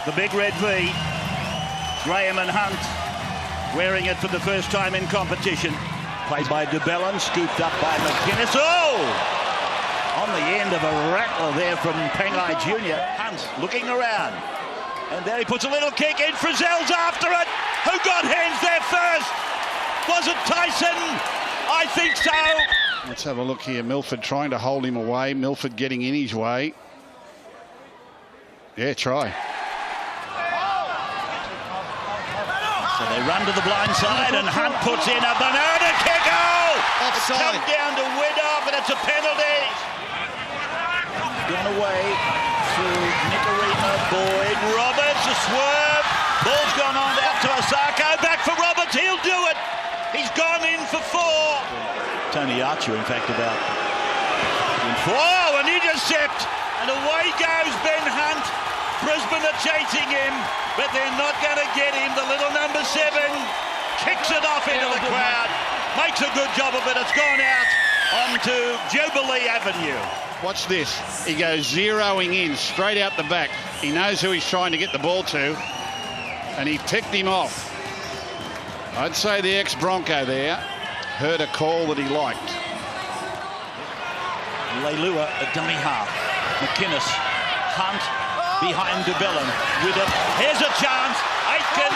The big red V. Graham and Hunt wearing it for the first time in competition. Played by de Belin, scooped up by McInnes. Oh! On the end of a rattler there from Pangai Jr. Hunt looking around. And there he puts a little kick in. Frizzell's after it. Who got hands there first? Was it Tyson? I think so. Let's have a look here. Milford trying to hold him away. Milford getting in his way. Yeah, try. So they run to the blind side and Hunt puts in a banana kick. Oh! It's come down to Widdow, but it's a penalty. Gone away through Nicarima, Boyd, Roberts, a swerve. Ball's gone on out to Osako. Back for Roberts, he'll do it. He's gone in for 4. Tony Archer, in fact, about in 4. Oh, an intercept. And away goes Ben Hunt. Brisbane are chasing him, but they're not going to get him. The little number 7 kicks it off into the crowd. Makes a good job of it. It's gone out onto Jubilee Avenue. Watch this. He goes zeroing in straight out the back. He knows who he's trying to get the ball to, and he picked him off. I'd say the ex-Bronco there heard a call that he liked. Leilua, a dummy half. McInnes, Hunt, behind de Belin. With it. Here's a chance. Aitken.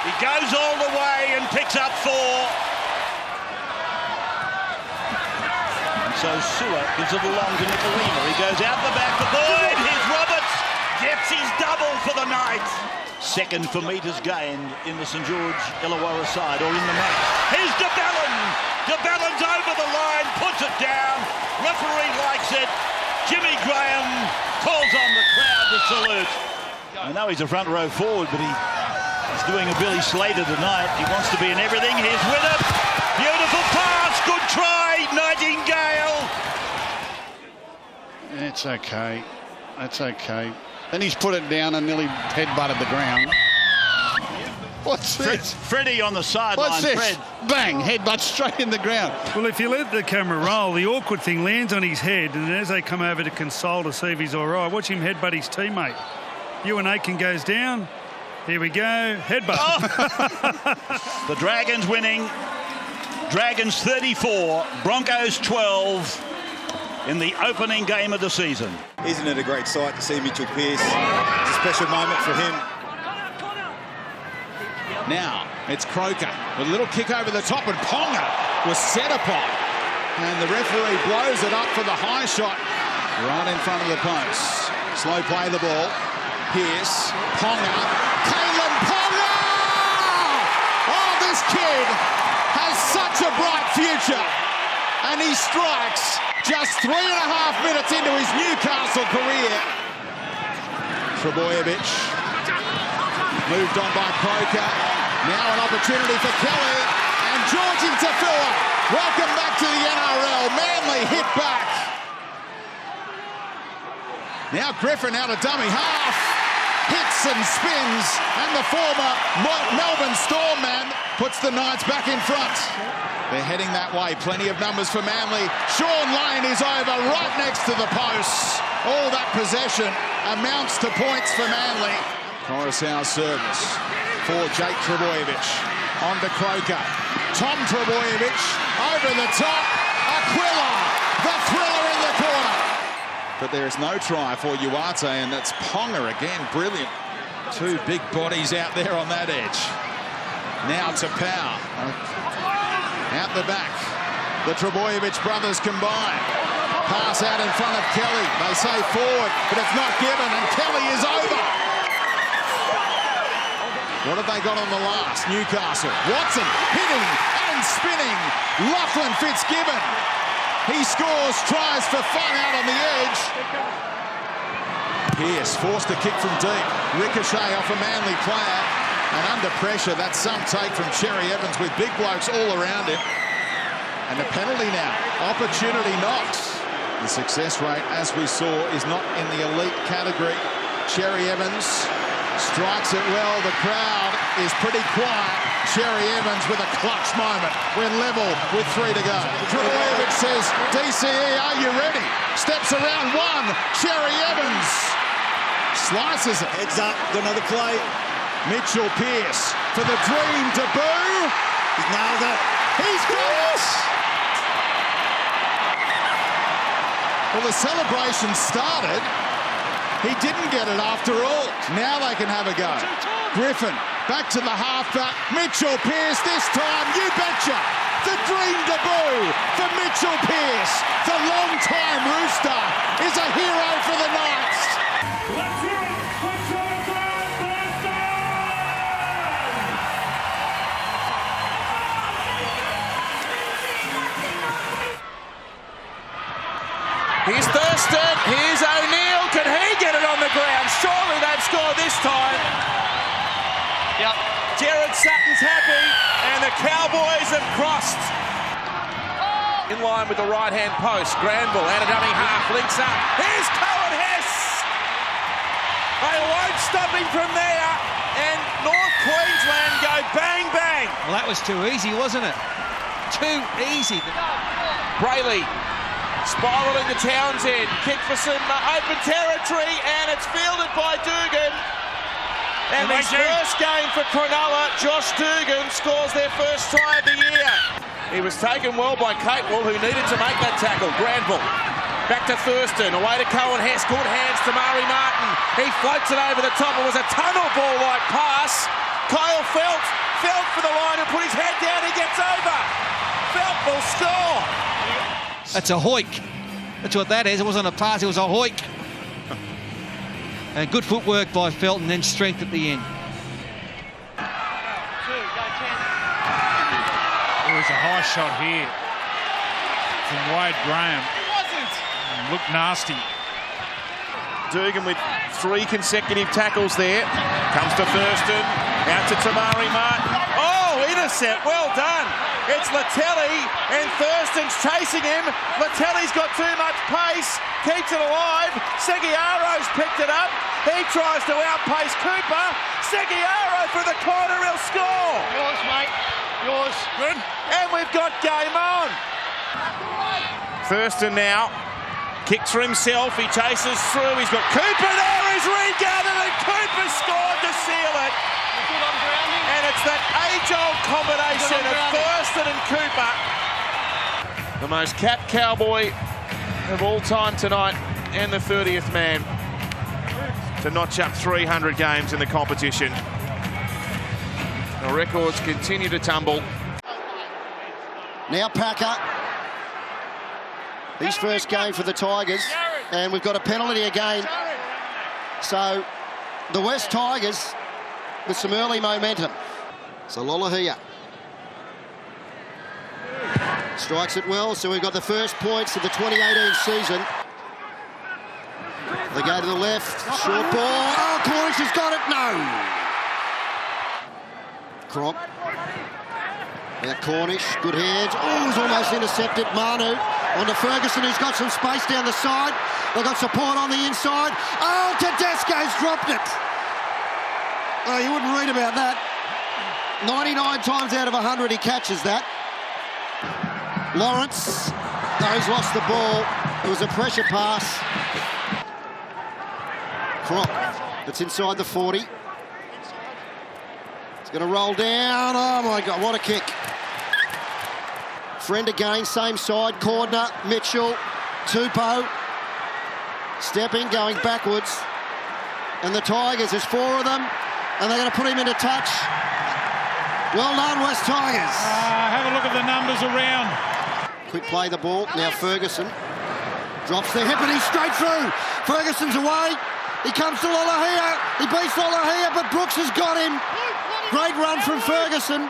He goes all the way and picks up 4. And so Sewer gives it along to Nicolima. He goes out the back for Boyd. Here's Roberts. Gets his double for the night. Second for metres gained in the St George Illawarra side, or in the match. Here's de Belin. De Belin's over the line, puts it down. Referee likes it. Jimmy Graham calls on the crowd to salute. I know he's a front row forward, but he's doing a Billy Slater tonight. He wants to be in everything. He's with it. Beautiful pass. Good try, Nightingale. It's okay. That's okay. Then he's put it down and nearly headbutted the ground. What's this? Freddie on the sideline. What's this? Fred. Bang! Headbutt straight in the ground. Well, if you let the camera roll, the awkward thing lands on his head, and as they come over to console to see if he's all right, watch him headbutt his teammate. Ewan Aitken goes down. Here we go. Headbutt. Oh. The Dragons winning. Dragons 34, Broncos 12 in the opening game of the season. Isn't it a great sight to see Mitchell Pearce? It's a special moment for him. Now it's Croker with a little kick over the top, and Ponga was set upon. And the referee blows it up for the high shot right in front of the post. Slow play the ball. Pearce, Ponga, Kalen Ponga! Oh, this kid has such a bright future. And he strikes just 3.5 minutes into his Newcastle career. Trebojevic moved on by Croker. Now an opportunity for Kelly. And Georgie Tafua. Welcome back to the NRL. Manly hit back. Now Griffin out of dummy half. Hits and spins. And the former Melbourne Storm man puts the Knights back in front. They're heading that way. Plenty of numbers for Manly. Sean Lane is over right next to the posts. All that possession amounts to points for Manly. Coruscant service for Jake Trebojevic. On to Croker. Tom Trebojevic over the top. Aquila, the thriller in the corner. But there is no try for Uarte, and that's Ponga again. Brilliant. 2 big bodies out there on that edge. Now to Power. Out the back, the Trebojevic brothers combine. Pass out in front of Kelly. They say forward, but it's not given, and Kelly is over. What have they got on the last? Newcastle. Watson hitting and spinning. Lachlan Fitzgibbon. He scores, tries for fun out on the edge. Pearce forced a kick from deep. Ricochet off a Manly player. And under pressure, that's some take from Cherry Evans with big blokes all around him. And a penalty now. Opportunity knocks. The success rate, as we saw, is not in the elite category. Cherry Evans strikes it well. The crowd is pretty quiet. Cherry Evans with a clutch moment. We're level with 3 to go. Trebojevic says, DCE, are you ready? Steps around 1. Cherry Evans slices it. Heads up, got another play. Mitchell Pearce for the dream debut. He's nailed it. He's got it! Well, the celebration started. He didn't get it after all. Now they can have a go. Griffin back to the halfback. Mitchell Pearce this time, you betcha. The dream debut for Mitchell Pearce. The long-time Rooster is a hero for the Knights. Let's hear it for Jonathan Thurston! Here's Thurston, here's O'Neill, can he get it on the ground? Surely they've scored this time. Yep. Jared Sutton's happy, and the Cowboys have crossed. In line with the right-hand post, Granville out of dummy half, links up. Here's Cohen Hess! They won't stop him from there, and North Queensland go bang, bang. Well, that was too easy, wasn't it? Too easy. Brayley spiralling to Townsend, kick for some open territory, and it's fielded by Dugan. And his first game for Cronulla, Josh Dugan scores their first try of the year. He was taken well by Catewell, who needed to make that tackle. Granville back to Thurston, away to Cohen Hess, good hands to Murray Martin. He floats it over the top. It was a tunnel ball-like pass. Kyle Felt for the line and put his head down. He gets over. Felt will score. That's a hoik. That's what that is. It wasn't a pass, it was a hoik. And good footwork by Felt and then strength at the end. There was a high shot here from Wade Graham. It wasn't. Looked nasty. Dugan with 3 consecutive tackles there. Comes to Thurston, out to Tamari Martin. Oh, intercept, well done. It's Latelli, and Thurston's chasing him. Latelli's got too much pace, keeps it alive. Seguiaro's picked it up. He tries to outpace Cooper. Seguiaro for the corner, he'll score. Yours, mate. Yours. Good. And we've got game on. Thurston now kicks for himself. He chases through. He's got Cooper there. He's regathered, and Cooper scored to seal it. And it's that age-old combination of Thurston and Cooper. The most capped Cowboy of all time tonight, and the 30th man to notch up 300 games in the competition. The records continue to tumble. Now Packer. His first game for the Tigers, and we've got a penalty again. So the West Tigers with some early momentum. So Lolohea strikes it well, so we've got the first points of the 2018 season. They go to the left, short ball. Oh, Cornish has got it. No. Cronk. Now Cornish, good hands. Oh, he's almost intercepted. Manu on to Ferguson, who's got some space down the side. They've got support on the inside. Oh, Tedesco's dropped it. Oh, you wouldn't read about that. 99 times out of 100 he catches that. Lawrence, no, he's lost the ball. It was a pressure pass. Cronk, it's inside the 40. It's going to roll down. Oh my God, what a kick. Friend again, same side, Cordner, Mitchell, Tupou. Stepping, going backwards. And the Tigers, there's 4 of them. And they're going to put him into touch. Well done, West Tigers. Have a look at the numbers around. Quick play the ball. Now Ferguson drops the hip and he's straight through. Ferguson's away. He comes to Lolohea. He beats Lolohea, but Brooks has got him. Great run from Ferguson.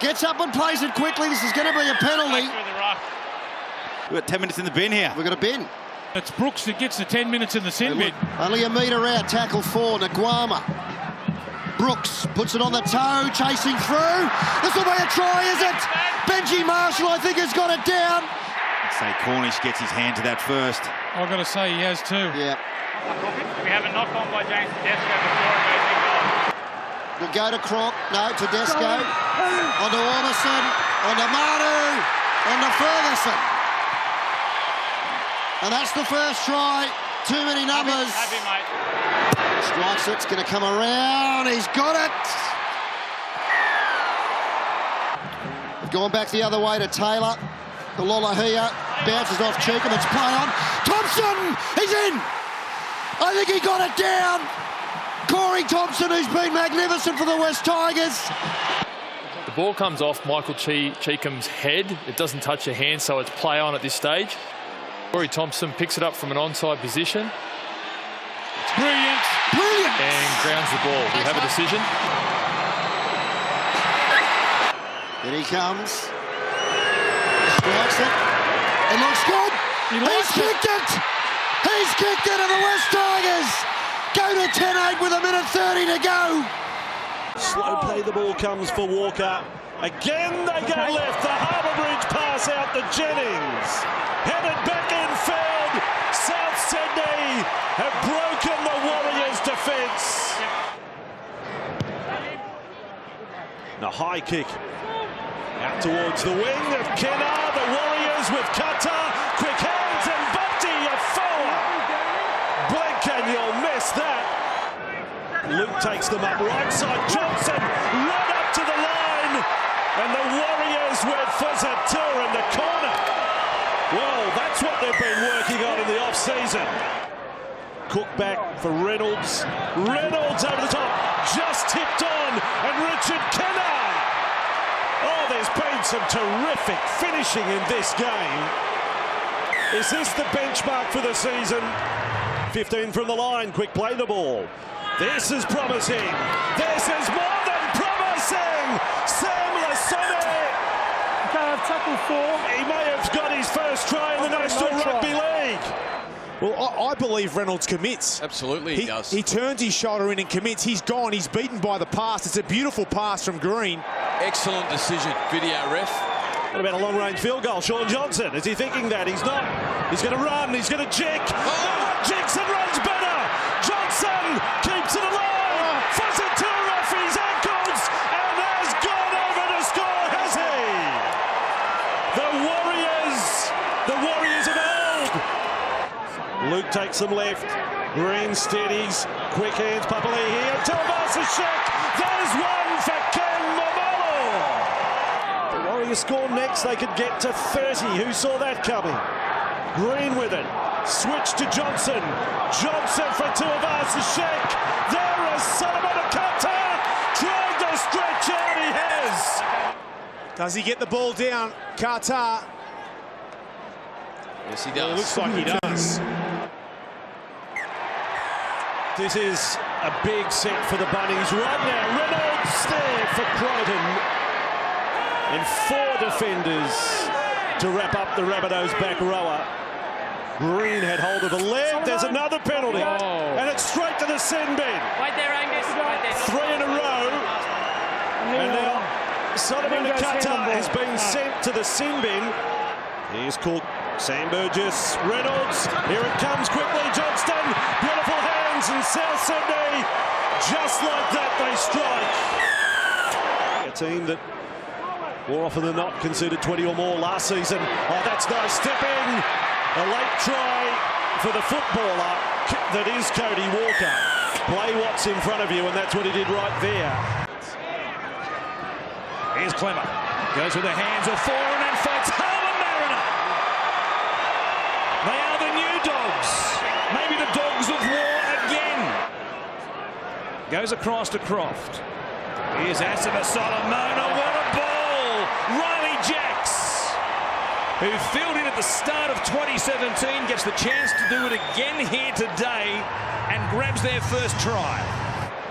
Gets up and plays it quickly. This is going to be a penalty. We've got 10 minutes in the bin here. We've got a bin. It's Brooks that gets the 10 minutes in the sin bin. Only a metre out. Tackle 4. Naguama. Brooks puts it on the toe, chasing through. This will be a try, is it? Benji Marshall, I think, has got it down. I'd say Cornish gets his hand to that first. I've got to say he has too. Yeah. We have a knock-on by James Tedesco before a amazing goal. We'll go to Cronk. No, Tedesco. On to Ormison. On to Manu. On to Ferguson. And that's the first try. Too many numbers. Happy, mate. Strikes it. It's going to come around. He's got it. Going back the other way to Taylor. Kalolahia bounces off Cheekham. It's play on. Thompson! He's in! I think he got it down. Corey Thompson, who's been magnificent for the West Tigers. The ball comes off Michael Cheekham's head. It doesn't touch your hand, so it's play on at this stage. Corey Thompson picks it up from an onside position. It's brilliant. Brilliant! And grounds the ball. We have a decision. In he comes. Strikes it. It looks good. He's kicked it. He's kicked it, and the West Tigers go to 10-8 with 1:30 to go. Slow play, the ball comes for Walker. Again they go left. The Harbour Bridge pass out to Jennings. Headed back infield. South Sydney have broken the Warriors' defence. A high kick. Out towards the wing of Kenner. The Warriors with Cutter. Quick hands and Bunty a forward. Blink and you'll miss that. Luke takes them up right side. Johnson right up to the line. And the Warriors with Fuzzatur in the corner. Well, that's what they've been working on in the off-season. Cook back for Reynolds. Reynolds over the top. Just tipped on. And Richard Kenner. Oh, there's been some terrific finishing in this game. Is this the benchmark for the season? 15 from the line, quick play the ball. This is promising. This is more than promising. Sam Lasone. Tackle 4. He may have got his first try in the National Rugby League. Well, I believe Reynolds commits. Absolutely, he does. He turns his shoulder in and commits. He's gone. He's beaten by the pass. It's a beautiful pass from Green. Excellent decision, video ref. What about a long-range field goal? Sean Johnson, is he thinking that? He's not. He's going to run. He's going to jig. Jigs and runs better. Johnson keeps it alive. Fuzzatur off his ankles and has gone over to score, has he? The Warriors of old. Luke takes them left. Green steadies. Quick hands. Papali here. Tuivasa-Sheck. There's one for Ken Momolo. The Warriors score next. They could get to 30. Who saw that coming? Green with it. Switch to Johnson. Johnson for Tuivasa-Sheck. There is Solomon Akata. Trying to stretch out. He has. Does he get the ball down? Qatar. Yes, he does. Well, it looks like he does. This is a big set for the Bunnies right now. Reynolds there for Crichton. And 4 defenders to wrap up the Rabbitohs back rower. Green had hold of the leg. There's another penalty. And it's straight to the sin bin. Wait there, Angus. Wait there. 3 in a row. And now Solomon Akata has been sent to the sin bin. Here's Cook. Sam Burgess. Reynolds. Here it comes quickly. Johnston. Beautiful hands in South Sydney. Just like that they strike. A team that more often than not conceded 20 or more last season. Oh, that's nice stepping. A late try for the footballer that is Cody Walker. Play what's in front of you, and that's what he did right there. Here's Clemmer. Goes with the hands of foreign and fights Harlan Mariner. They are the new dogs. Maybe the dogs of war again. Goes across to Croft. Here's Asima Solomona. What a ball! Riley Jacks, who filled in at the start of 2017, gets the chance to do it again here today and grabs their first try.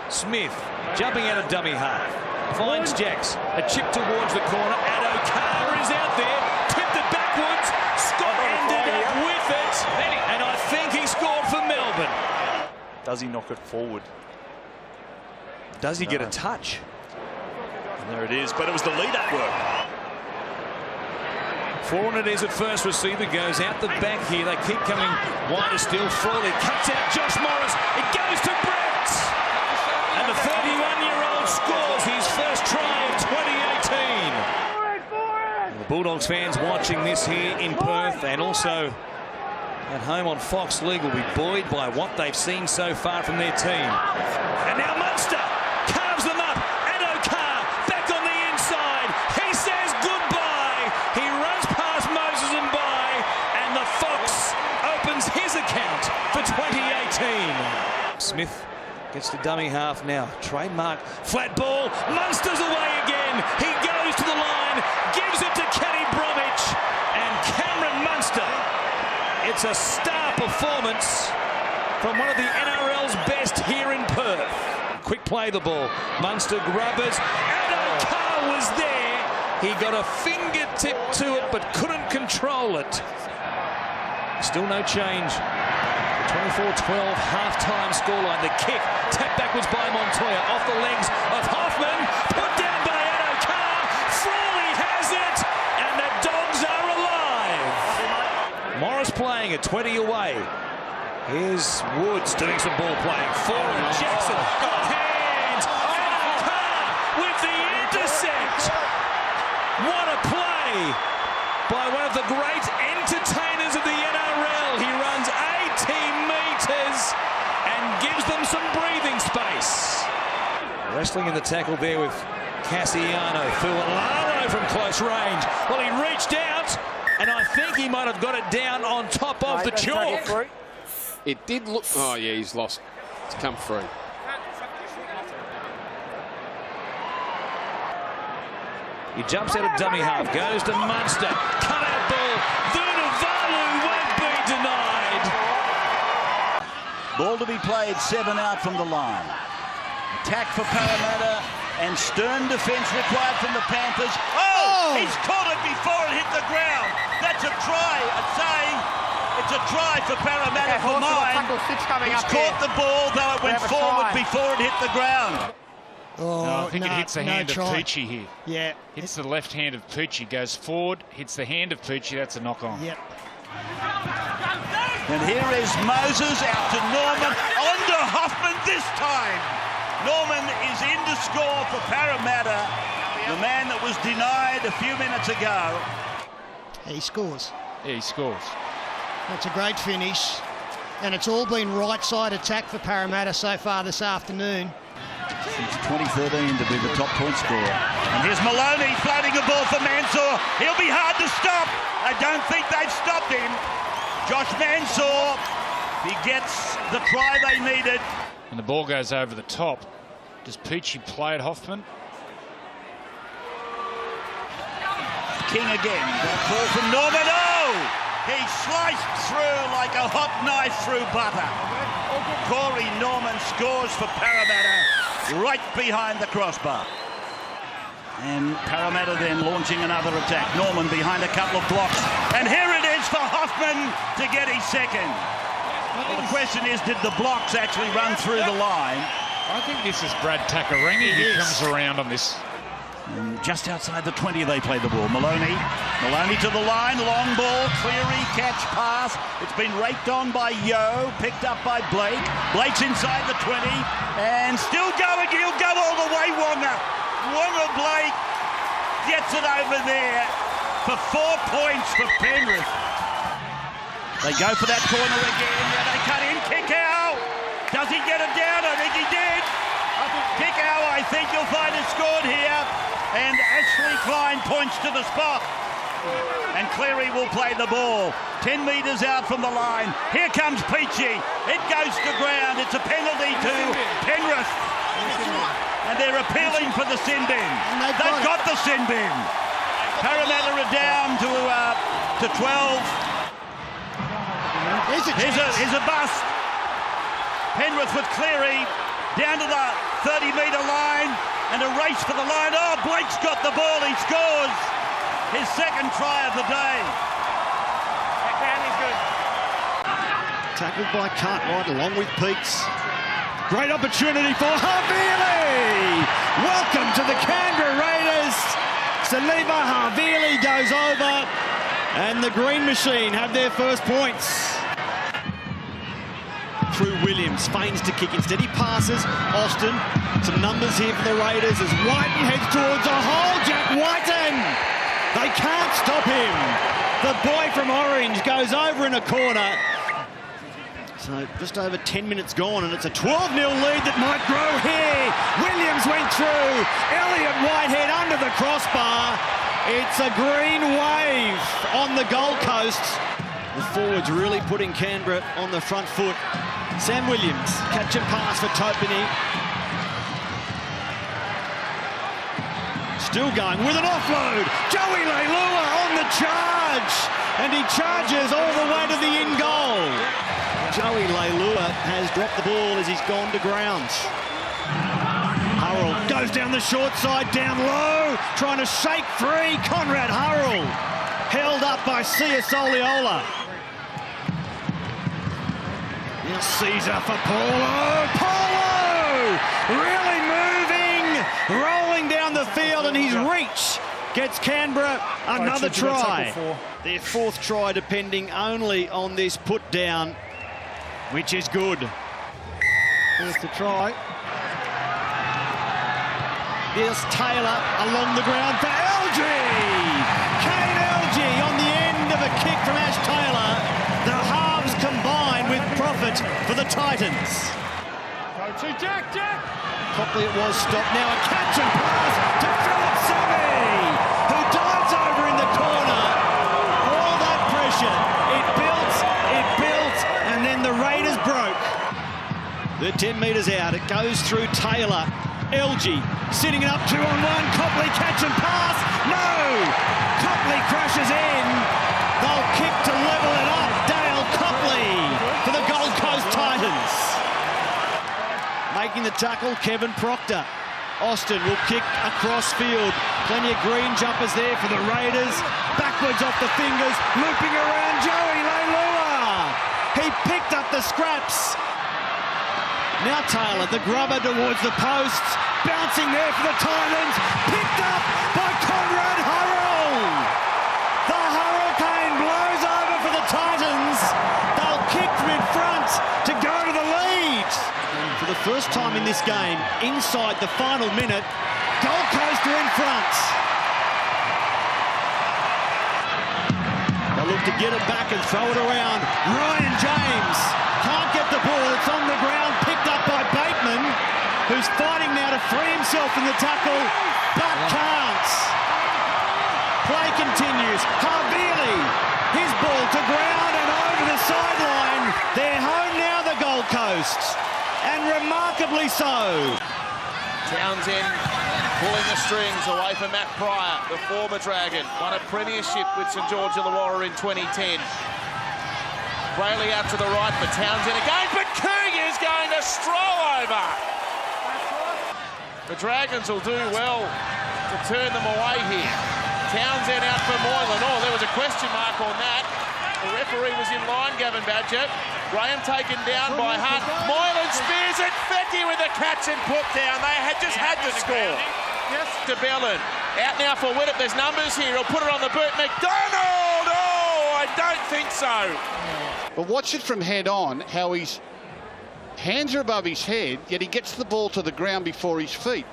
Smith jumping out of dummy half. Finds Jacks. A chip towards the corner. Addo Carr is out there. Tipped it backwards. Scott ended up with it. And I think he scored for Melbourne. Does he knock it forward? Does he get a touch? And there it is, but it was the lead-up work. Foreign it is at first receiver. Goes out the back here. They keep coming wider still. Frawley cuts out Josh Morris. It goes to Brett. And the 31-year-old scores his first try of 2018. The Bulldogs fans watching this here in Perth, and also at home on Fox League will be buoyed by what they've seen so far from their team. And now Munster carves them up. Addo-Carr back on the inside. He says goodbye. He runs past Moses and by, and the Fox opens his account for 2018. Smith gets to dummy half now. Trademark flat ball. Munster's away again. He goes to the line, gives it to Kenny Bromwich, and Cameron Munster. It's a star performance from one of the NRL's best here in Perth. Quick play the ball. Munster grubbers. Addo-Carr was there. He got a fingertip to it but couldn't control it. Still no change. 24-12 half-time scoreline. The kick tapped backwards by Montoya off the legs of Hoffman. Put down by Addo-Carr. Frawley has it, and the Dogs are alive. Morris playing at 20 away. Here's Woods doing some ball playing. Forward Jackson got hands. Addo-Carr with the intercept. What a play by one of the great entertainers of the NRL. He runs 18 metres and gives them some breathing space. Wrestling in the tackle there with Cassiano. Fulano from close range. Well, he reached out, and I think he might have got it down on top of the chalk. It did look... Oh, yeah, he's lost. It's come through. He jumps out of dummy half, goes to Munster. Cut out ball. Vunivalu won't be denied. Ball to be played, 7 out from the line. Attack for Parramatta and stern defence required from the Panthers. Oh! He's caught it before it hit the ground. That's a try, I'd say. It's a try for Parramatta for mine. He's caught the ball, though it went forward before it hit the ground. Oh, no, I think it hits the hand of try. Pucci here. Yeah. Hits the left hand of Pucci, goes forward, hits the hand of Pucci, that's a knock-on. Yep. And here is Moses out to Norman, on to Hoffman this time. Norman is in to score for Parramatta, the man that was denied a few minutes ago. He scores. Yeah, he scores. That's a great finish. And it's all been right side attack for Parramatta so far this afternoon. Since 2013 to be the top point scorer. And here's Maloney floating a ball for Mansour. He'll be hard to stop. I don't think they've stopped him. Josh Mansour, he gets the try they needed. And the ball goes over the top. Does Pucci play at Hoffman? King again. That ball from Norman. Oh! He sliced through like a hot knife through butter. Corey Norman scores for Parramatta right behind the crossbar. And Parramatta then launching another attack. Norman behind a couple of blocks. And here it is for Hoffman to get his second. Well, the question is, did the blocks actually run through the line? I think this is Brad Takarangi who comes around on this. And just outside the 20 they play the ball. Maloney to the line, long ball, Cleary, catch, pass. It's been raked on by Yo, picked up by Blake. Blake's inside the 20 and still going. He'll go all the way, Wonga. Wonga Blake gets it over there for 4 points for Penrith. They go for that corner again. Yeah, they cut in. Kick-Ow. Does he get it down? I think he did. Kick-Ow, I think you'll find it scored here. And Ashley Klein points to the spot. And Cleary will play the ball. 10 metres out from the line. Here comes Peachy. It goes to ground. It's a penalty to Penrith. And they're appealing for the sin bin. They've got the sin bin. Parramatta are down to 12. Here's a bust. Penrith with Cleary down to the 30-metre line. And a race for the line. Oh, Blake's got the ball. He scores his second try of the day. Tackled by Cartwright along with Peaks. Great opportunity for Havili. Welcome to the Canberra Raiders. Saliba Havili goes over. And the Green Machine have their first points. Through Williams, feigns to kick. Instead he passes. Austin, some numbers here for the Raiders as Whiten heads towards a hole. Jack Whiten! They can't stop him. The boy from Orange goes over in a corner. So just over 10 minutes gone, and it's a 12-0 lead that might grow here. Williams went through. Elliott Whitehead under the crossbar. It's a green wave on the Gold Coast. The forwards really putting Canberra on the front foot. Sam Williams, catch and pass for Topini. Still going with an offload. Joey Leilua on the charge. And he charges all the way to the in goal. Joey Leilua has dropped the ball as he's gone to grounds. Hurrell goes down the short side, down low, trying to shake free. Conrad Hurrell held up by Sia Soliola. Now Caesar for Paulo. Paulo really moving, rolling down the field, and his reach gets Canberra another try. Their fourth try, depending only on this put down, which is good. There's the try. There's Taylor along the ground for Algie. Kane Algie on the end of a kick from Ash Taylor. The halves combine with profit for the Titans. Go to Jack. Copley it was stopped. Now a catch and pass to Philip Semi, who dives over in the corner. All that pressure. It built, and then the Raiders broke. They're 10 metres out. It goes through Taylor. LG sitting it up 2-on-1. Copley catch and pass. No! Copley crashes in. They'll kick to level it up. Dale Copley for the Gold Coast Titans. Making the tackle, Kevin Proctor. Austin will kick across field. Plenty of green jumpers there for the Raiders. Backwards off the fingers, looping around Joey Leilua. He picked up the scraps. Now Taylor, the grubber towards the posts. Bouncing there for the Titans. Picked up by Conrad Hurrell. The Hurricane blows over for the Titans. They'll kick from in front to go to the lead. And for the first time in this game, inside the final minute, Gold Coast are in front. They'll look to get it back and throw it around. Ryan James can't get the ball. It's on the ground, picked up by Bateman, who's fighting now to free himself in the tackle, but can't. Play continues. Harvili, his ball to ground and over the sideline. They're home now, the Gold Coast, and remarkably so. Townsend pulling the strings away from Matt Pryor, the former Dragon. Won a premiership with St George Illawarra in 2010. Brayley out to the right for Townsend again, but Coog is going to stroll over. The Dragons will do well to turn them away here. Townsend out for Moylan. Oh, there was a question mark on that. The referee was in line, Gavin Badger. Graham taken down by Hunt. Moylan spears it. Fecky with the catch and put down. They had just had to score. Yes. To Bellin. Out now for Widdop. There's numbers here. He'll put it on the boot. McDonald! Oh, I don't think so. But watch it from head on, how his hands are above his head, yet he gets the ball to the ground before his feet.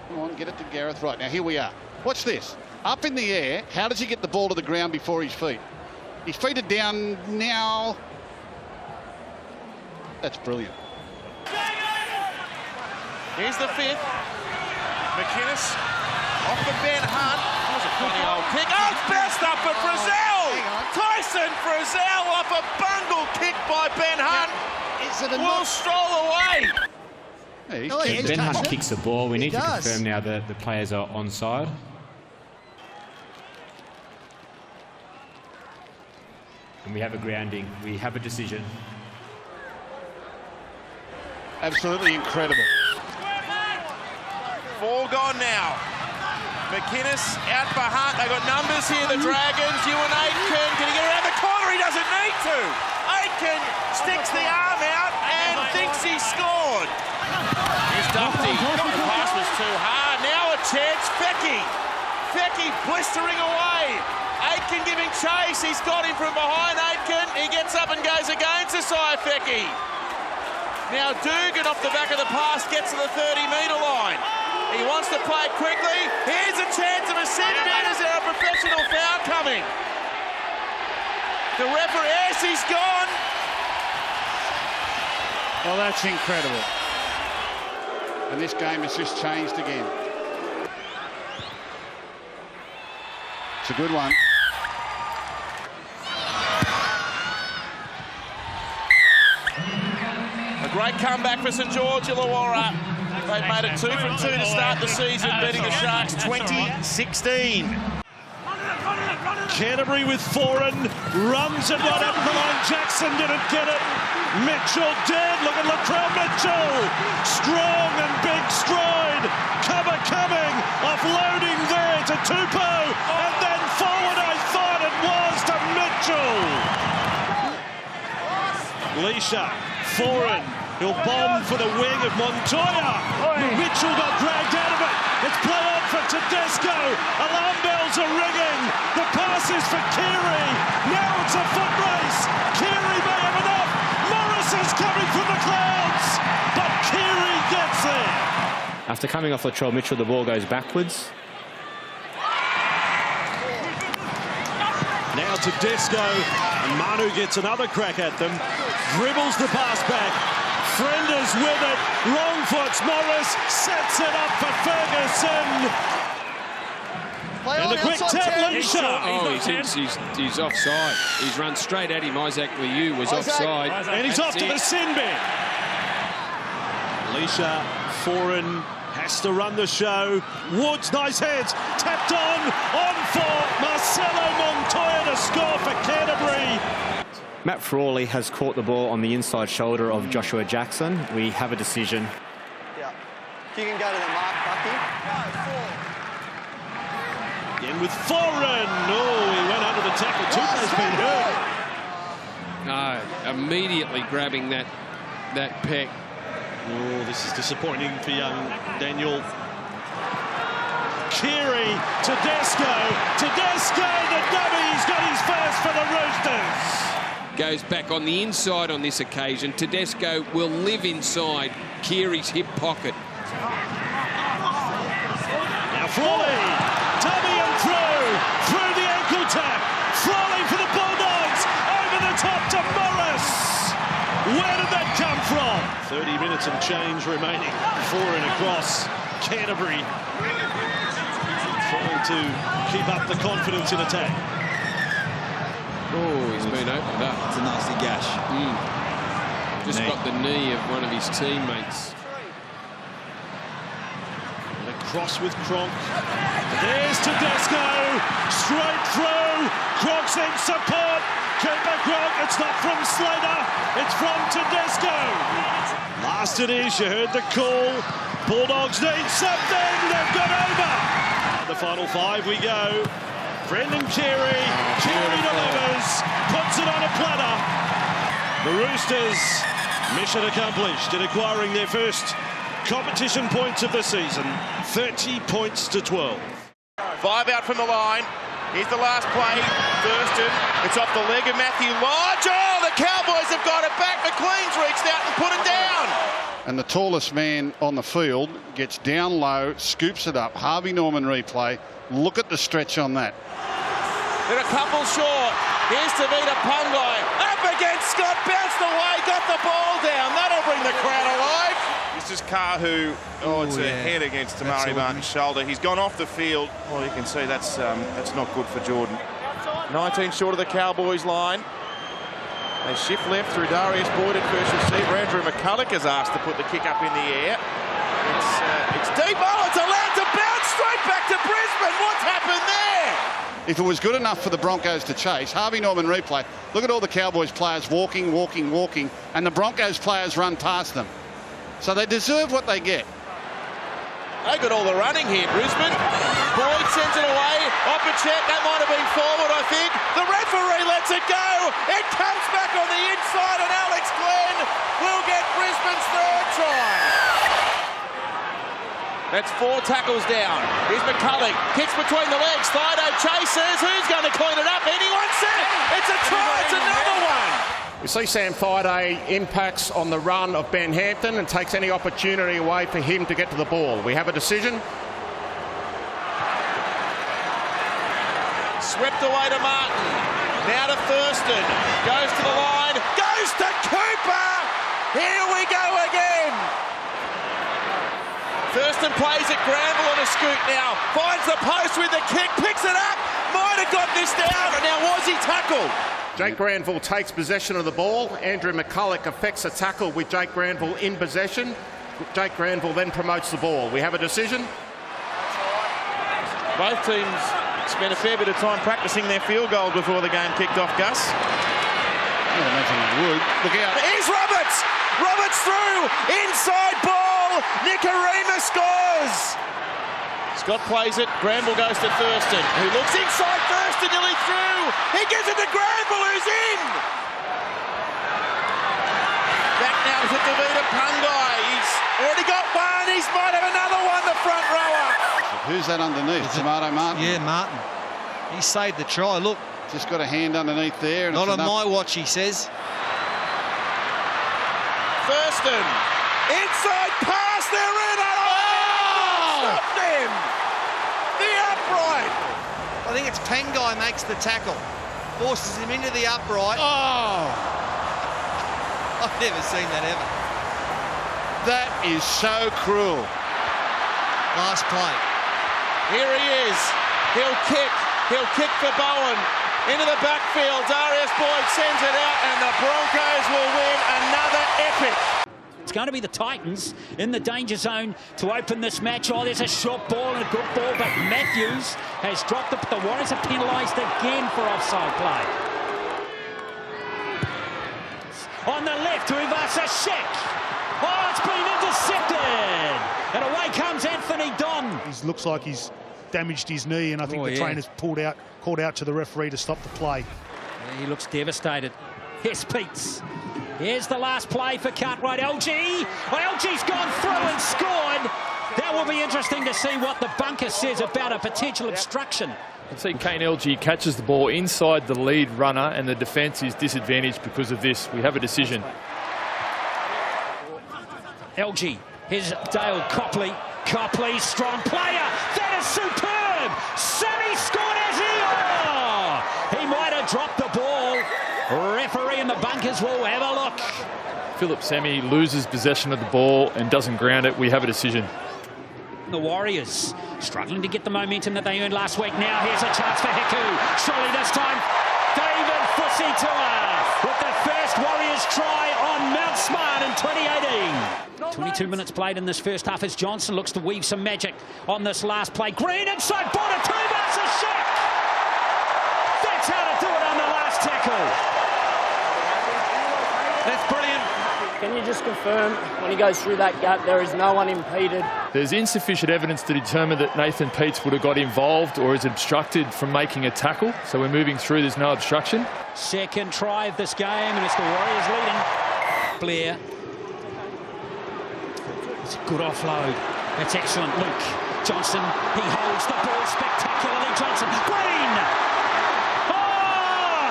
Come on, get it to Gareth. Right, now here we are. Watch this. Up in the air, how does he get the ball to the ground before his feet? His feet are down now. That's brilliant. Here's the fifth. McInnes off the Ben Hunt. That was a funny old kick. Oh, it's bounced up for Frizzell. Tyson Frizzell off a bungle kick by Ben Hunt. Will stroll away. Ben Hunt kicks the ball. We need to confirm now that the players are onside. And we have a grounding. We have a decision. Absolutely incredible. 4 gone now. McInnes out for Hunt. They've got numbers here, the Dragons. Ewan Aitken. Can he get around the corner? He doesn't need to. Aitken sticks the arm out and thinks he scored. Here's Duffy. The pass was too hard. Now a chance. Fecky blistering away. Aitken giving chase. He's got him from behind Aitken. He gets up and goes against Isaiah Fecky. Now Dugan off the back of the pass gets to the 30-metre line. He wants to play quickly. Here's a chance of a set-down. Is there a professional foul coming? The referee, yes, he's gone. Well, that's incredible. And this game has just changed again. It's a good one. A great comeback for St George Illawarra. They've made it 2 from 2 to start the season, beating the Sharks 2016. Canterbury with Foran, runs it right up the line. Jackson didn't get it. Mitchell did. Look at Latrell Mitchell. Strong and big stride. Cover coming. Offloading there to Tupou. And then forward, I thought it was to Mitchell. Leisha, Foran. He'll bomb for the wing of Montoya. Mitchell got dragged out of it. It's play on for Tedesco. Alarm bells are ringing. The pass is for Keary. Now it's a foot race. Keary may have enough. Morris is coming from the clouds. But Keary gets there. After coming off Latrell Mitchell, the ball goes backwards. Now Tedesco. And Manu gets another crack at them. Dribbles the pass back. Frienders with it, wrong foot, Morris sets it up for Ferguson. And the quick tap, Leisha. Oh, he's offside. He's run straight at him. Isaac Liu was offside. And he's off to the sin bin. Leisha, Foran has to run the show. Woods, nice heads, tapped on for Marcelo Montoya to score for Canterbury. Matt Frawley has caught the ball on the inside shoulder of Joshua Jackson. We have a decision. Yeah. You can go to the mark, Bucky. In with Foran. Oh, he went under the tackle. Tupou's been hurt. No, immediately grabbing that peck. Oh, this is disappointing for young Daniel. Keary, Tedesco, the dummy's got his first for the Roosters. Goes back on the inside on this occasion. Tedesco will live inside Keary's hip pocket. Now Frawley, dummy and through the ankle tap. Frawley for the Bulldogs, over the top to Morris. Where did that come from? 30 minutes and change remaining. Foran across. Canterbury trying to keep up the confidence in attack. Oh, he's been opened up. It's a nasty gash. Just got the knee of one of his teammates. And a cross with Cronk. There's Tedesco. Straight through. Cronk's in support. Keeper Cronk. It's not from Slater. It's from Tedesco. Last it is. You heard the call. Bulldogs need something. They've got over. The final 5 we go. Brendan Keary, Keary delivers, puts it on a platter. The Roosters, mission accomplished in acquiring their first competition points of the season, 30 points to 12. 5 out from the line. Here's the last play. Thurston, it's off the leg of Matthew Lodge. Oh, the Cowboys have got it back. McLean's reached out and put it down. And the tallest man on the field gets down low, scoops it up. Harvey Norman replay. Look at the stretch on that. They're a couple short. Here's Tavita Pungai. Up against Scott. Bounced away. Got the ball down. That'll bring the crowd alive. This is Kahu. Oh, it's a head against Tamari Martin's shoulder. He's gone off the field. Well, you can see that's not good for Jordan. 19 short of the Cowboys line. They shift left through Darius Boyd at first receiver. Andrew McCulloch is asked to put the kick up in the air. It's deep. Oh, it's allowed to bounce straight back to Brisbane. What's happened there? If it was good enough for the Broncos to chase, Harvey Norman replay, look at all the Cowboys players walking, and the Broncos players run past them. So they deserve what they get. They got all the running here, Brisbane. Boyd sends it away. Opacek, that might have been forward, I think. The referee lets it go. It comes back on the inside, and Alex Glenn will get Brisbane's third try. That's 4 tackles down. Here's McCulloch. Kicks between the legs. Fido chases. Who's going to clean it up? Anyone set? It's a try. It's another one. We see Sam Fide impacts on the run of Ben Hampton and takes any opportunity away for him to get to the ball. We have a decision. Swept away to Martin. Now to Thurston. Goes to the line. Goes to Cooper. Here we go again. Thurston plays at Granville on a scoot now. Finds the post with the kick, picks it up. Might have got this down. And now was he tackled? Jake Granville takes possession of the ball. Andrew McCulloch effects a tackle with Jake Granville in possession. Jake Granville then promotes the ball. We have a decision. Both teams spent a fair bit of time practicing their field goal before the game kicked off, Gus. I imagine he would. Look out. Here's Roberts! Roberts through! Inside ball! Nicarima scores! Scott plays it. Granville goes to Thurston, who looks inside Thurston, nearly through. He gives it to Granville, who's in! Back now to Davida Pungai. He's already got one. He might have another one, the front rower. Who's that underneath? Tomato Martin? Yeah, Martin. He saved the try. Look. Just got a hand underneath there. And not on my watch, he says. Thurston. Inside pass. They're in. Stop them. The upright. I think it's Pengai makes the tackle. Forces him into the upright. Oh! I've never seen that ever. That is so cruel. Last play. Here he is. He'll kick. He'll kick for Bowen. Into the backfield. Darius Boyd sends it out, and the Broncos will win another epic. It's going to be the Titans in the danger zone to open this match. Oh, there's a short ball and a good ball, but Matthews has dropped it. The Warriors are penalised again for offside play. On the left, Uvasa Shek. Oh, it's been intercepted. And away comes Anthony Don. He looks like he's damaged his knee, and I think the trainer's called out to the referee to stop the play. Yeah, he looks devastated. Here's Peets. Here's the last play for Cartwright. LG. Well, LG's gone through and scored. That will be interesting to see what the bunker says about a potential obstruction. I see Kane LG catches the ball inside the lead runner, and the defence is disadvantaged because of this. We have a decision. LG. Here's Dale Copley. Copley, strong player. That is superb. Sammy scored as he might have dropped the ball. Referee in the bunkers will have a look. Philip Sammy loses possession of the ball and doesn't ground it. We have a decision. The Warriors struggling to get the momentum that they earned last week. Now here's a chance for Hiku. Surely this time, David Fusitua with the first Warriors try on Mount Smart in 2018. 22 minutes played in this first half as Johnson looks to weave some magic on this last play. Green inside border, Tuvas a shot. That's how to do it on the last tackle. That's brilliant. Can you just confirm when he goes through that gap there is no one impeded? There's insufficient evidence to determine that Nathan Peets would have got involved or is obstructed from making a tackle. So we're moving through, there's no obstruction. Second try of this game, and it's the Warriors leading. Blair. It's a good offload. That's excellent. Luke Johnson, he holds the ball spectacularly. Johnson, Green! Oh!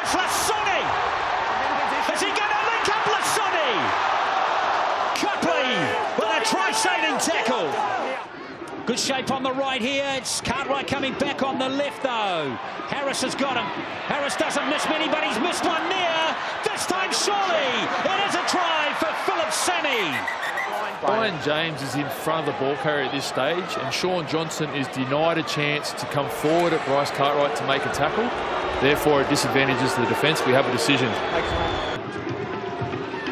It's Lasuni! Is he going to link up Lasuni? Copley with a try-saving tackle. Good shape on the right here. It's Cartwright coming back on the left, though. Harris has got him. Harris doesn't miss many, but he's missed one near. This time, surely, it is a try for Philip Sammy. Brian James is in front of the ball carrier at this stage, and Sean Johnson is denied a chance to come forward at Bryce Cartwright to make a tackle. Therefore, it disadvantages the defence. We have a decision.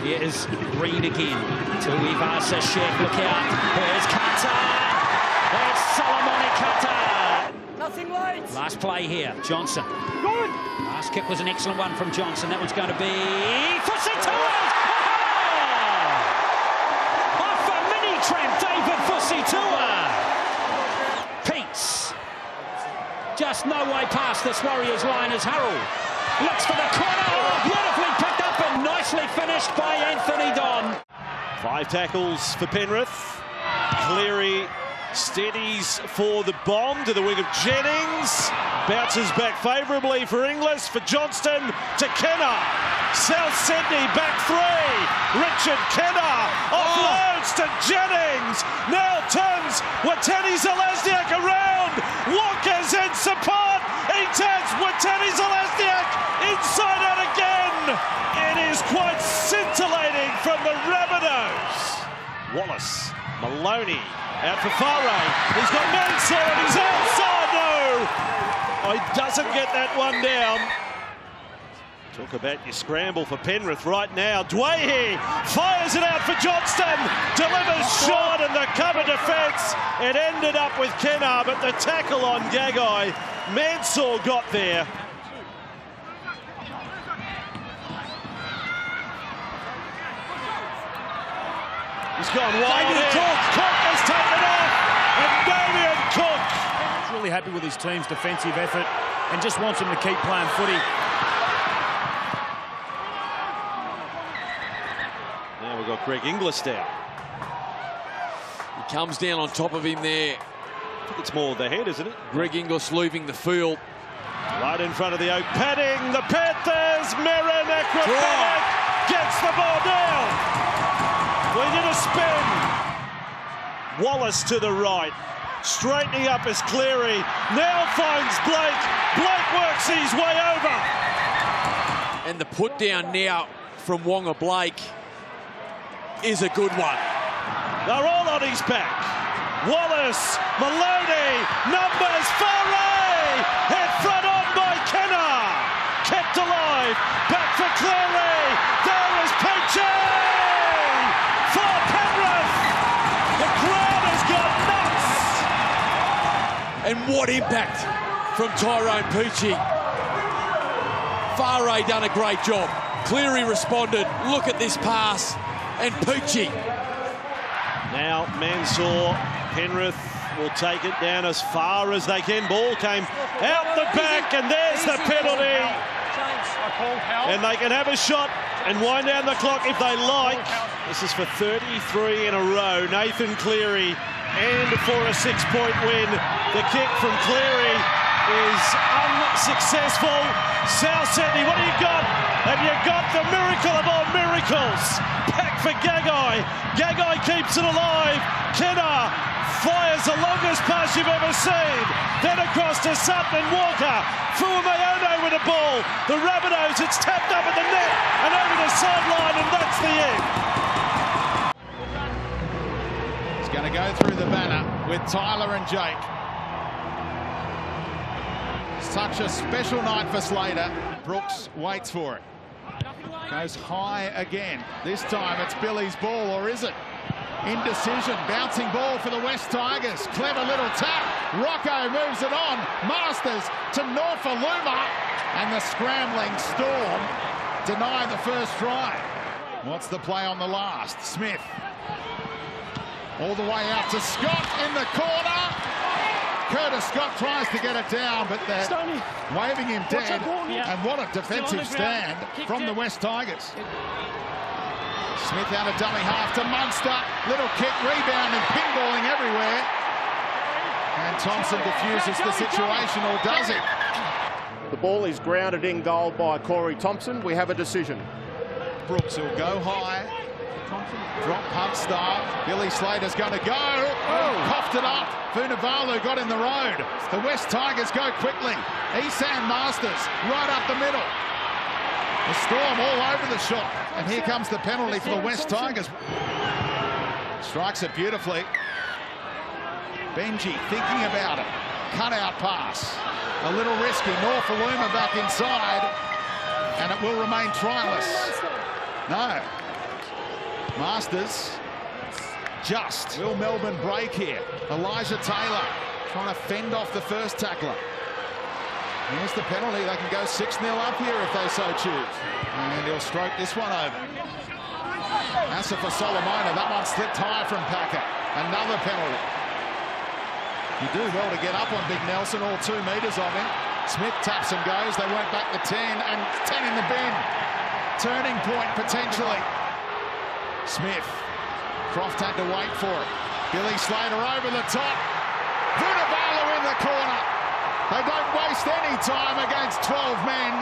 Here is Green again. To Ivasa Shek. Look out. Here's Carter. There's Solomoni Carter. Nothing late. Last play here. Johnson. Good. Last kick was an excellent one from Johnson. That one's going to be Fusitua. Off a mini tramp, David Fusitua. Peets. Just no way past this Warriors line as Harrell looks for the corner. Beautifully picked up and nicely finished by Anthony Don. 5 tackles for Penrith. Cleary steadies for the bomb to the wing of Jennings. Bounces back favourably for Inglis, for Johnston to Kenner. South Sydney back 3. Richard Kenner offloads to Jennings. Now turns Watani Zelezniak around. Walker's in support. He turns Watani Zelezniak inside out again. It is quite scintillating from the Wallace. Maloney out for Faray. He's got Mensah and he's outside. No! Oh, he doesn't get that one down. Talk about your scramble for Penrith right now. Dwayne fires it out for Johnston. Delivers short and the cover defence. It ended up with Kennar, but the tackle on Gagai. Mansour got there. He's gone wide. Cook has taken off. And Damien Cook. He's really happy with his team's defensive effort and just wants them to keep playing footy. Now we've got Greg Inglis down. He comes down on top of him there. I think it's more the head, isn't it? Greg Inglis leaving the field. Right in front of the oak padding. The Panthers, Merrin acrobatic, gets the ball down. We did a spin. Wallace to the right. Straightening up is Cleary. Now finds Blake. Blake works his way over. And the put down now from Wonga Blake is a good one. They're all on his back. Wallace, Maloney, numbers, Faray. Head front on by Kennar. Kept alive. Back for Cleary. There is Peachy. For Penrith. The crowd has gone nuts. And what impact from Tyrone Peachy. Faray done a great job. Cleary responded. Look at this pass. And Peachy. Now Mansour, Penrith will take it down as far as they can. Ball came out the back and there's the penalty. And they can have a shot and wind down the clock if they like. This is for 33 in a row. Nathan Cleary, and for a 6-point win. The kick from Cleary is unsuccessful. South Sydney, what do you got? Have you got the miracle of all miracles? Back for Gagai. Gagai keeps it alive. Kennar fires the longest pass you've ever seen. Then across to Sutton and Walker. Fuamayono with the ball. The Rabbitohs, it's tapped up at the net and over the sideline, and that's the end. He's going to go through the banner with Tyler and Jake. Such a special night for Slater. Brooks waits for it. Goes high again. This time it's Billy's ball, or is it? Indecision. Bouncing ball for the West Tigers. Clever little tap. Rocco moves it on. Masters to Norfoluma. And the scrambling Storm deny the first try. What's the play on the last? Smith. All the way out to Scott in the corner. Curtis Scott tries to get it down, but they're waving him dead. And what a defensive stand from the West Tigers. Smith out of dummy half to Munster. Little kick, rebound and pinballing everywhere. And Thompson diffuses the situation, or does it? The ball is grounded in goal by Corey Thompson. We have a decision. Brooks will go high. Drop punt start. Billy Slater's going to go. Coughed it up. Vunivalu got in the road. The West Tigers go quickly. Esan Masters right up the middle. The Storm all over the shot. And here comes the penalty for the West Tigers. Strikes it beautifully. Benji thinking about it. Cut-out pass. A little risky. Norfoluma back inside. And it will remain tryless. No. Masters. Just. Will Melbourne break here? Elijah Taylor trying to fend off the first tackler. Here's the penalty. They can go 6-0 up here if they so choose. And he'll stroke this one over. Asifa Solomona. That one slipped high from Packer. Another penalty. You do well to get up on Big Nelson, all 2 metres of him. Smith taps and goes. They went back to 10 and 10 in the bin. Turning point potentially. Smith. Croft had to wait for it. Billy Slater over the top. Vunivalu in the corner. They don't waste any time against 12 men.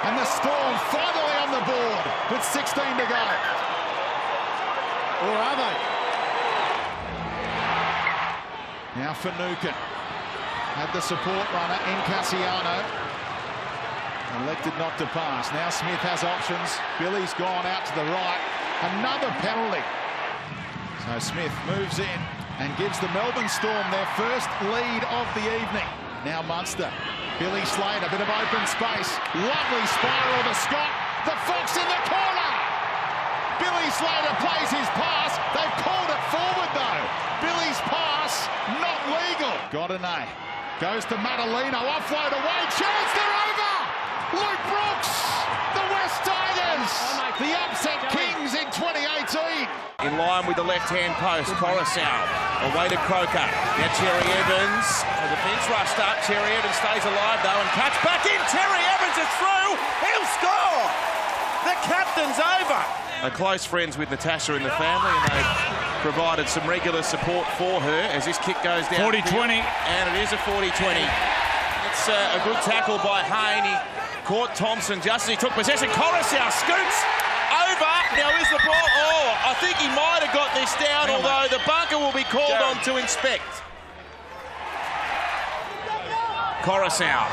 And the Storm finally on the board with 16 to go. Or are they? Now for Nukin. Had the support runner in Cassiano. Elected not to pass. Now Smith has options. Billy's gone out to the right. Another penalty. So Smith moves in and gives the Melbourne Storm their first lead of the evening. Now Munster. Billy Slater, a bit of open space. Lovely spiral to Scott. The Fox in the corner. Billy Slater plays his pass. They've called it forward though. Billy's pass, not legal. Godinay goes to Madalino. Offload away. Chance, they're over. Luke Brooks, the West Tigers, the upset kings in 2018. In line with the left-hand post, Coruscant away to Croker. Now Cherry Evans, the defence rushed up. Cherry Evans stays alive though and cuts back in. Cherry Evans is through. He'll score. The captain's over. Are close friends with Natasha and the family, and they've provided some regular support for her as this kick goes down. 40-20. And it is a 40-20. It's a good tackle by Hayne. He caught Thompson just as he took possession. Coruscant scoots over. Now is the ball. Oh, I think he might have got this down, although the bunker will be called on to inspect. Coruscant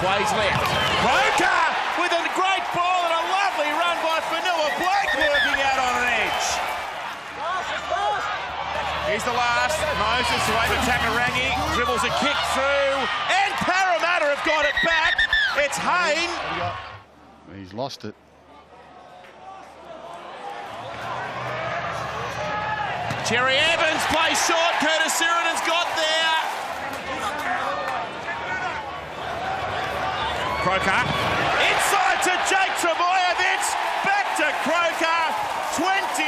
plays left. Croker with a great ball and a lovely run by Fanua Blake working out on an edge. Here's the last. Moses away to Takarangi. Dribbles a kick through. And Parramatta have got it back. It's Hayne. He's lost it. Cherry Evans plays short. Curtis Sirenen's got there. Croker. Inside to Jake Trebojevic. Back to Croker. 28-0.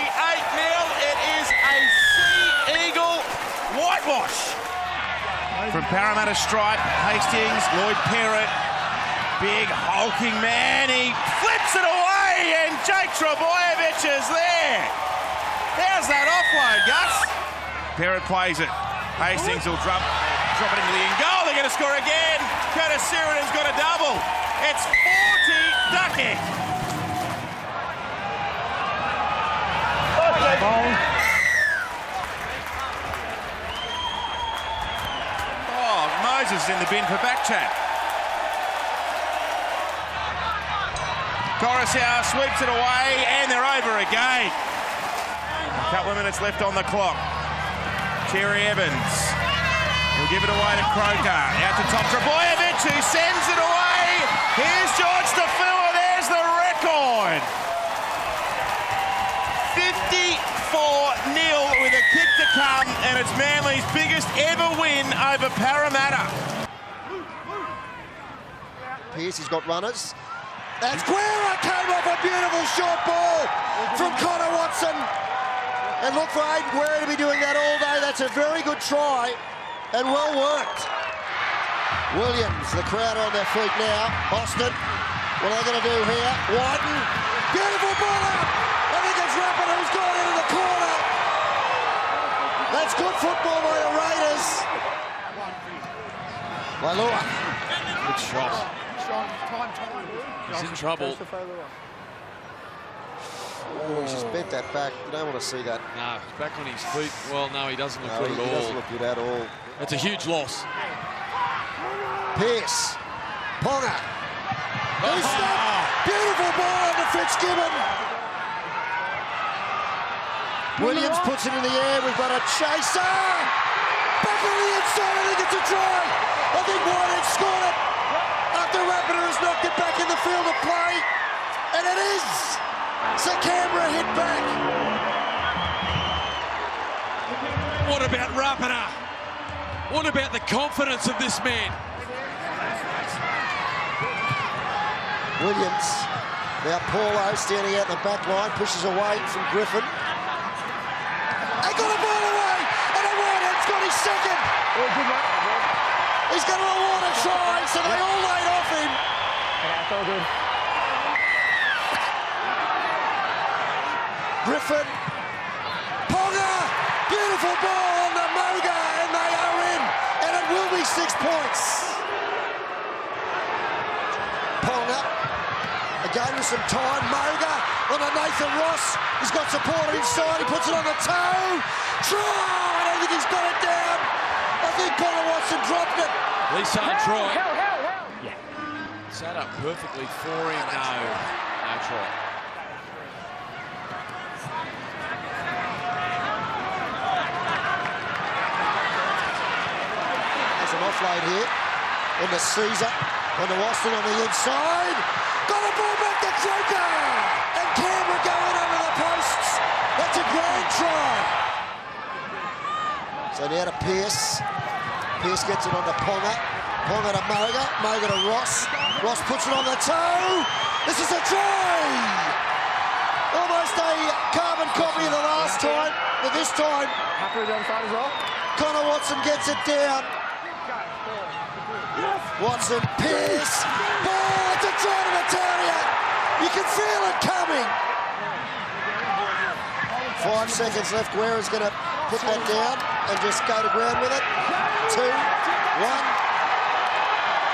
It is a Sea Eagle whitewash. From Parramatta stripe, Hastings, Lloyd Perrott. Big hulking man. He flips it away and Jake Trebojevic is there. How's that offload, Gus? Perrott plays it. Hastings will drop it into the in goal. They're going to score again. Curtis Sirenen's got a double. It's 40 ducky. Oh, Moses is in the bin for back chat. Coruscant sweeps it away and they're over again. A couple of minutes left on the clock. Cherry Evans will give it away to Croker. Out to top Trebojevic, who sends it away. Here's George Tafua. There's the record. 54-0 with a kick to come, and it's Manly's biggest ever win over Parramatta. Pearce, he's got runners. That's Guerra, came off a beautiful short ball from Connor Watson. And look for Aidan Guerra to be doing that all day. That's a very good try and well worked. Williams, the crowd are on their feet now. Austin, what are they going to do here? Wyden, beautiful ball out. I think it's Rapid who's gone into the corner. That's good football by the Raiders. Wailua. Good shot. He's in trouble. Oh, he's just bent that back. You don't want to see that. No, he's back on his feet. Well, no, he doesn't look good at all. He doesn't look good at all. That's a huge loss. Pearce. Ponga. Beautiful ball under Fitzgibbon. Williams puts it in the air. We've got a chaser. Back on the inside. I think it's a try. I think Whitehead scored it after Rapida has knocked it back in the field of play. And it is. So Canberra hit back. What about Rapida? What about the confidence of this man? Williams. Now Paulo standing out in the back line, pushes away from Griffin. They got a ball away, and a Whitehead's got his second. He's going to award a try, so they all laid off him. Yeah, it's all good. Griffin. Ponga. Beautiful ball on the Moga, and they are in. And it will be 6 points. Ponga. Again with some time. Moga on a Nathan Ross. He's got support inside. He puts it on the toe. Try. I don't think he's got it down. I think Connor Watson dropped it. Least try. Yeah. Set up perfectly for him. No try. offload here. On the Caesar, on the Austin on the inside. Got the ball back to Croker! And Canberra going over the posts. That's a grand try. So now to Pearce. Pearce gets it on to Ponga. Ponga to Moga. Moga to Ross. Ross puts it on the toe. This is a try! Almost a carbon copy of the last time, but this time Happy down side as well. Connor Watson gets it down. Watson, Pearce, it's a try to Natalia. You can feel it coming. 5 seconds left. Guerra's going to put that down and just go to ground with it. 2, 1.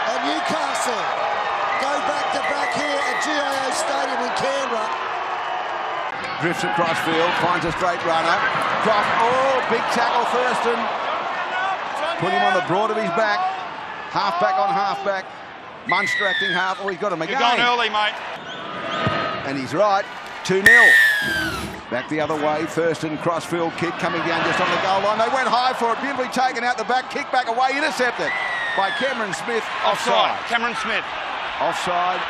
And Newcastle go back-to-back here at GIO Stadium in Canberra. Drifts across field, finds a straight runner. Croft, big tackle Thurston. Put him on the broad of his back. Half-back on half-back. Munster acting half. He's got him again. You're going early, mate. And he's right. 2-0. Back the other way. Thurston, cross-field kick coming down just on the goal line. They went high for it. Beautifully taken out the back. Kick back away. Intercepted by Cameron Smith. Offside. Cameron Smith. Offside.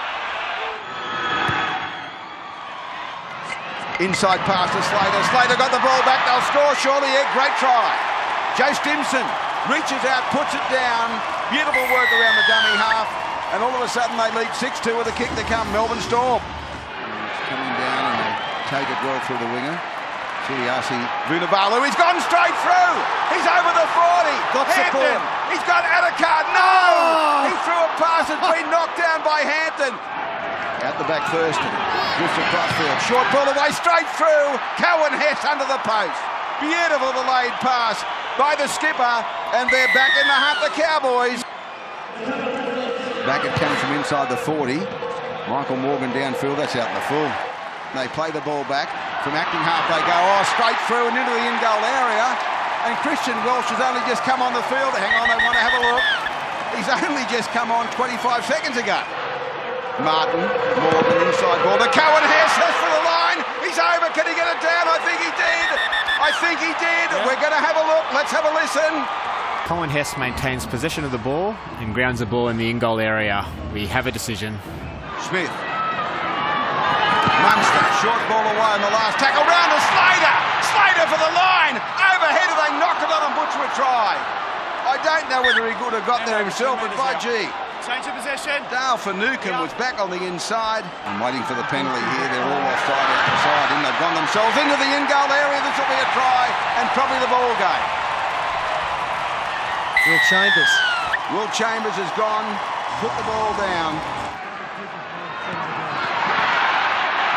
Inside pass to Slater. Slater got the ball back. They'll score surely. Yeah, great try. Joe Stimson reaches out, puts it down. Beautiful work around the dummy half. And all of a sudden they lead 6-2 with a kick to come. Melbourne Storm. It's coming down and they take it well through the winger. Siliasi Vunivalu. He's gone straight through. He's over the 40. Got Hampton. He's got Adakar. No! He threw a pass. It's been knocked down by Hampton. Out the back Thurston. Drifts across field. Short ball away, straight through. Cohen Hess under the post. Beautiful delayed pass by the skipper. And they're back in the hunt, the Cowboys. Back it comes from inside the 40. Michael Morgan downfield. That's out in the full. They play the ball back. From acting half they go, straight through and into the in-goal area. And Christian Welsh has only just come on the field. Hang on, they want to have a look. He's only just come on 25 seconds ago. Martin, Morgan, inside ball to Cohen Hess, that's for the line. He's over, can he get it down? I think he did. Yeah. We're going to have a look, let's have a listen. Cohen Hess maintains possession of the ball and grounds the ball in the in-goal area. We have a decision. Smith. Munster, short ball away on the last tackle, round to Slater. Slater for the line. Overhead, and they knocked it on and Butch would try. I don't know whether he could have got there himself, but by gee. Change of possession. Dale Finucane was back on the inside. I'm waiting for the penalty here. They're all offside out the side. And they've gone themselves into the in-goal area. This will be a try and probably the ball game. Will Chambers has gone, put the ball down.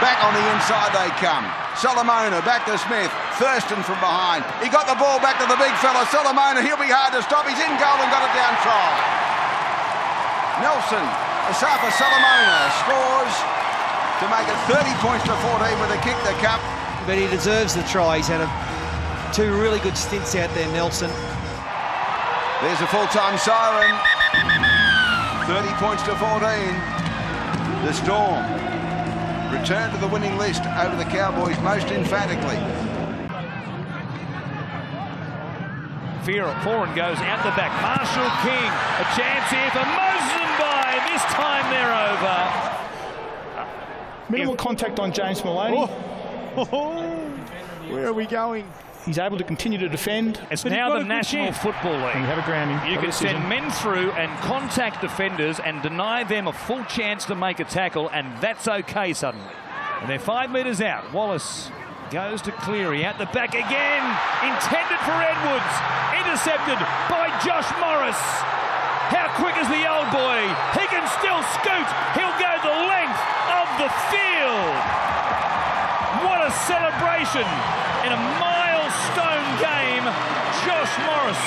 Back on the inside they come. Solomona back to Smith. Thurston from behind. He got the ball back to the big fella. Solomona, he'll be hard to stop. He's in goal and got it down try. Nelson, Asafa Solomona scores to make it 30 points to 14 with a kick to cup. But he deserves the try. He's had 2 really good stints out there, Nelson. There's a full-time siren. 30 points to 14. The Storm return to the winning list over the Cowboys most emphatically. Foran goes out the back. Marshall King, a chance here for Mozambique. This time they're over. Minimal contact on James Maloney. Where are we going? He's able to continue to defend. It's now the National Football League. We have a grounding. You can send men through and contact defenders and deny them a full chance to make a tackle, and that's okay suddenly. And they're 5 metres out. Wallace goes to Cleary, out the back again, intended for Edwards, intercepted by Josh Morris. How quick is the old boy? He can still scoot. He'll go the length of the field. What a celebration in a milestone game. Josh Morris.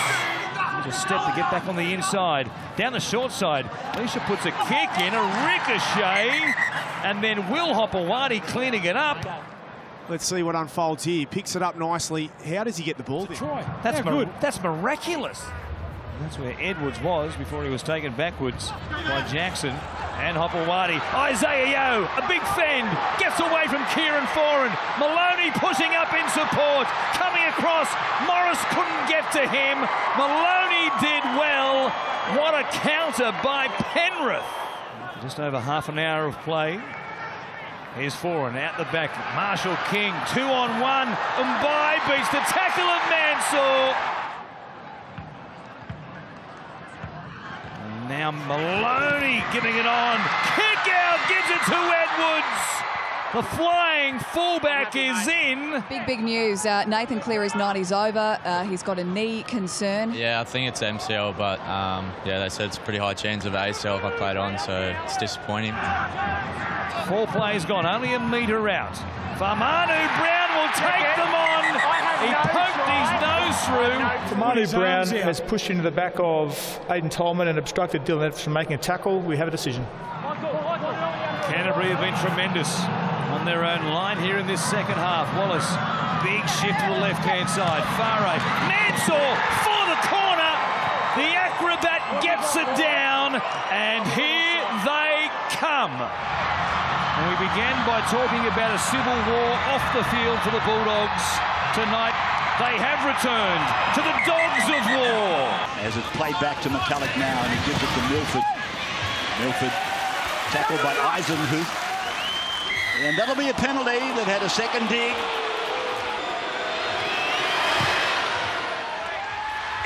Just a step to get back on the inside. Down the short side, Leisha puts a kick in, a ricochet, and then Will Hopewadi cleaning it up. Let's see what unfolds here. He picks it up nicely. How does he get the ball? Try. That's good. That's miraculous. That's where Edwards was before he was taken backwards by Jackson and Hopewadi. Isaiah Yeo, a big fend, gets away from Kieran Foran. Maloney pushing up in support, coming across. Morris couldn't get to him. Maloney did well. What a counter by Penrith. Just over half an hour of play. Here's Foran out the back. Marshall King, 2-on-1. Mbai beats the tackle of Mansour. And now Maloney giving it on. Kick out, gives it to Edwards. The flying fullback is in. Big news. Nathan Cleary's night is over. He's got a knee concern. Yeah, I think it's MCL, but yeah, they said it's a pretty high chance of ACL if I played on, so it's disappointing. 4 plays gone, only a metre out. Famanu Brown will take them on. He poked his nose through. Famanu Brown has pushed into the back of Aidan Tolman and obstructed Dylan Edwards from making a tackle. We have a decision. Canterbury have been tremendous on their own line here in this second half. Wallace, big shift to the left-hand side. Far right. Mansour for the corner. The acrobat gets it down, and here they come. And we began by talking about a civil war off the field for the Bulldogs. Tonight, they have returned to the Dogs of War. As it's played back to McCulloch now, and he gives it to Milford. Milford tackled by Eisenhuth. And that'll be a penalty. They've had a second dig.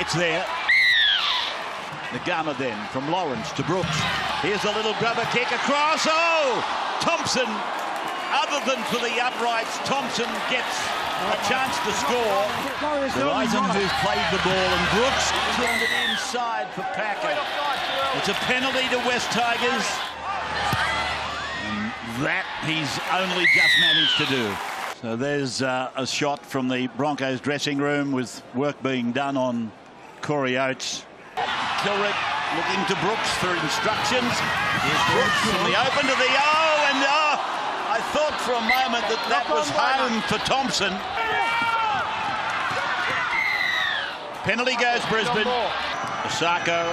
It's there. The gunner then from Lawrence to Brooks. Here's a little grubber kick across. Oh! Thompson, other than for the uprights, Thompson gets a chance to score. But Eisenhuth played the ball and Brooks turned it inside for Packer. It's a penalty to West Tigers. That he's only just managed to do. So there's a shot from the Broncos dressing room with work being done on Corey Oates. Kilrick looking to Brooks for instructions. Here's Brooks from the open to the and I thought for a moment that was home for Thompson. Penalty goes Brisbane. Osako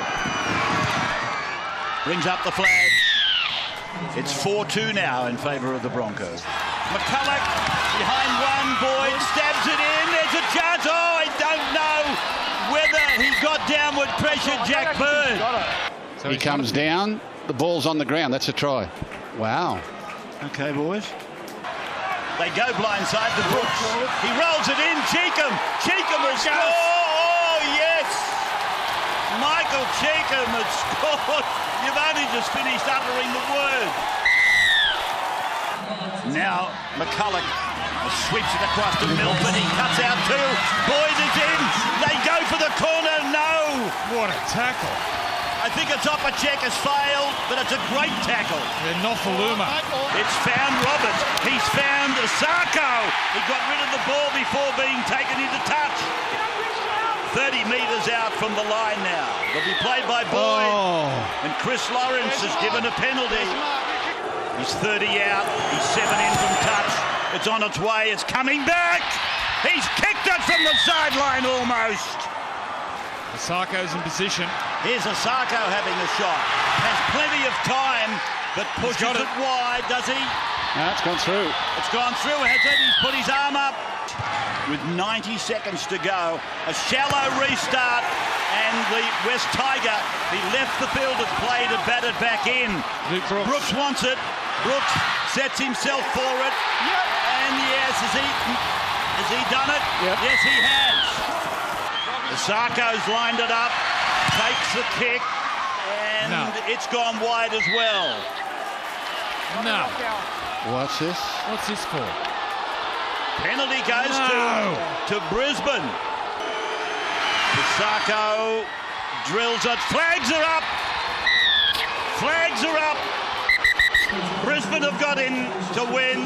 brings up the flag. It's 4-2 now in favour of the Broncos. McCulloch behind one, Boyd stabs it in. There's a chance. Oh, I don't know whether he's got downward pressure, Jack Bird. He comes down. The ball's on the ground. That's a try. Wow. Okay, boys. They go blindside to Brooks. He rolls it in. Cheekham has scored. Oh, yes. Michael Cheekham has scored. You've only just finished uttering the word. Now McCulloch sweeps it across to Milford. He cuts out two. Boyd is in. They go for the corner. No. What a tackle. I think a topper check has failed, but it's a great tackle. And Nofaluma. It's found Roberts. He's found Osako. He got rid of the ball before being taken into touch. 30 metres out from the line now. It'll be played by Boyd. Oh. And Chris Lawrence has given a penalty. He's 30 out. He's 7 in from touch. It's on its way. It's coming back. He's kicked it from the sideline almost. Osako's in position. Here's Osako having a shot. Has plenty of time, but pushes it wide, does he? No, it's gone through. It's gone through, has it? He's put his arm up. With 90 seconds to go, a shallow restart, and the West Tiger, he left the field of play to bat it back in. Brooks wants it. Brooks sets himself for it. Yep. And yes, has he done it? Yep. Yes, he has. Osako's lined it up, takes the kick, and it's gone wide as well. No. What's this? What's this for? Penalty goes to Brisbane. Osako drills it. Flags are up. Flags are up. Brisbane have got in to win.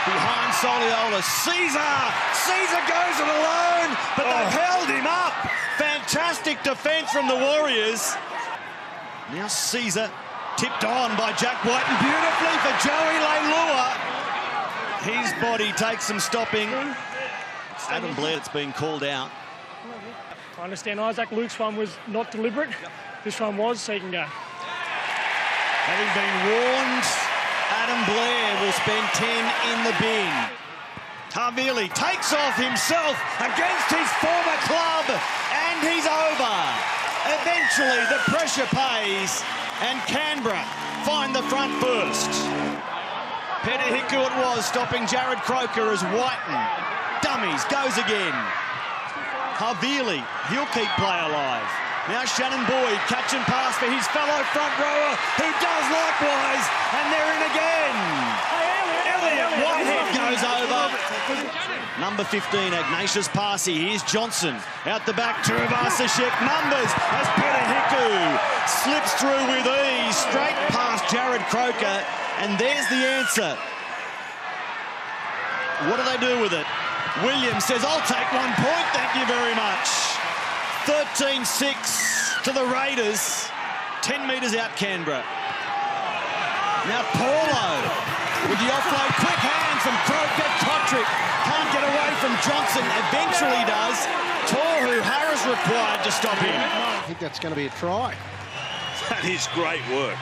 Behind Soliola, Caesar goes it alone, but they've held him up. Fantastic defence from the Warriors. Now Caesar tipped on by Jack White, and beautifully for Joey Leilua. His body takes some stopping. Adam Blair, it's been called out. I understand Isaac Luke's one was not deliberate. This one was, so he can go. Having been warned, Adam Blair will spend 10 in the bin. Havili takes off himself against his former club, and he's over. Eventually, the pressure pays, and Canberra find the front first. Petahiku it was, stopping Jared Croker as Whiten dummies, goes again. Havili, he'll keep play alive. Now Shannon Boyd, catch and pass for his fellow front rower, who does likewise, and they're in again. Elliot Whitehead goes over. Number 15, Ignatius Parsi. Here's Johnson out the back. Tuivasa-Sheck numbers as Petahiku slips through with ease, straight past Jared Croker, and there's the answer. What do they do with it? Williams says, I'll take 1 point, thank you very much. 13-6 to the Raiders. 10 metres out Canberra. Now Paulo with the offload, quick hand from Croker. Kotrick can't get away from Johnson, eventually does. Tohu Harris required to stop him. I think that's going to be a try. That is great work.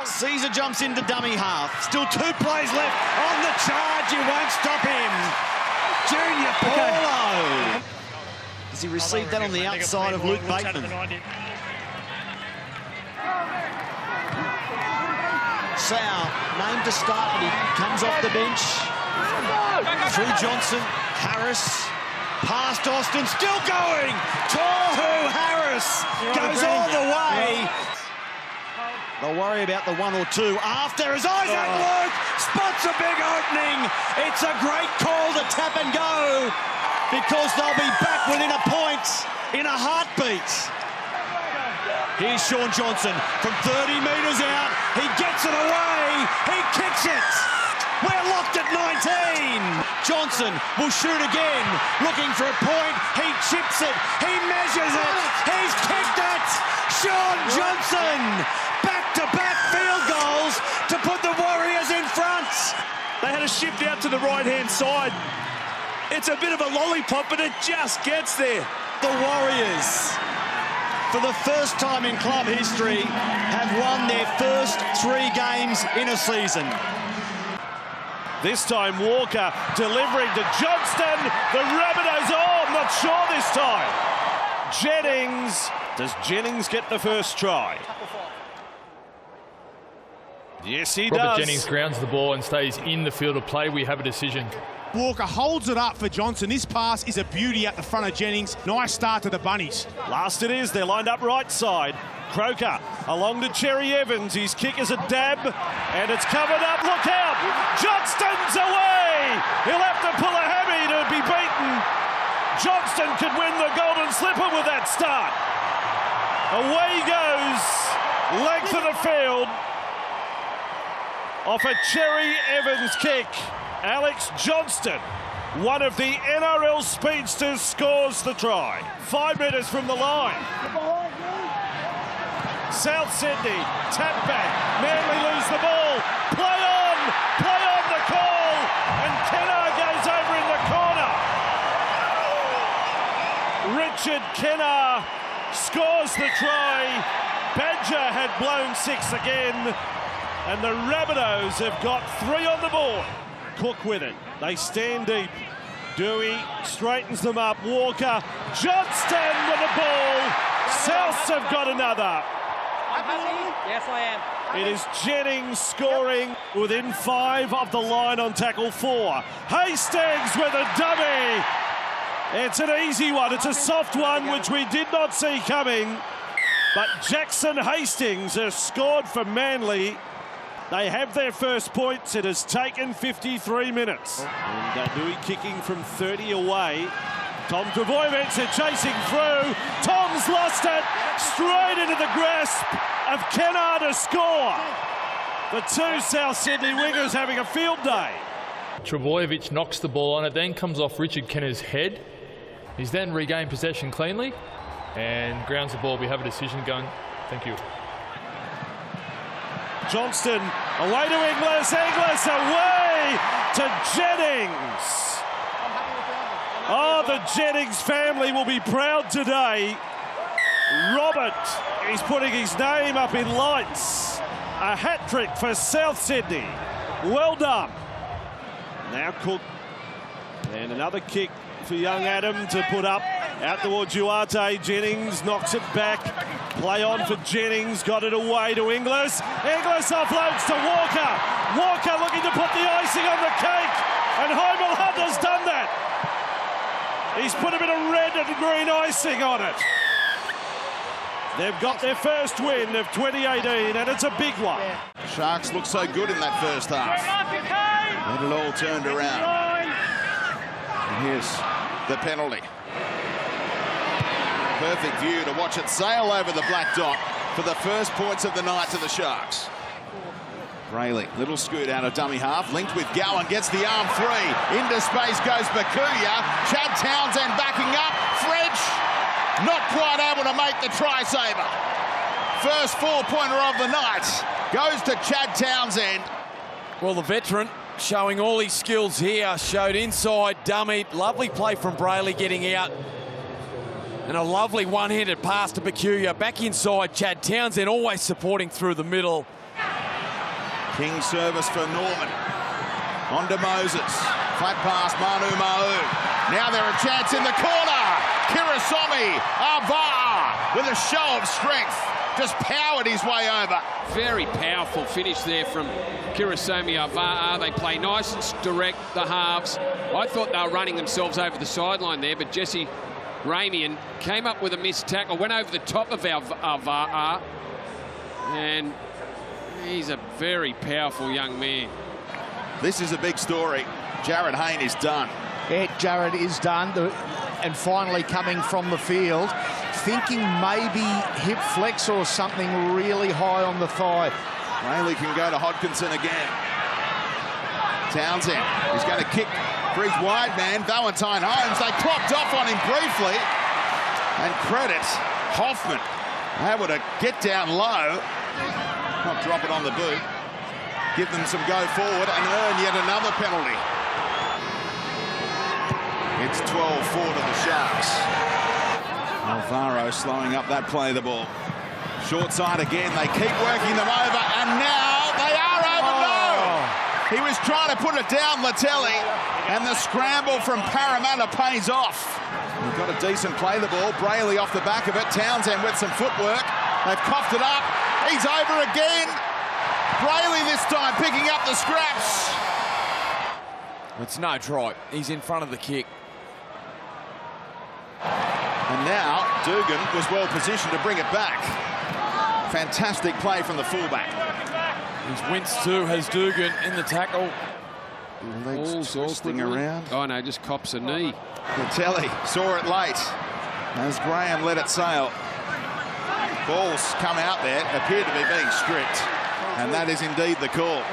Caesar jumps into dummy half. Still 2 plays left on the charge. You won't stop him. Junior Paulo. Does he receive that on the outside of Luke Bateman? Sau, named to start, but he comes off the bench. Through Johnson, Harris, past Austin, still going. Tohu Harris goes all the way. They'll worry about the 1 or 2 after as Isaac Luke spots a big opening. It's a great call to tap and go because they'll be back within a point in a heartbeat. Here's Shaun Johnson from 30 metres out. He gets it away. He kicks it. We're locked at 19. Johnson will shoot again, looking for a point. He chips it. He measures it. He's kicked it. Shaun Johnson. Back-to-back field goals to put the Warriors in front. They had a shift out to the right-hand side. It's a bit of a lollipop, but it just gets there. The Warriors, for the first time in club history, have won their first 3 games in a season. This time Walker delivering to Johnston. The Rabbitohs, I'm not sure this time. Jennings. Does Jennings get the first try? Yes, he does. Robert Jennings grounds the ball and stays in the field of play. We have a decision. Walker holds it up for Johnson. This pass is a beauty at the front of Jennings. Nice start to the Bunnies. Last it is. They're lined up right side. Croker along to Cherry Evans. His kick is a dab, and it's covered up. Look out! Johnston's away! He'll have to pull a hammy to be beaten. Johnston could win the Golden Slipper with that start. Away he goes. Length of the field. Off a Cherry Evans kick. Alex Johnston, one of the NRL speedsters, scores the try. 5 metres from the line. South Sydney, tap back. Manly lose the ball. Play on the call. And Kennar goes over in the corner. Richard Kennar scores the try. Badger had blown 6 again. And the Rabbitohs have got 3 on the board. Cook with it. They stand deep. Dewey straightens them up. Walker. Johnston with the ball. Souths have got another. Yes, I am. It is Jennings scoring within 5 of the line on tackle 4. Hastings with a dummy. It's an easy one. It's a soft one, which we did not see coming. But Jackson Hastings has scored for Manly. They have their first points. It has taken 53 minutes. And Dewey kicking from 30 away. Tom Trbojevic chasing through. Tom's lost it. Straight into the grasp of Kennar to score. The 2 South Sydney wingers having a field day. Trbojevic knocks the ball on. It then comes off Richard Kennar's head. He's then regained possession cleanly and grounds the ball. We have a decision going. Thank you. Johnston away to Inglis. Inglis away to Jennings. Oh, the Jennings family will be proud today. Robert, he's putting his name up in lights. A hat-trick for South Sydney. Well done. Now Cook And another kick for young Adam to put up. Out towards Duarte. Jennings knocks it back. Play on for Jennings. Got it away to Inglis. Inglis offloads to Walker. Walker looking to put the icing on the cake. And Heimel Hunter's done that. He's put a bit of red and green icing on it. They've got their first win of 2018, and it's a big one. Sharks look so good in that first half. And it all turned around. And here's the penalty. Perfect view to watch it sail over the black dot for the first points of the night to the Sharks. Brayley, little scoot out of dummy half, linked with Gowan, gets the arm free. Into space goes Bakuya. Chad Townsend backing up. French not quite able to make the try saver. First 4-pointer of the night goes to Chad Townsend. Well, the veteran showing all his skills here, showed inside dummy. Lovely play from Brayley getting out. And a lovely one-handed pass to Bakuya. Back inside, Chad Townsend always supporting through the middle. King service for Norman. On to Moses. Flat pass, Manu Ma'u. Now they're a chance in the corner. Kirisomi Avaa with a show of strength. Just powered his way over. Very powerful finish there from Kirisomi Avaa. They play nice and direct, the halves. I thought they were running themselves over the sideline there, but Jesse Ramian came up with a missed tackle, went over the top of Avaa, and he's a very powerful young man. This is a big story. Jared Hayne is done. Yeah, Jared is done. And finally coming from the field, thinking maybe hip flex or something really high on the thigh. Brayley can go to Hodkinson again. Townsend is going to kick for his wide man, Valentine Holmes. They clocked off on him briefly. And credit Hoffman, able to get down low, not drop it on the boot, give them some go forward and earn yet another penalty. It's 12-4 to the Sharks. Alvaro slowing up that play of the ball. Short side again, they keep working them over, and now they are over. No! He was trying to put it down, Latelli, and the scramble from Parramatta pays off. We've got a decent play the ball. Brayley off the back of it. Townsend with some footwork. They've coughed it up. He's over again. Brayley this time picking up the scraps. It's no try. He's in front of the kick. And now Dugan was well positioned to bring it back. Fantastic play from the fullback. He's winced too, has Dugan in the tackle. Legs twisting around. Oh no, just cops a knee. Latelli saw it late as Graham let it sail. Balls come out there, appear to be being stripped, and that is indeed the call.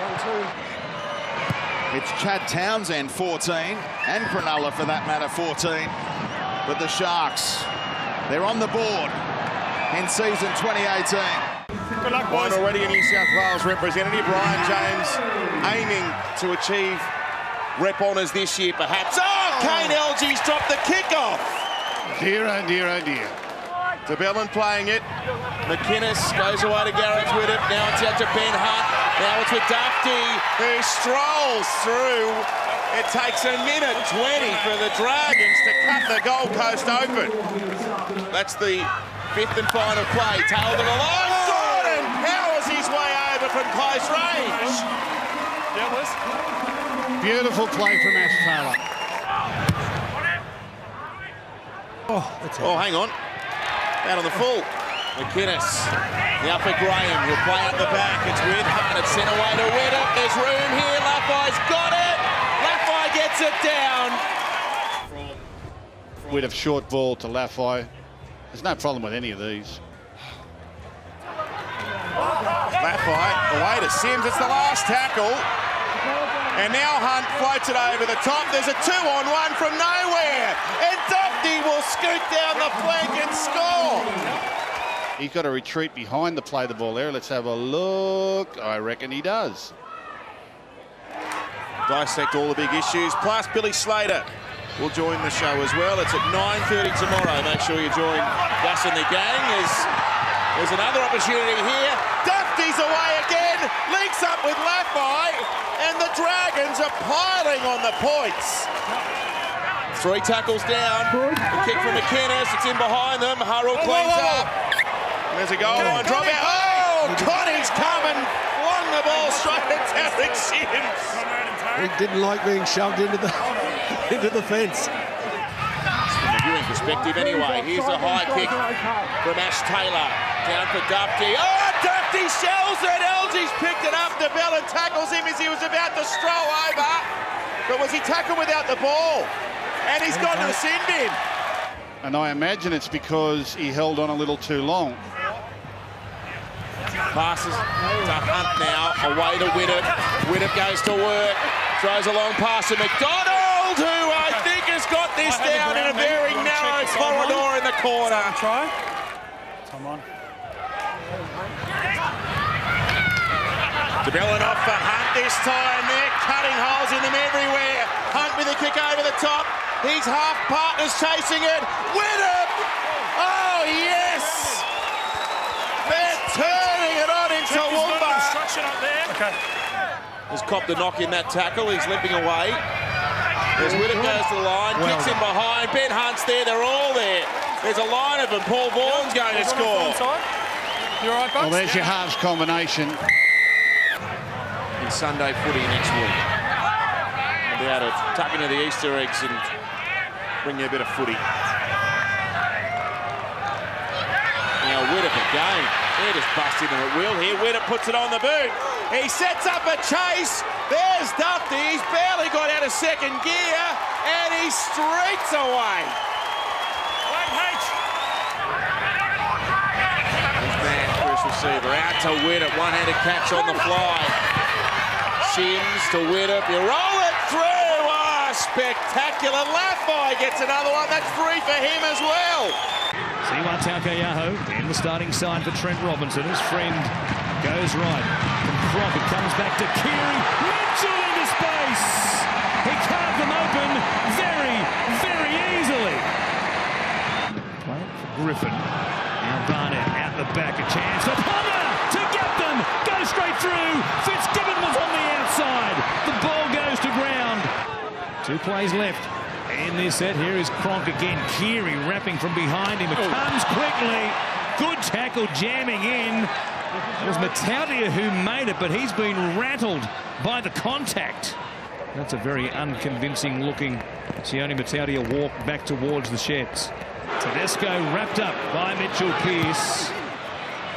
It's Chad Townsend 14, and Cronulla for that matter 14. But the Sharks, they're on the board in season 2018. Good luck, boys. Already a New South Wales representative, Ryan James, aiming to achieve rep honours this year, perhaps. Oh, Kane Elgie's dropped the kickoff. Dear, oh dear, oh dear. De Bellin playing it. McInnes goes away to Garrett with it. Now it's out to Ben Hunt. Now it's with Dufty, who strolls through. It takes a minute 20 for the Dragons to cut the Gold Coast open. That's the fifth and final play. Tail to the line. Gordon powers his way over from close range. Beautiful play from Ash Taylor. Oh, hang on. Out on the full. McInnes. Now for Graham. He'll play up the back. It's with Hunt. It's sent away to Widdop. There's room here. Laffey's got it. Laffey gets it down. With a short ball to Laffey. There's no problem with any of these. Laffey away to Sims. It's the last tackle. And now Hunt floats it over the top. There's a 2-on-1 from nowhere. And Dufty will scoot down the flank and score. He's got to retreat behind the play the ball there. Let's have a look. I reckon he does. Dissect all the big issues. Plus Billy Slater will join the show as well. It's at 9:30 tomorrow. Make sure you join Gus and the gang. There's another opportunity here. Dufty's away again. Links up with Laffey. And the Dragons are piling on the points. 3 tackles down. The kick from McInnes. It's in behind them. Hurrell cleans up. There's a goal line drop out. Oh, Connie's come and flung the ball straight at Tarek Sims. He didn't like being shoved into the fence. From a viewing perspective anyway, here's a high kick from Ash Taylor. Down for Dufty. Oh, Dufty shells it. Elgie's picked it up. DeBellin tackles him as he was about to stroll over. But was he tackled without the ball? And he's gone to the sin bin. And I imagine it's because he held on a little too long. Passes to Hunt now, away to Widdop. Widdop goes to work, throws a long pass to McDonald, who I think has got this down in a very narrow corridor in the corner. Try. Come on. DeBellin off for Hunt this time. They're cutting holes in them everywhere. Hunt with a kick over the top. He's half partners chasing it. Widdop! Oh, yes! They're turning it on into Woomba. Okay. Has copped a knock in that tackle. He's limping away. As Widdop goes to the line, kicks him behind. Ben Hunt's there. They're all there. There's a line of them. Paul Vaughan's going to score. You all right, Bucks? Well, there's your halves combination. In Sunday footy next week. We'll be able to tuck into the Easter eggs and bring you a bit of footy. Now Widdop again. They're just busting them at will here. Widdop puts it on the boot. He sets up a chase. There's Dufty. He's barely got out of second gear and he streaks away. This man, first receiver, out to Widdop. One-handed catch on the fly. Sims to Widdop. You roll it through. Oh, spectacular. Laffey gets another one. That's 3 for him as well. Siwa Taukeaho in the starting side for Trent Robinson. His friend goes right. From Crockett comes back to Keary. Mitchell into space. He carved them open very, very easily. Playing for Griffin. Now Barnett out the back. A chance for Ponga to get them. Go straight through. Fitzgibbon was on the outside. The ball goes to ground. 2 plays left. In this set, here is Cronk again. Keary wrapping from behind him. It comes quickly. Good tackle jamming in. It was Matautia who made it, but he's been rattled by the contact. That's a very unconvincing looking Sione Matautia walk back towards the sheds. Tedesco wrapped up by Mitchell Pearce.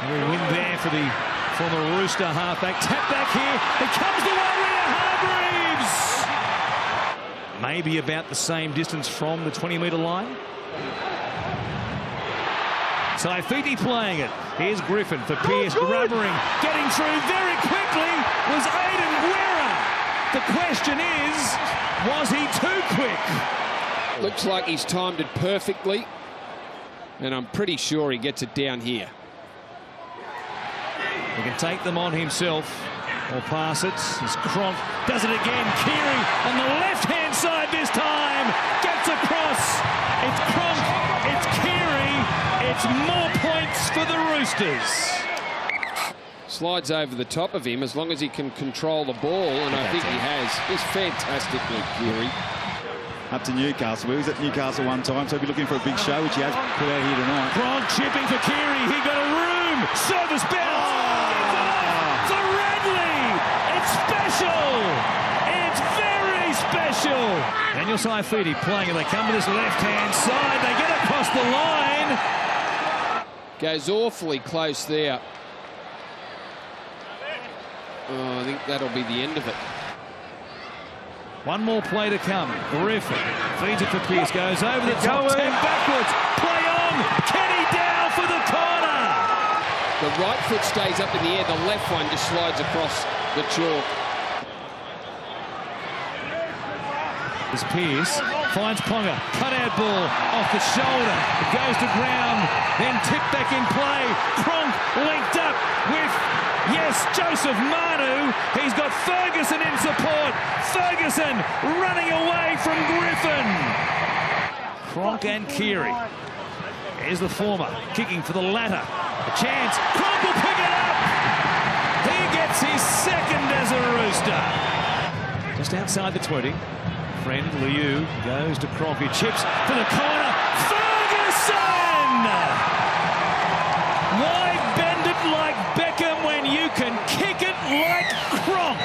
A win there for the former Rooster halfback. Tap back here. It comes to Warrior Hargreaves. Maybe about the same distance from the 20-metre line. Taifiti playing it. Here's Griffin for Pearce, grubbering. Getting through very quickly was Aidan Guerra. The question is, was he too quick? Looks like he's timed it perfectly. And I'm pretty sure he gets it down here. He can take them on himself or pass it. As Cronk does it again. Keary on the left-hand side this time. Gets across. It's Cronk. It's Keary. It's more points for the Roosters. Slides over the top of him as long as he can control the ball, and I think he has. He's fantastic, Luke Keary. Up to Newcastle. He was at Newcastle one time, so he'll be looking for a big show, which he has put out here tonight. Cronk chipping for Keary. He got a room. Service bounce. For Radley. It's special. It's very special. Daniel Saifiti playing, and they come to this left-hand side. They get across the line. Goes awfully close there. Oh, I think that'll be the end of it. One more play to come. Griffin feeds it for Pearce. Goes over the top. 10 backwards. Play on. Kenny Dow for the corner. The right foot stays up in the air. The left one just slides across the chalk. As Pearce finds Ponga. Cut-out ball off the shoulder. It goes to ground. Then tipped back in play. Cronk linked up with, yes, Joseph Manu. He's got Ferguson in support. Ferguson running away from Griffin. Cronk and Keary. Here's the former kicking for the latter. A chance. Cronk will pick it up. He gets his second as a Rooster. Just outside the 20. Friend Liu goes to Cronkey, chips for the corner. Ferguson! Why bend it like Beckham when you can kick it like Cronk?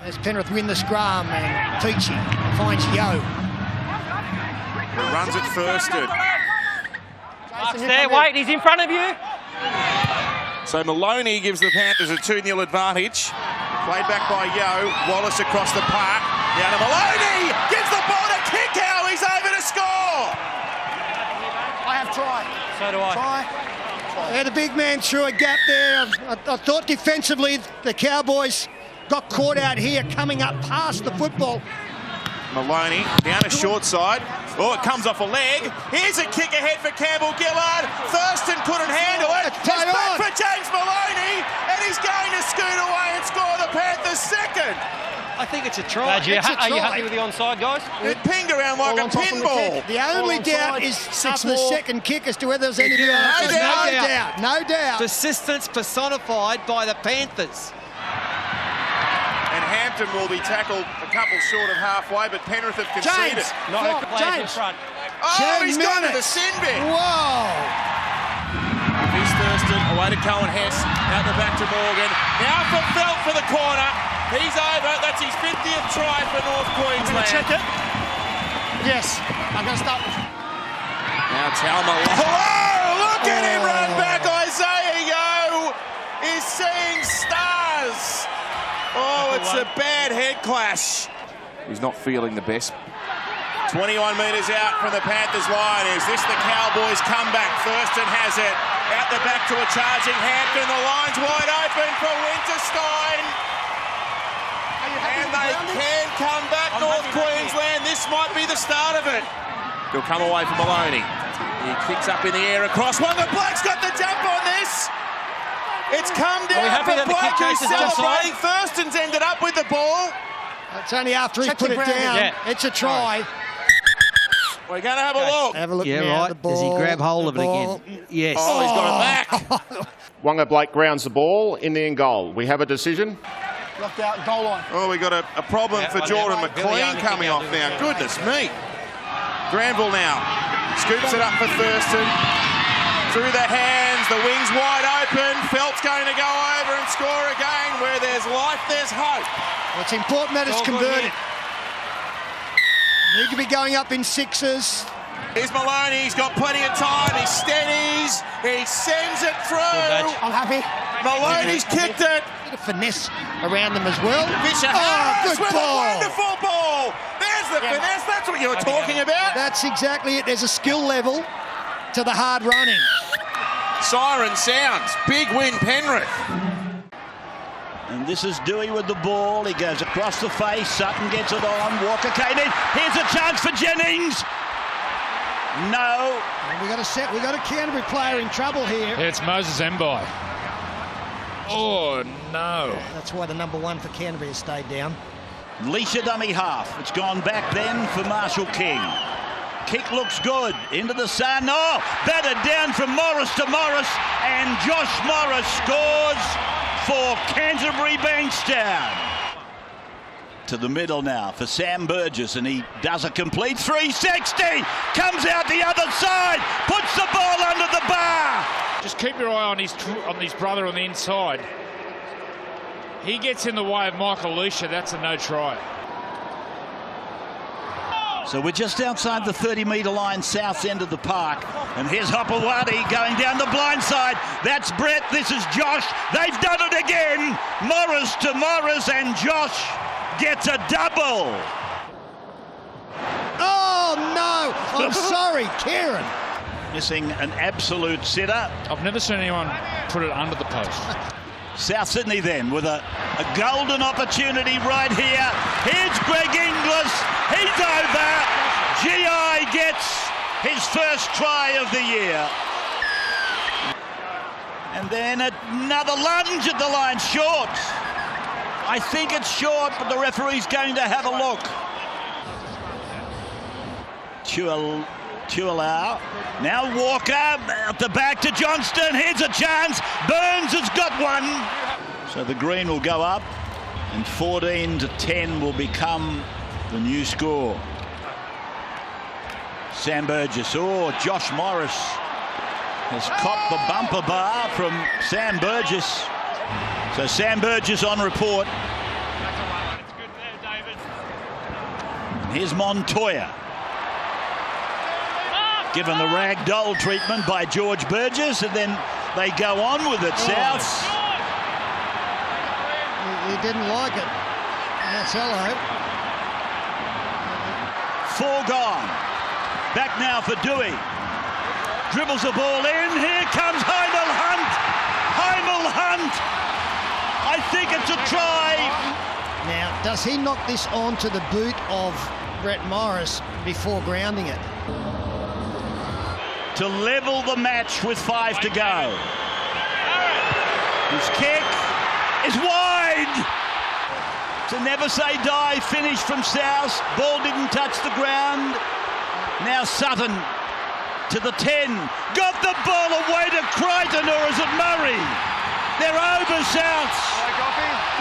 As Penrith win the scrum and Peachy finds Yo. Runs it Thurston. Mark's there, wait, he's in front of you. So Maloney gives the Panthers a 2-0 advantage. Played back by Yo. Wallace across the park. Down to Maloney. Gives the ball to Kickow. He's over to score. I have try. So do I. Try. Yeah, the big man threw a gap there. I thought defensively the Cowboys got caught out here coming up past the football. Maloney down a short side. Oh, it comes off a leg. Here's a kick ahead for Campbell Gillard. Thurston couldn't handle it. It's back for James Maloney, and he's going to scoot away and score the Panthers' second. I think it's a try. Are you happy with the onside, guys? It pinged around like a pinball. The only doubt is after the second kick as to whether there's any doubt. No doubt. Persistence personified by the Panthers. And Hampton will be tackled a couple short of halfway, but Penrith have conceded. James. Oh, he's gone to the sin bin. Whoa. Here's Thurston, away to Cohen Hess, out the back to Morgan. Now for Felt for the corner. He's over. That's his 50th try for North Queensland. Check it. Yes. I'm going to start. Now Talma. Oh, look at him run back. Isaiah Yo is seeing stars. Oh, it's a bad head clash. He's not feeling the best. 21 metres out from the Panthers line. Is this the Cowboys' comeback? Thurston has it. Out the back to a charging Hampton. The line's wide open for Winterstein. And they can come back, North Queensland. This might be the start of it. He'll come away from Maloney. He kicks up in the air across one. The Blake's got the jump on this. It's come down for Blake, who's celebrating. Thurston's ended up with the ball. It's only after he put it down. Yeah. It's a try. We're going to have a look. Have a look yeah, now. right. Does he grab hold of it again? Yes. Oh, he's got it back. Wonga Blake grounds the ball in the end goal. We have a decision. Locked out, goal line. Oh, we got a problem for Jordan McLean coming off now. Goodness me. Granville now. Scoops it up for Thurston. Through the hands, the wings wide open. Felt's going to go over and score again. Where there's life, there's hope. Well, it's important that it's converted. Need to be going up in sixes. Here's Maloney, he's got plenty of time. He steadies, he sends it through. I'm happy. Maloney's kicked it. Bit of finesse around them as well. Fisher good with ball. a wonderful ball. There's the finesse, that's what you were talking about. That's exactly it. There's a skill level to the hard running. Siren sounds. Big win, Penrith. And this is Dewey with the ball. He goes across the face. Sutton gets it on. Walker came in. Here's a chance for Jennings. No. And we got a Canterbury player in trouble here. Yeah, it's Moses Mbai. Oh, no. That's why the number one for Canterbury has stayed down. Leisha dummy half. It's gone back then for Marshall King. Kick looks good. Into the sun. Oh, batted down from Morris to Morris. And Josh Morris scores for Canterbury Bankstown. To the middle now for Sam Burgess, and he does a complete 360. Comes out the other side. Puts the ball under the bar. Just keep your eye on his brother on the inside. He gets in the way of Michael Leisha. That's a no try. So we're just outside the 30-metre line, south end of the park. And here's Hopewadi going down the blind side. That's Brett. This is Josh. They've done it again. Morris to Morris, and Josh gets a double. Oh, no. I'm sorry, Kieran. Missing an absolute sitter. I've never seen anyone put it under the post. South Sydney then with a golden opportunity right here. Here's Greg Inglis. He's over. GI gets his first try of the year. And then another lunge at the line. Short. I think it's short, but the referee's going to have a look. Tualau. Now Walker out the back to Johnston. Here's a chance. Burns has got one. So the green will go up, and 14-10 will become The new score. Sam Burgess. Oh, Josh Morris has copped the bumper bar from Sam Burgess. So Sam Burgess on report. Here's Montoya. Given the ragdoll treatment by George Burgess, and then they go on with it, Souths. He didn't like it. That's hello. 4 gone. Back now for Dewey. Dribbles the ball in. Here comes Heimel Hunt. Heimel Hunt. I think it's a try. Now, does he knock this onto the boot of Brett Morris before grounding it? To level the match with 5 to go. His kick is wide. It's a never say die finish from South. Ball didn't touch the ground. Now Sutton to the 10. Got the ball away to Crichton, or is it Murray? They're over, South.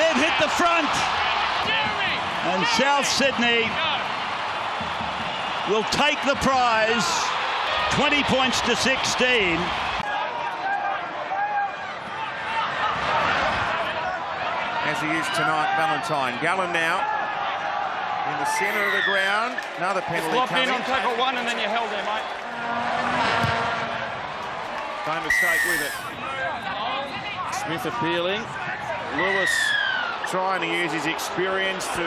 They've hit the front. And South Sydney will take the prize. 20 points to 16. As he is tonight, Valentine. Gallen now in the centre of the ground. Another penalty locked coming. in on tackle 1 and then you held there, mate. No mistake with it. Smith appealing. Lewis trying to use his experience to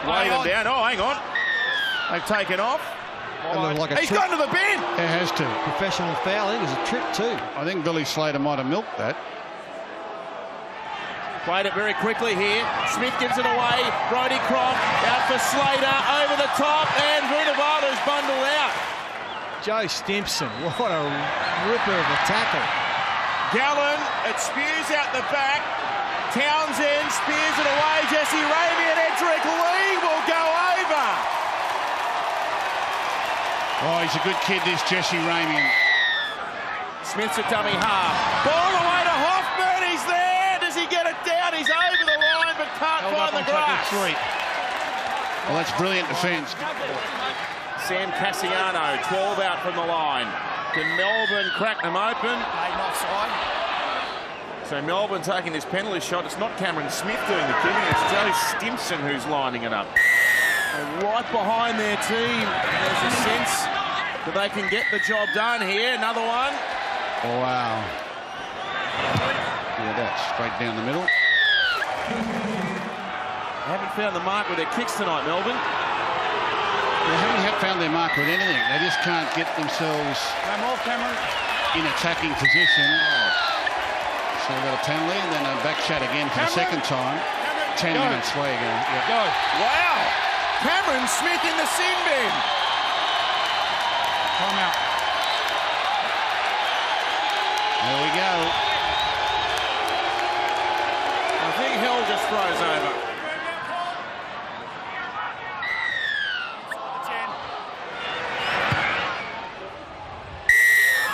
weigh them down. Oh, hang on. They've taken off. Like He's gone to the bin. It has to. Professional foul. I think it was a trip too. I think Billy Slater might have milked that. Played it very quickly here. Smith gives it away. Brodie Croft out for Slater. Over the top. And Vunivalu's bundled out. Joe Stimson. What a ripper of a tackle. Gallen, it spews out the back. Townsend spears it away. Jesse Ramey and Edric Lee will go over. Oh, he's a good kid, this Jesse Ramey. Smith's a dummy half. Ball away to Hoffman. He's there. Does he get it down? He's over the line, but can't find the grass. Well, that's brilliant defence. Sam Cassiano, 12 out from the line. Can Melbourne crack them open? Offside. So Melbourne taking this penalty shot. It's not Cameron Smith doing the kicking. It's Joe Stimson who's lining it up. And right behind their team, there's a sense that they can get the job done here. Another one. Wow. Yeah, that's straight down the middle. They haven't found the mark with their kicks tonight, Melbourne. They haven't found their mark with anything. They just can't get themselves in attacking position. So they've got a penalty and then a back shot again for the second time. 10 minutes away again. Yep. Go. Wow. Cameron Smith in the sin bin. Time out. There we go. I think Hill just throws over.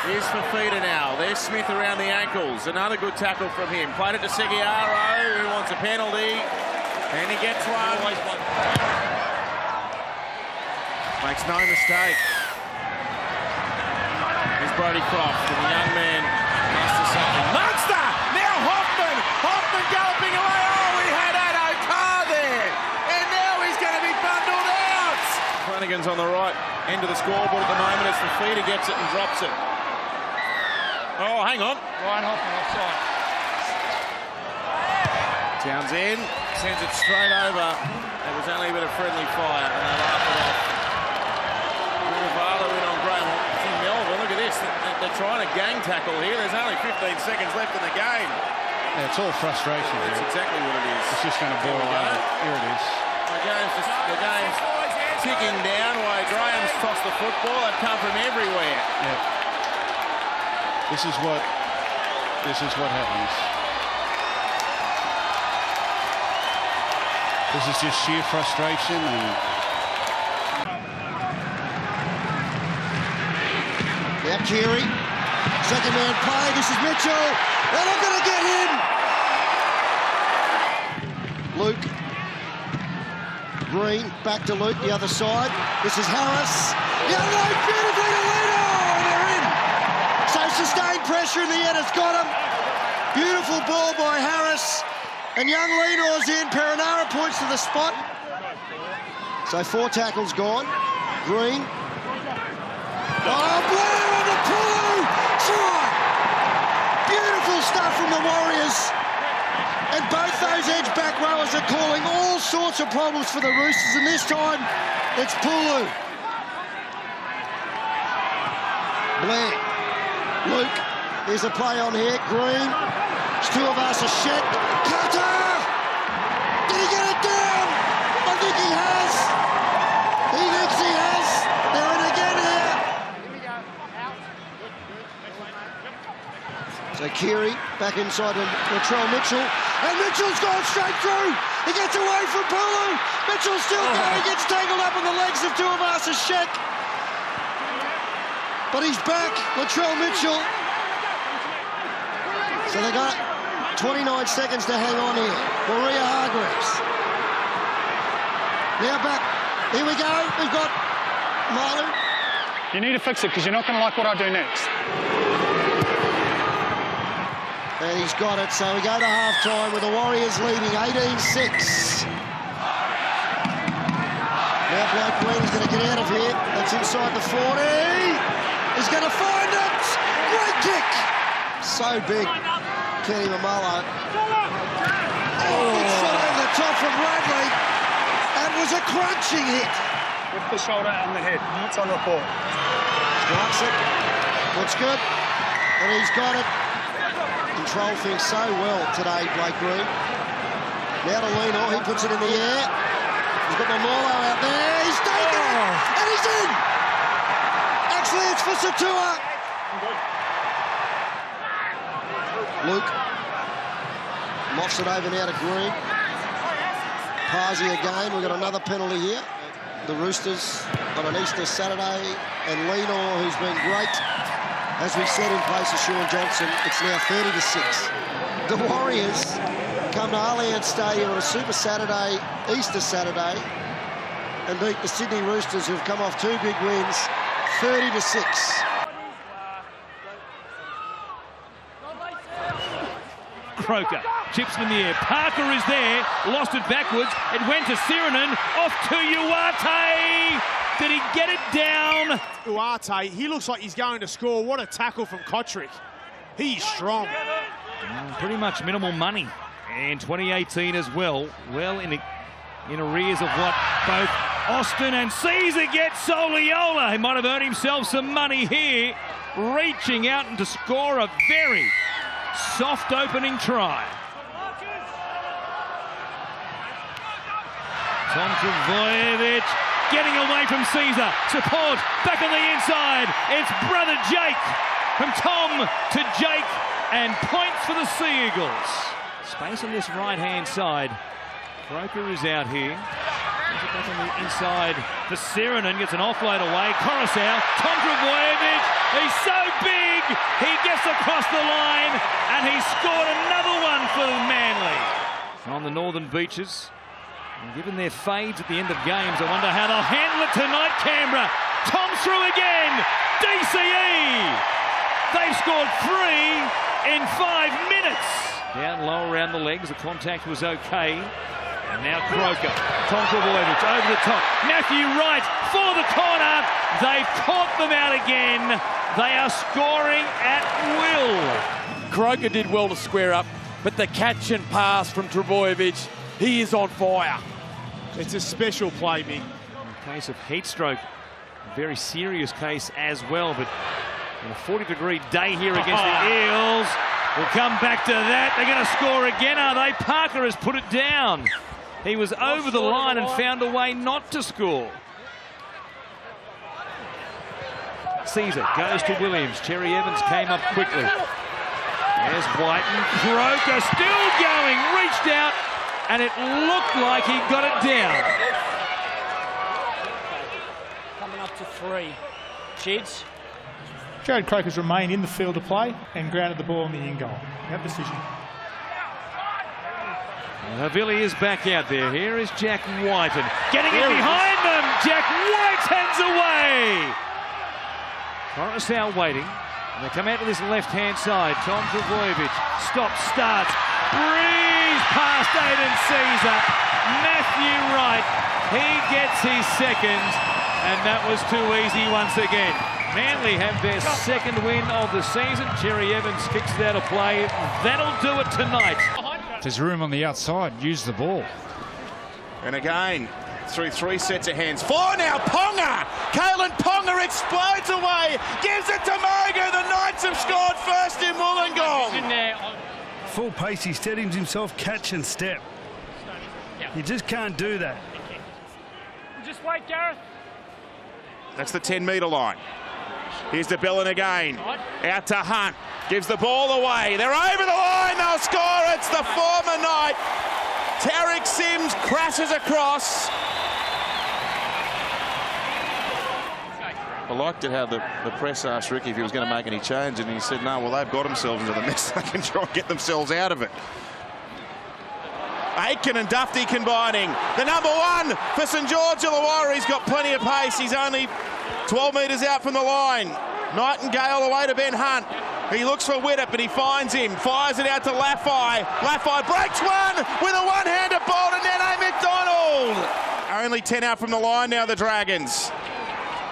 Here's Fafita now. There's Smith around the ankles. Another good tackle from him. Played it to Seguiaro, who wants a penalty. And he gets one. Makes no mistake. Here's Brodie Croft, and the young man Munster something. Munster! Now Hoffman! Hoffman galloping away. Oh, we had Addo Carr there. And now he's going to be bundled out. Flanagan's on the right end of the scoreboard at the moment as Fafita gets it and drops it. Oh, hang on. Ryan Hoffman offside. Townsend sends it straight over. It was only a bit of friendly fire, and they laughed it off. Vunivalu in on Graham. See Melbourne, look at this. They're trying to gang tackle here. There's only 15 seconds left in the game. Yeah, it's all frustration. That's exactly what it is. It's just going to boil over. Here it is. The game's ticking down while Graham's tossed the football. They've come from everywhere. Yeah. This is what happens. This is just sheer frustration and Yep, Keary. Second man play. This is Mitchell. They're not going to get him. Luke. Green, back to Luke, the other side. This is Harris. Young Luke, beautifully to Lino, and they're in. So sustained pressure in the end, it's got him. Beautiful ball by Harris. And young Linor's in. Perinara points to the spot. So 4 tackles gone. Green. Oh, Blair on the pull. Try. Beautiful stuff from the Warriors. And both those edge back rowers are calling all sorts of problems for the Roosters. And this time, it's Pulu. Blair. Luke. There's a play on here. Green. Stuart-Shek. Carter! Did he get it down? I think he has. He thinks he has. They're in again here. So Keary back inside to Latrell Mitchell. And Mitchell's gone straight through. He gets away from Pulu. Mitchell's still going. He gets tangled up in the legs of Stuart-Shek. But he's back. Latrell Mitchell. So they got 29 seconds to hang on here. Maria Hargreaves. Now back. Here we go. We've got Marlon. You need to fix it because you're not going to like what I do next. And he's got it. So we go to half-time with the Warriors leading 18-6. Now Blake Green's going to get out of here. That's inside the 40. He's going to find it. Great kick. So big. Kenny Mamalo. Oh, big shot over the top from Bradley. And was a crunching hit. With the shoulder and the head. It's on report. Strikes it. Looks good. And he's got it. Control things so well today, Blake Green. Now to Lino. He puts it in the air. He's got Mamalo out there. He's taken it. And he's in. Actually, it's for Satua. Luke lofts it over now to Green. Parsi again. We've got another penalty here. The Roosters on an Easter Saturday. And Lenor, who's been great, as we said, in place of Sean Johnson. It's now 30-6. The Warriors come to Allianz Stadium on a Super Saturday, Easter Saturday, and beat the Sydney Roosters, who've come off 2 big wins, 30-6. Croker chips in the air. Parker is there, lost it backwards. It went to Sirinen, off to Uarte. Did he get it down? Uarte, he looks like he's going to score. What a tackle from Kotrick. He's strong. Pretty much minimal money. And 2018 as well. Well in arrears of what both Austin and Caesar get. Soliola, he might have earned himself some money here. Reaching out and to score a very soft opening try. Tom Trbojevic getting away from Caesar. Support back on the inside. It's brother Jake. From Tom to Jake. And points for the Sea Eagles. Space on this right-hand side. Croker is out here. Brings it back on the inside for Sirinen. Gets an offload away. Coruscant. Tom Trbojevic. He's so big. He gets across the line. And he scored another one for Manly. On the northern beaches. And given their fades at the end of games, I wonder how they'll handle it tonight, Canberra. Tom through again. DCE. They've scored 3 in 5 minutes. Down low around the legs. The contact was okay. And now Croker. Tom Trbojevic over the top. Matthew Wright for the corner. They've caught them out again. They are scoring at will. Croker did well to square up, but the catch and pass from Trbojevic, he is on fire. It's a special play, Mick. In case of heat stroke, a very serious case as well, but in a 40-degree day here against the Eels. We'll come back to that. They're going to score again, are they? Parker has put it down. He was over the line and found a way not to score. Caesar goes to Williams. Cherry Evans came up quickly. There's Whiten. Croker still going. Reached out, and it looked like he got it down. Coming up to 3. Chids. Jared Croker's remained in the field of play and grounded the ball in the in goal. That decision. Havili is back out there. Here is Jack Whiten. Getting it behind them. Jack Whiten's away. Forrest now waiting. And they come out to this left-hand side. Tom Travojevic stops, starts. Breeze past Aiden Caesar. Matthew Wright. He gets his second. And that was too easy once again. Manly have their second win of the season. Jerry Evans kicks it out of play. That'll do it tonight. There's room on the outside. Use the ball. And again, through 3 sets of hands. 4 now, Ponga! Kalen Ponga explodes away. Gives it to Mogo. The Knights have scored first in Wollongong. Full pace, he steadies himself, catch and step. You just can't do that. Just wait, Gareth. That's the 10-metre line. Here's to Bellin again. Out to Hunt. Gives the ball away. They're over the line. They'll score. It's the former Knight. Tarek Sims crashes across. I liked it how the press asked Ricky if he was going to make any change, and he said, no, well, they've got themselves into the mess. They can try and get themselves out of it. Aitken and Dufty combining. The number 1 for St George Illawarra. He's got plenty of pace. He's only 12 metres out from the line. Nightingale away to Ben Hunt. He looks for Widdop, but he finds him. Fires it out to Laffey. Laffey breaks one with a one-handed ball to Nene McDonald. Only 10 out from the line now, the Dragons.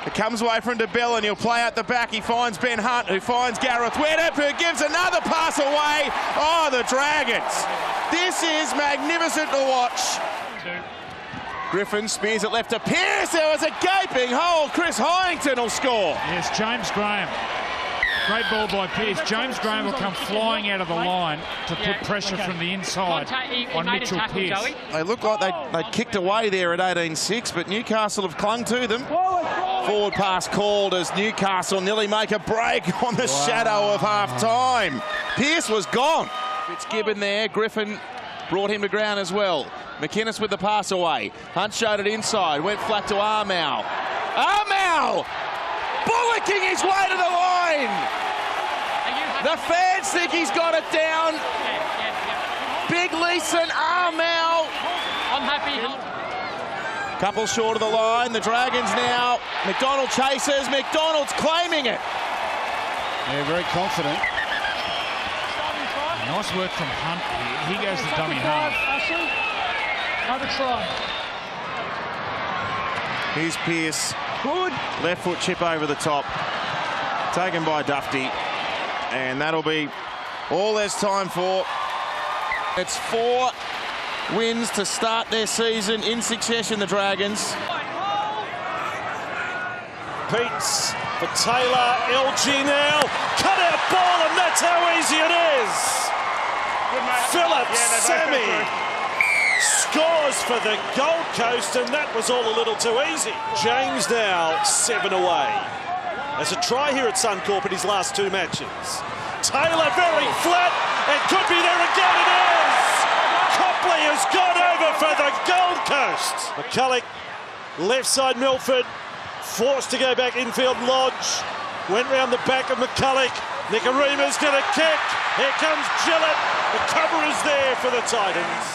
It comes away from DeBellin. He'll play out the back. He finds Ben Hunt, who finds Gareth Widdop, who gives another pass away. Oh, the Dragons. This is magnificent to watch. Griffin spears it left to Pearce. There was a gaping hole. Chris Hyington will score. Yes, James Graham. Great ball by Pearce. James Graham will come flying out of the line to put pressure from the inside on Mitchell Pearce. They look like they'd kicked away there at 18-6, but Newcastle have clung to them. Forward pass called as Newcastle nearly make a break on the shadow of half-time. Pearce was gone. Fitzgibbon there. Griffin brought him to ground as well. McInnes with the pass away. Hunt showed it inside. Went flat to Armour. Armour! Bullocking his way to the line. The fans think he's got it down. Big Leeson, Armour. I'm happy. Couple short of the line. The Dragons now. McDonald chases. McDonald's claiming it. They're very confident. Nice work from Hunt here. He goes to dummy half. Another try. Here's Pearce. Good. Left foot chip over the top. Taken by Dufty. And that'll be all there's time for. It's 4 wins to start their season in succession, the Dragons. Peets for Taylor. LG now. Cut out ball, and that's how easy it is. Phillips, Sammy scores for the Gold Coast, and that was all a little too easy. James now 7 away. There's a try here at Suncorp in his last 2 matches. Taylor very flat, and could be there again. It is. Copley has gone over for the Gold Coast. McCulloch, left side Milford, forced to go back infield. Lodge went round the back of McCulloch. Nikarima's going to kick. Here comes Gillett. The cover is there for the Titans.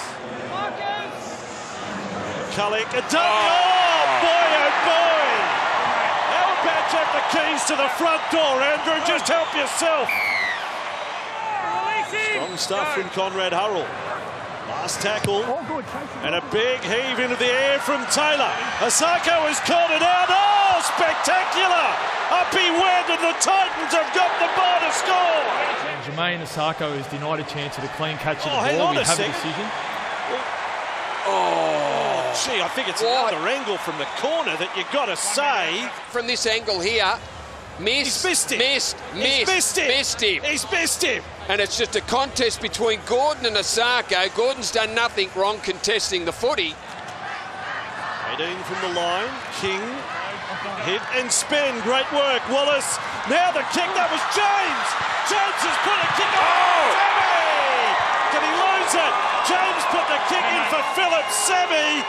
McCulloch, a dummy. Oh, boy, oh, boy. How about check the keys to the front door, Andrew? Just help yourself. Strong stuff from Conrad Hurrell. Last tackle. And a big heave into the air from Taylor. Asako has caught it out. Oh, spectacular. Up he went, and the Titans have got the bar to score. Jermaine Asako is denied a chance at a clean catch of the hang ball. on We a have sec. a decision. Oh, gee, I think it's another angle from the corner that you've got to say. From this angle here, missed. He's missed him. Missed him. He's missed him. And it's just a contest between Gordon and Asako. Gordon's done nothing wrong contesting the footy. 18 from the line. King, hit and spin. Great work. Wallace, now the kick. That was James. James has put a kick on. Sammy! Did he lose it? James put the kick in for Phillips. Sammy.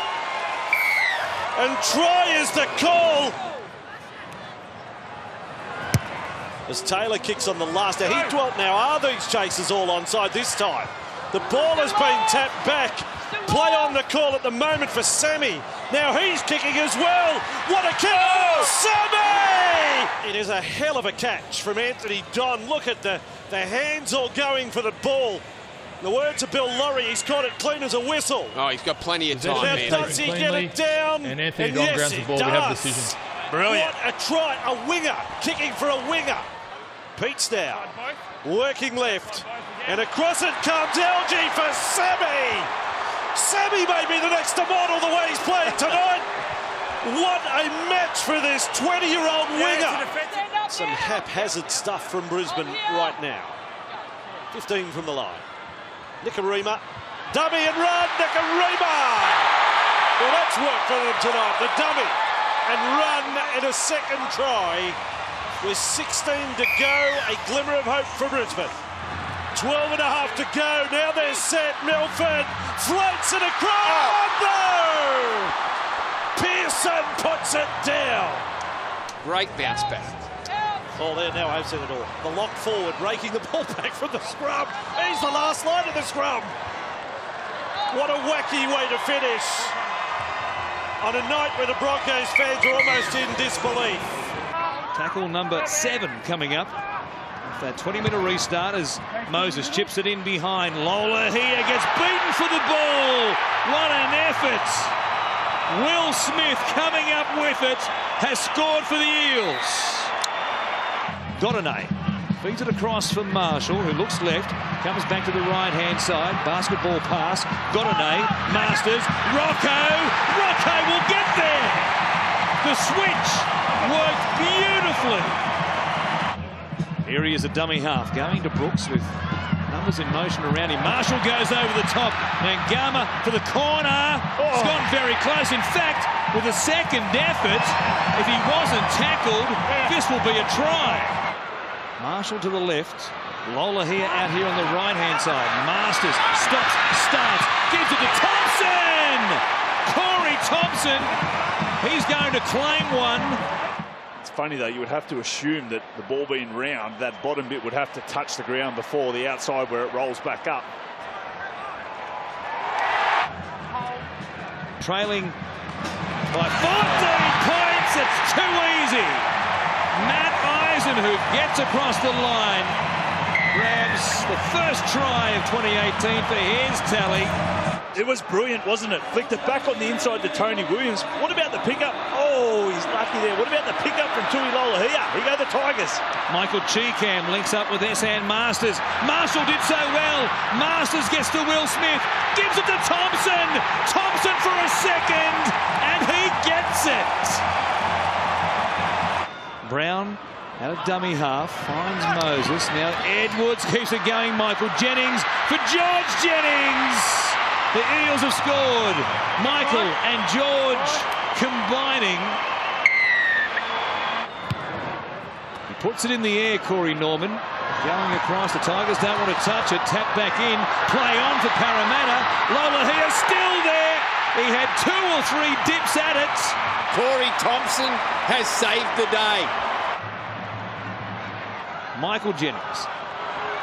And try is the call. As Taylor kicks on the last. Now, are these chasers all onside this time? The ball has been tapped back Play on the call at the moment for Sammy. Now he's kicking as well. What a kick! Oh, Sammy! It is a hell of a catch from Anthony Don. Look at the hands all going for the ball. The words of Bill Laurie, he's caught it clean as a whistle. Oh, he's got plenty of time, man. Does he get it down? And Anthony Don grounds the ball. We have decision. Brilliant. What a try. A winger. Kicking for a winger. Pete's now. Working left. And across it comes LG for Sammy. Sammy may be the next immortal the way he's playing tonight. What a match for this 20-year-old winger. Some haphazard stuff from Brisbane right now. 15 from the line. Nikarima, dummy and run, Nikarima! Well, that's worked for them tonight, the dummy and run in a second try. With 16 to go, a glimmer of hope for Brisbane. 12 and a half to go, now they're set, Milford floats it across, no! Pearson puts it down. Great bounce back. Oh, there now I've said it all. The lock forward, raking the ball back from the scrum. He's the last line of the scrum. What a wacky way to finish on a night where the Broncos fans are almost in disbelief. Tackle number 7 coming up. That 20-minute restart as Moses chips it in behind. Lola here gets beaten for the ball. What an effort. Will Smith coming up with it has scored for the Eels. Godinay feeds it across for Marshall, who looks left, comes back to the right-hand side. Basketball pass. Godinay, Masters, Rocco will get there. The switch worked beautifully. Here he is, a dummy half, going to Brooks with numbers in motion around him. Marshall goes over the top. Mangama to the corner. It's gone very close. In fact, with a second effort, if he wasn't tackled, this will be a try. Marshall to the left. Lola here, out here on the right-hand side. Masters stops, starts, gives it to Thompson! Corey Thompson, he's going to claim one. It's funny though, you would have to assume that the ball being round, that bottom bit would have to touch the ground before the outside where it rolls back up. Trailing by 14 points, it's too easy. Matt Eisen, who gets across the line, grabs the first try of 2018 for his tally. It was brilliant, wasn't it? Flicked it back on the inside to Tony Williams. What about the pickup? Oh, he's lucky there. What about the pickup from Tui Lola here? Here go the Tigers. Michael Cheekham links up with SN Masters. Marshall did so well. Masters gets to Will Smith. Gives it to Thompson. Thompson for a second. And he gets it. Brown out of dummy half, finds Moses. Now Edwards keeps it going. Michael Jennings for George Jennings. The Eels have scored. Michael and George combining. He puts it in the air, Corey Norman. Going across, the Tigers don't want to touch it. Tap back in, play on for Parramatta. Lola here still there. He had 2 or 3 dips at it. Corey Thompson has saved the day. Michael Jennings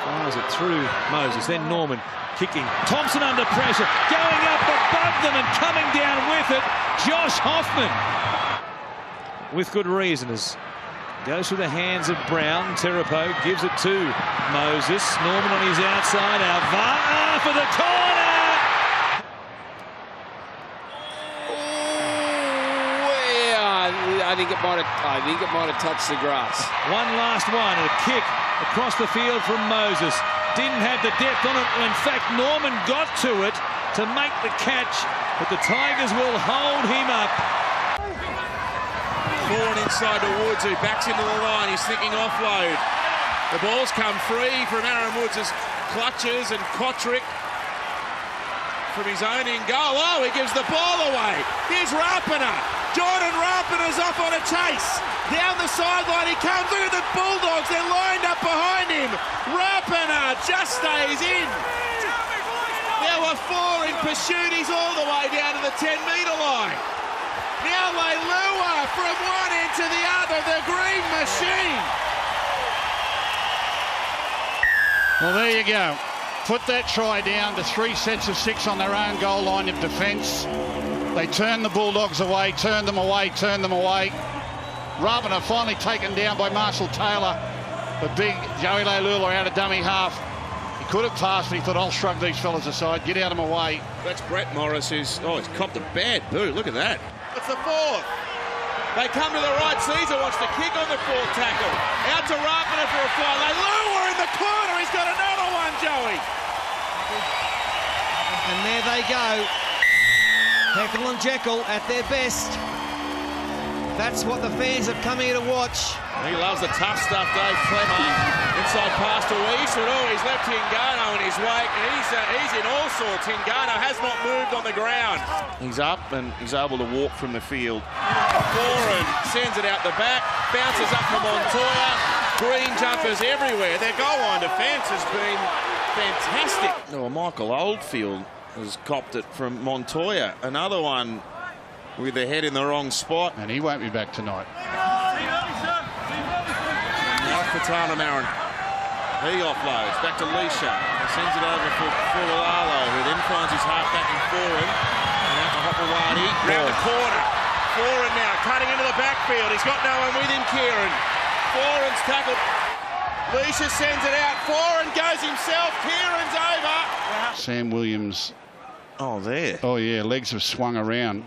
fires it through Moses, then Norman kicking. Thompson under pressure, going up above them and coming down with it. Josh Hoffman, with good reason, as goes through the hands of Brown. Terapo gives it to Moses. Norman on his outside. Alvaa for the corner. I think it might have touched the grass. One last one, a kick across the field from Moses. Didn't have the depth on it. In fact, Norman got to it to make the catch, but the Tigers will hold him up. Forward inside to Woods, who backs into the line. He's thinking offload. The ball's come free from Aaron Woods' clutches, and Kotrick from his own in goal. Oh, he gives the ball away. Here's Rapana. Jordan Rapana's off on a chase. Down the sideline he comes. Look at the Bulldogs. They're lined up behind him. Rapana just stays in. There were 4 in pursuit. He's all the way down to the 10-metre line. Now Leilua from one end to the other. The green machine. Well, there you go. put that try down to 3 sets of 6 on their own goal line of defence. They turned the Bulldogs away, turned them away. Ravana finally taken down by Marshall Taylor. But big Joey Leilua out of dummy half. He could have passed, but he thought, I'll shrug these fellas aside, get out of my way. That's Brett Morris, he's copped a bad boot. Look at that. It's the fourth. They come to the right. Caesar wants to kick on the fourth tackle. Out to Ravana for a fly. Leilua in the corner. He's got another one, Joey. And there they go. Heckle and Jekyll at their best. That's what the fans have come here to watch. He loves the tough stuff, Dave Clemmer. Inside pass to Easton. Oh, he's left Hingano in his wake. He's in all sorts. Hingano has not moved on the ground. He's up and he's able to walk from the field. Foran sends it out the back. Bounces up for Montoya. Green jumpers everywhere. Their goal line defence has been fantastic. Oh, Michael Oldfield has copped it from Montoya. Another one with the head in the wrong spot. And he won't be back tonight. Now for Tana Marin. He offloads. Back to Leisha. He sends it over for Fulalo, who then finds his half-back in Foran. Out to Hopewadi. Round the corner. Foran now cutting into the backfield. He's got no one with him, Kieran. Foran's tackled. Leisha sends it out. Foran goes himself. Kieran's over. Sam Williams. Oh, there. Oh, yeah, legs have swung around.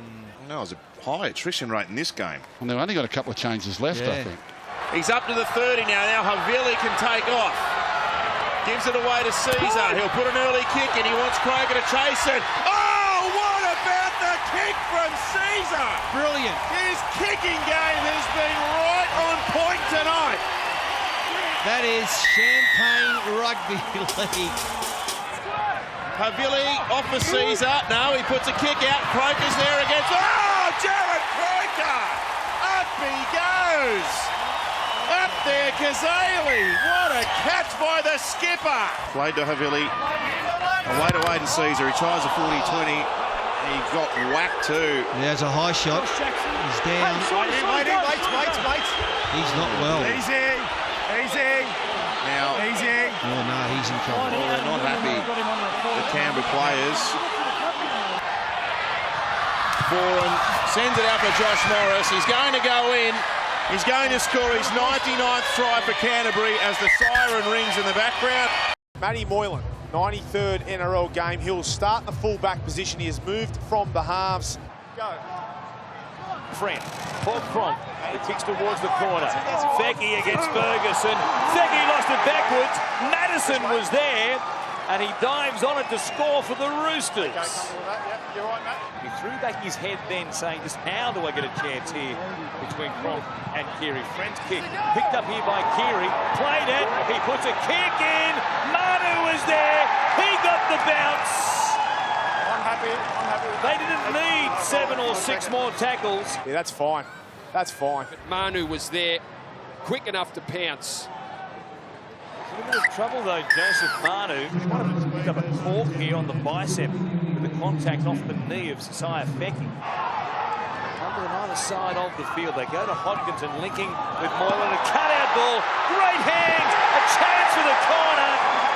No, there's a high attrition rate in this game. And they've only got a couple of changes left, I think. He's up to the 30 now. Now Havili can take off. Gives it away to Caesar. He'll put an early kick and he wants Kroger to chase it. Oh, what about the kick from Caesar? Brilliant. His kicking game has been right on point tonight. That is Champagne Rugby League. Havili off for Caesar. No, he puts a kick out. Croker's there against. Oh, Jared Croker! Up he goes! Up there, Kazali. What a catch by the skipper. Played to Havili. Away to Aiden Caesar. He tries a 40-20. He got whacked too. There's a high shot. He's down. Wait. He's not well. Easy. Now, oh no, he's in trouble. Well, they're not happy, the Canberra players. Foran sends it out for Josh Morris. He's going to go in. He's going to score his 99th try for Canterbury as the siren rings in the background. Matty Moylan, 93rd NRL game. He'll start in the full-back position. He has moved from the halves. Go. Friend, Paul Cronk, he kicks towards the corner. Fecky against Ferguson. Fecky lost it backwards. Madison was there, and he dives on it to score for the Roosters. He threw back his head then, saying, just how do I get a chance here between Cronk and Keary? Friend's kick, picked up here by Keary, played it, he puts a kick in. Manu was there, he got the bounce. I'm happy. They didn't need 7 or 6 more tackles. Yeah, that's fine. But Manu was there, quick enough to pounce. A little bit of trouble though, Joseph Manu. One of them picked up a cork here on the bicep with the contact off the knee of Sisiah Fecky. Under on either side of the field, they go to Hodkinson, linking with Moylan. A cut-out ball, great hands, a chance for the corner,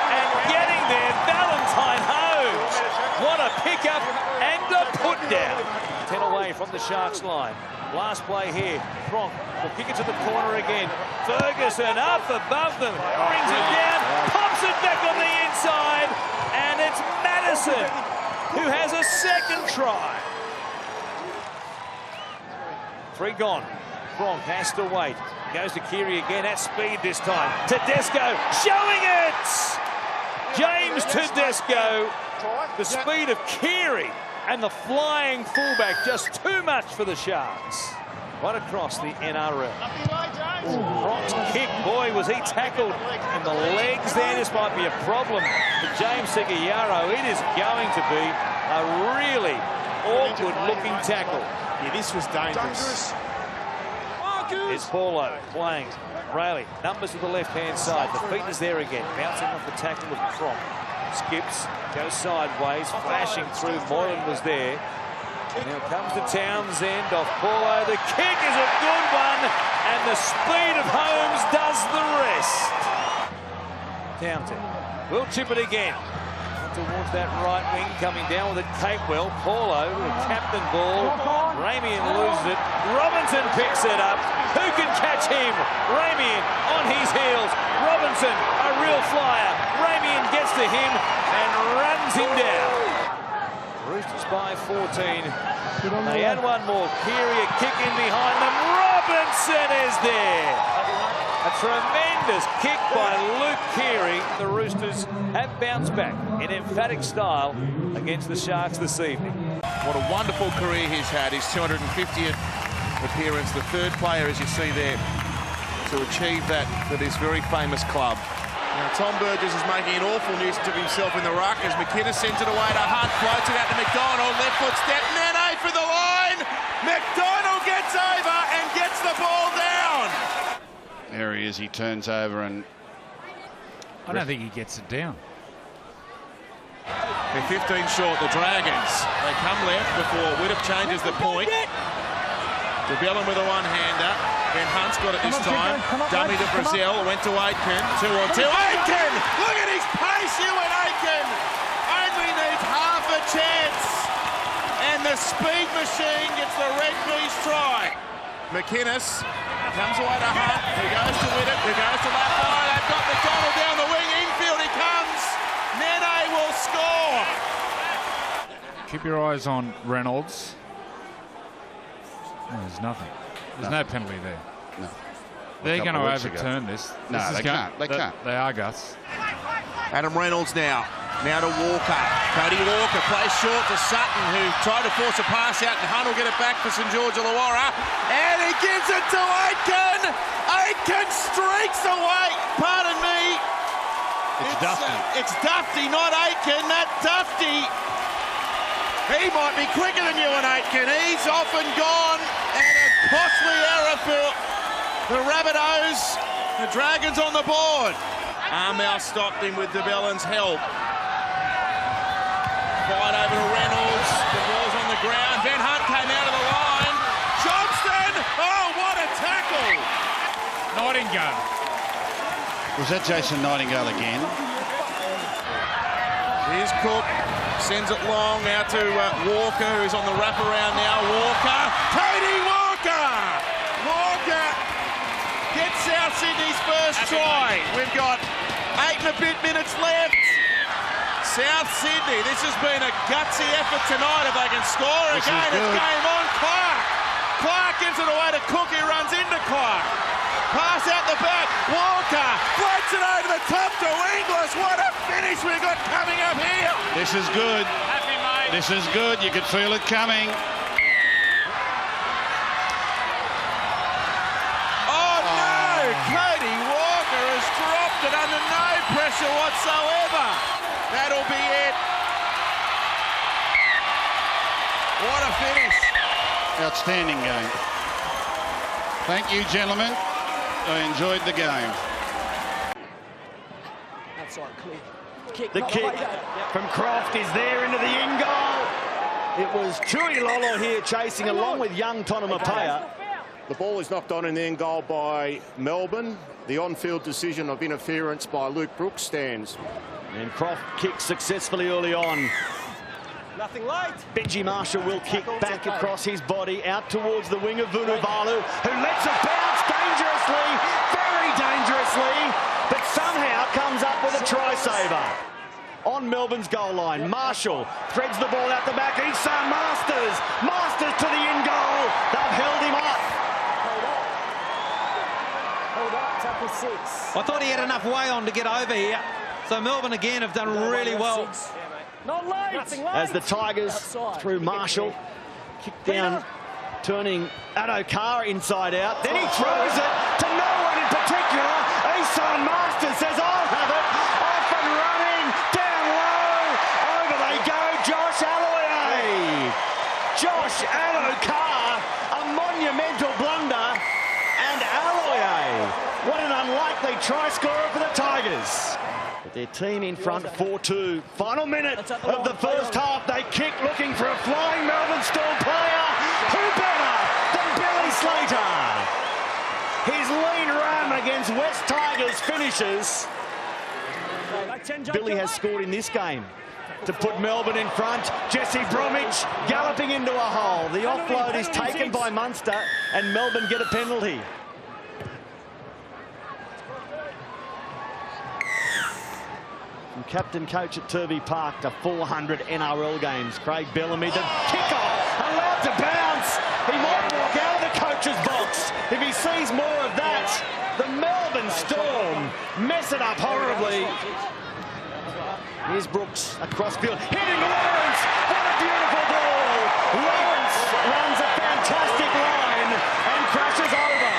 and getting there, Valentine Holmes. What a pick-up and a put-down. 10 away from the Sharks line. Last play here. Cronk will kick it to the corner again. Ferguson up above them. Brings it down. Pops it back on the inside. And it's Madison who has a second try. 3 gone. Cronk has to wait. Goes to Keary again at speed this time. Tedesco showing it! James Tedesco. The speed of Keary. And the flying fullback, just too much for the Sharks. Right across the NRL. Cronk's kick, boy, was he tackled in the legs there. This might be a problem for James Seguiaro. It is going to be a really awkward-looking tackle. Yeah, this was dangerous. It's Paulo playing. Rayleigh, numbers to the left-hand side. The feet is there again, bouncing off the tackle of Cronk. Skips, goes sideways, flashing through. Moylan was there. And now comes to Townsend off Paulo. The kick is a good one, and the speed of Holmes does the rest. Townsend will chip it again. towards that right wing, coming down with it, Capewell. Paulo, the captain ball. Ramian loses it. Robinson picks it up. Who can catch him? Ramian on his heels. Robinson, a real flyer. Ramian gets to him and runs him down. Roosters by 14. They add one more. Keary, a kick in behind them. Robinson is there. A tremendous kick by Luke Keary. The Roosters have bounced back in emphatic style against the Sharks this evening. What a wonderful career he's had. His 250th appearance, the third player, as you see there, to achieve that for this very famous club. Now, Tom Burgess is making an awful nuisance of himself in the ruck as McInnes sends it away to Hunt, floats it out to McDonald, left foot step, Nene for the line. McDonald gets over and gets the ball down. There he is, he turns over and... I don't think he gets it down. They're 15 short, the Dragons. They come left before Widdop changes the point. DeBellin with a one-hander. Ben Hunt's got it this time. Dummy to Brazil, went to Aitken. 2-on-2. Aitken! Look at his pace, Ewan Aitken! Only needs half a chance. And the speed machine gets the Red Bees try. McInnes comes away to Hunt, who goes to Widdop, who goes to Lafayette. They've got McDonald down the wing, infield he comes. Nene will score. Keep your eyes on Reynolds. No, there's nothing. There's no penalty there. No. They're going to overturn this. No, they can't. They can't. They are, Gus. Adam Reynolds now to Walker. Cody Walker plays short to Sutton, who tried to force a pass out, and Hunt will get it back for St George Illawarra. And he gives it to Aitken. Aitken streaks away. Pardon me. It's Dufty. It's Dufty, not Aitken. That Dufty. He might be quicker than you and Aitken. He's off and gone. And a costly error for the Rabbitohs. The Dragons on the board. Armel stopped him with DeBellin's help. Fight over to Reynolds. The ball's on the ground. Ben Hunt came out of the line. Johnston! Oh, what a tackle! Nightingale. Was that Jason Nightingale again? Here's Cook. Sends it long out to Walker, who's on the wraparound now. Walker. Cody Walker! Walker gets South Sydney's first try. We've got 8 and a bit minutes left. South Sydney, this has been a gutsy effort tonight. If they can score again, it's game on. Clark. Clark gives it away to Cook, who runs into Clark. Pass out the back. Walker floats it over the top to Inglis. What a finish we've got coming up here. This is good. Happy, mate. This is good. You could feel it coming. Oh, no! Cody Walker has dropped it under no pressure whatsoever. That'll be it. What a finish. Outstanding game. Thank you, gentlemen. I enjoyed the game. Outside clear. The kick from Croft is there into the in goal. It was Tui Lolo here chasing along with young Tonamapea. The ball is knocked on in the end goal by Melbourne. The on-field decision of interference by Luke Brooks stands. And Croft kicks successfully early on. Nothing late. Benji Marshall will kick back across his body out towards the wing of Vunivalu, who lets it bounce dangerously, very dangerously, but somehow comes up with a try saver. On Melbourne's goal line, Marshall threads the ball out the back. Isan Masters. Masters to the in goal. They've held him up. Hold up, tackle 6. I thought he had enough way on to get over here. So Melbourne again have done really well. Not late. Nothing late. As the Tigers through Marshall kick down, turning Adokar inside out. Then he throws it to no one in particular. Isan Masters says, I'll have it. Off and running, down low. Over they go, Josh Aloiai. Josh Adokar, a monumental blunder. And Aloiai, what an unlikely try scorer for the Tigers. But their team in front 4-2. Final minute of the first half. They kick looking for a flying Melbourne Storm player. Who better than Billy Slater? His lean run against West Tigers finishes. Billy has scored in this game to put Melbourne in front. Jesse Bromwich galloping into a hole. The offload is taken by Munster and Melbourne get a penalty. From captain coach at Turvey Park to 400 NRL games. Craig Bellamy, the kick-off, allowed to bounce. He might walk out of the coach's box if he sees more of that. The Melbourne Storm mess it up horribly. Here's Brooks across field, hitting Lawrence. What a beautiful ball. Lawrence runs a fantastic line and crashes over.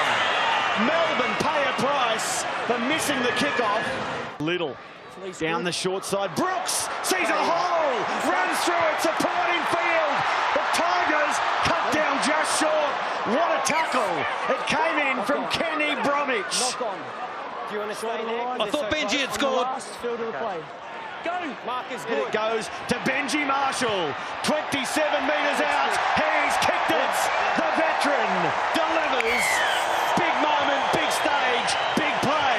Melbourne pay a price for missing the kickoff. Little down the short side. Brooks sees a hole, runs through it, supporting field. The Tigers cut down just short. What a tackle. It came in from Kenny Bromwich. Do you want to stay there? I thought Benji had scored. Go! Mark is good. It goes to Benji Marshall. 27 metres out. He's kicked it. The veteran delivers. Big moment, big stage, big play.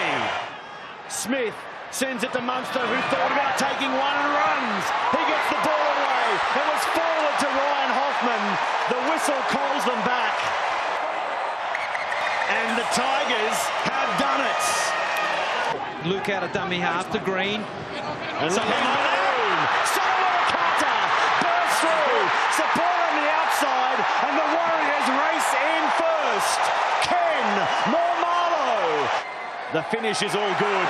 Smith sends it to Munster, who thought about taking one and runs. He gets the ball away. It was forward to Ryan Hoffman. The whistle calls them back. And the Tigers have done it. Luke out of dummy half to Green. And Solomon Carter bursts through. Support on the outside. And the Warriors race in first. Ken Mormalo. The finish is all good.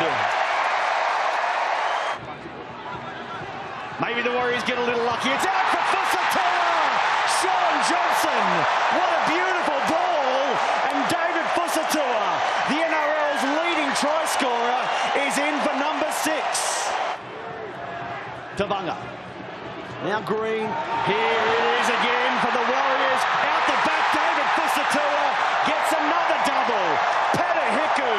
Maybe the Warriors get a little lucky. It's out for Fusatu'a. Sean Johnson. What a beautiful ball. And David Fusatu'a, the NRL's leading try scorer, is in for number 6. Tavanga. Now Green. Here it is again for the Warriors. Out the back, David Fusatu'a gets another double. Petahiku.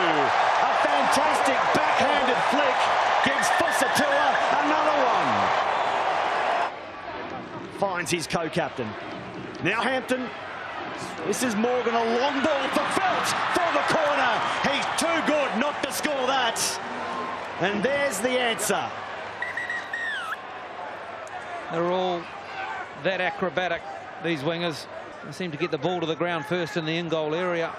A fantastic backhanded flick gives Fusatu'a another one. Finds his co-captain. Now Hampton. This is Morgan, a long ball for Felt for the corner. He's too good not to score that. And there's the answer. They're all that acrobatic, these wingers. They seem to get the ball to the ground first in the in-goal area.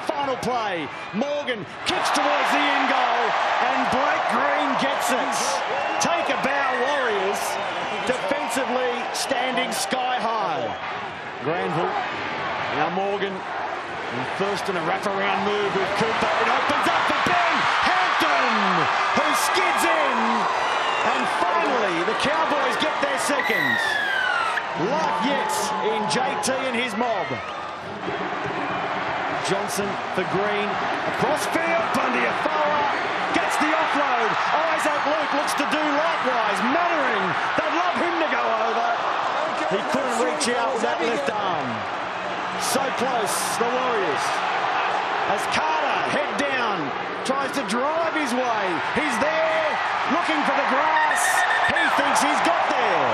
Final play. Morgan kicks towards the in-goal and Blake Green gets it. Take a bow, Warriors. Defensively standing sky high. Granville. Now Morgan. And first in a wraparound move with Cooper. It opens up for Ben Hampton, who skids in. And finally, the Cowboys get their second. Life yet in JT and his mob. Johnson for Green. Across field, Bundy-Afoa gets the offload. Isaac Luke looks to do likewise. Mannering, they'd love him to go over. He couldn't reach out with that left arm. So close, the Warriors. As Carter, head down, tries to drive his way. He's there, looking for the grass. He thinks he's got there.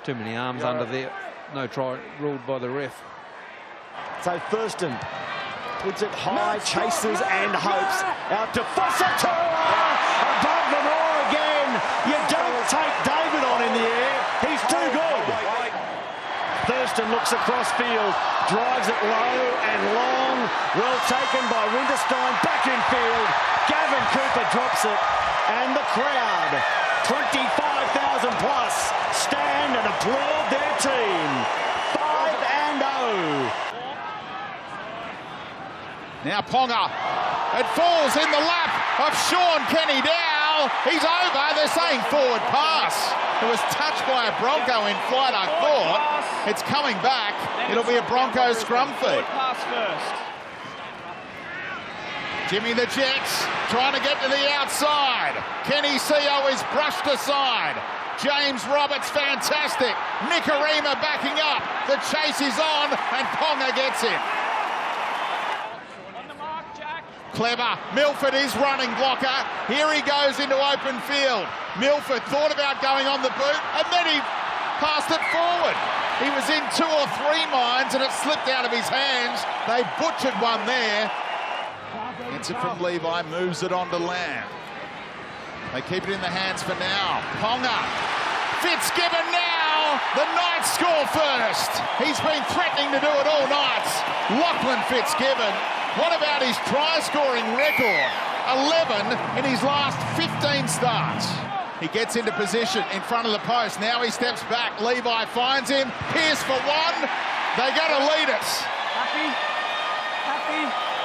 Too many arms under there. No try ruled by the ref. So Thurston puts it high, chases and hopes. Out to Fusatu'a. Above them all again. You don't take David on in the air. He's too good. Thurston looks across field, drives it low and long. Well taken by Winterstein. Back in field. Gavin Cooper drops it. And the crowd, 25,000 plus, stand and applaud their team. 5-0. Now Ponga. It falls in the lap of Sean Kenny Dow. He's over. They're saying forward pass. It was touched by a Bronco in flight, I thought. It's coming back. It'll be a Bronco scrum feed. Pass first. Jimmy the Jets trying to get to the outside. Kenny Seo is brushed aside. James Roberts, fantastic. Nikorima backing up. The chase is on and Ponga gets him. Clever. Milford is running blocker. Here he goes into open field. Milford thought about going on the boot and then he passed it forward. He was in 2 or 3 minds and it slipped out of his hands. They butchered one there. Gets it from Levi, moves it on to Lamb. They keep it in the hands for now. Ponga. Fitzgibbon now. The Knights score first. He's been threatening to do it all night. Lachlan Fitzgibbon. What about his try-scoring record? 11 in his last 15 starts. He gets into position in front of the post. Now he steps back. Levi finds him. Pearce for one. They got to lead it. Happy.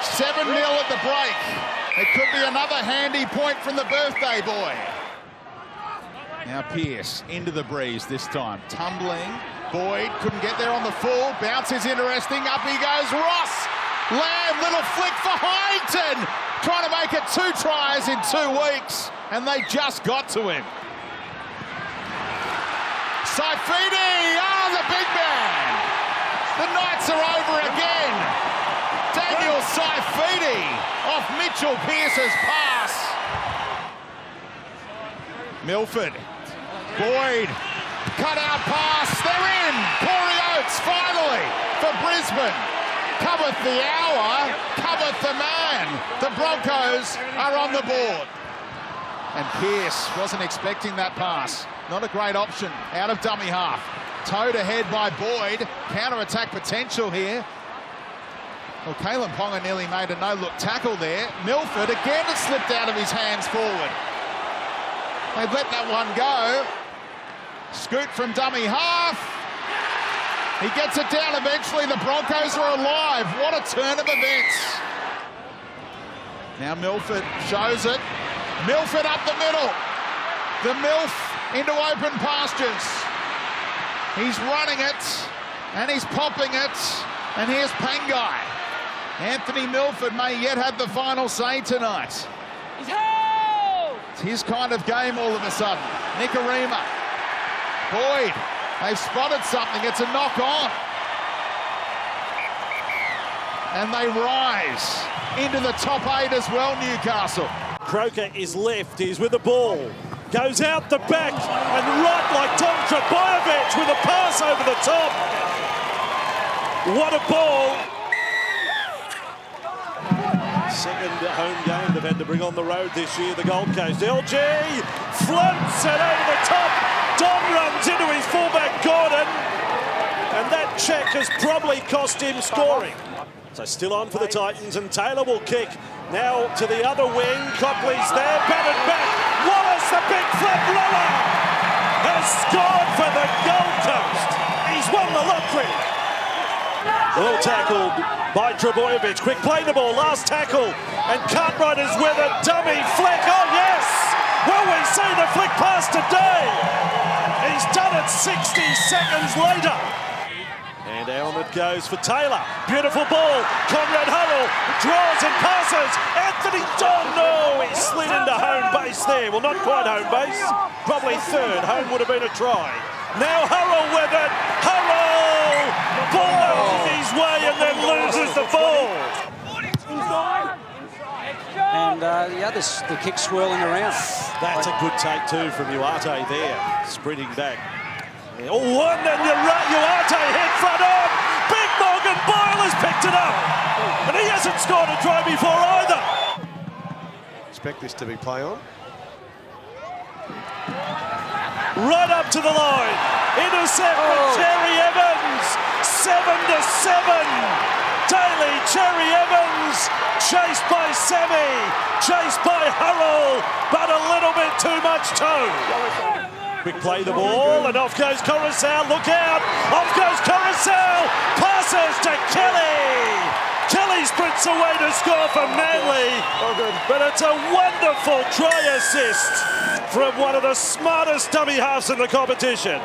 7-0 at the break. It could be another handy point from the birthday boy. Now Pearce into the breeze this time. Tumbling. Boyd couldn't get there on the full. Bounce is interesting. Up he goes. Ross. Lamb. Little flick for Hyington. Trying to make it 2 tries in 2 weeks. And they just got to him. Saifidi. Oh, the big man. The Knights are over again. Daniel Saifidi off Mitchell Pearce's pass. Milford. Boyd. Cut out pass. They're in. Corey Oates finally for Brisbane. Cometh the hour. Cometh the man. The Broncos are on the board. And Pearce wasn't expecting that pass. Not a great option out of dummy half. Towed ahead by Boyd. Counter-attack potential here. Well, Kalen Ponga nearly made a no-look tackle there. Milford, again, it slipped out of his hands forward. They've let that one go. Scoot from dummy half. He gets it down eventually. The Broncos are alive. What a turn of events. Now Milford shows it. Milford up the middle. The Milf into open pastures. He's running it, and he's popping it. And here's Pangai. Anthony Milford may yet have the final say tonight. It's his kind of game all of a sudden. Nikorima. Boyd. They've spotted something. It's a knock on. And they rise into the top 8 as well, Newcastle. Croker is left. He's with the ball. Goes out the back and right like Tom Trebojevic with a pass over the top. What a ball. Second home game they've had to bring on the road this year, the Gold Coast. LG floats it over the top. Don runs into his fullback Gordon. And that check has probably cost him scoring. So still on for the Titans, and Taylor will kick. Now to the other wing. Copley's there, batted back. Wallace, the big flat roller, has scored for the Gold Coast. He's won the lottery. Well tackled by Trebojevic. Quick play the ball, last tackle. And Cartwright is with a dummy flick. Oh, yes! Will we see the flick pass today? He's done it 60 seconds later. And down it goes for Taylor. Beautiful ball. Conrad Hurrell draws and passes. Anthony Don, no, he slid into home base there. Well, not quite home base. Probably third. Home would have been a try. Now Hurrell with it. Hurrell balls his way and then loses the ball. And the kick swirling around. That's a good take too from Uarte there, sprinting back. Oh, one and Uarte head front on. Big Morgan Boyle has picked it up. And he hasn't scored a try before either. Expect this to be play on. Right up to the line. Intercept for Cherry Evans. 7-7. Daly, Cherry Evans, chased by Sammy, chased by Hurrell, but a little bit too much toe. Quick play the ball, and off goes Coruscant, look out! Off goes Coruscant, passes to Kelly! Kelly sprints away to score for Manly, but it's a wonderful try assist from one of the smartest dummy halves in the competition.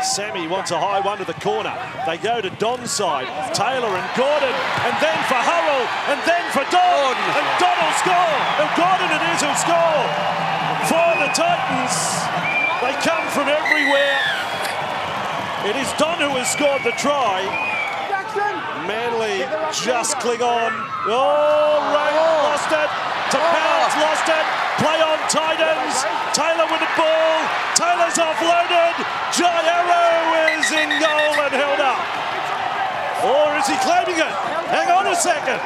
Sammy wants a high one to the corner. They go to Don's side. Taylor and Gordon, and then for Hurrell, and then for Don. And Don will score. And Gordon it is who'll score. For the Titans, they come from everywhere. It is Don who has scored the try. Manly just cling on. Oh, Ray lost it. To Pounds, lost it. Play on Titans. Taylor with the ball. Taylor's offloaded. John Arrow is in goal and held up. Or is he claiming it? Hang on a second.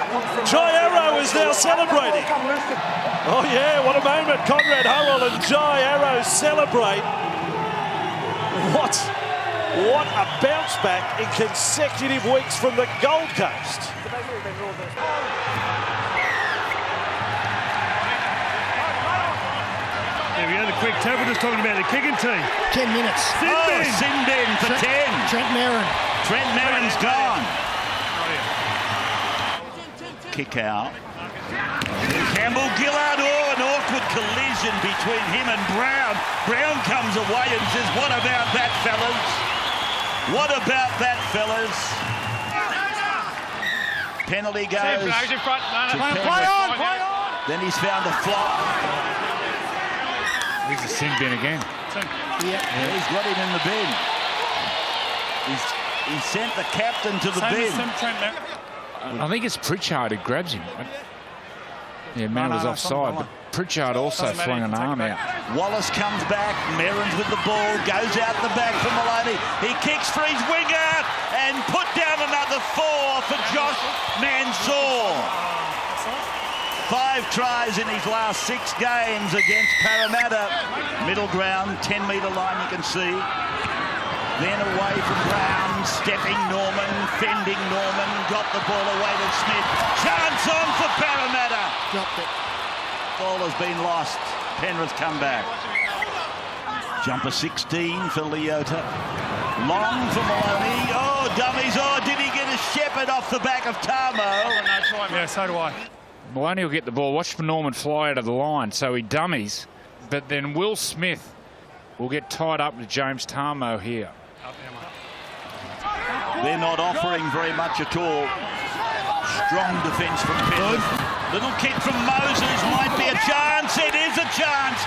Jai Arrow is now celebrating. Oh yeah, what a moment. Conrad Hurrell and Jai Arrow celebrate. What a bounce back in consecutive weeks from the Gold Coast. There we go, the quick tap. We're just talking about the kicking team. 10 minutes. Sin bin for 10. Trent Merrin. Trent Merrin's gone. Kick out. Campbell Gillard, an awkward collision between him and Brown. Brown comes away and says, what about that, fellas? What about that, fellas? Penalty goes to Play on! Then he's found a flop. He's a sin bin again. Yeah, he's got him in the bin. He sent the captain to the bin. I think it's Pritchard who grabs him. Yeah, man was offside, but Pritchard also flung an arm out. Wallace comes back, Merrins with the ball, goes out the back for Maloney. He kicks for his winger and put down another 4 for Josh Mansour. 5 tries in his last 6 games against Parramatta. Middle ground, 10-metre line you can see. Then away from Brown, stepping Norman, fending Norman, got the ball away to Smith. Chance on for Parramatta. Dropped it. Ball has been lost. Penrith come back. Jumper 16 for Leota. Long for Maloney. Oh, dummies. Oh, did he get a shepherd off the back of Tarmo? Yeah, so do I. Maloney will get the ball. Watch for Norman fly out of the line, so he dummies. But then Will Smith will get tied up with James Tarmo here. They're not offering very much at all. Strong defence from Penrith. Little kick from Moses might be a chance. It is a chance.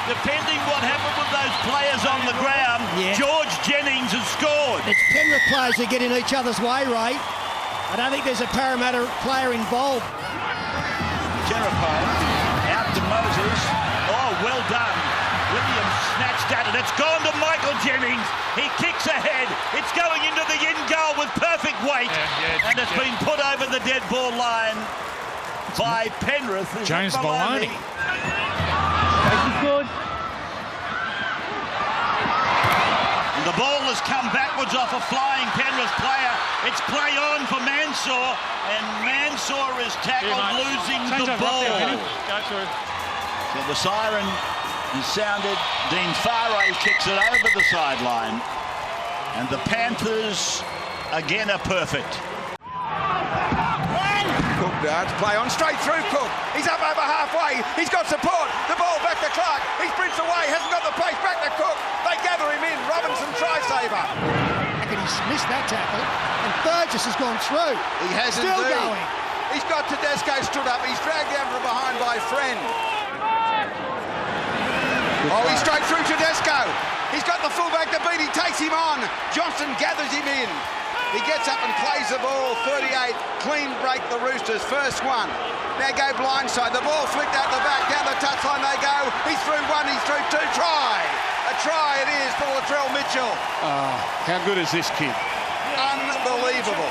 Depending what happened with those players on the ground, George Jennings has scored. It's Penrith players who get in each other's way, Ray. I don't think there's a Parramatta player involved. Jericho out to Moses. Oh, well done. Williams snatched at it. It's gone to Michael Jennings. He kicks ahead. It's going into the in goal with perfect weight. And it's been put over the dead ball line by Penrith. James Maloney. Good. The ball has come backwards off a flying Penrith player. It's play on for Mansour, and Mansour is tackled, losing the ball. So the siren is sounded. Dean Farray kicks it over the sideline, and the Panthers again are perfect. Cook darts, play on, straight through Cook. He's up over halfway, he's got support. The ball back to Clark, he sprints away, hasn't got the pace, back to Cook. They gather him in, Robinson try-saver. He's missed that tackle, and Burgess has gone through. He has Still indeed. Going. He's got Tedesco stood up, he's dragged down from behind by Friend. He's straight through Tedesco. He's got the fullback to beat, he takes him on. Johnson gathers him in. He gets up and plays the ball, 38, clean break the Roosters, first one. Now go blindside, the ball flicked out the back, down the touchline they go. He's through 1, he's through 2, try. A try it is for Latrell Mitchell. Oh, how good is this kid? Unbelievable.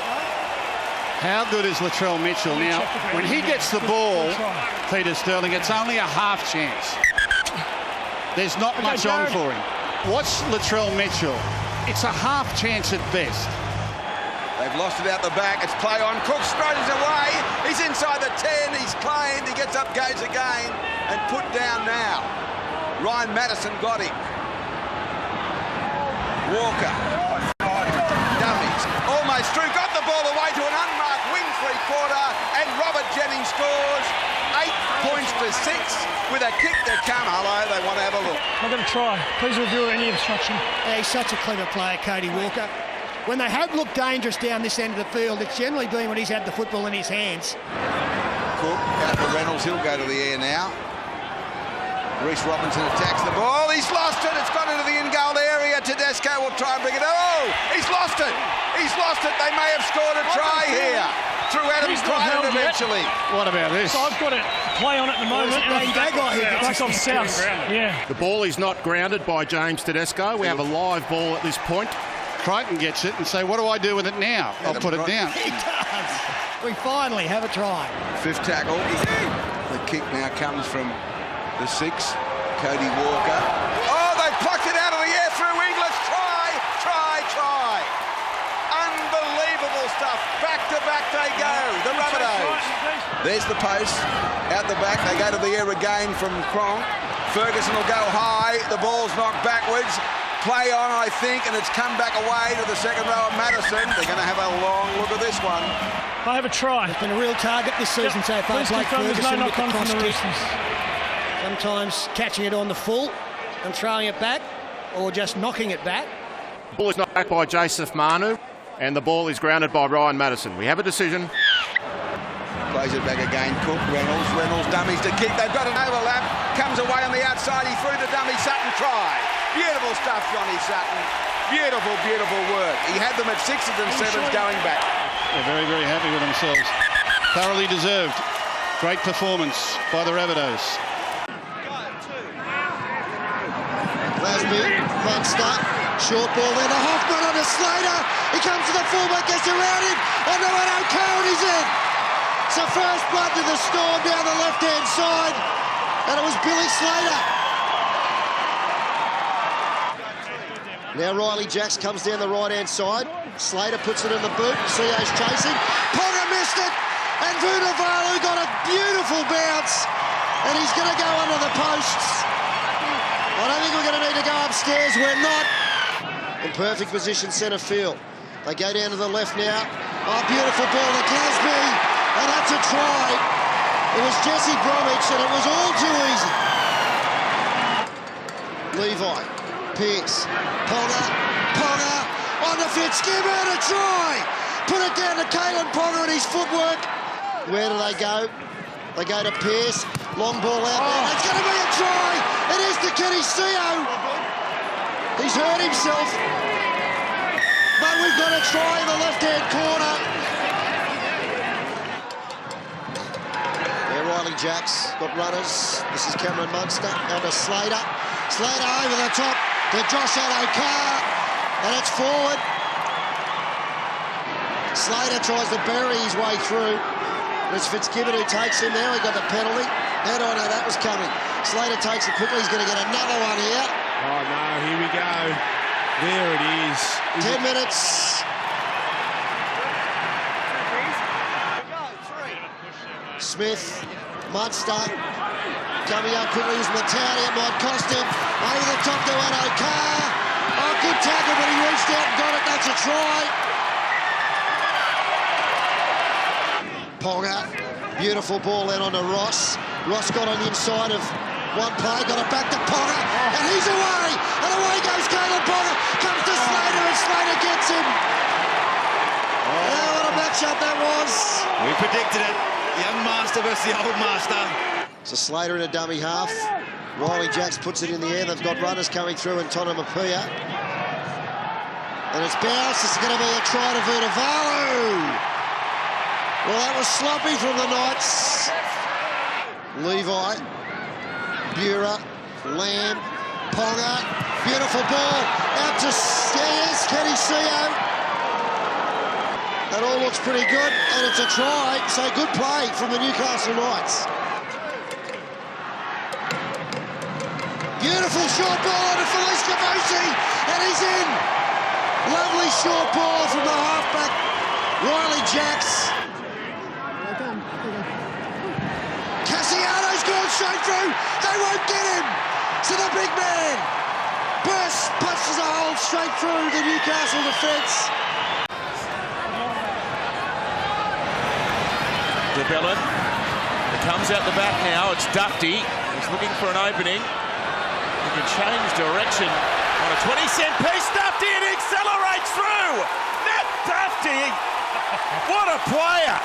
How good is Latrell Mitchell? Now, when he gets the ball, Peter Sterling, it's only a half chance. There's not much on for him. Watch Latrell Mitchell. It's a half chance at best. They've lost it out the back. It's play on. Cook strutters away. He's inside the 10. He's claimed. He gets up, goes again, and put down now. Ryan Madison got him. Walker. Dummies. Almost through. Got the ball away to an unmarked wing three-quarter, and Robert Jennings scores. 8 points to 6 with a kick to come. Hello, they want to have a look. I'm going to try. Please review any obstruction. Yeah, he's such a clever player, Cody Walker. When they have looked dangerous down this end of the field, it's generally been when he's had the football in his hands. Cook out to Reynolds. He'll go to the air now. Reece Robinson attacks the ball. He's lost it. It's gone into the in-goal area. Tedesco will try and bring it. Oh, he's lost it. He's lost it. They may have scored a try here. Through Adam Crichton eventually. What about this? So I've got it play on at the moment. Back off south. Yeah. The ball is not grounded by James Tedesco. We have a live ball at this point. Crichton gets it and say, what do I do with it now? I'll put it down. He does. We finally have a try. Fifth tackle. The kick now comes from the 6, Cody Walker. Oh, they plucked it out of the air through Inglis. Try. Unbelievable stuff. Back to back they go. The Rabbitohs. There's the post. Out the back. They go to the air again from Cronk. Ferguson will go high. The ball's knocked backwards. Play on, I think, and it's come back away to the second row of Madison. They're going to have a long look at this one. I have a try. It's been a real target this season so far. Please Blake confirm there's Ferguson no with the knock-on cross from the kick. Roosters. Sometimes catching it on the full and throwing it back, or just knocking it back. The ball is knocked back by Joseph Manu, and the ball is grounded by Ryan Madison. We have a decision. Plays it back again. Cook, Reynolds dummies to kick. They've got an overlap. Comes away on the outside. He threw the dummy. Sutton try. Beautiful stuff, Johnny Sutton. Beautiful work. He had them at 6s and 7s going back. They're very, very happy with themselves. Thoroughly deserved. Great performance by the Rabbitohs. Glasby, Munster, short ball there to Hoffman on to Slater. He comes to the fullback, gets around him. On to O'Carroll and he's in. So first blood to the Storm down the left-hand side. And it was Billy Slater. Now Riley Jacks comes down the right-hand side. Slater puts it in the boot. Sio's chasing. Ponga missed it. And Vunivalu got a beautiful bounce. And he's going to go under the posts. I don't think we're going to need to go upstairs. We're not. In perfect position, centre field. They go down to the left now. Oh, beautiful ball to Glasby. And that's a try. It was Jesse Bromwich, and it was all too easy. Levi, Pearce, Ponga, on the Fitzgibbon, a try. Put it down to Kalen Ponga and his footwork. Where do they go? They go to Pearce. Long ball out there. It's going to be a try. It is to Kenny Sio. He's hurt himself. But we've got a try in the left-hand corner. There, Riley Jacks got runners. This is Cameron Munster and a Slater. Slater over the top to Josh Addo-Carr. And it's forward. Slater tries to bury his way through. It's Fitzgibbon who takes him now. He got the penalty. How do I know that was coming? Slater takes it quickly. He's going to get another one here. Oh, no. Here we go. There it is. 10 minutes. Smith, Munster, coming up quickly is Matani. It might cost him. Over the top to Addo-Carr. Oh, good tackle, but he reached out and got it. That's a try. Ponga, beautiful ball out onto Ross. Ross got on the inside of one play, got it back to Ponga, and he's away! And away goes Caleb Ponga, comes to Slater, and Slater gets him. Oh, what a matchup that was. We predicted it. Young master versus the old master. So Slater in a dummy half. Riley Jacks puts it in the air. They've got runners coming through in Tonamapia. And it's bounced. It's going to be a try to Vunivalu. Well, that was sloppy from the Knights. Levi, Bura, Lamb, Ponga, beautiful ball, out to Stairs, Kenny Sio. That all looks pretty good, and it's a try, so good play from the Newcastle Knights. Beautiful short ball onto Felice Kavusi, and he's in. Lovely short ball from the halfback, Riley Jacks. Cassiano's gone straight through. They won't get him. So the big man bursts, punches a hole straight through the Newcastle defence. DeBellin. It comes out the back now. It's Dufty. He's looking for an opening. He can change direction on a 20-cent piece. Dufty, and he accelerates through. Nat Dufty. What a player.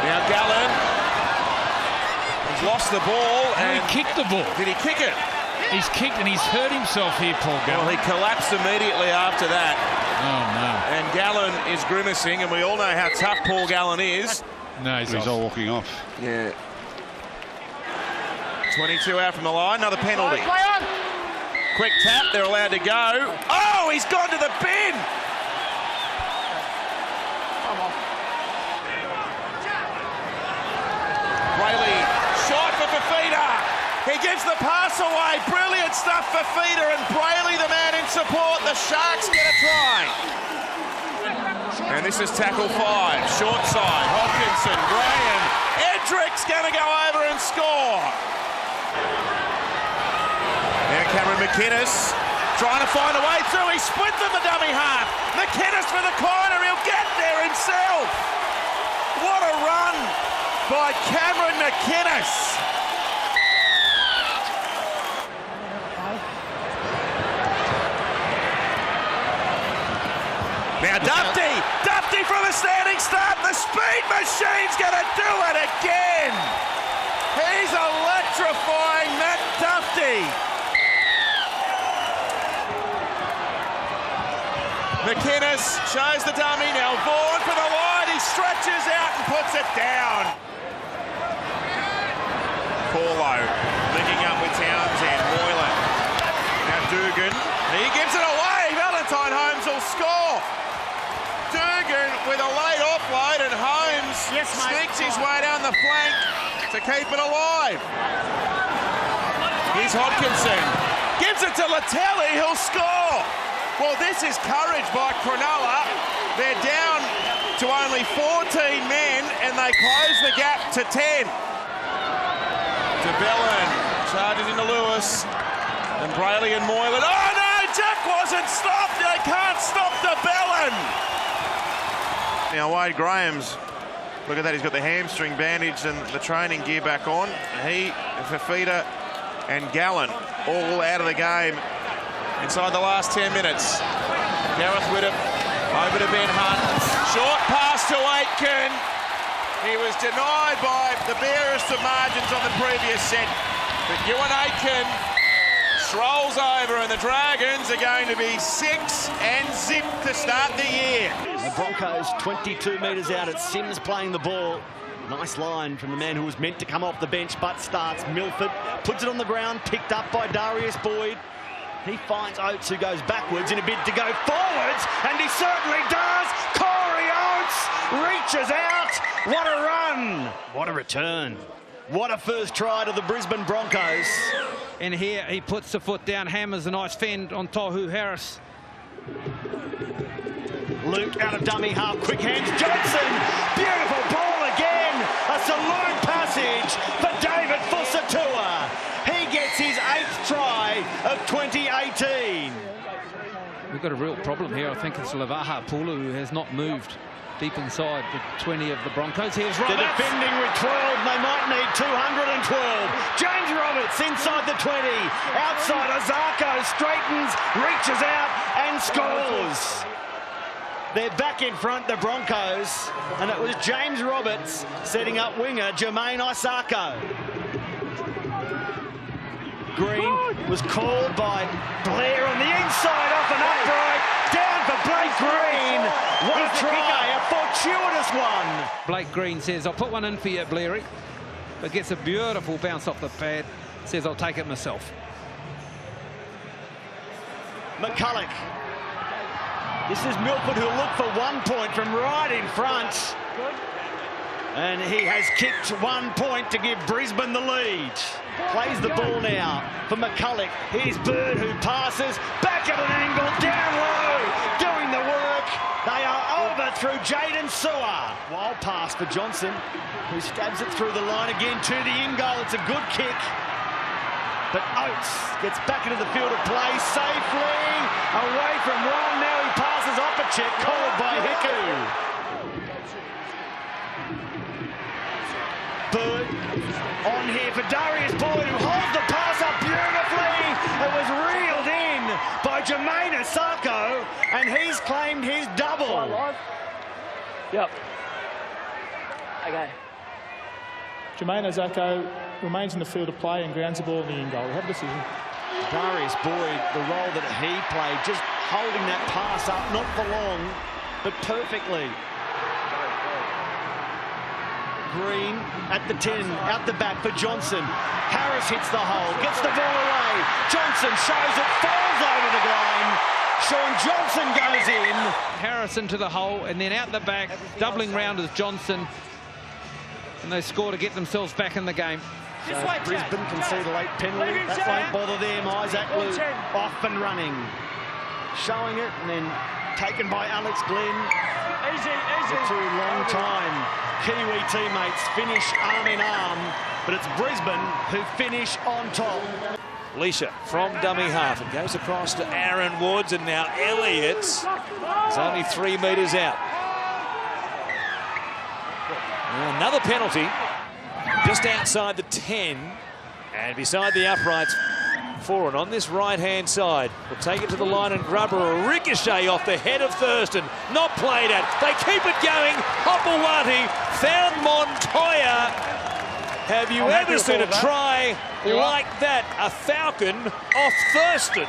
Now Gallen, he's lost the ball. And he kicked the ball. Did he kick it? He's kicked and he's hurt himself here, Paul Gallen. Well, he collapsed immediately after that. Oh, no. And Gallen is grimacing, and we all know how tough Paul Gallen is. No, he's all walking off. Yeah. 22 out from the line, another penalty. Quick tap, they're allowed to go. Oh! No, he's gone to the bin. Brayley, shot for Fafita. He gives the pass away. Brilliant stuff for Fafita, and Brayley, the man in support. The Sharks get a try. And this is tackle 5. Short side. Hodkinson, Graham. Edrick's going to go over and score. Now Cameron McInnes trying to find a way through. He split them the dummy half. McInnes for the corner. He'll get there himself. What a run by Cameron McInnes. Now Dufty from a standing start. The speed machine's going to do it again. He's electrifying, Matt Dufty. McInnes shows the dummy. Now Vaughan for the line. He stretches out and puts it down. Paulo linking up with Townsend. Moylan. Now Dugan. He gives it away. Valentine Holmes will score. Dugan with a late offload, and Holmes sneaks his way down the flank to keep it alive. Here's Hodkinson. Gives it to Latelli. He'll score. Well, this is courage by Cronulla. They're down to only 14 men, and they close the gap to 10. De Bellin charges into Lewis, and Brayley and Moylan. Oh no, Jack wasn't stopped. They can't stop De Bellin. Now Wade Graham's, look at that, he's got the hamstring bandage and the training gear back on. He, Fafita and Gallen all out of the game inside the last 10 minutes. Gareth Widdop over to Ben Hunt. Short pass to Aitken. He was denied by the barest of margins on the previous set. But Ewan Aitken strolls over, and the Dragons are going to be 6 and zip to start the year. The Broncos 22 metres out. It's Sims playing the ball. Nice line from the man who was meant to come off the bench, but starts. Milford puts it on the ground, picked up by Darius Boyd. He finds Oates, who goes backwards in a bid to go forwards, and he certainly does. Corey Oates reaches out. What a run. What a return. What a first try to the Brisbane Broncos. And here he puts the foot down, hammers a nice fend on Tohu Harris. Luke out of dummy half, quick hands, Johnson. Beautiful ball again. A salute passage for David Fusatua. He gets his 8th try of 2018. We've got a real problem here. I think it's Lavaha Pulu who has not moved deep inside the 20 of the Broncos. Here's Roberts. They're defending with 12. They might need 212. James Roberts inside the 20. Outside, Ozako straightens, reaches out and scores. They're back in front, the Broncos, and it was James Roberts setting up winger Jermaine Isako. Green was called by Blair on the inside, off an upright, down for Blake Green. What a try, a fortuitous one. Blake Green says, I'll put one in for you, Blairy, but gets a beautiful bounce off the pad, says, I'll take it myself. McCulloch. This is Milford, who'll look for 1 point from right in front. And he has kicked 1 point to give Brisbane the lead. Plays the ball now for McCulloch. Here's Bird, who passes back at an angle, down low, doing the work. They are over through Jaden Sewer. Wild pass for Johnson, who stabs it through the line again to the in goal. It's a good kick. But Oates gets back into the field of play safely, away from Ron. Now he passes off a check, called by Hiku. Bird on here for Darius Boyd, who holds the pass up beautifully. It was reeled in by Jermaine Isako, and he's claimed his double. Yep. Okay. Jermaine Isako remains in the field of play and grounds the ball in the in goal. We have a decision. Darius Boyd, the role that he played, just holding that pass up, not for long, but perfectly. Green at the 10, out the back for Johnson. Harris hits the hole, gets the ball away. Johnson shows it, falls over the line. Sean Johnson goes in. Harrison to the hole, and then out the back, doubling round with Johnson. And they score to get themselves back in the game. So Brisbane can see the late penalty. That won't bother them. Isaac Lou off and running. Showing it, and then taken by Alex Glenn. For too long time. Kiwi teammates finish arm in arm, but it's Brisbane who finish on top. Leisha from dummy half. It goes across to Aaron Woods, and now Elliott is only 3 metres out. And another penalty just outside the 10 and beside the uprights. Forward on this right-hand side. Will take it to the line and Grubber. A ricochet off the head of Thurston. Not played at. They keep it going. Hopewadi found Montoya. Have you ever seen a try like that? A Falcon off Thurston.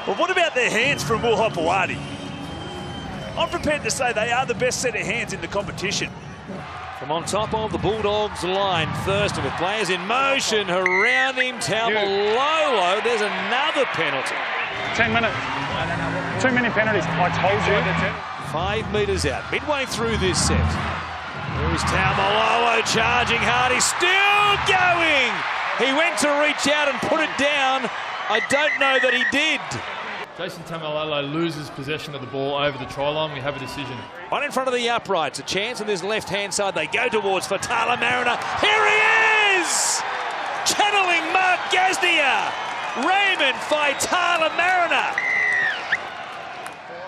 Well, what about their hands from Will Hopewadi? I'm prepared to say they are the best set of hands in the competition. From on top of the Bulldogs line, Thurston with players in motion around him. Taumalolo, there's another penalty. 10 minutes. Too many penalties. I told you. 5 metres out, midway through this set. Here's Taumalolo charging hard. He's still going. He went to reach out and put it down. I don't know that he did. Jason Taumalolo loses possession of the ball over the try line. We have a decision. Right in front of the uprights, a chance on this left-hand side. They go towards Fatala Mariner. Here he is! Channeling Mark Gazdia. Raymond Fatala Mariner.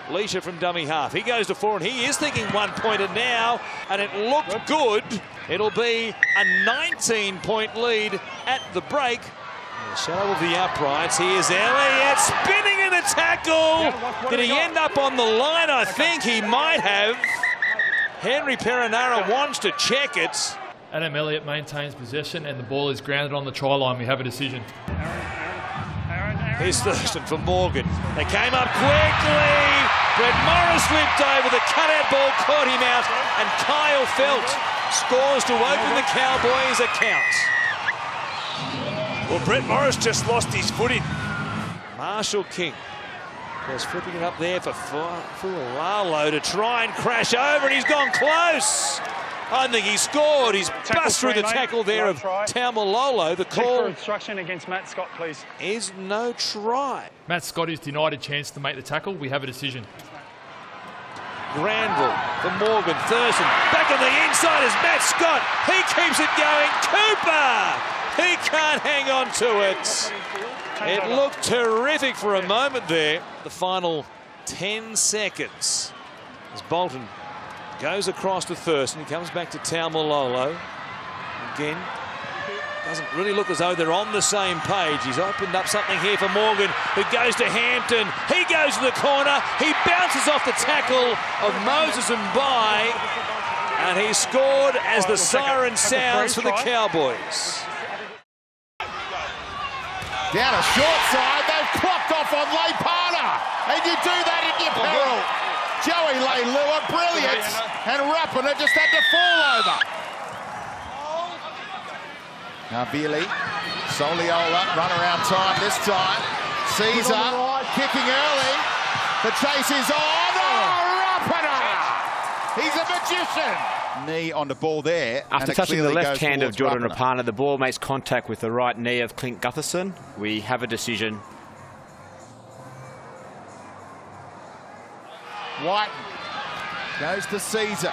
Leisha from dummy half. He goes to 4 and he is thinking one-pointer now, and it looked good. It'll be a 19-point lead at the break. In the shadow of the uprights, here's Elliott spinning in the tackle. Did he end up on the line? I think he might have. Henry Perinara wants to check it. Adam Elliott maintains possession and the ball is grounded on the try line. We have a decision. Here's Thurston for Morgan. They came up quickly. Brett Morris slipped over. The cutout ball caught him out. And Kyle Felt scores to open the Cowboys' account. Well, Brett Morris just lost his footing. Marshall King was flipping it up there for Fulalo to try and crash over, and he's gone close. I think he scored. He's bust through the tackle there of Taumalolo. The call for instruction against Matt Scott, please. Is no try. Matt Scott is denied a chance to make the tackle. We have a decision. Granville for Morgan. Thurston back on the inside is Matt Scott. He keeps it going. Cooper! He can't hang on to it. It looked terrific for a moment there. The final 10 seconds as Bolton goes across to Thurston. He comes back to Taumalolo. Again, doesn't really look as though they're on the same page. He's opened up something here for Morgan, who goes to Hampton. He goes to the corner. He bounces off the tackle of Moses and Bai. And he scored as the siren sounds for the Cowboys. Down a short side, they've clocked off on Leipana, and you do that in your peril. Joey Leilua, brilliant, and Rapina just had to fall over. Now Bealey, Soliola, run around time this time. Caesar, kicking early. The chase is on. Oh, Rapina! He's a magician. Knee on the ball there. After touching the left hand of Jordan Rapana, the ball makes contact with the right knee of Clint Gutherson. We have a decision. White goes to Caesar.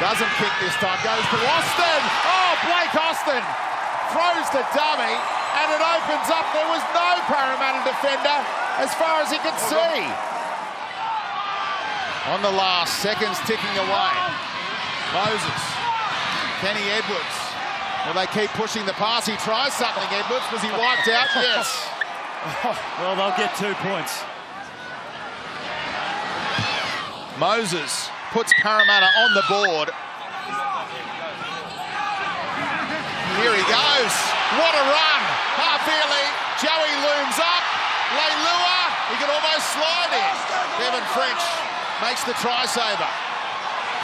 Doesn't kick this time. Goes to Austin. Oh, Blake Austin throws the dummy, and it opens up. There was no Parramatta defender as far as he could see. On the last, seconds ticking away. Moses, Kenny Edwards. Will they keep pushing the pass? He tries something, Edwards. Was he wiped out? Yes. Well, they'll get 2 points. Moses puts Parramatta on the board. Here he goes. What a run. Half-early. Joey looms up. Leilua. He can almost slide in. Devon French makes the try saver.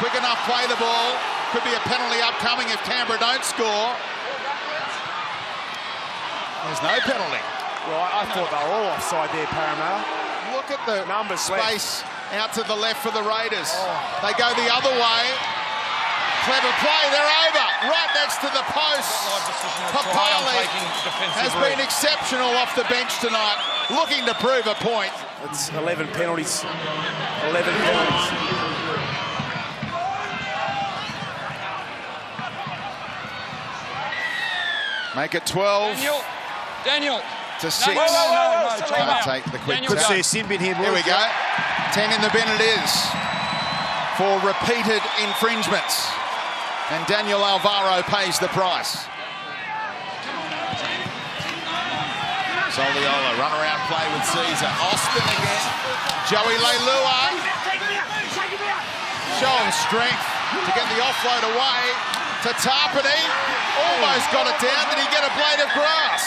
Quick enough play the ball. Could be a penalty upcoming if Canberra don't score. There's no penalty. Well, I thought they were all offside there, Parramatta. Look at the space out to the left for the Raiders. They go the other way. Clever play, they're over, right next to the post. Papali has been exceptional off the bench tonight, looking to prove a point. It's 11 penalties. 11 penalties. Make it 12. Daniel. To 6. No. Take the quick. Could see a sin bin here. Here we go. 10 in the bin it is for repeated infringements. And Daniel Alvaro pays the price. Soliola, run around play with Caesar. Austin again. Joey Leilua. Showing strength to get the offload away to Tarpany. Almost got it down. Did he get a blade of grass?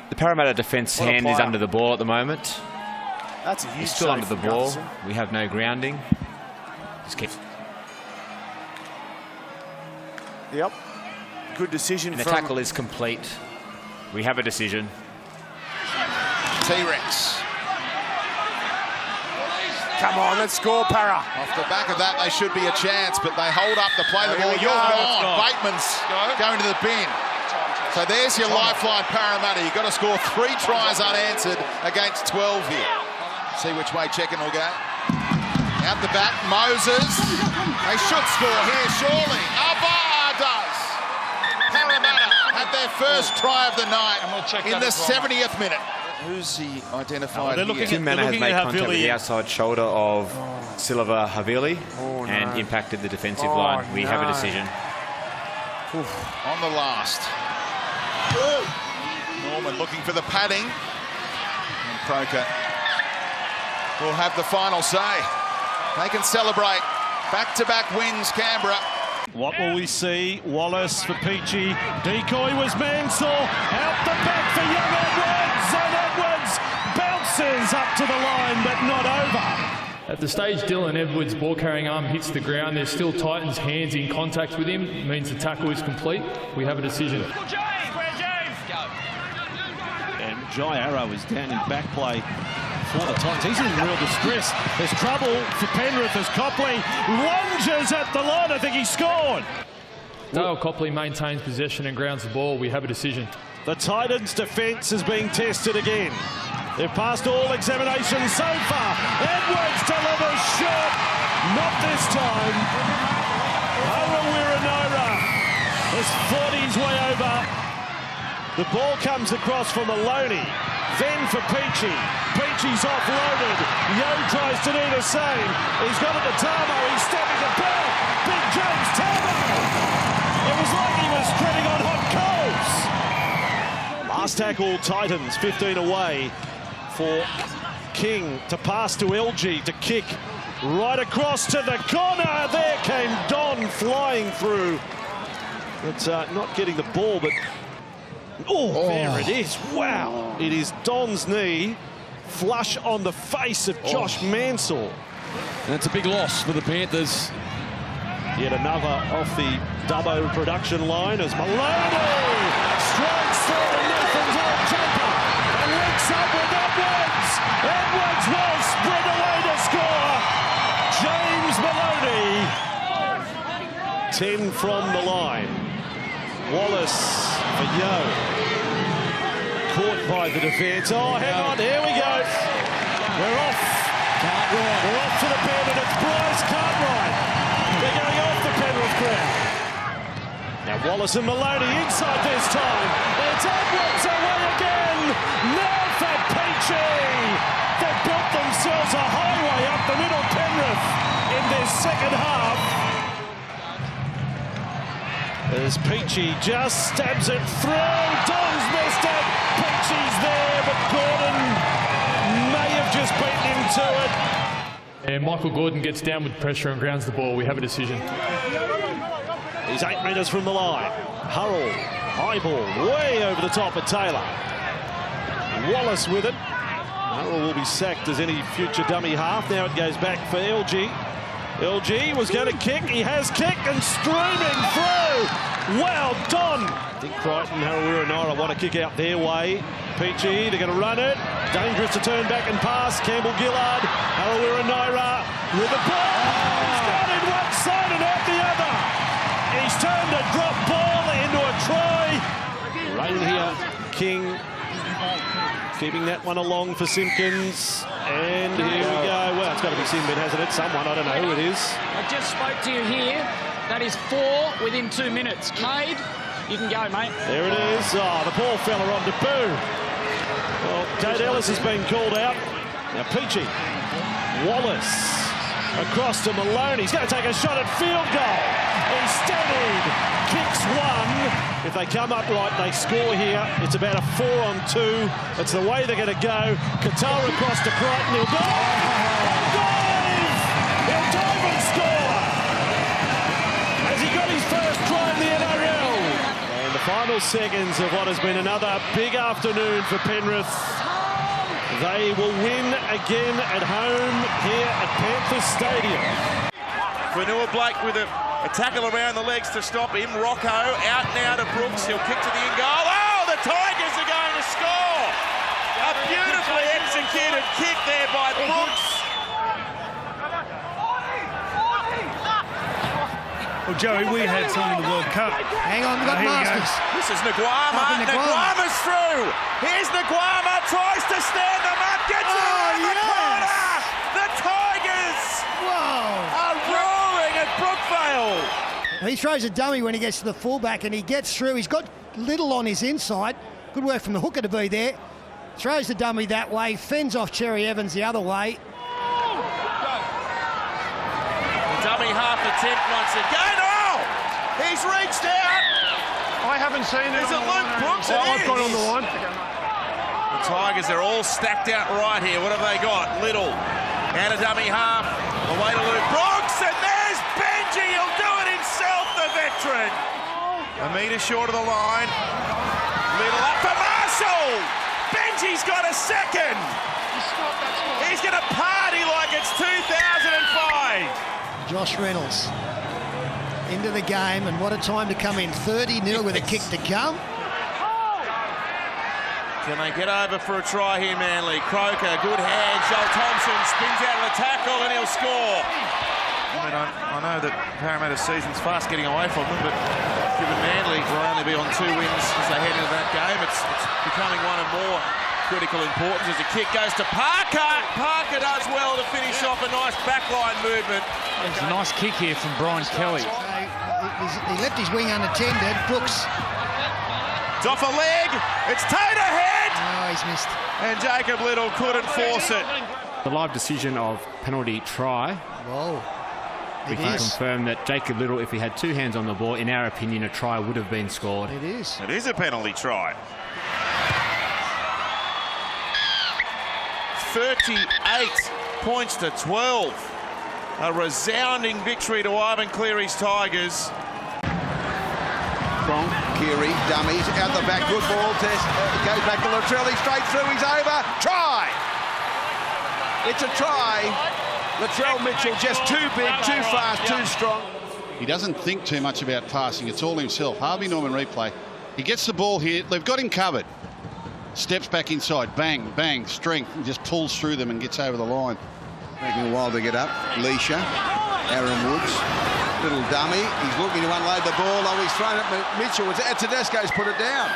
The Parramatta defence hand is under the ball at the moment. That's a huge He's still under the ball. We have no grounding. Just keep. Yep. Good decision. And the tackle is complete. We have a decision. T-Rex. Come on, let's score, Para. Off the back of that, they should be a chance, but they hold up to play the ball. You're gone. Bateman's going to the bin. So there's your lifeline, Parramatta. You've got to score 3 tries unanswered against 12 here. See which way Checken will go. Out the back, Moses. They should score here, surely. Avaa does. Parramatta had their first try of the night in the 70th minute. Who's he identified here? Tim Manor has made contact with the outside shoulder of Silva Havili and impacted the defensive line. We have a decision. On the last. Norman looking for the padding. And Croker will have the final say. They can celebrate. Back-to-back wins, Canberra. What will we see? Wallace for Peachy. Decoy was Mansell. Out the back for young Edwards. And Edwards bounces up to the line, but not over. At the stage Dylan Edwards' ball carrying arm hits the ground, there's still Titans' hands in contact with him. It means the tackle is complete. We have a decision. And Jai Arrow is down in back play for the Titans. He's in real distress. There's trouble for Penrith as Copley lunges at the line. I think he scored. Dale Copley maintains possession and grounds the ball. We have a decision. The Titans' defence is being tested again. They've passed all examinations so far. Edwards delivers short. Not this time. Harawira has fought his way over. The ball comes across for Maloney. Then for Peachy. Peachy's offloaded. Yo tries to do the same. He's got it to Tamo. He's stepping the ball. Big James Tamo. It was like he was treading on hot coals. Last tackle, Titans, 15 away for King to pass to LG to kick right across to the corner. There came Don flying through. But not getting the ball, but there it is. Wow. It is Don's knee flush on the face of Josh Mansell. And it's a big loss for the Panthers. Yet another off the Dubbo production line as Maloney strikes through a Nathan's old jumper and links up with Edwards. Edwards will sprint away to score. James Maloney. 10 from the line. Wallace for Yo. Caught by the defence. Oh, hang on, here we go. We're off. Cartwright. We're off to the pen, and it's Bryce Cartwright. They're going off the Penrith crowd. Now Wallace and Maloney inside this time. It's Edwards away again. Now for Peachy. They've built themselves a highway up the middle, Penrith, in their second half. As Peachy just stabs it through. Don's missed it. Peachy's there, but Gordon may have just beaten him to it. And Michael Gordon gets downward pressure and grounds the ball. We have a decision. He's 8 metres from the line. Hurrell, high ball, way over the top of Taylor. Wallace with it. Hurrell will be sacked as any future dummy half. Now it goes back for LG. LG was going to kick. He has kicked and streaming through. Well done. Dick Crichton, Harawira-Naira want to kick out their way. Peachy, they're going to run it. Dangerous to turn back and pass. Campbell-Gillard, Harawira-Naira with the ball. He's got it one side and out the other. He's turned a drop ball into a try. Rain here. King keeping that one along for Simpkins. And here we go. Well, it's got to be Sinbin, hasn't it? Someone, I don't know who it is. I just spoke to you here. That is 4 within 2 minutes. Made. You can go, mate. There it is. Oh, the ball fella on to Boo. Well, Dade Ellis has been called out. Now Peachy. Wallace. Across to Maloney. He's going to take a shot at field goal. He's steadied. Kicks one. If they come up right, they score here. It's about a 4-on-2. That's the way they're going to go. Qatar across to Crichton. He'll go. Dive! He'll dive and score. Has he got his first try in the NRL? And the final seconds of what has been another big afternoon for Penrith. They will win again at home here at Panthers Stadium. Fanua Blake with a tackle around the legs to stop him. Rocco out now to Brooks. He'll kick to the in goal. Oh, the Tigers are going to score. A beautifully executed kick there by Brooks. Well, Joey, we had some in the World Cup. Hang on, we've got Masters. This is Nguama. Nguama's through. Here's Nguama. Tries to stand them up. Gets it around the corner. The Tigers are roaring at Brookvale. He throws a dummy when he gets to the fullback and he gets through. He's got Little on his inside. Good work from the hooker to be there. Throws the dummy that way. Fends off Cherry Evans the other way. Dummy half attempt once again. Oh! He's reached out. I haven't seen it. Is it Luke Brooks? I've got on the line. The Tigers are all stacked out right here. What have they got? Little. And a dummy half. Away to Luke Brooks. And there's Benji. He'll do it himself, the veteran. A metre short of the line. Little up for Marshall. Benji's got a second. He's going to party like it's 2005. Josh Reynolds into the game, and what a time to come in. 30-0 with a kick to come. Can they get over for a try here, Manly? Croker, good hand. Joel Thompson spins out of the tackle and he'll score. I mean, I know that Parramatta's season's fast getting away from them, but given Manly will only be on 2 wins as they head into that game, it's becoming one of more critical importance as the kick goes to Parker. Parker does well to finish off a nice backline movement. It's a nice kick here from Brian Kelly. He left his wing unattended. Brooks. It's off a leg. It's toe to head. Oh, he's missed. And Jacob Little couldn't force it. The live decision of penalty try. Whoa. We can confirm that Jacob Little, if he had 2 hands on the ball, in our opinion, a try would have been scored. It is. It is a penalty try. 38 points to 12. A resounding victory to Ivan Cleary's Tigers. Gronk, Keary, dummies, out the back, good ball test. Goes back to Latrell, straight through, he's over. Try! It's a try. Latrell Mitchell just too big, too fast, too strong. He doesn't think too much about passing. It's all himself. Harvey Norman replay. He gets the ball here. They've got him covered. Steps back inside. Bang, bang, strength. And just pulls through them and gets over the line. Taking a while to get up. Leisha, Aaron Woods, little dummy. He's looking to unload the ball. Oh, he's thrown it. Mitchell. Tedesco's put it down.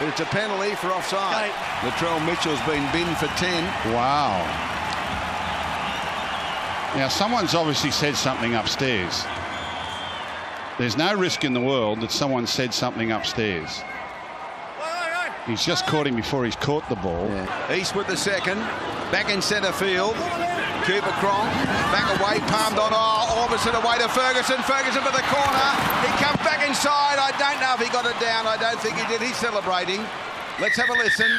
But it's a penalty for offside. Latrell Mitchell's been binned for 10. Wow. Now, someone's obviously said something upstairs. There's no risk in the world that someone said something upstairs. He's just caught him before he's caught the ball. Yeah. East with the second. Back in centre field. Cooper Cronk. Back away. Palmed on. Orbison away to Ferguson. Ferguson for the corner. He comes back inside. I don't know if he got it down. I don't think he did. He's celebrating. Let's have a listen.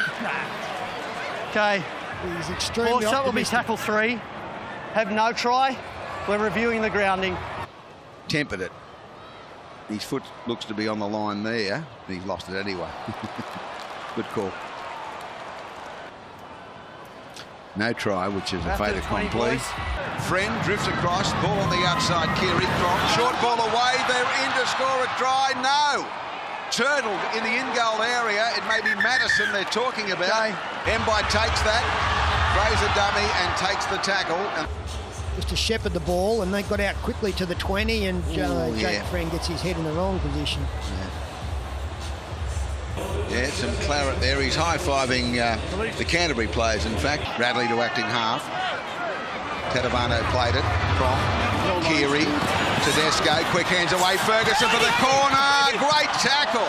Okay. He's extremely Ball shot will be optimistic. tackle 3. Have no try. We're reviewing the grounding. Tempered it. His foot looks to be on the line there. He's lost it anyway. Good call. No try, which is a fait accompli. Friend drifts across, ball on the outside, Keary, Cronk, short ball away, they're in to score a try, no! Turtled in the in-goal area, it may be Madison they're talking about. Mbai takes that, throws a dummy and takes the tackle. Just to shepherd the ball, and they got out quickly to the 20, and Jake Friend gets his head in the wrong position. Yeah, some claret there. He's high-fiving the Canterbury players, in fact. Radley to acting half. Tadavano played it. Cronk, Keary, Tedesco, quick hands away. Ferguson for the corner. Great tackle.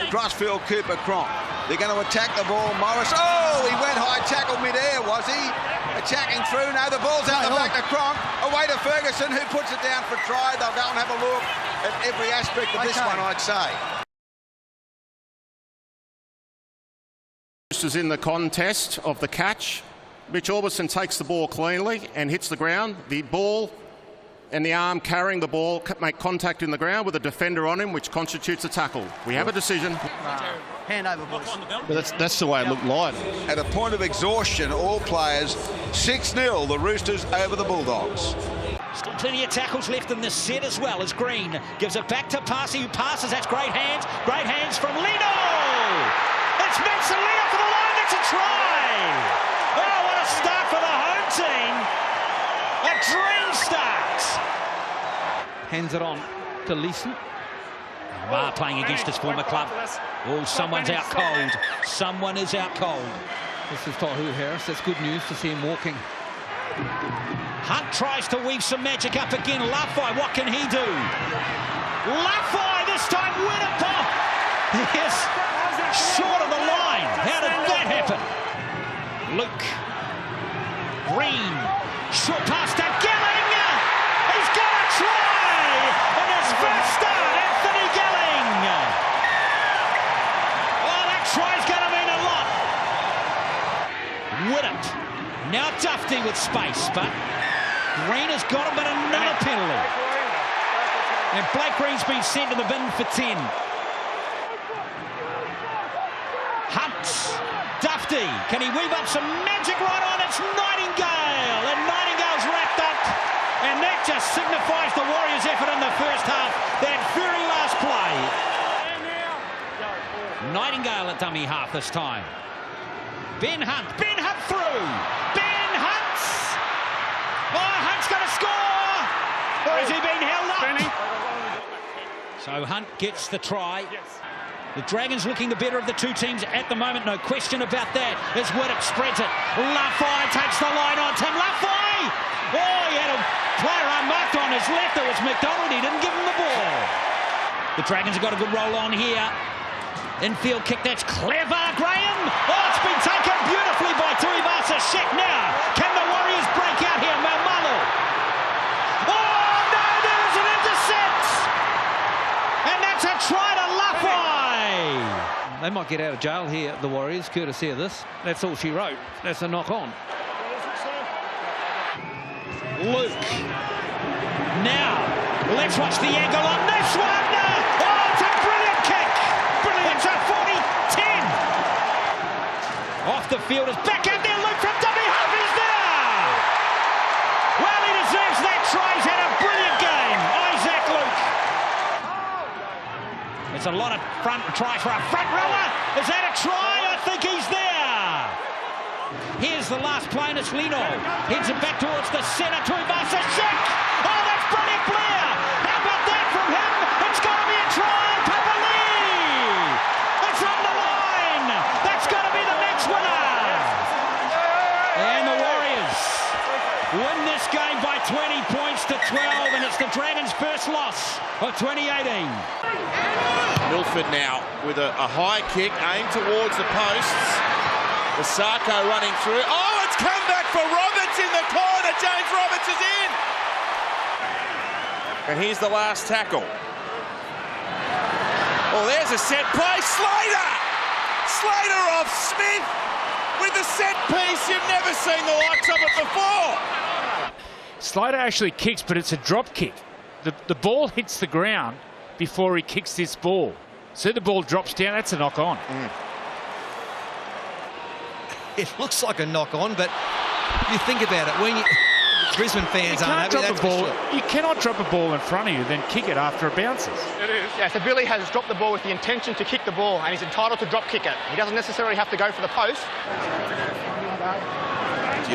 Across field, Cooper Cronk. They're going to attack the ball. Morris. Oh, he went high tackle mid-air, was he? Attacking through. No, the ball's out the back to Cronk. Away to Ferguson, who puts it down for try. They'll go and have a look at every aspect of this one, I'd say. Roosters in the contest of the catch. Mitch Orbison takes the ball cleanly and hits the ground. The ball and the arm carrying the ball make contact in the ground with a defender on him, which constitutes a tackle. We have a decision. Hand over, boys. But that's the way it looked like. At a point of exhaustion, all players 6-0, the Roosters over the Bulldogs. Still plenty of tackles left in this set as well as Green gives it back to Parsi, who passes. That's great hands from Lino. It's Manson Lino for the line. That's a try. Oh, what a start for the home team. A dream start. Hands it on to Leeson. Mar playing against his former club. Oh, someone's out cold. Someone is out cold. This is Tohu Harris. That's good news to see him walking. Hunt tries to weave some magic up again. Lafai, what can he do? Lafai this time Winnipeg. Yes, short of the line. How did that happen? Luke. Green. Short pass to Gelling. He's got a try in his first start. Anthony Gelling. Oh, that try's going to mean a lot. Winnett. Now Dufty with space, but Green has got him, but another penalty. And Blake Green's been sent to the bin for 10. Hunt. Dufty. Can he weave up some magic right on? It's Nightingale. And Nightingale's wrapped up. And that just signifies the Warriors' effort in the first half. That very last play. Nightingale at dummy half this time. Ben Hunt through. Ben Hunt. Oh, Hunt's going to score. Or has he been held up? So Hunt gets the try. The Dragons looking the better of the two teams at the moment, no question about that. As Winnett spreads it. Lafai takes the line on Tim Lafai. Oh, he had a player unmarked on his left. It was McDonald. He didn't give him the ball. The Dragons have got a good roll on here. Infield kick, that's clever. Graham. Oh, it's been taken beautifully by Tuivasa Shek. Now, can the Warriors break out here? Maumalu. Oh, no, there is an intercept. And that's a try to Lafai. They might get out of jail here, the Warriors, courtesy of this. That's all she wrote. That's a knock on. Luke. Now, let's watch the angle on this one. Oh, it's a brilliant kick. Brilliant. It's a 40-10. Off the field is back out there. Luke from dummy half. He's there. Well, he deserves that try. He's had a brilliant game. Isaac Luke. It's a lot of front tries for a front rower. Is that a try? I think he's there. Here's the last play, and it's Lino. Heads it back towards the centre. Tuivasa Shek. Oh, that's brilliant, Blair. How about that from him? It's got to be a try. Papali. It's on the line. That's got to be the next winner. And the Warriors win this game by 20 points to 12, and it's the Dragons' first loss of 2018. Milford now with a high kick aimed towards the posts. Osako running through. Oh, it's come back for Roberts in the corner. James Roberts is in. And here's the last tackle. Oh, there's a set play. Slater! Slater off Smith with a set piece. You've never seen the likes of it before. Slater actually kicks, but it's a drop kick. The ball hits the ground before he kicks this ball. So the ball drops down. That's a knock on. It looks like a knock-on, but you think about it. When Brisbane fans aren't happy, that's for sure. You cannot drop a ball in front of you, then kick it after it bounces. It is. Yeah, so Billy has dropped the ball with the intention to kick the ball, and he's entitled to drop kick it. He doesn't necessarily have to go for the post.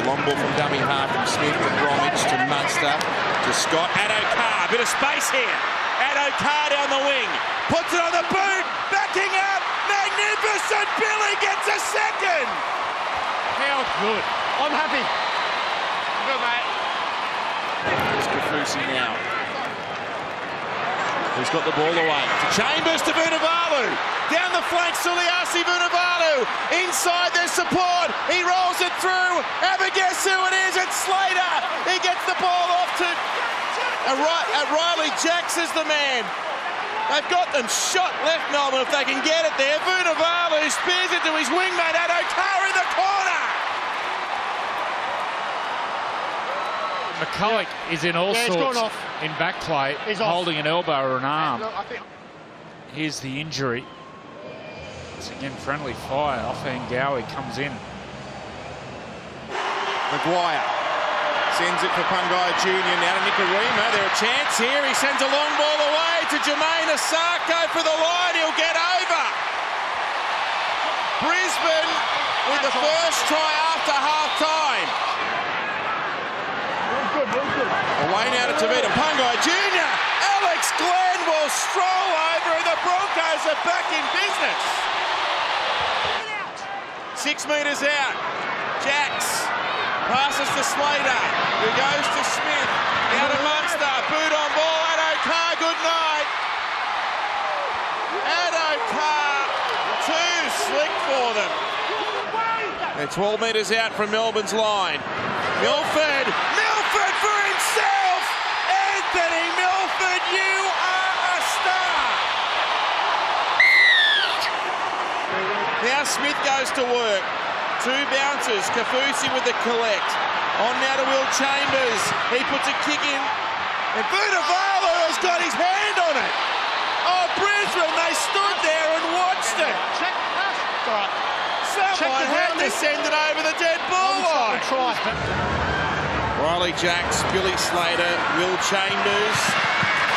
Long ball from dummy half from Smith to Bromwich to Munster to Scott. Addo-Carr, bit of space here. Addo-Carr down the wing, puts it on the boot, backing up, magnificent. Billy gets a second. How good. I'm happy. Good, mate. It's Kafusi now. He's got the ball away. To Chambers to Vunivalu. Down the flank, Suliasi Vunivalu. Inside there's support. He rolls it through. Have a guess who it is. It's Slater. He gets the ball off to Riley Jacks is the man. They've got them shot left, Melbourne, if they can get it there. Vunivalu spears it to his wingmate Addo-Carr in the corner. McCulloch is in all sorts in back play, holding an elbow or an arm. Here's the injury. It's again friendly fire. Offhand Gowie comes in. Maguire sends it for Pungai Jr. Now to Nicarima. There's a chance here. He sends a long ball away to Jermaine Asako for the line. He'll get over. Brisbane with the first try after half-time. Away now to Tavita Pungai Jr. Alex Glenn will stroll over and the Broncos are back in business. 6 metres out. Jacks passes to Slater, who goes to Smith. Now to Munster. Boot on ball. Addo-Carr, good night. Addo-Carr, too slick for them. They're 12 metres out from Melbourne's line. Milford for himself! Anthony Milford, you are a star! Now Smith goes to work. 2 bounces, Kafusi with the collect. On now to Will Chambers. He puts a kick in. And Vunivalu has got his hand on it. Oh, Brisbane, they stood there and watched it. Someone had to send it over the dead ball line. Riley Jacks, Billy Slater, Will Chambers.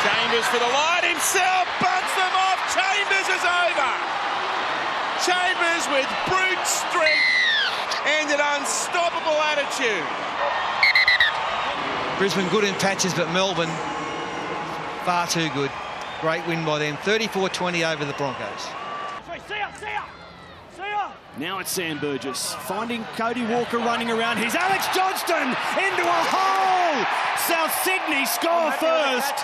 Chambers for the line himself, bunts them off. Chambers is over. Chambers with brute strength and an unstoppable attitude. Brisbane good in patches, but Melbourne far too good. Great win by them. 34-20 over the Broncos. Now it's Sam Burgess finding Cody Walker running around. Here's Alex Johnston into a hole. South Sydney score first.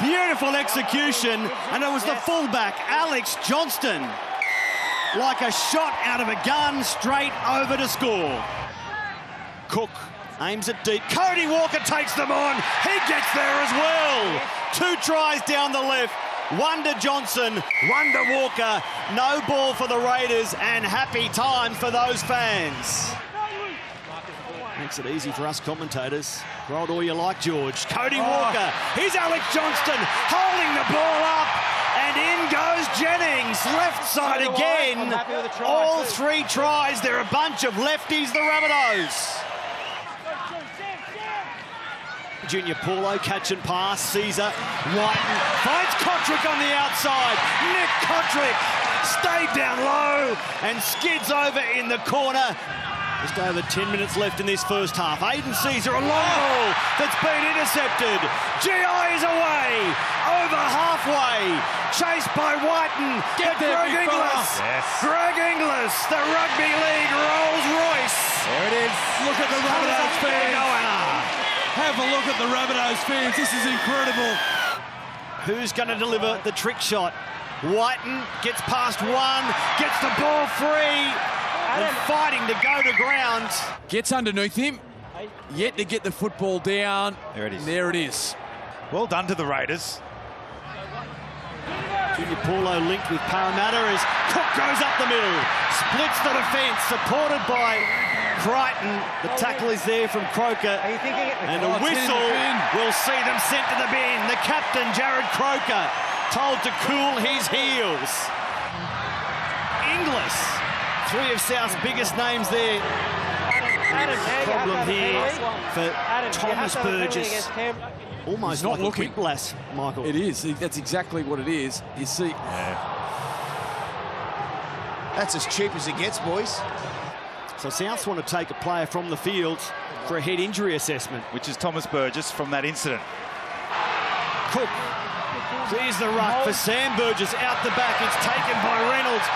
Beautiful execution, and it was the fullback Alex Johnston, like a shot out of a gun, straight over to score. Cook aims it deep. Cody Walker takes them on. He gets there as well. 2 tries down the left. 1 to Johnson, 1 to Walker. No ball for the Raiders, and happy time for those fans. Makes it easy for us commentators. Throw it all you like, George. Cody Walker. Here's Alex Johnston holding the ball up, and in goes Jennings. Left side again. All 3 tries. They're a bunch of lefties, the Rabbitohs. Junior Paulo, catch and pass. Caesar, Whiten finds Kotrick on the outside. Nick Kotrick stayed down low and skids over in the corner. Just over 10 minutes left in this first half. Aiden Caesar, a long ball that's been intercepted. GI is away, over halfway. Chased by Whiten. Get there, Greg Inglis. Yes. Greg Inglis, the Rugby League Rolls Royce. There it is. Look at the Rabbitohs fans. Have a look at the Rabbitohs fans. This is incredible. Who's going to deliver the trick shot? Whiten gets past 1, gets the ball free, and fighting to go to ground. Gets underneath him, yet to get the football down. There it is. There it is. Well done to the Raiders. Junior Paulo linked with Parramatta as Cook goes up the middle, splits the defence, supported by Crichton. The tackle is there from Croker, and a whistle will see them sent to the bin. The captain, Jared Croker, told to cool his heels. Inglis Three of South's biggest names there. Problem here for Thomas Burgess. Almost not like looking. a whiplash, Michael. It is. That's exactly what it is. You see. That's as cheap as it gets, boys. So Souths want to take a player from the field for a head injury assessment. Which is Thomas Burgess from that incident. Cook. There's the ruck for Sam Burgess out the back. It's taken by Reynolds.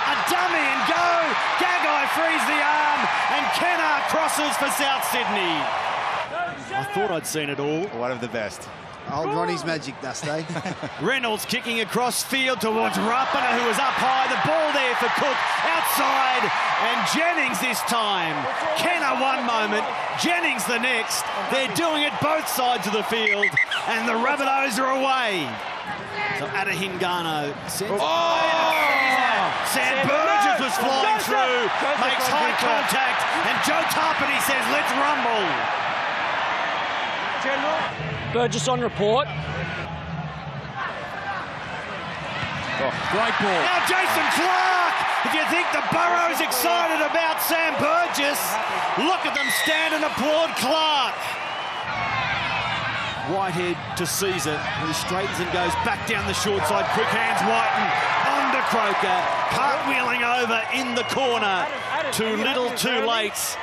A dummy and go. Gagai frees the arm and Kenner crosses for South Sydney. I thought I'd seen it all. One of the best. Old Ronnie's magic dust, eh? Reynolds kicking across field towards Rapana, who was up high. The ball there for Cook outside, and Jennings this time. Kenner one moment, Jennings the next. They're doing it both sides of the field, and the Rabbitohs are away. So Adahingano sends Sam Burgess was flying through, makes high contact, and Joe Tarpany says, let's rumble. Burgess on report. Great ball. Now Jason Clark. If you think the Burrow's excited about Sam Burgess, look at them stand and applaud Clark. Whitehead to Caesar, and he straightens and goes back down the short side. Quick hands, Whiten on to Croker. Cartwheeling over in the corner. Too little, too late.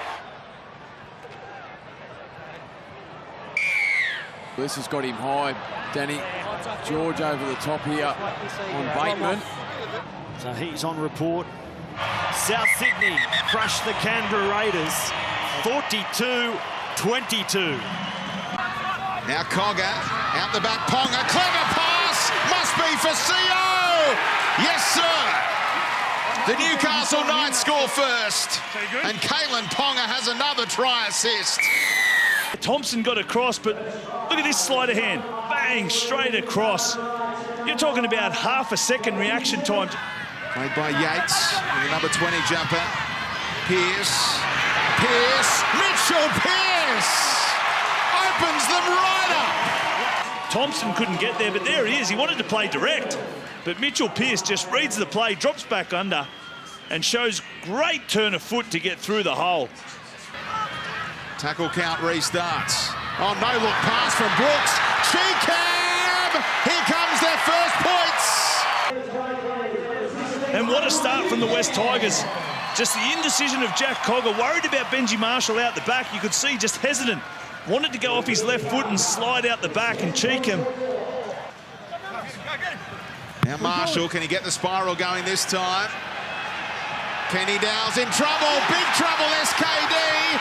This has got him high, Danny. George over the top here on Bateman. So he's on report. South Sydney crushed the Canberra Raiders 42-22. Now Cogger, out the back, Ponga, clever pass, must be for CO! Yes, sir! The Newcastle Knights score first, and Kalen Ponga has another try assist. Thompson got across, but look at this sleight of hand. Bang, straight across. You're talking about half a second reaction time. Played by Yates, with the number 20 jumper. Pearce, Mitchell Pearce! Opens them right up. Thompson couldn't get there, but there he is. He wanted to play direct, but Mitchell Pearce just reads the play, drops back under, and shows great turn of foot to get through the hole. Tackle count restarts. Oh, no-look pass from Brooks. Cheekham! Here comes their first points. And what a start from the West Tigers. Just the indecision of Jack Cogger, worried about Benji Marshall out the back. You could see just hesitant. Wanted to go off his left foot and slide out the back and cheek him. Now Marshall, can he get the spiral going this time? Kenny Dow's in trouble, big trouble, SKD.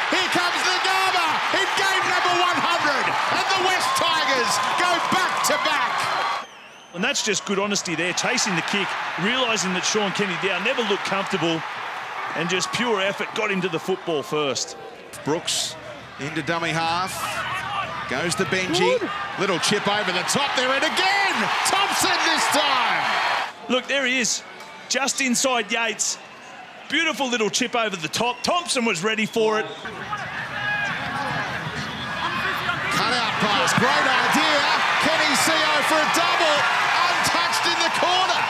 Here comes the Garber in game number 100. And the West Tigers go back to back. And that's just good honesty there, chasing the kick, realising that Sean Kenny Dow never looked comfortable, and just pure effort got him to the football first. Brooks into dummy half. Goes to Benji. Little chip over the top there, and again, Thompson this time. Look, there he is, just inside Yates. Beautiful little chip over the top. Thompson was ready for it. Cut out pass, great idea. Kenny CO for a double, untouched in the corner.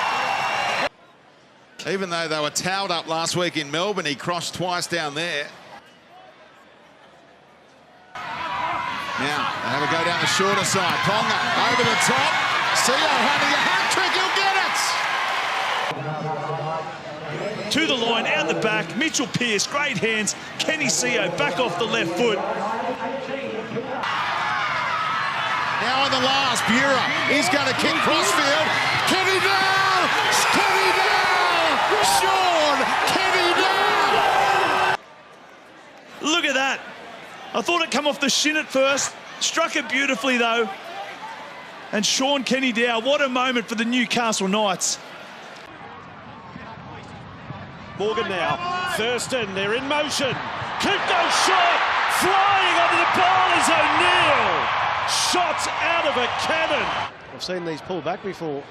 Even though they were towed up last week in Melbourne, he crossed twice down there. Now, they have a go down the shorter side. Ponga over the top. CO having a hat-trick, he'll get it! To the line, out the back, Mitchell Pearce, great hands. Kenny CO back off the left foot. Now in the last, Bureau is going to kick crossfield. Kenny Dow! Kenny Dow! Sean Kenny Dow! Look at that. I thought it come off the shin at first. Struck it beautifully though. And Sean Kenny Dow, what a moment for the Newcastle Knights. Morgan now, Thurston, they're in motion. Kuko shot, flying onto the ball is O'Neill. Shot out of a cannon. I've seen these pull back before.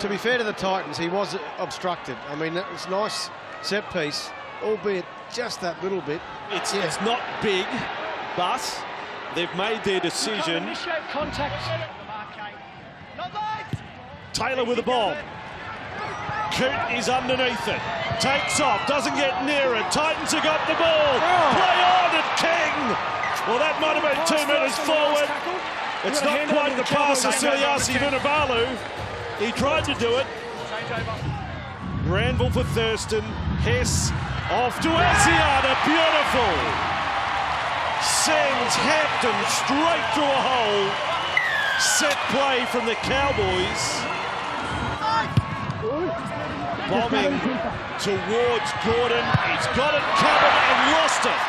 To be fair to the Titans, he was obstructed. I mean, that was a nice set piece, albeit just that little bit. It's not big, but they've made their decision. Initiate contact. Taylor with the ball. Coote is underneath it. Takes off, doesn't get near it. Titans have got the ball. Play on and King. Well, that might have been 2 metres forward. It's not quite the pass of Siliasi Vunivalu. He tried to do it. Granville for Thurston. Hess off to Asiata. Beautiful. Sends Hampton straight through a hole. Set play from the Cowboys. Bombing towards Gordon. He's got it covered and lost it.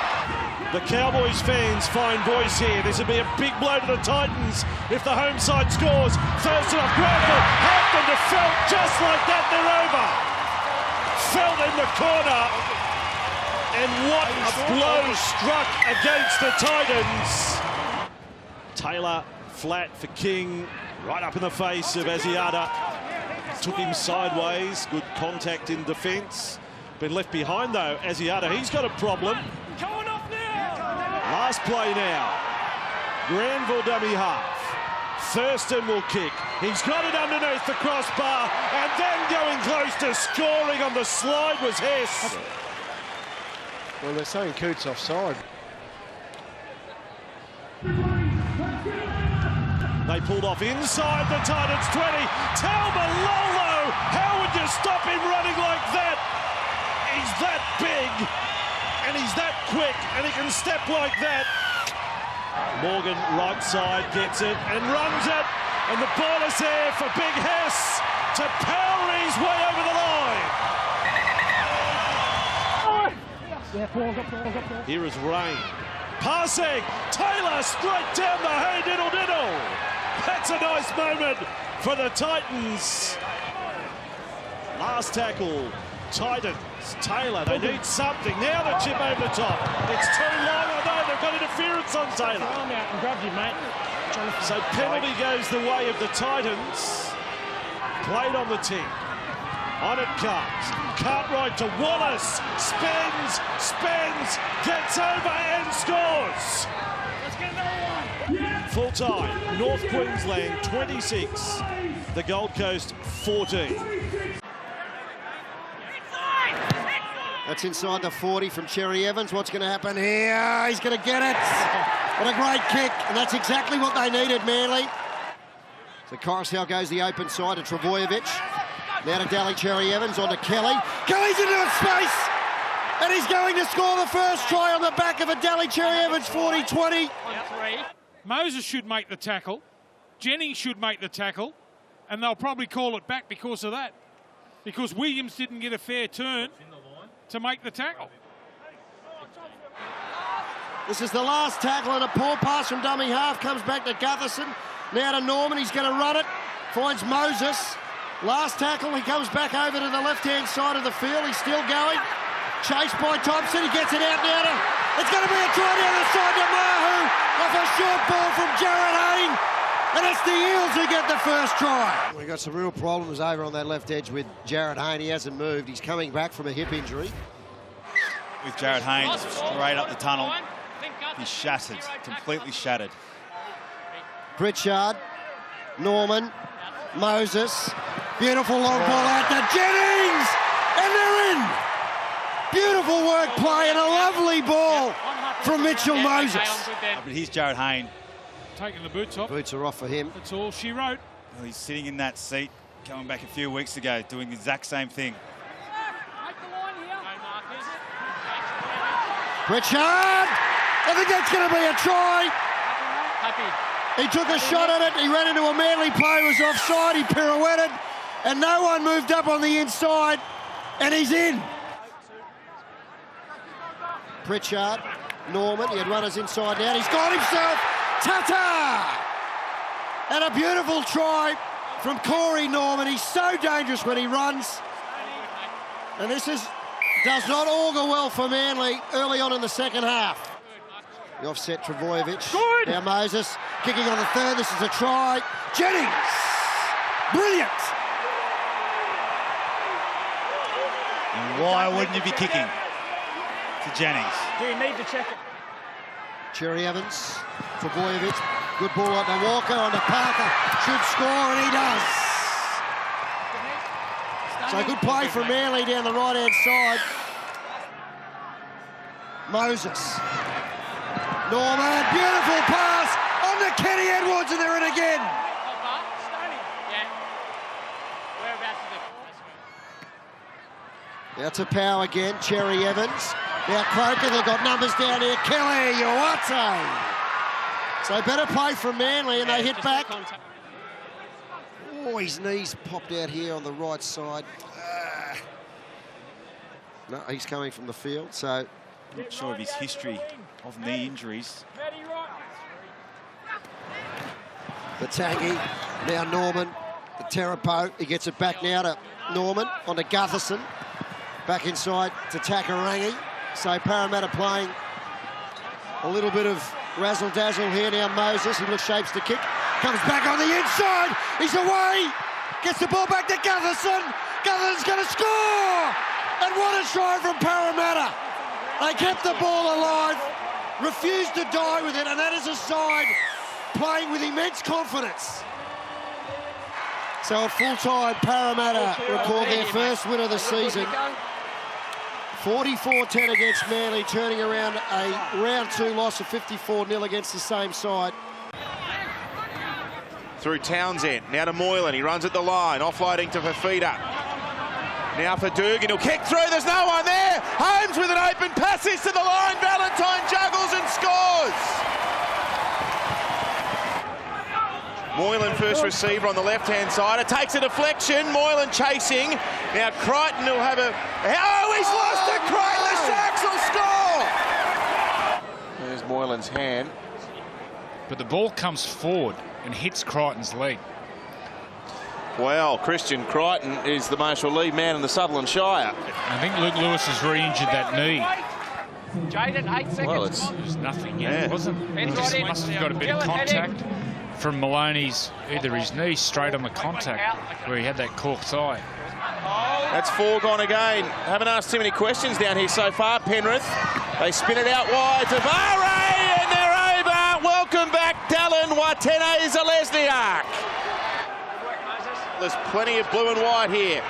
The Cowboys fans find voice here. This would be a big blow to the Titans if the home side scores. Thurston off Granville. Hampton to Felt. Just like that, they're over. Felt in the corner. And what a blow struck against the Titans. Taylor flat for King. Right up in the face of Asiata. Took him sideways. Good contact in defence. Been left behind though, Asiata. He's got a problem. Last play now. Granville dummy half. Thurston will kick. He's got it underneath the crossbar, and then going close to scoring on the slide was Hess. Well, they're saying Coote's offside. They pulled off inside the Titans 20. Taumalolo, how would you stop him running like that? He's that big, and he's that quick, and he can step like that. Morgan, right side, gets it and runs it. And the ball is there for Big Hess to power his way over the line. Here is Rain. Passing. Taylor straight down the hay diddle diddle. That's a nice moment for the Titans. Last tackle. Titans. Taylor, they need something. Now the chip over the top. It's too long. I know they've got interference on Taylor. So penalty goes the way of the Titans. Played on the 10. On it comes. Cartwright to Wallace. Spins, gets over and scores. Let's get another one. Full time. North Queensland 26. The Gold Coast 14. That's inside the 40 from Cherry Evans. What's going to happen here? He's going to get it. What a great kick. And that's exactly what they needed, Manly. So Coruscant goes the open side to Travojevic. Now to Daly Cherry Evans, on to Kelly. Kelly's into space! And he's going to score the first try on the back of a Daly Cherry Evans 40-20. Moses should make the tackle. Jennings should make the tackle. And they'll probably call it back because of that. Because Williams didn't get a fair turn to make the tackle. This is the last tackle, and a poor pass from dummy half comes back to Gutherson. Now to Norman, he's going to run it. Finds Moses. Last tackle, he comes back over to the left-hand side of the field. He's still going. Chased by Thompson, he gets it out now to... It's going to be a try down the side to Mahu off a short ball from Jared Hayne. And it's the Eels who get the first try. We've got some real problems over on that left edge with Jared Hayne. He hasn't moved. He's coming back from a hip injury. With Jared Hayne straight up the tunnel, he's shattered, completely shattered. Pritchard, Norman, Moses. Beautiful long ball out to Jennings. And they're in. Beautiful work play and a lovely ball from Mitchell Moses. But here's Jared Hayne. Taking the boots off. Boots are off for him. That's all she wrote. Well, he's sitting in that seat, coming back a few weeks ago, doing the exact same thing. Pritchard! I think that's going to be a try. He took a shot at it. He ran into a Manly player who was offside. He pirouetted, and no one moved up on the inside, and he's in. Pritchard, Norman, he had runners inside out. He's got himself. Ta-ta! And a beautiful try from Corey Norman. He's so dangerous when he runs. And this does not augur well for Manly early on in the second half. The offset Travojevic. Good. Now Moses kicking on the third. This is a try. Jennings! Brilliant! And why wouldn't you be kicking to Jennings? Do you need to check it? Cherry Evans, Travojevic, good ball on to Walker, on to Parker, should score, and he does. So good play from Manly down the right-hand side. Moses. Norman, beautiful pass on to Kenny Edwards, and they're in again. Now to Power again, Cherry Evans. Now Croker, they've got numbers down here. Kelly, Uwate. So better play from Manly, and they hit back. Oh, his knees popped out here on the right side. No, he's coming from the field, so... Not sure of his history of knee injuries. The Tangy, now Norman, the Terapo, he gets it back now to Norman, onto Gutherson, back inside to Takarangi. So Parramatta playing a little bit of razzle-dazzle here now. Moses, he looks shapes to kick, comes back on the inside, he's away, gets the ball back to Gutherson, Gutherson's going to score! And what a try from Parramatta! They kept the ball alive, refused to die with it, and that is a side playing with immense confidence. So a full-time Parramatta record their first win of the season. 44-10 against Manly, turning around a round 2 loss of 54-0 against the same side. Through Townsend, now to Moylan, he runs at the line, offloading to Fafita. Now for Dugan, he'll kick through, there's no one there. Holmes with an open passage to the line, Valentine juggles and scores. Moylan first receiver on the left-hand side, it takes a deflection, Moylan chasing. Now Crichton will have a... Oh, he's lost it, Crichton, the Sharks will score! There's Moylan's hand. But the ball comes forward and hits Crichton's leg. Well, Christian Crichton is the most relieved man in the Sutherland Shire. I think Luke Lewis has re-injured that knee. Jaden, 8 seconds. Well, there's nothing yet, wasn't it? He just must have got a bit of contact from Maloney's, either his knee straight on the contact where he had that corked eye. That's 4 gone again. Haven't asked too many questions down here so far, Penrith. They spin it out wide to Vare, and they're over. Welcome back, Dallin Watene-Zelezniak. There's plenty of blue and white here,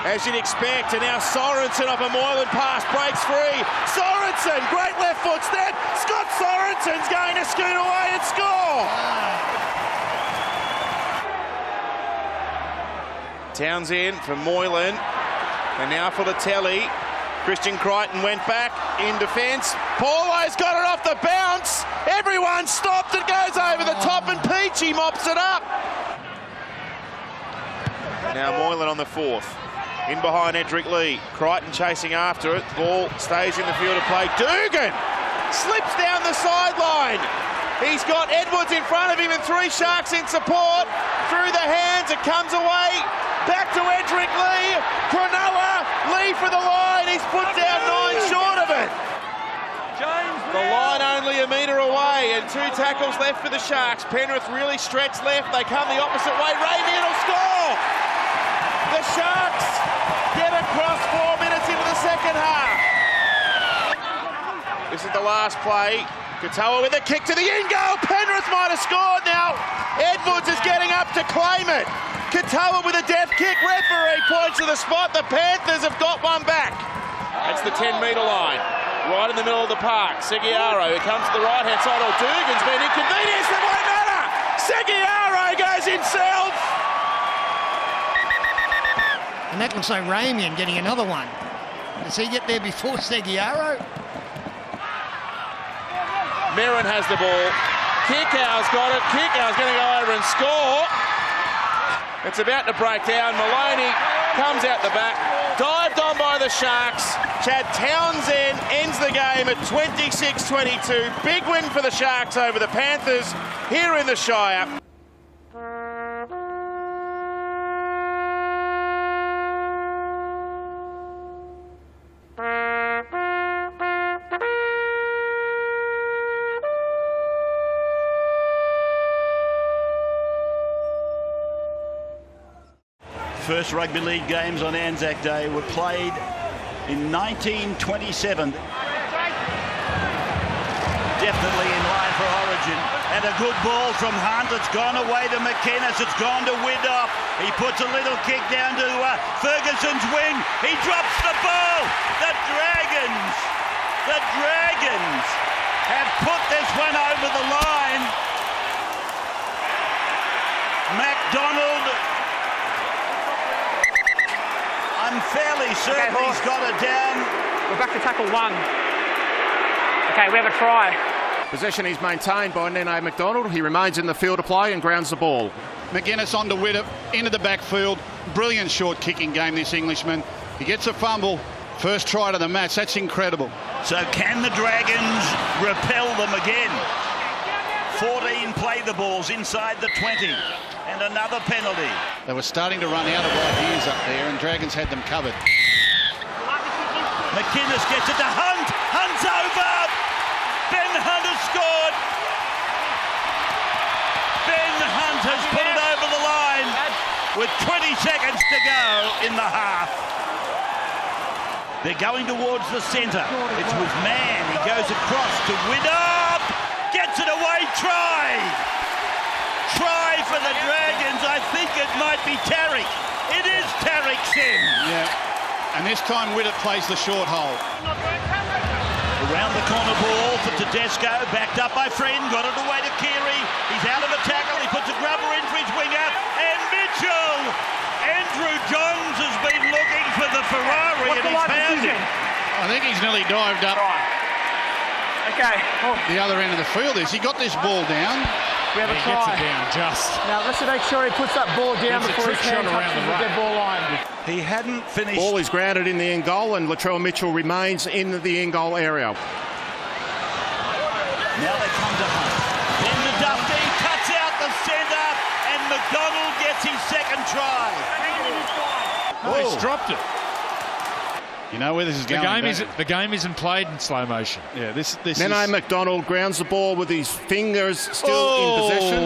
as you'd expect. And now Sorensen off a Moylan pass, breaks free. Sorensen, great left foot step. Scott Sorensen's going to scoot away and score. Townsend from Moylan, and now for the telly. Christian Crichton went back in defence. Paulo's got it off the bounce. Everyone stopped. It goes over the top, and Peachy mops it up. Now Moylan on the 4th. In behind Edric Lee. Crichton chasing after it. Ball stays in the field of play. Dugan slips down the sideline. He's got Edwards in front of him and 3 Sharks in support. Through the hands, it comes away. Back to Edric Lee. Cronulla, Lee for the line. He's put down 9 short of it. The line only a metre away, and 2 tackles left for the Sharks. Penrith really stretched left. They come the opposite way. Ramian will score. The Sharks get across 4 minutes into the second half. This is the last play. Katoa with a kick to the in goal. Penrith might have scored now. Edwards is getting up to claim it. Katoa with a death kick. Referee points to the spot. The Panthers have got one back. That's the 10-metre line. Right in the middle of the park. Seguiaro, who comes to the right-hand side. Oh, Dugan's been inconvenienced. It won't matter. Seguiaro goes himself. And that looks like Ramian getting another one. Does he get there before Seguiaro? Merrin has the ball. Kikau's got it. Kikau's going to go over and score. It's about to break down. Maloney comes out the back. Dived on by the Sharks. Chad Townsend ends the game at 26-22. Big win for the Sharks over the Panthers here in the Shire. First rugby league games on Anzac Day were played in 1927. Definitely in line for Origin. occasion. And a good ball from Hunt. It's gone away to McInnes. It's gone to Widdop. He puts a little kick down to Ferguson's wing. He drops the ball. The Dragons have put this one over the line. McDonald, I'm fairly certain he's got it down. We're back to tackle 1. Okay, we have a try. Possession is maintained by Nene McDonald. He remains in the field of play and grounds the ball. McInnes on to Widdop, into the backfield. Brilliant short kicking game, this Englishman. He gets a fumble. First try to the match. That's incredible. So can the Dragons repel them again? 14 play the balls inside the 20. And another penalty. They were starting to run out of ideas up there, and Dragons had them covered. McInnes gets it to Hunt. Hunt's over. Ben Hunt has scored. Ben Hunt has put it over the line with 20 seconds to go in the half. They're going towards the centre. It's with Mann. He goes across to Widdop. Gets it away. Try. Try for the Dragons. I think it might be Tarek. It is Tarek Sim. Yeah. And this time Widdop plays the short hole. Around the corner ball for Tedesco. Backed up by Friend. Got it away to Keary. He's out of a tackle. He puts a grubber in for his winger. And Mitchell. Andrew Johns has been looking for the Ferrari and he's found it. I think he's nearly dived up. Okay. The other end of the field is. He got this ball down. We have a try. Gets it down just. Now let's make sure he puts that ball down before his hand touches the dead ball line. He hadn't finished. Ball is grounded in the end goal and Latrell Mitchell remains in the end goal area. Now they come to Hunt. Then to Dufty, cuts out the centre, and McDonald gets his second try. Oh, he's dropped it. You know where this is going. The game isn't played in slow motion. Yeah, this Nene McDonald grounds the ball with his fingers still in possession.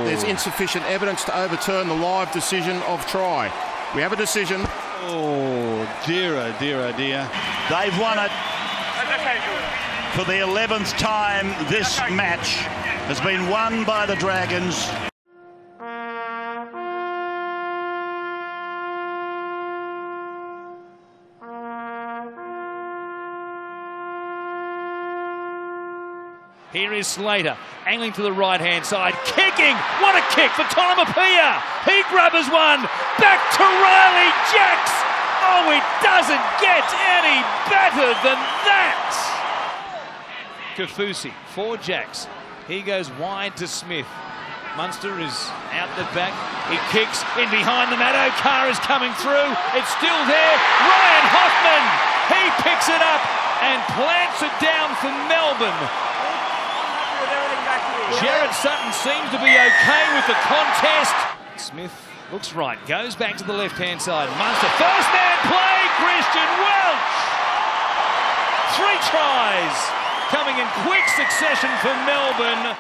There's insufficient evidence to overturn the live decision of try. We have a decision. Oh dear, oh dear, oh dear. They've won it. For the 11th time, this match has been won by the Dragons. Here is Slater, angling to the right-hand side, kicking. What a kick for Tonomapia. He grabs one. Back to Riley Jacks. Oh, it doesn't get any better than that. Kafusi for Jacks. He goes wide to Smith. Munster is out the back. He kicks in behind the mat. O'Carr is coming through. It's still there. Ryan Hoffman. He picks it up and plants it down for Melbourne. Jared Sutton seems to be okay with the contest. Smith looks right, goes back to the left-hand side. Munster, first man play, Christian Welch. 3 tries coming in quick succession for Melbourne.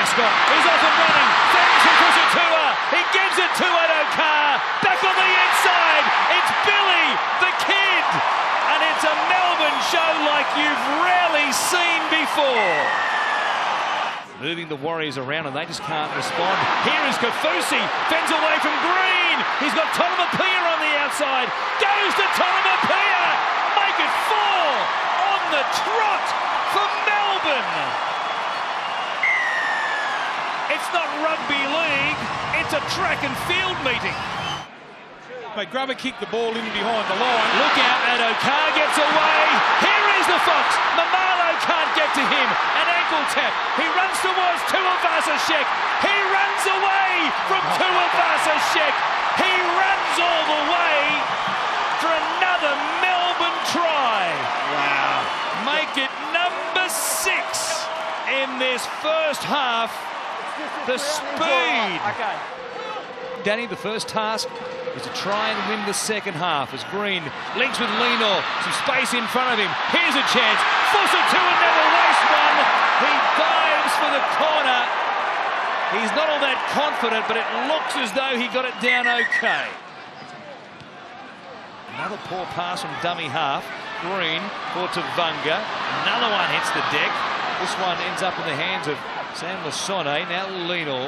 Ascot is off and running. Ferguson puts it to her. He gives it to O'Carr. Back on the inside. It's Billy, the kid. And it's a Melbourne show like you've rarely seen before. Moving the Warriors around and they just can't respond. Here is Kafusi, fends away from Green. He's got Tonomapia on the outside. Goes to Tonomapia. Make it 4 on the trot for Melbourne. It's not rugby league, it's a track and field meeting. They grab and kick the ball in behind the line. Look out, and O'Carr gets away. Here is the Fox. Mamalo can't get to him. An ankle tap. He runs towards Tuivasa-Sheck. He runs away from Tuivasa-Sheck. He runs all the way for another Melbourne try. Wow. Make it number 6 in this first half. The speed. Okay. Danny, the first task is to try and win the second half as Green links with Lenor. Some space in front of him. Here's a chance. Foster to and never waste one. He dives for the corner. He's not all that confident, but it looks as though he got it down okay. Another poor pass from dummy half. screen for Tavunga. Another one hits the deck. This one ends up in the hands of Sam Lasone. Now Lino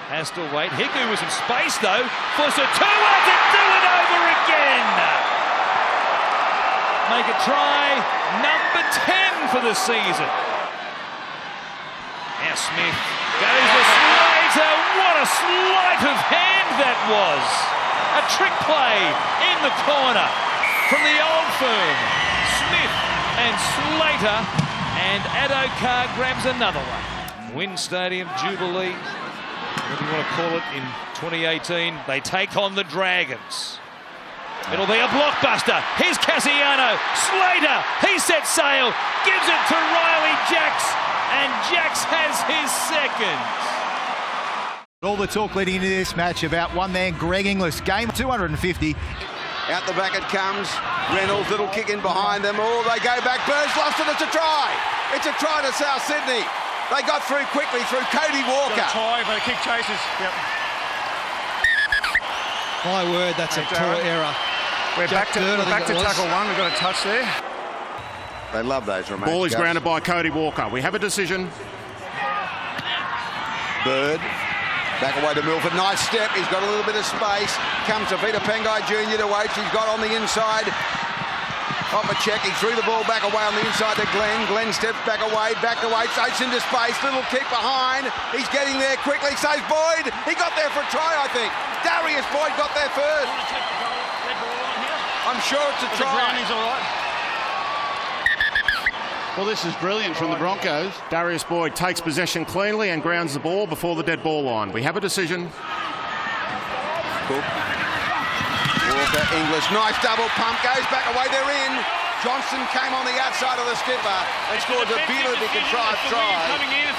has to wait. Hiku was in space though. For Satua to do it over again. Make it try number 10 for the season. Now Smith goes to Slater. What a sleight of hand that was. A trick play in the corner from the old firm. Smith and Slater, and Adokar grabs another one. Wynn Stadium Jubilee, whatever you want to call it, in 2018. They take on the Dragons. It'll be a blockbuster. Here's Cassiano. Slater, he sets sail, gives it to Riley Jacks, and Jacks has his second. All the talk leading into this match about one man, Greg Inglis. Game 250. Out the back it comes. Reynolds, little kick in behind them. Oh, they go back. Burns lost it. It's a try. It's a try to South Sydney. They got through quickly through Cody Walker. Got a try, but a kick chases. Yep. My word, that's a poor error. We're back to tackle one. We've got a touch there. They love those remote. Ball is grounded by Cody Walker. We have a decision. Bird. Back away to Milford. Nice step. He's got a little bit of space. Comes to Peter Pengai Jr. to H. He's got on the inside. Off a check. He threw the ball back away on the inside to Glenn. Glenn steps back away. Back to H. H into space. Little kick behind. He's getting there quickly. Saves Boyd. He got there for a try, I think. Darius Boyd got there first. I'm sure it's a try. The grounding's all right. Well, this is brilliant from the Broncos. Darius Boyd takes possession cleanly and grounds the ball before the dead ball line. We have a decision. Cook. Walker, English, nice double pump, goes back away, they're in. Johnson came on the outside of the skipper and scored a beautifully contrived try.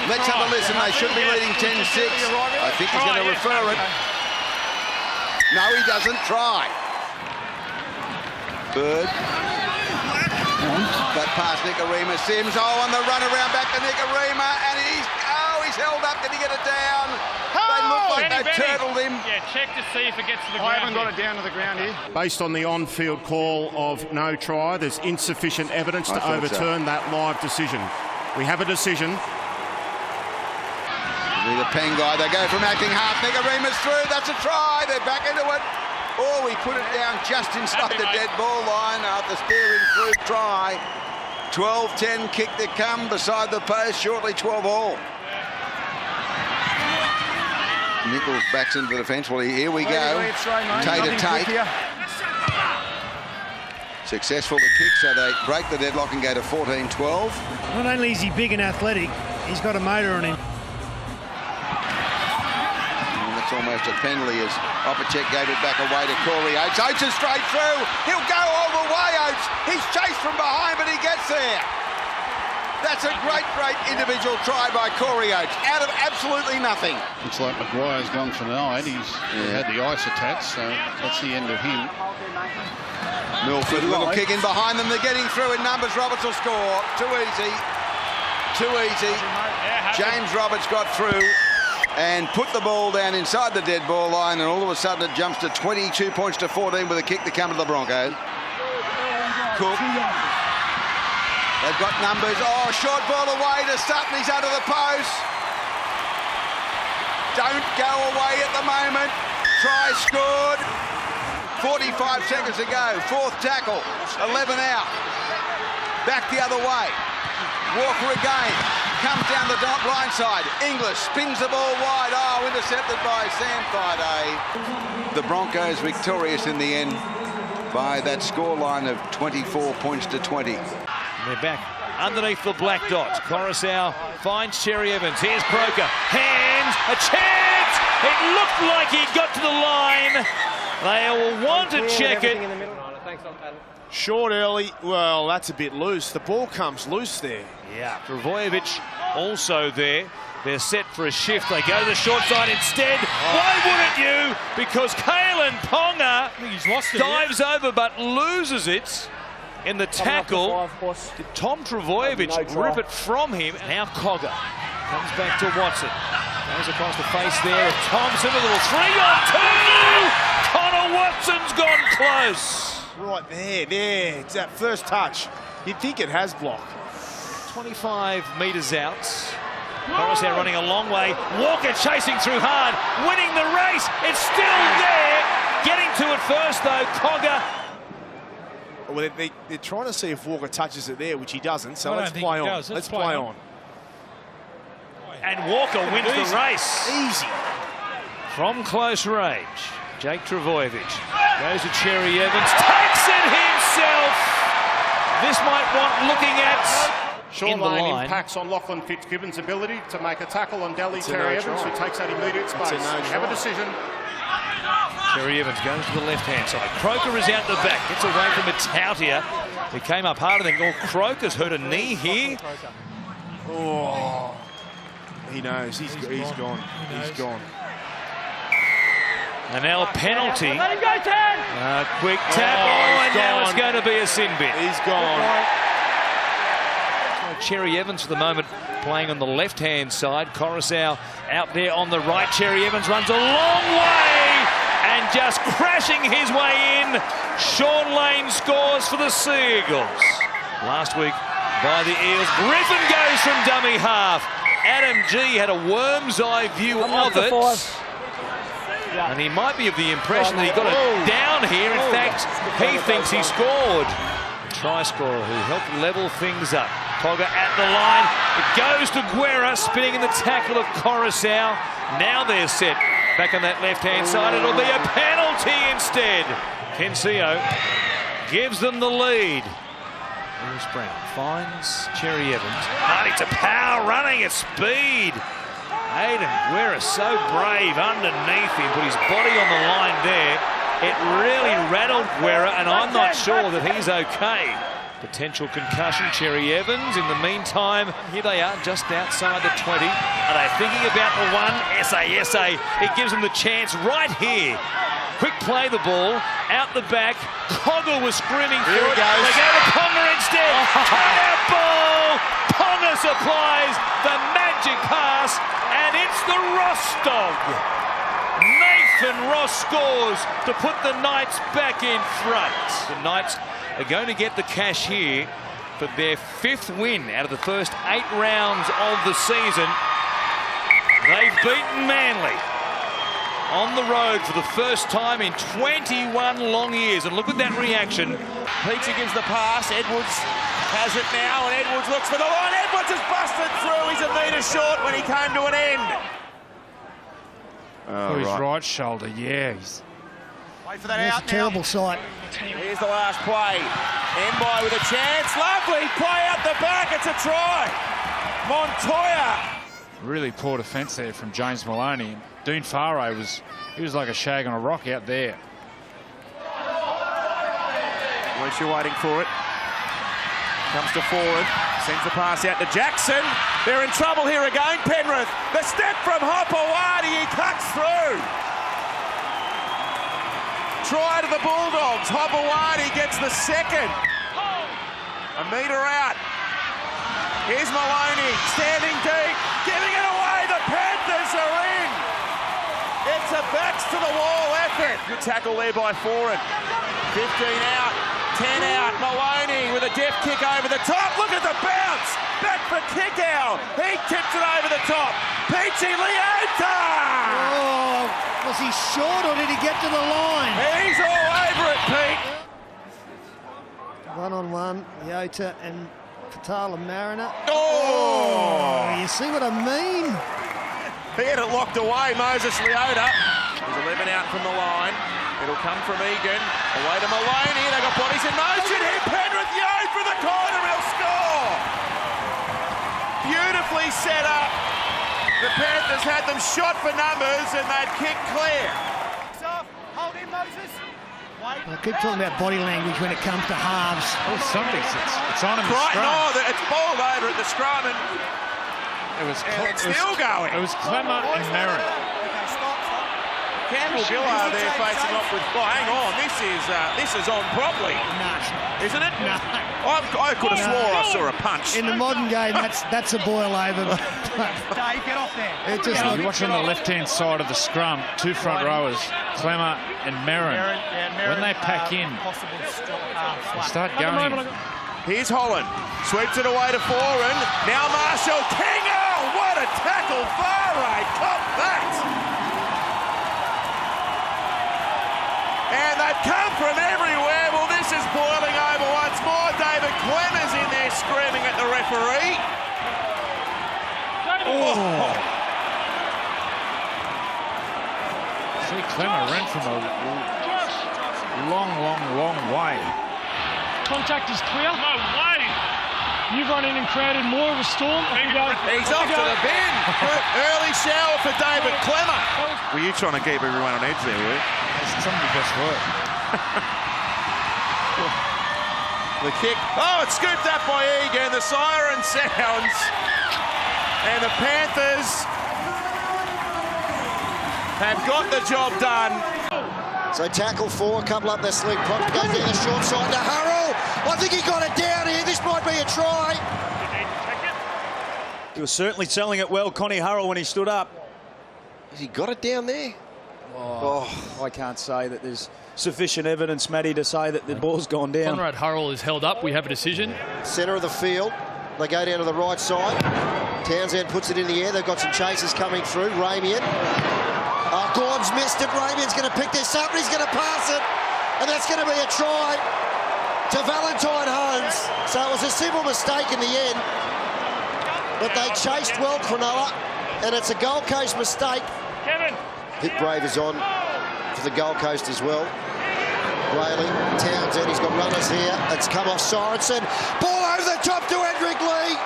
Let's have a listen, they should be leading 10-6. I think he's going to refer it. No, he doesn't. Try. Bird. That pass, Nicarima. Sims, on the run around back to Nicarima, and he's held up. Did he get it down? They look like they've turtled him. Yeah, check to see if it gets to the ground. I haven't got it down to the ground here. Based on the on-field call of no try, there's insufficient evidence to overturn that live decision. We have a decision. The Pengai, they go from acting half. Nicarima's through. That's a try. They're back into it. Oh, he put it down just inside the dead ball line after steering through. Try. 12-10 kick to come beside the post. Shortly 12 all. Nichols backs into the defence. Well, here we go. Tate. Successful the kick, so they break the deadlock and go to 14-12. Not only is he big and athletic, he's got a motor on him. Almost a penalty as Opacek gave it back away to Corey Oates. Oates is straight through. He'll go all the way, Oates. He's chased from behind, but he gets there. That's a great individual try by Corey Oates. Out of absolutely nothing. Looks like Maguire's gone for 9. He's had the ice attached, so that's the end of him. Milford, a little kick in behind them. They're getting through in numbers. Roberts will score. Too easy. Too easy. James Roberts got through and put the ball down inside the dead ball line, and all of a sudden it jumps to 22 points to 14 with a kick to come to the Broncos. Cook. They've got numbers. Oh, short ball away to Sutton. He's under the post. Don't go away at the moment. Try scored. 45 seconds to go. Fourth tackle. 11 out. Back the other way. Walker again. Comes down the blind side. English spins the ball wide. Oh, intercepted by Sam Thaiday. The Broncos victorious in the end by that scoreline of 24 points to 20. They're back underneath the black dots. Coruscant finds Cherry Evans. Here's Croker. Hands. A chance. It looked like he got to the line. They will want to check it. Short early. Well, that's a bit loose. The ball comes loose there. Yeah, Travojevic also there. They're set for a shift. They go to the short side instead. Why wouldn't you? Because Kalen Ponga dives over but loses it in the tackle. Did Tom Travojevic rip it from him? Now Cogger comes back to Watson. Goes across the face there of Thompson. A little 3-on-2. Connor Watson's gone close. right there. It's that first touch. You'd think it has block. 25 metres out. Coruscant running a long way. Walker chasing through hard, winning the race. It's still there. Getting to it first, though, Cogger. Well, they're trying to see if Walker touches it there, which he doesn't. So let's play on. Let's play on. And Walker wins the race. Easy. From close range, Jake Trbojevic goes to Cherry Evans, takes it himself. This might want looking at. Sean Lane impacts on Lachlan Fitzgibbon's ability to make a tackle on Cherry Evans, who takes that immediate space. We have a decision. Cherry Evans goes to the left-hand side. Croker is out the back, gets away from Matautia, who came up harder than Gore. Croker's hurt a knee here. Oh, he knows. He's gone. He's gone. And now a penalty. Let him go, Tan! Quick tap. And now it's going to be a sin bin. He's gone. Cherry Evans for the moment playing on the left-hand side. Coruscant out there on the right. Cherry Evans runs a long way and just crashing his way in. Sean Lane scores for the Seagulls. Last week by the Eels. Griffin goes from dummy half. Adam G had a worm's eye view of it. And he might be of the impression that he got it down here. In fact, he thinks he scored. Try scorer who helped level things up. Cogger at the line. It goes to Guerra, spinning in the tackle of Coruscant. Now they're set back on that left-hand side. It'll be a penalty instead. Kensio gives them the lead. Lewis Brown finds Cherry Evans. Hardy to power, running at speed. Aidan Guerra so brave underneath him, put his body on the line there. It really rattled Guerra, and I'm not sure that he's okay. Potential concussion, Cherry Evans. In the meantime, here they are, just outside the 20. Are they thinking about the one? SA. It gives them the chance right here. Quick play the ball, out the back. Cogger was screaming for it. They go to Ponga instead. Cut-out ball. Ponga supplies the magic pass, and it's the Ross dog. Nathan Ross scores to put the Knights back in front. The Knights are going to get the cash here for their 5th win out of the first 8 rounds of the season. They've beaten Manly on the road for the first time in 21 long years. And look at that reaction. Peachy gives the pass. Edwards has it now, and Edwards looks for the line. Edwards has busted through. He's a metre short when he came to an end. His right shoulder, yeah. Wait for that That's out a terrible sight. Here's the last play. Mbai with a chance. Lovely play out the back. It's a try. Montoya. Really poor defence there from James Maloney. Dean Farrow was like a shag on a rock out there. Lucia waiting for it. Comes to forward. Sends the pass out to Jackson. They're in trouble here again, Penrith. The step from Hopewadi. He cuts through. Try to the Bulldogs. Hopewadi gets the second. A metre out. Here's Maloney standing deep, giving it away. The Panthers are in. It's a backs to the wall effort. Good tackle there by Foran. 15 out, 10 out. Maloney with a deft kick over the top. Look at the bounce. Back for Kickow. He tips it over the top. Peachy Leota. Oh, was he short or did he get to the line? He's all over it, Pete. 1-on-1, Leota and Patala Mariner. Oh! You see what I mean? He had it locked away, Moses Leota. He's 11 out from the line. It'll come from Egan. Away to Maloney. They've got bodies in motion here. Penrith, Yo for the corner. He'll score. Beautifully set up. The Panthers had them shot for numbers and they'd kick clear. Hold in, Moses. I keep talking about body language when it comes to halves. Oh, somebody's it's on him. Right, no, it's bowled over at the scrum and it's still going. It was Clemmer and Merritt. Campbell Gillard there facing off with... Oh, hang on, this is on properly, isn't it? No. I could have swore I saw a punch. In the modern game, that's a boil over. Dave, get off there. It just You're watching the left-hand side of the scrum, two front rowers, Clemmer and Merrin. When they pack in, they start going. Here's Holland, sweeps it away to Foran. Now Marshall King. Oh, what a tackle! Far cop that! And they've come from everywhere. Well, this is boiling over once more. David Clemmer's in there screaming at the referee. Oh. See, Clemmer ran from a long way. Contact is clear. No way. You've run in and created more of a storm. He's off to the bin. Early shower for David Clemmer. Were you trying to keep everyone on edge there, were you? Some of your best work. The kick. Oh, it's scooped up by Egan. The siren sounds. And the Panthers have got the job done. So tackle 4, couple up their sleeve. Proctor goes down the short side to Hurrell. I think he got it down here. This might be a try. He was certainly selling it well, Connie Hurrell, when he stood up. Has he got it down there? I can't say that there's sufficient evidence, Matty, to say that the ball's gone down. Conrad Hurrell is held up. We have a decision. Centre of the field. They go down to the right side. Townsend puts it in the air. They've got some chasers coming through. Ramian. Gordon's missed it. Ramian's going to pick this up and he's going to pass it. And that's going to be a try to Valentine Holmes. So it was a simple mistake in the end. But they chased well, Cronulla. And it's a Gold Coast mistake. Hit Brave is on for the Gold Coast as well. Rayleigh, Townsend, he's got runners here. It's come off Sorensen. Ball over the top to Hendrick Lee.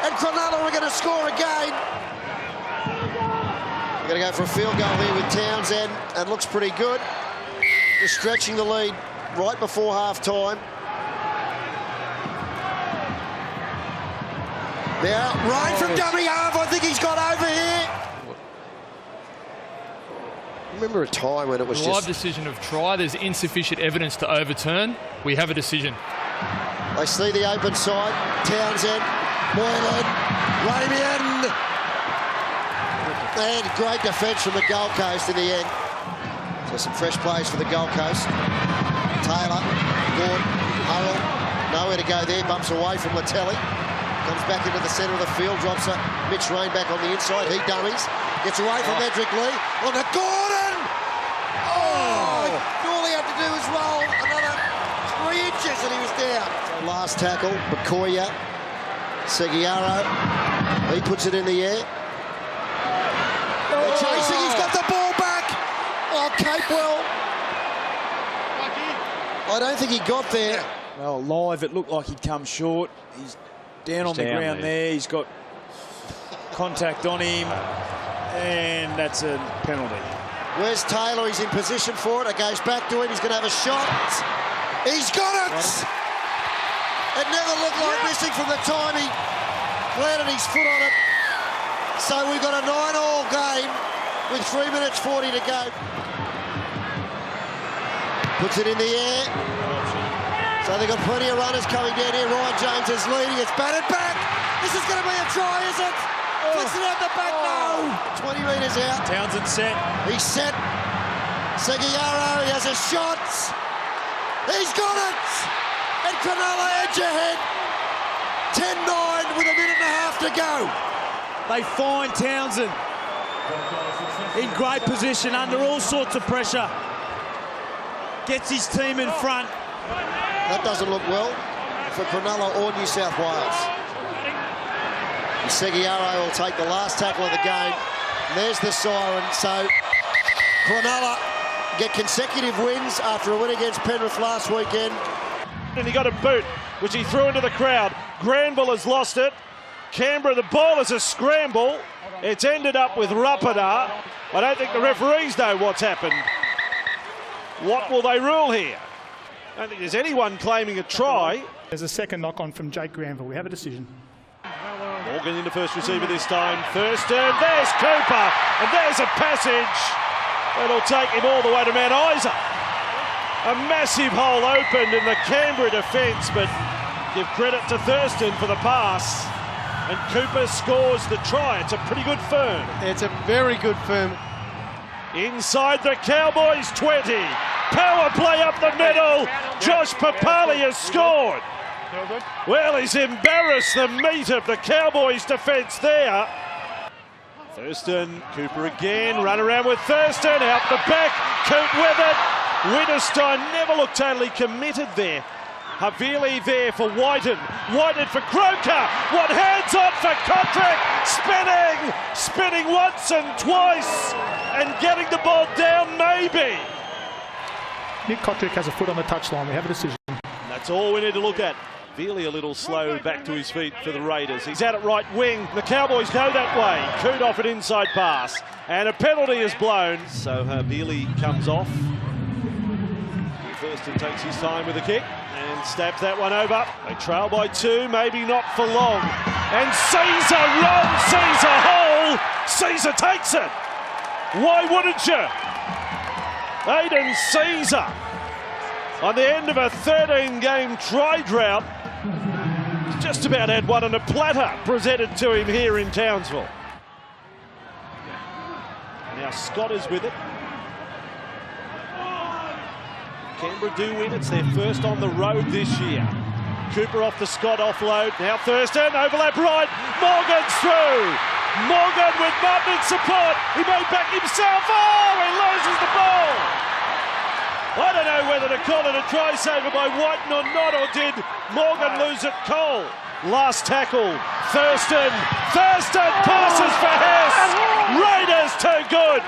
And Cronulla are going to score again. They're going to go for a field goal here with Townsend. And looks pretty good. Just stretching the lead right before half-time. Now, Ryan from dummy half. I think he's got over here. Remember a time when it was live decision of try. There's insufficient evidence to overturn. We have a decision. They see the open side. Townsend, Moylan, Ramian. And great defence from the Gold Coast in the end. So some fresh plays for the Gold Coast. Taylor, Gordon, Hurrell. Nowhere to go there. Bumps away from Latelli. Comes back into the centre of the field. Drops a Mitch Rain back on the inside. He dummies. Gets away from Edric Lee. On to Gordon! All he had to do was roll another 3 inches and he was down. So last tackle, Bakoya, Seguiaro. He puts it in the air. They're chasing, he's got the ball back. Oh, Capewell. I don't think he got there. Well, live, it looked like he'd come short. He's down on the ground there. He's got contact on him. And that's a penalty. Where's Taylor? He's in position for it. It goes back to him. He's going to have a shot. He's got it! It never looked like missing from the time he planted his foot on it. So we've got a 9-all game with 3 minutes 40 to go. Puts it in the air. So they've got plenty of runners coming down here. Ryan James is leading. It's batted back. This is going to be a try, is it? Flicks it out the back, no! 20 metres out. Townsend set. He's set. Seguiaro, he has a shot. He's got it! And Cronulla edge ahead. 10-9 with a minute and a half to go. They find Townsend in great position under all sorts of pressure. Gets his team in front. That doesn't look well for Cronulla or New South Wales. And Seguiaro will take the last tackle of the game. And there's the siren. So Cronulla get consecutive wins after a win against Penrith last weekend. And he got a boot, which he threw into the crowd. Granville has lost it. Canberra, the ball is a scramble. It's ended up with Rapida. I don't think the referees know what's happened. What will they rule here? I don't think there's anyone claiming a try. There's a second knock-on from Jake Granville. We have a decision. Morgan into first receiver this time. First turn, there's Cooper, and there's a passage. It'll take him all the way to Mount Isa. A massive hole opened in the Canberra defence, but give credit to Thurston for the pass. And Cooper scores the try. It's a pretty good firm. It's a very good firm. Inside the Cowboys 20. Power play up the middle. Josh Papali has scored. Well, he's embarrassed the meat of the Cowboys defence there. Thurston, Cooper again, run around with Thurston, out the back, Coot with it. Winterstein never looked totally committed there. Havili there for Whiten. Whiten for Croker. What hands on for Kotrick. Spinning once and twice. And getting the ball down maybe. Nick Kotrick has a foot on the touchline. We have a decision. That's all we need to look at. Havili a little slow back to his feet for the Raiders. He's out at right wing. The Cowboys go that way. Coot off an inside pass. And a penalty is blown. So Havili comes off. Thurston takes his time with the kick and stabs that one over. They trail by 2, maybe not for long. And Caesar runs Caesar hole. Caesar takes it. Why wouldn't you? Aiden Caesar on the end of a 13-game try drought. He's just about had one on a platter presented to him here in Townsville. Now Scott is with it. Canberra do win. It's their first on the road this year. Cooper off the Scott offload. Now Thurston, overlap right. Morgan's through. Morgan with Martin support. He may back himself. Oh, he loses the ball. I don't know whether to call it a try saver by Whiten or not, or did Morgan lose it Cole? Last tackle. Thurston passes for Hess. Raiders too good.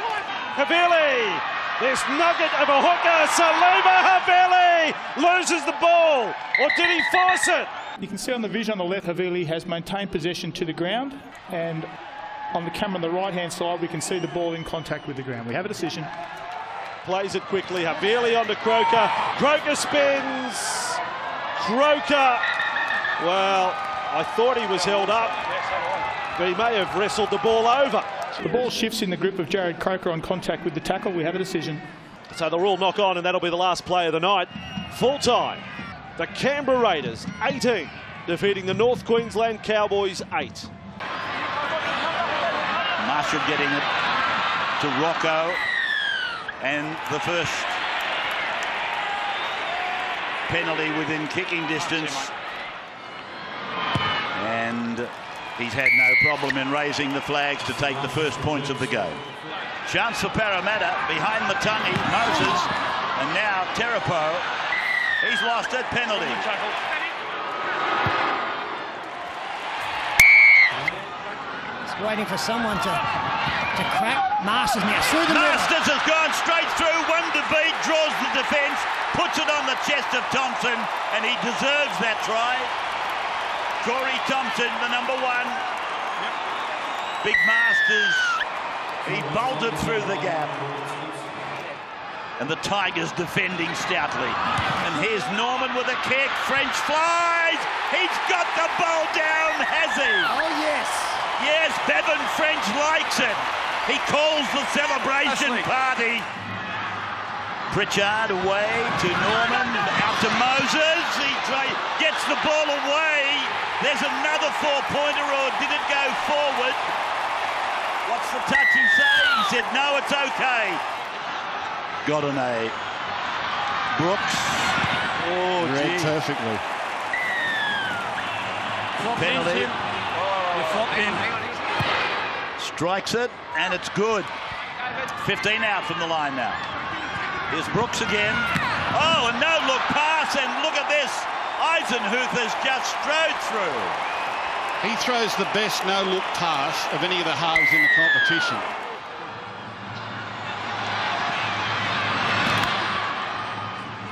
Havili. This nugget of a hooker, Saliba Havili loses the ball, or did he force it? You can see on the vision on the left, Havili has maintained possession to the ground, and on the camera on the right-hand side, we can see the ball in contact with the ground. We have a decision. Plays it quickly, Havili onto Croker. Croker spins. Croker, well, I thought he was held up, but he may have wrestled the ball over. The ball shifts in the grip of Jared Croker on contact with the tackle. We have a decision. So the rule knock on, and that'll be the last play of the night. Full time. The Canberra Raiders 18, defeating the North Queensland Cowboys 8. Marshall getting it to Rocco, and the first penalty within kicking distance. And he's had no problem in raising the flags to take the first points of the game. Chance for Parramatta behind Matangi, Moses, and now Terapo. He's lost that penalty. He's waiting for someone to crack. Masters now through the middle. Masters has gone straight through, one to beat, draws the defence, puts it on the chest of Thompson, and he deserves that try. Corey Thompson, the number 1. Big Masters, he bolted through the gap. And the Tigers defending stoutly. And here's Norman with a kick. French flies. He's got the ball down, has he? Oh, yes. Yes, Bevan French likes it. He calls the celebration party. Pritchard away to Norman, out to Moses. He gets the ball away. There's another 4-pointer, or did it go forward? What's the touchy say? He said, no, it's okay. Got an A. Brooks. Oh, read perfectly. Penalty. Strikes it, and it's good. 15 out from the line now. Here's Brooks again. Oh, a no-look pass, and look at this. Eisenhuth has just strode through. He throws the best no-look pass of any of the halves in the competition.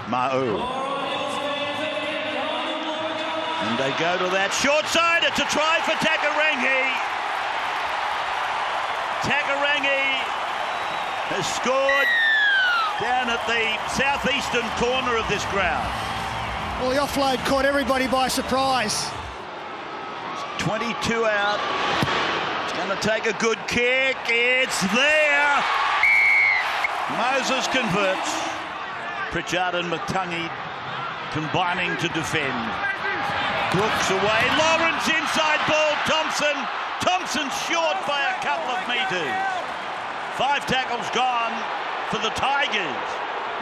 Ma'u. And they go to that short side. It's a try for Takarangi. Takarangi has scored down at the southeastern corner of this ground. Well, the offload caught everybody by surprise. 22 out. It's going to take a good kick. It's there. Moses converts. Pritchard and Matangi combining to defend. Brooks away. Lawrence inside ball. Thompson short by a couple of metres. 5 tackles gone for the Tigers.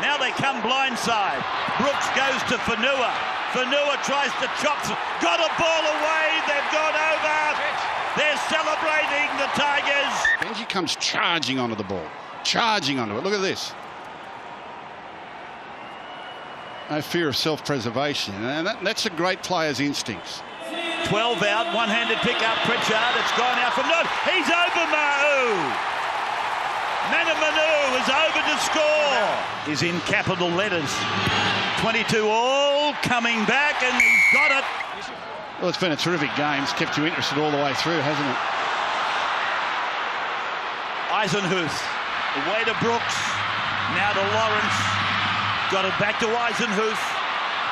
Now they come blindside. Brooks goes to Fanua. Fanua tries to chop. Got a ball away. They've gone over. They're celebrating, the Tigers. Benji comes charging onto the ball. Charging onto it. Look at this. No fear of self-preservation. And that's a great player's instincts. 12 out, one-handed pick-up. Pritchard, it's gone out from Nod. He's over Ma'u. Manamanu is over to score. Is in capital letters. 22 all, coming back, and he's got it. Well, it's been a terrific game. It's kept you interested all the way through, hasn't it? Eisenhuth, away to Brooks. Now to Lawrence. Got it back to Eisenhuth.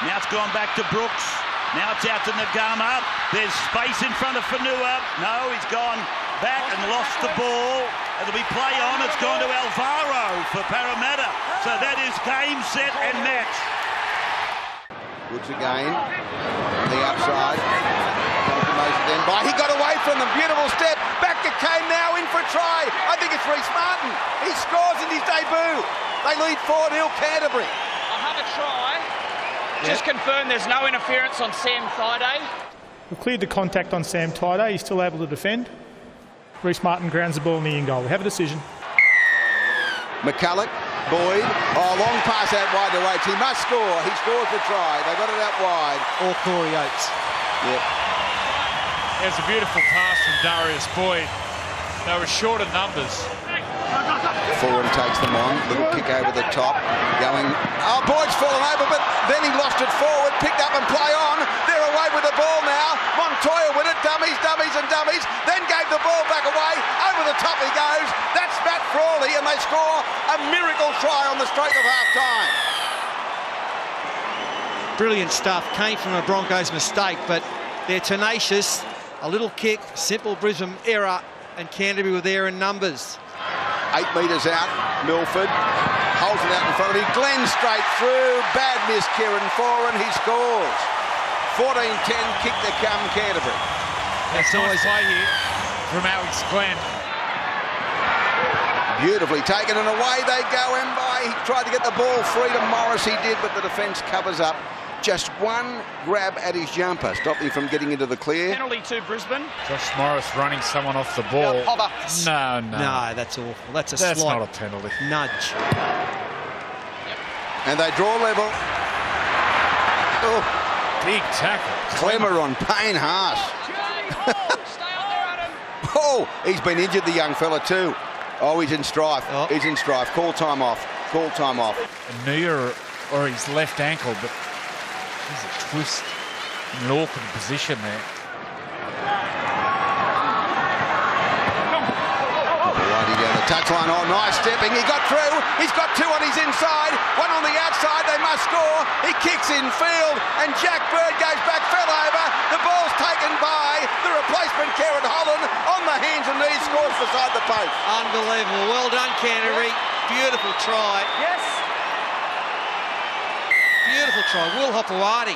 Now it's gone back to Brooks. Now it's out to Nagama. There's space in front of Fanua. No, he's gone back and lost the ball. It'll be play on. It's gone to Alvaro for Parramatta. So that is game, set and match. Woods again. The outside. He got away from them. Beautiful step. Back to Kane now in for a try. I think it's Reece Martin. He scores in his debut. They lead 4-0 Canterbury. I have a try. Just confirm there's no interference on Sam Thaiday. We've cleared the contact on Sam Thaiday. He's still able to defend. Reece Martin grounds the ball in the in goal. We have a decision. McCulloch, Boyd. Oh, long pass out wide to Oates. He must score. He scores the try. They got it out wide. Or Corey Oates. Yep. There's a beautiful pass from Darius Boyd. They were short of numbers. Forward takes them on. Little kick over the top. Going. Oh, Boyd's fallen over, but then he lost it forward. Picked up and play on. They're away with the ball now. Montoya with it. Dummies and dummies. Then gave the ball back away. Over the top he goes. That's Matt Frawley, and they score a miracle try on the straight of half-time. Brilliant stuff. Came from a Broncos mistake, but they're tenacious. A little kick, simple Brisbane error, and Canterbury were there in numbers. 8 metres out, Milford holds it out in front of him. Glenn straight through. Bad miss, Kieran Foran. He scores. 14-10, kick to come Canterbury. That's always play here from Alex Glenn. Beautifully taken, and away they go. Mbai, he tried to get the ball free to Morris. He did, but the defence covers up. Just one grab at his jumper. Stop him from getting into the clear. Penalty to Brisbane. Josh Morris running someone off the ball. No. No, that's awful. That's That's slight not a penalty. nudge. And they draw level. Oh. Big tackle. Clemmer on Payne Haas. Oh, he's been injured, the young fella too. Oh, he's in strife. Oh. He's in strife. Call time off. Call time off. A knee or his left ankle, but there's a twist in an awkward position there. Righty down the touchline. Oh, nice stepping. He got through. He's got 2 on his inside. 1 on the outside. They must score. He kicks in field, and Jack Bird goes back, fell over. The ball's taken by the replacement, Kieran Holland, on the hands and knees, scores beside the post. Unbelievable. Well done, Canterbury. Beautiful try. Yes. Beautiful try. Will Hopewadi.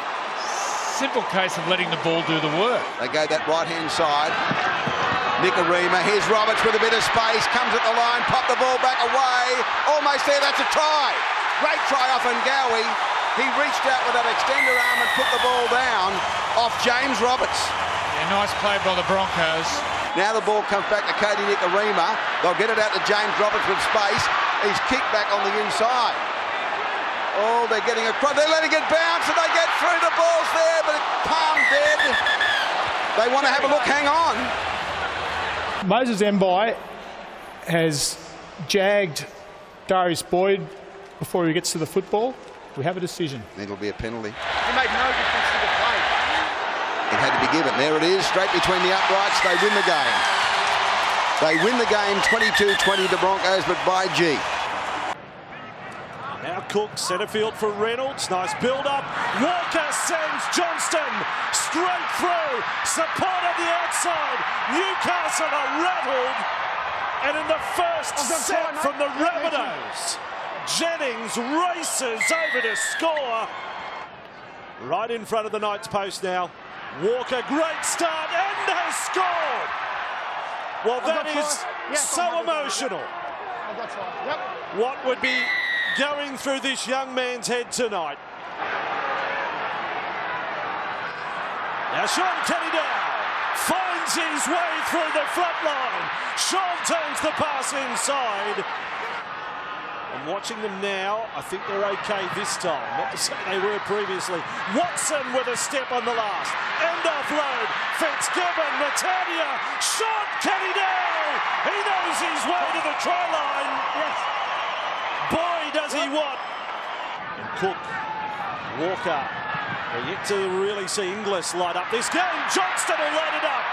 Simple case of letting the ball do the work. They go that right-hand side. Nikorima, here's Roberts with a bit of space, comes at the line, pop the ball back away. Almost there, that's a try. Great try off Ngawi. He reached out with that extender arm and put the ball down off James Roberts. Yeah, nice play by the Broncos. Now the ball comes back to Cody Nikorima. They'll get it out to James Roberts with space. He's kicked back on the inside. Oh, they're getting across. They're letting it bounce and they get through. The ball's there, but it's palm dead. They want to have a look. Hang on. Moses Mbai has jagged Darius Boyd before he gets to the football. We have a decision. It'll be a penalty. He made no difference to the play. It had to be given. There it is, straight between the uprights. They win the game. They win the game 22-20 the Broncos, but by G. Now Cook, centre field for Reynolds. Nice build-up. Walker sends Johnston straight through. Support on the outside. Newcastle are rattled. And in the first set from the Rabbitohs, Jennings races over to score. Right in front of the Knights post now. Walker, great start, and has scored. Well, that is so emotional. What would be going through this young man's head tonight? Now Sean Kenny-Dow finds his way through the front line. Sean turns the pass inside. I'm watching them now. I think they're okay this time. Not to say they were previously. Watson with a step on the last. End offload. Fitzgibbon, Matania, shot, Kenny-Dow. He knows his way to the try line. Yes. Boy, does he what. And Cook, Walker. They're yet to really see Inglis light up this game. Johnston will light it up.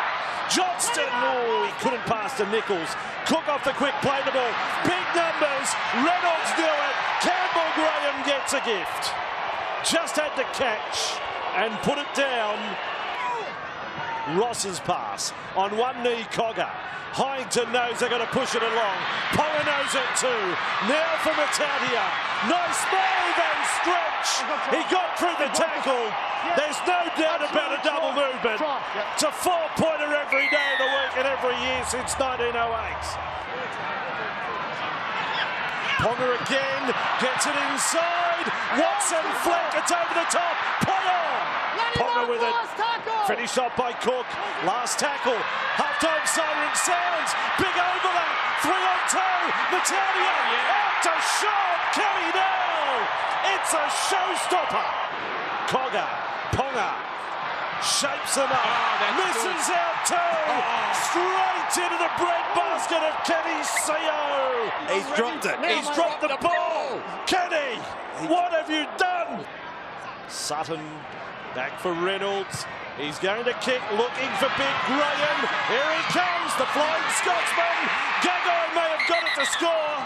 Johnston, oh, he couldn't pass to Nichols. Cook off the quick play the ball. Big numbers. Reynolds do it. Campbell Graham gets a gift. Just had to catch and put it down. Ross's pass on one knee. Cogger. Hyington knows they're going to push it along. Ponga knows it too. Now for Matatia. Nice move and stretch. He got through the tackle. There's no doubt about a double movement. It's a 4-pointer every day of the week and every year since 1908. Ponga again. Gets it inside. Watson flick. It's over the top. Play on. Ponga with it. Finished off by Cook. Last tackle. Half-time siren sounds. Big overlap. 3 on 2. Matatia. Out to shot. Kenny-Dow. It's a showstopper. Cogger. Ponga. Shapes them up. Misses out too. Straight into the breadbasket of Kenny Co. He's dropped it. He's dropped the ball. Kenny, what have you done? Sutton back for Reynolds. He's going to kick, looking for Big Graham. Here he comes, the Flying Scotsman. Gagai may have got it to score.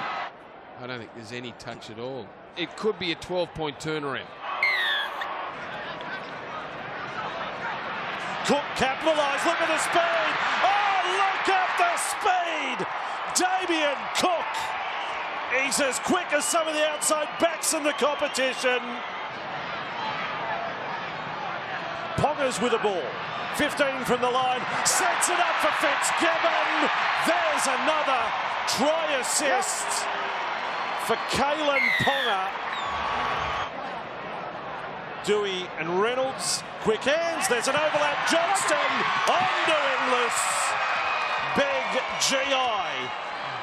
I don't think there's any touch at all. It could be a 12-point turnaround. Cook capitalised, look at the speed. Oh, look at the speed. Damien Cook. He's as quick as some of the outside backs in the competition. Ponga's with the ball. 15 from the line. Sets it up for Fitzgibbon. There's another try assist for Kalen Ponga. Dewey and Reynolds. Quick hands. There's an overlap. Johnston on to Inglis. Big GI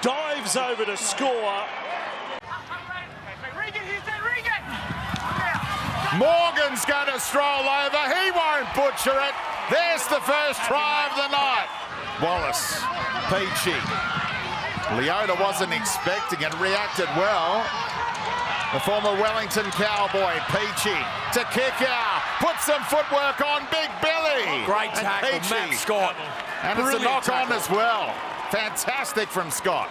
dives over to score. Morgan's going to stroll over. He won't butcher it. There's the first try of the night. Wallace, Peachy. Leota wasn't expecting it, reacted well. The former Wellington Cowboy, Peachy, to kick out. Put some footwork on Big Billy. Great tackle, Matt Scott. And it's a knock on as well. Fantastic from Scott.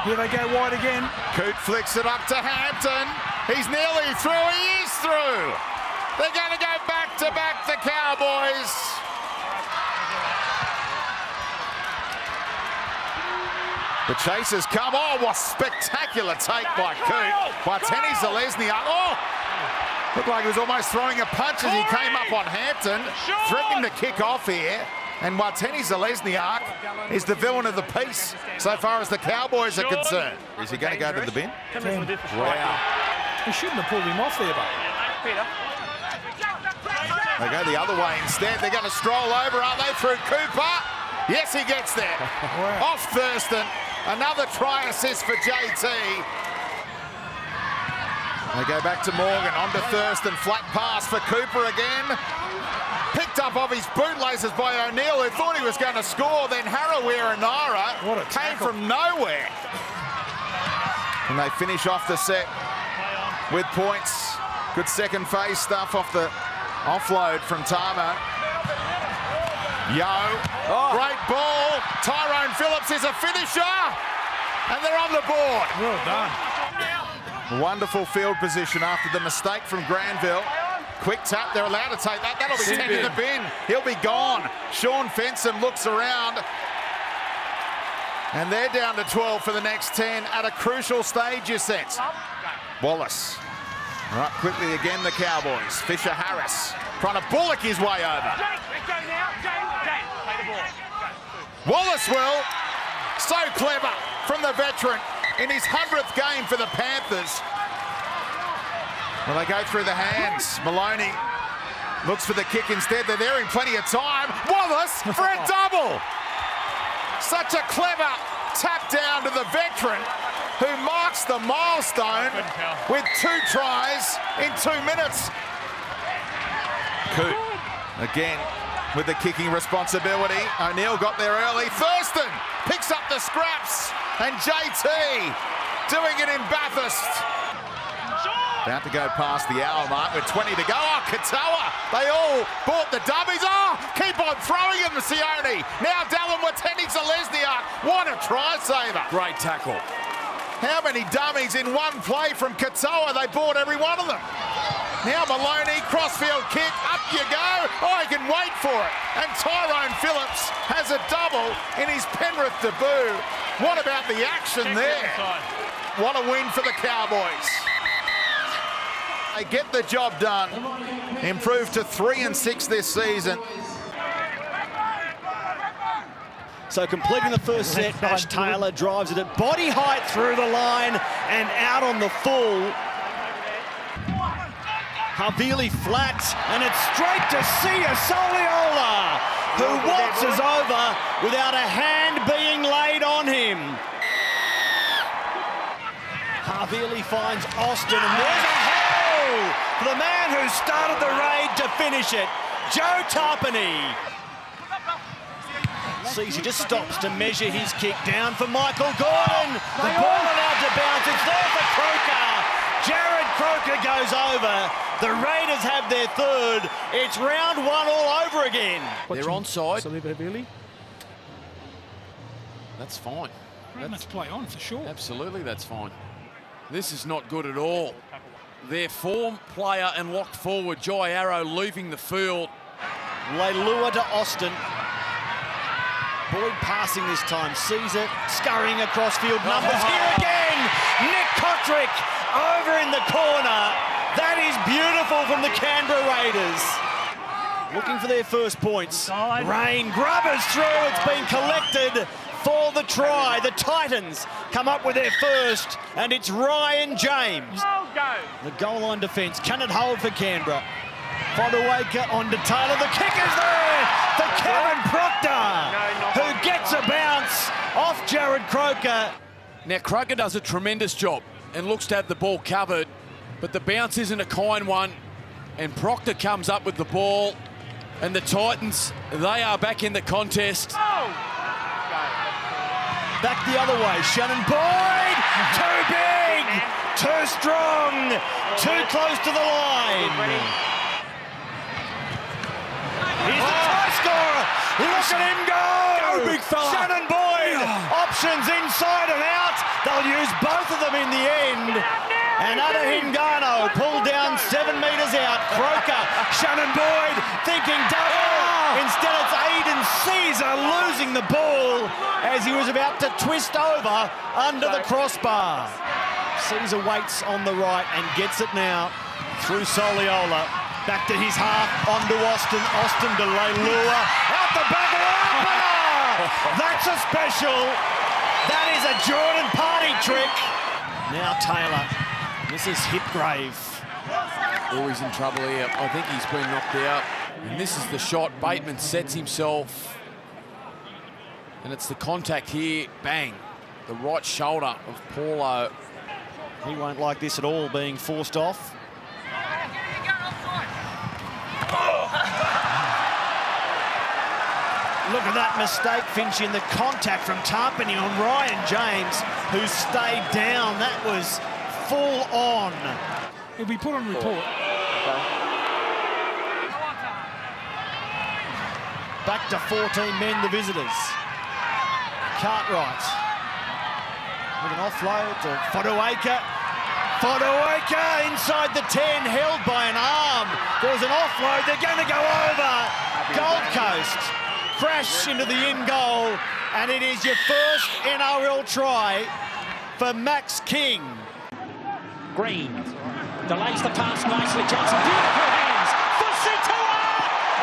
Here they go wide again. Coote flicks it up to Hampton. He's nearly through. He is through. They're going to go back to back, the Cowboys. The chasers come. Oh, what spectacular take by Coote. By Tenny Zalesniak. Oh! Looked like he was almost throwing a punch as he came up on Hampton. Threatening to kick off here. And Wateni Zalesniak is the villain of the piece so far as the Cowboys are concerned. Is he going to go to the bin? Wow. He shouldn't have pulled him off there, but. They go the other way instead. They're going to stroll over, aren't they, through Cooper? Yes, he gets there. Off Thurston. Another try assist for JT. They go back to Morgan, on to Thurston. Flat pass for Cooper again. Picked up off his bootlaces by O'Neill, who thought he was going to score. Then Harawira-Naera came from nowhere. And they finish off the set with points. Good second phase stuff off the offload from Tama. Yo, great ball. Tyrone Phillips is a finisher. And they're on the board. Well done. Wonderful field position after the mistake from Granville. quick tap. They're allowed to take that. That'll be 10 in the bin. He'll be gone. Sean Fenson looks around. And they're down to 12 for the next 10 at a crucial stage, you sense. Wallace. Right, quickly again, the Cowboys. Fisher-Harris trying to bullock his way over. Wallace will. So clever from the veteran in his 100th game for the Panthers. Well, they go through the hands. Maloney looks for the kick instead. They're there in plenty of time. Wallace for a double. Such a clever tap down to the veteran who marks the milestone with 2 tries in 2 minutes. Coot again with the kicking responsibility. O'Neill got there early. Thurston picks up the scraps and JT doing it in Bathurst. About to go past the hour mark with 20 to go. Oh, Katoa. They all bought the dummies. Oh, keep on throwing him, Sione. Now Dallin Watene-Zelezniak. What a try saver. Great tackle. How many dummies in one play from Katoa? They bought every one of them. Now Maloney, crossfield kick. Up you go. Oh, he can wait for it. And Tyrone Phillips has a double in his Penrith debut. What about the action there? What a win for the Cowboys. They get the job done. Improved to 3-6 this season. So completing the first set, Ash Taylor drives it at body height through the line and out on the full. Havili flat, and it's straight to Sia Soliola, who waltzes over without a hand being laid on him. Havili finds Austin, and there's a hole for the man who started the raid to finish it, Joe Tarpany. Sees he just stops to measure his kick down for Michael Gordon. The ball allowed to bounce. It's there for Croker. Jared Croker goes over. The Raiders have their third. It's round 1 all over again. They're onside. Really? That's fine. Let's play on for sure. Absolutely, that's fine. This is not good at all. Their form player and locked forward, Jai Arrow, leaving the field. Leilua to Austin. Boyd passing this time, sees it, scurrying across field numbers. Here again, Nick Kotrick over in the corner. That is beautiful from the Canberra Raiders. Looking for their first points. Rain grubbers through, it's been collected for the try. The Titans come up with their first, and it's Ryan James. The goal line defence, can it hold for Canberra? Fodawaker on to Taylor, the kick is there for Kevin Proctor, who gets a bounce off Jared Croker. Now Croker does a tremendous job and looks to have the ball covered, but the bounce isn't a kind one, and Proctor comes up with the ball, and the Titans, they are back in the contest. Back the other way, Shannon Boyd, too big, too strong, too close to the line. Here's the try scorer. Look at him go. Go, big fella. Shannon Boyd. Options inside and out. They'll use both of them in the end. And Ada Hingano pulled down 7 metres out. Croker, Shannon Boyd thinking double. Instead it's Aiden Caesar losing the ball as he was about to twist over under the crossbar. Caesar waits on the right and gets it now through Soliola. Back to his half, on to Austin. Austin to Leilua. Out the back of the opener! That's a special. That is a Jordan party trick. Now Taylor. This is Hipgrave. Oh, he's in trouble here. I think he's been knocked out. And this is the shot. Bateman sets himself. And it's the contact here. Bang. The right shoulder of Paulo. He won't like this at all, being forced off. Look at that mistake, Finch, in the contact from Tarpany on Ryan James, who stayed down. That was full on. He'll be put on report. Back to 14 men, the visitors. Cartwright with an offload to Fodawaker. Fodawaker inside the 10, held by an arm There was an offload. They're going to go over. Gold Coast crash into the in goal, and it is your first NRL try for Max King. Green delays the pass nicely. Johnson, beautiful hands. Fusitua!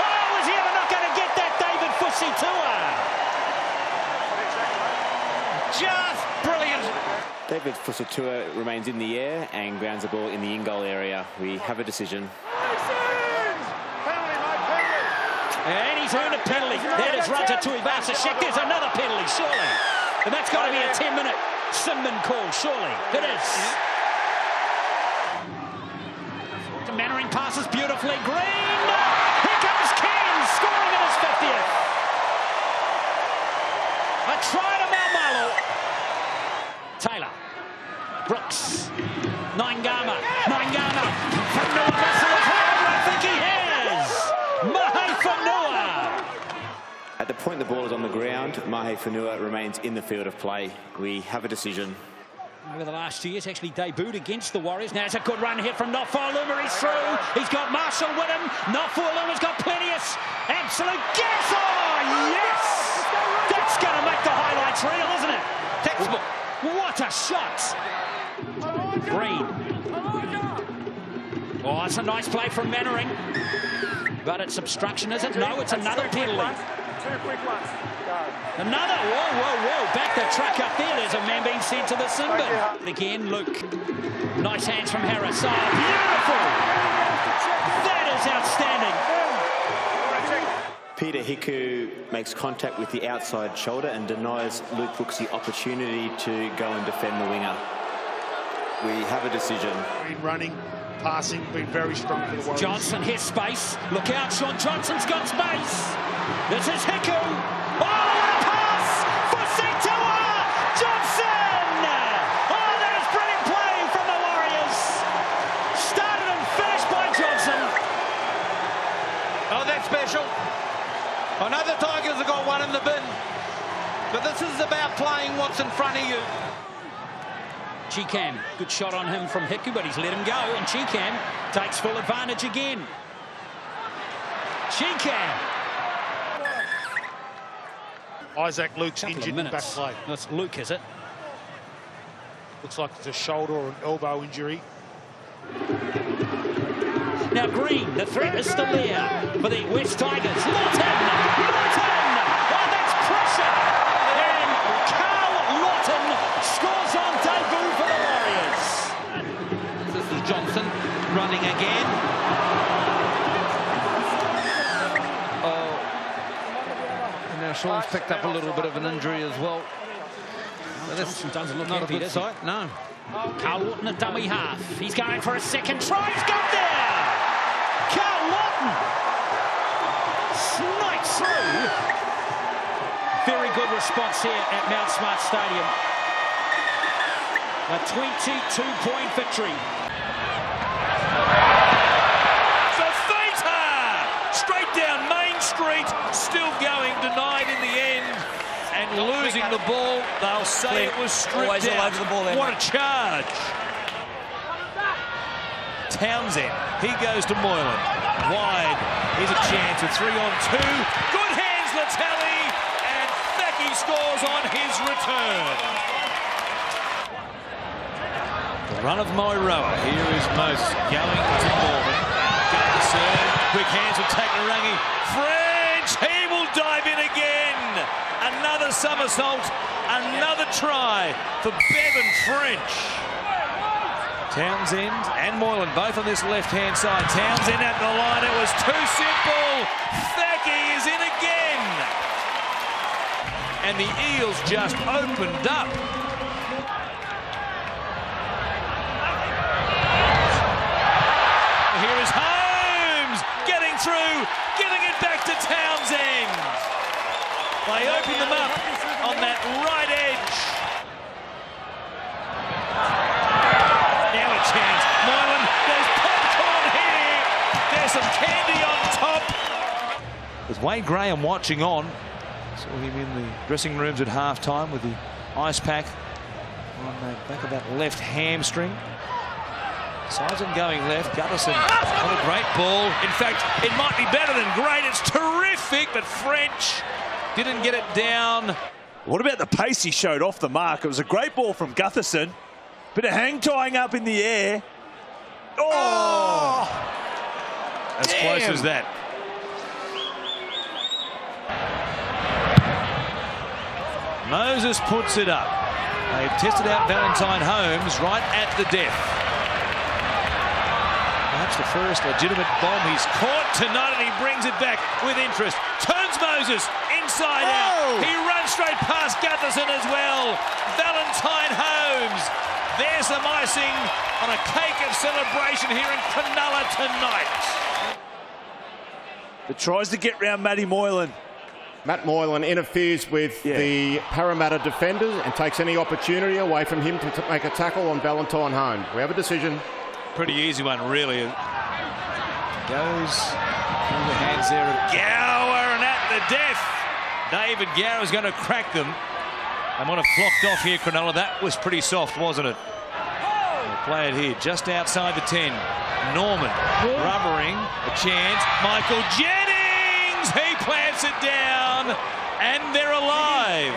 Oh, was he ever not going to get that, David Fusitua? Just brilliant. David Fusitua remains in the air and grounds the ball in the in-goal area. We have a decision. And he's earned a penalty. There's Roger Tuivasa-Sheck. There's another penalty, surely. And that's got to be a 10-minute Simman call, surely. It is. Mannering passes beautifully. Green! Here comes King, scoring in his 50th. A try to Maumalo. Taylor. Brooks. Naingama. Fanua missing his hand. I think he has. Mahe Fanua. At the point the ball is on the ground, Mahe Fanua remains in the field of play. We have a decision. Over the last 2 years, actually debuted against the Warriors. Now it's a good run here from Nofoaluma. He's through. He's got Marshall with him. Nofoaluma's got plenty of absolute gas. Oh, yes! That's going to make the highlights real, isn't it? Textbook. What a shot. Green. Oh, it's a nice play from Mannering. But it's obstruction, is it? No, it's another penalty. 2 quick ones. Another, whoa, back the truck up there. There's a man being sent to the sin bin. Again, Luke. Nice hands from Harris. Oh, beautiful. That is outstanding. Peter Hiku makes contact with the outside shoulder and denies Luke Brooks the opportunity to go and defend the winger. We have a decision. Been running, passing, been very strong for the Warriors. Johnson, his space. Look out, Sean Johnson's got space. This is Hiku. Oh, what a pass! Fusitua! Johnson! Oh, that is brilliant play from the Warriors. Started and finished by Johnson. Oh, that's special. I know the Tigers have got one in the bin, but this is about playing what's in front of you. Chikam, good shot on him from Hiku, but he's let him go, and Chikam takes full advantage again. Chikam. Isaac Luke's injured in back play. That's Luke, is it? Looks like it's a shoulder or an elbow injury. Now Green, the threat is still there for the West Tigers. Lawton! Oh, that's pressure! And Carl Lawton scores on debut for the Warriors. This is Johnson running again. Now Sean's picked up a little bit of an injury as well. Johnson doesn't look not happy, a good does sight, he? no. Carl Lawton, a dummy half. He's going for a second try. He's got there! Carl Lawton snipes through. Very good response here at Mount Smart Stadium. A 22-point victory. Straight down Main Street, still going, denied in the end, and losing the ball. They'll say it was stripped out. What a charge. Townsend, he goes to Moylan. Wide, here's a chance, a 3-on-2. Good hands, Latelli, and Thackeray scores on his return. The run of Moiroa. Here is Moses going to Morgan. Got the serve. Quick hands from Takanaranghi. French, he will dive in again. Another somersault, another try for Bevan French. Townsend and Moylan both on this left-hand side. Townsend at the line. It was too simple. Thackeray is in again. And the Eels just opened up. Here is Holmes getting through, giving it back to Townsend. They open them up on that right edge. Now a chance. Moylan, there's popcorn here. There's some candy on top. There's Wade Graham watching on. Saw him in the dressing rooms at halftime with the ice pack on the back of that left hamstring. Sargent going left. Gutherson on a great ball. In fact, it might be better than great. It's terrific, but French didn't get it down. What about the pace he showed off the mark? It was a great ball from Gutherson. Bit of hang-tying up in the air. Oh! As close as that. Moses puts it up. They've tested out Valentine Holmes right at the death. Perhaps the first legitimate bomb he's caught tonight, and he brings it back with interest. Turns Moses inside out. He runs straight past Gutherson as well. Valentine Holmes. There's some icing on a cake of celebration here in Cronulla tonight. It tries to get round Matty Moylan. Matt Moylan interferes with the Parramatta defenders and takes any opportunity away from him to make a tackle on Valentine Holmes. We have a decision. Pretty easy one, really. Goes through the hands there of Gower, and at the death. David Gower's going to crack them. They might have flocked off here, Cronulla. That was pretty soft, wasn't it? They'll play it here, just outside the 10. Norman rubbering, a chance. Michael Jennings, he plants it down, and they're alive.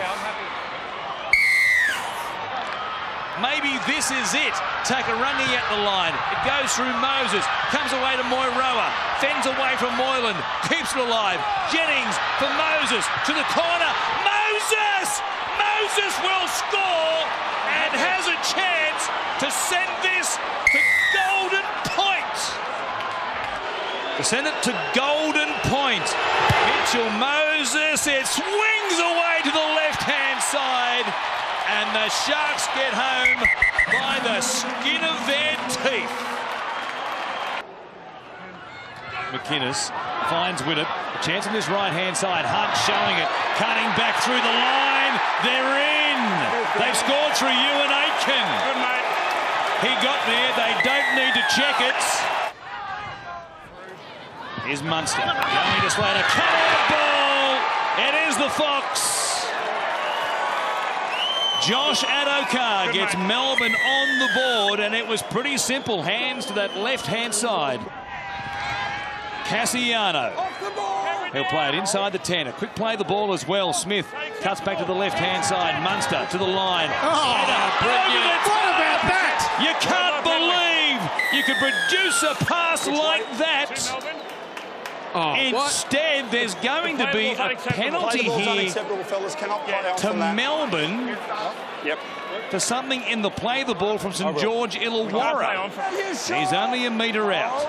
Maybe this is it. Takarungi at the line. It goes through Moses. Comes away to Moiroa. Fends away from Moylan. Keeps it alive. Jennings for Moses. To the corner. Moses! Moses will score and has a chance to send this to golden point. To send it to golden point. Mitchell Moses. It swings away to the left-hand side. And the Sharks get home by the skin of their teeth. McInnes finds Winnett. A chance on his right-hand side. Hunt showing it. Cutting back through the line. They're in. They've scored through Ewan Aitken. Good, mate. He got there. They don't need to check it. Here's Munster. Going to Slater. Cut-out ball. It is the Fox. Josh Adokar gets Melbourne on the board, and it was pretty simple. Hands to that left-hand side. Cassiano. He'll play it inside the 10. A quick play the ball as well. Smith cuts back to the left-hand side. Munster to the line. Brilliant. What about that? You can't believe you could produce a pass like that. Instead, there's going to be a penalty here to Melbourne for something in the play the ball from St George Illawarra. He's only a metre out.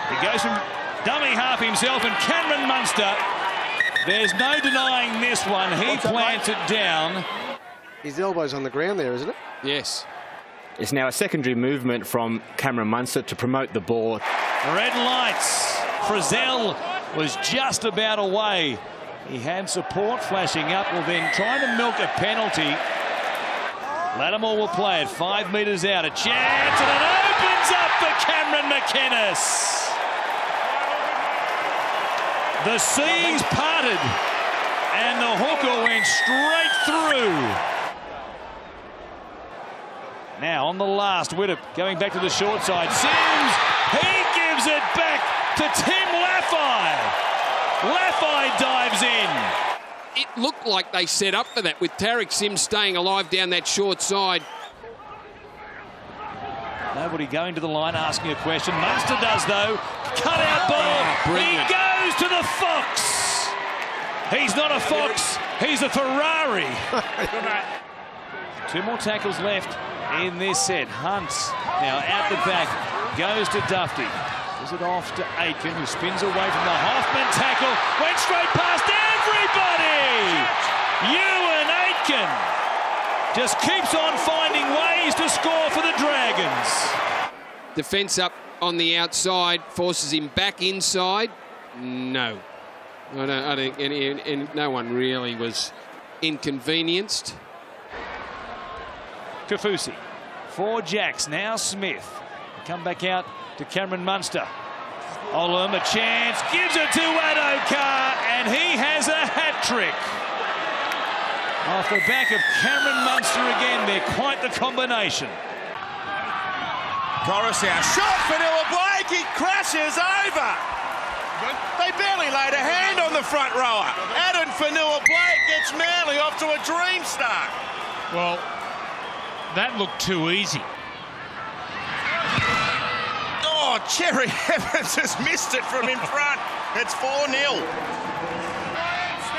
He goes from dummy half himself, and Cameron Munster, there's no denying this one. He plants it down. His elbow's on the ground there, isn't it? Yes. It's now a secondary movement from Cameron Munster to promote the ball. Red lights. Frizzell was just about away. He had support flashing up. Will then try to milk a penalty. Lattimore will play it 5 metres out. A chance, and it opens up for Cameron McInnes. The seas parted, and the hooker went straight through. Now on the last, Widdop going back to the short side. Sims, he gives it back to Tim Laffey. Laffey dives in. It looked like they set up for that with Tarek Sims staying alive down that short side. Nobody going to the line asking a question. Munster does, though. Cut out ball. He goes to the Fox. He's not a Fox. He's a Ferrari. 2 more tackles left in this set. Hunt now out the back. Goes to Dufty. Is it off to Aitken, who spins away from the Hoffman tackle. Went straight past everybody. Ewan Aitken just keeps on finding ways to score for the Dragons. Defence up on the outside, forces him back inside. No. I don't and no one really was inconvenienced. Kafusi for Jacks, now Smith. Come back out to Cameron Munster. Olam, a chance, gives it to Adokar, and he has a hat-trick. Off the back of Cameron Munster again, they're quite the combination. Coruscant, shot for Noah Blake, he crashes over. They barely laid a hand on the front rower. Adam Fanua Blake gets Manly off to a dream start. Well, that looked too easy. Oh, Cherry Evans has missed it from in front. It's 4-0.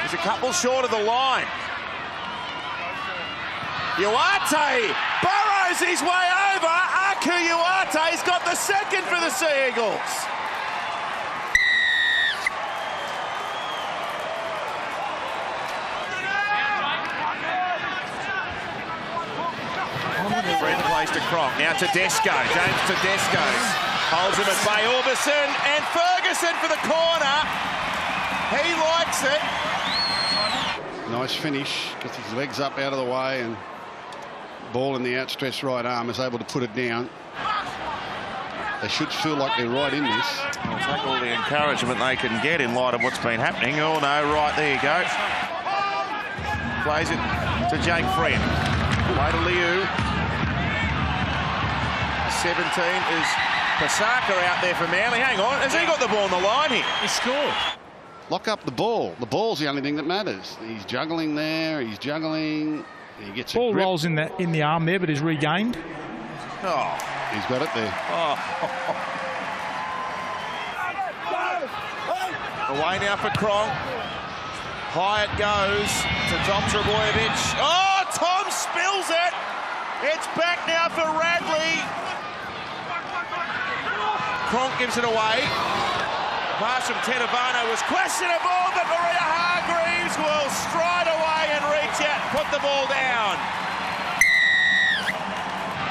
He's a couple short of the line. Uarte burrows his way over. Aku Uate's got the second for the Sea Eagles. Friend plays to Cronk. Now Tedesco. James Tedesco holds him at bay. Orbison and Ferguson for the corner. He likes it. Nice finish. Gets his legs up out of the way and ball in the outstretched right arm, is able to put it down. They should feel like they're right in this. I'll take all the encouragement they can get in light of what's been happening. Oh no, right, there you go. Plays it to Jake Friend. Way to Liu. 17 is Pasaka out there for Manly. Hang on, has he got the ball on the line here? He scored. Lock up the ball. The ball's the only thing that matters. He's juggling there, he's juggling. He gets ball a grip. rolls in the arm there, but is regained. Oh, he's got it there. Oh. Away now for Cronk. High it goes to Tom Trebojevic. Oh, Tom spills it. It's back now for Radley. Cronk gives it away. Pass from Tenavano was questionable, but Maria Hargreaves will stride away and reach out and put the ball down.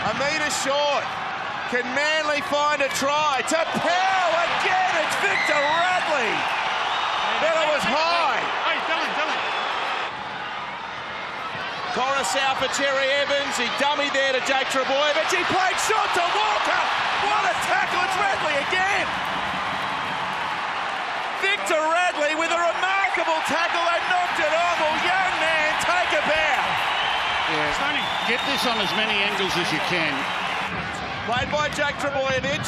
A metre short. Can Manly find a try? To Powell again, it's Victor Radley. Then it was high. Hey, Dylan. Coruscant for Cherry Evans. He dummied there to Jake Trebojevic. He played shot to Walker. What a tackle. It's Radley again. Victor Radley with a remarkable tackle. They knocked it on. Well, young man, take a bow. Yeah. Get this on as many angles as you can. Played by Jake Trebojevic.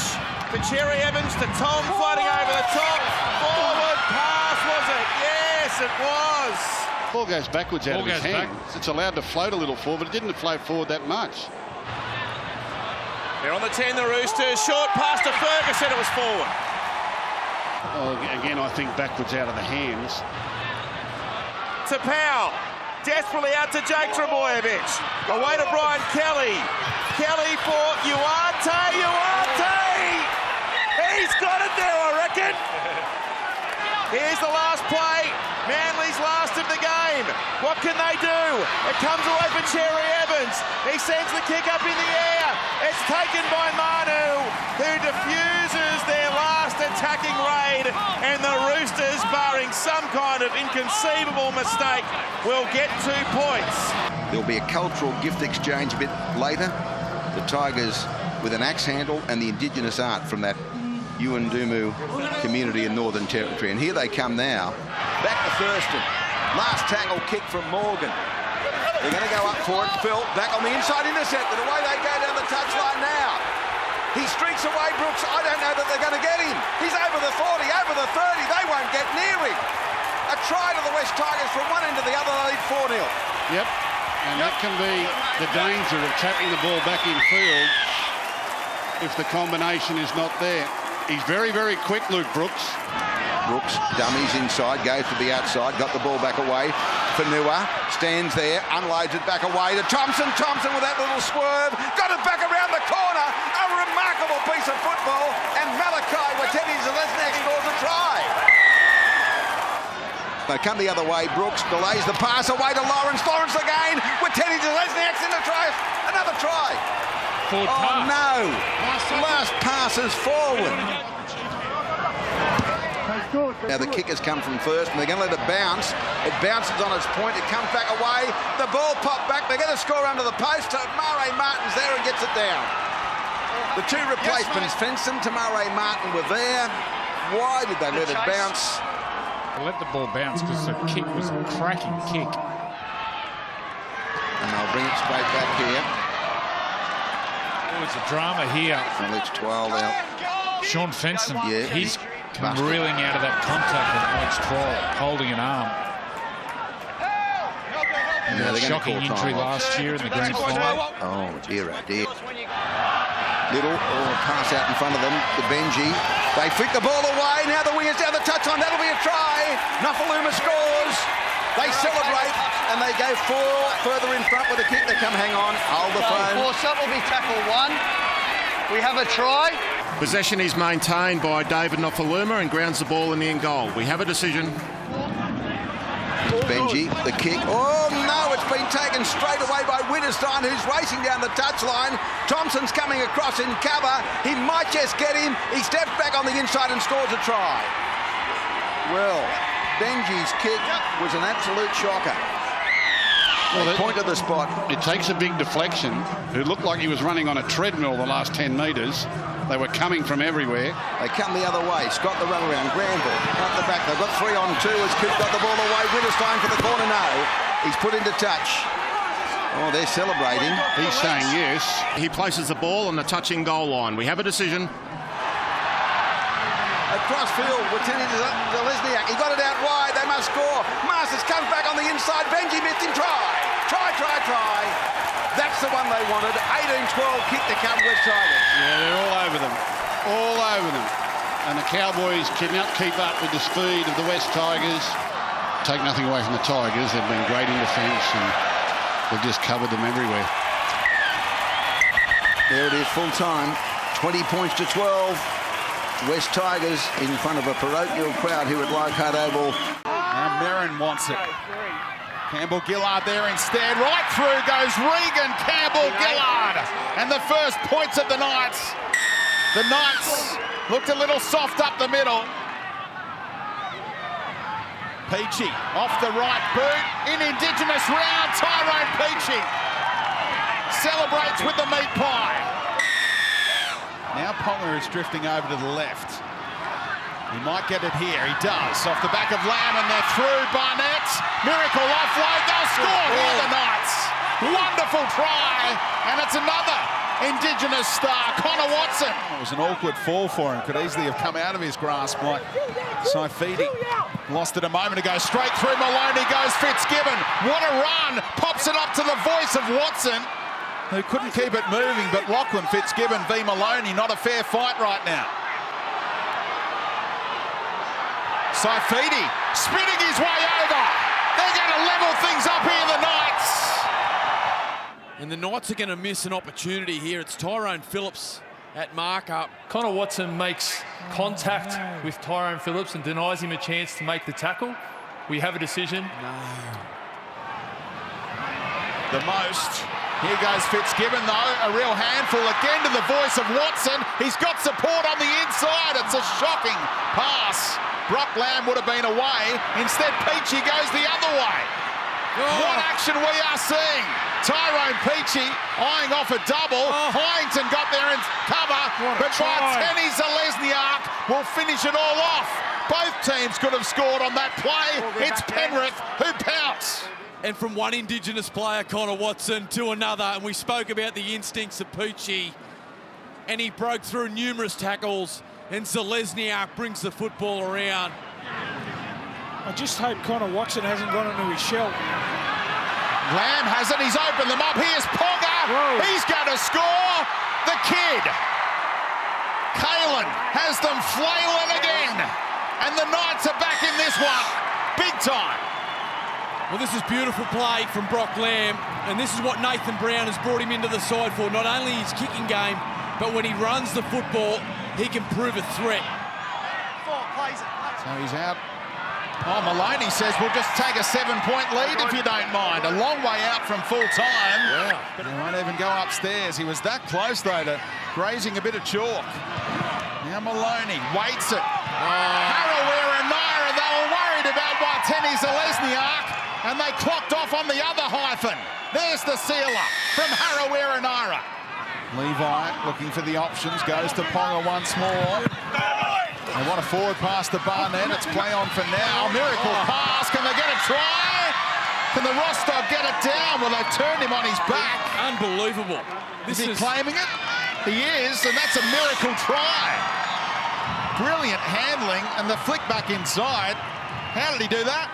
To Cherry Evans, to Tom floating over the top. Forward pass, was it? Yes, it was. Ball goes backwards out of his hands. It's allowed to float a little forward, but it didn't float forward that much. They're on the 10, the Roosters. Short pass to Ferguson, it was forward. Oh, again, I think backwards out of the hands. To Powell. Desperately out to Jake Trebojevic. Away to Brian Kelly. Kelly for Uarte. He's got it there, I reckon. Here's the last play. Manly's last of the game. What can they do? It comes away for Cherry Evans. He sends the kick up in the air. It's taken by Manu, who defuses their last attacking raid. And the Roosters, barring some kind of inconceivable mistake, will get 2 points. There'll be a cultural gift exchange a bit later. The Tigers with an axe handle and the Indigenous art from that Yuendumu community in Northern Territory. And here they come now. Back to Thurston. Last tackle kick from Morgan. They're going to go up for it. Phil back on the inside, intercepted. Away they go down the touchline now. He streaks away, Brooks. I don't know that they're going to get him. He's over the 40, over the 30. They won't get near him. A try to the West Tigers from one end to the other. They lead 4-0. Yep. And that can be the danger of tapping the ball back in field if the combination is not there. He's very, very quick, Luke Brooks. Brooks dummies inside, goes to the outside, got the ball back away. Fanua stands there, unloads it back away to Thompson. Thompson with that little swerve, got it back around the corner. A remarkable piece of football, and Malachi Watene-Zelezniak scores a try. They come the other way. Brooks delays the pass away to Lawrence. Lawrence again. Watene-Zelezniak's in the try. Another try. Forward oh pass. No! Last pass is forward. Now the kick has come from first, and they're going to let it bounce. It bounces on its point. It comes back away. The ball popped back. They're going to score under the post. Murray Martin's there and gets it down. The two replacements, Fenson to Murray Martin, were there. Why did they let it bounce? They let the ball bounce because the kick was a cracking kick. And they'll bring it straight back here. There's a drama here. Well, it's 12 out. Sean Fenson, Yeah. he's come reeling out of that contact with Alex Troll, holding an arm. Yeah, they're shocking gonna call injury time off. last year in the grand final. Oh, dear, oh, dear. Little pass out in front of them to Benji. They flick the ball away. Now the wingers down the touchline. That'll be a try. Nafaluma scores. They celebrate and they go further in front with a kick. They come hang on. Hold the phone. Force up will be tackle 1. We have a try. Possession is maintained by David Nofaluma and grounds the ball in the end goal. We have a decision. Benji, the kick. Oh no, it's been taken straight away by Winterstein, who's racing down the touchline. Thompson's coming across in cover. He might just get him. He steps back on the inside and scores a try. Well, Benji's kick was an absolute shocker. Well, they point to the spot. It takes a big deflection. It looked like he was running on a treadmill the last 10 metres. They were coming from everywhere. They come the other way. Scott the run around. Granville up the back. They've got 3 on 2 as Coop got the ball away. Winterstein for the corner. No. He's put into touch. Oh, they're celebrating. He's saying yes. He places the ball on the touching goal line. We have a decision. Across field, Watini to Lesniak. He got it out wide. They must score. Masters comes back on the inside. Benji missed him. Try. That's the one they wanted. 18-12 kick to come West Tigers. Yeah, they're all over them. All over them. And the Cowboys cannot keep up with the speed of the West Tigers. Take nothing away from the Tigers. They've been great in defence and they've just covered them everywhere. There it is, full time. 20 points to 12. West Tigers in front of a parochial crowd here at Leichhardt Oval. Now Merrin wants it. Campbell-Gillard there instead. Right through goes Regan Campbell-Gillard. And the first points of the Knights. The Knights looked a little soft up the middle. Peachy off the right boot. In Indigenous round, Tyrone Peachy celebrates with the meat pie. Now Ponga is drifting over to the left. He might get it here. He does. Off the back of Lamb and they're through. Barnett. Miracle offload. They'll score here, the Knights. Wonderful try. And it's another Indigenous star, Connor Watson. It was an awkward fall for him. Could easily have come out of his grasp like Saifidi. Lost it a moment ago. Straight through Maloney goes Fitzgibbon. What a run. Pops it up to the voice of Watson, who couldn't keep it moving. But Lachlan Fitzgibbon v Maloney, not a fair fight right now. Saifidi spinning his way over. They're going to level things up here, the Knights. And the Knights are going to miss an opportunity here. It's Tyrone Phillips at mark-up. Connor Watson makes contact with Tyrone Phillips and denies him a chance to make the tackle. We have a decision. No. The most. Here goes Fitzgibbon, though. A real handful again to the voice of Watson. He's got support on the inside. It's a shocking pass. Brock Lamb would have been away. Instead, Peachy goes the other way. Oh. What action we are seeing. Tyrone Peachy eyeing off a double. Hyington got there in cover, but Barteni Zalesniak will finish it all off. Both teams could have scored on that play. It's Penrith who pounce. And from one Indigenous player, Connor Watson, to another, and we spoke about the instincts of Peachy, and he broke through numerous tackles, and Zalesniak brings the football around. I just hope Connor Watson hasn't gone into his shell. Lamb has it, he's opened them up. Here's Ponga. Whoa. He's going to score. The kid. Kalen has them flailing again. And the Knights are back in this one. Big time. Well, this is beautiful play from Brock Lamb, and this is what Nathan Brown has brought him into the side for. Not only his kicking game, but when he runs the football, he can prove a threat. So he's out. Oh, Maloney says we'll just take a 7-point lead if you don't mind. A long way out from full time. Yeah. But he won't even go upstairs. He was that close, though, to grazing a bit of chalk. Now Maloney waits it. Harawira and Naira, they were worried about Barteni Zalesniak, and they clocked off on the other hyphen. There's the sealer from Harawira Naira. Levi looking for the options, goes to Ponga once more. They want a forward pass to Barnett. It's play on for now. Miracle pass. Can they get a try? Can the Rostock get it down? Well, they've turned him on his back. Unbelievable. Is he claiming it? He is, and that's a miracle try. Brilliant handling, and the flick back inside. How did he do that?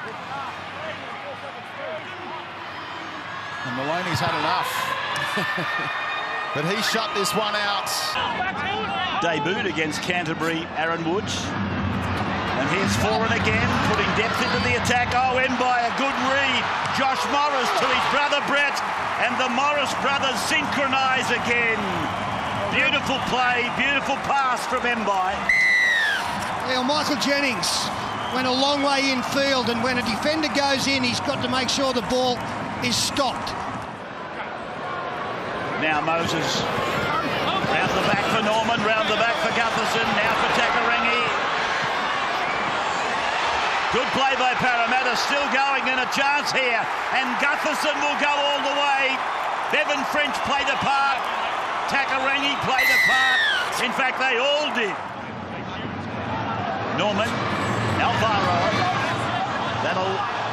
And Maloney's had enough. But he shut this one out. Debuted against Canterbury, Aaron Woods. And here's Foran again, putting depth into the attack. Oh, in by a good read. Josh Morris to his brother Brett. And the Morris brothers synchronise again. Beautiful play, beautiful pass from Mbai. Well, Michael Jennings went a long way infield, and when a defender goes in, he's got to make sure the ball is stopped. Now Moses. Round the back for Norman, round the back for Gutherson, now for Takarangi. Good play by Parramatta, still going and a chance here. And Gutherson will go all the way. Bevan French played a part. Takarangi played a part. In fact, they all did. Norman, Alvaro.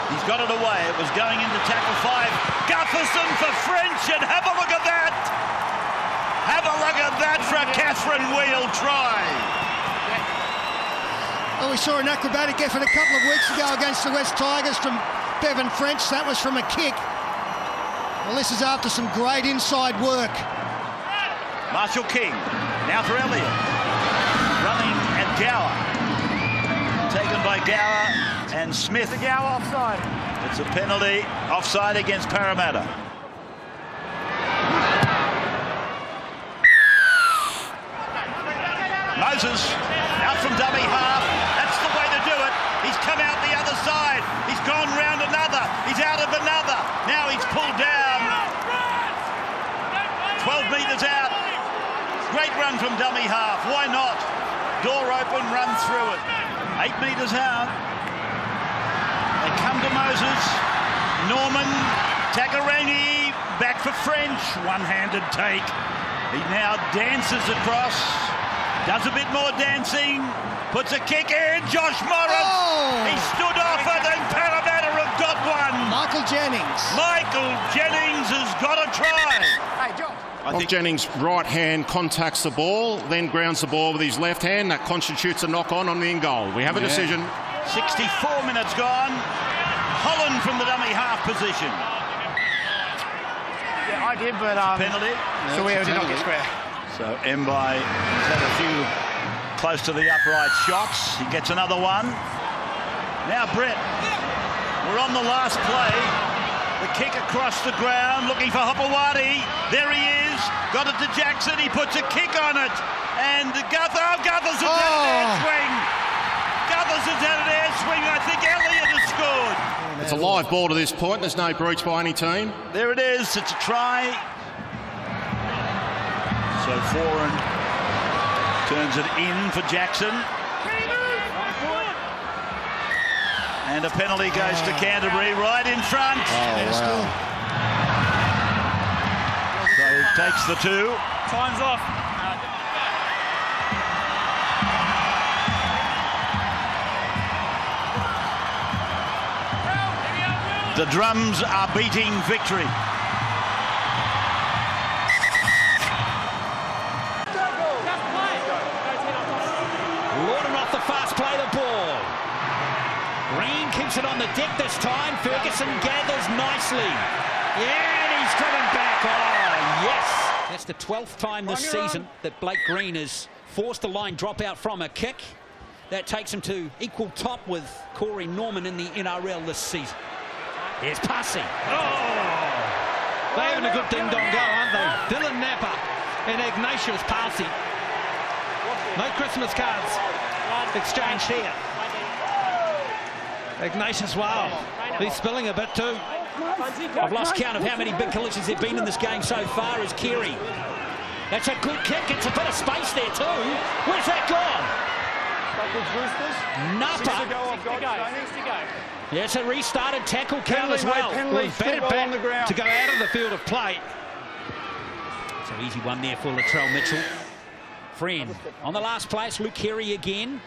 He's got it away. It was going into tackle 5. Gutherson for French, and have a look at that. Have a look at that for a Catherine Wheel try. Well, we saw an acrobatic effort a couple of weeks ago against the West Tigers from Bevan French. That was from a kick. Well, this is after some great inside work. Marshall King, now for Elliott. Running at Gower. Taken by Gower and Smith. The Gower offside. It's a penalty, offside against Parramatta. Moses, out from dummy half. That's the way to do it. He's come out the other side. He's gone round another. He's out of another. Now he's pulled down. 12 metres out. Great run from dummy half. Why not? Door open, run through it. 8 metres out. They come to Moses. Norman, Takarangi, back for French. One-handed take. He now dances across. Does a bit more dancing. Puts a kick in. Josh Morris. Oh. He stood off it, and Parramatta have got one. Michael Jennings. Michael Jennings has got a try. Hey, Josh. Jennings' right hand contacts the ball, then grounds the ball with his left hand. That constitutes a knock-on the in goal. We have a decision. 64 minutes gone. Holland from the dummy half position. Yeah, I did, but penalty. So we did not get square. So Mbai has had a few close to the upright shots. He gets another one. Now Brett. We're on the last play. The kick across the ground, looking for Hopewadi. There he is. Got it to Jackson. He puts a kick on it. And Gutherson's had an air swing. Gutherson's had an air swing. I think Elliott has scored. It's a live ball to this point. There's no breach by any team. There it is. It's a try. So Foran turns it in for Jackson. And a penalty goes to Canterbury right in front. wow. So he takes the 2. Time's off. The drums are beating victory. Lorden off the fast play the ball. Green keeps it on the deck this time. Ferguson gathers nicely. Yeah, and he's driven back. Oh, yes. That's the 12th time this season that Blake Green has forced a line drop out from a kick. That takes him to equal top with Corey Norman in the NRL this season. Here's Passy. Oh! They're having a good ding-dong go, aren't they? Dylan Napper and Ignatius Passy. No Christmas cards exchanged here. Ignatius, wow. He's spilling a bit too. I've lost count of how many big collisions there have been in this game so far as Keary. That's a good kick. It's a bit of space there too. Where's that gone? Napa. Yes, a restarted tackle count as well. Better back to go out of the field of play. It's an easy one there for Latrell Mitchell. Friend on the last place. Luke Keary again.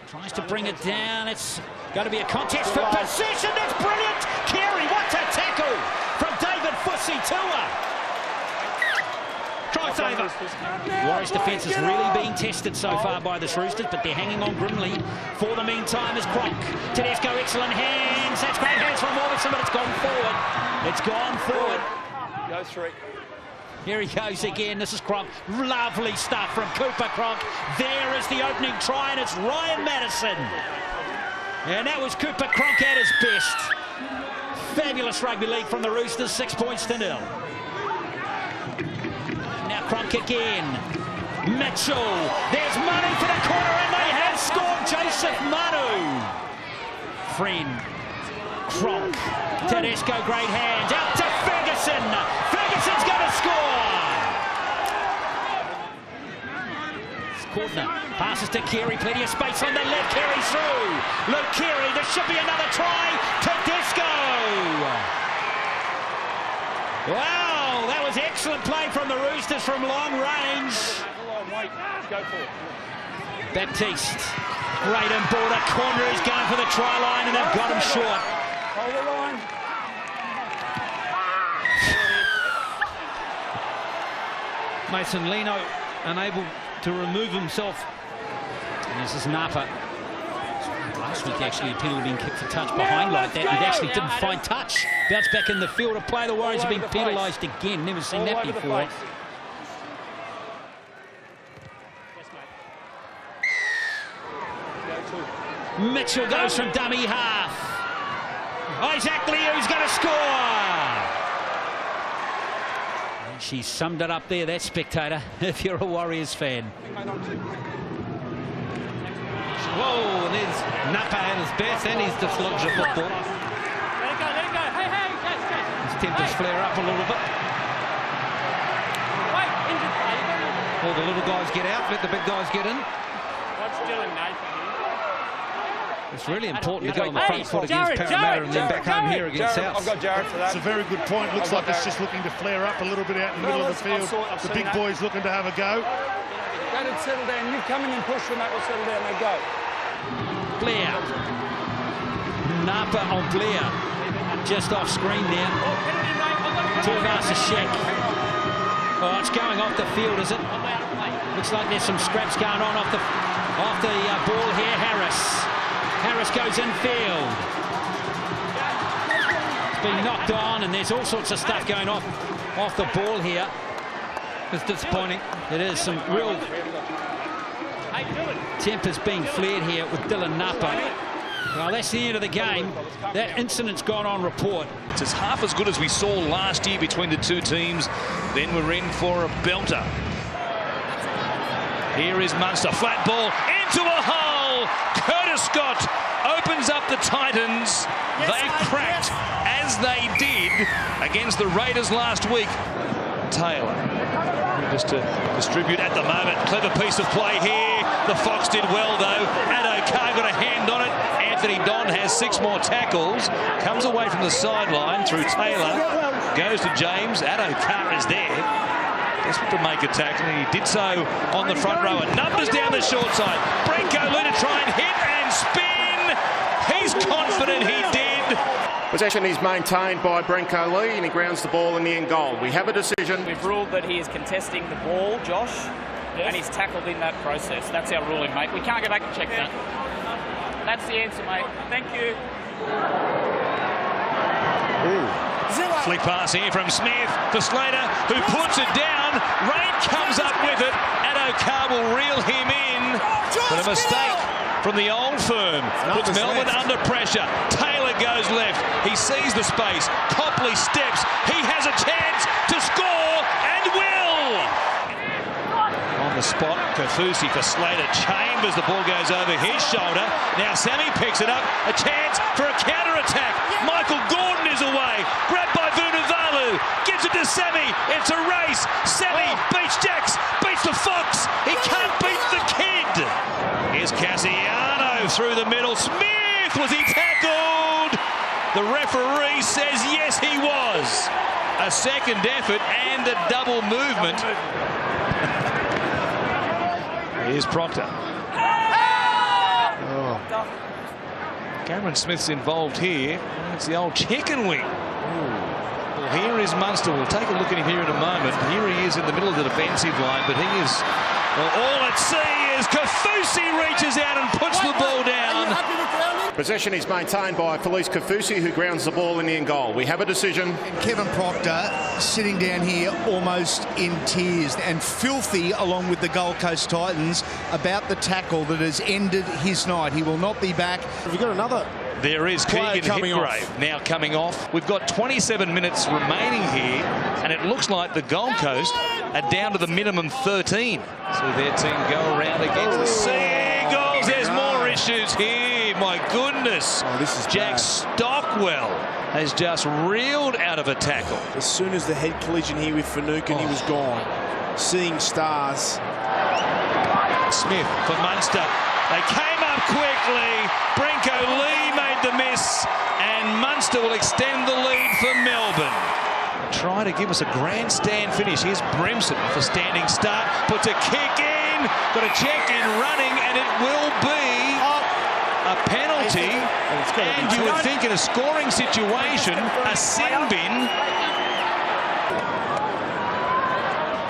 Tries to bring it down. It's going to be a contest for possession. That's brilliant. Keary, what a tackle from David Fusi Tua. Lifesaver. Warriors' defence is really being tested so far by the Roosters, but they're hanging on grimly. For the meantime is Cronk. Tedesco, excellent hands. That's great hands from Warwickson, but it's gone forward. It's gone forward. Go 3. Here he goes again. This is Cronk. Lovely stuff from Cooper Cronk. There is the opening try, and it's Ryan Madison. And that was Cooper Cronk at his best. Fabulous rugby league from the Roosters, 6 points to 0. Now Cronk again. Mitchell. There's Manu for the corner, and they have scored. Joseph Manu. Friend. Cronk. Tedesco, great hands. Out to Ferguson. Ferguson's going to score. Courtner passes to Keary. Plenty of space on the left. Keary's through. Luke Keary. There should be another try. Tedesco. Wow, that was excellent play from the Roosters from long range. Go for it. Baptiste. Braden Border. Corner is going for the try line, and they've got him short. Hold the line. Mason Lino unable to remove himself. And this is Napa. Last week actually a penalty being kicked for touch behind like that. He actually didn't find touch. Bounce back in the field. A play the Warriors have been penalised again. Never seen that before. Mitchell goes from dummy half. Isaac Liu's going to score. And she summed it up there, that spectator, if you're a Warriors fan. Whoa, there's Napa at his best, and he's dislodged the football. Let it go, let it go. Hey, hey, catch. His tempers flare up a little bit. Wait, injured player. All the little guys get out, let the big guys get in. What's Dylan Nathan? It's really important to go on the front foot against Parramatta and then back home here against South. I've got Jared for that. It's a very good point. Looks like it's just looking to flare up a little bit out in the middle of the field. The big boys looking to have a go. Let it settle down. You come in and push them, that will settle down. They go. Blair. Napa on Blair. Just off screen there. To Shek. Oh, it's going off the field, is it? Looks like there's some scraps going on off the ball here. Harris goes infield. It's been knocked on, and there's all sorts of stuff going off the ball here. It's disappointing. It is some real tempers being flared here with Dylan Napa. Well, that's the end of the game. That incident's gone on report. It's half as good as we saw last year between the two teams. Then we're in for a belter. Here is Munster. Flat ball into a hole. Curtis Scott opens up the Titans. They've cracked, as they did against the Raiders last week. Taylor just to distribute at the moment. Clever piece of play here. The Fox did well though. Addo-Carr got a hand on it. Anthony Don has 6 more tackles. Comes away from the sideline through Taylor. Goes to James. Addo-Carr is there. Desperate to make a tackle, and he did so on the front row. And numbers down the short side. Brenko Lee to try and hit and spin. He's confident he did. Possession is maintained by Brenko Lee, and he grounds the ball in the end goal. We have a decision. We've ruled that he is contesting the ball, Josh, and he's tackled in that process. That's our ruling, mate. We can't go back and check that. That's the answer, mate. Thank you. Flick pass here from Smith for Slater, who puts it down. Rain comes up with it. Addo-Carr will reel him in. But a mistake from the old firm puts Melbourne under pressure. Taylor goes left. He sees the space. Copley steps. He has a chance to score and will. On the spot, Kafusi for Slater. Chambers, the ball goes over his shoulder. Now Sammy picks it up. A chance for a counter-attack. Michael Gordon is away. Grabbed by Vunivalu. Gives it to Sammy. It's a race. Sammy beats Jax. Beats the Fox. He can't beat the kid. Here's Cassiano through the middle. Smith, was he tackled? The referee says yes, he was. A second effort and a double movement. Here's Proctor. Oh. Cameron Smith's involved here. It's the old chicken wing. Ooh. Well, here is Munster. We'll take a look at him here in a moment. Here he is in the middle of the defensive line, but he is... Well, all at sea is Kaufusi reaches out and puts the ball down. Possession is maintained by Felice Kaufusi, who grounds the ball in the end goal. We have a decision. And Kevin Proctor sitting down here almost in tears and filthy along with the Gold Coast Titans about the tackle that has ended his night. He will not be back. Have we got another? There is Keegan Hipgrave now coming off. We've got 27 minutes remaining here, and it looks like the Gold Coast are down to the minimum 13. So their team go around against the Seagulls. There's more issues here. My goodness. Oh, this is Jack bad. Stockwell has just reeled out of a tackle. As soon as the head collision here with Finucane, he was gone. Seeing stars. Smith for Munster. They came up quickly. Brinko Lee made the miss, and Munster will extend the lead for Melbourne. Try to give us a grandstand finish. Here's Brimson for standing start. Puts a kick in. Got a check in running, and it will be a penalty. And you would think in a scoring situation, a sin bin.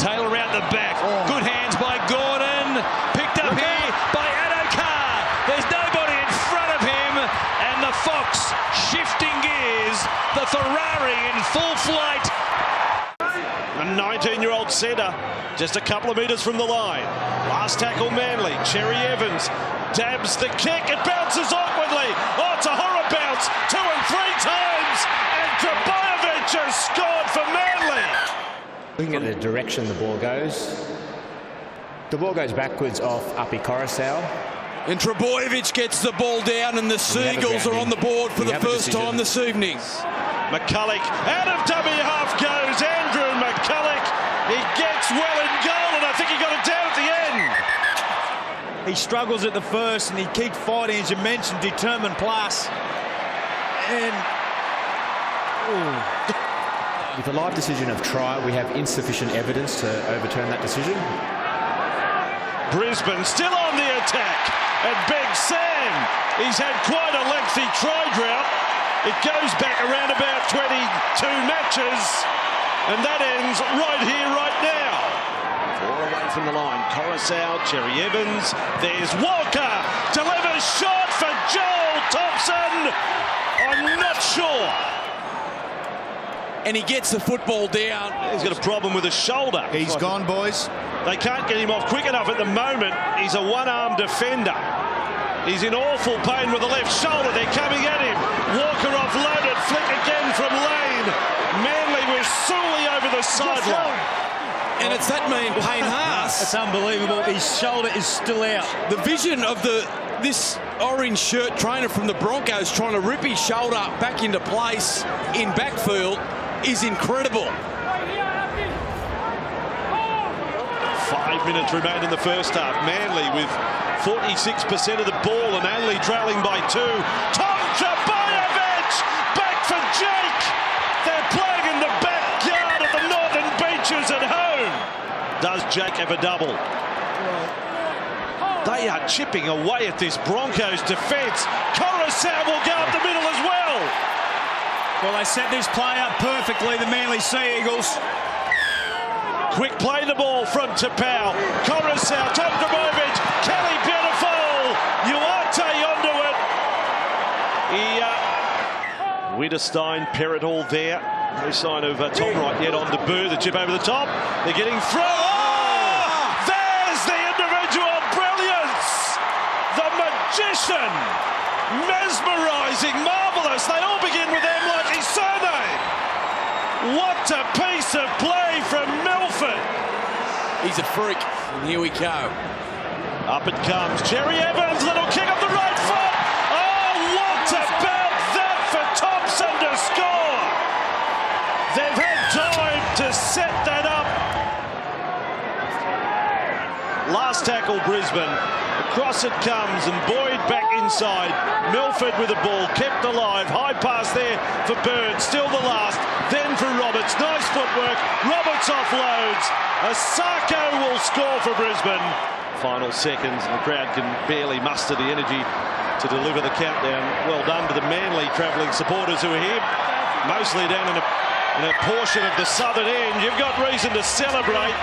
Taylor out the back. Good hands by Gordon. Picked up here by Adokar. There's nobody in front of him. And the Fox shifting gears. The Ferrari in full flight. A 19-year-old centre, just a couple of metres from the line. Last tackle Manly. Cherry Evans dabs the kick. It bounces awkwardly. Oh, it's a horror bounce. 2 and 3 times. And Trbojevic has scored for Manly. Looking at the direction the ball goes backwards off Api Coruscant. And Trbojevic gets the ball down, and the Seagulls are on the board for the first time this evening. McCulloch out of dummy half goes Andrew McCulloch. He gets well in goal, and I think he got it down at the end. He struggles at the first, and he keeps fighting, as you mentioned, determined plus. And with the live decision of try, we have insufficient evidence to overturn that decision. Brisbane still on the attack, and Big Sam, he's had quite a lengthy try drought. It goes back around about 22 matches, and that ends right here, right now. 4 away from the line. Coruscant, Cherry Evans. There's Walker. Delivers short for Joel Thompson. I'm not sure. And he gets the football down. He's got a problem with his shoulder. He's gone, boys. They can't get him off quick enough at the moment. He's a one-armed defender. He's in awful pain with the left shoulder. They're coming at him. Walker offloaded. Flick again from Lane. Manly was solely over the sideline. And it's that man, Payne Haas. It's unbelievable. His shoulder is still out. The vision of this orange shirt trainer from the Broncos trying to rip his shoulder back into place in backfield is incredible. 5 minutes remain in the first half. Manly with 46% of the ball and only trailing by 2. Tom Trbojevic back for Jake. They're playing in the backyard of the Northern Beaches at home. Does Jake have a double? They are chipping away at this Broncos defence. Coruscant will go up the middle as well. Well, they set this play up perfectly, the Manly Sea Eagles. Quick play the ball from Tapau. Coruscant, Tom Trbojevic, Kelly beautiful. Uarte onto it. Widderstein, Perrott all there. No sign of Tom Wright yet on Deboo. The chip over the top. They're getting through. Oh! There's the individual brilliance. The magician. Mesmerising, marvellous. They all begin with M like his surname. What a piece of play from Milford. He's a freak, and here we go. Up it comes. Cherry Evans, little kick up the right foot. Oh, what about that for Thompson to score? They've had time to set that up. Last tackle, Brisbane. Across it comes, and Boyd back inside. Milford with the ball, kept alive. High pass there for Burns, still the last. Then for Roberts, nice footwork. Roberts offloads. Asako will score for Brisbane. Final seconds, and the crowd can barely muster the energy to deliver the countdown. Well done to the Manly travelling supporters who are here, mostly down in a in a portion of the southern end. You've got reason to celebrate.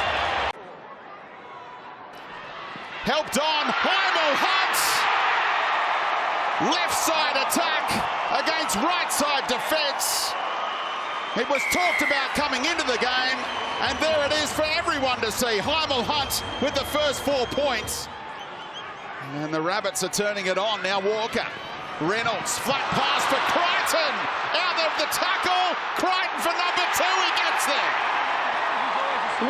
Helped on, Heimel Hunt. Left side attack against right side defence. It was talked about coming into the game, and there it is for everyone to see. Heimel Hunt with the first 4 points. And the Rabbits are turning it on. Now Walker. Reynolds, flat pass for Crichton. Out of the tackle. Crichton for number 2. He gets there.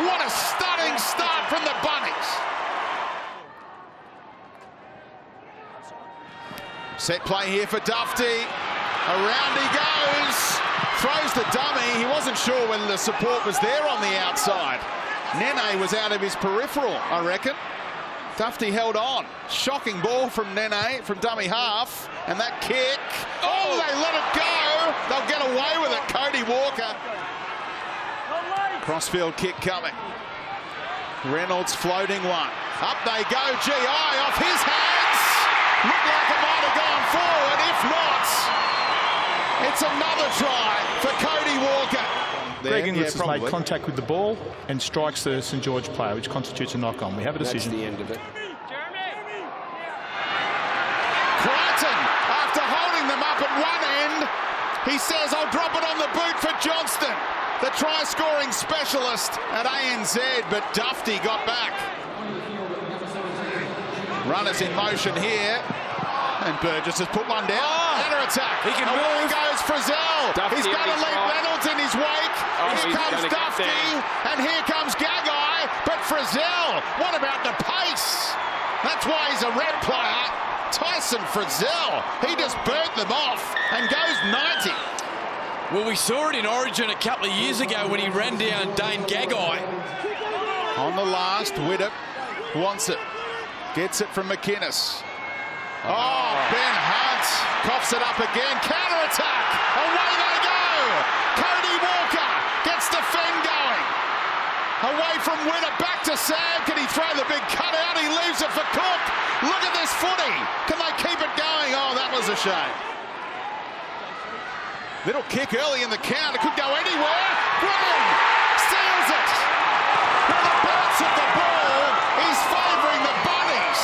What a stunning start from the Bunnies. Set play here for Dufty. Around he goes. Throws the dummy. He wasn't sure whether the support was there on the outside. Nene was out of his peripheral, I reckon. Dufty held on. Shocking ball from Nene from dummy half. And that kick. Oh, they let it go. They'll get away with it. Cody Walker. Crossfield kick coming. Reynolds floating one. Up they go. GI off his hands. Looked like it might have gone forward. If not, it's another try for Cody Walker. Greg Inglis has made contact with the ball and strikes the St George player, which constitutes a knock-on. We have a decision. That's the end of it. Crichton, after holding them up at one end, he says, I'll drop it on the boot for Johnston, the try-scoring specialist at ANZ, but Dufty got back. Runners in motion here. And Burgess has put one down. Counter attack. He can move. Away goes Frizzell. He's going to leave Reynolds in his wake. Here comes Dufty. And here comes Gagai. But Frizzell, what about the pace? That's why he's a red player. Tyson Frizzell. He just burnt them off and goes 90. Well, we saw it in Origin a couple of years ago when he ran down Dane Gagai. On the last, Widdop wants it. Gets it from McInnes. Oh, Ben Hunt coughs it up again. Counter-attack. Away they go. Cody Walker gets the Fen going. Away from Widdop, back to Sam. Can he throw the big cutout? He leaves it for Cook. Look at this footy. Can they keep it going? Oh, that was a shame. Little kick early in the count. It could go anywhere. Graham steals it. With the bounce of the ball, he's favouring the Bunnies.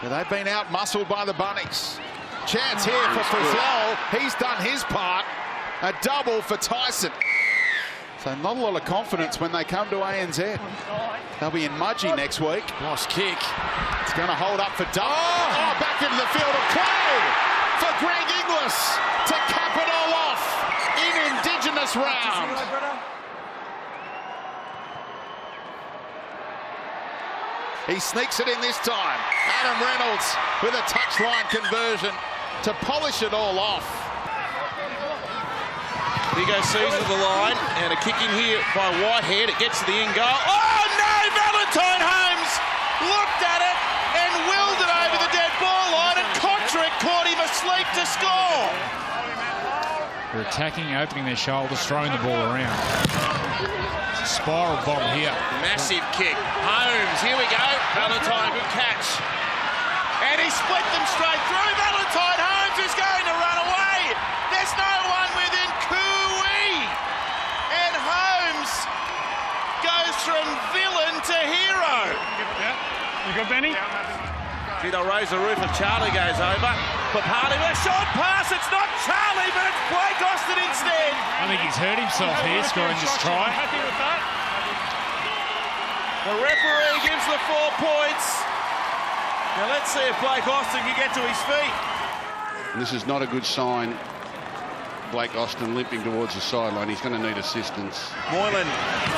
They've been out-muscled by the Bunnies. Chance here for Frizzell. He's done his part. A double for Tyson. So not a lot of confidence when they come to ANZ. They'll be in Mudgee next week. Nice kick. It's going to hold up for Duff. Oh, back into the field of play for Greg Inglis to cap it all off in Indigenous round. He sneaks it in this time. Adam Reynolds with a touchline conversion to polish it all off. Here goes Season to the line, and a kick in here by Whitehead. It gets to the end goal. Oh no! Valentine Holmes looked at it and willed it over the dead ball line, and Kotrick caught him asleep to score. They're attacking, opening their shoulders, throwing the ball around. Spiral bomb here. Massive kick. Holmes, here we go. Valentine, good catch. And he split them straight through. Valentine Holmes is going to run away. There's no one within cooey. And Holmes goes from villain to hero. You got Benny? Gee, they'll raise the roof and Charlie goes over. Papali with a short pass. It's not Charlie, but it's Blake Austin instead. I think he's hurt himself here scoring this try. Happy with that? The referee gives the 4 points. Now let's see if Blake Austin can get to his feet. This is not a good sign. Blake Austin limping towards the sideline. He's going to need assistance. Moylan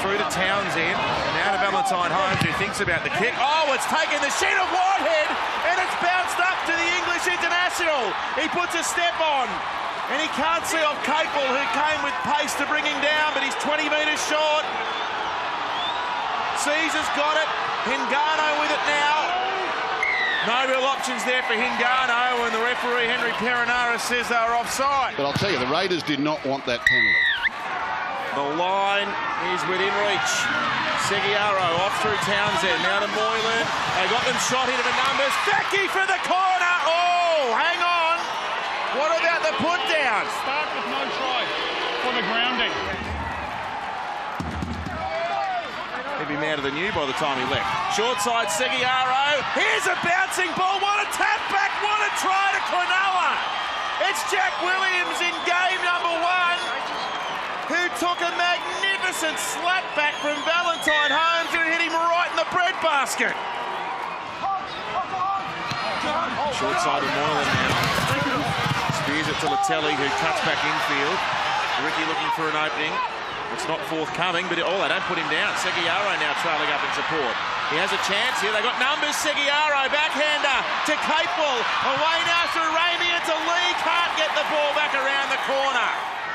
through to Townsend, and now to Valentine Holmes, who thinks about the kick. Oh, it's taken the shin of Whitehead, and it's bounced up to the English international. He puts a step on, and he can't see off Capel, who came with pace to bring him down, but he's 20 metres short. Caesar's got it. Hingano with it now. No real options there for Hingano, and the referee, Henry Perinara, says they were offside. But I'll tell you, the Raiders did not want that penalty. The line is within reach. Seguiaro off through Townsend, now to Moylan. They got them shot into the numbers. Becky for the corner. Oh, hang on. What about the put down? Start with no try for the grounding. drove him out of the new by the time he left. Short side, Seguiaro. Here's a bouncing ball. What a tap back. What a try to Cronulla. It's Jack Williams in game number 1 who took a magnificent slap back from Valentine Holmes and hit him right in the breadbasket. Short side of Moylan now. Spears it to Latelli, who cuts back infield. Ricky looking for an opening. It's not forthcoming, but they don't put him down. Seguiaro now trailing up in support. He has a chance here. They've got numbers. Seguiaro, backhander to Capewell. Away now through Ramey. It's a Lee. Can't get the ball back around the corner.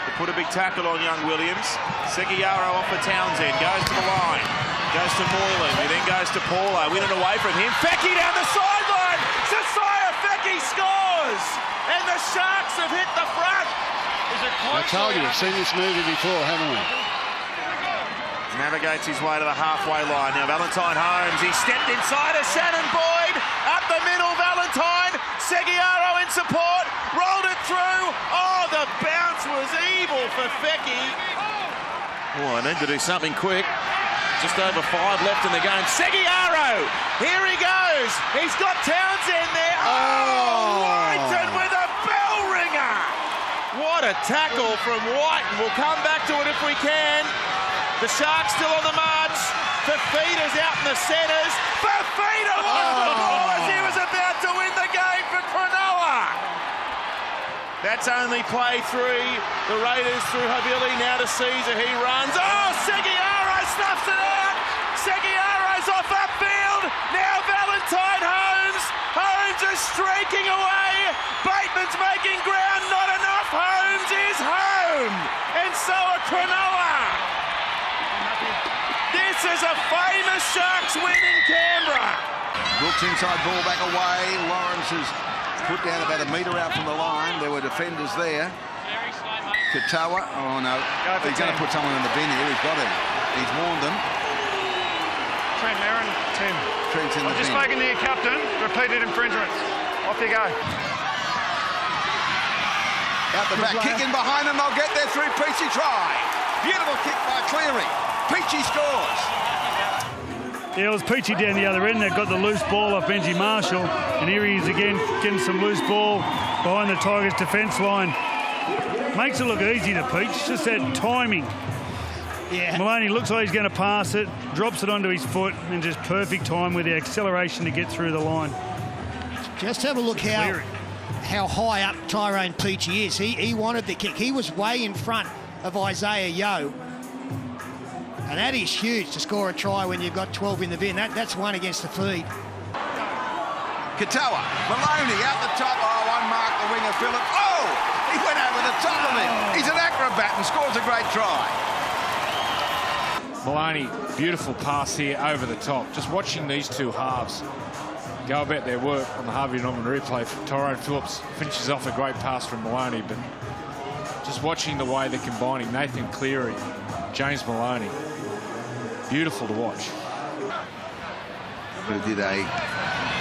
They put a big tackle on young Williams. Seguiaro off for Townsend. Goes to the line. Goes to Moylan. He then goes to Paulo. Winning away from him. Fecky down the sideline. Josiah Fecky scores. And the Sharks have hit the front. I told you, we've seen this movie before, haven't we? Navigates his way to the halfway line. Now Valentine Holmes, he stepped inside of Shannon Boyd. Up the middle, Valentine. Seguiaro in support. Rolled it through. Oh, the bounce was evil for Fecky. Oh, I need to do something quick. Just over 5 left in the game. Seguiaro, here he goes. He's got Townsend there. Oh, Whiten with a bell ringer. What a tackle from Whiten. We'll come back to it if we can. The Sharks still on the march. Fafita's out in the centres. Fafita won the ball as he was about to win the game for Cronulla. That's only play 3. The Raiders through Havili, now to Caesar. He runs. Oh, Seguiaro snuffs it out. Seguiaro's off upfield. Now Valentine Holmes. Holmes is streaking away. Bateman's making ground. Not enough. Holmes is home. And so are Cronulla. This is a famous Sharks win in Canberra. Brooks inside ball back away. Lawrence is put down about 1 metre out from the line. There were defenders there. Katoa. Oh no. He's going to put someone in the bin here. He's got him. He's warned them. Trent Merrin, Tim. Trent's in the bin. I've just spoken to your captain. Repeated infringements. Off you go. Out the back, kick in behind them, they'll get there through Peachy try. Beautiful kick by Cleary. Peachy scores. Yeah, it was Peachy down the other end that got the loose ball off Benji Marshall. And here he is again, getting some loose ball behind the Tigers' defence line. Makes it look easy to Peach, just that timing. Yeah. Maloney looks like he's going to pass it, drops it onto his foot, and just perfect time with the acceleration to get through the line. Just have a look how high up Tyrone Peachy is. He wanted the kick. He was way in front of Isaiah Yeo. And that is huge to score a try when you've got 12 in the bin. That's one against the feed. Katoa, Maloney out the top. Oh, unmarked the winger Phillips. Oh, he went over the top of him. He's an acrobat and scores a great try. Maloney, beautiful pass here over the top. Just watching these two halves go about their work on the Harvey Norman replay. Tyrone Phillips finishes off a great pass from Maloney, but just watching the way they're combining Nathan Cleary, James Maloney, beautiful to watch. Who did a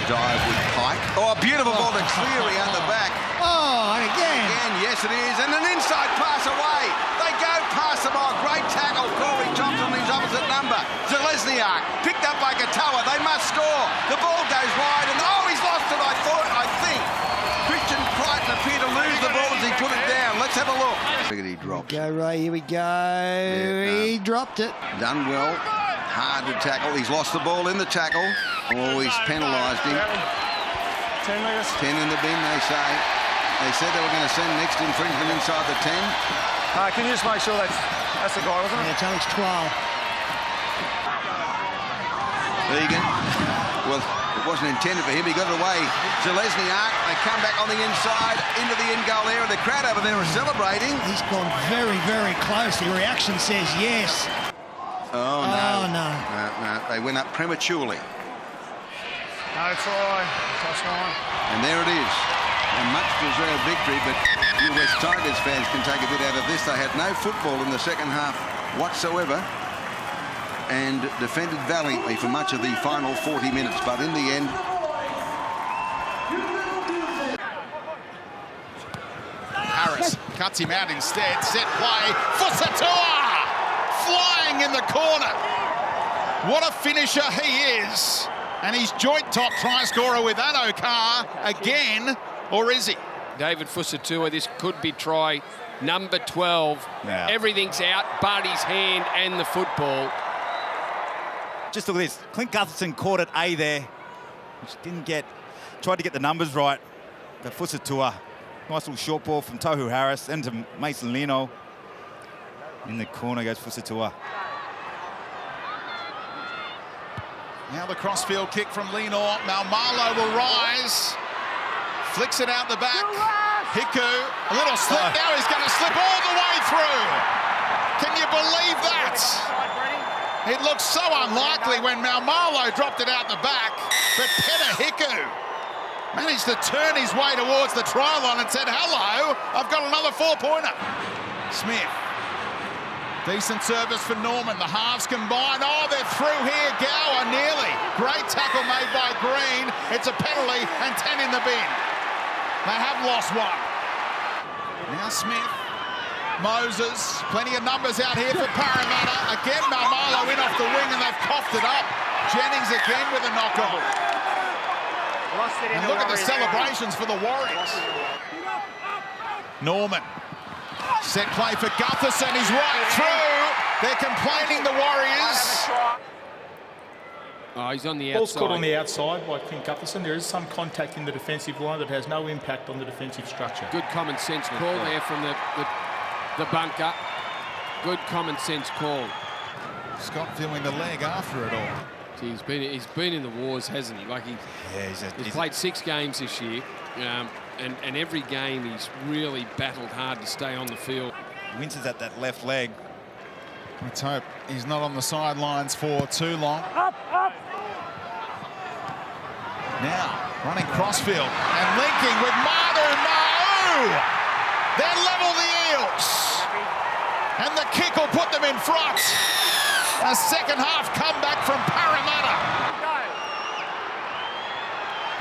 dive with Pike. Oh, a beautiful ball to Cleary out the back. Oh, and again. Yes it is, and an inside pass away. They go past them. Oh, great tackle. Corey Thompson, his opposite number. Zelezniak, picked up by Katoa. They must score. The ball goes wide, and oh, he's lost it, I think. Christian Crichton appeared to lose the ball as he put it down. Let's have a look. He drops. Go, Ray, here we go. Yeah, he dropped it. Done well. Hard to tackle. He's lost the ball in the tackle. Oh, he's penalised him. 10 metres. 10 in the bin, they say. They said they were going to send next infringement inside the 10. Can you just make sure that's the guy, wasn't it? Yeah, it's Alex Twal. Egan. Well, it wasn't intended for him. He got it away. Zelezniak, they come back on the inside into the in-goal area. The crowd over there are celebrating. He's gone very, very close. The reaction says yes. Oh, no. Oh, no. No, they went up prematurely. No try. Touchline. And there it is. A much-deserved victory, but you West Tigers fans can take a bit out of this. They had no football in the second half whatsoever and defended valiantly for much of the final 40 minutes, but in the end... Harris cuts him out instead. Set play for Satua! Flying in the corner. What a finisher he is. And he's joint top try scorer with Addo-Carr again, or is he? David Fusitu'a, this could be try number 12. Yeah. Everything's out, but his hand and the football. Just look at this. Clint Gutherson caught at A there, which tried to get the numbers right. But Fusitu'a, nice little short ball from Tohu Harris into Mason Lino. In the corner goes Fusitu'a. Now the crossfield kick from Lenor. Maumalo will rise. Flicks it out the back. Hiku, a little slip. Now he's going to slip all the way through. Can you believe that? It looked so unlikely when Maumalo dropped it out the back. But Peta Hiku managed to turn his way towards the try line and said, hello, I've got another 4-pointer. Smith. Decent service for Norman. The halves combine. Oh, they're through here. Gower nearly. Great tackle made by Green. It's a penalty and 10 in the bin. They have lost one. Now Smith. Moses. Plenty of numbers out here for Parramatta. Again, Maumalo in off the wing and they've coughed it up. Jennings again with a knock-on. And look at the celebrations for the Warriors. Norman. Set play for Gutherson, he's right through. They're complaining, the Warriors. Oh, he's on the outside. Ball's caught on the outside by Clint Gutherson. There is some contact in the defensive line that has no impact on the defensive structure. Good common sense call there from the bunker. Good common sense call. Scott feeling the leg after it all. Gee, he's been in the wars, hasn't he? Like he's played 6 games this year. And every game he's really battled hard to stay on the field. Winters at that left leg. Let's hope he's not on the sidelines for too long. Now, running crossfield and linking with Manu Ma'u. They level the Eels. And the kick will put them in front. A second half comeback from Parramatta.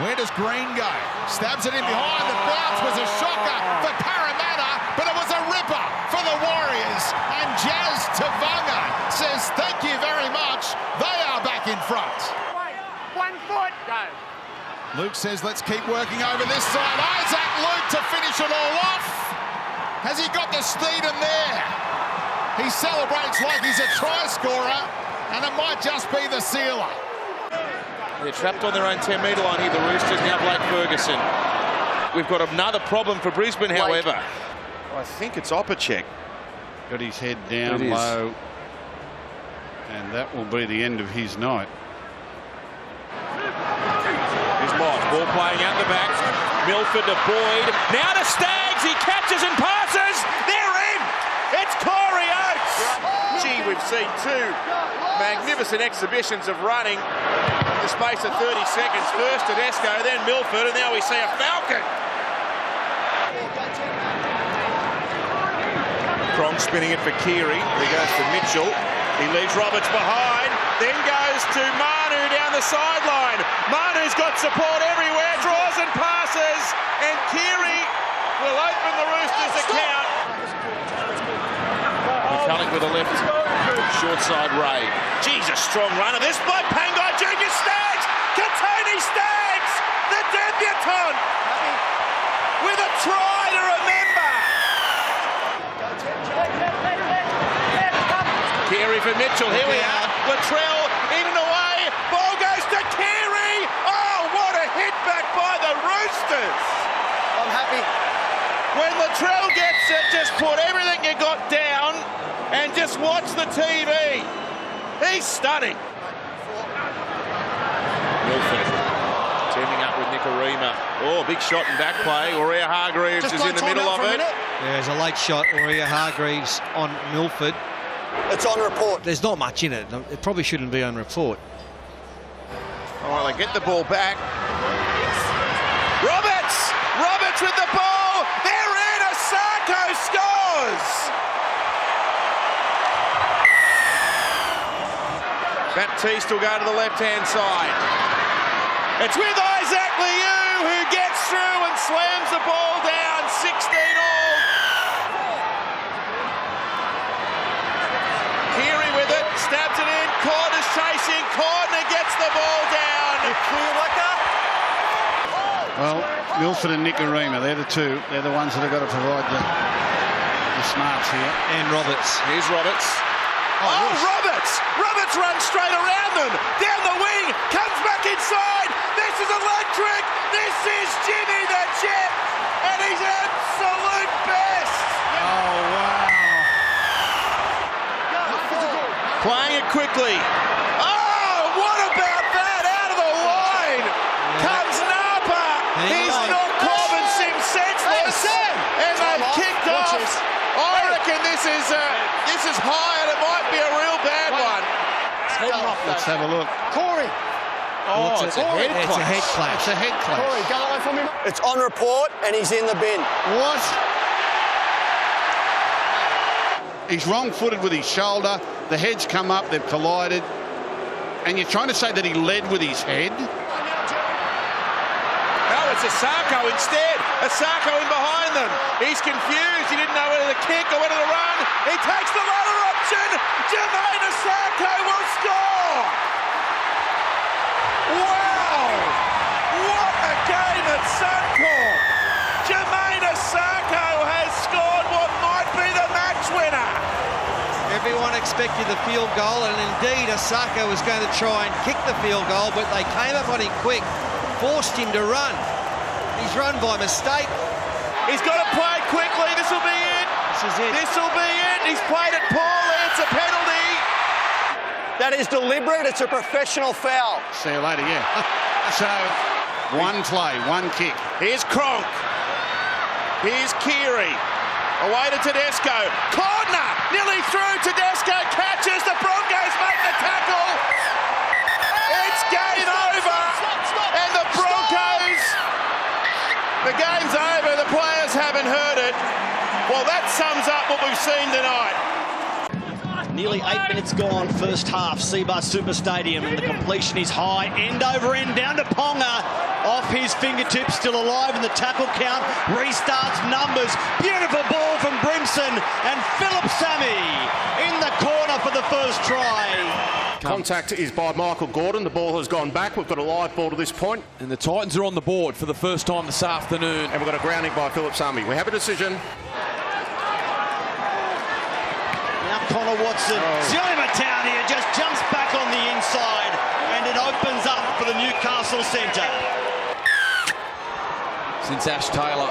Where does Green go? Stabs it in behind. The bounce was a shocker for Parramatta, but it was a ripper for the Warriors. And Jazz Tavanga says thank you very much. They are back in front. 1 foot, go. Luke says let's keep working over this side. Isaac Luke to finish it all off. Has he got the speed in there? He celebrates like he's a try scorer, and it might just be the sealer. They're trapped on their own 10-metre line here, the Roosters. Now Blake Ferguson. We've got another problem for Brisbane, however. I think it's Opacek. Got his head down low. And that will be the end of his night. Here's Moss, ball playing out the back. Milford to Boyd. Now to Staggs. He catches and passes. They're in. It's Corey Oates. Gee, we've seen 2 magnificent exhibitions of running in the space of 30 seconds. First Tedesco, then Milford, and now we see a Falcon. Cronk spinning it for Keary. He goes to Mitchell. He leaves Roberts behind, then goes to Manu down the sideline. Manu's got support everywhere, draws and passes, and Keary will open the Roosters' account. McCulloch with a left, short side Ray. Jesus, strong runner. This by Pangai Junior. Staggs, Katoni Staggs, the debutant, with a try to remember. Keary for Mitchell, here we are. Latrell in and away, ball goes to Keary. Oh, what a hit back by the Roosters. I'm happy. When Latrell gets it, just put everything you got down and just watch the TV. He's stunning. Milford teaming up with Nikorima. Oh, big shot and back play. Aurea Hargreaves is in the middle of it. Yeah, there's a late shot. Aurea Hargreaves on Milford. It's on report. There's not much in it. It probably shouldn't be on report. All right, they get the ball back. Roberts with the ball. They're in. Asako scores. Baptiste will go to the left-hand side. It's with Isaac Liu, who gets through and slams the ball down. 16 all. Keary with it, stabs it in. Cord is chasing. Well, Milford and Nicarima, they're the two. They're the ones that have got to provide the smarts here. And Roberts. Here's Roberts. Oh, Roberts! Roberts runs straight around them. Down the wing, comes back inside. This is electric. This is Jimmy the Jet. And he's absolute best. Oh, wow. Playing it quickly. Oh, what about that? Out of the line. Comes Napa. He's knocked Corbin Sim senseless. And they've kicked off. I reckon this is high and it might be a real bad one. Let's have a look. Corey. Oh, it's a head clash. It's a head clash. It's a head clash. Corey, go away from him. It's on report and he's in the bin. What? He's wrong-footed with his shoulder. The heads come up, they've collided. And you're trying to say that he led with his head? No, it's Asako instead. Asako in behind them. He's confused. He didn't know whether to kick or whether to run. He takes the latter option. Jermaine Asako will score. Wow! What a game at Suncorp. Jermaine Asako has scored what might be the match winner. Everyone expected the field goal, and indeed Asako was going to try and kick the field goal, but they came up on him quick, forced him to run. He's run by mistake. He's got to play it quickly. This will be it. This is it. This will be it. He's played it poorly. It's a penalty. That is deliberate. It's a professional foul. See you later, yeah. So, one play, one kick. Here's Cronk. Here's Keary. Away to Tedesco. Corner. Nearly through. Tedesco catches. The Broncos make the tackle. It's game over. And the Broncos, the game's over. The players haven't heard it. Well, that sums up what we've seen tonight. Nearly 8 minutes gone, first half, Seabar Super Stadium, and the completion is high, end over end, down to Ponga, off his fingertips, still alive in the tackle count, restarts numbers, beautiful ball from Brimson, and Philip Sammy in the corner for the first try. Contact is by Michael Gordon. The ball has gone back. We've got a live ball to this point. And the Titans are on the board for the first time this afternoon. And we've got a grounding by Philip Sammy. We have a decision. Connor Watson, Johnny Mattown here just jumps back on the inside and it opens up for the Newcastle centre. Since Ash Taylor.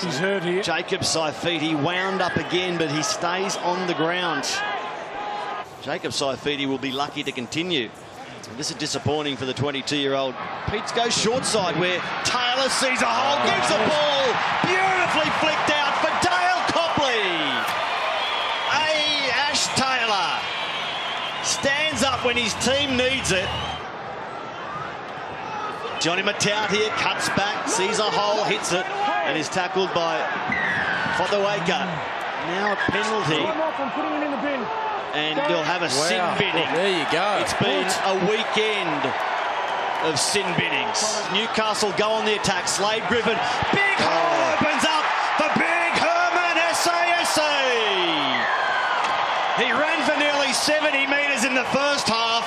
He's hurt here. Jacob Saifiti wound up again, but he stays on the ground. Jacob Saifiti will be lucky to continue. This is disappointing for the 22-year-old. Pete goes short side where Taylor sees a hole, gives the ball beautifully flicked out for Dale Copley. Ash Taylor stands up when his team needs it. Johnny Mattout here cuts back, sees a hole, hits it, and is tackled by Fothawaka. Now a penalty. And they'll have a sin binning. There you go. It's been a weekend of sin binnings. Newcastle go on the attack. Slade Griffin, big hole opens up for Big Herman SASA. He ran for nearly 70 metres in the first half.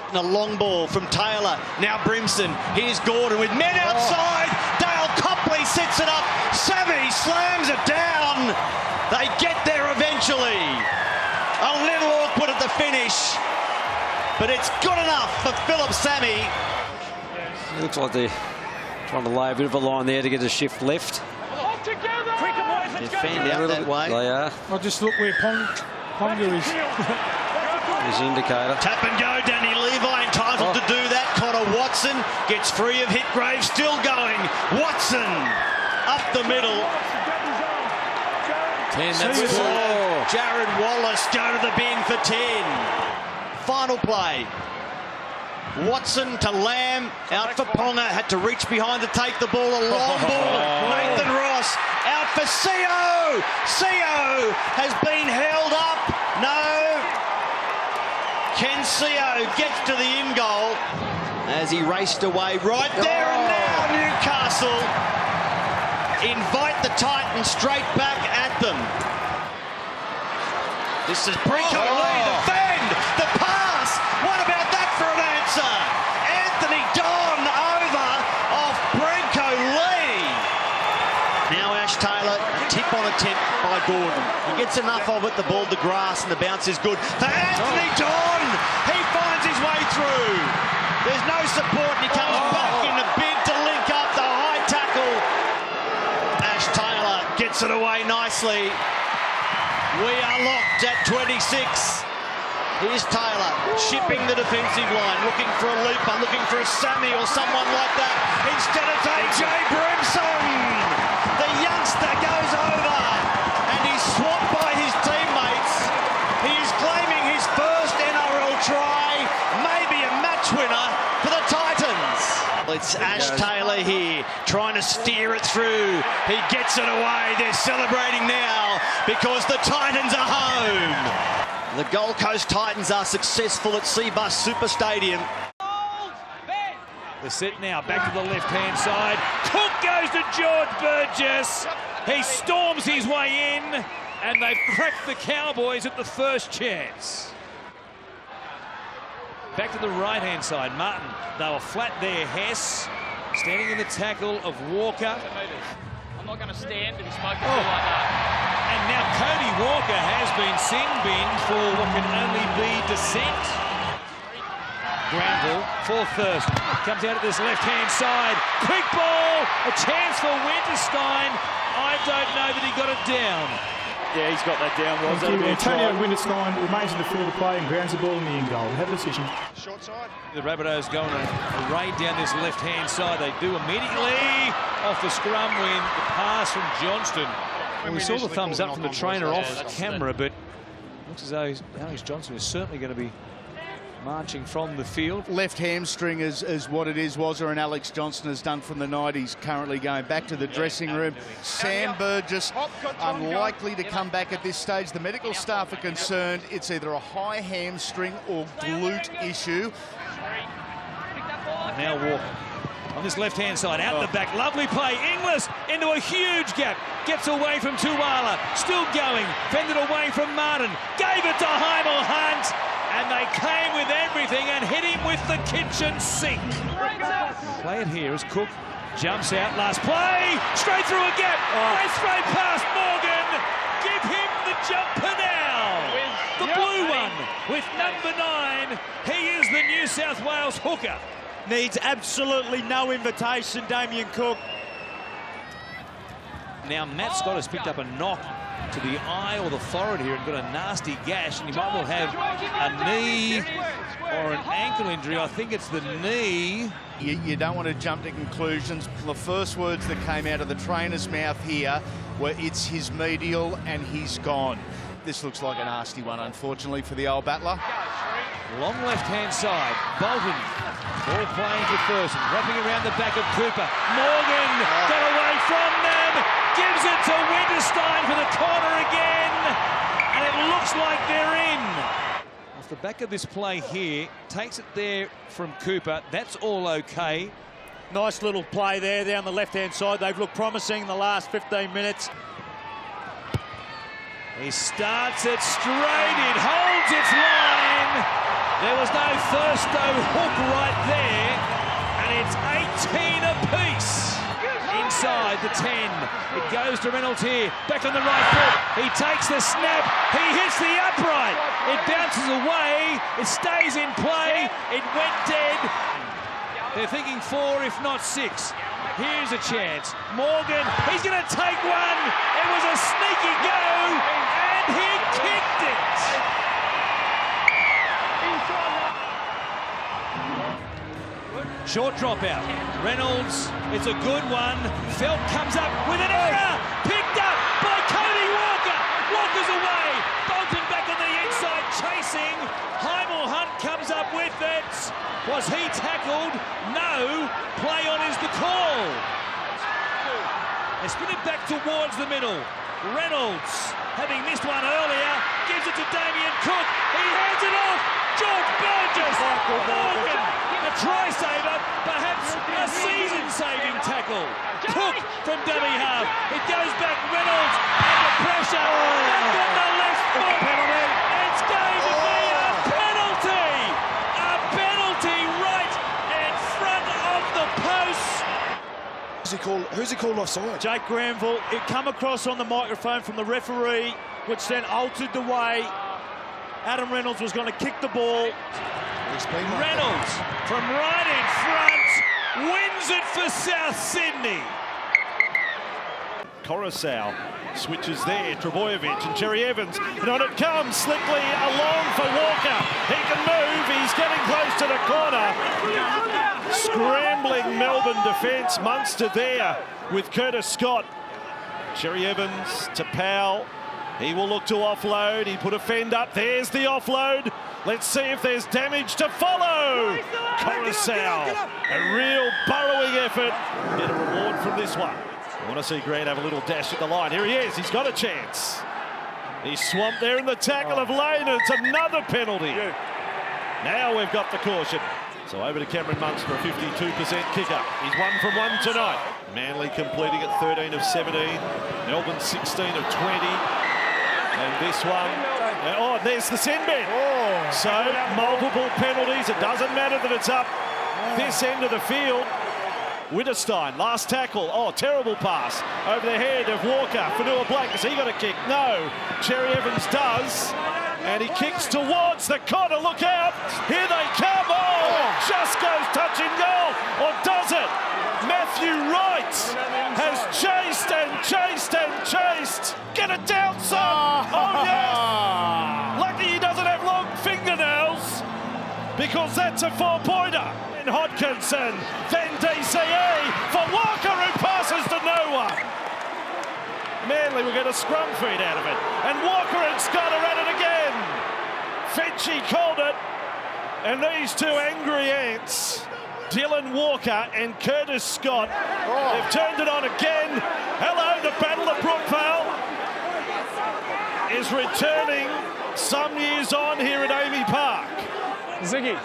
And a long ball from Taylor. Now Brimson. Here's Gordon with men outside. Dale Copley sets it up. Sammy slams it down. They get there eventually. A little awkward at the finish. But it's good enough for Philip Sammy. It looks like they're trying to lay a bit of a line there to get a shift left. They're fanned out that way. They are. I'll just look where Ponga is. His indicator. Tap and go, Danny Levi entitled to do that. Connor Watson gets free of Hitgrave, still going. Watson up the middle. 10, that's Jared Wallace go to the bin for 10. Final play. Watson to Lamb, out for Ponga, had to reach behind to take the ball, a long ball. Nathan Ross out for Seo. Seo has been held up. No. Ken Seo gets to the in goal as he raced away right there. And now Newcastle invite the Titans straight back at them. This is Brico Lee, the fend, the pass. What about that for an answer? Anthony attempt by Gordon. He gets enough of it, the ball to grass, and the bounce is good. For Anthony John, he finds his way through. There's no support, and he comes back in the bid to link up the high tackle. Ash Taylor gets it away nicely. We are locked at 26. Here's Taylor, shipping the defensive line, looking for a looper, looking for a Sammy or someone like that. Instead of AJ Brimson, the youngster goes over and he's swamped by his teammates. He is claiming his first NRL try, maybe a match winner for the Titans. It's Ash Taylor here, trying to steer it through. He gets it away. They're celebrating now because the Titans are home. The Gold Coast Titans are successful at Seabus Super Stadium. The set now, back to the left-hand side. Cook goes to George Burgess. He storms his way in, and they've cracked the Cowboys at the first chance. Back to the right-hand side, Martin. They were flat there, Hess. Standing in the tackle of Walker. I'm not going to stand and smoke a bit like that. And now Cody Walker has been sin-binned for what can only be dissent. Granville for Thurston. Comes out at this left-hand side. Quick ball. A chance for Winterstein. I don't know that he got it down. Yeah, he's got that down. Antonio Winterstein remains in the field of play and grounds the ball in the end goal. Have a decision. Short side. The Rabbitohs going to raid down this left-hand side. They do immediately off the scrum win. The pass from Johnston. Well, we saw the thumbs up from the trainer off camera, but looks as though Alex Johnson is certainly going to be marching from the field. Left hamstring is what it is. Wazza and Alex Johnson has done from the night. He's currently going back to the dressing room. Sam Burgess unlikely to come back at this stage. The medical staff are concerned it's either a high hamstring or glute issue. And now Walker on this left-hand side, out the back, lovely play. Inglis into a huge gap, gets away from Tuala, still going, fended away from Martin, gave it to Heimel Hunt, and they came with everything and hit him with the kitchen sink. Play it here as Cook jumps out, last play, straight through a gap, straight past Morgan, give him the jumper now. The blue one with number 9, he is the New South Wales hooker. Needs absolutely no invitation, Damien Cook. Now Matt Scott has picked up a knock to the eye or the forehead here and got a nasty gash, and he might well have a knee or an ankle injury. I think it's the knee. You don't want to jump to conclusions. The first words that came out of the trainer's mouth here were, it's his medial and he's gone. This looks like a nasty one, unfortunately, for the old battler. Long left-hand side, Bolton, ball playing to Thurston, wrapping around the back of Cooper. Morgan got away from them, gives it to Winterstein for the corner again, and it looks like they're in. Off the back of this play here, takes it there from Cooper, that's all okay. Nice little play there down the left-hand side. They've looked promising in the last 15 minutes. He starts it straight, it holds its line. There was no Thursto hook right there, and it's 18 apiece. Inside the 10, it goes to Reynolds here, back on the right foot. He takes the snap, he hits the upright. It bounces away, it stays in play, it went dead. They're thinking 4, if not 6. Here's a chance. Morgan, he's going to take one. It was a sneaky go, and he kicked it. Short dropout. Reynolds, it's a good one. Felt comes up with an error. Picked up by Cody Walker. Walker's away. Bolton back on the inside chasing. Heimel Hunt comes up with it. Was he tackled? No. Play on is the call. They spin it back towards the middle. Reynolds, having missed one earlier, gives it to Damien Cook. He hands it off. George Burgess. Morgan, the try saver, perhaps a season-saving tackle. Cook from dummy half. It goes back. Reynolds under pressure. Back on the left foot. It's going to be a penalty. A penalty right in front of the post. Who's he called offside? Jake Granville. It come across on the microphone from the referee, which then altered the way Adam Reynolds was going to kick the ball. Reynolds from right in front wins it for South Sydney. Coruscant switches there, Trebojevic and Cherry Evans, and on it comes slickly along for Walker. He can move, he's getting close to the corner. Scrambling Melbourne defence, Munster there with Curtis Scott. Cherry Evans to Powell. He will look to offload. He put a fend up. There's the offload. Let's see if there's damage to follow. Coruscant, a real burrowing effort. Get a reward from this one. I want to see Grant have a little dash at the line. Here he is. He's got a chance. He's swamped there in the tackle of Lane. It's another penalty. Now we've got the caution. So over to Cameron Munster, a 52% kicker. He's 1 from 1 tonight. Manly completing at 13 of 17. Melbourne 16 of 20. And this one, oh, there's the sin bin. So multiple penalties. It doesn't matter that it's up this end of the field. Witterstein, last tackle. Oh, terrible pass over the head of Walker. Fanua Blake, has he got a kick? No. Cherry Evans does. And he kicks towards the corner. Look out. Here they come. Oh, just goes touch and goal. Or does it? Matthew Wright has chased and chased and chased. Get it down, son. Oh, yes. Lucky he doesn't have long fingernails, because that's a 4-pointer. And Hodkinson, then DCE for Walker, who passes to no one. Manly will get a scrum feed out of it. And Walker and Scott are at it again. Fetchy called it. And these two angry ants, Dylan Walker and Curtis Scott, they've turned it on again. Hello, the Battle of Brookvale is returning some years on here at Amy Park. Ziggy.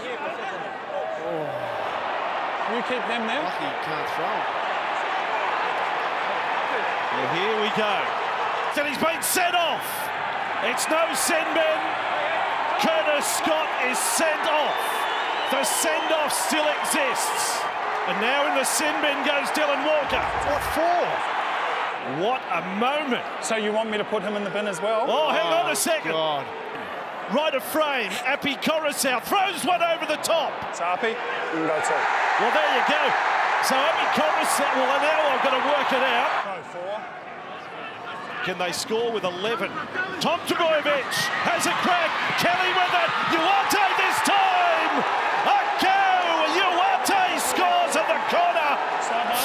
You keep them there? Lucky you can't throw. Well, here we go. And he's been sent off. It's no send bin. Curtis Scott is sent off. The send-off still exists. And now in the sin bin goes Dylan Walker. What for? What a moment. So you want me to put him in the bin as well? Oh, hang on a second. God. Right of frame, Appy Coruscant throws one over the top. So Appy, you can go too. Well, there you go. So Appy Coruscant, well, now I've got to work it out. No, 4. Can they score with 11? Tom Trebojevic has a crack. Kelly with it. Uwate this time. A go. Uwate scores at the corner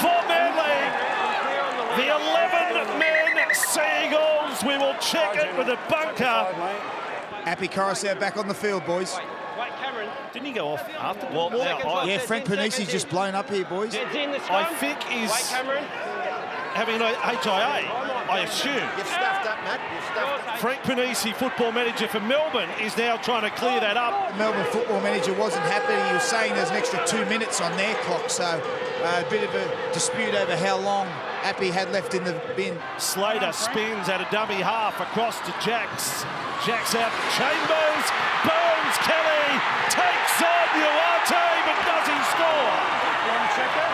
for Manly. The 11-men Seagulls. We will check it with a bunker. Appy Coruscant back on the field, boys. Wait, Cameron. Didn't he go off after? Well, yeah, Frank Panisi's just blown up here, boys. I think he's having an HIA, I assume. You've stuffed up, Matt. You've stuffed up. Frank Panisi, football manager for Melbourne, is now trying to clear that up. The Melbourne football manager wasn't happy. He was saying there's an extra 2 minutes on their clock, so a bit of a dispute over how long Appy had left in the bin. Slater spins at a dummy half across to Jacks. Jacks out to Chambers. Burns Kelly takes on Uwate, but does he score?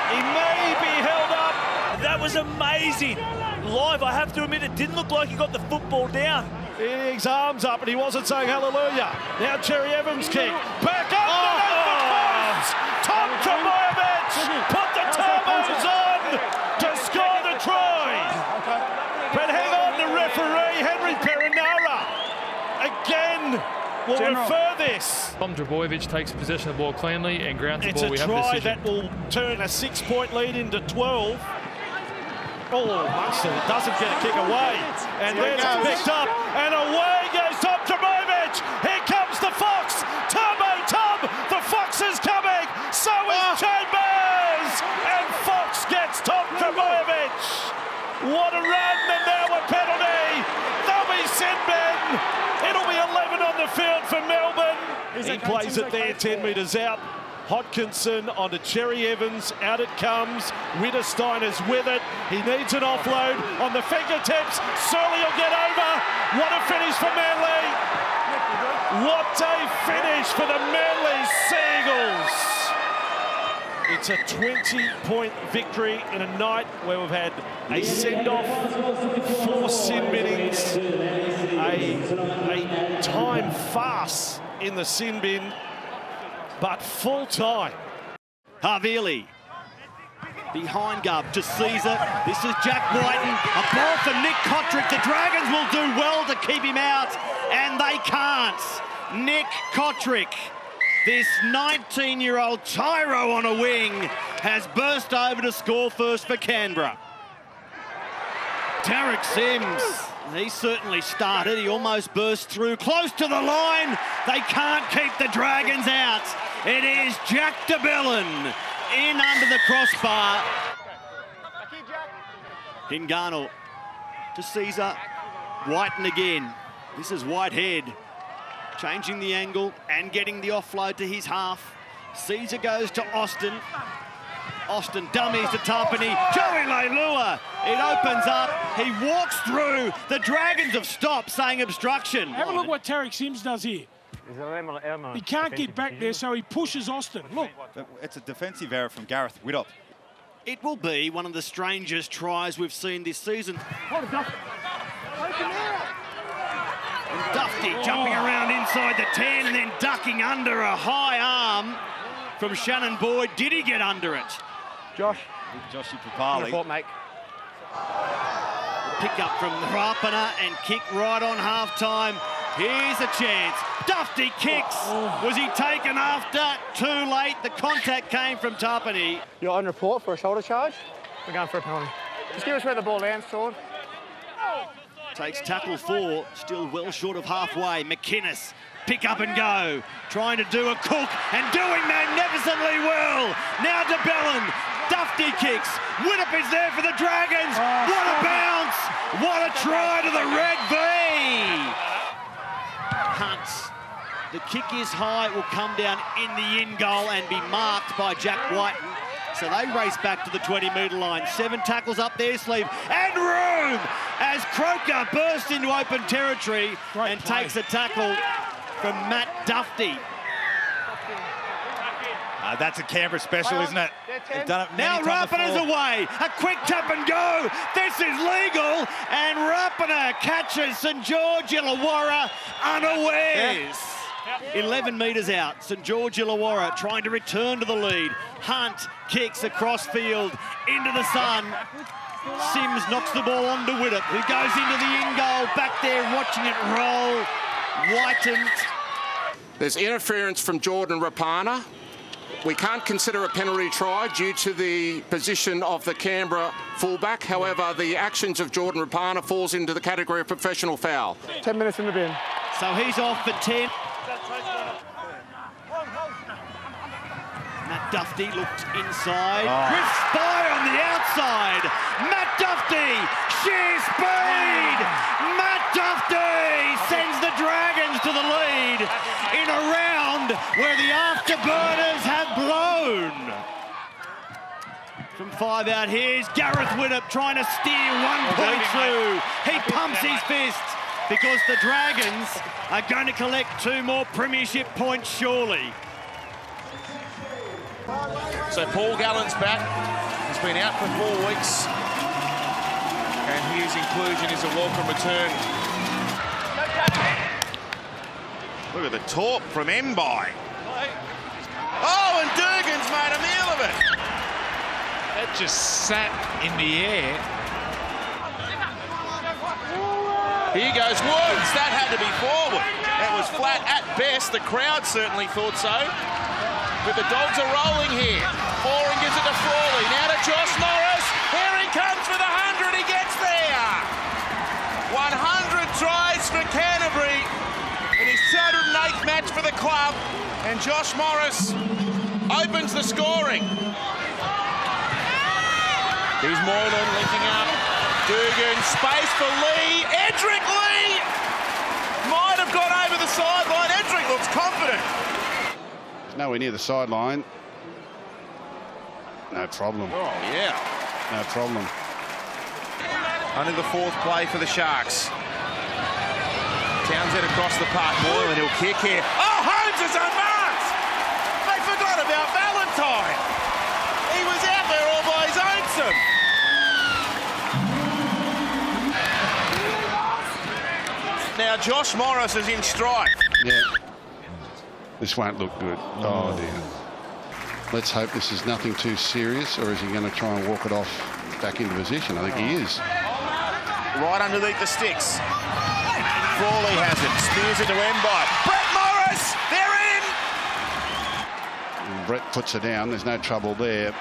He may be held up. That was amazing. Live, I have to admit, it didn't look like he got the football down. His arms up, and he wasn't saying hallelujah. Now Cherry Evans kick. Back up the Tom Trebojevic put the turbos on to score the try. But hang on, the referee, Henry Perinara, again will refer this. Tom Trebojevic takes possession of the ball cleanly and grounds the ball. It's a try that will turn a 6-point lead into 12. Oh, Munster doesn't get a kick away. And then it's picked up. And away goes Tom Trebojevic. Here comes the Fox. Turbo Tom. The Fox is coming. So is Chambers. And Fox gets Tom Trebojevic. What a run. And now a penalty. They'll be sin bin. It'll be 11 on the field for Melbourne. He plays it there 10 metres out. Hodkinson onto Cherry Evans, out it comes. Witterstein is with it. He needs an offload on the fingertips. Surley will get over. What a finish for Manly. What a finish for the Manly Seagulls. It's a 20-point victory in a night where we've had a send-off, 4 sin binnings, a time farce in the sin bin, but full time. Havili behind Gov to Caesar. This is Jack Whiten. A ball for Nick Kotrick. The Dragons will do well to keep him out, and they can't. Nick Kotrick, this 19-year-old tyro on a wing, has burst over to score first for Canberra. Tarek Sims, he certainly started. He almost burst through, close to the line. They can't keep the Dragons out. It is Jack de Belin in under the crossbar. Hingano to Caesar. Whiten again. This is Whitehead. Changing the angle and getting the offload to his half. Caesar goes to Austin. Austin dummies to Tapani. Joey Leilua. It opens up. He walks through. The Dragons have stopped, saying obstruction. Have a look what Tarek Sims does here. He can't get back there, so he pushes Austin. Look. It's a defensive error from Gareth Widdop. It will be one of the strangest tries we've seen this season. And Dufty jumping around inside the 10 and then ducking under a high arm from Shannon Boyd. Did he get under it? Joshy Papali. Report, mate. Pick up from Rapana and kick right on half-time. Here's a chance. Dufty kicks. Was he taken after? Too late. The contact came from Tapani. You're on report for a shoulder charge. We're going for a penalty. Just give us where the ball lands, Sword. Takes tackle 4, still well short of halfway. McInnes, pick up and go. Trying to do a Cook and doing magnificently well. Now de Belin. Dufty kicks. Widdop is there for the Dragons. What a bounce. What a try to the red V. Hunt. The kick is high. It will come down in the in goal and be marked by Jack Whiten. So they race back to the 20-metre line. 7 tackles up their sleeve. And room as Croker bursts into open territory and takes a tackle from Matt Dufty. That's a Canberra special, isn't it? They've done it now Rapana's away. A quick tap and go. This is legal. And Rapana catches St George Illawarra unawares. 11 metres out. St George Illawarra trying to return to the lead. Hunt kicks across field into the sun. Sims knocks the ball onto Widdop, who goes into the in goal. Back there watching it roll. Whiten. There's interference from Jordan Rapana. We can't consider a penalty try due to the position of the Canberra fullback. However, the actions of Jordan Rapana falls into the category of professional foul. 10 minutes in the bin. So he's off for 10. Matt Dufty looked inside. Drifts by on the outside. Matt Dufty, sheer speed. Matt Dufty sends the Dragons to the lead in a round where the afterburners have blown. From 5 out, here's Gareth Widdop trying to steer 1 point through. He pumps his fist because the Dragons are going to collect 2 more premiership points surely. So Paul Gallen's back. He's been out for 4 weeks. And his inclusion is a welcome return. Look at the torp from Mbai. Oh, and Durgan's made a meal of it. That just sat in the air. Here goes Woods. That had to be forward. That was flat at best. The crowd certainly thought so. But the Dogs are rolling here. Boring gives it to Frawley. Now to Josh Morris. Here he comes for the 100. He gets there. 100 tries for Canterbury in his 208th match for the club. And Josh Morris opens the scoring. Here's Moylan linking up. Dugan, space for Lee. Edric Lee might have gone over the sideline. Edric looks confident. Nowhere near the sideline. No problem. Oh, yeah. No problem. Only the 4th play for the Sharks. Townsend across the park. Moylan, he'll kick here. Oh, Holmes is unmarked! They forgot about Valentine. Now Josh Morris is in strike. Yeah. This won't look good. Oh dear. Let's hope this is nothing too serious, or is he going to try and walk it off back into position? I think he is. Right underneath the sticks. Frawley has it. Spears it to Mbai. Brett Morris, they're in! And Brett puts her down. There's no trouble there.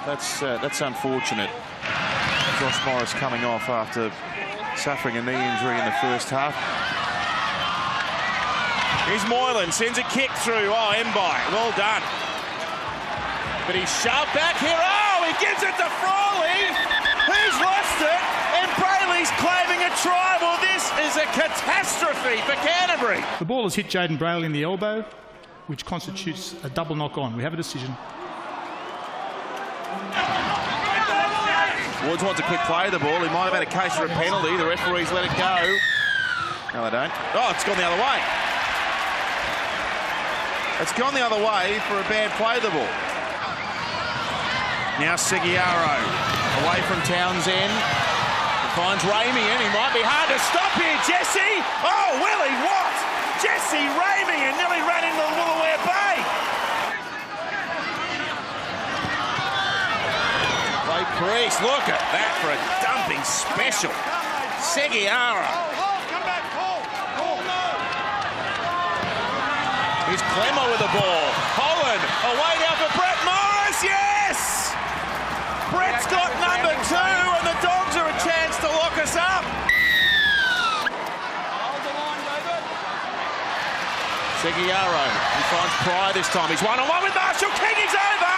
That's unfortunate. Josh Morris coming off after suffering a knee injury in the first half. Here's Moylan, sends a kick through. Oh, Mbai, well done. But he's shoved back here. Oh, he gives it to Frawley. He's lost it, and Brayley's claiming a try. Well, this is a catastrophe for Canterbury. The ball has hit Jaden Brayley in the elbow, which constitutes a double knock-on. We have a decision. Woods wants a quick play of the ball. He might have had a case for a penalty. The referees let it go. No, they don't. Oh, it's gone the other way. It's gone the other way for a bad play of the ball. Now Seguiaro away from Townsend. Finds Ramian. He might be hard to stop here. Jesse. Oh, Willie, what? Jesse Ramian nearly ran into the Woolooware Bay. Play Priest. Look at that for a dumping special. Seguiaro. Here's Clemmer with the ball. Holland away now for Brett Morris. Yes! Brett's got number 2, and the Dogs are a chance to lock us up. Seguiaro, he finds Pryor this time. He's one-on-one with Marshall King. He's over.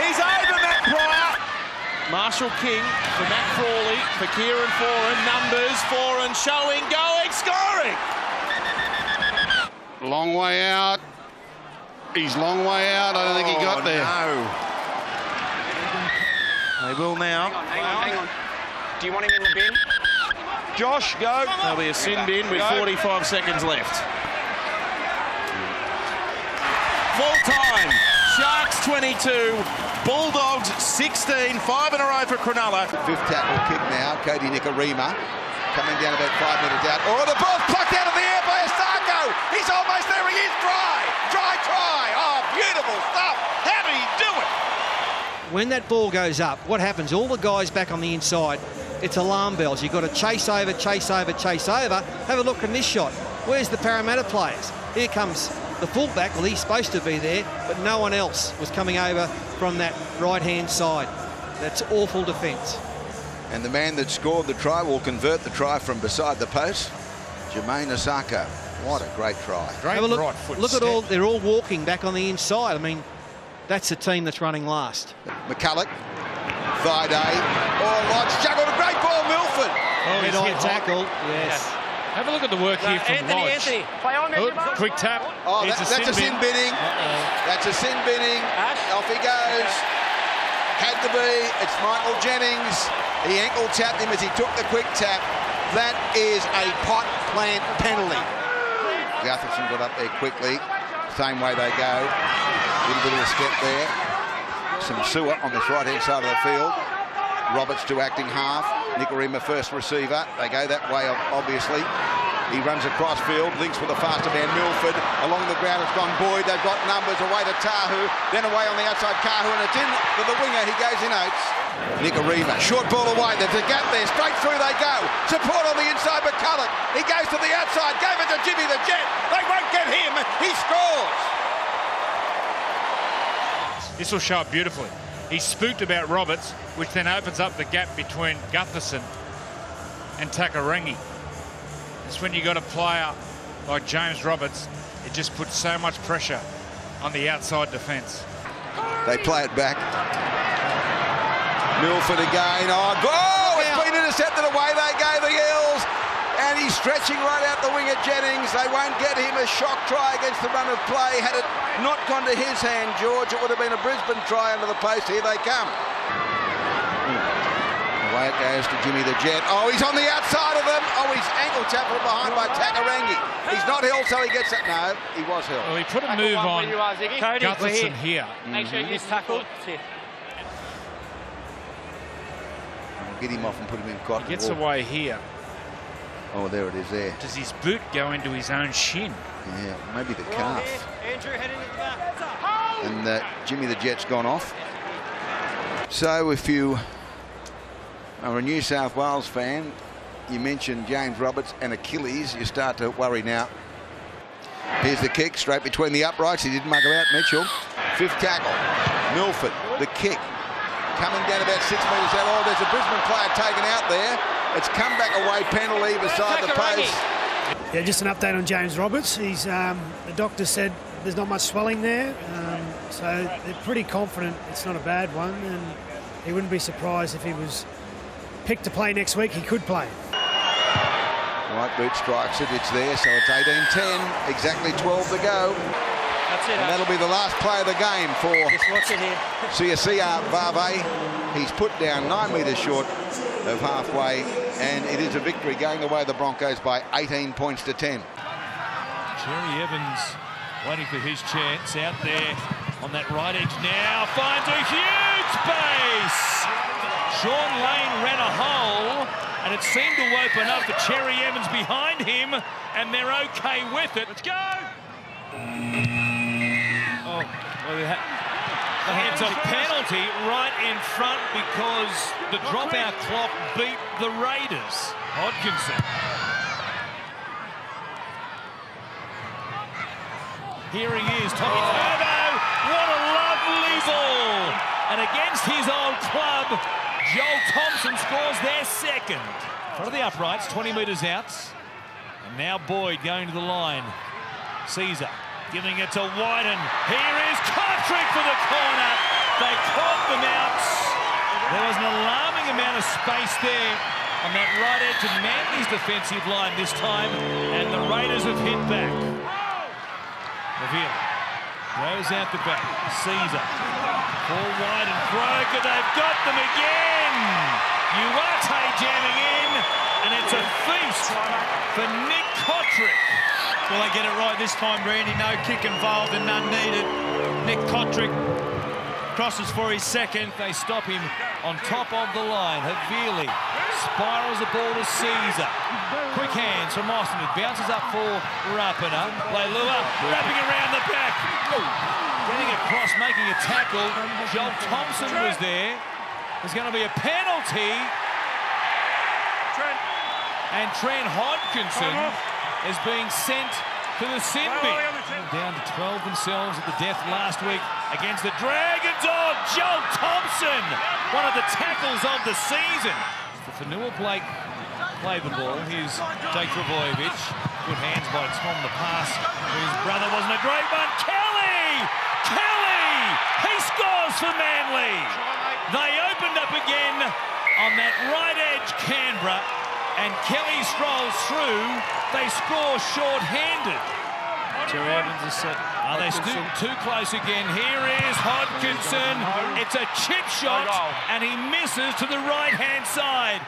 He's over, Matt Pryor. Marshall King for Matt Frawley, for Kieran Foran. Numbers, Foran showing, going, scoring. Long way out. He's long way out. I don't think he got there. No. They will now. Hang on. Do you want him in the bin? Josh, go. There'll be a sin bin with 45 seconds left. Full time. Sharks 22. Bulldogs 16. 5 in a row for Cronulla. Fifth tackle kick now. Cody Nikorima coming down about 5 minutes out. Oh, the ball's plucked out of the air by Asako. He's almost there. He is dry. Try. Oh, beautiful stuff. How did he do it? When that ball goes up, what happens? All the guys back on the inside, it's alarm bells. You've got to chase over. Have a look in this shot. Where's the Parramatta players? Here comes the fullback. Well, he's supposed to be there, but no one else was coming over from that right-hand side. That's awful defence. And the man that scored the try will convert the try from beside the post. Jermaine Asako. What a great try. Have a look. Look at all. They're all walking back on the inside. I mean, that's the team that's running last. McCulloch, thigh day. Oh, Lodge juggled a great ball, Milford. Oh, he's hit tackle. Yes. Have a look at the work here from Lodge. Play on there, Quick tap. Oh, that's a sin binning. That's a sin binning. Off he goes. Had to be. It's Michael Jennings. He ankle tapped him as he took the quick tap. That is a pot plant penalty. Gutherson got up there quickly. Same way they go. A little bit of a step there. Some sewer on this right-hand side of the field. Roberts to acting half. Nikorima first receiver. They go that way, obviously. He runs across field, links with a faster man, Milford. Along the ground it's gone Boyd. They've got numbers away to Tahu. Then away on the outside, Kahu, and it's in to the winger. He goes in Oates. Nikorima, short ball away. There's a gap there. Straight through they go. Support on the inside, McCulloch. He goes to the outside. Gave it to Jimmy the Jet. They won't get him. He scores. This will show up beautifully. He spooked about Roberts, which then opens up the gap between Gutherson and Takarangi. It's when you got a player like James Roberts, it just puts so much pressure on the outside defence. They play it back. Milford again. Oh, goal! It's been intercepted away. They go, the Eels. And he's stretching right out the wing at Jennings. They won't get him. A shock try against the run of play. Had it not gone to his hand, George, it would have been a Brisbane try under the post. Here they come. Away it goes to Jimmy the Jet. Oh, he's on the outside of them. Oh, he's ankle tapped from behind by Takarangi. He's not held, so he gets it. No, he was held. Well, he put a move on Gutherson here. Make sure you tackle. Get him off and put him in cotton. He gets away here. Oh, there it is there. Does his boot go into his own shin? Yeah, maybe the calf. Andrew, head into the back. And Jimmy the Jet's gone off. So if you are a New South Wales fan, you mentioned James Roberts and Achilles, you start to worry now. Here's the kick, straight between the uprights. He didn't mug about Mitchell. Fifth tackle, Milford, the kick. Coming down about 6 metres out. Oh, there's a Brisbane player taken out there. It's come back away, penalty beside the post. Yeah, just an update on James Roberts. He's the doctor said there's not much swelling there, so they're pretty confident it's not a bad one, and he wouldn't be surprised if he was picked to play next week. He could play. Right boot strikes it, it's there, so it's 18-10, exactly 12 to go. That's it. And that'll be the last play of the game for Just watch it here. Sia Vave. He's put down 9 metres short of halfway, and it is a victory going the way of the Broncos by 18 points to 10. Cherry Evans waiting for his chance out there on that right edge now. Finds a huge space. Sean Lane ran a hole, and it seemed to open up for Cherry Evans behind him, and they're okay with it. Let's go! Oh, well, it's a penalty right in front because the dropout clock beat the Raiders. Hodkinson. Here he is, Tommy Turbo. What a lovely ball! And against his old club, Joel Thompson scores their second. In front of the uprights, 20 metres out. And now Boyd going to the line. Caesar giving it to Wyden. Here is Kotrick for the corner. They caught them out. There was an alarming amount of space there on that right edge of Manly's defensive line this time, and the Raiders have hit back. Reveal goes out the back. Caesar. Paul Wyden. Broker. They've got them again. Uarte jamming in, and it's a feast for Nick Kotrick. Well, they get it right this time, Randy. No kick involved and none needed. Nick Kotrick crosses for his second. They stop him on top of the line. Havili spirals the ball to Caesar. Quick hands from Austin. It bounces up for Rapana. Leilua wrapping around the back. Getting across, making a tackle. Joel Thompson was there. There's going to be a penalty. And Trent Hodkinson is being sent to the sin bin. Down to 12 themselves at the death last week against the Dragons. Oh, Joel Thompson, one of the tackles of the season. The Fanua Blake played the ball. Here's Jake Travojevic. Good hands by Tom the pass. His brother wasn't a great one. Kelly! He scores for Manly. They opened up again on that right edge, Canberra. And Kelly strolls through. They score short-handed. Cherry Evans is set. Are they still too close again? Here is Hodkinson. It's a chip shot, and he misses to the right-hand side.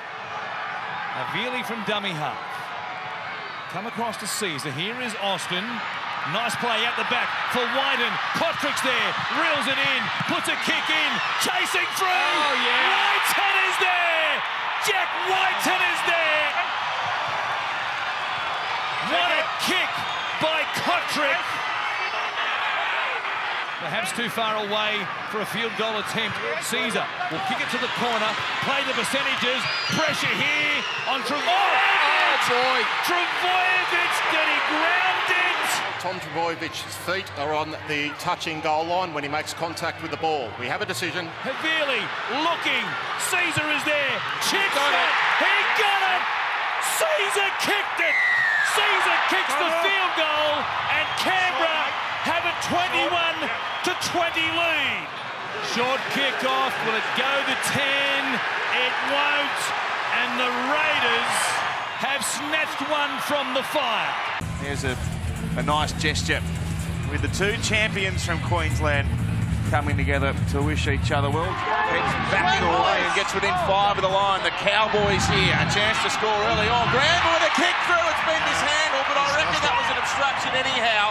Havili from dummy half. Come across to Caesar. Here is Austin. Nice play out the back for Wyden. Kotrick's there. Reels it in. Puts a kick in. Chasing through. Oh, yeah. Whitehead is there. Jack Whitehead is there. What a kick by Kotrick. Perhaps too far away for a field goal attempt. Caesar will kick it to the corner. Play the percentages. Pressure here on Travojevic. Oh, boy. Travojevic, did he ground it? Tom Travojevic's feet are on the touching goal line when he makes contact with the ball. We have a decision. Havili looking. Caesar is there. Chips it. He got it. Caesar kicked it. Caesar kicks the field goal, and Canberra have a 21-20 lead. Short kick off. Will it go to 10? It won't. And the Raiders have snatched one from the fire. There's a nice gesture with the two champions from Queensland coming together to wish each other well. Heads backing away and gets within 5 of the line. The Cowboys here, a chance to score early on. Granville with a kick through. It's been mishandled, but I reckon that was an obstruction anyhow.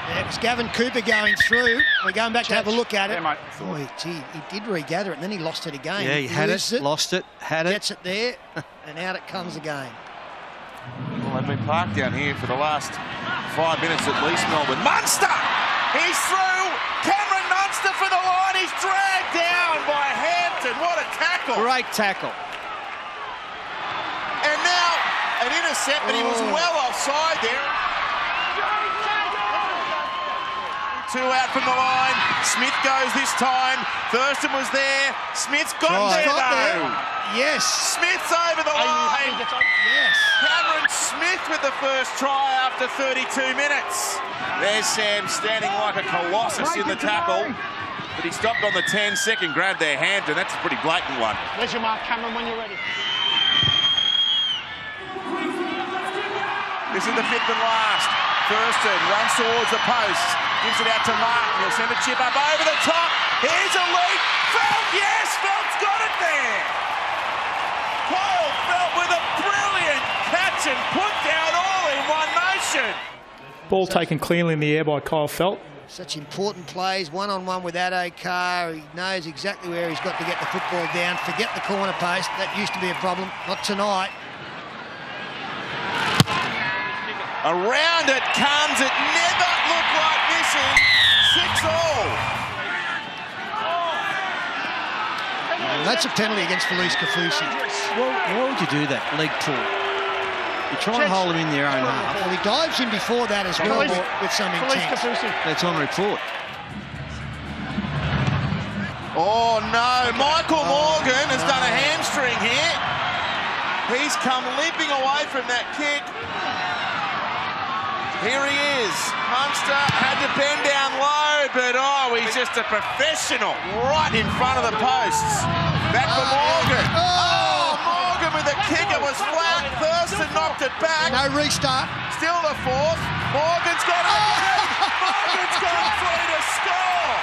Yeah, it was Gavin Cooper going through. We're going back to have a look at it. Oh, gee, he did regather it, and then he lost it again. Yeah, he had it, lost it, had it. Gets it there, and out it comes again. been parked down here for the last 5 minutes at least, Melbourne. Munster! He's through! Cameron Munster for the line. He's dragged down by Hampton. What a tackle! Great tackle. And now an intercept, but he was well offside there. 2 out from the line. Smith goes this time. Thurston was there. Smith's got there, though. Yes. Smith's over the line. Yes. Cameron Smith with the first try after 32 minutes. There's Sam standing like a colossus in the tackle. But he stopped on the 10-second grab there, Hampton. That's a pretty blatant one. Where's your mark, Cameron, when you're ready? This is the 5th and last. Thurston runs towards the post. Gives it out to Martin. He'll send a chip up over the top. Here's a lead. Felt, yes! Felt's got it there. Kyle Felt with a brilliant catch and put down all in one motion. Ball taken cleanly in the air by Kyle Felt. Such important plays, one-on-one with Addo-Carr. He knows exactly where he's got to get the football down. Forget the corner post. That used to be a problem. Not tonight. Around it comes. It never looked like missing. 6-all. And that's a penalty against Felice Kafusi. Well, why would you do that? Leg pull. You try and hold him in their own half. Well, he dives in before that as well with some intent. That's on report. Oh, no. Michael Morgan has done a hamstring here. He's come limping away from that kick. Here he is. Munster had to bend down low, but he's just a professional right in front of the posts. Back for Morgan. Morgan with a kick. It was flat. Thurston knocked it back. No restart. Still the 4th. Morgan's got it. Morgan's gone free to score.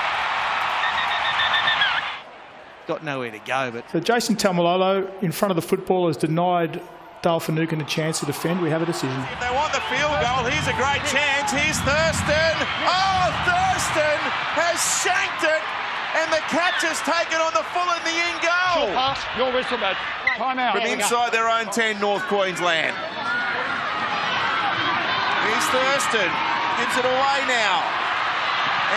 Got nowhere to go, but... So Jason Taumalolo in front of the football has denied Dale Finucane a chance to defend. We have a decision. If they want the field goal, here's a great chance. Here's Thurston. Thurston has shanked it, and the catch is taken on the full in the in goal. Short pass, your whistle, mate. Time out. From inside their own 10, North Queensland. Here's Thurston. Gives it away now.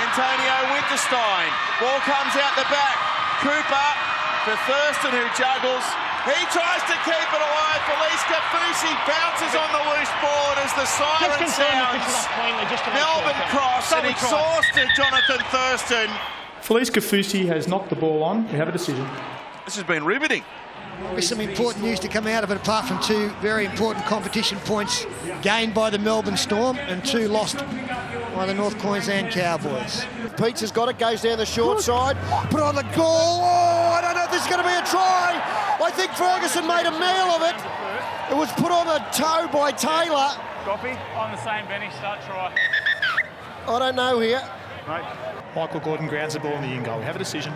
Antonio Winterstein. Ball comes out the back. Cooper for Thurston, who juggles. He tries to keep it alive. Felice Kafusi bounces on the loose ball, and as the siren sounds, Melbourne cross, an exhausted Jonathan Thurston. Felice Kafusi has knocked the ball on. We have a decision. This has been riveting. There's some important news to come out of it, apart from 2 very important competition points gained by the Melbourne Storm and 2 lost by the North Queensland Cowboys. Peets has got it, goes down the short side, put on the goal. I don't know if this is going to be a try. I think Ferguson made a meal of it. It was put on the toe by Taylor. Goppy, on the same bench, start try. I don't know here. Right. Michael Gordon grounds the ball in the in goal. We have a decision.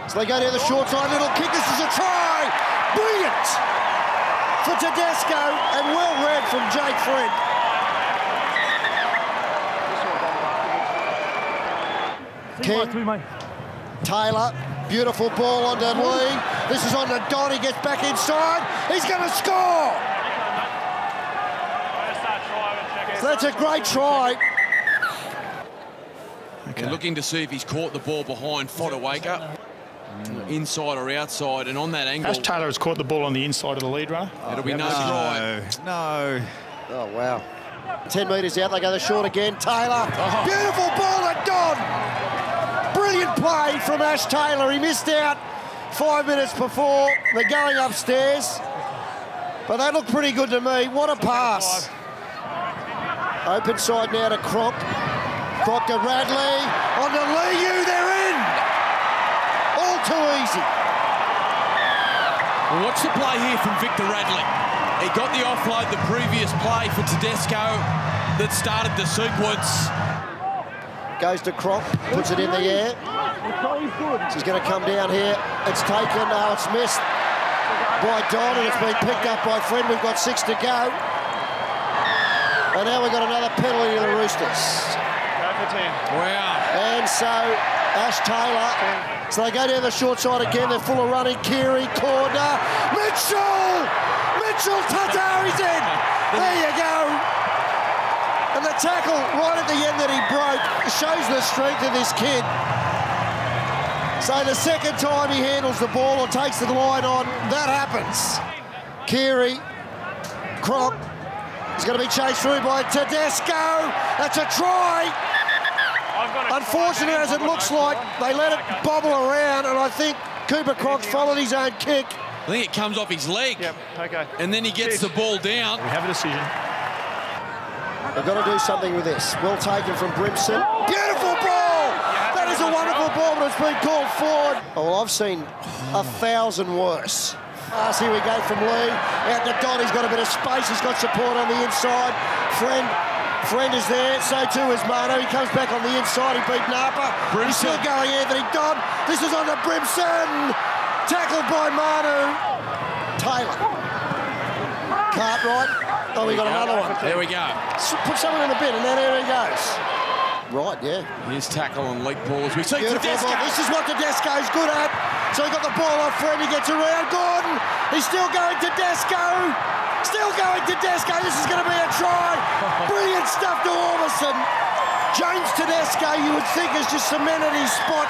So they go down the short side, little kick. This is a try. Brilliant for Tedesco and well read from Jake Friend. King, Taylor, beautiful ball onto Lee. This is on the dot. He gets back inside. He's going to score. So that's a great try. They're looking to see if he's caught the ball behind Fodawaker. Inside or outside, and on that angle... Ash Taylor has caught the ball on the inside of the lead row. It'll be no try. No. Oh, wow. 10 metres out, they go the short again. Taylor, beautiful ball at Don. Brilliant play from Ash Taylor. He missed out 5 minutes before. They're going upstairs. But that looked pretty good to me. What a pass. Open side now to Cronk. Cronk to Radley. On to Liu, they're in. All too easy. Well, watch the play here from Victor Radley. He got the offload the previous play for Tedesco that started the sequence. Goes to Cronk, puts it in the air. She's going to come down here. It's taken, it's missed by Don, and it's been picked up by Friend. We've got 6 to go. And now we've got another penalty to the Roosters. Go for 10. Wow. And so, Ash Taylor. So they go down the short side again. They're full of running. Keary, corner. Mitchell! Mitchell Tatari's in. There you go. And the tackle right at the end that he broke shows the strength of this kid. So the second time he handles the ball or takes the line on, that happens. Keary, Croc, is going to be chased through by Tedesco. That's a try. Unfortunate as it looks like, they let it bobble around, and I think Cooper Croc's followed his own kick. I think it comes off his leg. Yep, okay. And then he gets the ball down. We have a decision. They've got to do something with this. Well taken from Brimson. Beautiful ball! That is a wonderful ball, but it's been called forward. Oh, well, I've seen 1,000 worse. Here we go from Lee. Out to Don, he's got a bit of space. He's got support on the inside. Friend is there, so too is Mano. He comes back on the inside, he beat Napa. Brimson. He's still going, Anthony Dodd. This is on the Brimson. Tackled by Manu. Taylor. Cartwright. Oh, we got another one. There we go. Put someone in the bin, and then there he goes. Right, yeah. Here's tackle and leak ball as we see Beautiful Tedesco. Ball. This is what Tedesco's good at. So he got the ball off Friend, he gets around Gordon. He's still going Tedesco. Still going Tedesco. This is going to be a try. Brilliant stuff to Orbison. James Tedesco, you would think, has just cemented his spot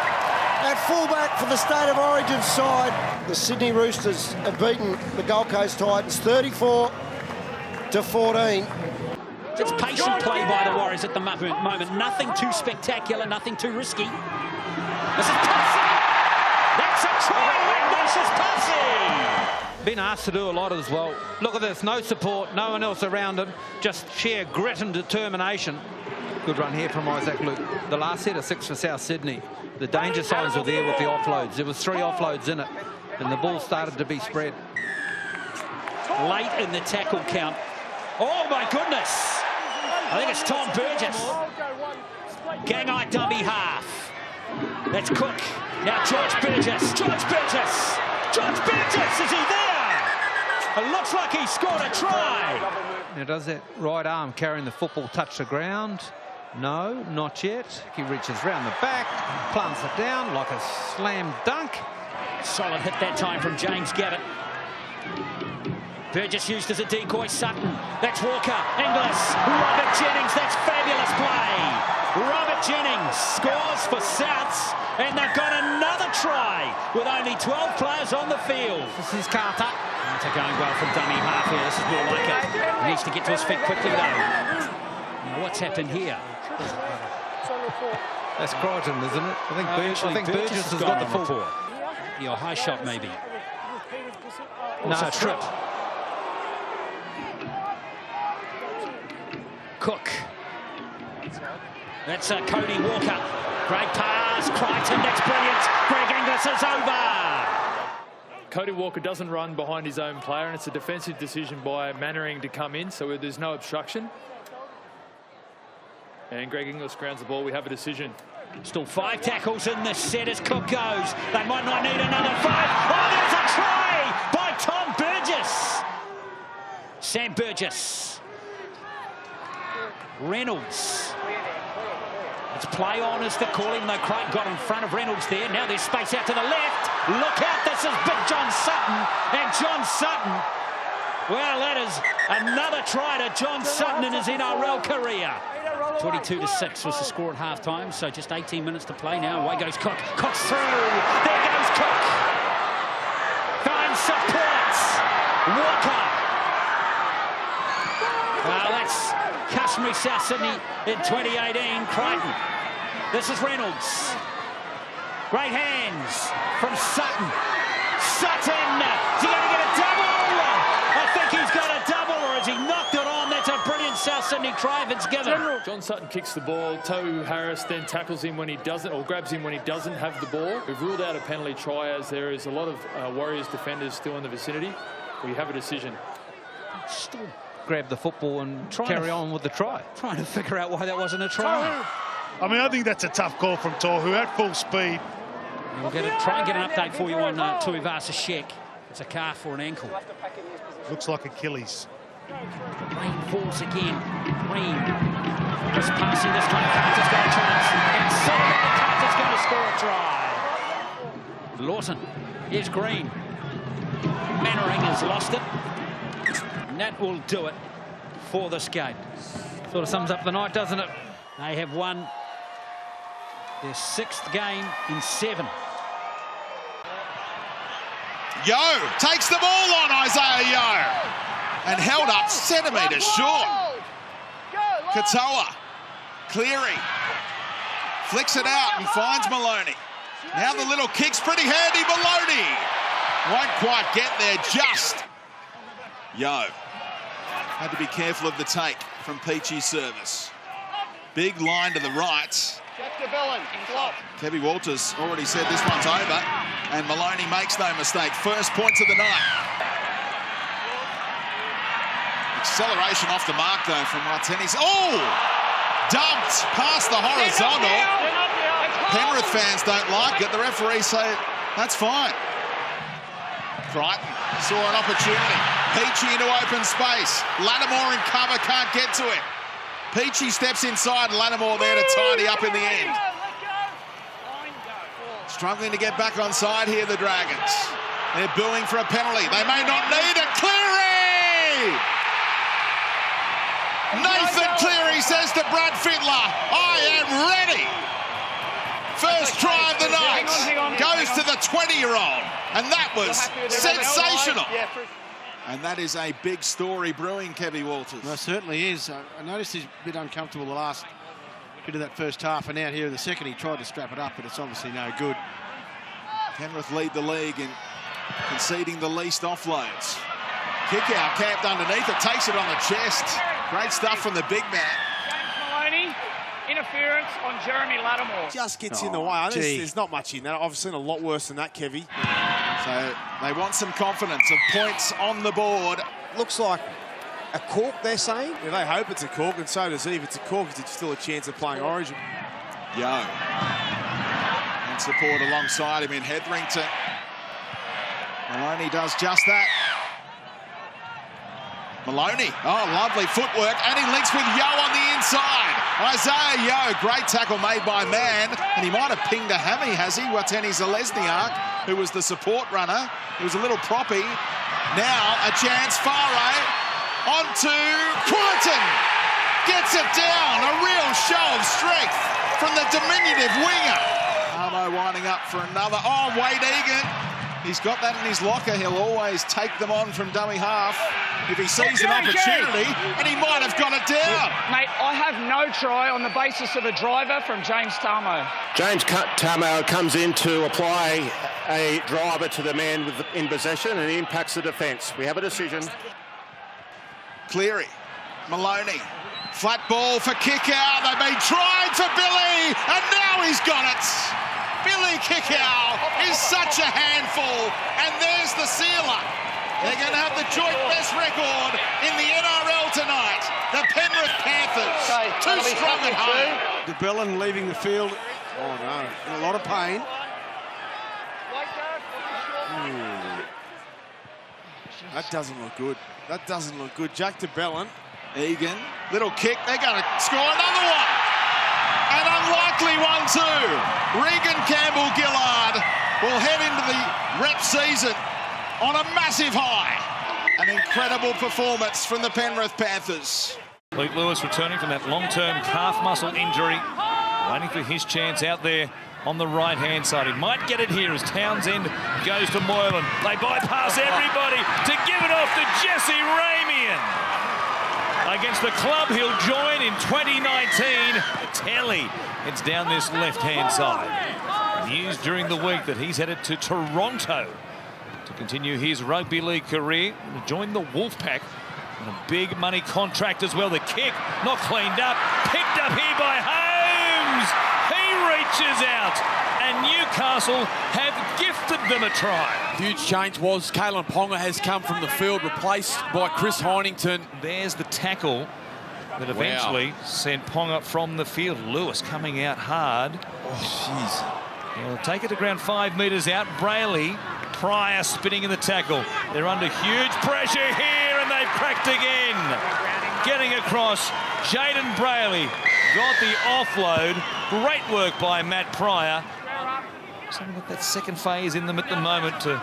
at fullback for the State of Origin side. The Sydney Roosters have beaten the Gold Coast Titans 34-14. It's patient play by the Warriors at the moment. Nothing too spectacular, nothing too risky. This is Pussy! That's a try! Ignatius Pussy! Been asked to do a lot as well. Look at this, no support, no one else around him, just sheer grit and determination. Good run here from Isaac Luke. The last set of 6 for South Sydney. The danger signs were there with the offloads. There was 3 offloads in it, and the ball started to be spread. Late in the tackle count. Oh my goodness! I think it's Tom Burgess. Gang-eye dummy half. That's Cook. Now George Burgess. George Burgess! George Burgess! Is he there? It looks like he scored a try. Now does that right arm carrying the football touch the ground? No, not yet. He reaches round the back, plants it down like a slam dunk. Solid hit that time from James Gavitt. Burgess used as a decoy. Sutton. That's Walker. Inglis. Robert Jennings. That's fabulous play. Robert Jennings scores for Souths, and they've got another try with only 12 players on the field. This is Carter. Carter going well from dummy half here. This is more like it. He needs to get to his feet quickly though. Now what's happened here? That's Crichton, isn't it? I think Burgess has got the full. Your high shot maybe. No, Also trip. Cook. That's Cody Walker. Great pass. Crichton. That's brilliant. Greg Inglis is over. Cody Walker doesn't run behind his own player, and it's a defensive decision by Mannering to come in, so there's no obstruction. And Greg Inglis grounds the ball. We have a decision. Still 5 tackles in this set as Cook goes. They might not need another 5. Oh, there's a try by Tom Burgess. Sam Burgess. Reynolds. It's play on as the call, even though Crichton got in front of Reynolds there. Now there's space out to the left. Look out, this is big John Sutton. And John Sutton, well, that is another try to John Sutton in his NRL career. 22-6 was the score at halftime, so just 18 minutes to play now. Away goes Cook. Cook's through. There goes Cook. Finds supports. Walker. Well, that's customary South Sydney in 2018. Crichton. This is Reynolds. Great hands from Sutton. Sutton. Is he going to get a double? I think he's got a double, or has he knocked it on? That's a brilliant South Sydney try if it's given. John Sutton kicks the ball. Tohu Harris then tackles him when he doesn't, or grabs him when he doesn't have the ball. We've ruled out a penalty try as there is a lot of Warriors defenders still in the vicinity. We have a decision. Still grab the football and carry on with the try. Trying to figure out why that wasn't a try. I mean, I think that's a tough call from Tohu at full speed. We'll try and get an update for you on Tuivasa-Sheck. It's a calf or an ankle. Looks like Achilles. Green falls again. Green just passing this time. Carter's got a chance. And somehow Carter's going to score a try. Lawson. Here's Green. Mannering has lost it. And that will do it for this game. Sort of sums up the night, doesn't it? They have won their 6th game in 7. Yo takes the ball on Isaiah Yo and held up centimetres short. Katoa, Cleary, flicks it out and finds Maloney. Now the little kick's pretty handy. Maloney won't quite get there just. Yo had to be careful of the take from Peachy's service. Big line to the right. Kevin Walters already said this one's over, and Maloney makes no mistake. First points of the night. Acceleration off the mark, though, from Martinez. Oh! Dumped past the horizontal. Penrith fans don't like it. The referees say that's fine. Crichton saw an opportunity. Peachy into open space. Lattimore in cover, can't get to it. Peachy steps inside, Lattimore there to tidy up in the end. Struggling to get back on side here, the Dragons. They're booing for a penalty. They may not need it. Cleary! Nathan Cleary says to Brad Fittler, I am ready. First try of the night goes to the 20-year-old, and that was sensational. And that is a big story brewing, Kevin Walters. Well, it certainly is. I noticed he's a bit uncomfortable the last bit of that first half, and out here in the second he tried to strap it up, but it's obviously no good. Penrith lead the league in conceding the least offloads. Kick out, camped underneath it, takes it on the chest. Great stuff from the big man. Maloney, interference on Jeremy Lattimore. Just gets in the way. There's not much in that. I've seen a lot worse than that, Kevy. So they want some confidence of points on the board. Looks like a cork, they're saying. Yeah, they hope it's a cork, and so does he. If it's a cork, it's still a chance of playing Origin. Yo. And support alongside him in Hetherington. Maloney does just that. Maloney, oh, lovely footwork, and he links with Yo on the inside. Isaiah Yo, great tackle made by Mann, and he might have pinged a hammy, has he? Wateni Zalesniak, who was the support runner. He was a little proppy. Now a chance, Fare, onto Crichton. Gets it down, a real show of strength from the diminutive winger. Armo winding up for another. Oh, Wade Egan. He's got that in his locker. He'll always take them on from dummy half if he sees an opportunity, and he might have got it down. Mate, I have no try on the basis of a driver from James Tamo. James Tamo comes in to apply a driver to the man in possession, and he impacts the defence. We have a decision. Cleary, Maloney, flat ball for kick out. They've been trying for Billy, and now he's got it. Billy Kickow is such a handful, and there's the sealer. They're going to have the joint best record in the NRL tonight. The Penrith Panthers, too strong at home. DeBellin leaving the field. Oh no, in a lot of pain. That doesn't look good. That doesn't look good. Jack DeBellin. Egan, little kick. They're going to score another one. An unlikely one too. Regan Campbell-Gillard will head into the rep season on a massive high. An incredible performance from the Penrith Panthers. Luke Lewis returning from that long-term calf muscle injury, waiting for his chance out there on the right-hand side. He might get it here as Townsend goes to Moylan. They bypass everybody to give it off to Jesse Ramian. Against the club he'll join in 2019, Telly heads down this left-hand side. News during the week that he's headed to Toronto to continue his rugby league career and to join the Wolfpack on a big money contract as well. The kick not cleaned up, picked up here by Holmes. He reaches out, and Newcastle have gifted them a try. Huge change was Kalen Ponga has come from the field, replaced by Chris Heinington. There's the tackle that eventually sent Ponga from the field. Lewis coming out hard. Oh, jeez. They'll take it to ground 5 metres out. Brayley, Pryor spinning in the tackle. They're under huge pressure here, and they've cracked again. Getting across, Jaden Brayley got the offload. Great work by Matt Pryor. Something like that second phase in them at the moment to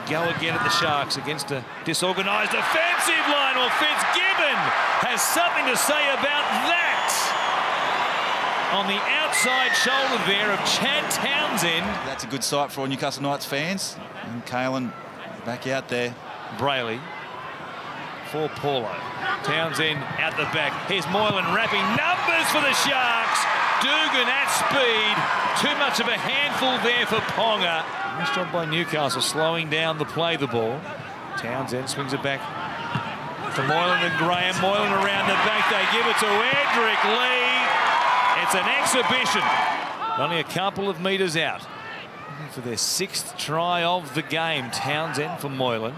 go again at the Sharks against a disorganised offensive line. Well, Fitzgibbon has something to say about that. On the outside shoulder there of Chad Townsend. That's a good sight for all Newcastle Knights fans. And Kalen back out there. Brayley for Paulo. Townsend out the back. Here's Moylan wrapping numbers for the Sharks. Dugan at speed. Too much of a handful there for Ponga. Nice job by Newcastle slowing down the play the ball. Townsend swings it back to Moylan and Graham. Moylan around the back. They give it to Edric Lee. It's an exhibition. Only a couple of metres out. Looking for their 6th try of the game. Townsend for Moylan.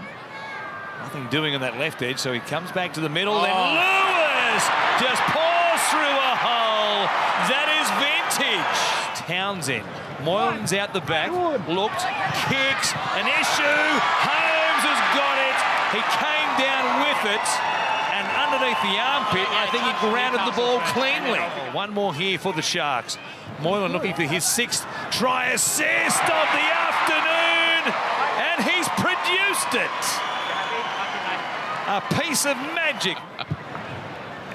Nothing doing on that left edge, so he comes back to the middle. Then Lewis just pours through a hole. That is vintage. Townsend. Moylan's out the back. Looked, kicks, an issue. Holmes has got it. He came down with it. And underneath the armpit, I think he grounded the ball cleanly. One more here for the Sharks. Moylan looking for his 6th try assist of the afternoon. And he's produced it. A piece of magic.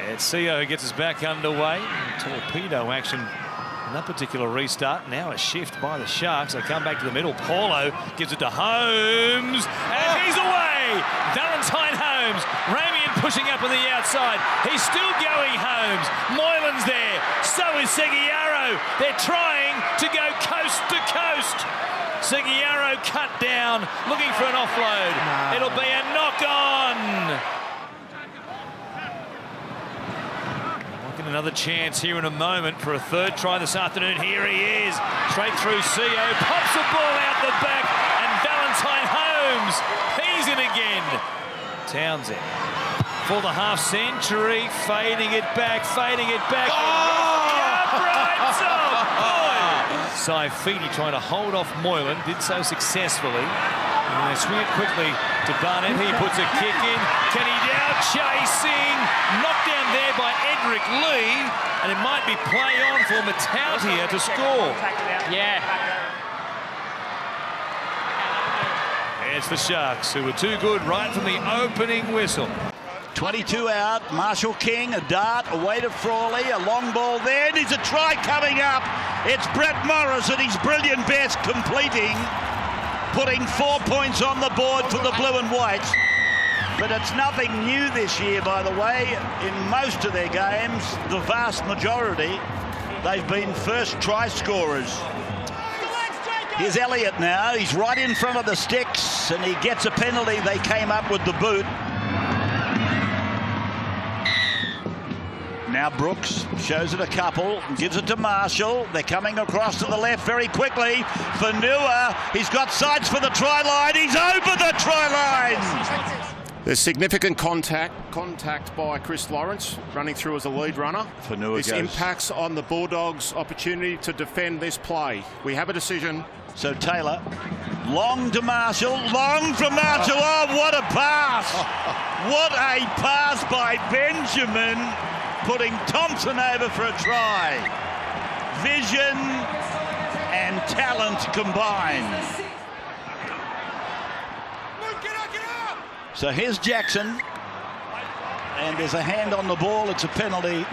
And CO gets us back underway. Torpedo action in that particular restart. Now a shift by the Sharks. They come back to the middle. Paulo gives it to Holmes. And he's away. Valentine Holmes. Ramian pushing up on the outside. He's still going, Holmes. Moylan's there. So is Seguiaro. They're trying to go coast to coast. Seguiaro cut down, looking for an offload. No. It'll be a knock-on. Looking another chance here in a moment for a 3rd try this afternoon. Here he is, straight through CO, pops the ball out the back, and Valentine Holmes, he's in again. Townsend for the half-century, fading it back. Saifidi trying to hold off Moylan, did so successfully. And they swing it quickly to Barnett. He puts a kick in. Kenny Dow chasing. Knocked down there by Edric Lee. And it might be play on for Matautia to score. Yeah. It's the Sharks, who were too good right from the opening whistle. 22 out, Marshall King, a dart, away to Frawley, a long ball there, and there's a try coming up. It's Brett Morris at his brilliant best, completing, putting 4 points on the board for the blue and whites. But it's nothing new this year, by the way. In most of their games, the vast majority, they've been first try scorers. Here's Elliott now, he's right in front of the sticks, and he gets a penalty. They came up with the boot. Now Brooks shows it a couple, gives it to Marshall. They're coming across to the left very quickly. Fanua, he's got sights for the try line. He's over the try line. There's significant contact by Chris Lawrence running through as a lead runner. This impacts on the Bulldogs' opportunity to defend this play. We have a decision. So Taylor, long to Marshall, long from Marshall. Oh, what a pass! What a pass by Benjamin, putting Thompson over for a try. Vision and talent combined. So here's Jackson, and there's a hand on the ball. It's a penalty.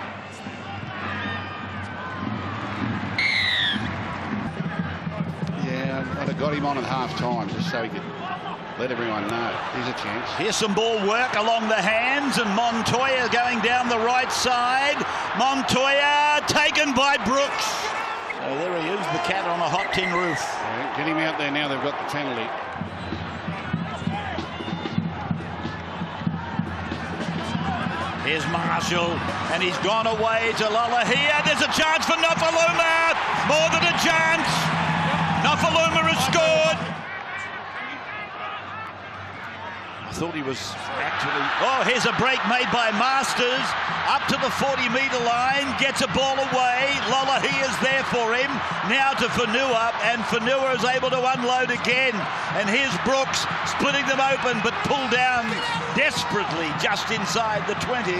Yeah, I'd have got him on at half-time just so he could let everyone know. Here's a chance. Here's some ball work along the hands, and Montoya going down the right side. Montoya taken by Brooks. So there he is, the cat on a hot tin roof. Yeah, get him out there now, they've got the penalty. Here's Marshall, and he's gone away to Lolohea. There's a chance for Nofaluma. More than a chance. Nofaluma has scored. I thought he was actually... Oh, here's a break made by Masters. Up to the 40-metre line, gets a ball away. Lolahea's there for him. Now to Fanua, and Fanua is able to unload again. And here's Brooks splitting them open, but pulled down desperately just inside the 20.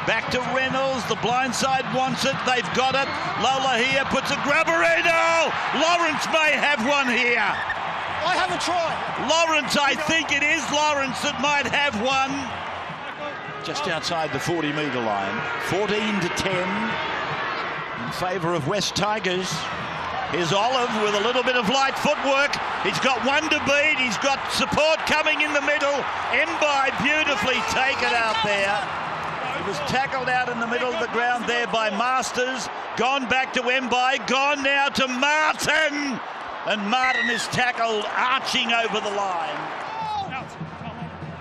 Back to Reynolds. The blind side wants it. They've got it. Lolohea puts a grabber in. Oh, Lawrence may have one here. I have a try. Lawrence, I think it is Lawrence that might have one. Just outside the 40-metre line. 14-10 in favour of West Tigers. Here's Olive with a little bit of light footwork. He's got one to beat. He's got support coming in the middle. Mbai beautifully taken out there. He was tackled out in the middle of the ground there by Masters. Gone back to Mbai. Gone now to Martin. And Martin is tackled, arching over the line.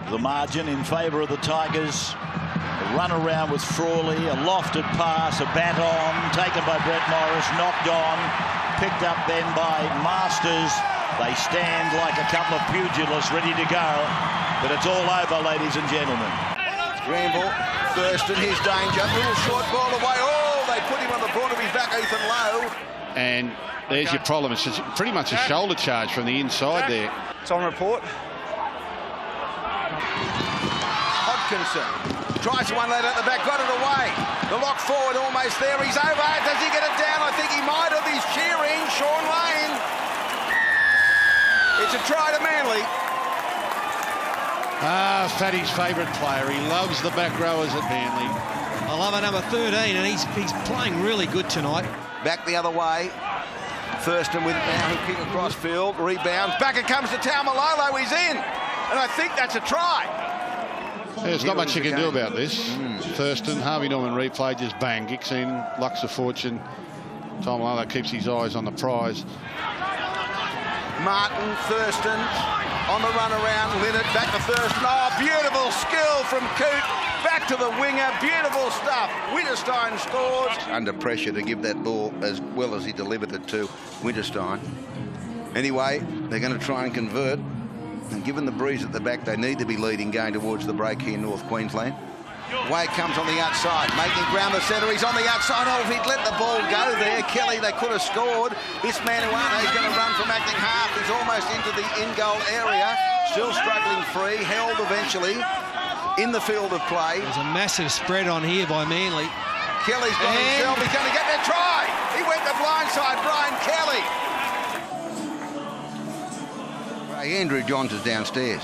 The margin in favour of the Tigers. A run around with Frawley, a lofted pass, a bat on, taken by Brett Morris, knocked on, picked up then by Masters. They stand like a couple of pugilists ready to go. But it's all over, ladies and gentlemen. Granville, Thurston, here's danger. Little short ball away. Oh, they put him on the broad of his back, Ethan Lowe. And there's your problem. It's just pretty much a shoulder charge from the inside there. It's on report. Hodkinson tries one lad at the back, got it away. The lock forward almost there. He's over. Does he get it down? I think he might have. He's cheering. Sean Lane. It's a try to Manly. Fatty's favourite player. He loves the back rowers at Manly. I love it, number 13, and he's playing really good tonight. Back the other way. Thurston with it now, who kick across field, rebounds. Back it comes to Taumalolo, he's in. And I think that's a try. Yeah, there's not much you can do about this. Thurston, Harvey Norman replay, just bang, kicks in, lucks of fortune. Taumalolo keeps his eyes on the prize. Martin, Thurston, on the run around, Linnett, back to Thurston. Oh, beautiful skill from Coote. Back to the winger, beautiful stuff. Winterstein scores. Under pressure to give that ball as well as he delivered it to Winterstein. Anyway, they're going to try and convert. And given the breeze at the back, they need to be leading going towards the break here in North Queensland. Wade comes on the outside, making ground the centre. He's on the outside. Oh, if he'd let the ball go there, Kelly, they could have scored. This Manuano is going to run from acting half. He's almost into the in-goal area. Still struggling free, held eventually in the field of play. There's a massive spread on here by Manly. Kelly's got himself. He's going to get that try. He went the blind side, Brian Kelly. Andrew Johns is downstairs.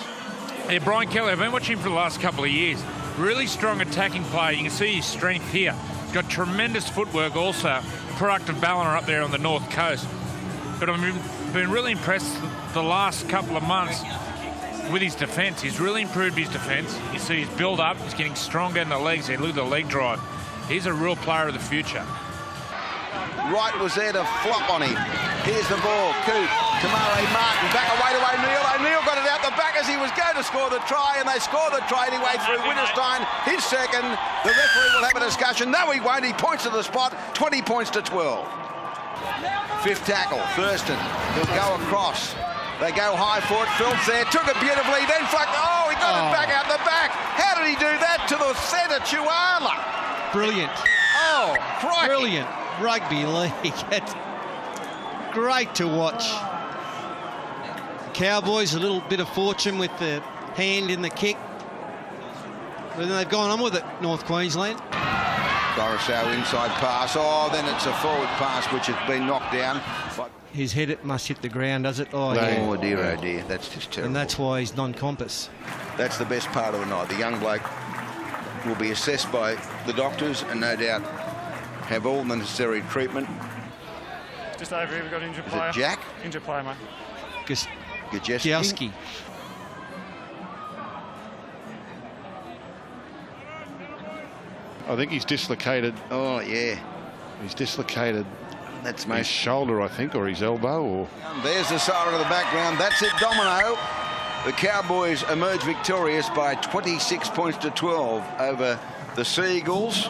Yeah, Brian Kelly, I've been watching him for the last couple of years. Really strong attacking player. You can see his strength here. He's got tremendous footwork also. Productive baller up there on the North Coast. But I've been really impressed the last couple of months with his defence. He's really improved his defence. You see his build-up. He's getting stronger in the legs here. Look at the leg drive. He's a real player of the future. Wright was there to flop on him. Here's the ball. Coote, Tamare Martin, back away to O'Neill. O'Neill got it out the back as he was going to score the try, and they score the try anyway through Winterstein. His second. The referee will have a discussion. No, he won't. He points to the spot. 20 points to 12. Fifth tackle. Thurston. He'll go across. They go high for it. Phillips there. Took it beautifully. Then flucked. Oh, he got it back out the back. How did he do that to the centre, Chuala? Brilliant. Oh, crikey. Brilliant. Rugby league. It's great to watch. Cowboys, a little bit of fortune with the hand in the kick. But then they've gone on with it, North Queensland. Coruscant inside pass. Oh, then it's a forward pass which has been knocked down. His head must hit the ground, does it? Oh, oh dear, oh dear. That's just terrible. And that's why he's non-compass. That's the best part of the night. The young bloke will be assessed by the doctors and no doubt have all the necessary treatment. Just over here, we've got an injured player. Is it Jack? Injured player, mate. Gajewski. I think he's dislocated. Oh, yeah. He's dislocated That's his shoulder, I think, or his elbow. Or there's the siren of the background. That's it, Domino. The Cowboys emerge victorious by 26 points to 12 over the Seagulls.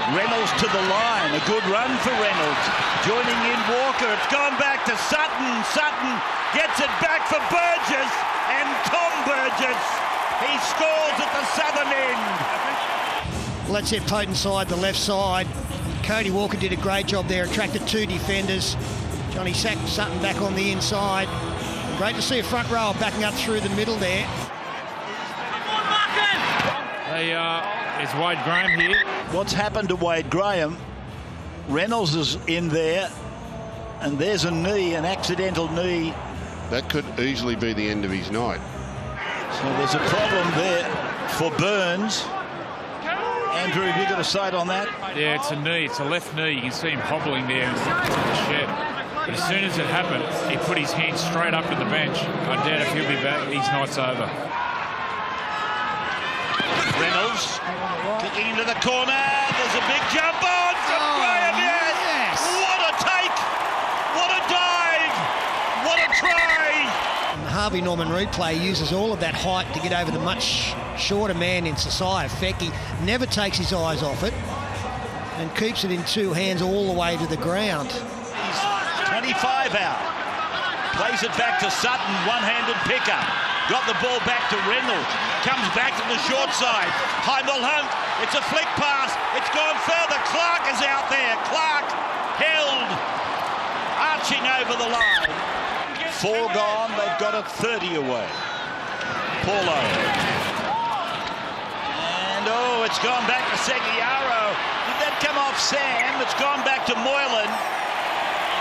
Reynolds to the line. A good run for Reynolds. Joining in Walker. It's gone back to Sutton. Sutton gets it back for Burgess. And Tom Burgess. He scores at the southern end. Let's hit Potent side, the left side. Cody Walker did a great job there. Attracted two defenders. Johnny Sutton back on the inside. Great to see a front rower backing up through the middle there. It's Wade Graham here. What's happened to Wade Graham? Reynolds is in there. And there's a knee, an accidental knee. That could easily be the end of his night. So there's a problem there for Burns. Andrew, have you got a sight on that? Yeah, it's a knee. It's a left knee. You can see him hobbling there in the shed. But as soon as it happened, he put his hand straight up to the bench. I doubt if he'll be back. His night's over. Reynolds kicking into the corner. There's a big jump on from Graham. Yes. What a take! What a dive! What a try! And the Harvey Norman replay uses all of that height to get over the much shorter man in Sasai. Fecki never takes his eyes off it and keeps it in two hands all the way to the ground. He's 25 out. Plays it back to Sutton, one-handed picker. Got the ball back to Reynolds. Comes back to the short side. Heimel Hunt. It's a flick pass. It's gone further. Clark is out there. Clark held. Arching over the line. 4 gone. They've got it 30 away. Paulo. And it's gone back to Seguiaro. Did that come off Sam? It's gone back to Moylan.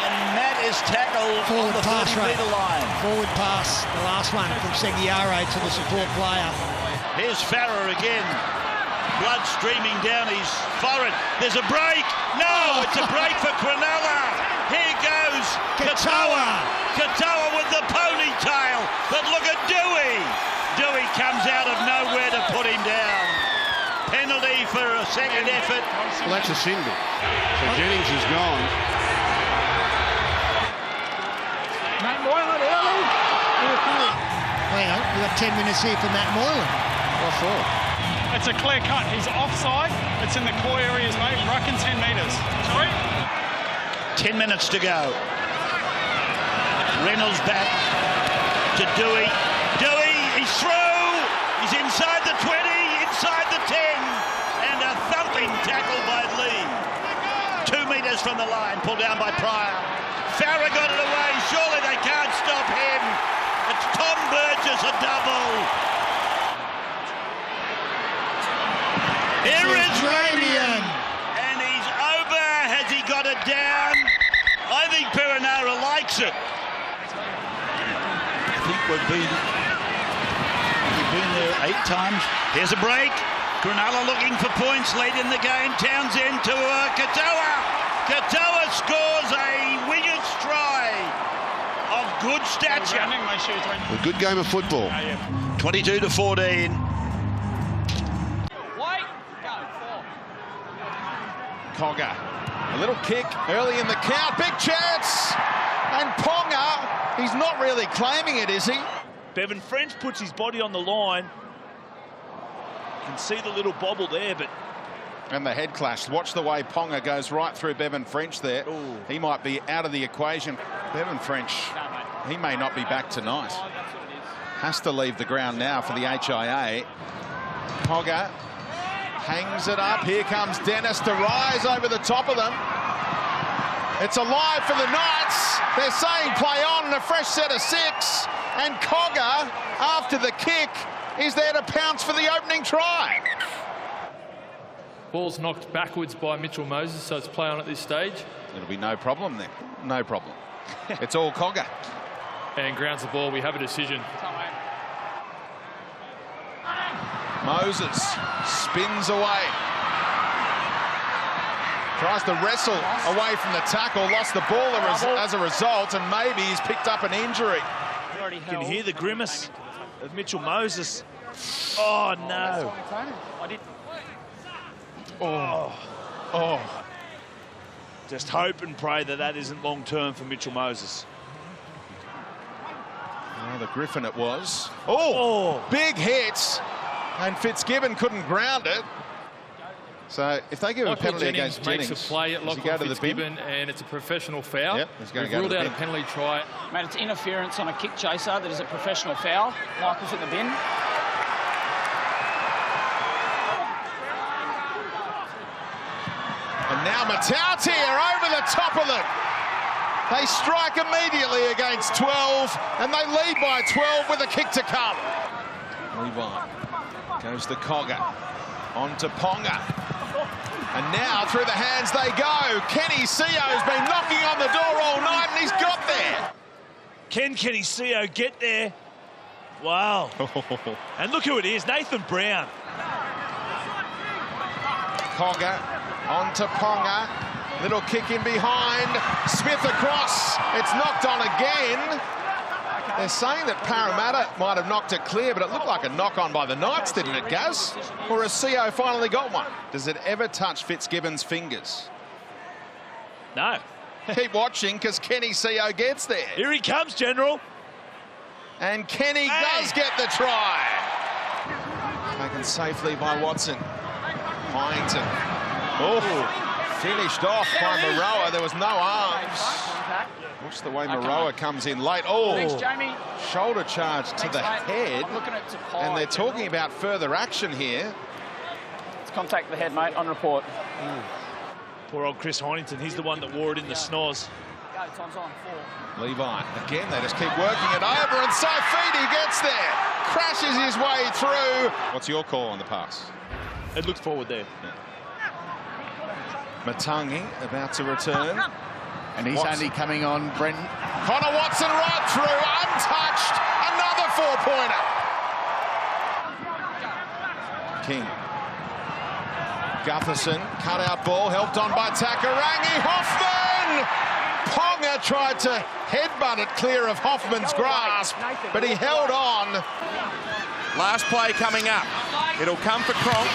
And Matt is tackled on the 30-metre line. Forward pass, the last one from Seguiaro to the support player. Here's Farrer again. Blood streaming down his forehead. There's a break. No, it's a break for Cronulla. Here goes Katoa. Katoa with the ponytail. But look at Dewey. Dewey comes out of nowhere to put him down. Penalty for a second effort. Well, that's a sin bin. So Jennings is gone. Matt Moylan early. Well, we've got 10 minutes here for Matt Moylan. What for? It's a clear cut. He's offside. It's in the core areas, mate. Rucking 10 metres. Sorry? 10 minutes to go. Reynolds back to Dewey. Dewey, he's through. He's inside the 20, inside the 10. And a thumping tackle by Lee. 2 metres from the line, pulled down by Pryor. Farrer got it away. Surely they can't stop him. It's Tom Burgess, a double. Here is Radian. And he's over. Has he got it down? I think Perenara likes it. I think we've been there 8 times. Here's a break. Cronulla looking for points late in the game. Townsend to Katoa. Katoa scores a winger's try of good stature. A good game of football. 22-14. Cogger, a little kick early in the count, big chance, and Ponga, he's not really claiming it, is he? Bevan French puts his body on the line. You can see the little bobble there, but... And the head clash. Watch the way Ponga goes right through Bevan French there. Ooh. He might be out of the equation. Bevan French, he may not be back tonight. Has to leave the ground now for the HIA. Cogger hangs it up. Here comes Dennis to rise over the top of them. It's alive for the Knights. They're saying play on and a fresh set of 6. And Cogger, after the kick, is there to pounce for the opening try. Ball's knocked backwards by Mitchell Moses, so it's play on at this stage. It'll be no problem then. No problem. It's all Cogger. And grounds the ball. We have a decision. Moses spins away. Tries to wrestle away from the tackle. Lost the ball as a result, and maybe he's picked up an injury. You can hear the grimace of Mitchell Moses. Oh, no. Oh. Just hope and pray that that isn't long-term for Mitchell Moses. Oh, the Griffin it was. Oh, big hits. And Fitzgibbon couldn't ground it. So if they give a penalty against Jennings, makes a play at Lachlan Fitzgibbon, and it's a professional foul. Yep, he's going to go to the ruled bin. out a penalty try. Mate, it's interference on a kick chaser. That is a professional foul. Michael's in the bin. And now Matau's here over the top of them. They strike immediately against 12, and they lead by 12 with a kick to come. Levi goes to Cogger, on to Ponga. And now through the hands they go. Kenny Seo's been knocking on the door all night and he's got there. Can Kenny Seo get there? Wow. And look who it is, Nathan Brown. Cogger on to Ponga. Little kick in behind. Smith across. It's knocked on again. They're saying that Parramatta might have knocked it clear, but it looked like a knock-on by the Knights, didn't it, Gaz? Or has Seo finally got one? Does it ever touch Fitzgibbon's fingers? No. Keep watching, because Kenny Seo gets there. Here he comes, General. And Kenny does get the try. Taken safely by Watson. Byington. Oh, finished off by Moroa. There was no arms. Watch the way Moroa comes in late. Oh, thanks, Jamie. Shoulder charge to the head. I'm looking at and they're talking about further action here. It's contact the head, mate, on report. Poor old Chris Hynington, he's the one that wore it in the snores. Go, time's on, 4. Levi, again, they just keep working it over, and Saifidi gets there. Crashes his way through. What's your call on the pass? It looked forward there. Yeah. Matangi about to return. And he's only coming on, Brenton. Connor Watson right through, untouched. Another 4-pointer. King. Gutherson, cut-out ball, helped on by Takarangi. Hoffman! Ponga tried to headbutt it clear of Hoffman's grasp, but he held on. Last play coming up. It'll come for Cronk.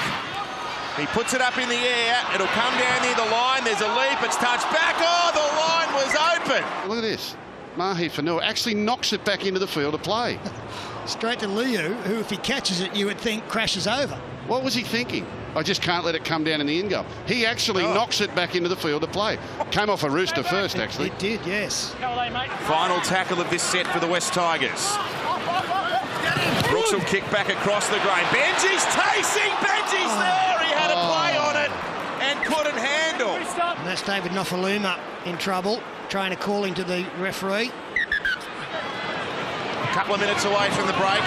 He puts it up in the air. It'll come down near the line. There's a leap. It's touched back. Oh, the line was open. Look at this. Mahi Fanua actually knocks it back into the field of play. Straight to Liu, who, if he catches it, you would think crashes over. What was he thinking? I just can't let it come down in the end goal. He actually knocks it back into the field of play. Came off a Rooster first, actually. It did, yes. Final tackle of this set for the West Tigers. Brooks will kick back across the grain. Benji's tasting. Benji's there. He had a play on it and couldn't handle. And that's David Nofaluma in trouble. Trainer calling to the referee. A couple of minutes away from the break.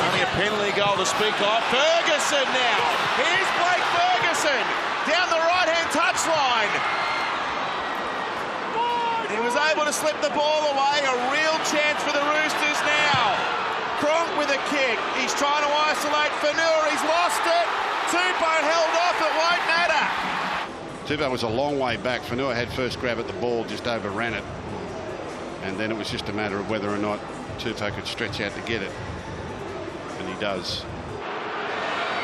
Only a penalty goal to speak of. Ferguson now. Here's Blake Ferguson down the right-hand touchline. He was able to slip the ball away. A real chance for the Roosters now. Cronk with a kick. He's trying to isolate Fanua. He's lost it. Tupou held off. It won't matter. Tupou was a long way back. Fanua had first grab at the ball, just overran it. And then it was just a matter of whether or not Tupou could stretch out to get it. And he does.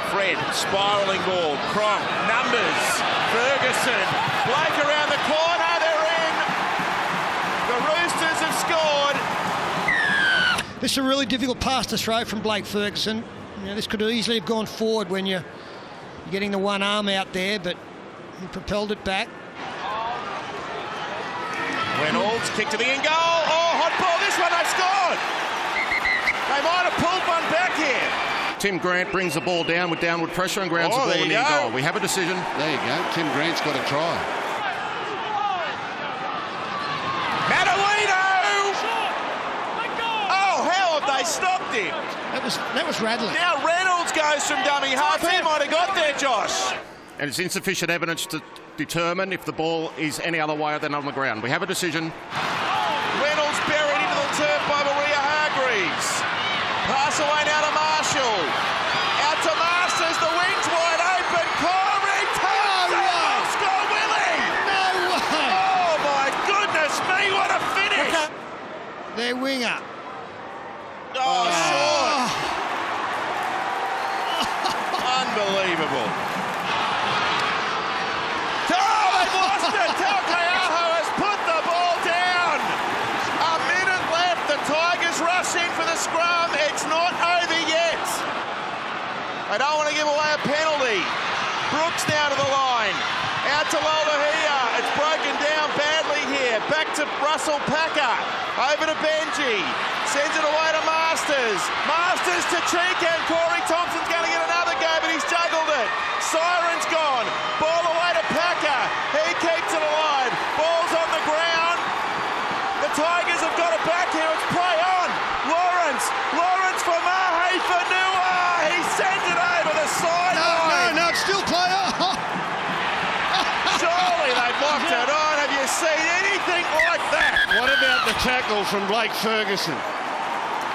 Fred, spiralling ball. Cronk, numbers. Ferguson. Blake around the corner. They're in. The Roosters have scored. This is a really difficult pass to throw from Blake Ferguson. You know, this could easily have gone forward when you're getting the one arm out there, but he propelled it back. Reynolds, kick to the end goal. Oh, hot ball. This one they scored. They might have pulled one back here. Tim Grant brings the ball down with downward pressure and grounds the ball in the end goal. We have a decision. There you go. Tim Grant's got a try. Madawino! Oh, how have they stopped him? That was Radley. Now Reynolds goes from dummy half. He might have got there, Josh. And it's insufficient evidence to determine if the ball is any other way than on the ground. We have a decision. Reynolds buried into the turf by Maria Hargreaves. Pass away now to Marshall. Out to Masters. The wing's wide open. Corey turns and score Willie. No way. Oh my goodness me! What a finish. Their winger. Oh, short. Unbelievable. Oh, they've lost it. Taukeaho has put the ball down. A minute left. The Tigers rush in for the scrum. It's not over yet. They don't want to give away a penalty. Brooks now to the line. Out to Lolohea. It's broken down badly here. Back to Russell Packer. Over to Benji. Sends it away to Masters. Masters to Chika. Corey Thompson's going to get another go, but he's juggled it. Siren's gone. Ball away to Packer. He keeps it alive. Ball's on the ground. The Tigers have got it back here. It's play on. Lawrence for Mahi Fanua. He sends it over the sideline. No, it's still play on. tackle from Blake Ferguson.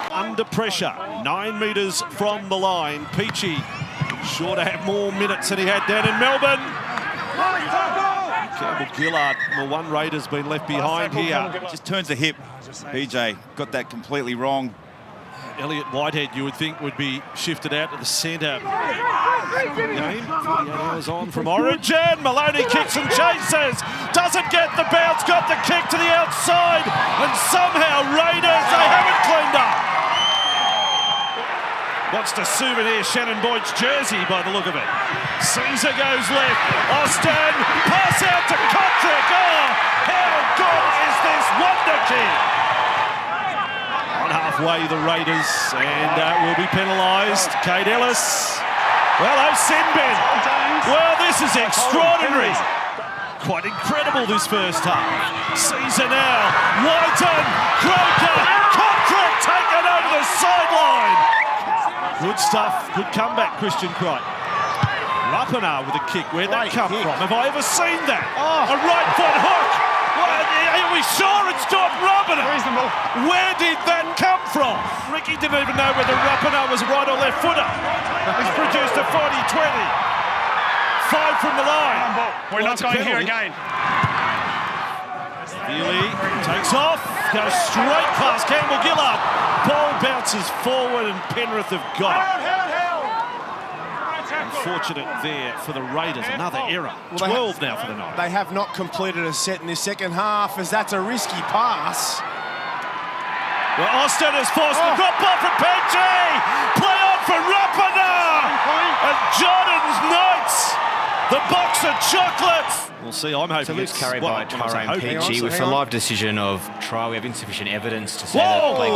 Under pressure, 9 metres from the line. Peachy sure to have more minutes than he had down in Melbourne. Campbell-Gillard, the one Raider's been left behind here. Just turns the hip. BJ got that completely wrong. Elliot Whitehead, you would think, would be shifted out to the centre. Game, 48 hours on from Origin. Maloney kicks and chases. Doesn't get the bounce, got the kick to the outside. And somehow Raiders, they haven't cleaned up. Wants to souvenir Shannon Boyd's jersey by the look of it. Caesar goes left. Austin, pass out to Kotrick. Oh, how good is this wonder kid? On halfway, the Raiders, and will be penalised. Kate Ellis. Well, Sinbin. Well, this is extraordinary. Quite incredible, this first half. Caesar now. Whiten, Croker, Kotrick taken over the sideline. Good stuff, good comeback, Christian Crichton. Rapana with a kick, where'd that come from? Have I ever seen that? A right foot hook! Are we sure it's Jordan Rapana? Where did that come from? Ricky didn't even know whether Rapana was right or left footer. He's produced a 40-20. 5 from the line. We're not going here again. Feely takes off, goes straight past Campbell-Gillard. Ball bounces forward and Penrith have got it. Unfortunate there for the Raiders, another error. 12 now for the night. They have not completed a set in this second half, as that's a risky pass. Well, Austin has forced the drop ball from Peachy. Play on for Rapana. And Jordan's Knights, the box of chocolates. We'll see, I'm hoping it's carry by Tyrone Peachy with a live decision of trial. We have insufficient evidence to say that Blake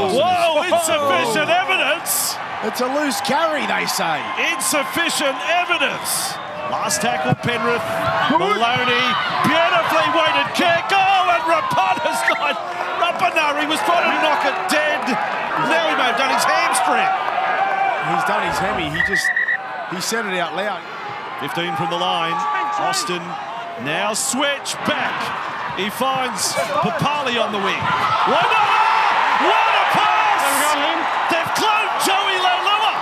insufficient evidence! It's a loose carry, they say. Insufficient evidence. Last tackle, Penrith. Maloney, beautifully weighted kick. Oh, and Rapana's got Rapana. He was trying to knock it dead. Now he may have done his hamstring. He's done his hemi. He said it out loud. 15 from the line. Austin now switch back. He finds Papali on the wing. What a pass! They've cloned Joey Leilua.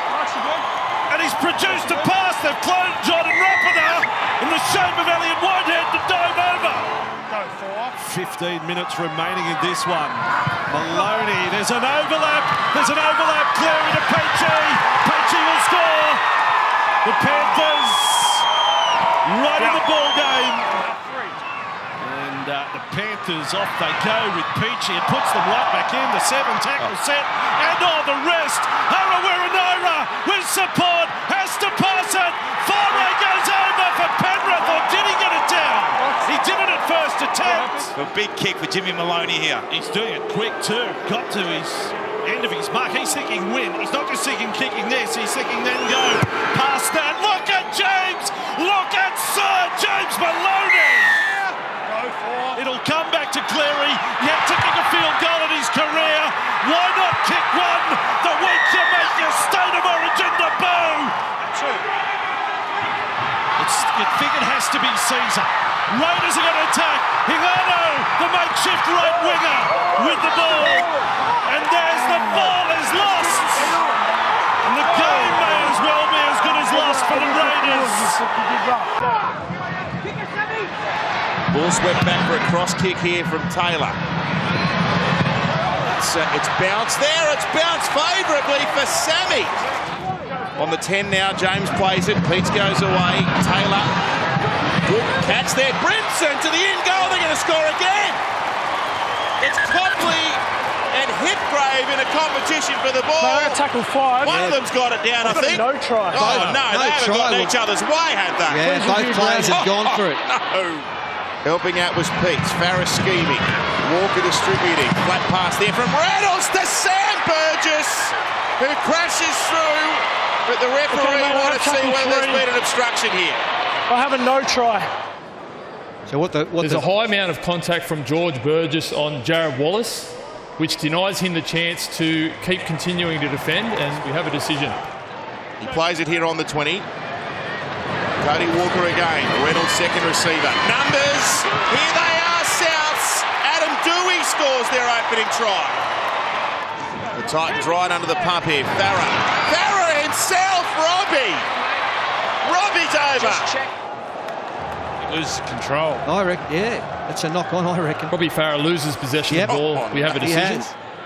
And he's produced a pass. They've cloned Jordan Rapana in the shape of Elliot Whitehead to dive over. 15 minutes remaining in this one. Maloney, there's an overlap. Clearing to Peachy. Peachy will score. The Panthers right in the ball game. And the Panthers off they go with Peachy. It puts them right back in the 7-tackle set. And the rest. Harawira with support. Has to pass it. Fare goes over for Penrith. Or did he get it down? He did it at first attempt. A big kick for Jimmy Maloney here. He's doing it quick too. Got to his end of his mark. He's thinking win. He's not just thinking kicking this. He's thinking then go past that. Look at James. Look at Sir James Maloney. It'll come back to Cleary. Yet to kick a field goal in his career. Why not kick one the week you make your state of origin debut? You think it has to be Caesar. Raiders are going to attack. Hingano, the makeshift right winger, with the ball. And there's the ball is lost. And the game may as well be as good as lost for the Raiders. Ball swept back for a cross kick here from Taylor. It's bounced there. It's bounced favourably for Sammy. On the 10 now, James plays it. Peets goes away. Taylor. Good catch there. Brimson to the end goal. They're going to score again. It's Copley and Hipgrave in a competition for the ball. They're going to tackle 5. One of them's got it down, I think. No try. Oh, no, they haven't got in each other's way, have they? Yeah, both players have gone for it. No. Helping out was Peets. Farris scheming. Walker distributing. Flat pass there from Reynolds to Sam Burgess, who crashes through. But the referee wanted to see whether there's been an obstruction here. I have a no try. So there's a high amount of contact from George Burgess on Jared Wallace, which denies him the chance to keep continuing to defend, and we have a decision. He plays it here on the 20. Cody Walker again. Reynolds second receiver. Numbers. Here they are, Souths. Adam Dewey scores their opening try. The Titans right under the pump here. Farah himself, Robbie. Robbie's over. Loses control. I reckon, yeah. That's a knock on, I reckon. Probably Farah loses possession of the ball. We have a decision.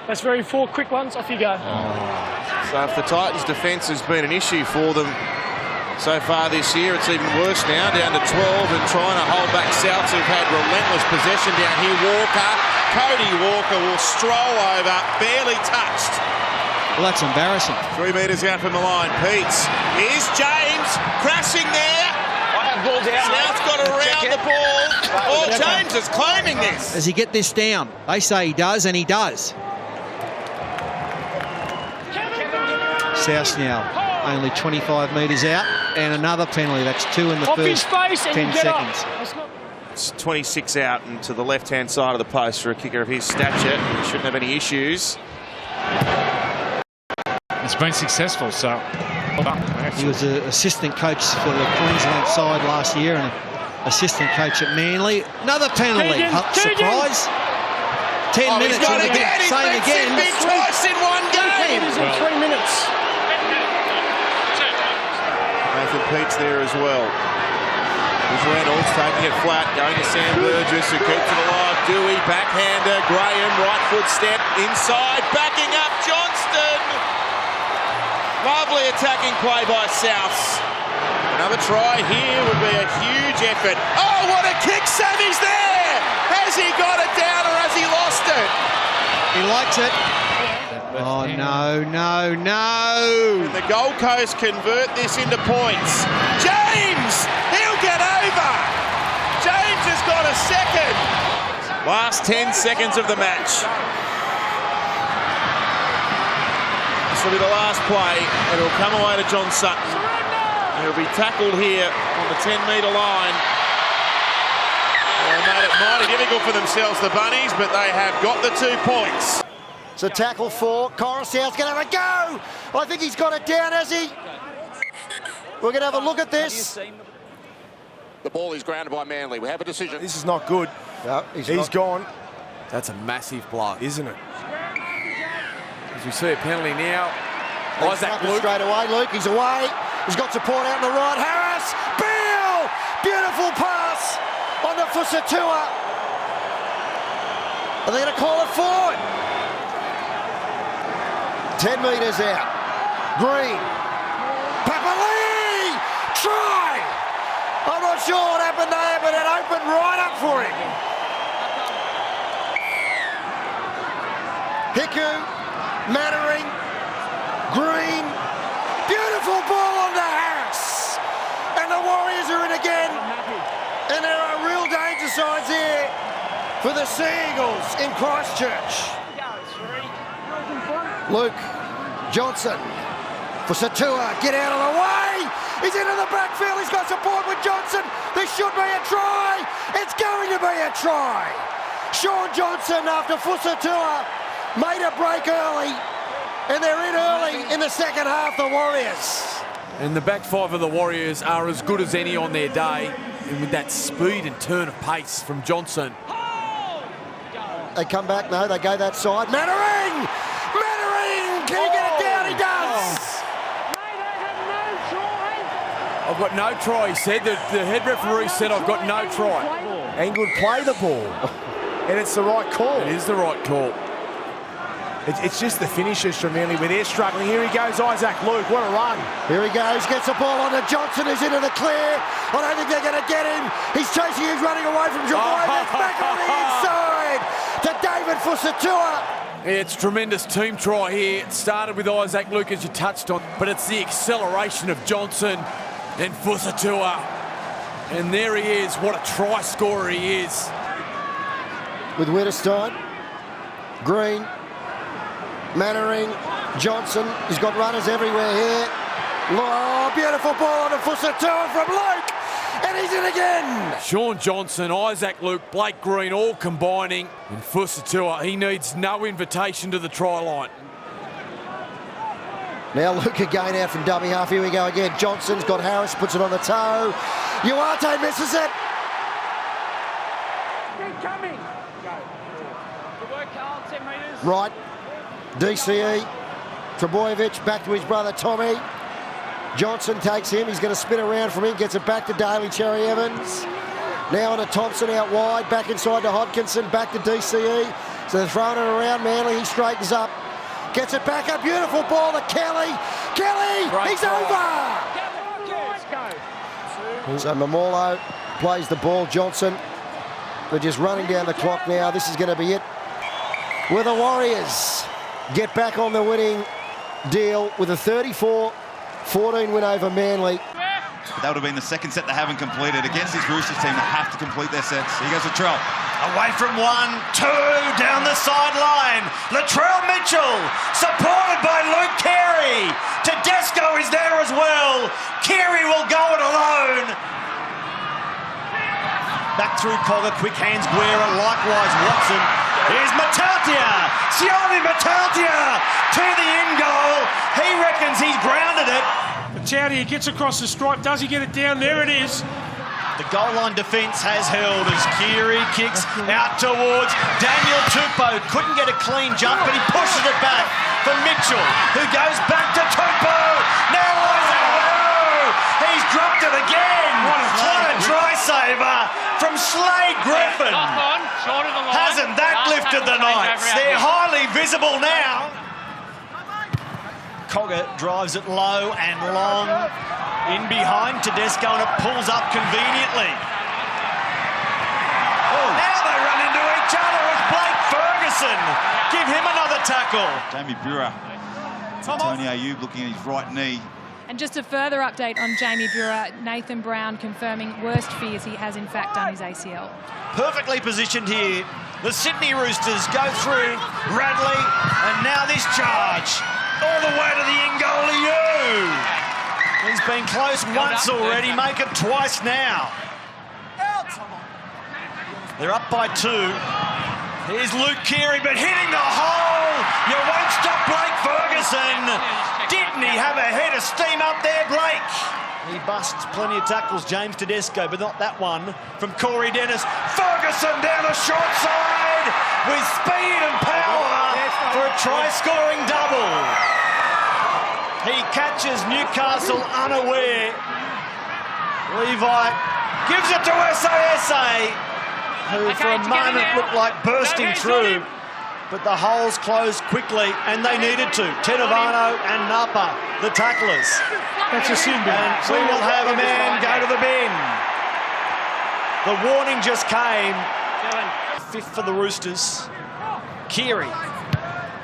That's very 4 quick ones. Off you go. So if the Titans' defence has been an issue for them so far this year, it's even worse now, down to 12 and trying to hold back Souths, who've had relentless possession down here. Cody Walker will stroll over, barely touched. Well, that's embarrassing. 3 metres out from the line. Peets. Here's James crashing there. South's got around the ball. Oh, James is claiming this. Does he get this down? They say he does, and he does. South now only 25 metres out, and another penalty. That's 2 in the first 10 seconds. It's 26 out and to the left-hand side of the post for a kicker of his stature. He shouldn't have any issues. It's been successful, so... He was an assistant coach for the Queensland side last year and an assistant coach at Manly. Another penalty. Surprise. 10 minutes. He's got again. Same again. Twice in one game. It is in 3 minutes. Nathan Peets there as well. There's Reynolds taking it flat, going to Sam Burgess, who keeps it alive. Dewey, backhander, Graham, right foot step, inside, backing up Johnston. Lovely attacking play by Souths. Another try here would be a huge effort. Oh, what a kick, Sammy's there! Has he got it down or has he lost it? He likes it. Oh, no. And the Gold Coast convert this into points. James! He'll get over! James has got a second. Last 10 seconds of the match. This will be the last play, and it'll come away to John Sutton. He'll be tackled here on the 10-metre line. They made it mighty difficult for themselves, the Bunnies, but they have got the 2 points. It's a tackle for Coruscant's going to have a go. I think he's got it down, has he? We're going to have a look at this. The ball is grounded by Manly. We have a decision. This is not good. No, he's gone. That's a massive blow. Isn't it? As we see a penalty now. Isaac Luke. Straight away, Luke. He's away. He's got support out on the right. Harris. Beale. Beautiful pass on the Fusatua. Are they going to call it forward? 10 metres out. Green. Papali! Try! I'm not sure what happened there, but it opened right up for him. Hiku, Mannering, Green. Beautiful ball on to Harris. And the Warriors are in again. And there are real danger signs here for the Sea Eagles in Christchurch. Luke Johnson for Satua, get out of the way. He's into the backfield, he's got support with Johnson. This should be a try. It's going to be a try. Sean Johnson, after Fusatua, made a break early, and they're in early in the second half, the Warriors. And the back 5 of the Warriors are as good as any on their day, and with that speed and turn of pace from Johnson. They come back, no, they go that side. Mannering! Can he get it down? He does! I've got no try, he said. The head referee said I've got no try. England play the ball. And it's the right call. It is the right call. It's just the finishers from Manly where they're struggling. Here he goes, Isaac Luke. What a run. Here he goes, gets the ball on to Johnson, who's into the clear. I don't think they're going to get him. He's chasing, he's running away from Javoy. That's back on the inside to David Fusatua. Yeah, it's a tremendous team try here. It started with Isaac Luke, as you touched on, but it's the acceleration of Johnson and Fusatua. And there he is. What a try scorer he is. With Wittgenstein, Green, Mannering, Johnson. He's got runners everywhere here. Oh, beautiful ball on the Fusatua from Luke. And he's in again. Sean Johnson, Isaac Luke, Blake Green all combining. And Fusatua, he needs no invitation to the try line. Now Luke again out from dummy half. Here we go again. Johnson's got Harris, puts it on the toe. Uarte misses it. Keep coming. Go. Good work, Carl. Right, DCE, Trebojevic back to his brother Tommy. Johnson takes him, he's going to spin around from him, gets it back to Daly Cherry Evans. Now on to Thompson out wide, back inside to Hodkinson, back to DCE. So they're throwing it around Manly, he straightens up. Gets it back, a beautiful ball to Kelly. Kelly, he's over! So Mamolo plays the ball, Johnson. They're just running down the clock now. This is going to be it. Will the Warriors get back on the winning deal with a 34-14 win over Manly? That would have been the second set they haven't completed. Against this Roosters team, they have to complete their sets. Here goes Latrell. Away from 1, 2, down the sideline. Latrell Mitchell, supported by Luke Carey. Tedesco is there as well. Carey will go it alone. Back through Cogger, quick hands, Guerra, likewise Watson. Here's Mataltia, Sione Mataltia to the in goal. He reckons he's grounded it. Mataltia gets across the stripe, does he get it down? There it is. The goal line defence has held as Keary kicks out towards Daniel Tupou. Couldn't get a clean jump, but he pushes it back for Mitchell, who goes back to Tupou. Now he's dropped it again. What a try saver from Slade Griffin. Hasn't that lifted the Knights? They're highly visible now. Cogger drives it low and long. In behind Tedesco, and it pulls up conveniently. Oh, now they run into each other with Blake Ferguson. Give him another tackle. Jamie Buhrer. Tony Ayoub looking at his right knee. And just a further update on Jamie Buhrer, Nathan Brown confirming worst fears he has in fact done his ACL. Perfectly positioned here. The Sydney Roosters go through Radley, and now this charge. All the way to the in goal to you. He's been close once already, make it twice now. They're up by 2. Here's Luke Keary, but hitting the hole. You won't stop Blake Ferguson. Didn't he have a head of steam up there, Blake? He busts plenty of tackles, James Tedesco, but not that one from Corey Dennis. Ferguson down the short side with speed and power for a try-scoring double. He catches Newcastle unaware. Levi gives it to SASA, who for a moment looked like bursting through, but the holes closed quickly, and they needed to. Tedovano and Napa, the tacklers. That's a sin bin. And we will have a man go to the bin. The warning just came. 5th for the Roosters. Keary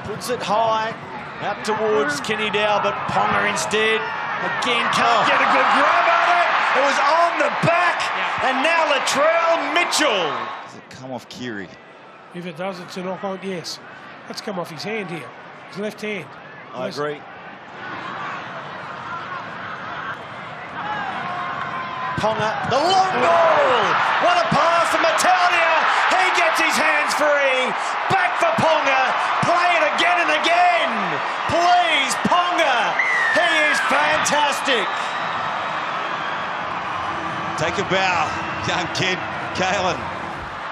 puts it high. Out towards Kenny Dow, but Ponga instead. Again, can't get a good grab on it. It was on the back, and now Latrell Mitchell. Does it come off Keary? If it does, it's a knock on, yes. That's come off his hand here, his left hand. I agree. Ponga, the long ball. What a pass from Mataltia. He gets his hands free. Back for Ponga. Play it again and again. Please, Ponga. He is fantastic. Take a bow, young kid, Kalen.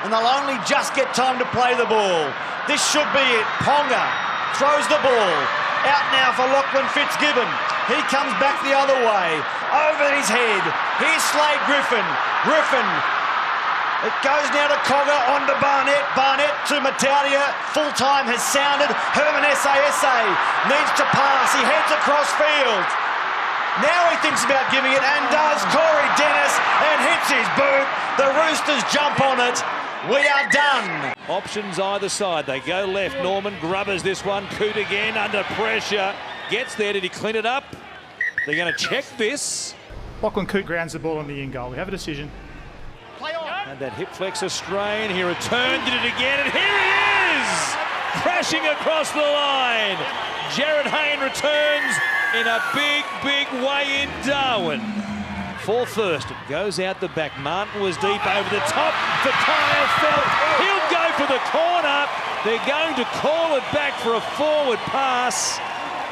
And they'll only just get time to play the ball. This should be it. Ponga throws the ball. Out now for Lachlan Fitzgibbon. He comes back the other way. Over his head. Here's Slade Griffin. Griffin. It goes now to Cogger, on to Barnett. Barnett to Mataltia. Full time has sounded. Herman SASA needs to pass. He heads across field. Now he thinks about giving it, and does. Corey Dennis, and hits his boot. The Roosters jump on it. We are done. Options either side. They go left. Norman Grubbers this one. Coot again under pressure. Gets there. Did he clean it up? They're going to check this. Lachlan Coote grounds the ball on the in goal. We have a decision. Play on. And that hip flexor strain. He returned, did it again, and here he is! Crashing across the line. Jared Hayne returns in a big, big way in Darwin. For first, it goes out the back. Martin was deep over the top for Kyle Felt. He'll go for the corner. They're going to call it back for a forward pass.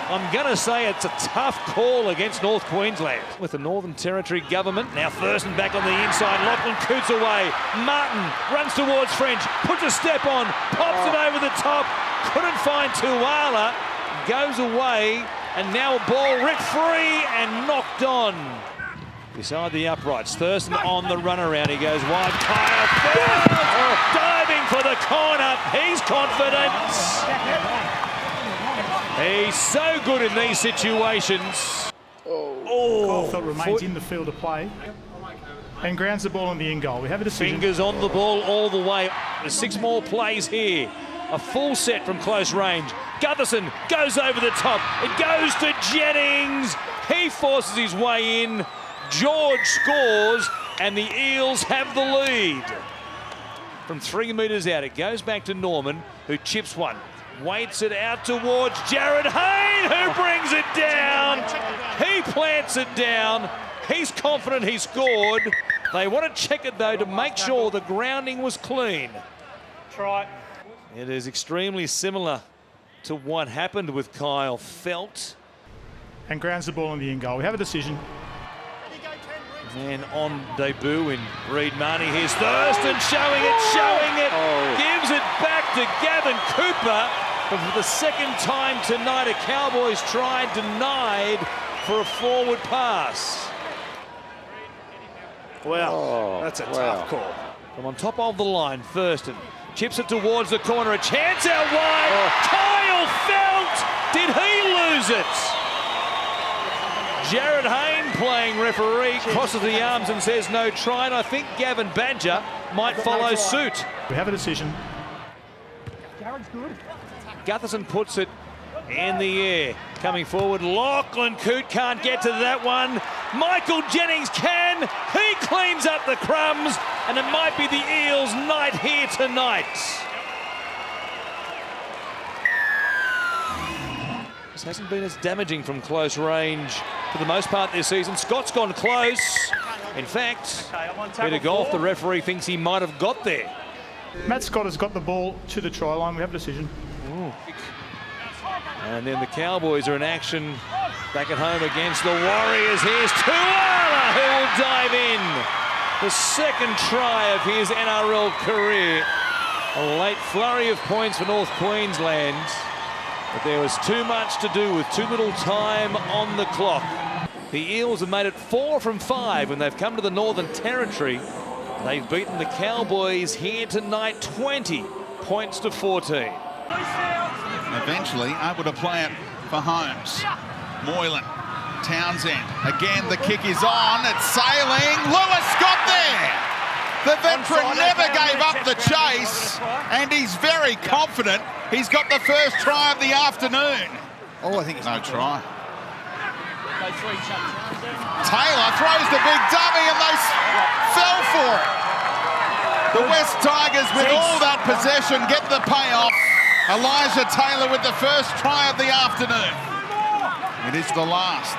I'm going to say it's a tough call against North Queensland. With the Northern Territory government, now Thurston back on the inside. Lachlan Cootes away. Martin runs towards French, puts a step on, pops it over the top. couldn't find Tuala, goes away, and now a ball ripped free and knocked on. Beside the uprights, Thurston on the runaround, he goes wide, Kyle Feld, diving for the corner, he's confident. He's so good in these situations. Kyle Felt remains in the field of play and grounds the ball on the in goal. We have a decision. Fingers on the ball all the way. There's 6 more plays here. A full set from close range. Gutherson goes over the top. It goes to Jennings. He forces his way in. George scores, and the Eels have the lead. From 3 metres out, it goes back to Norman, who chips one. Waits it out towards Jared Hayne, who brings it down. He plants it down. He's confident he scored. They want to check it, though, to make sure the grounding was clean. Try. It is extremely similar to what happened with Kyle Felt. And grounds the ball on the in goal. We have a decision. And on debut in Reed Marnie, here's Thurston showing it. Gives it back to Gavin Cooper. But for the second time tonight, a Cowboys try denied for a forward pass. Well, that's a tough call. From on top of the line, Thurston chips it towards the corner. A chance out wide. Kyle Felt! Did he lose it? Jared Hayne playing referee, crosses the arms and says no try, and I think Gavin Badger might follow suit. We have a decision. Jared's good. Gutherson puts it in the air. Coming forward, Lachlan Coote can't get to that one. Michael Jennings can. He cleans up the crumbs, and it might be the Eels' night here tonight. This hasn't been as damaging from close range for the most part this season. Scott's gone close. In fact, bit of golf, the referee thinks he might have got there. Matt Scott has got the ball to the try line. We have a decision. Ooh. And then the Cowboys are in action back at home against the Warriors. Here's Tuala, who will dive in. The second try of his NRL career. A late flurry of points for North Queensland. But there was too much to do with too little time on the clock. The Eels have made it 4 from 5 when they've come to the Northern Territory. They've beaten the Cowboys here tonight 20 points to 14. Eventually able to play it for Holmes. Moylan, Townsend. Again, the kick is on. It's sailing. Lewis got there. The veteran never gave up the chase, and he's very confident. He's got the first try of the afternoon. Oh, I think it's no try. Taylor throws the big dummy, and they fell for it. The West Tigers, with all that possession, get the payoff. Elijah Taylor with the first try of the afternoon. It is the last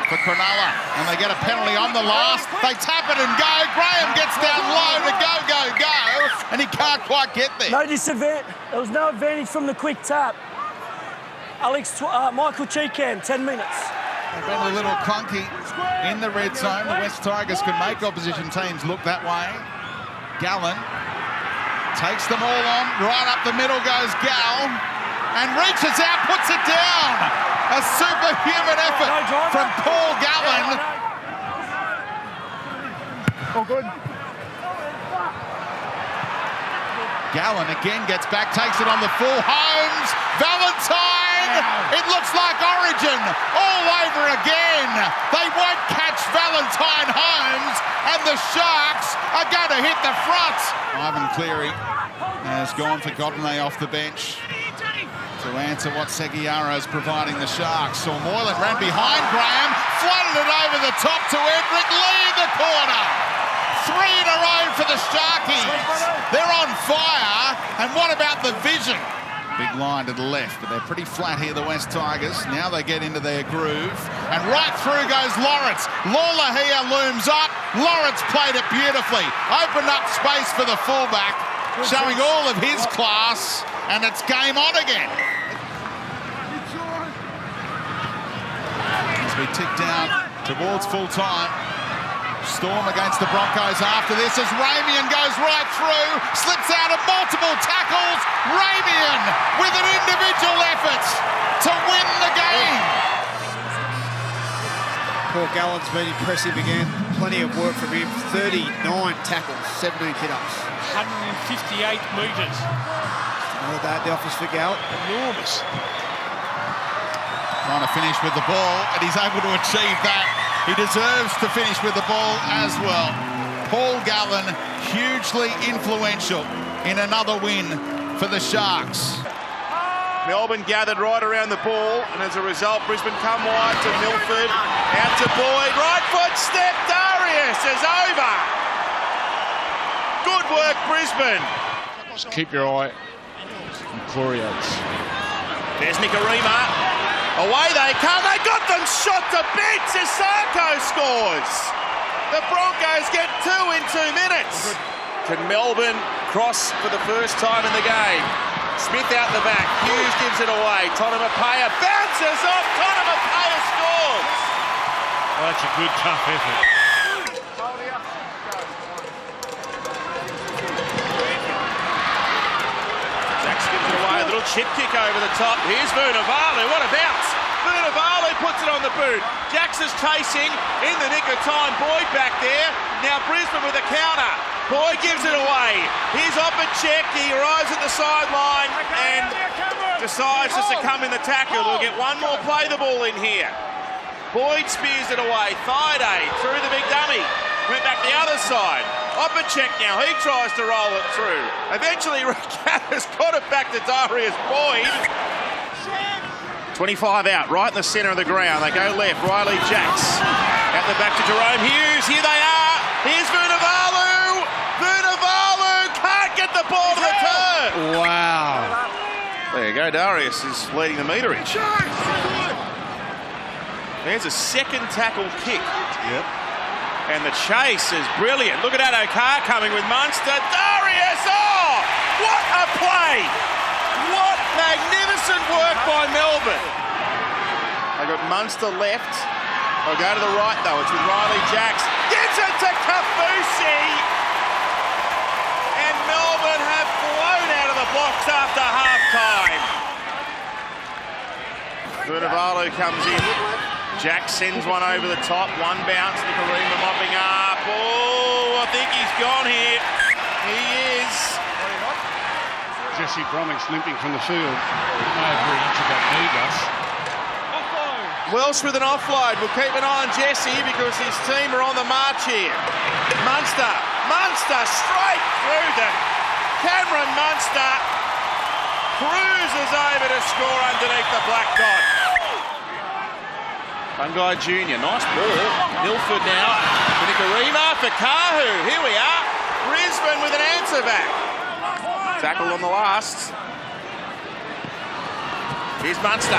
for Cronulla, and they get a penalty on the last. They tap it and go. Graham gets down low to go, and he can't quite get there. No disadvantage. There was no advantage from the quick tap. Michael Cheekham, 10 minutes. They've been a little clunky in the red zone. The West Tigers can make opposition teams look that way. Gallen takes them all on. Right up the middle goes Gal, and reaches out, puts it down. A superhuman effort from Paul Gallen. All good. Gallen again gets back, takes it on the full. Holmes, Valentine. It looks like Origin all over again. They won't catch Valentine Holmes, and the Sharks are going to hit the front. Ivan Cleary has gone for Godinay off the bench to answer what Seguiaro's providing the Sharks. So Moylan ran behind Graham, flooded it over the top to Edric, leave the corner. 3 in a row for the Sharkies. They're on fire. And what about the vision? Big line to the left, but they're pretty flat here, the West Tigers. Now they get into their groove. And right through goes Lawrence. Lawler here looms up. Lawrence played it beautifully. Opened up space for the fullback, showing all of his class. And it's game on again. As we tick down towards full time. Storm against the Broncos after this as Ramian goes right through, slips out of multiple tackles. Ramian with an individual efforts to win the game. Paul Gallen's been impressive again. Plenty of work from him. 39 tackles, 17 hit-ups. 158 metres. Another day at the office for Gallen. Enormous. Trying to finish with the ball, and he's able to achieve that. He deserves to finish with the ball as well. Paul Gallen, hugely influential in another win for the Sharks. Melbourne gathered right around the ball, and as a result, Brisbane come wide to Milford, out to Boyd, right foot step, Darius is over. Good work, Brisbane. Just keep your eye on Coriates. There's Nicarima. Away they come, they got them shot to bits. Isako scores. The Broncos get 2 in 2 minutes. Can Melbourne cross for the first time in the game? Smith out the back, Hughes gives it away. Tonamapaya bounces off, Tonamapaya scores. Well, that's a good, tough effort. Jacks gives it away, a little chip kick over the top. Here's Vunivalu, what a bounce. Vunivalu puts it on the boot. Jacks is chasing in the nick of time. Boyd back there. Now Brisbane with a counter. Boyd gives it away. Here's Opacek. He arrives at the sideline and decides to succumb in the tackle. We'll get one more play the ball in here. Boyd spears it away. Thaiday through the big dummy. Went back the other side. Opacek now. He tries to roll it through. Eventually, Ricciardo's got it back to Darius Boyd. 25 out, right in the centre of the ground. They go left. Riley Jacks out the back to Jerome Hughes. Here they are. Here's Vunivalu. Vunivalu can't get the ball to the turn. Wow. There you go. Darius is leading the meterage. There's a second tackle kick. Yep. And the chase is brilliant. Look at that O'Carr coming with Munster. Darius, oh, what a play. What magnificent work by Melbourne. They got Munster left. They'll go to the right though. It's with Riley Jacks. Gives it to Kafusi. And Melbourne have flown out of the blocks after half-time. Vunivalu comes in. Jack sends one over the top. One bounce. Nicarima mopping up. Oh, I think he's gone here. He is. Jesse Bromwich limping from the field. Every inch of that knee, Gus. Welsh with an offload. We'll keep an eye on Jesse because his team are on the march here. Munster straight through them. Cameron Munster cruises over to score underneath the black dot. Fungi Jr. Nice ball. Milford now. For Nicarima, for Kahu. Here we are. Brisbane with an answer back. Tackle on the last. Here's Munster.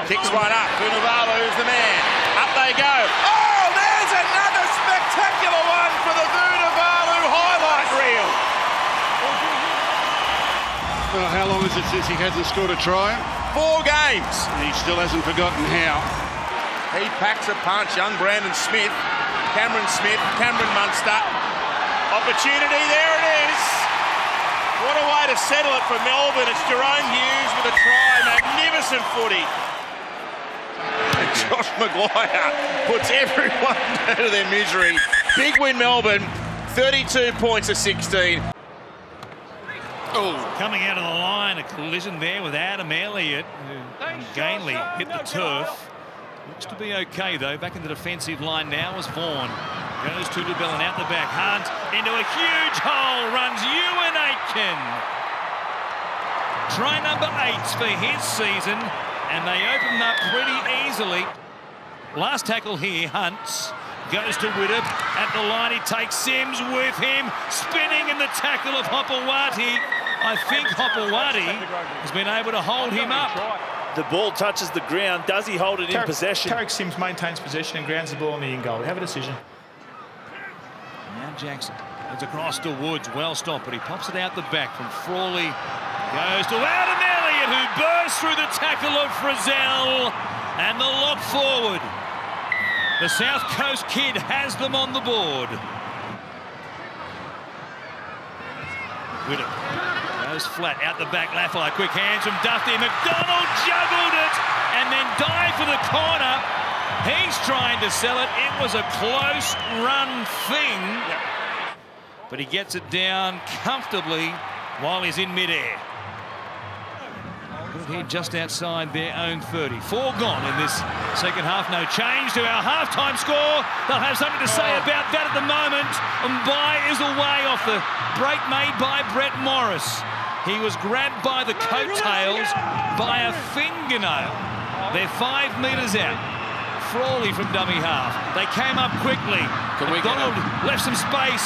Kicks right up. Vunivalu's the man. Up they go. Oh, there's another spectacular one for the Vunivalu highlight reel. Well, how long is it since he hasn't scored a try? 4 games. And he still hasn't forgotten how. He packs a punch. Young Brandon Smith. Cameron Munster. Opportunity, there it is. What a way to settle it for Melbourne. It's Jerome Hughes with a try. Magnificent footy. And Josh Maguire puts everyone out of their misery. Big win, Melbourne. 32 points to 16. Oh, coming out of the line, a collision there with Adam Elliott. Gainley hit the turf. Looks to be okay, though. Back in the defensive line now is Vaughan. Goes to DeBellin out the back. Hunt into a huge hole. Runs Ewan Aitken. Try number 8 for his season. And they open up pretty easily. Last tackle here, Hunts. Goes to Widdop. At the line, he takes Sims with him. Spinning in the tackle of Hopewadi. I think Hopewadi has been able to hold him up. The ball touches the ground. Does he hold it in possession? Tarek Sims maintains possession and grounds the ball on the in goal. We have a decision. Now Jackson. It's across to Woods. Well stopped, but he pops it out the back from Frawley. Goes to Adam Elliott, who bursts through the tackle of Frizzell. And the lock forward. The South Coast kid has them on the board. Widdop goes Just flat out the back. Laffey, quick hands from Duffy. McDonald juggled it and then dived for the corner. He's trying to sell it. It was a close run thing. But he gets it down comfortably while he's in midair. Here just outside their own 30. 4 gone in this second half. No change to our halftime score. They'll have something to say about that at the moment. And Mbai is away off the break made by Brett Morris. He was grabbed by the coattails by a fingernail. They're 5 metres out. Frawley from dummy half. They came up quickly. McDonald left some space.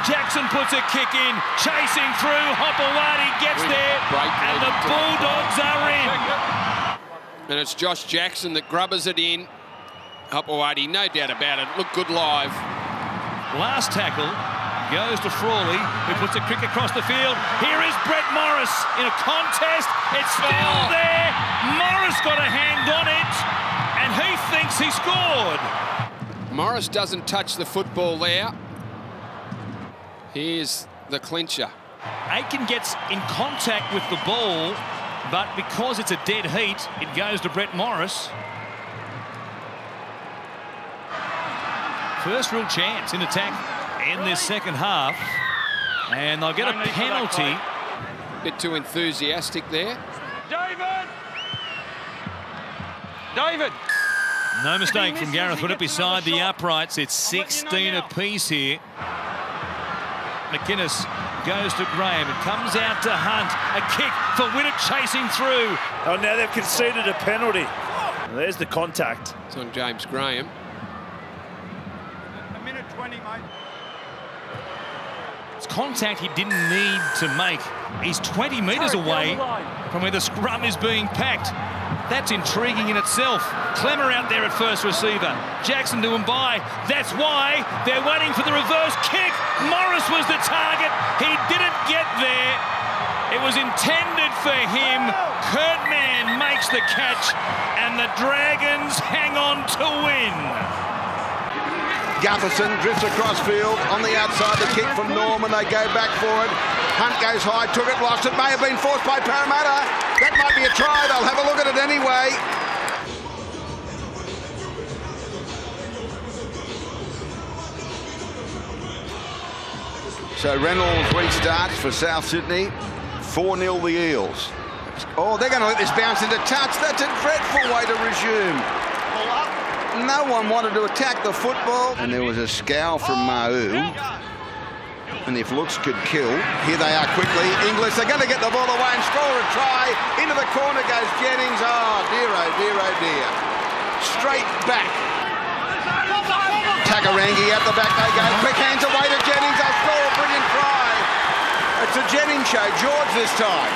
Jackson puts a kick in, chasing through. Hopewadi gets there, and the Bulldogs are in. And it's Josh Jackson that grubbers it in. Hopewadi, no doubt about it. Looked good live. Last tackle goes to Frawley, who puts a kick across the field. Here is Brett Morris in a contest. It's still there. Morris got a hand on it, and he thinks he scored. Morris doesn't touch the football there. Here's the clincher. Aiken gets in contact with the ball, but because it's a dead heat, it goes to Brett Morris. First real chance in attack in this second half, and they'll get a penalty. Bit too enthusiastic there. David! No mistake from Gareth. Put it beside the uprights. It's 16 apiece here. McInnes goes to Graham. It comes out to Hunt. A kick for Winnett chasing through. Oh, now they've conceded a penalty. There's the contact. It's on James Graham. A minute 20, mate. It's contact he didn't need to make. He's 20 metres away from where the scrum is being packed. That's intriguing in itself. Clemmer out there at first receiver. Jackson to Mbai. That's why they're waiting for the reverse kick. Morris was the target. He didn't get there. It was intended for him. Kurt Mann makes the catch, and the Dragons hang on to win. Gutherson drifts across field on the outside. The kick from Norman. They go back for it. Hunt goes high, took it, lost it. May have been forced by Parramatta. That might be a try. They'll have a look at it anyway. So Reynolds restarts for South Sydney. 4-0 the Eels. Oh, they're going to let this bounce into touch. That's a dreadful way to resume. No one wanted to attack the football. And there was a scowl from Mahu. And if looks could kill, here they are quickly. Inglis, they're going to get the ball away and score a try. Into the corner goes Jennings. Oh, dear, oh, dear, oh, dear. Straight back. Takarangi at the back they go. Quick hands away to Jennings. They'll score a brilliant try. It's a Jennings show. George this time.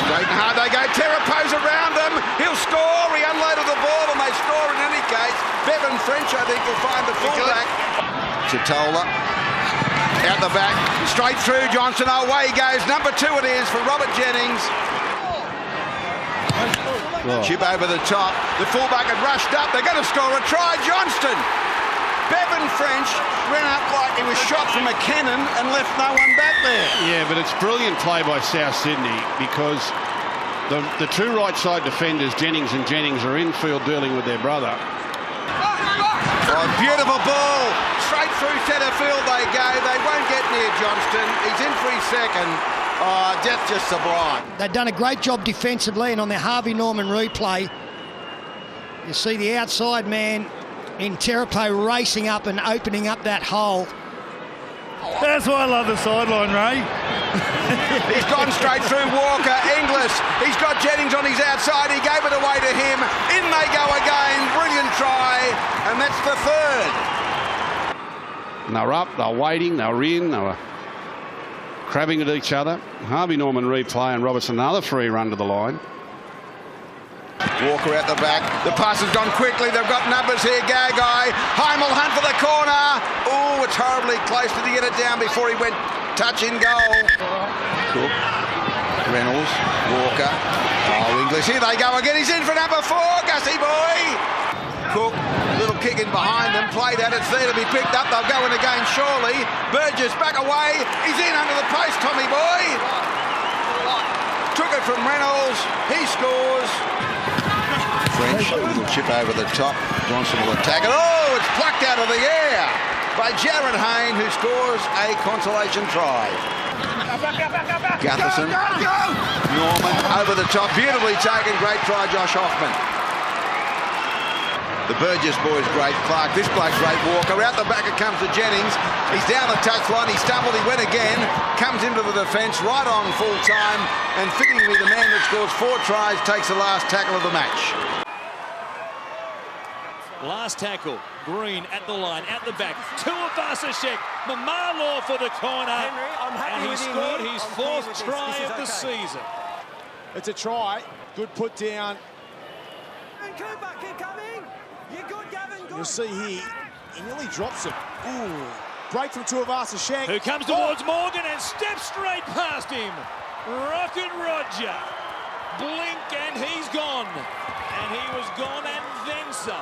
Straight and hard they go. Terrapose around them. He'll score. He unloaded the ball and they score in any case. Bevan French, I think, will find the fullback. Chitola out the back. Straight through Johnson. Away he goes. Number 2 it is for Robert Jennings. Chip over the top. The fullback had rushed up. They're going to score a try. Johnston. Bevan French ran up like he was shot from a cannon and left no one back there. Yeah, but it's brilliant play by South Sydney because the two right side defenders, Jennings and Jennings, are infield dealing with their brother. Oh, beautiful ball. Straight through centre field they go. They won't get near Johnston. He's in for his second. Oh, that's just sublime. They've done a great job defensively, and on their Harvey Norman replay, you see the outside man in Terapo racing up and opening up that hole. That's why I love the sideline, Ray. He's gone straight through Walker. Inglis, he's got Jennings on his outside. He gave it away to him. In they go again. Brilliant try. And that's the third. And they're up, they're waiting, they're in, they were crabbing at each other. Harvey Norman replay and Robertson another free run to the line. Walker out the back. The pass has gone quickly. They've got numbers here. Gagai. Heimel Hunt for the corner. Oh, it's horribly close. Did he get it down before he went touch in goal? Cook. Reynolds. Walker. Oh, Inglis. Here they go again. He's in for number 4. Gussie boy. Cook, little kick in behind them, played at it's there to be picked up. They'll go in again surely. Burgess back away. He's in under the post, Tommy boy. Took it from Reynolds. He scores. French, a little chip over the top. Johnson will attack it. Oh, it's plucked out of the air by Jared Hayne, who scores a consolation try. Gutherson, Norman over the top, beautifully taken, great try, Josh Hoffman. The Burgess boys, great. Clark, this bloke, great walker. Out the back it comes to Jennings. He's down the touchline, he stumbled, he went again, comes into the defence, right on full time, and fittingly the man that scores 4 tries takes the last tackle of the match. Last tackle, Green at the line, at the back, Tuivasa-Sheck, Mamalo for the corner, and he scored his 4th try of the season. It's a try, good put down. Cooper, keep coming. You're good, Gavin, good. You'll see here, he nearly drops it. Ooh, break from Tuivasa-Sheck. Who comes towards Morgan and steps straight past him. Rocket Roger, blink and he's gone. And he was gone and then some.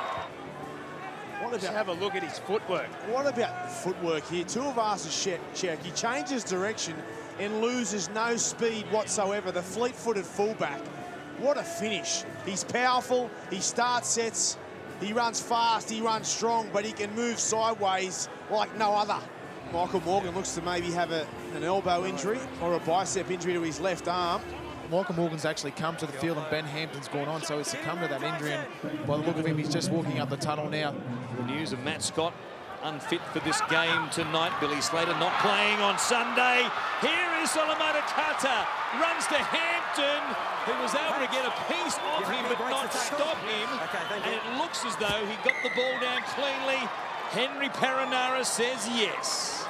Just have a look at his footwork. What about footwork here? Tuivasa-Sheck, he changes direction and loses no speed whatsoever. The fleet-footed fullback. What a finish. He's powerful, he starts sets, he runs fast, he runs strong, but he can move sideways like no other. Michael Morgan looks to maybe have an elbow injury or a bicep injury to his left arm. Michael Morgan's actually come to the field and Ben Hampton's gone on, so he's succumbed to that injury, and by the look of him, he's just walking up the tunnel now. The news of Matt Scott unfit for this game tonight. Billy Slater not playing on Sunday. Here is Solomona Kata, runs to Hampton, who was able to get a piece off him but not stop him, and it looks as though he got the ball down cleanly. Henry Perenara says yes.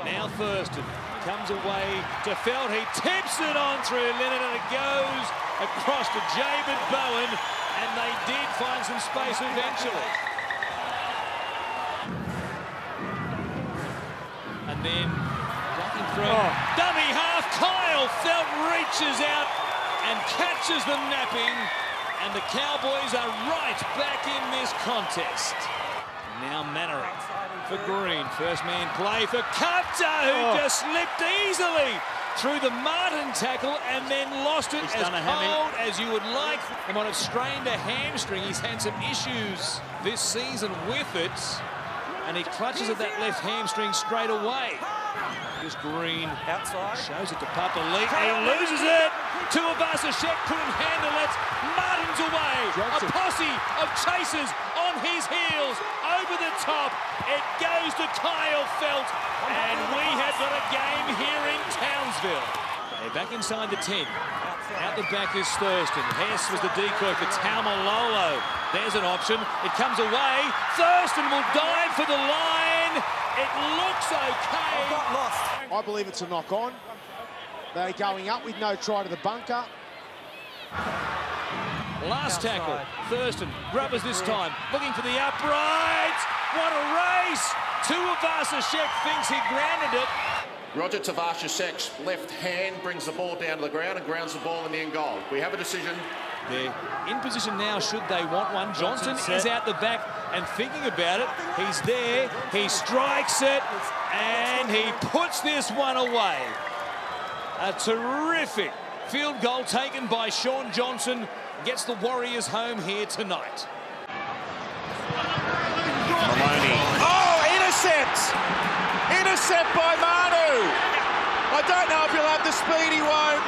Now Thurston comes away to Felt. He tips it on through Lennon and it goes across to Javid Bowen, and they did find some space eventually. And then blocking through dummy half, Kyle Felt reaches out and catches the napping, and the Cowboys are right back in this contest. Now Mannering for Green. First man play for Kata, who just slipped easily through the Martin tackle and then lost it as cold as you would like. He might have strained a hamstring. He's had some issues this season with it, and he clutches at that left hamstring straight away. Here's Green outside, shows it to Papali'i. He loses it. Tuivasa-Sheck couldn't handle it. Martin's away. A posse of chasers on his heels. Over the top. It goes to Kyle Felt. And we have got a game here in Townsville. They're back inside the 10. Out the back is Thurston. Hess was the decoy for Taumalolo. There's an option. It comes away. Thurston will dive for the line. It looks okay. Got lost. I believe it's a knock on. They're going up with no try to the bunker. Last tackle. Thurston, grubbers this time. Looking for the upright. What a race. Tuivasa-Sheck thinks he grounded it. Roger Tuivasa-Sheck's left hand brings the ball down to the ground and grounds the ball in the end goal. We have a decision. They're in position now should they want one. Johnson is out the back and thinking about it. He's there, he strikes it, and he puts this one away. A terrific field goal taken by Sean Johnson gets the Warriors home here tonight. Maloney. Oh, intercept! Intercept by Manu. I don't know if he'll have the speed, he won't.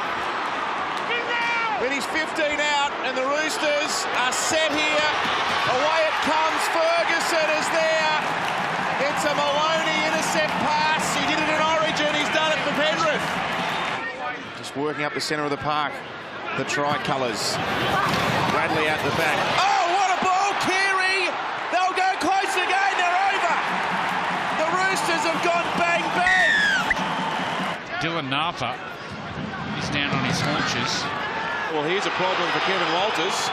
But he's 15 out, and the Roosters are set here. Away it comes. Ferguson is there. It's a Maloney intercept pass. He did it in Origin. He's done it for Penrith. Just working up the centre of the park. The tricolours. Bradley out the back. Oh, what a ball, Keary! They'll go close again. They're over. The Roosters have gone bang, bang. Dylan Napa is down on his haunches. Well, here's a problem for Kevin Walters.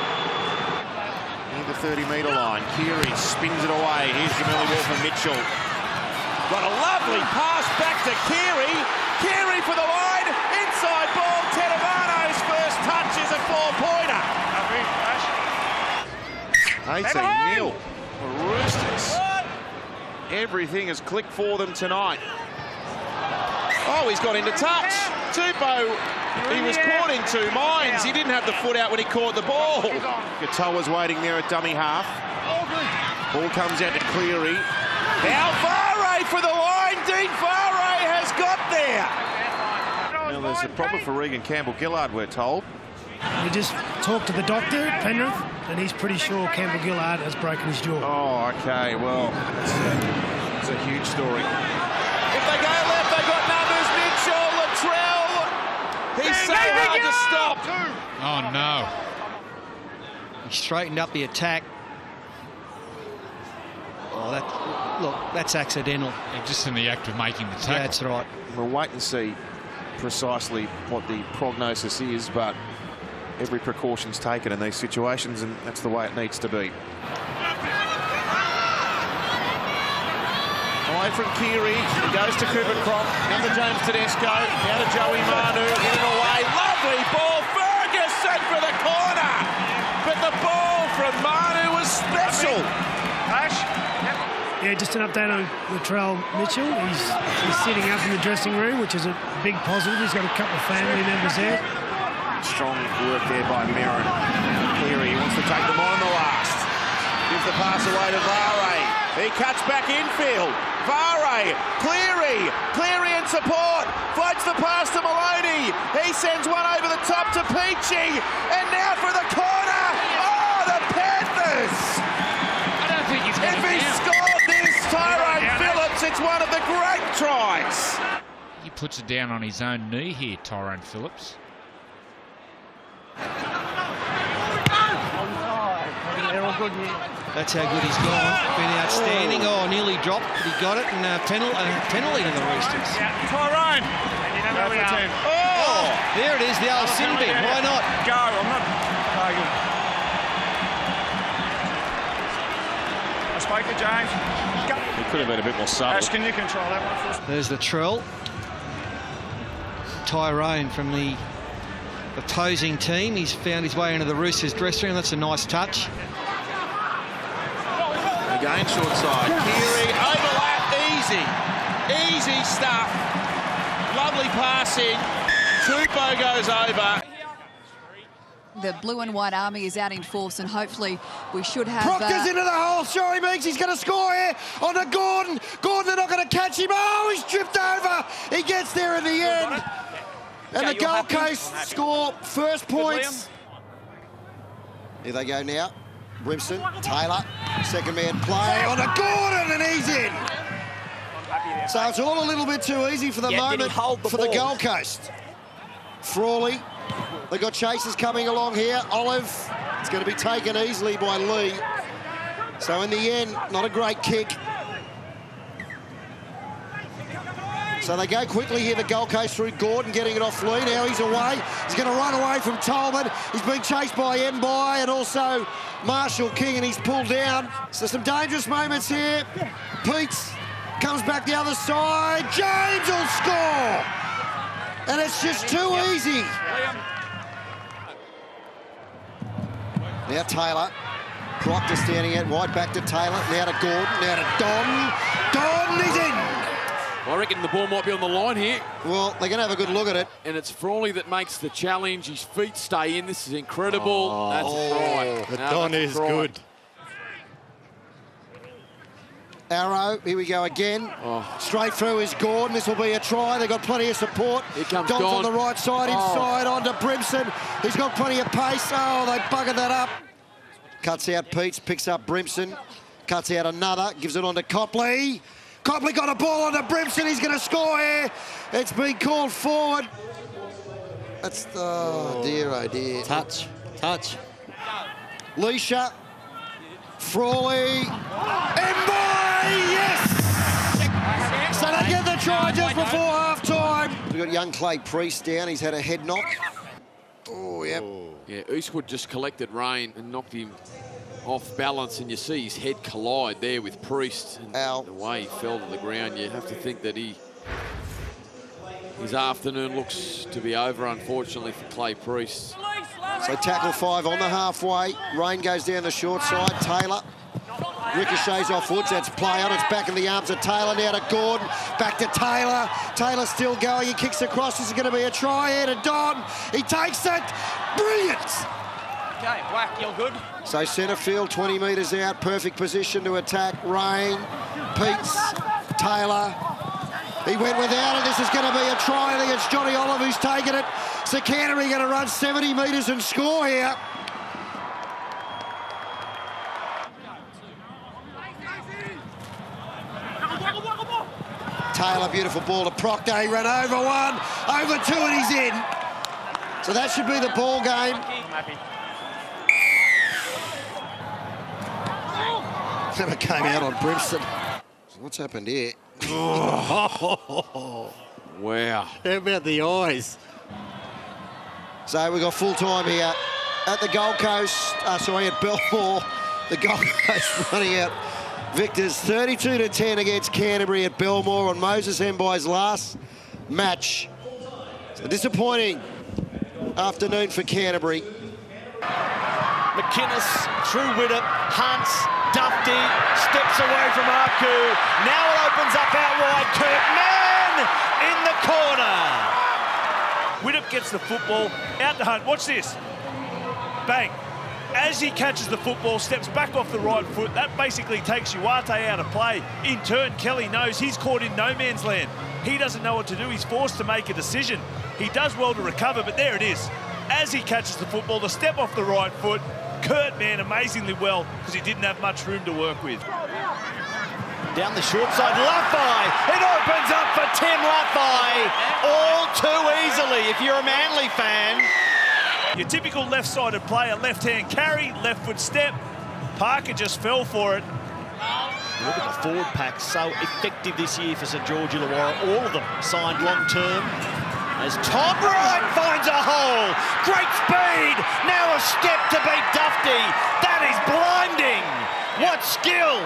Near the 30-metre line. Keary spins it away. Here's Jamili Walker-Mitchell. Got a lovely pass back to Keary. Keary for the line. Inside ball. Tedemano's first touch is a 4-pointer. 18-0 for Roosters. Everything has clicked for them tonight. Oh, he's got into touch. Tupou, he was caught in two minds. He didn't have the foot out when he caught the ball. Katoa's waiting there at dummy half. Ball comes out to Cleary. Now Farray for the line. Dean Farray has got there. Now there's a problem for Regan Campbell-Gillard, we're told. We just talked to the doctor at Penrith, and he's pretty sure Campbell-Gillard has broken his jaw. Oh, OK. Well, it's a huge story. If they go left, they've got numbers. Mitchell, Latrell. He's so hard to stop. Oh, no. He straightened up the attack. Oh, look, that's accidental. Yeah, just in the act of making the tackle. Yeah, that's right. We'll wait and see precisely what the prognosis is, but every precaution's taken in these situations, and that's the way it needs to be. Away from Keary, it goes to Cooper Cronk, now to James Tedesco, now to Joey Manu, in and away, lovely ball, Ferguson for the corner, but the ball from Manu was special. Yeah, just an update on Latrell Mitchell. He's sitting up in the dressing room, which is a big positive. He's got a couple of family members there. Strong work there by Merrin. Cleary wants to take them on the last. Gives the pass away to Varey. He cuts back infield. Varey, Cleary in support. Floats the pass to Maloney. He sends one over the top to Peachy. And now for the corner. Oh, the Panthers! I don't think he's got If he scored this, Tyrone Phillips, it's one of the great tries. He puts it down on his own knee here, Tyrone Phillips. That's how good he's gone. Been outstanding. Oh, nearly dropped, but he got it. And penalty to the Roosters. Tyrone! Oh, there it is, the old sin bin. Why not? Go, I'm not arguing. I spoke to James. Go. He could have been a bit more subtle. Ash, can you control that one for us? There's the Trell. Tyrone from the opposing team. He's found his way into the Roosters dressing room. That's a nice touch. Again, short side. Keary, overlap, easy stuff. Lovely passing. Tupou goes over. The blue and white army is out in force, and hopefully we should have... Proctor's into the hole. Sure he makes. He's going to score here onto Gordon. Gordon, they're not going to catch him. Oh, he's tripped over. He gets there in the end. And the Gold Coast score first points. Here they go now. Brimson, Taylor, second man play onto Gordon, and he's in. So it's all a little bit too easy for the moment for the Gold Coast. Frawley, they've got chasers coming along here. Olive, it's going to be taken easily by Lee. So in the end, not a great kick. So they go quickly here, the Gold Coast, through Gordon, getting it off Lee. Now he's away. He's going to run away from Tolman. He's being chased by Mbai and also Marshall King, and he's pulled down. So some dangerous moments here. Peets comes back the other side. James will score. And it's just too easy. Now Taylor. Proctor standing out wide, back to Taylor. Now to Gordon, now to Don. Don is in. I reckon the ball might be on the line here. Well, they're going to have a good look at it. And it's Frawley that makes the challenge. His feet stay in. This is incredible. That's right. The Don is good. Arrow, here we go again. Straight through is Gordon. This will be a try. They've got plenty of support. Here comes Don's Don. on the right side, inside onto Brimson. He's got plenty of pace. Oh, they buggered that up. Cuts out Peets, picks up Brimson. Cuts out another, gives it on to Copley. Copley got a ball onto Brimson. He's going to score here. It's been called forward. That's the... Oh, dear. Touch. Leisha. Frawley. Mbai, yes! So they get the try just before half-time. We've got young Clay Priest down. He's had a head knock. Oh, yep. Yeah, Eastwood just collected rain and knocked him off balance, and you see his head collide there with Priest. And the way he fell to the ground, you have to think that his afternoon looks to be over, unfortunately, for Clay Priest. So tackle 5 on the halfway. Rain goes down the short side. Taylor ricochets off Woods. That's play on. It's back in the arms of Taylor. Now to Gordon. Back to Taylor. Taylor still going. He kicks across. This is going to be a try here to Don. He takes it. Brilliant. Okay, Whack, you're good. So centre field, 20 metres out. Perfect position to attack. Rain. Peets. Taylor. He went without it. This is going to be a try. I think it's Johnny Olive who's taken it. So Canterbury going to run 70 metres and score here. Taylor, beautiful ball to Proctor. He ran over one, over two, and he's in. So that should be the ball game. Never came out on Brimston. So what's happened here? Wow. How about the eyes? So we've got full time here at the Gold Coast. Sorry, at Belmore. The Gold Coast running out. Victors 32-10 against Canterbury at Belmore on Moses Mbai's last match. So disappointing afternoon for Canterbury. McInnes through Widdop, Hunts, Dufty, steps away from Aku. Now it opens up out wide. Kirkman in the corner. Widdop gets the football, out to Hunt. Watch this. Bang. As he catches the football, steps back off the right foot. That basically takes Uate out of play. In turn, Kelly knows he's caught in no man's land. He doesn't know what to do. He's forced to make a decision. He does well to recover, but there it is. As he catches the football, the step off the right foot. Kirkman amazingly well because he didn't have much room to work with. Down the short side, Laffey. It opens up for Tim Laffey. All too easily if you're a Manly fan. Your typical left-sided player, left-hand carry, left foot step. Parker just fell for it. Look at the forward pack, so effective this year for St George Illawarra. All of them signed long-term. As Tom Wright finds a hole. Great speed. Now a step to beat Dufty. That is blinding. What skill,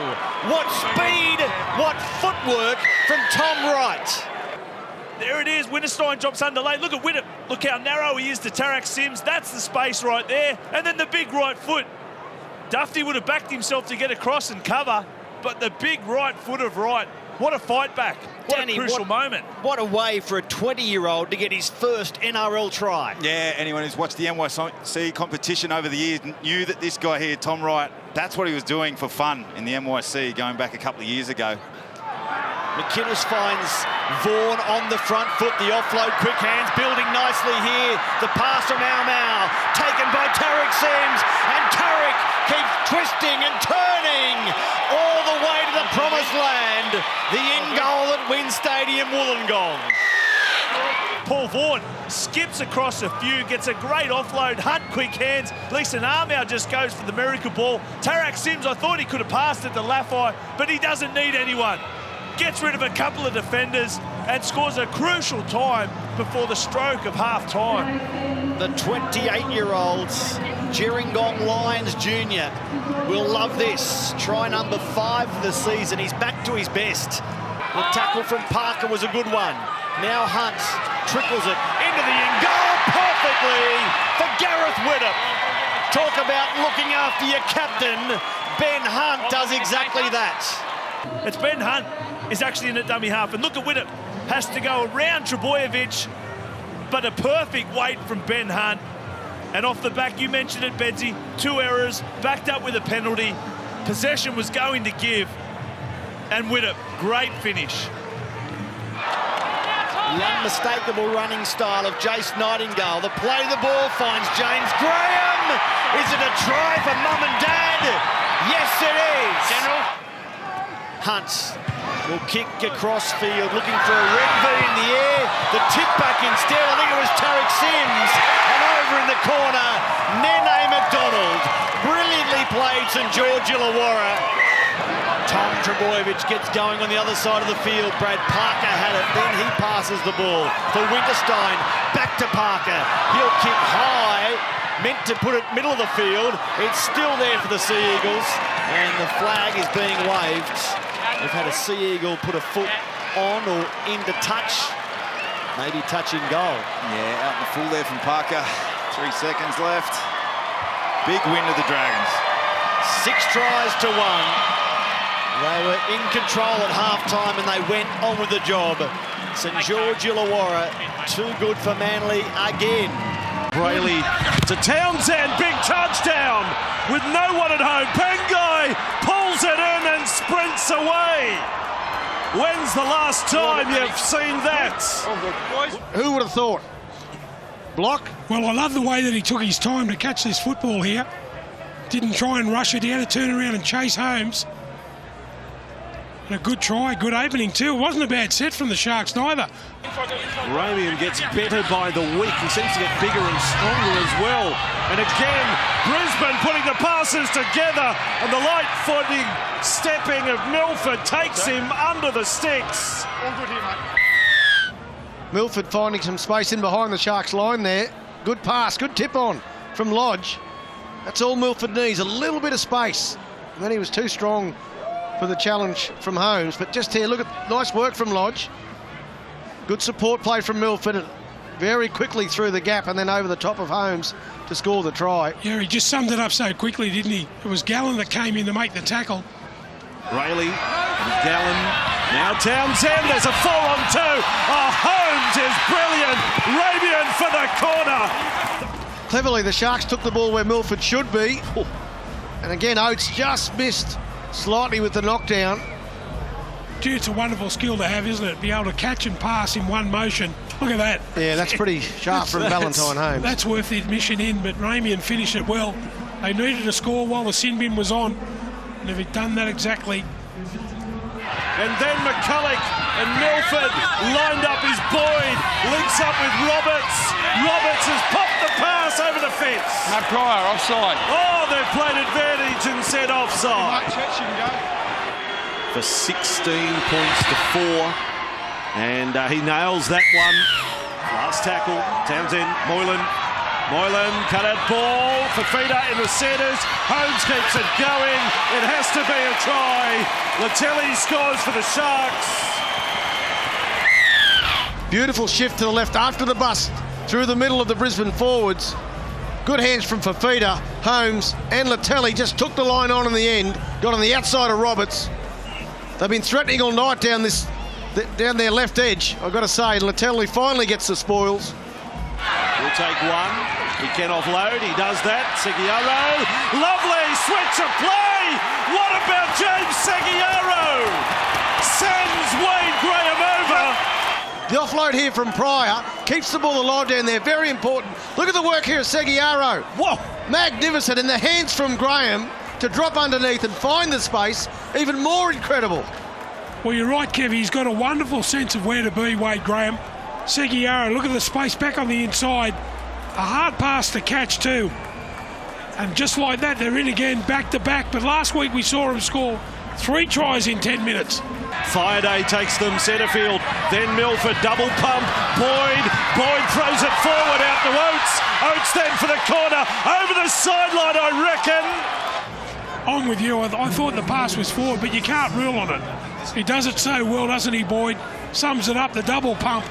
what speed, what footwork from Tom Wright. There it is. Winterstein drops under lane. Look at Widdop. Look how narrow he is to Tarak Sims. That's the space right there. And then the big right foot. Dufty would have backed himself to get across and cover, but the big right foot of Wright. What a fight back. What a crucial moment. What a way for a 20-year-old to get his first NRL try. Yeah, anyone who's watched the NYC competition over the years knew that this guy here, Tom Wright, that's what he was doing for fun in the NYC going back a couple of years ago. McInnes finds Vaughan on the front foot. The offload, quick hands, building nicely here. The pass from Mau, taken by Tarik Sims. And Tarik keeps twisting and turning all the way to the promised land. The in goal at Wynn Stadium, Wollongong. Paul Vaughan skips across a few, gets a great offload. Hunt, quick hands. Leeson Armour just goes for the miracle ball. Tarak Sims, I thought he could have passed it to Laffey, but he doesn't need anyone. Gets rid of a couple of defenders and scores a crucial time before the stroke of half-time. The 28-year-olds, Gerringong Lions Jr. will love this. Try number 5 for the season. He's back to his best. The tackle from Parker was a good one. Now Hunt trickles it into the in goal perfectly for Gareth Widdop. Talk about looking after your captain. Ben Hunt does exactly that. It's Ben Hunt is actually in at dummy half. And look at Widdop. Has to go around Trebojevic, but a perfect weight from Ben Hunt. And off the back, you mentioned it, Bedsy, 2 errors, backed up with a penalty. Possession was going to give. And Widdop, great finish. The unmistakable running style of Jace Nightingale. The play the ball finds James Graham. Is it a try for Mum and Dad? Yes, it is. General. Hunt will kick across field, looking for a red V in the air. The tip back instead, I think it was Tarik Sims. And over in the corner, Nene McDonald. Brilliantly played St George Illawarra. Tom Trebojevic gets going on the other side of the field. Brad Parker had it, then he passes the ball for Winterstein. Back to Parker. He'll kick high, meant to put it middle of the field. It's still there for the Sea Eagles, and the flag is being waved. We've had a Sea Eagle put a foot on or into touch. Maybe touching goal. Yeah, out in the full there from Parker. 3 seconds left. Big win to the Dragons. 6 tries to 1. They were in control at half-time and they went on with the job. St George Illawarra, too good for Manly again. Brayley to Townsend, big touchdown with no one at home. Pengai pulls it in and sprints away. When's the last time you've seen that? Who would have thought? Block? Well, I love the way that he took his time to catch this football here. Didn't try and rush it. He had to turn around and chase Holmes. And a good try, good opening too. It wasn't a bad set from the Sharks neither. Ramian gets better by the week. He seems to get bigger and stronger as well. And again, Brisbane putting the passes together, and the light-footing stepping of Milford takes him under the sticks. All good here, mate. Milford finding some space in behind the Sharks line there. Good pass, good tip on from Lodge. That's all Milford needs, a little bit of space. And then he was too strong for the challenge from Holmes. But just here, look at nice work from Lodge. Good support play from Milford. Very quickly through the gap and then over the top of Holmes to score the try. Yeah, he just summed it up so quickly, didn't he? It was Gallen that came in to make the tackle. Rayleigh and Gallen. Now Townsend, there's a 4-on-2. Oh, Holmes is brilliant. Ramian for the corner. Cleverly, the Sharks took the ball where Milford should be. And again, Oates just missed slightly with the knockdown. Gee, it's a wonderful skill to have, isn't it? Be able to catch and pass in one motion. Look at that. Yeah, that's pretty sharp from Valentine Holmes. That's worth the admission in, but Ramian finished it well. They needed a score while the sin bin was on. And if he'd done that exactly. And then McCulloch and Milford lined up his Boyd. Links up with Roberts. Roberts has popped the pass over the fence. No prior, offside. Oh, they've played advantage and said offside. For 16 points to 4. And he nails that one. Last tackle, Townsend, Moylan. Moylan, cut out ball, Fafita in the centres. Holmes keeps it going. It has to be a try. Latelli scores for the Sharks. Beautiful shift to the left after the bust through the middle of the Brisbane forwards. Good hands from Fafita, Holmes and Latelli just took the line on in the end. Got on the outside of Roberts. They've been threatening all night down their left edge, I've got to say. Latelli finally gets the spoils. He'll take one. He can offload. He does that. Seguiaro. Lovely switch of play. What about James Seguiaro? Sends Wayne Graham over. The offload here from Pryor keeps the ball alive down there. Very important. Look at the work here of Seguiaro. Whoa. Magnificent. In the hands from Graham to drop underneath and find the space. Even more incredible. Well, you're right, Kev. He's got a wonderful sense of where to be, Wade Graham. Seguiaro, look at the space back on the inside. A hard pass to catch too. And just like that, they're in again, back to back. But last week we saw him score 3 tries in 10 minutes. Fireday takes them centre field. Then Milford, double pump. Boyd throws it forward out to Oates. Oates then for the corner. Over the sideline, I reckon. I'm with you. I thought the pass was forward, but you can't rule on it. He does it so well, doesn't he, Boyd? Sums it up, the double pump.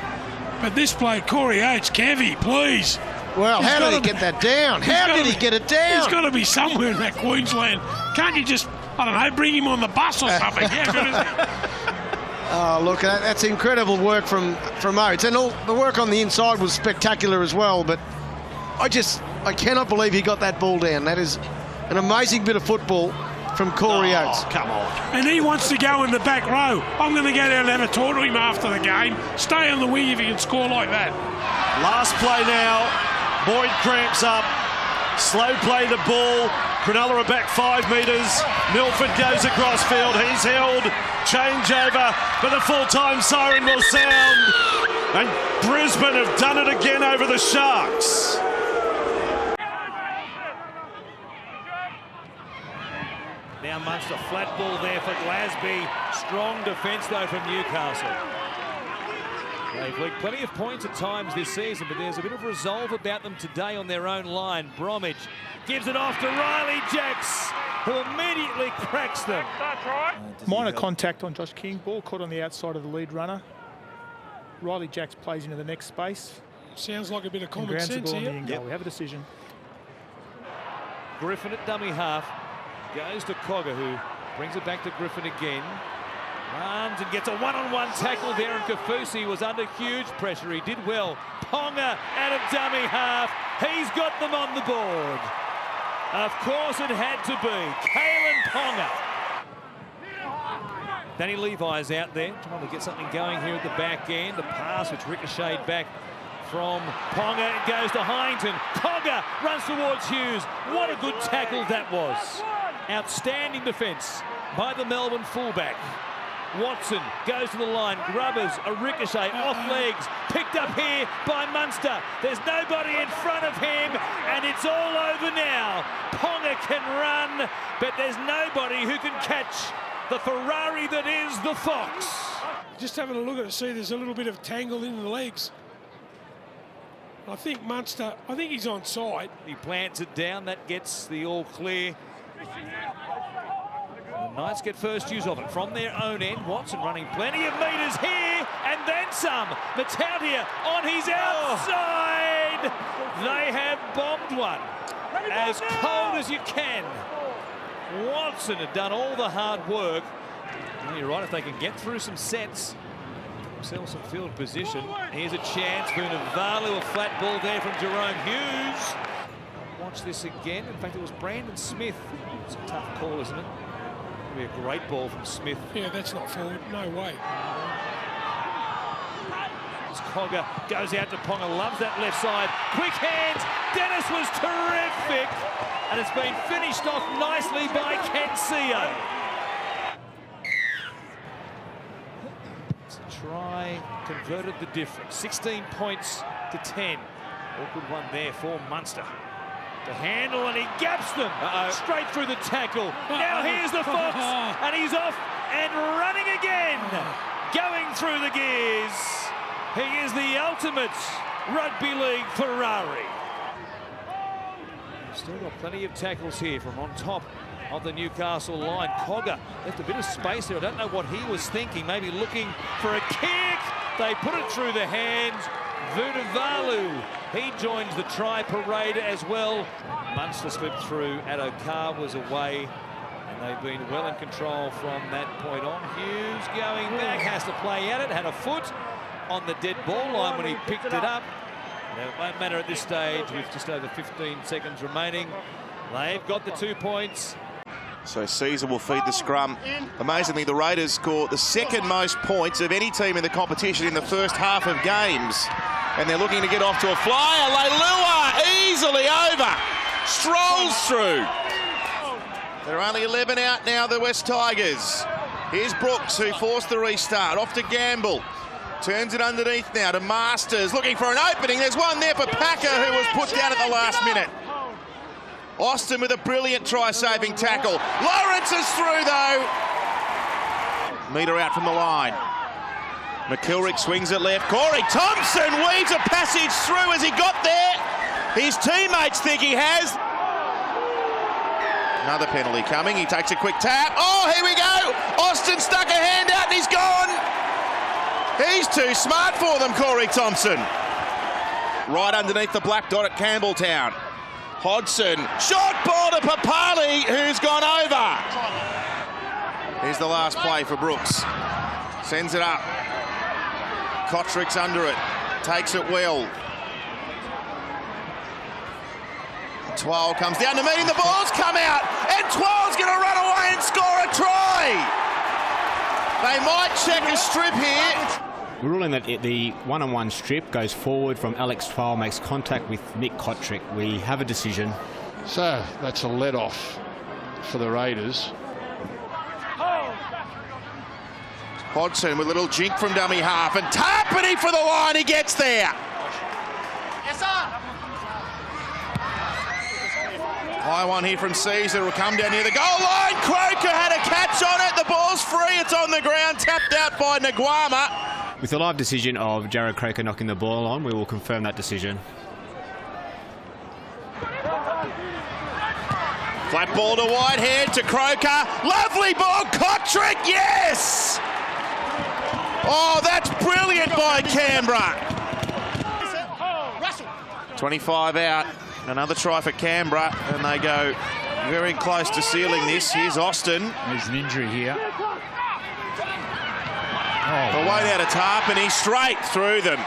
But this bloke, Corey Oates, Kevy, please. Well, how did he get that down? How did he get it down? He's got to be somewhere in that Queensland. Can't you just, I don't know, bring him on the bus or something? How good is he? Oh, look, that's incredible work from Oates. And all the work on the inside was spectacular as well. But I cannot believe he got that ball down. That is an amazing bit of football from Corey Oates. Come on. And he wants to go in the back row. I'm going to go down and have a talk to him after the game. Stay on the wing if he can score like that. Last play now. Boyd cramps up. Slow play the ball. Cronulla are back 5 metres. Milford goes across field. He's held. Change over. But the full-time siren will sound. And Brisbane have done it again over the Sharks. Now Munster, flat ball there for Glasby. Strong defence though from Newcastle. They've leaked plenty of points at times this season, but there's a bit of resolve about them today on their own line. Bromwich gives it off to Riley Jacks, who immediately cracks them. Minor contact on Josh King. Ball caught on the outside of the lead runner. Riley Jacks plays into the next space. Sounds like a bit of common Grounds the sense ball here. in the end goal. We have a decision. Griffin at dummy half. Goes to Cogger, who brings it back to Griffin again. Runs and gets a one-on-one tackle there, and Kafusi was under huge pressure. He did well. Ponga out of dummy half. He's got them on the board. Of course it had to be. Kalen Ponga. Danny Levi's out there, trying to get something going here at the back end. The pass which ricocheted back from Ponga. It goes to Hyington. Cogger runs towards Hughes. What a good tackle that was. Outstanding defence by the Melbourne fullback. Watson goes to the line, Grubbers, a ricochet, off legs, picked up here by Munster. There's nobody in front of him, and it's all over now. Ponga can run, but there's nobody who can catch the Ferrari that is the Fox. Just having a look at it, see there's a little bit of tangle in the legs. I think Munster, I think he's on side. He plants it down, that gets the all clear. The Knights get first use of it from their own end. Watson running plenty of metres here, and then some. Matautia on his outside. They have bombed one. As cold as you can. Watson had done all the hard work. And you're right, if they can get through some sets, themselves some field position. Here's a chance. Vunivalu, a flat ball there from Jerome Hughes. Watch this again. In fact, it was Brandon Smith. It's a tough call, isn't it? It'll be a great ball from Smith. Yeah, that's not forward. No way. As Cogger goes out to Ponga, loves that left side. Quick hands. Dennis was terrific. And it's been finished off nicely by Cansio. Try converted the difference. 16 points to 10. Awkward one there for Munster. To handle, and he gaps them straight through the tackle. Now here's the Fox, and he's off and running again. Going through the gears. He is the ultimate rugby league Ferrari. Still got plenty of tackles here from on top of the Newcastle line. Cogger left a bit of space there. I don't know what he was thinking. Maybe looking for a kick. They put it through the hands. Vunivalu, he joins the try parade as well. Munster slipped through. Addo-Carr was away, and they've been well in control from that point on. Hughes going back, has to play at it. Had a foot on the dead ball line when he picked it up. Now, it won't matter at this stage with just over 15 seconds remaining. They've got the 2 points. So Caesar will feed the scrum. Amazingly, the Raiders scored the second most points of any team in the competition in the first half of games. And they're looking to get off to a flyer. Leilua easily over. Strolls through. They're only 11 out now, the West Tigers. Here's Brooks, who forced the restart. Off to Gamble. Turns it underneath now to Masters. Looking for an opening. There's one there for Packer, who was put down at the last minute. Austin with a brilliant try-saving tackle. Lawrence is through, though. Metre out from the line. McKilrick swings it left. Corey Thompson weaves a passage through as he got there. His teammates think he has. Another penalty coming. He takes a quick tap. Oh, here we go. Austin stuck a hand out and he's gone. He's too smart for them, Corey Thompson. Right underneath the black dot at Campbelltown. Hodgson, short ball to Papali, who's gone over. Here's the last play for Brooks. Sends it up. Kotrick's under it. Takes it well. Twal comes down to meet him. The ball's come out. And Twal's going to run away and score a try. They might check a strip here. We're ruling that the one-on-one strip goes forward from Alex Twal, makes contact with Nick Kotrick. We have a decision. So that's a let-off for the Raiders. Hodgson with a little jink from dummy half, and Tarpany for the line, he gets there. Yes, sir. High one here from Caesar, will come down near the goal line. Croker had a catch on it, the ball's free, it's on the ground, tapped out by Nguama. With the live decision of Jared Croker knocking the ball on, we will confirm that decision. Flat ball to Whitehead, to Croker. Lovely ball, Kotrick, yes! Oh, that's brilliant by Canberra. 25 out. Another try for Canberra, and they go very close to sealing this. Here's Austin. There's an injury here. The weight out of Tarpany, straight through them.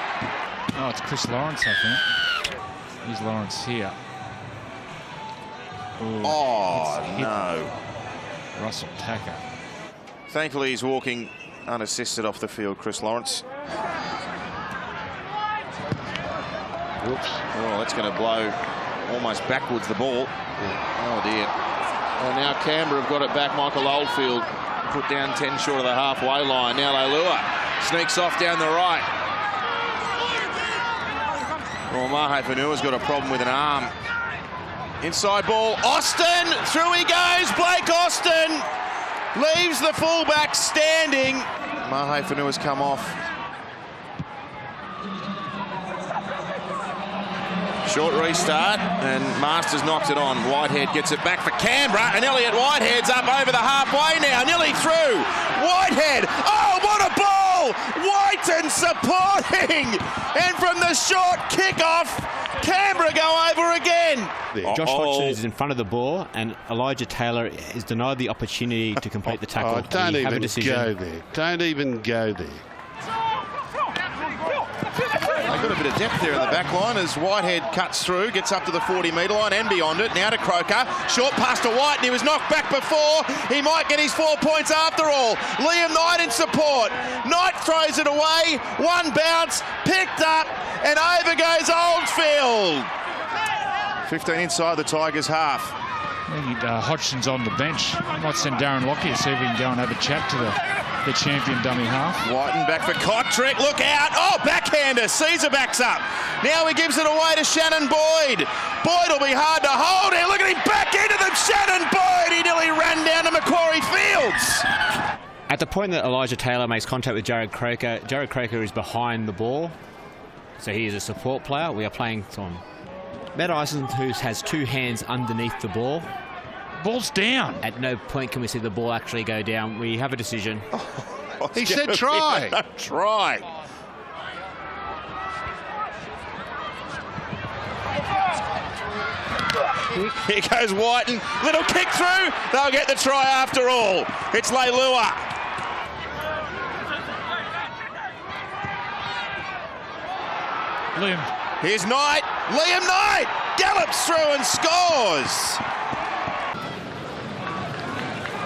Oh, it's Chris Lawrence, I think. Here's Lawrence here. Ooh, no. Russell Tacker. Thankfully, he's walking unassisted off the field, Chris Lawrence. Whoops. Oh, that's going to blow almost backwards the ball. Oh, dear. And now Canberra have got it back. Michael Oldfield put down 10 short of the halfway line. Now Leilua sneaks off down the right. Well, Mahe Whanua's got a problem with an arm. Inside ball, Austin, through he goes, Blake Austin leaves the fullback standing. Mahe Whanua's come off. Short restart, and Masters knocks it on. Whitehead gets it back for Canberra, and Elliott Whitehead's up over the halfway now, nearly through. Whitehead, oh, what a ball! Whiten supporting, and from the short kickoff, Canberra go over again. Josh Hodgson is in front of the ball, and Elijah Taylor is denied the opportunity to complete the tackle. Don't even go there. Don't even go there. They've got a bit of depth there in the back line as Whitehead cuts through, gets up to the 40-metre line and beyond it. Now to Croker. Short pass to White, and he was knocked back before. He might get his 4 points after all. Liam Knight in support. Knight throws it away. One bounce, picked up, and over goes Oldfield. 15 inside the Tigers' half. I think Hodgson's on the bench. I might send Darren Lockyer, see if we can go and have a chat to the champion dummy half. Whiten back for Kotrick, look out, oh, backhander, Caesar backs up. Now he gives it away to Shannon Boyd. Boyd will be hard to hold here, look at him, back into them, Shannon Boyd, he nearly ran down to Macquarie Fields. At the point that Elijah Taylor makes contact with Jared Croker is behind the ball, so he is a support player. We are playing on Matt Ison, who has two hands underneath the ball. Ball's down. At no point can we see the ball actually go down. We have a decision. He said try. Try. Here goes Whiten. Little kick through. They'll get the try after all. It's Leilua. Liam. Here's Knight. Liam Knight gallops through and scores.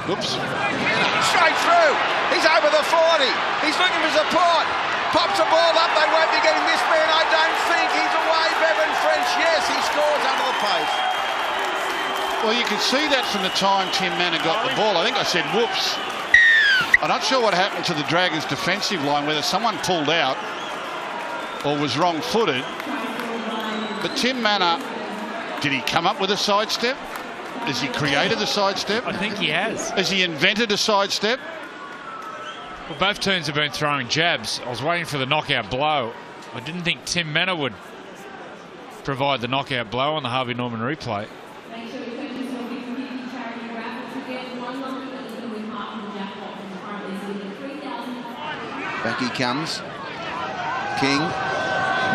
Oops. Straight through. He's over the 40. He's looking for support. Pops the ball up. They won't be getting this man, I don't think. He's away. Bevan French. Yes, he scores under the post. Well, you can see that from the time Tim Manor got the ball. I think I said whoops. I'm not sure what happened to the Dragons' defensive line, whether someone pulled out or was wrong-footed. But Tim Manor, did he come up with a sidestep? Has he created a sidestep? I think he has. Has he invented a sidestep? Well, both teams have been throwing jabs. I was waiting for the knockout blow. I didn't think Tim Manor would provide the knockout blow on the Harvey Norman replay. Back he comes. King.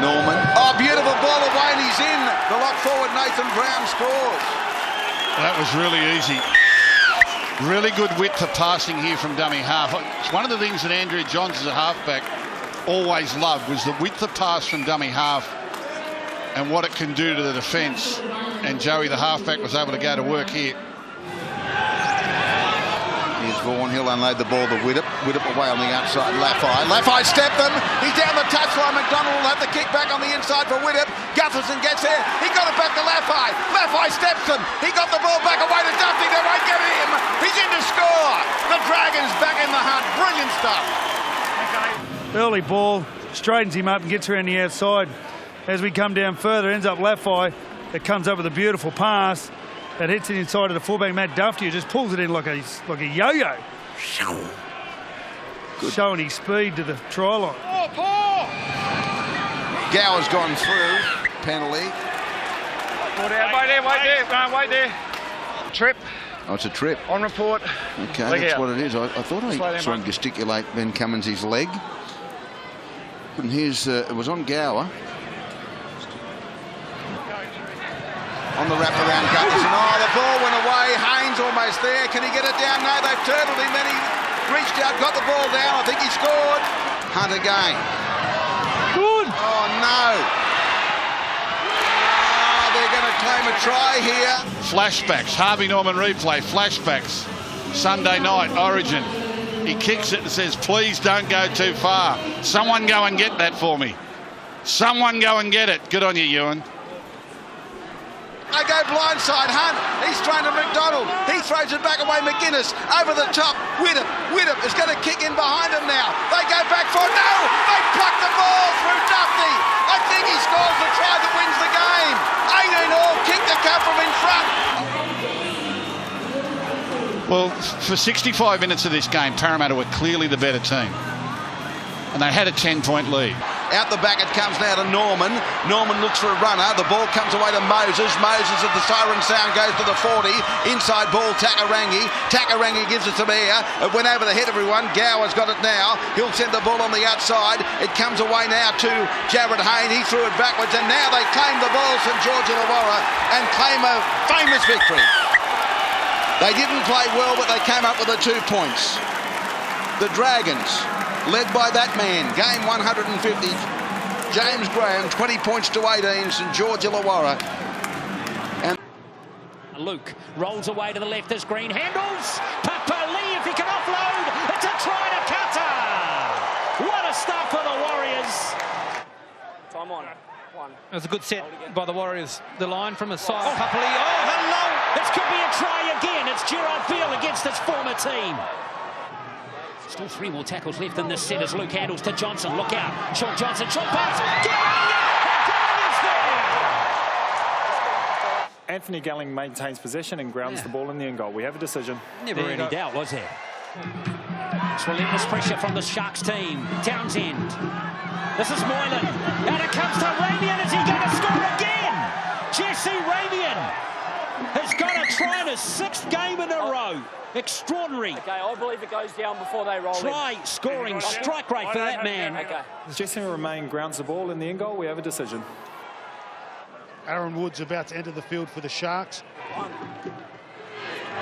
Norman. Oh, beautiful ball away, and he's in. The lock forward, Nathan Brown scores. That was really easy. Really good width of passing here from dummy half. It's one of the things that Andrew Johns as a halfback always loved, was the width of pass from dummy half and what it can do to the defence. And Joey, the halfback, was able to go to work here. Here's Vaughan. He'll unload the ball to Widdop. Widdop away on the outside. Laffey. Laffey stepped them. He's down the touchline. McDonald will have the kick back on the inside for Widdop. Gutherson gets there. He got it back to Laffey. Laffey steps him. He got the ball back away to Duffy. They won't get him. He's in to score. The Dragons back in the hunt. Brilliant stuff. Early ball. Straightens him up and gets around the outside. As we come down further, ends up Laffey. It comes up with a beautiful pass. That hits it inside of the fullback, Matt Duffy, who just pulls it in like a yo-yo. Showing his speed to the try line. Gower's gone through. Penalty. Wait there. Trip. Oh, it's a trip. On report. Okay, Leg that's out. what it is. I thought I saw him gesticulate Ben Cummins' leg. And here's, it was on Gower. on the wraparound Gutherson. Oh, the ball went away. Haynes almost there. Can he get it down? No, they've turtled him. Then he reached out, got the ball down. I think he scored. Hunt again. Good. Oh, no. Oh, they're going to claim a try here. Flashbacks. Harvey Norman replay. Flashbacks. Sunday night, Origin. He kicks it and says, please don't go too far. Someone go and get that for me. Someone go and get it. Good on you, Ewan. They go blindside. Hunt. He's thrown to McDonald. He throws it back away. McGuinness over the top. Widdop. Widdop is going to kick in behind him now. They go back for it. No! They pluck the ball through Duffy. I think he scores the try that wins the game. 18 all. Kick the cup from in front. Well, for 65 minutes of this game, Parramatta were clearly the better team. And they had a 10-point lead. Out the back it comes now to Norman. Norman looks for a runner. The ball comes away to Moses. Moses at the siren sound goes to the 40. Inside ball, Takarangi. Takarangi gives it to Mayer. It went over the head of everyone. Gower's got it now. He'll send the ball on the outside. It comes away now to Jared Hayne. He threw it backwards and now they claim the ball, St George Illawarra, and claim a famous victory. They didn't play well, but they came up with the 2 points. The Dragons, led by that man, game 150, James Graham, 20 points to 18, St George Illawarra. And Luke rolls away to the left as Green handles. Papali, if he can offload, it's a try to Cutter. What a start for the Warriors. Time on. It was a good set by the Warriors. The line from a side. Papali, oh, hello! This could be a try again. It's Gerard Field against his former team. Still 3 more tackles left in this set as Luke handles to Johnson. Look out. Sean Johnson, short pass. Anthony Gelling maintains possession and grounds the ball in the end goal. We have a decision. Never any doubt, was there? It's relentless pressure from the Sharks team. Townsend. This is Moylan. And it comes to Ravian. Is he going to score again? Jesse Ravian has got a try in his 6th game in a row. Extraordinary. Okay, I believe it goes down before they roll Try scoring strike rate for that man. Okay. Jesse Romain grounds the ball in the end goal. We have a decision. Aaron Wood's about to enter the field for the Sharks.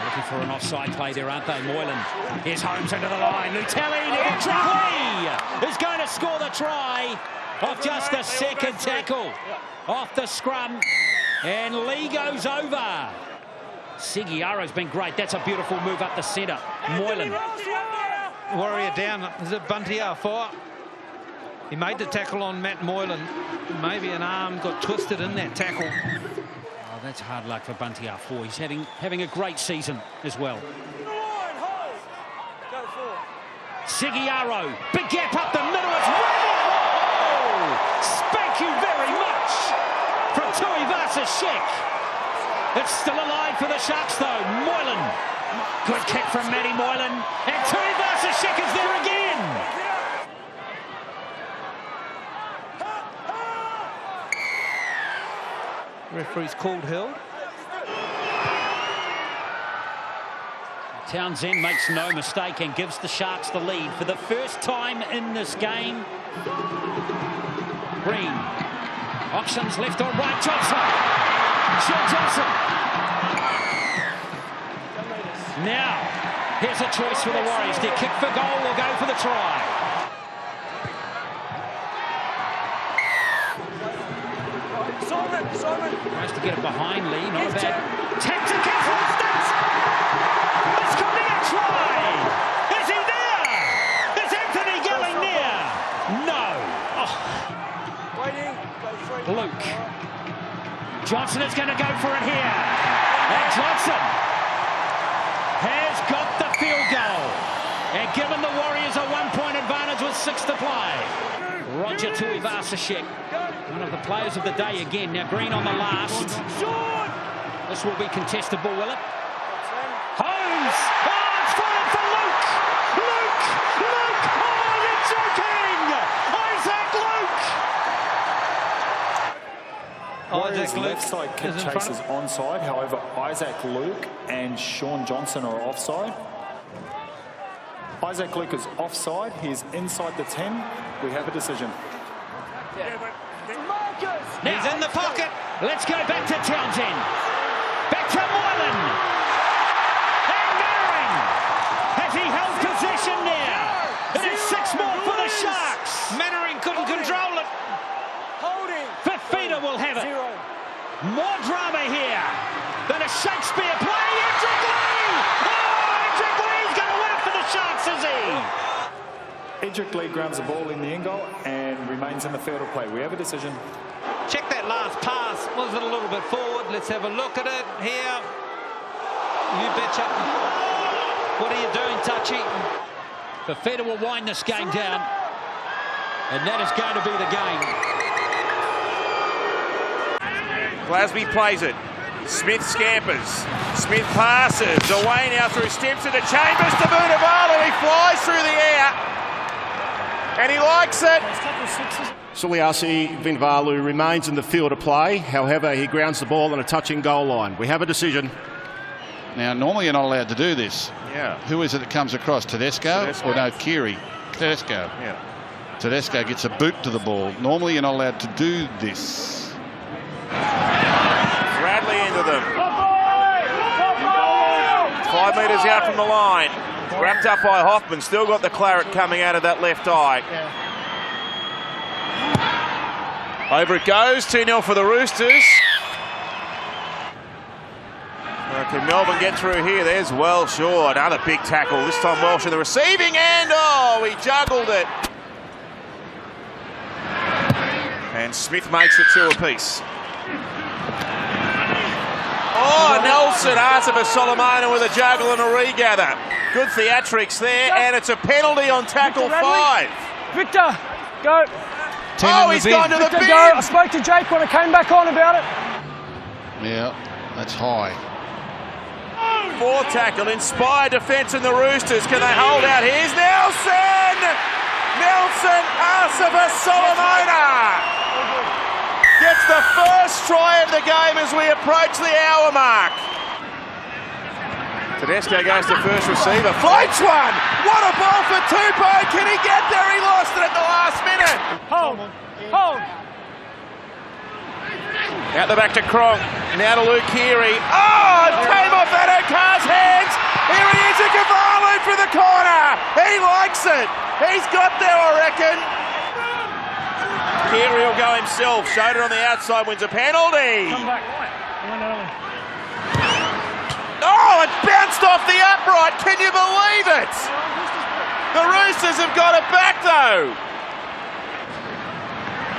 Looking for an offside play there, aren't they? Moylan. Here's Holmes into the line. Lutelli is going to score the try off just the second tackle. Off the scrum. And Lee goes over. Seguiaro's been great. That's a beautiful move up the centre. Moylan. Warrior down. Is it Buntiar for? He made the tackle on Matt Moylan. Maybe an arm got twisted in that tackle. Oh, that's hard luck for Buntiar 4. He's having a great season as well. Seguiaro. Big gap up the middle. It's running. Spank you very much from Tuivasa-Sheck. It's still alive for the Sharks, though. Moylan. Good kick from Matty Moylan. And Tuivasa-Sheck is there again. Referee's called held. Townsend makes no mistake and gives the Sharks the lead for the first time in this game. Green. Options left or right. Johnson. Sean Johnson. Now, here's a choice for the Warriors. They kick for goal or go for the try. Simon. Tries to get it behind Lee. Not a bad tactic for instance. This could be a try. Is he there? Is Anthony Gelling near? No. Oh. Luke. Johnson is going to go for it here. And Johnson has got the field goal. And given the Warriors a 1-point advantage with 6 to play. Roger Tuivasa-Sheck, one of the players of the day again. Now Green on the last. This will be contestable, will it? Holmes! Oh, it's fallen for Luke! Luke! Oh, you're joking! Isaac Luke! Isaac left side kick chase is onside. However, Isaac Luke and Sean Johnson are offside. Isaac Luke is offside. He is inside the 10. We have a decision. He's in the pocket. Let's go back to Townsend. Back to Moylan. And Mannering. Has he held possession now? It is 6 more for the Sharks. Mannering couldn't control it. Holding. Fifita will have it. More drama here than a Shakespeare play. Edric Lee! Oh, Edric Lee's going to win it for the Sharks, is he? Edric Lee grounds the ball in the end goal and remains in the field of play. We have a decision. Check that last pass. Was it a little bit forward? Let's have a look at it here. You betcha. What are you doing, Touchy? Fifita will wind this game down. And that is going to be the game. Glasby plays it. Smith scampers. Smith passes. Away now through Stimson to Chambers to Vunivalu. He flies through the air. And he likes it. Suliasi Vunivalu remains in the field of play. However, he grounds the ball on a touching goal line. We have a decision. Now, normally you're not allowed to do this. Yeah. Who is it that comes across? Tedesco? Or no, Keary? Tedesco. Yeah. Tedesco gets a boot to the ball. Normally you're not allowed to do this. Bradley into them. 5 metres out from the line. Wrapped up by Hoffman. Still got the claret coming out of that left eye. Over it goes. 2-0 for the Roosters. Can Melbourne get through here? There's Welsh. Oh, another big tackle. This time Welsh in the receiving end. Oh, he juggled it. And Smith makes it 2 apiece. Oh, Nelson Arthur Solomona with a juggle and a regather. Good theatrics there, and it's a penalty on tackle 5. Victor, go. Oh, he's gone to the bin. Go. I spoke to Jake when I came back on about it. Yeah, that's high. 4th tackle, inspired defence in the Roosters. Can they hold out? Here's Nelson! Nelson Arthur Solomona gets the first try of the game as we approach the hour mark. Tedesco goes to first receiver. Floats one! What a ball for Tupou! Can he get there? He lost it at the last minute. Hold. Hold. Out the back to Cronk. Now to Luke Keary. Oh, it came off Addo-Carr's hands. Here he is, Ikavalu for the corner. He likes it. He's got there, I reckon. Keary will go himself. Shoulder on the outside, wins a penalty. Come back. One early. Oh, it bounced off the upright. Can you believe it? The Roosters have got it back, though.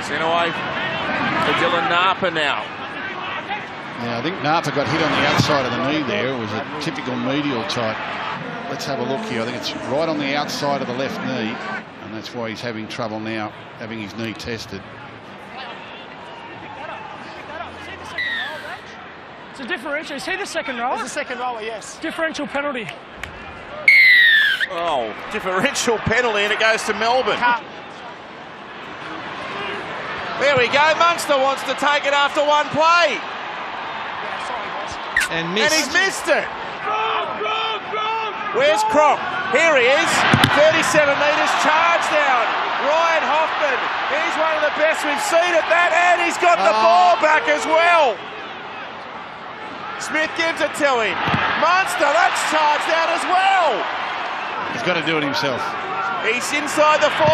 Sent away for Dylan Napa now. Yeah, I think Napa got hit on the outside of the knee there. It was a typical medial type. Let's have a look here. I think it's right on the outside of the left knee, and that's why he's having trouble now, having his knee tested. It's a differential. See the second roller? It's the second roller, yes. Differential penalty. Oh, differential penalty, and it goes to Melbourne. There we go. Munster wants to take it after one play. And he's missed it. Where's Cronk? Here he is. 37 metres, charge down. Ryan Hoffman. He's one of the best we've seen at that, and he's got the ball back as well. Smith gives it to him. Munster, that's charged out as well. He's got to do it himself. He's inside the 40.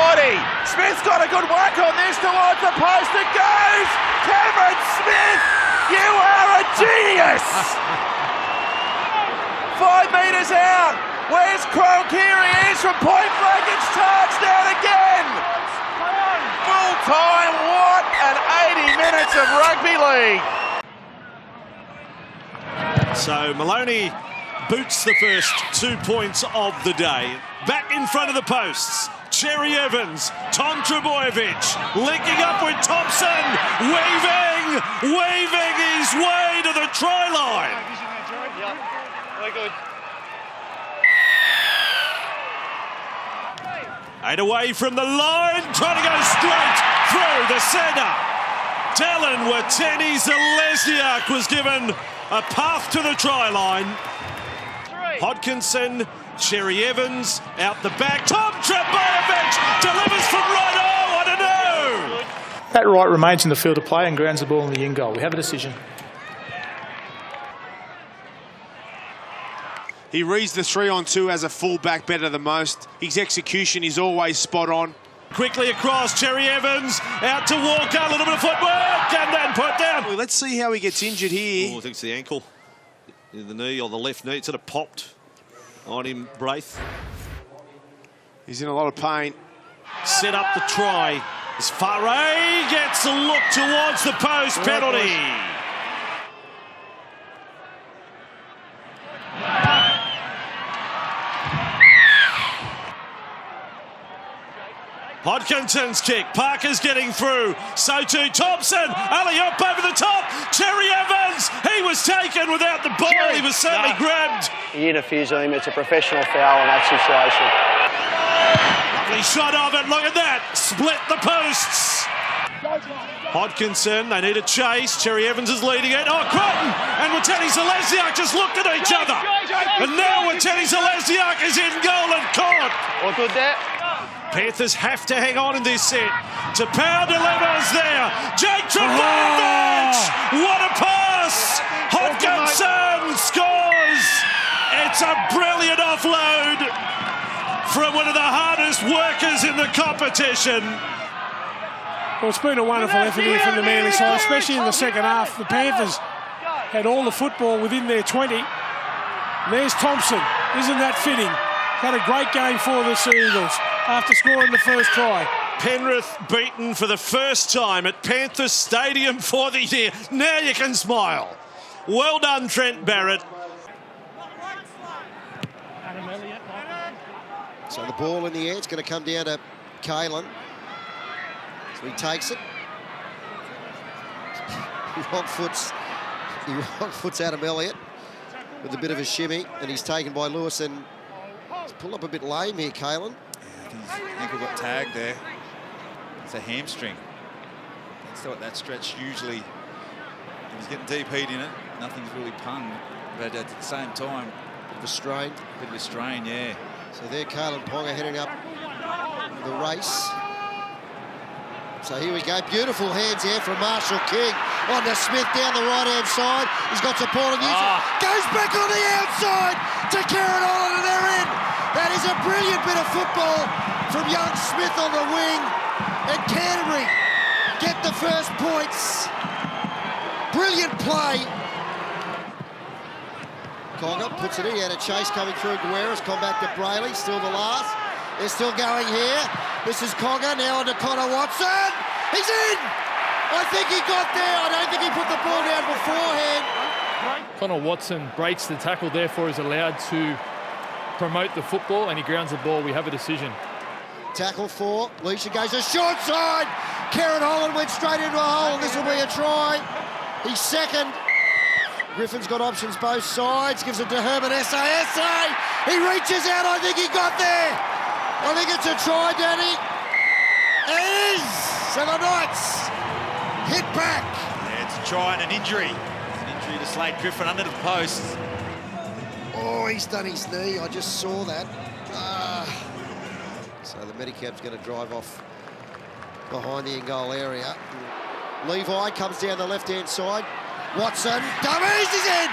Smith's got a good work on this towards the post. It goes. Cameron Smith, you are a genius. 5 metres out. Where's Cronk? Here he is from point blank. It's charged down again. Full time. What an 80 minutes of rugby league. So Maloney boots the first 2 points of the day. Back in front of the posts, Cherry Evans, Tom Trebojevic linking up with Thompson, waving his way to the try line. Very good. 8 away from the line, trying to go straight through the centre. Dallin Wateni Zalesniak was given a path to the try line. Hodkinson, Cherry Evans out the back. Tom Trebojevic delivers from right. Oh, what a no! Pat Wright remains in the field of play and grounds the ball in the in goal. We have a decision. He reads the 3-on-2 as a fullback better than most. His execution is always spot on. Quickly across, Cherry Evans out to Walker, a little bit of footwork and then put down. Well, let's see how he gets injured here. Oh, I think it's the ankle, the knee or the left knee. It sort of popped on him, Braith. He's in a lot of pain. Set up the try. As Flurry gets a look towards the post, penalty. Hodkinson's kick, Parker's getting through, so too Thompson, alley-oop over the top, Cherry Evans, he was taken without the ball, he was certainly grabbed. You interfere him, it's a professional foul in that situation. Lovely shot of it, look at that, split the posts. Hodkinson, they need a chase, Cherry Evans is leading it, oh Crichton and Watene-Zelezniak just looked at each other. And now Watene-Zelezniak is in goal and caught. All good there. Panthers have to hang on in this set. To power dilemmas there. Jake Trbojevic! What a pass! Hodkinson scores! It's a brilliant offload from one of the hardest workers in the competition. Well, it's been a wonderful effort here from the Manly side, especially in the second half. The Panthers had all the football within their 20. There's Thompson. Isn't that fitting? Had a great game for the Sea Eagles after scoring the first try. Penrith beaten for the first time at Panthers Stadium for the year. Now you can smile. Well done, Trent Barrett. So the ball in the air, it's going to come down to Kalen. So he takes it. He wrong foots Adam Elliott with a bit of a shimmy, and he's taken by Lewis, and he's pulled up a bit lame here, Kalen. I think his ankle got tagged there. It's a hamstring. That's what that stretch usually, if he's getting deep heat in it, nothing's really pung, but at the same time, bit of a strain. Bit of a strain, yeah. So there, Kalen Ponga heading up the race. So here we go, beautiful hands here from Marshall King on to Smith down the right-hand side. He's got support of Newton. Goes back on the outside to Karen Holland, and they're in. That is a brilliant bit of football from young Smith on the wing. And Canterbury get the first points. Brilliant play. Conga puts it in, he had a chase coming through Guerra's, come back to Brayley, still the last. They're still going here. This is Conga, now on to Connor Watson. He's in! I think he got there. I don't think he put the ball down beforehand. Connor Watson breaks the tackle, therefore is allowed to promote the football, and he grounds the ball. We have a decision. Tackle for, Leisha goes a short side. Karen Holland went straight into a hole. This will be a try. He's second. Griffin's got options both sides, gives it to Herman Essa. He reaches out, I think he got there. I think it's a try, Danny. It is. So the Knights hit back. Yeah, it's a try and an injury. It's an injury to Slade Griffin under the post. Oh, he's done his knee. I just saw that. So the Medicab's going to drive off behind the in-goal area. Levi comes down the left-hand side. Watson, dummies, he's in!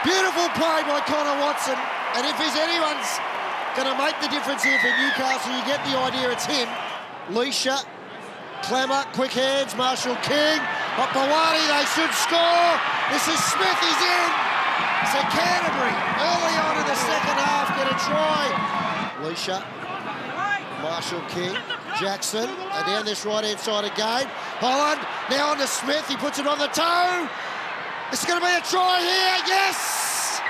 Beautiful play by Connor Watson. And if there's anyone's going to make the difference here for Newcastle, you get the idea it's him. Leisha, Clemmer, quick hands, Marshall King, Hopawani, they should score. This is Smith, he's in. So Canterbury, early on in the second half, get a try. Leisha, Marshall King, Jackson, and down this right-hand side again. Holland, now on to Smith, he puts it on the toe. It's going to be a try here, yes!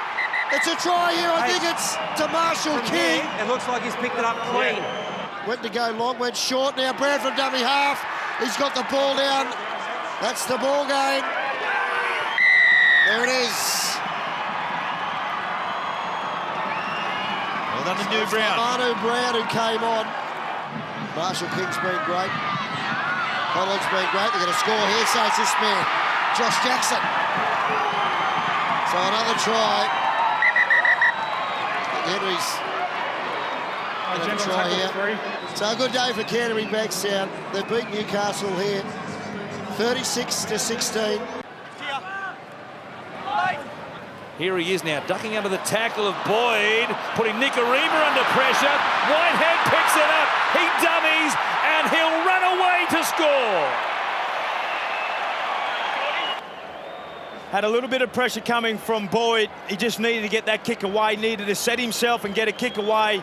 It's a try here, I think it's to Marshall King. It looks like he's picked it up clean. Went to go long, went short, now Brad from dummy half. He's got the ball down. That's the ball game. There it is. Well done to New Brown. Manu Brown who came on. Marshall King's been great. Holland's been great. They're going to score here, so it's this man, Josh Jackson. So another try. Henry's Try here. So a good day for Canterbury back south. They've beat Newcastle here, 36-16. Here he is now, ducking under the tackle of Boyd, putting Nicarima under pressure. Whitehead picks it up, he dummies, and he'll run away to score. Had a little bit of pressure coming from Boyd. He just needed to get that kick away, needed to set himself and get a kick away.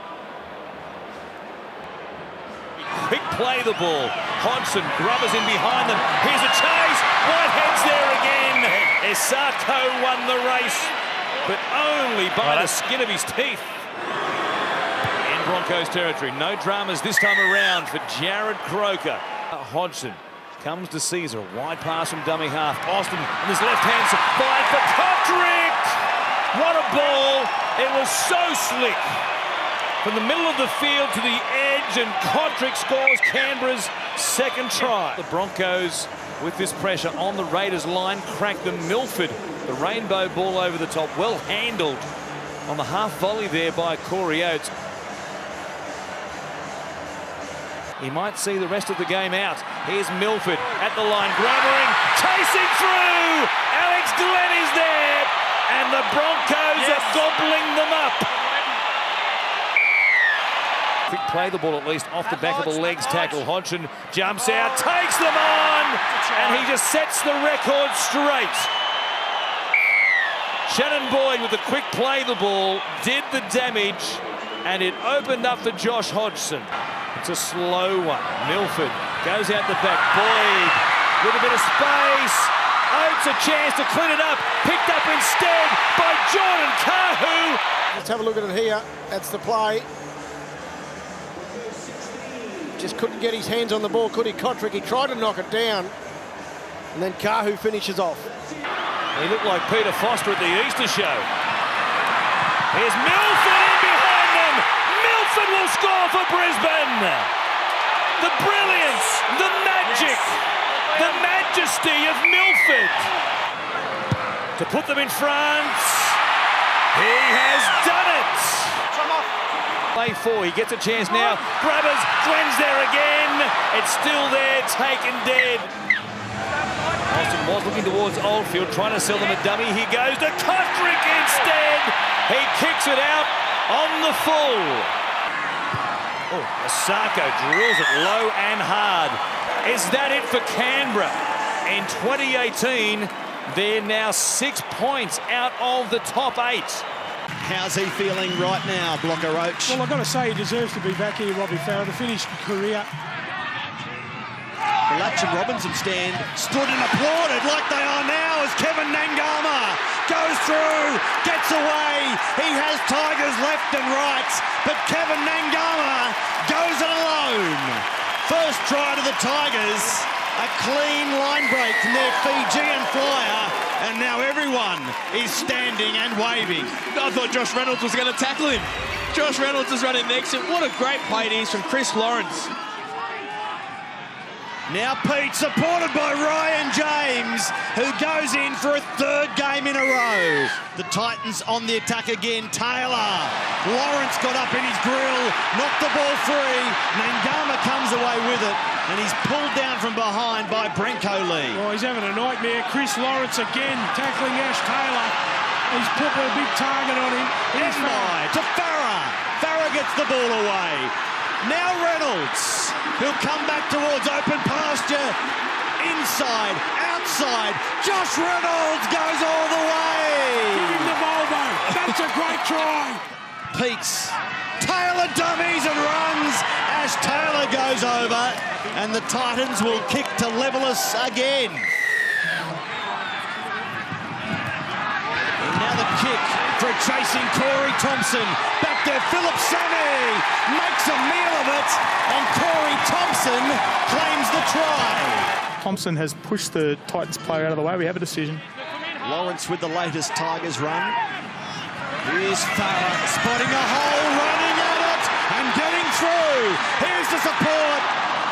Quick play the ball. Hodgson, Grubbers in behind them. Here's a chase. Whitehead's there again. Isako won the race, but only by the skin of his teeth. In Broncos territory. No dramas this time around for Jared Croker. Hodgson comes to Caesar. Wide pass from dummy half. Austin on his left hand side for Kotrick. What a ball. It was so slick. From the middle of the field to the edge, and Kotrick scores Canberra's second try. The Broncos, with this pressure on the Raiders line, crack them. Milford, the rainbow ball over the top, well handled on the half volley there by Corey Oates. He might see the rest of the game out. Here's Milford at the line, grabbing, chasing through. Alex Glenn is there, and the Broncos are gobbling them up. Quick play the ball at least off the back of the legs tackle. Hodgson jumps out, takes them on, and he just sets the record straight. Shannon Boyd with the quick play the ball did the damage, and it opened up for Josh Hodgson. It's a slow one. Milford goes out the back. Boyd with a bit of space. Oates a chance to clean it up. Picked up instead by Jordan Kahu. Let's have a look at it here. That's the play. Just couldn't get his hands on the ball, could he, Kotrick? He tried to knock it down, and then Kahu finishes off. He looked like Peter Foster at the Easter show. Here's Milford in behind them. Milford will score for Brisbane. The brilliance, the magic, the majesty of Milford. To put them in front. He has done it. Play 4, he gets a chance now. Grubbers, Glenn's there again. It's still there, taken dead. Austin was looking towards Oldfield, trying to sell them a dummy. He goes to Kotrick instead. He kicks it out on the full. Oh, Isako drills it low and hard. Is that it for Canberra? In 2018, they're now 6 points out of the top 8. How's he feeling right now, Blocker Roach? Well, I've got to say he deserves to be back here, Robbie Farah, the finished career. The Latch and Robinson stand stood and applauded like they are now as Kevin Nangama goes through, gets away. He has Tigers left and right, but Kevin Nangama goes it alone. First try to the Tigers, a clean line break from their Fijian flyer, and now everyone is standing and waving. I thought Josh Reynolds was going to tackle him. Josh Reynolds is running next to him. What a great play it is from Chris Lawrence. Now Pete, supported by Ryan James, who goes in for a third game in a row. The Titans on the attack again. Taylor. Lawrence got up in his grill, knocked the ball free. Nangama comes away with it, and he's pulled down from behind by Brenko Lee. Oh, he's having a nightmare. Chris Lawrence again tackling Ash Taylor. He's put a big target on him. Here's to Farah. Farah gets the ball away. Now Reynolds, who'll come back towards open pasture. Inside, outside, Josh Reynolds goes all the way. Give him the Volvo. That's a great try. Peets. Taylor dummies and runs. Ash Taylor goes over, and the Titans will kick to level us again. And now the kick for chasing Corey Thompson. Back there, Philip Sammy makes a meal of it, and Corey Thompson claims the try. Thompson has pushed the Titans player out of the way. We have a decision. Lawrence with the latest Tigers run. Here's Farah spotting a hole, running at it and getting through. Here's the support.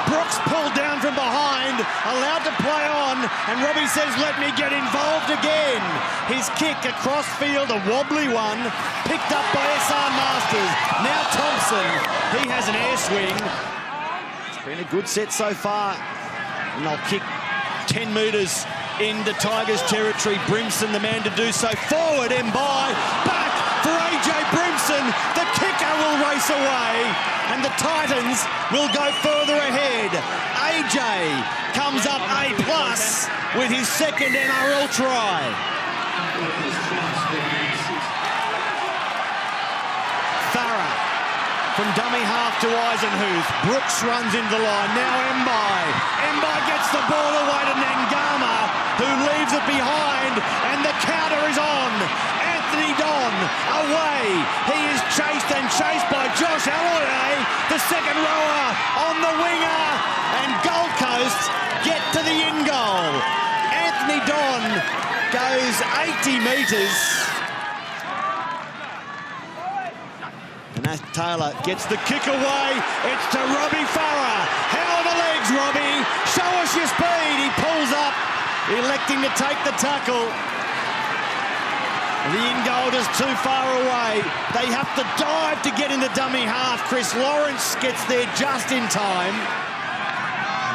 Brooks pulled down from behind, allowed to play on, and Robbie says, let me get involved again. His kick across field, a wobbly one, picked up by SR Masters. Now Thompson, he has an air swing. It's been a good set so far. And they'll kick 10 metres into Tigers territory. Brimson, the man to do so. Forward, Mbai, back for AJ Brimson. The kicker will race away, and the Titans will go further ahead. AJ comes up A+ with his second NRL try. Farah from dummy half to Eisenhuth. Brooks runs into the line. Now Mbai. Mbai gets the ball away to Nangama, who leaves it behind, and the counter is on. Anthony Don away. He is chased by Josh Alloy, the second rower on the winger, and Gold Coast get to the in goal. Anthony Don goes 80 metres. And that Taylor gets the kick away. It's to Robbie Farah. How are the legs, Robbie? Show us your speed. He pulls up, electing to take the tackle. The in goal is too far away. They have to dive to get in the dummy half. Chris Lawrence gets there just in time.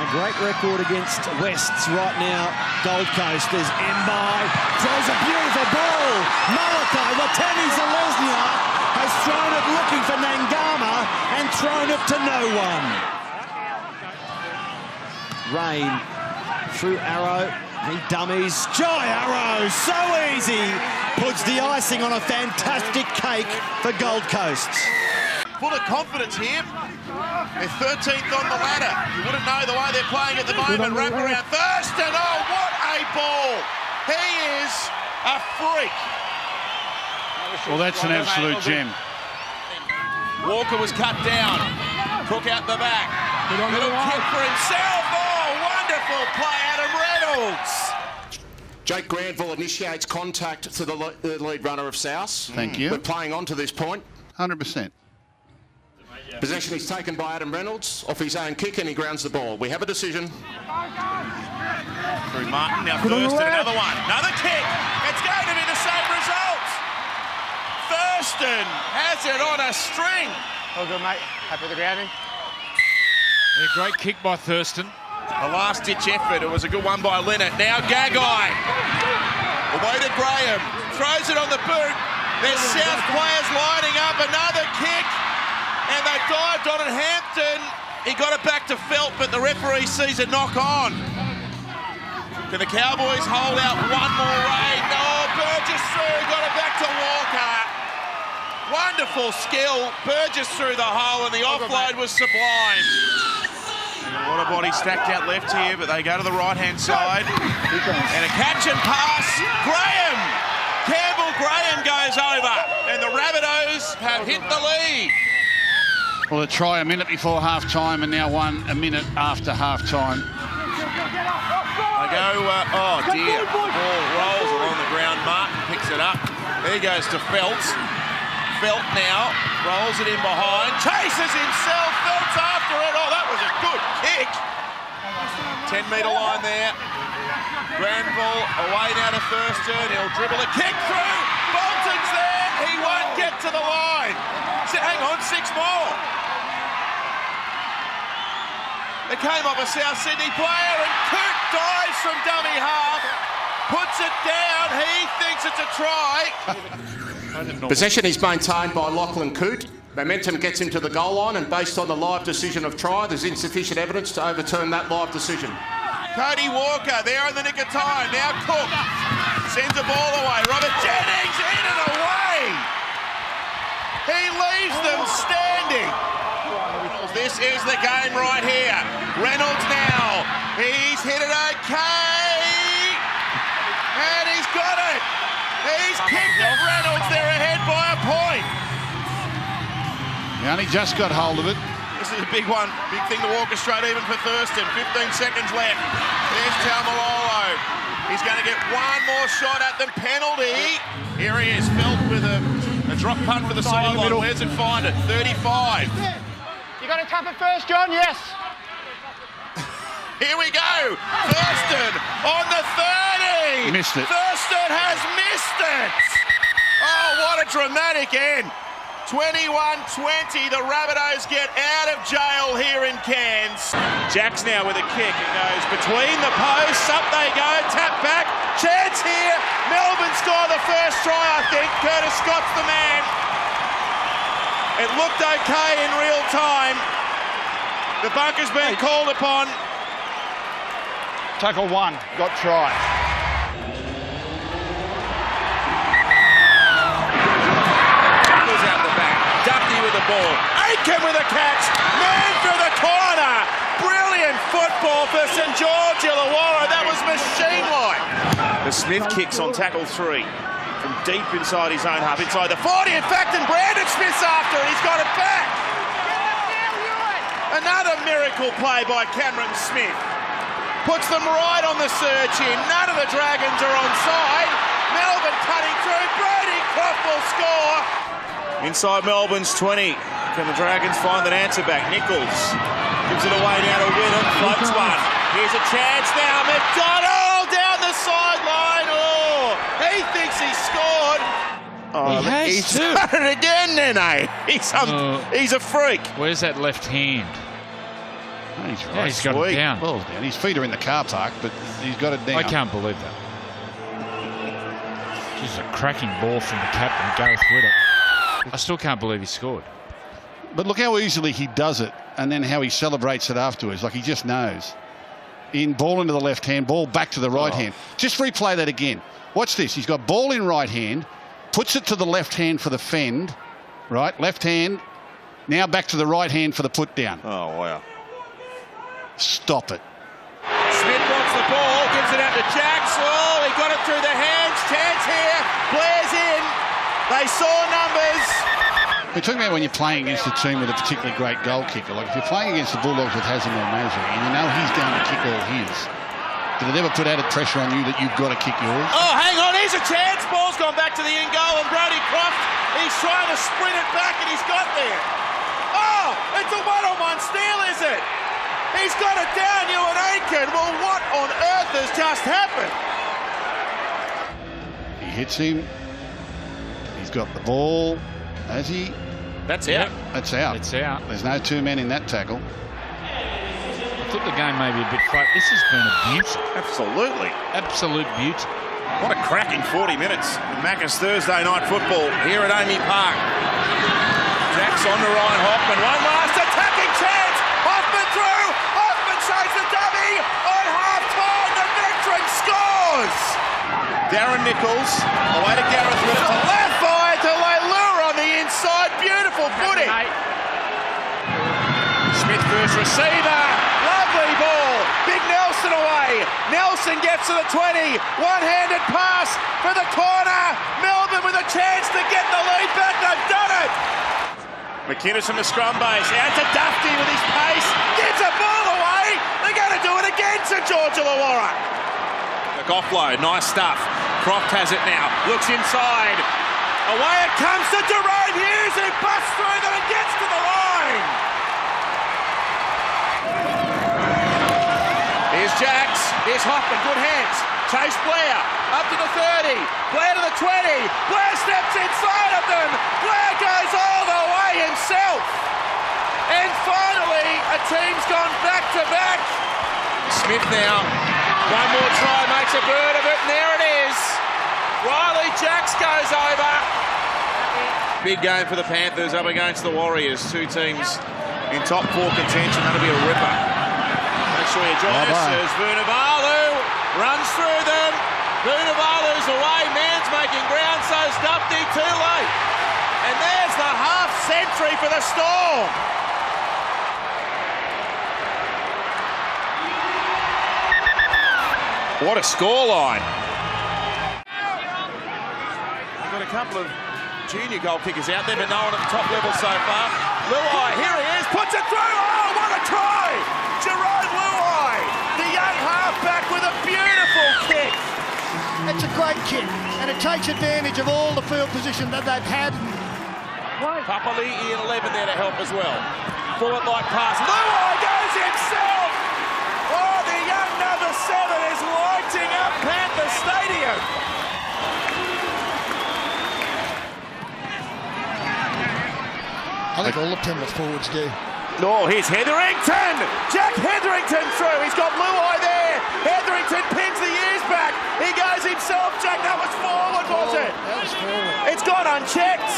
A great record against Wests right now. Gold Coast. There's Mbai. Throws a beautiful ball. Malachi Watani Zalesnia has thrown it looking for Nangama and thrown it to no one. Rain through Arrow. He dummies. Jai Arrow, so easy. Puts the icing on a fantastic cake for Gold Coast. Full of confidence here. They're 13th on the ladder. You wouldn't know the way they're playing at the moment. Wrap around Thurston. Oh, what a ball. He is a freak. Well, that's an absolute gem. Walker was cut down. Cook out the back. Little kick for himself. Oh, wonderful play, Adam Reynolds. Jake Granville initiates contact to the lead runner of South. Thank you. We're playing on to this point. 100%. Possession is taken by Adam Reynolds off his own kick, and he grounds the ball. We have a decision. Through Martin, now Thurston, another one. Another kick. It's going to be the same result. Thurston has it on a string. All good, mate. Happy with the grounding? A great kick by Thurston. A last-ditch effort. It was a good one by Linnett. Now Gagai. Away to Graham. Throws it on the boot. There's South players lining up. Another kick. And they dived on it. Hampton. He got it back to Felt, but the referee sees a knock on. Can the Cowboys hold out one more raid? No, Burgess through. Got it back to Walker. Wonderful skill. Burgess through the hole, and the offload was sublime. A lot of bodies stacked out left here, but they go to the right-hand side. And a catch and pass. Graham! Campbell Graham goes over. And the Rabbitohs have hit the lead. Well, a try a minute before half-time, and now one a minute after half-time. I go, oh dear. Ball rolls along the ground. Martin picks it up. There goes to Felt. Felt now rolls it in behind. Chases himself. Felt's after it. Oh, that was a good kick. 10-metre line there. Granville away now to Thurston. He'll dribble a kick through. Bolton's there. He won't get to the line. So hang on, 6 more. It came off a South Sydney player, and Coote dives from dummy half. Puts it down. He thinks it's a try. Possession is maintained by Lachlan Coote. Momentum gets him to the goal line, and based on the live decision of try, there's insufficient evidence to overturn that live decision. Cody Walker there in the nick of time. Now Cook sends the ball away. Robert Jennings in and away. He leaves them standing. This is the game right here. Reynolds now. He's hit it okay. And he's got it. He's kicked it. Reynolds, they're ahead by a point. He only just got hold of it. This is a big one. Big thing to walk straight even for Thurston. 15 seconds left. There's Taumalolo. He's going to get one more shot at the penalty. Here he is, Felt with a drop punt for the sideline. Where's it find it? 35. You got to tap it first, John? Yes. Here we go. Thurston on the 30. Missed it. Thurston has missed it. Oh, what a dramatic end. 21-20, the Rabbitohs get out of jail here in Cairns. Jacks now with a kick. It goes between the posts. Up they go. Tap back. Chance here. Melbourne score the first try, I think. Curtis Scott's the man. It looked okay in real time. The bunker's been called upon. Tackle 1. Got try. With the ball. Aiken with a catch. Man for the corner. Brilliant football for St George Illawarra. That was machine-like. The Smith kicks on tackle 3 from deep inside his own half. Inside the 40. In fact, and Brandon Smith's after it. He's got it back. Another miracle play by Cameron Smith. Puts them right on the surge here. None of the Dragons are onside. Melbourne cutting through. Brody Croft will score. Inside Melbourne's 20. Can the Dragons find that answer back? Nichols gives it away now to Whittam. Floats one. Here's a chance now. McDonald down the sideline. Oh, he thinks he scored. Oh, he's done it again, Nene. He's a freak. Where's that left hand? Oh, he's right. Yeah, he's got it down. Ball's down. His feet are in the car park, but he's got it down. I can't believe that. Just a cracking ball from the captain, Gareth Whittam. I still can't believe he scored. But look how easily he does it, and then how he celebrates it afterwards. Like he just knows. Ball into the left hand, ball back to the right hand. Just replay that again. Watch this. He's got ball in right hand, puts it to the left hand for the fend, right? Left hand, now back to the right hand for the put down. Oh, wow. Stop it. Smith wants the ball, gives it out to Jacks. Oh, he got it through the hands. Chance here. Blair's in. They saw numbers. We're talking about when you're playing against a team with a particularly great goal kicker. Like if you're playing against the Bulldogs with Hazem or Mazri, and you know he's going to kick all his, did it ever put added pressure on you that you've got to kick yours? Oh, hang on, here's a chance. Ball's gone back to the in goal, and Brody Croft, he's trying to sprint it back, and he's got there. Oh, it's a one-on-one steal, is it? He's got it down, Ewan Aiken. Well, what on earth has just happened? He hits him. He's got the ball. Has he? That's out. That's out. It's out. There's no 2 men in that tackle. I thought the game may be a bit flat. This has been a beauty. Absolutely. Absolute beauty. What a cracking 40 minutes. Macca's Thursday night football here at Amy Park. Jacks on to Ryan Hoffman. One last attacking chance. Hoffman through. Hoffman shows the dummy. On half-time, the veteran scores. Darren Nichols. Away to Gareth Whittam. To left fire to Leilua on the inside. Beautiful footing. Smith first receiver. Lovely ball. Big Nelson away. Nelson gets to the 20. One-handed pass for the corner. Melbourne with a chance to get the lead back. They've done it. McInnes from the scrum base. Out to Dufty with his pace. Gets a ball away. They're going to do it again, St George Illawarra. The offload. Nice stuff. Croft has it now. Looks inside. Away it comes to Jerome Hughes, who busts through them and gets to the line. Here's Jacks. Here's Hoffman. Good hands. Chase Blair. Up to the 30. Blair to the 20. Blair steps inside of them. Blair goes all the way himself. And finally, a team's gone back to back. Smith now. One more try, makes a bird of it, and there it is. Riley Jacks goes over. Big game for the Panthers up against the Warriors. Two teams in top 4 contention. That'll be a ripper. Make sure you join us as Vunivalu runs through them. Vunivalu's away. Man's making ground, so's Dufty, too late. And there's the half century for the Storm. What a scoreline. We've got a couple of junior goal kickers out there, but no one at the top level so far. Luai, here he is, puts it through. Oh, what a try! Jerome Luai, the young halfback with a beautiful kick. It's a great kick, and it takes advantage of all the field position that they've had. Papali'i in 11 there to help as well. Forward like pass. Luai goes himself. Oh, the lighting up Panther Stadium. I think all the Penrith forwards do. Oh, here's Hetherington. Jack Hetherington through. He's got Luai there. Hetherington pins the ears back. He goes himself. Jack, that was forward, was it? That was forward. It's gone unchecked.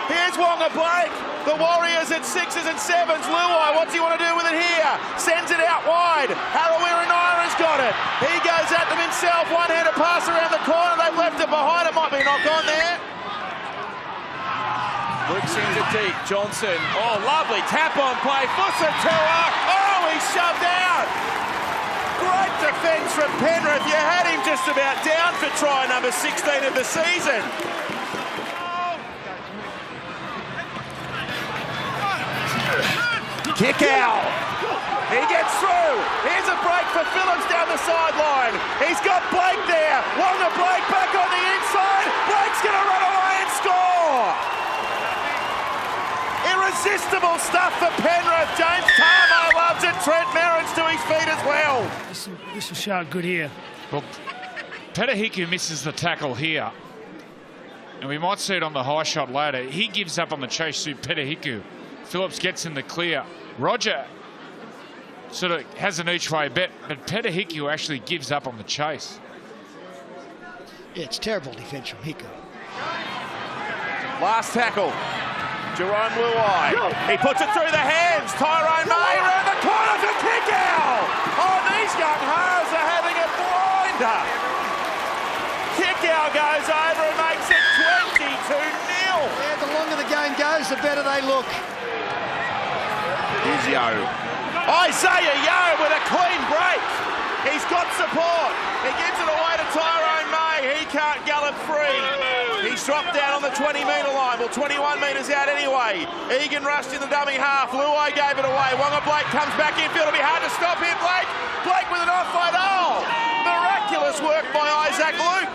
Here's Wonga Blake. The Warriors at 6s and 7s. Luai, what's he want to do with it here? Sends it out wide. Harawira-Naira's got it. He goes at them himself. One-handed pass around the corner. They've left it behind. It might be a knock on there. Luke sends it deep. Johnson. Oh, lovely tap on play. Fusatua. Oh, he's shoved out. Great defence from Penrith. You had him just about down for try number 16 of the season. Kick out. He gets through. Here's a break for Phillips down the sideline. He's got Blake there. Wonga Blake back on the inside. Blake's going to run away and score. Irresistible stuff for Penrith. James Tarmo loves it. Trent Merritt's to his feet as well. This will show good here. Well, Petahiku misses the tackle here. And we might see it on the high shot later. He gives up on the chase to Petahiku. Phillips gets in the clear. Roger sort of has an each way bet, but Petahiku actually gives up on the chase. Yeah, it's terrible defence from Hiku. Last tackle. Jerome Luai. He puts it through the hands. Tyrone May around the corner for kick out. Oh, these young Haas are having a blinder. Kick out goes over and makes it 22-0. Yeah, the longer the game goes, the better they look. Here's Yo. Isaiah Yo with a clean break. He's got support. He gives it away to Tyrone May. He can't gallop free. He's dropped down on the 20-metre line. Well, 21 metres out anyway. Egan rushed in the dummy half. Luai gave it away. Wonga Blake comes back infield. It'll be hard to stop him. Blake with an offload. Oh! Miraculous work by Isaac Luke.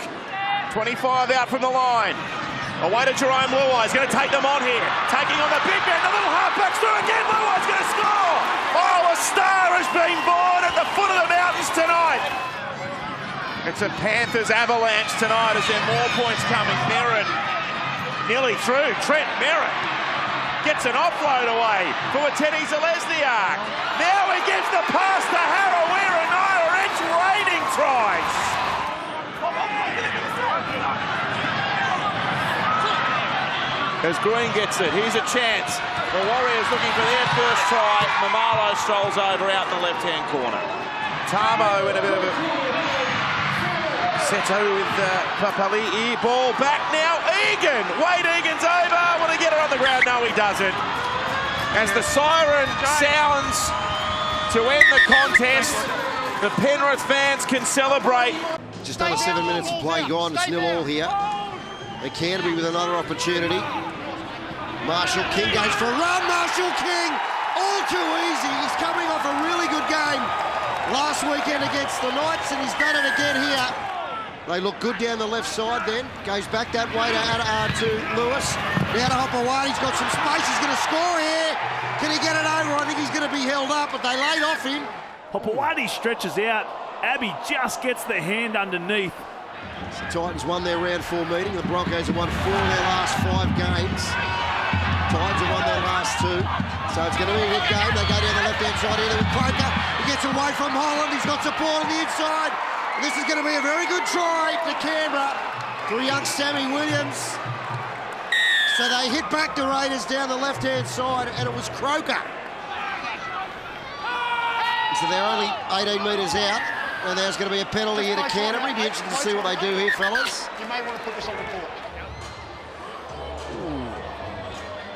25 out from the line. Away to Jerome Luai. He's going to take them on here. Taking on the big man. The little halfback's through again. Luai's going to score. Oh, a star has been born at the foot of the mountains tonight. It's a Panthers avalanche tonight as there are more points coming. Merritt nearly through. Trent Merritt gets an offload away for Watene Zelezniak. Now he gives the pass to Harawira-Naira. It's raining tries. As Green gets it, here's a chance. The Warriors looking for their first try. Mamalo strolls over out in the left-hand corner. Tarmo in a bit of a Seto with Papali'i. Ball back now. Egan. Wade Egan's over. Will he get it on the ground? No, he doesn't. As the siren sounds to end the contest, the Penrith fans can celebrate. Just under 7 minutes of play gone. It's 0-0 here. And Canterbury with another opportunity. Marshall King goes for a run. Marshall King, all too easy. He's coming off a really good game last weekend against the Knights, and he's done it again here. They look good down the left side then. Goes back that way to Lewis. Now to Hopewadi. He's got some space. He's going to score here. Can he get it over? I think he's going to be held up, but they laid off him. Hopewadi stretches out. Abbey just gets the hand underneath. The Titans won their round 4 meeting. The Broncos have won 4 of their last 5 games. Titans have won their last 2. So it's going to be a good game. They go down the left-hand side here with Croker. He gets away from Holland. He's got support on the inside. This is going to be a very good try to Canberra for young Sammy Williams. So they hit back the Raiders down the left-hand side, and it was Croker. So they're only 18 metres out, and there's going to be a penalty here to Canterbury. Be interesting to see what they do here, fellas. You may want to put this on report.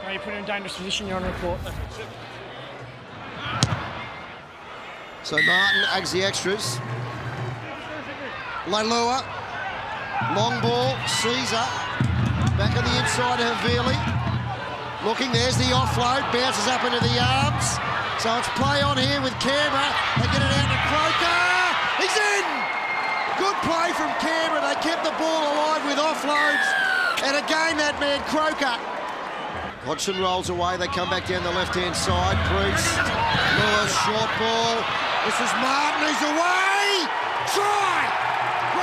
No, you put it in a dangerous position, you're on report. So Martin adds the extras. Leilua, long ball, Caesar, back on the inside of Havili. Looking, there's the offload, bounces up into the arms. So it's play on here with Canberra. They get it out to Croker. He's in! Good play from Canberra. They kept the ball alive with offloads. And again, that man, Croker. Hodgson rolls away. They come back down the left-hand side. Priest, Lewis, short ball. This is Martin, he's away!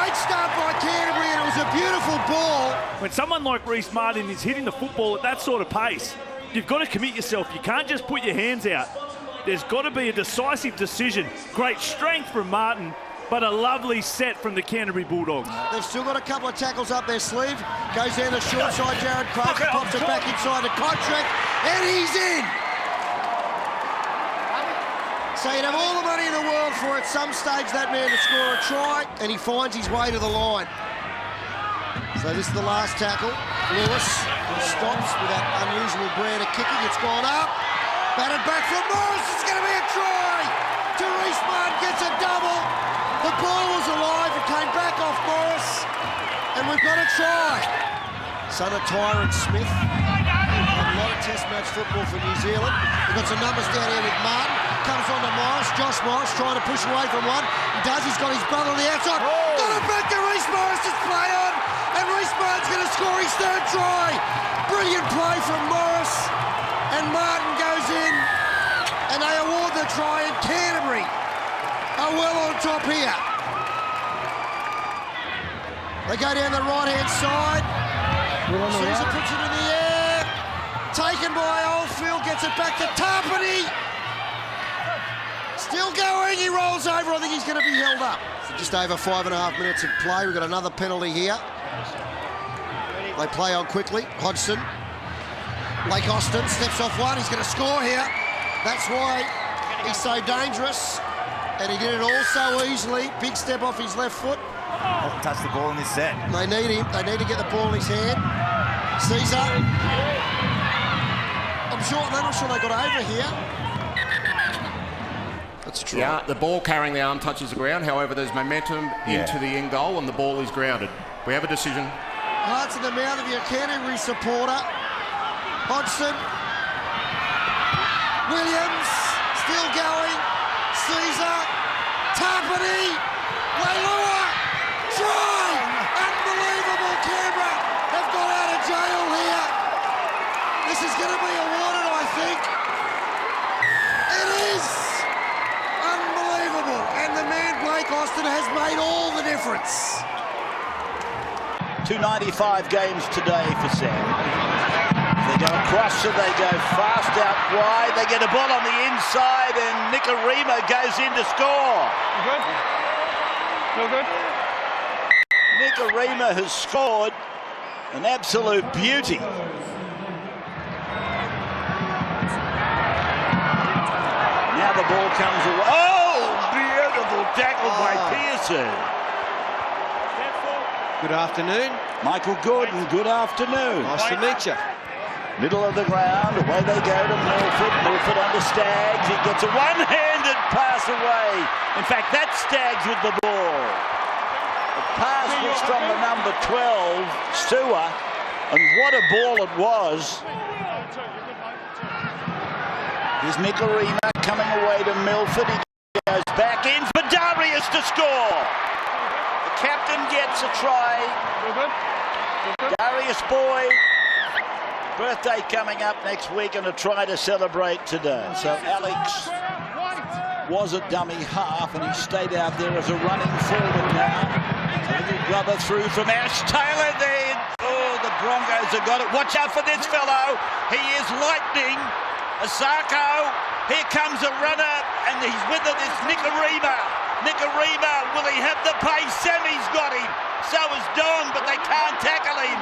Great start by Canterbury, and it was a beautiful ball. When someone like Reece Martin is hitting the football at that sort of pace, you've got to commit yourself. You can't just put your hands out. There's got to be a decisive decision. Great strength from Martin, but a lovely set from the Canterbury Bulldogs. They've still got a couple of tackles up their sleeve. Goes down the short side, Jared Craig, pops it back inside the contract, and he's in. So you'd have all the money in the world for at some stage that man to score a try, and he finds his way to the line. So this is the last tackle. Lewis stops with that unusual brand of kicking. It's gone up. Batted back from Morris. It's going to be a try. Reece Martin gets a double. The ball was alive. It came back off Morris. And we've got a try. Son of Tyrone Smith. A lot of test match football for New Zealand. We've got some numbers down here with Martin. Comes on to Morris. Josh Morris trying to push away from one. He does. He's got his brother on the outside. Got it back to Reece Morris. It's play on. And Reece Martin's going to score his third try. Brilliant play from Morris. And Martin goes in. And they award the try, and Canterbury are well on top here. They go down the right-hand side. Sousa puts it in the air. Taken by Oldfield, gets it back to Tarpany. Still going, he rolls over. I think he's going to be held up. So just over 5.5 minutes of play. We've got another penalty here. They play on quickly. Hodgson. Lake Austin steps off one. He's going to score here. That's why he's so dangerous. And he did it all so easily. Big step off his left foot. Hasn't touched the ball in this set. They need him. They need to get the ball in his hand. Caesar. I'm not sure they got over here. That's true. Yeah, the ball carrying the arm touches the ground. However, there's momentum into the end goal and the ball is grounded. We have a decision. Hearts in the mouth of your Canterbury supporter. Hodgson. Williams. Still going. Caesar. Tarpany. Leilua. Try. Unbelievable. Canberra have got out of jail here. This is going to be awarded, I think. It is. Unbelievable. And the man Blake Austin has made all the difference. 295 games today for Sam. They go across and they go fast out wide. They get a ball on the inside and Nicarima goes in to score. You good? Feel good? Nicarima has scored an absolute beauty. Now the ball comes away. Oh, beautiful tackle by Pearson. Good afternoon. Michael Gordon, good afternoon. Nice to meet you. Middle of the ground, away they go to Milford. Milford under Staggs. He gets a one-handed pass away. In fact, that's Staggs with the ball. The pass was from the number 12, Stewart, and what a ball it was. Here's Nicarima coming away to Milford. He goes back in for Darius to score. The captain gets a try. Darius Boyd. Birthday coming up next week and a try to celebrate today. So Alex was a dummy half and he stayed out there as a running forward now. A little rubber through from Ash Taylor there. Oh, the Broncos have got it. Watch out for this fellow. He is lightning. Asako. Here comes a runner and he's with it. It's Nicarima. Nicarima, will he have the pace? Sammy's got him. So is Dong, but they can't tackle him.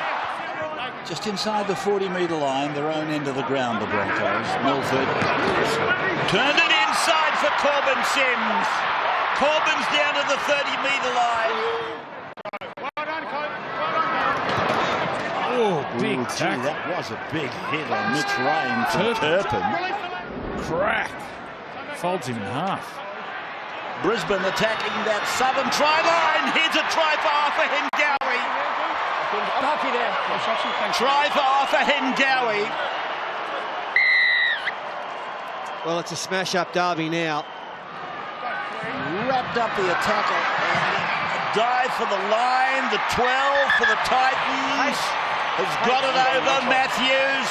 Just inside the 40-metre line, their own end of the ground, the Broncos. Milford turned it inside for Corbin Sims. Corbin's down to the 30-metre line. Oh, big tackle. That was a big hit on Mitch Rain from Turpin. Crack. Folds him in half. Brisbane attacking that southern try line. Here's a try for Arthur Hengawi. I'm happy there. Try for Arthur Hengawi. Well, it's a smash-up derby now. Wrapped up the attack and a dive for the line. The 12 for the Titans. Has got it over Matthews.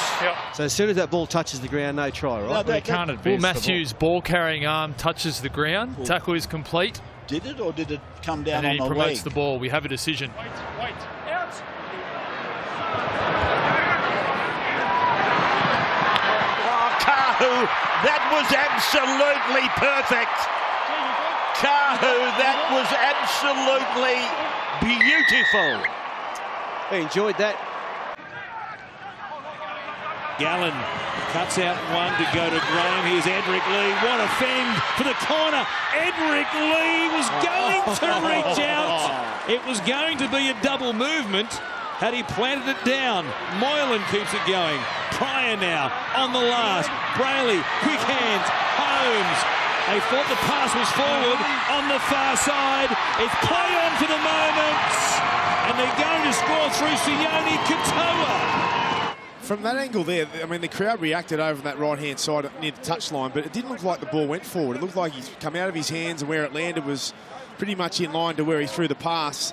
So as soon as that ball touches the ground, no try, right? No, they can't advance. Matthews' ball carrying arm touches the ground. Tackle is complete. Did it, or did it come down and then on he the promotes leg? the ball. We have a decision. Wait. Out. Oh, Kahu, that was absolutely perfect. Kahu, that was absolutely beautiful. He enjoyed that. Gallen cuts out one to go to Graham. Here's Edric Lee. What a fend for the corner. Edric Lee was going to reach out. It was going to be a double movement had he planted it down. Moylan keeps it going. Pryor now on the last. Brayley, quick hands. Holmes. They thought the pass was forward on the far side. It's play on for the moment. And they're going to score through Sione Katoa. From that angle there, I mean, the crowd reacted over on that right-hand side near the touchline, but it didn't look like the ball went forward. It looked like he's come out of his hands, and where it landed was pretty much in line to where he threw the pass.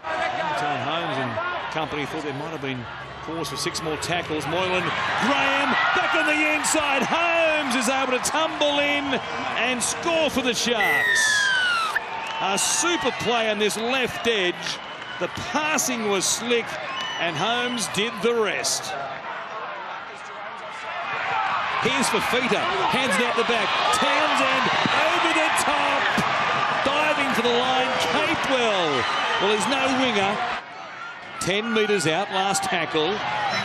Holmes and company thought there might have been cause for 6 more tackles. Moylan, Graham, back on the inside. Holmes is able to tumble in and score for the Sharks. A super play on this left edge. The passing was slick, and Holmes did the rest. Here's Fafita, hands out the back. Townsend over the top, diving for the line. Capewell, well, he's no winger. 10 metres out, last tackle,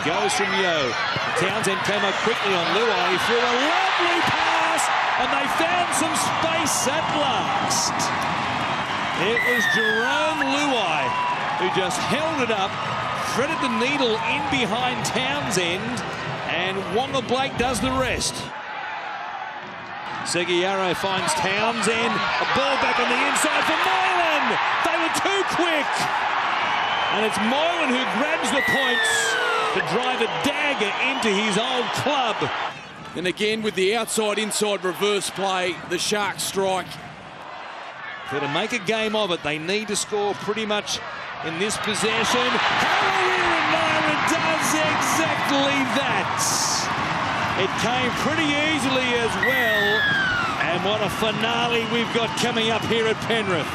goes from Yo. Townsend came up quickly on Luai. He threw a lovely pass, and they found some space at last. It was Jerome Luai who just held it up, threaded the needle in behind Townsend, and Wonga Blake does the rest. Seguiaro finds Townsend, a ball back on the inside for Moylan. They were too quick. And it's Moylan who grabs the points to drive a dagger into his old club. And again, with the outside-inside reverse play, the Sharks strike. So to make a game of it, they need to score pretty much in this possession. Harawira does exactly that. It came pretty easily as well. And what a finale we've got coming up here at Penrith.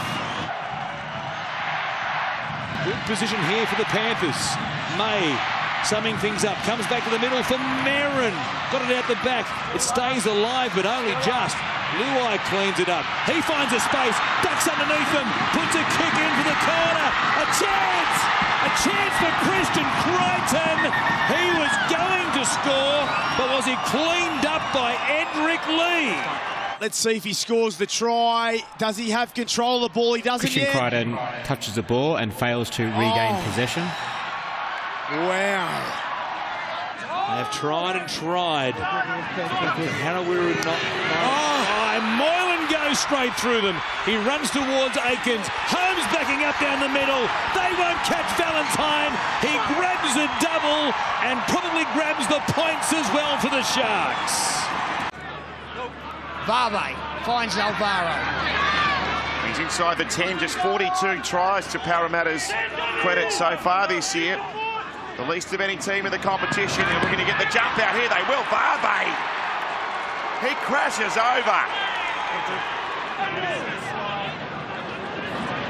Good position here for the Panthers. May summing things up, comes back to the middle for Merrin. Got it out the back. It stays alive, but only just. Luai cleans it up. He finds a space, ducks underneath them, puts a kick in for the corner. A chance! A chance for Christian Crichton. He was going to score, but was he cleaned up by Edric Lee? Let's see if he scores the try. Does he have control of the ball? He doesn't Christian yet. Crichton touches the ball and fails to regain possession. Wow. They have tried and tried. Harawira and Moylan goes straight through them. He runs towards Aikens. Holmes backing up down the middle. They won't catch Valentine. He grabs a double and probably grabs the points as well for the Sharks. Varve finds Alvaro. He's inside the 10, just 42 tries to Parramatta's credit so far this year. The least of any team in the competition. They're looking to get the jump out here. They will. Varve. He crashes over.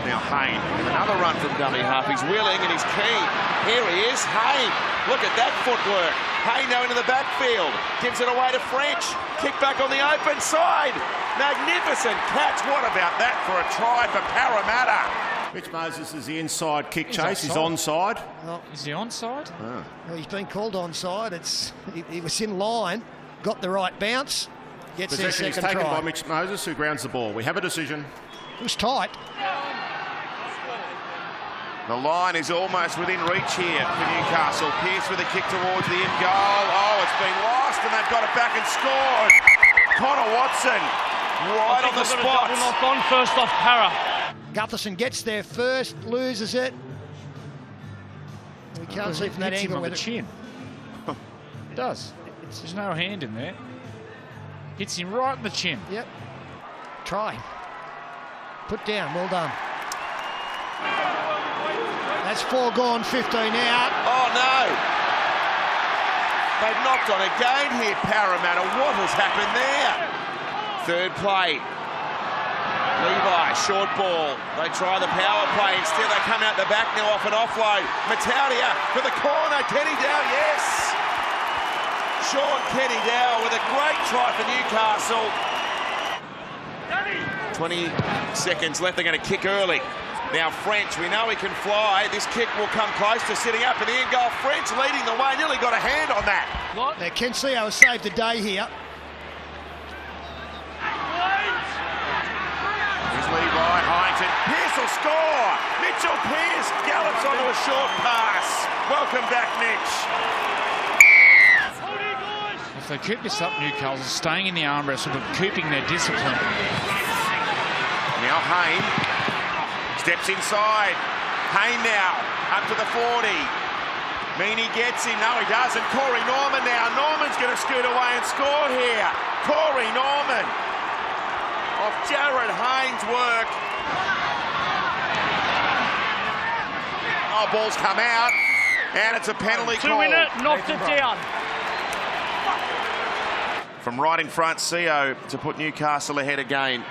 Now Hayne with another run from dummy half. He's willing and he's keen. Here he is. Hayne. Look at that footwork. Hayne now into the backfield. Gives it away to French. Kick back on the open side. Magnificent catch. What about that for a try for Parramatta? Mitch Moses is the inside kick chase. He's onside. Well, is he onside? Oh. Well, he's been called onside. He was in line, got the right bounce, gets their Possession is second taken try. by Mitch Moses, who grounds the ball. We have a decision. It was tight. The line is almost within reach here for Newcastle. Pearce with a kick towards the end goal. Oh, it's been lost, and they've got it back and scored. Connor Watson, right on the spot. Knock on first off Para. Gutherson gets there first, loses it. We can't see from that Hits him angle on the whether chin. It does. There's no hand in there. Hits him right in the chin. Yep. Try. Put down. Well done. That's foregone 15 out. Oh, no. They've knocked on again here, Parramatta. What has happened there? Third play. Levi, short ball. They try the power play. Instead, they come out the back now off an offload. Mataudia for the corner. Kenny Dow, yes. Sean Kenny Dow with a great try for Newcastle. 20 seconds left. They're going to kick early. Now French, we know he can fly. This kick will come close to sitting up in the end goal. French leading the way. Nearly got a hand on that. Now, Kensio has saved the day here. Here's Levi, Heinton. Pearce will score. Mitchell Pearce gallops onto a short pass. Welcome back, Mitch. If they keep this up, Newcastle staying in the arm wrestle, but keeping their discipline. Now Hayne steps inside. Hayne now up to the 40. Meany gets him. No, he doesn't. Corey Norman now. Norman's going to scoot away and score here. Corey Norman off Jared Hayne's work. Oh, ball's come out, and it's a penalty call. Two-winner, knocked it down. From right in front, CO to put Newcastle ahead again.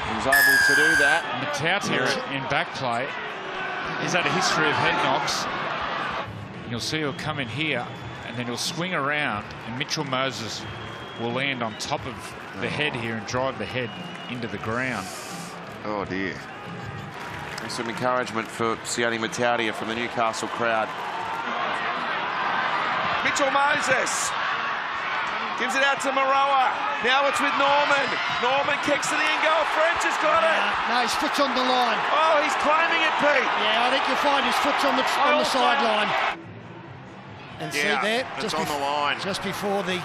He was able to do that. Matautia in back play. He's had a history of head knocks. You'll see he'll come in here, and then he'll swing around, and Mitchell Moses will land on top of the head here and drive the head into the ground. Oh dear. There's some encouragement for Sione Matautia from the Newcastle crowd. Mitchell Moses gives it out to Maroa. Now it's with Norman. Norman kicks to the end goal. French has got it. No, his foot's on the line. Oh, he's claiming it, Pete. Yeah, I think you'll find his foot's on the sideline. And see there, it's on the line. Just before the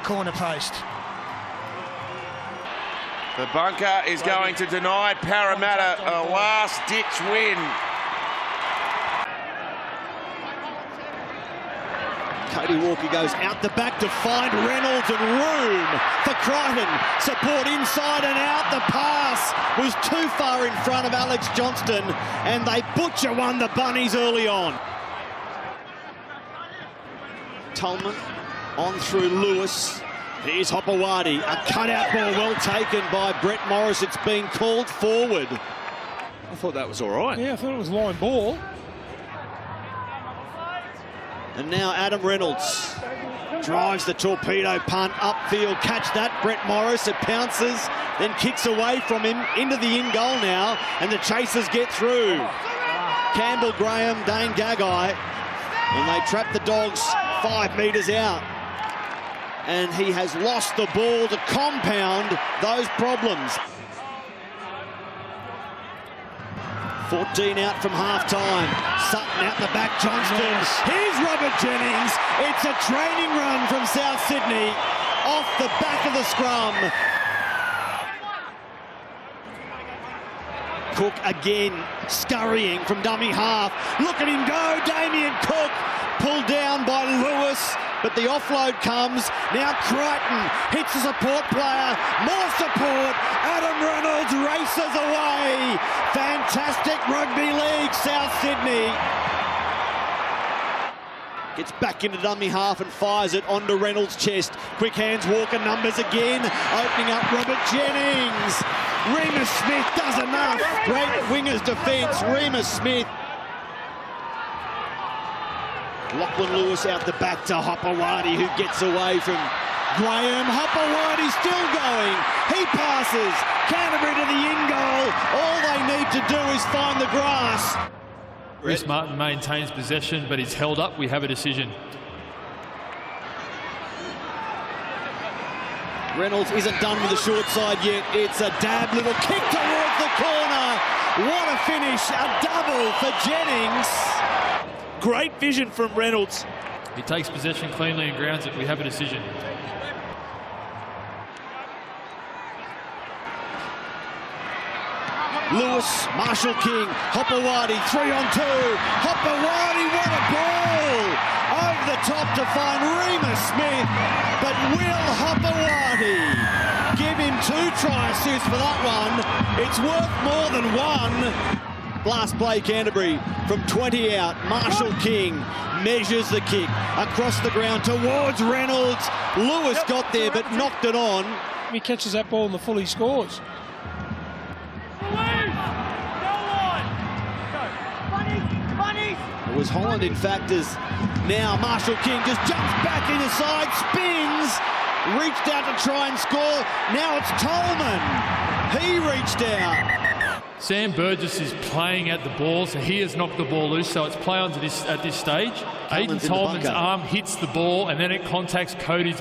corner post. The bunker is going to deny Parramatta a last-ditch win. Cody Walker goes out the back to find Reynolds and room for Crichton. Support inside and out. The pass was too far in front of Alex Johnston, and they butcher one the Bunnies early on. Tolman on through Lewis. Here's Hopewadi. A cutout ball well taken by Brett Morris. It's been called forward. I thought that was all right. Yeah, I thought it was line ball. And now Adam Reynolds drives the torpedo punt upfield. Catch that, Brett Morris. It pounces, then kicks away from him into the in goal now, and the chasers get through. Campbell, Graham, Dane Gagai, and they trap the Dogs 5 metres out. And he has lost the ball to compound those problems. 14 out from half-time. Sutton out the back, Johnston. Here's Robert Jennings. It's a training run from South Sydney off the back of the scrum. Cook again scurrying from dummy half. Look at him go, Damien Cook. Pulled down by Lewis, but the offload comes. Now Crichton hits a support player. More support. Adam Reynolds races away. Fantastic rugby league, South Sydney. Gets back into dummy half and fires it onto Reynolds' chest. Quick hands, Walker numbers again. Opening up Robert Jennings. Remus Smith does enough. Great wingers defence. Remus Smith. Lachlan Lewis out the back to Hopewadi, who gets away from Graham. Hopewadi still going. He passes. Canterbury to the in goal. All they need to do is find the grass. Reece Martin maintains possession, but he's held up. We have a decision. Reynolds isn't done with the short side yet. It's a dab little kick towards the corner. What a finish. A double for Jennings. Great vision from Reynolds. He takes possession cleanly and grounds it. We have a decision. Lewis, Marshall King, Hopewadi, 3-on-2. Hopewadi, what a ball! Over the top to find Remus Smith, but will Hopewadi give him 2 try assists for that one? It's worth more than one. Last play, Canterbury from 20 out. Marshall King measures the kick across the ground towards Reynolds. Lewis got there but knocked it on. time he catches that ball in the full, he scores. It was Holland, in fact, as now Marshall King just jumps back in the side, spins, reached out to try and score. Now it's Tolman. He reached out. Sam Burgess is playing at the ball, so he has knocked the ball loose, so it's play on to this at this stage. Aiden Tolman's arm hits the ball, and then it contacts Cody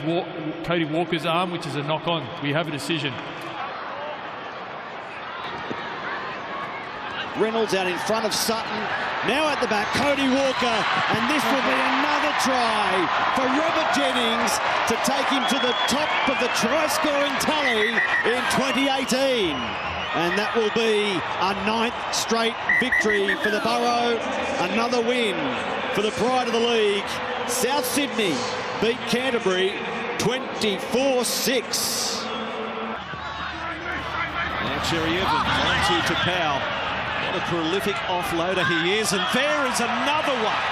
Walker's arm, which is a knock-on. We have a decision. Reynolds out in front of Sutton. Now at the back, Cody Walker. And this will be another try for Robert Jennings to take him to the top of the try-scoring tally in 2018. And that will be a 9th straight victory for the Borough. Another win for the pride of the league. South Sydney beat Canterbury 24-6. Now Cherry Evans on to Powell. What a prolific offloader he is. And there is another one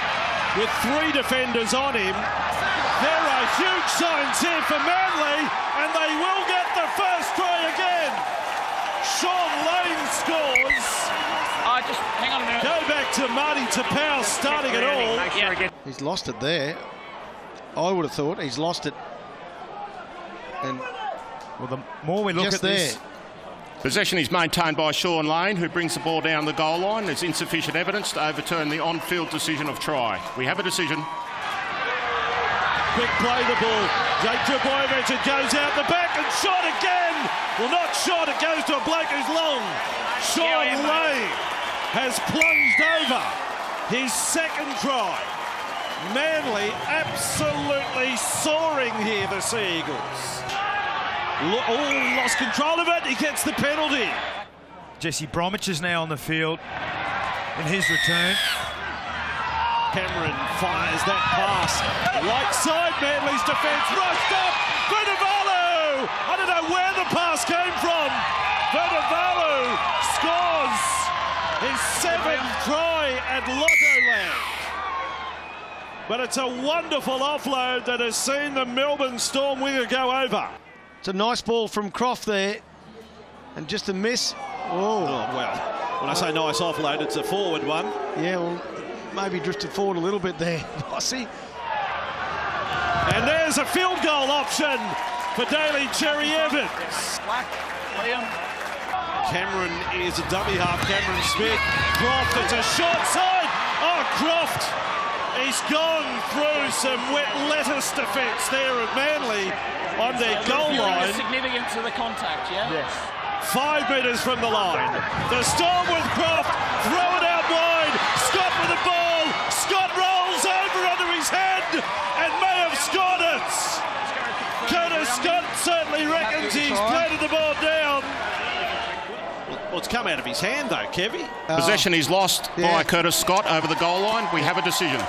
with 3 defenders on him. There are huge signs here for Manly, and they will get the first try again. Sean Lane scores. Just hang on a minute. Go back to Marty Tapau starting it all. He's lost it there. I would have thought he's lost it. And well, the more we look at this. Possession is maintained by Sean Lane, who brings the ball down the goal line. There's insufficient evidence to overturn the on-field decision of try. We have a decision. Quick play the ball. Jake Trbojevic, it goes out the back and shot again. Well, not shot, it goes to a bloke who's long. Sean Lane has plunged over his second try. Manly absolutely soaring here, the Sea Eagles. Lost control of it, he gets the penalty. Jesse Bromwich is now on the field in his return. Cameron fires that pass. Right side, Manly's defence rushed up. Vunivalu! I don't know where the pass came from. Vunivalu scores his 7th try at Lottoland. But it's a wonderful offload that has seen the Melbourne Storm winger go over. It's a nice ball from Croft there. And just a miss. Oh, well, when I say nice offload, it's a forward one. Yeah, well, maybe drifted forward a little bit there, Bossy. And there's a field goal option for Daly Cherry Evans. Cameron is a dummy half. Cameron Smith. Croft, it's a short side. Oh, Croft. He's gone through some wet lettuce defence there at Manly on their goal line. Significance of the contact, yeah? Yes. 5 metres from the line. The Storm with Croft. Throw it out wide. Scott with the ball. Scott rolls over under his head and may have scored it. Curtis Scott certainly reckons he's planted the ball down. Well, it's come out of his hand though, Kevy. Possession is lost by Curtis Scott over the goal line. We have a decision.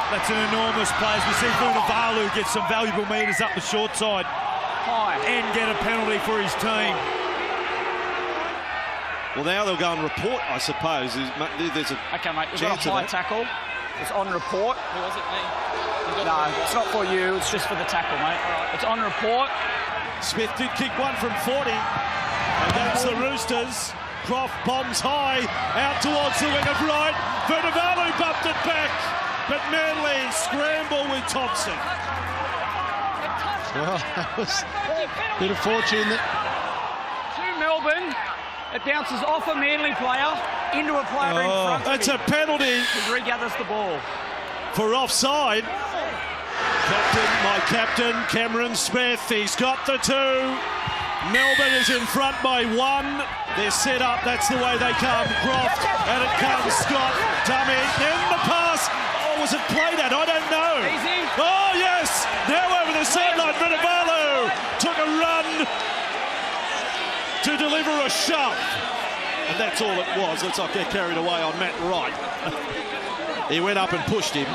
That's an enormous play. As we see Vunivalu get some valuable metres up the short side and get a penalty for his team. Well, now they'll go and report, I suppose. There's a okay, mate, we've got a high tackle. It's on report. Who was it, me? No, it's not for you. It's just for the tackle, mate. It's on report. Smith did kick one from 40 against the Roosters. Croft bombs high out towards the wing of right. Vunivalu bumped it back. But Manly scramble with Thompson. Well, that was a bit of fortune. To Melbourne, it bounces off a Manly player into a player in front of him. That's a penalty. He regathers the ball. For offside. My captain, Cameron Smith, he's got the 2. Melbourne is in front by 1. They're set up, that's the way they come. Croft, and it comes Scott. Dummy, in the pass. Was it played at? I don't know. Easy. Oh, yes. Now over the sideline, Vunivalu took a run to deliver a shove. And that's all it was. Let's not get carried away on Matt Wright. He went up and pushed him.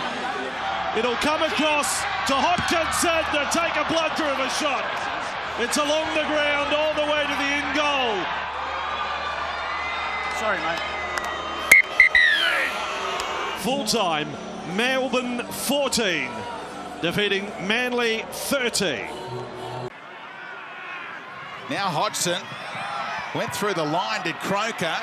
It'll come across to Hodkinson to take a blunter of a shot. It's along the ground all the way to the in goal. Sorry, mate. Full time. Melbourne 14, defeating Manly 13. Now Hodgson went through the line, did Croker,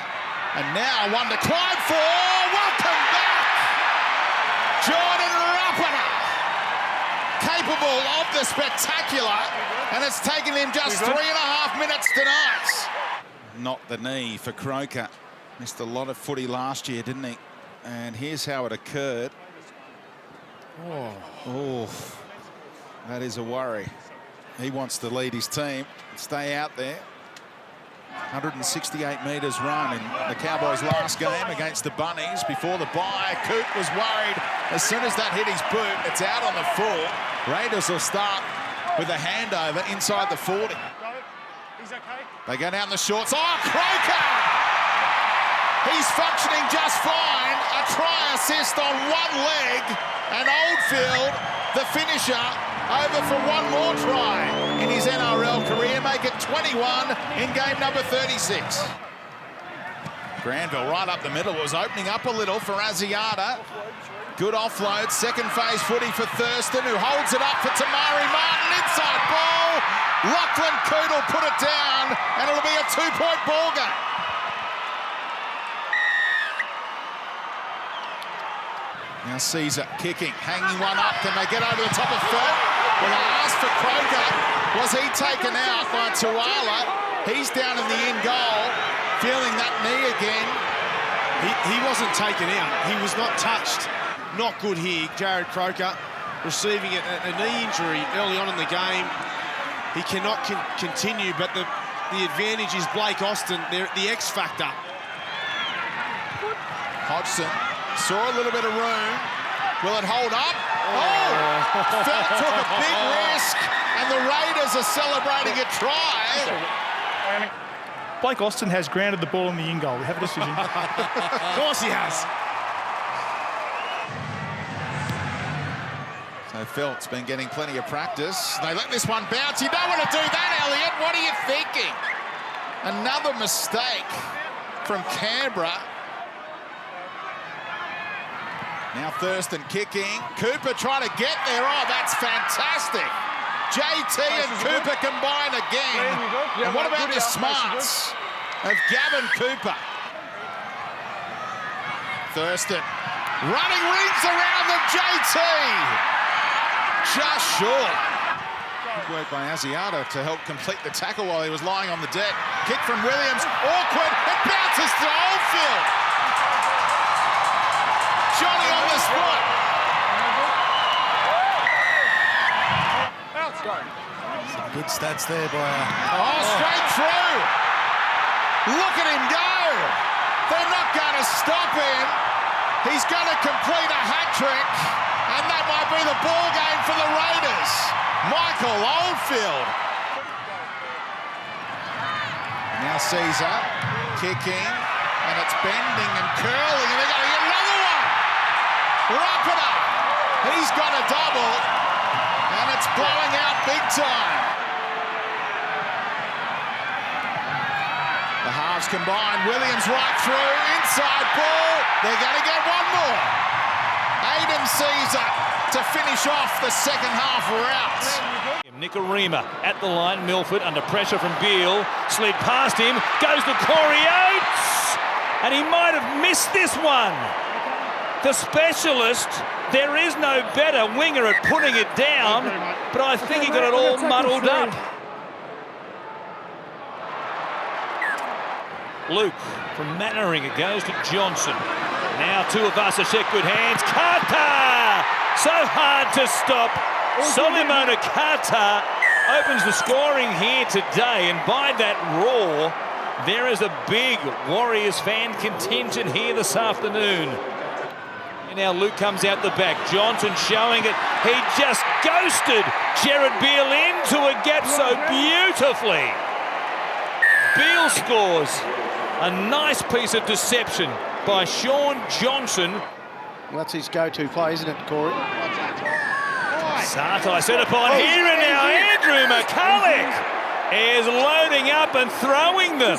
and now one to Clyde for. Welcome back, Jordan Rapana, capable of the spectacular, and it's taken him just 3.5 minutes tonight. Not the knee for Croker. Missed a lot of footy last year, didn't he? And here's how it occurred. Oh, that is a worry. He wants to lead his team, stay out there. 168 metres run in the Cowboys' last game against the Bunnies before the bye. Coop was worried. As soon as that hit his boot, it's out on the full. Raiders will start with a handover inside the 40. He's okay. They go down the shorts. Oh, Croker! He's functioning just fine. A try assist on one leg. And Oldfield, the finisher, over for one more try in his NRL career. Make it 21 in game number 36. Granville right up the middle. Was opening up a little for Asiata. Good offload. Second phase footy for Thurston, who holds it up for Tamari Martin. Inside ball. Lachlan Coote will put it down, and it'll be a 2-point ball game. Now Caesar kicking, hanging one up. Can they get over the top of Felt? Well, I asked for Croker. Was he taken out by Tuala? He's down in the in goal, feeling that knee again. He wasn't taken out. He was not touched. Not good here. Jared Croker receiving a knee injury early on in the game. He cannot continue, but the advantage is Blake Austin, the X factor. Hodgson saw a little bit of room. Will it hold up? Oh! Felt took a big risk, and the Raiders are celebrating a try. Blake Austin has grounded the ball in the in goal. We have a decision. Of course he has. So Felt's been getting plenty of practice. They let this one bounce. You don't want to do that, Elliott. What are you thinking? Another mistake from Canberra. Now Thurston kicking. Cooper trying to get there. Oh, that's fantastic. JT and Cooper combine again. And what about the smarts of Gavin Cooper? Thurston running rings around them. JT just short. Good work by Asiata to help complete the tackle while he was lying on the deck. Kick from Williams. Awkward. It bounces to Oldfield. Johnny on the spot. Some good stats there by... straight through. Look at him go. They're not going to stop him. He's going to complete a hat-trick, and that might be the ball game for the Raiders. Michael Oldfield. Now Caesar kicking, and it's bending and curling, and they're going to get another one. Rapana, he's got a double, and it's blowing out big time. The halves combine. Williams right through, inside ball. They're going to get one more. Aiden Caesar to finish off the second half rout. Nicarima at the line. Milford under pressure from Beale. Slid past him. Goes to Corey Oates. And he might have missed this one. The specialist, there is no better winger at putting it down, but I think he got it all muddled up. Luke from Mannering, it goes to Johnson. Now two of us are check good hands. Carter! So hard to stop. Solomon Carter opens the scoring here today, and by that roar, there is a big Warriors fan contingent here this afternoon. And now Luke comes out the back. Johnson showing it. He just ghosted Jared Beale into a gap so beautifully. Beale scores. A nice piece of deception by Sean Johnson. Well, that's his go-to play, isn't it, Corey? Sartai set upon here, and now Andrew McCulloch is loading up and throwing them.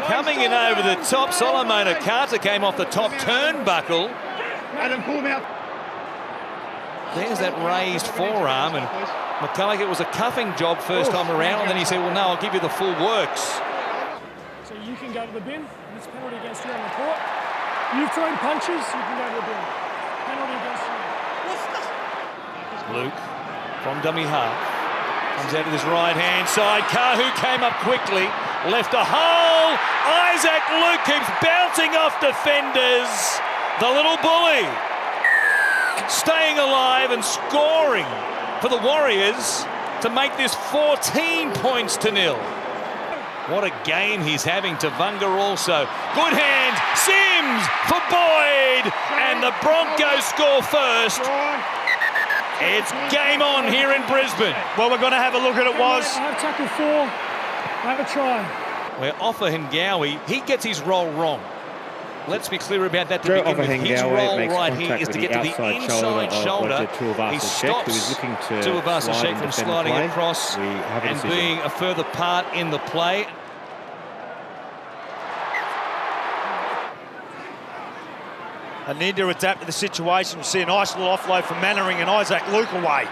Coming in over the top, Solomon Carter came off the top turnbuckle. Adam, pull him out. There's that raised forearm, and McCulloch, it was a cuffing job first time around, and then he said, well, no, I'll give you the full works. So you can go to the bin. It's penalty against you on the court. You've thrown punches, you can go to the bin. Penalty against you. Luke from dummy half. Comes out to his right-hand side. Kahu came up quickly. Left a hole. Isaac Luke keeps bouncing off defenders. The little bully staying alive and scoring for the Warriors to make this 14 points to 0. What a game he's having. Tavunga also. Good hand. Sims for Boyd. And the Broncos score first. It's game on here in Brisbane. Well, we're going to have a look at it, Was. I have tackle 4. I have a try. Where Offa Hengawi, he gets his roll wrong. Let's be clear about that to begin with. His roll right here is to get to the inside shoulder. He stops Tuivasa-Sheck from sliding across and being a further part in the play. I need to adapt to the situation. We see a nice little offload from Mannering and Isaac Luke away.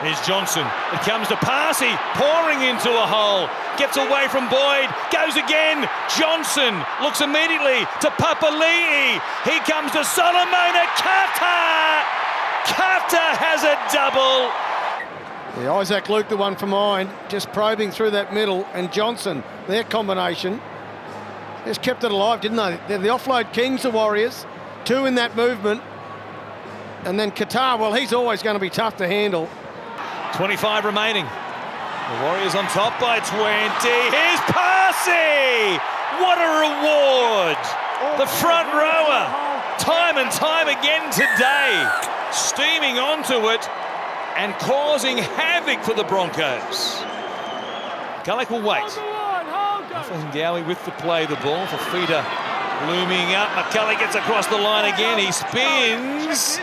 There's Johnson. It comes to Parsi, pouring into a hole. Gets away from Boyd, goes again. Johnson looks immediately to Papali'i. He comes to Solomona. Carter! Carter has a double. Yeah, Isaac Luke, the one for mine, just probing through that middle, and Johnson, their combination, just kept it alive, didn't they? They're the offload kings, the Warriors. 2 in that movement. And then Qatar, well, he's always going to be tough to handle. 25 remaining. The Warriors on top by 20. Here's Parsi! What a reward! The front rower, time and time again today, steaming onto it and causing havoc for the Broncos. Gullick will wait. Hengawi with the play, the ball for Feeder looming up. McCulloch gets across the line again. He spins.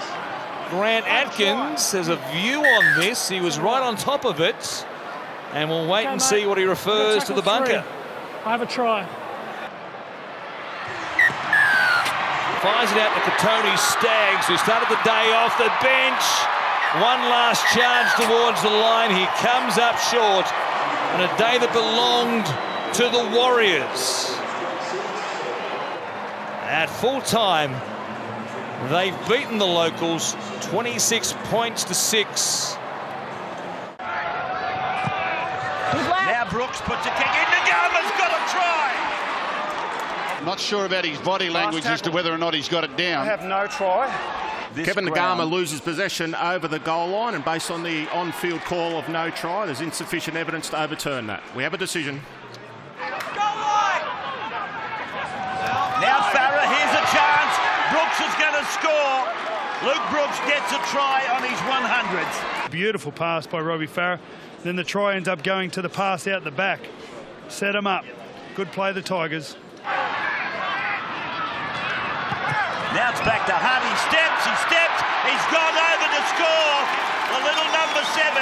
Grant Atkins has a view on this. He was right on top of it. And we'll wait and see what he refers to the bunker. I have a try. Fires it out to Katoni Staggs, who started the day off the bench. One last charge towards the line. He comes up short on a day that belonged to the Warriors. At full time, they've beaten the locals 26 points to 6. Now Brooks puts a kick in. Ngama's got a try. Not sure about his body language as to whether or not he's got it down. I have no try. Kevin Ngama loses possession over the goal line, and based on the on-field call of no try, there's insufficient evidence to overturn that. We have a decision. Now Farah, here's a chance. Brooks is going to score. Luke Brooks gets a try on his 100th. Beautiful pass by Robbie Farah. Then the try ends up going to the pass out the back. Set him up. Good play, the Tigers. Now it's back to Hunt. He steps. He's gone over to score. The little number 7,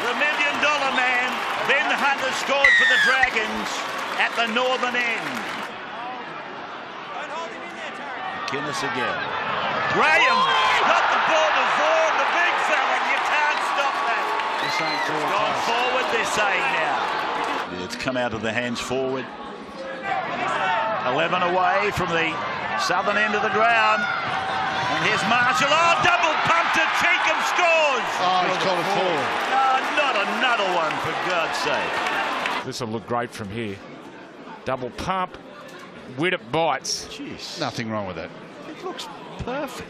the $1 million man, Ben Hunt has scored for the Dragons at the northern end. Guinness again. Graham got the ball to Vaughan, the big fella. You can't stop that. Gone forward, they're saying now. It's come out of the hands forward. 11 away from the southern end of the ground. And here's Marshall. Oh, double pump to Cheekham, scores. Oh, he's called it forward. No, not another one, for God's sake. This will look great from here. Double pump. Widdop bites. Jeez. Nothing wrong with that. It looks perfect.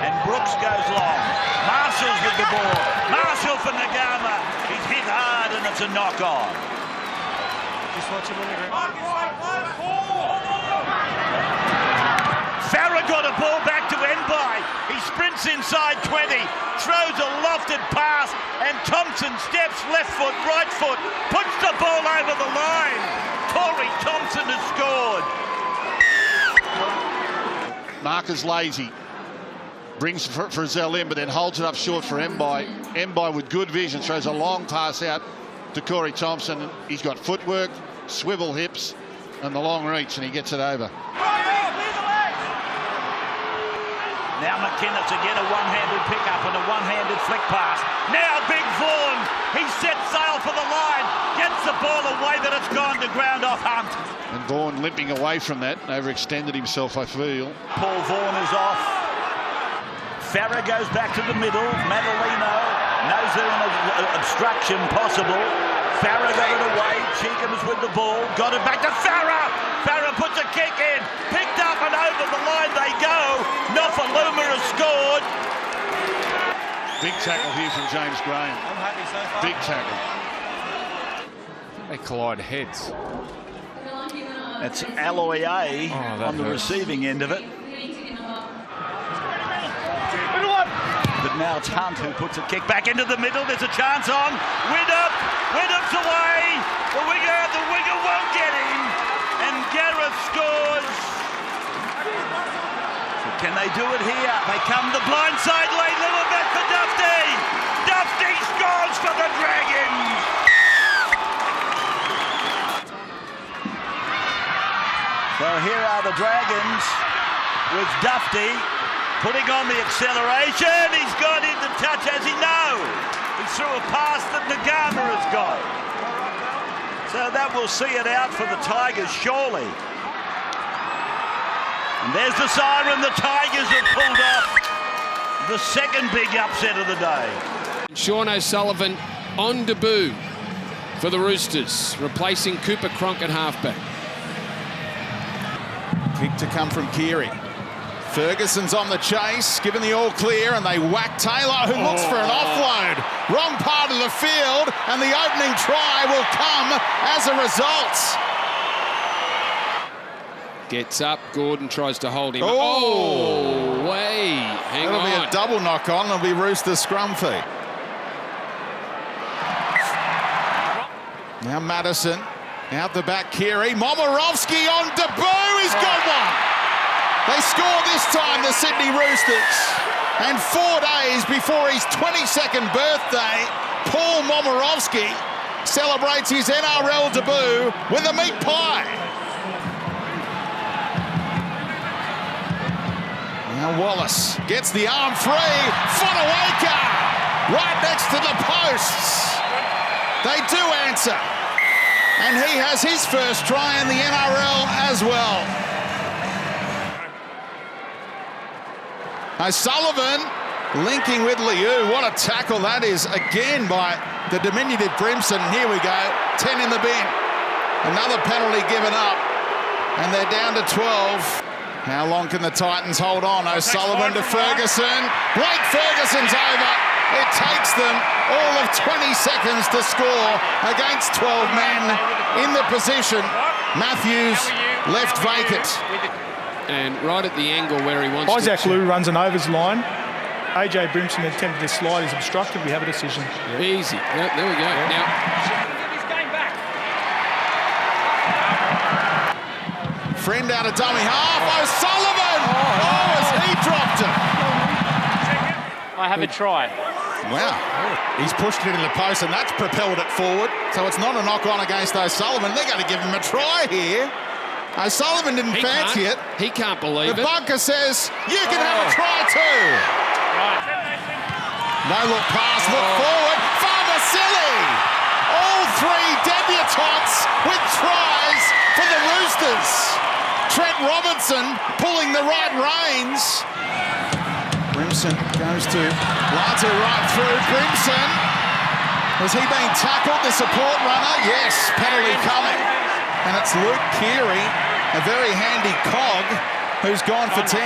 And Brooks goes long. Marshall's with the ball. Marshall for Ngama. He's hit hard and it's a knock on. Just watch him on the ground. Farah got a ball back to Enbai. He sprints inside 20, throws a lofted pass, and Thompson steps left foot, right foot, puts the ball over the line. Corey Thompson has scored. Marcus lazy. Brings Frizzell in, but then holds it up short for Enbai. Enbai with good vision throws a long pass out to Corey Thompson. He's got footwork, swivel hips, and the long reach, and he gets it over. Now McInnes again, a one-handed pickup and a one-handed flick pass. Now Big Vaughan, he sets sail for the line, gets the ball away, but it's gone to ground off Hunt. And Vaughan limping away from that, overextended himself, I feel. Paul Vaughan is off. Farah goes back to the middle. Madalino knows there's an obstruction possible. Farah got it away. Cheekham is with the ball. Got it back to Farah. Farah puts a kick in. Picked up and over the line they go. Nofaluma has scored. Big tackle here from James Graham. I'm happy so far. Big tackle. They collide heads. That's Alloy A on the receiving end of it. But now it's Hunt who puts a kick back into the middle. There's a chance on. Widdop's away. The winger won't get him. And Gareth scores. So can they do it here? They come the blind side lane. Little back for Dufty. Dufty scores for the Dragons. So here are the Dragons with Dufty putting on the acceleration. He's got into touch, as he knows. He threw a pass that Nagama has got. So that will see it out for the Tigers, surely. And there's the siren. The Tigers have pulled off the second big upset of the day. Sean O'Sullivan on debut for the Roosters, replacing Cooper Cronk at halfback. Kick to come from Keary. Ferguson's on the chase, given the all clear, and they whack Taylor, who looks for an offload. Wrong part of the field, and the opening try will come as a result. Gets up, Gordon tries to hold him. Oh, way. Hang on. That'll be a double knock on. It'll be Roosters scrum feet. Now Madison, out the back, Keary. Momirovski on debut, he's got one. They score this time, the Sydney Roosters. And 4 days before his 22nd birthday, Paul Momirovski celebrates his NRL debut with a meat pie. Now Wallace gets the arm free. Fonawaka right next to the posts. They do answer. And he has his first try in the NRL as well. O'Sullivan linking with Liu. What a tackle that is again by the diminutive Brimson. Here we go, 10 in the bin. Another penalty given up, and they're down to 12. How long can the Titans hold on? O'Sullivan to Ferguson. Blake Ferguson's over. It takes them all of 20 seconds to score against 12 men in the position. Matthews left vacant. And right at the angle where he wants Isaac to... Liu runs an overs line. AJ Brimson attempted to slide. He's obstructed. We have a decision. Easy. Yep, there we go. Yep. Now, Friend out of dummy half. O'Sullivan! Oh, as he dropped it. I have a try. Wow. He's pushed it into the post, and that's propelled it forward. So it's not a knock-on against O'Sullivan. They're going to give him a try here. O'Sullivan didn't fancy it. He can't believe the it. bunker says, you can have a try too. No look pass, look forward. Farmasili! All three debutantes with tries for the Roosters. Trent Robinson pulling the right reins. Brimson goes to Latu right through. Brimson. Was he being tackled, the support runner? Yes, penalty coming. And it's Luke Keary, a very handy cog, who's gone for 10.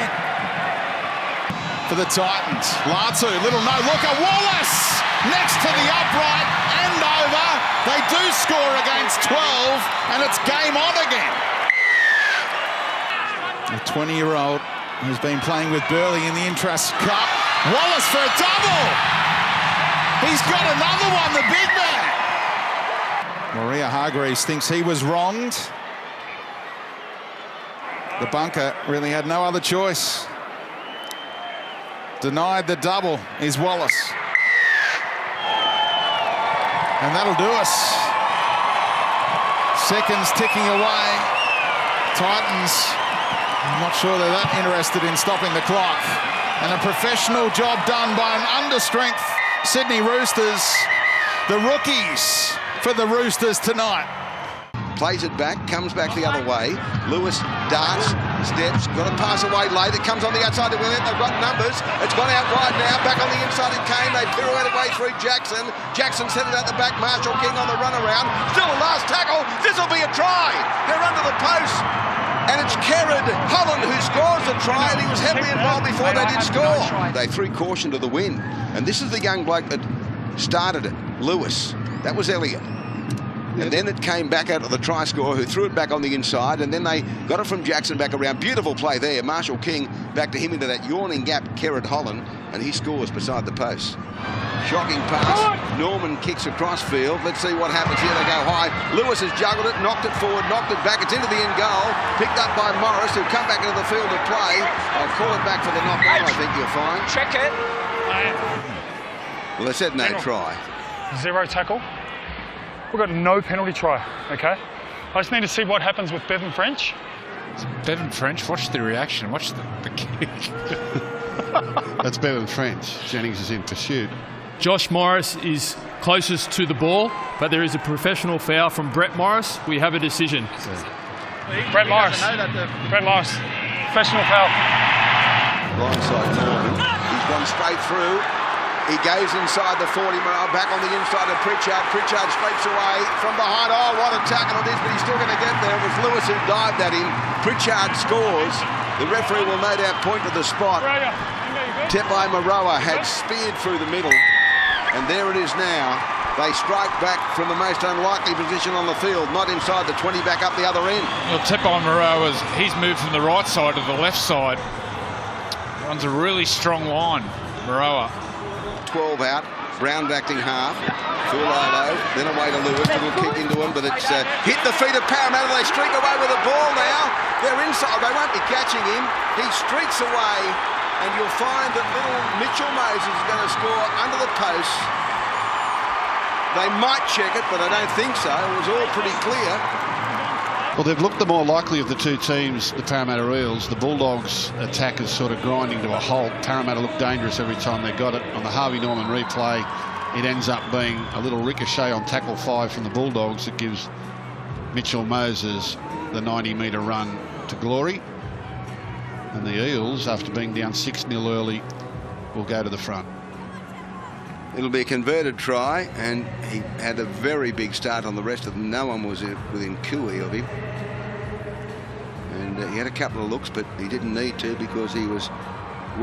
For the Titans. Latu, little no-looker. Wallace next to the upright and over. They do score against 12, and it's game on again. A 20-year-old who's been playing with Burley in the Intrust Cup. Wallace for a double. He's got another one, the big man. Maria Hargreaves thinks he was wronged. The bunker really had no other choice. Denied the double is Wallace. And that'll do us. Seconds ticking away. Titans, I'm not sure they're that interested in stopping the clock. And a professional job done by an understrength Sydney Roosters. The rookies for the Roosters tonight. Plays it back, comes back the other way. Lewis darts, steps, got to pass away late. It comes on the outside to William. They've got numbers. It's gone out wide now. Back on the inside it came. They pirouetted way through Jackson. Jackson set it out the back. Marshall King on the run around. Still a last tackle. This will be a try. They're under the post. And it's Kerrod Holland who scores the try, and he was heavily involved before they did score. They threw caution to the wind. And this is the young bloke that started it, Lewis. That was Elliott. And then it came back out of the try scorer who threw it back on the inside, and then they got it from Jackson back around. Beautiful play there. Marshall King back to him into that yawning gap, Kerrod Holland, and he scores beside the post. Shocking pass. Norman kicks across field. Let's see what happens here. They go high. Lewis has juggled it, knocked it forward, knocked it back. It's into the end goal. Picked up by Morris, who'll come back into the field to play. I'll call it back for the knock on, I think you'll find. Check it. Well, they said no try. Zero tackle. We've got no penalty try, okay? I just need to see what happens with Bevan French. Bevan French, watch the reaction, watch the kick. That's Bevan French. Jennings is in pursuit. Josh Morris is closest to the ball, but there is a professional foul from Brett Morris. We have a decision. Brett Morris. Brett Morris. Professional foul. Blindside Norman. He's gone straight through. He goes inside the 40 mile, back on the inside of Pritchard. Pritchard scrapes away from behind. Oh, what a tackle it is, but he's still going to get there. It was Lewis who dived at him. Pritchard scores. The referee will no doubt point to the spot. Tepai Maroa had speared through the middle, and there it is now. They strike back from the most unlikely position on the field, not inside the 20, back up the other end. Well, Tepai Maroa, he's moved from the right side to the left side. Runs a really strong line, Maroa. 12 out, Brown acting half, Fulalo, then away to Lewis, little kick into him, but it's hit the feet of Parramatta. They streak away with the ball now. They're inside, they won't be catching him. He streaks away, and you'll find that little Mitchell Moses is going to score under the post. They might check it, but I don't think so. It was all pretty clear. Well, they've looked the more likely of the two teams, the Parramatta Eels. The Bulldogs' attack is sort of grinding to a halt. Parramatta looked dangerous every time they got it. On the Harvey Norman replay, it ends up being a little ricochet on tackle 5 from the Bulldogs that gives Mitchell Moses the 90-metre run to glory. And the Eels, after being down 6-0 early, will go to the front. It'll be a converted try, and he had a very big start on the rest of them. No one was within cooey of him. And he had a couple of looks, but he didn't need to because he was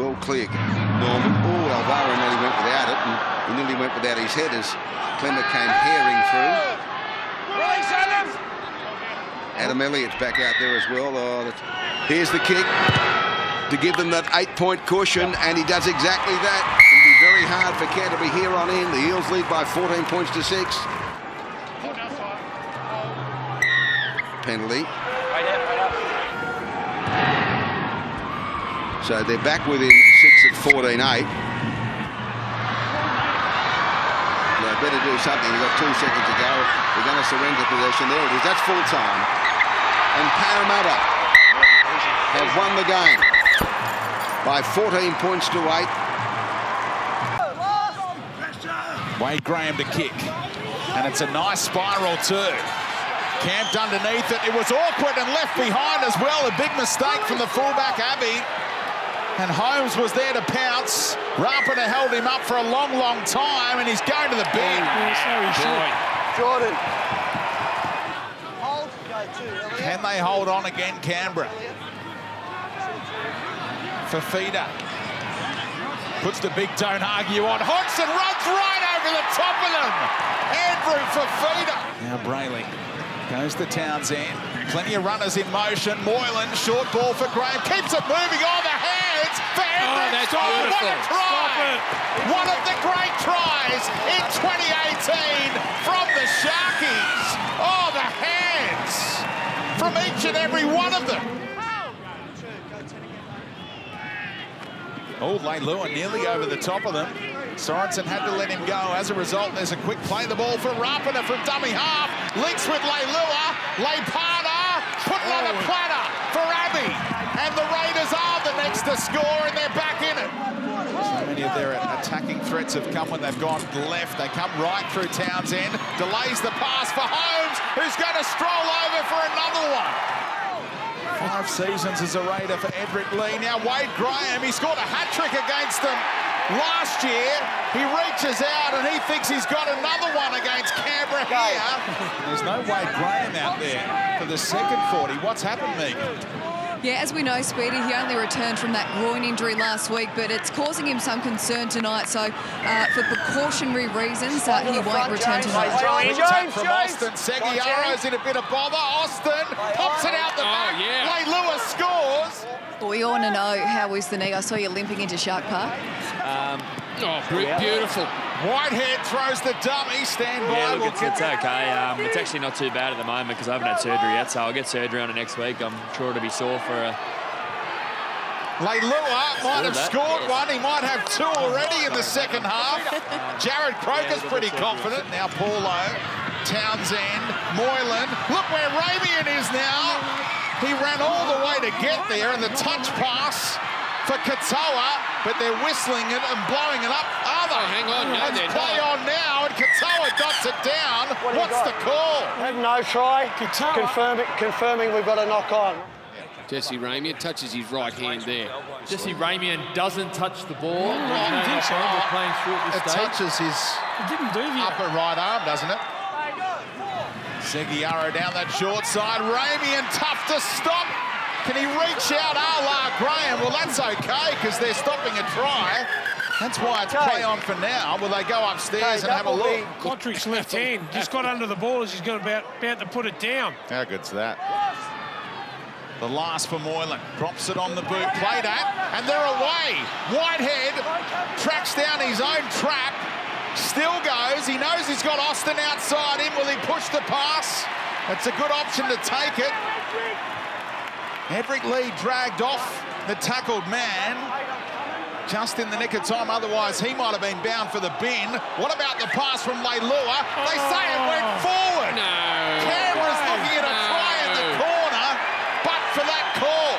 well clear. Norman, Alvaro nearly went without it, and he nearly went without his head as Clemmer came herring through. Adam Elliott's back out there as well. Oh, here's the kick to give them that 8-point cushion, and he does exactly that. It'll be very hard for Canterbury here on in. The Eels lead by 14 points to 6. Penalty. So they're back within 6 at 14-8. They better do something. They've got 2 seconds to go. They're going to surrender possession. There it is. That's full time. And Parramatta have won the game by 14 points to 8. Wade Graham to kick, and it's a nice spiral too. Camped underneath it. It was awkward and left behind as well. A big mistake from the fullback, Abbey. And Holmes was there to pounce. Rapana held him up for a long, long time, and he's going to the bin. Jordan. Can they hold on again, Canberra? Fafita puts the big don't argue on. Hodgson runs right over the top of them. Andrew Fafita. Now Brayley goes to Townsend. Plenty of runners in motion. Moylan, short ball for Graham. Keeps it moving on the hands for Andrew. That's What beautiful. a try. One of the great tries in 2018 from the Sharkies. Oh, the hands from each and every one of them. Oh, Leilua nearly over the top of them. Sorensen had to let him go. As a result, there's a quick play the ball for Rapana from dummy half. Links with Leilua. Leipana put it on a platter for Abbey. And the Raiders are the next to score, and they're back in it. So many of their attacking threats have come when they've gone left. They come right through Townsend. Delays the pass for Holmes, who's going to stroll over for another one. 5 seasons as a Raider for Edric Lee. Now Wade Graham, he scored a hat-trick against them last year. He reaches out and he thinks he's got another one against Canberra here. There's no Wade Graham out there for the second 40. What's happened, Megan? Yeah, as we know, Speedy, he only returned from that groin injury last week, but it's causing him some concern tonight. So, for precautionary reasons, he won't return tonight. James from Austin. Seguiaro's in a bit of bother. Austin pops it out the back. Leigh Lewis scores. Well, we all want to know, how is the knee? I saw you limping into Shark Park. Beautiful. Whitehead throws the dummy. Stand by. Yeah, look, it's okay. It's actually not too bad at the moment because I haven't had surgery yet, so I'll get surgery on it next week. I'm sure it'll be sore for a... Leilua might have scored one. He might have 2 already in the second half. Jared Croker's pretty confident. Now Paulo, Townsend, Moylan. Look where Ramian is now. He ran all the way to get there, and the touch pass for Katoa, but they're whistling it and blowing it up. Hang on, no, it's play on now, and Katoa dots it down. What's the call? No try. Confirming we've got a knock on. Jesse Ramian touches his right hand there. Jesse Ramian doesn't touch the ball. I don't think so. We're playing short this It stage. touches his upper right arm, doesn't it? Seguiaro down that short side. Ramian tough to stop. Can he reach out a la Graham? Well, that's okay because they're stopping a try. That's why it's play on for now. Will they go upstairs and have a look? Quattrick's left hand just got under the ball as he's got about to put it down. How good's that? The last for Moylan. Drops it on the boot. Played at, and they're away. Whitehead tracks down his own trap. Still goes. He knows he's got Austin outside him. Will he push the pass? It's a good option to take it. Edric Lee dragged off the tackled man just in the nick of time. Otherwise, he might have been bound for the bin. What about the pass from Leilua? They say it went forward. Canberra's looking at a try in the corner, but for that call.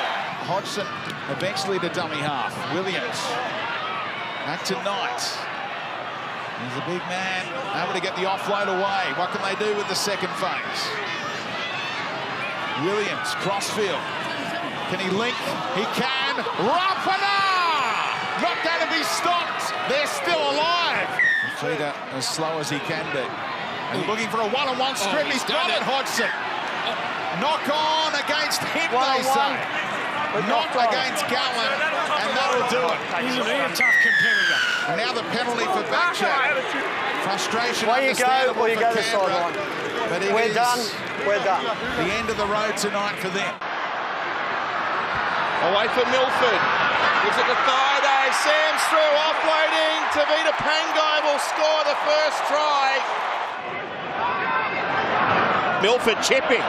Hodgson eventually to dummy half. Williams back to Knight. He's a big man, able to get the offload away. What can they do with the second phase? Williams, crossfield. Can he link? He can. Rapana! Not going to be stopped. They're still alive. Feeder as slow as he can be. And looking for a one-on-one strip. He's got it, Hodgson. Knock on against him, they say. Not against Gallen, and that'll do it. Isn't he a tough competitor? And now the penalty for backcheck. Frustration Way you go, understandable or you for go the Canberra. sideline. But it We're is done. We're done. the end of the road tonight for them. Away for Milford. Gives it to Thaiday. Sam's through, offloading. Tavita Pangai will score the first try. Milford chipping.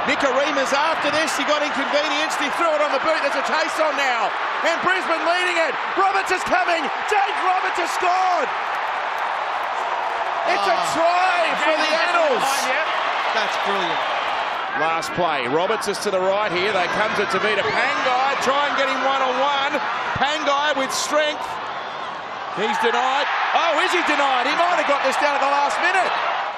Nicarima's after this. He got inconvenienced. He threw it on the boot. There's a chase on now. And Brisbane leading it. Roberts is coming. James Roberts has scored. It's a try for the Annals. That's brilliant. Last play. Roberts is to the right here. They come to Tavita Pangai. Try and get him one-on-one. Pangai with strength. He's denied. Oh, is he denied? He might have got this down at the last minute.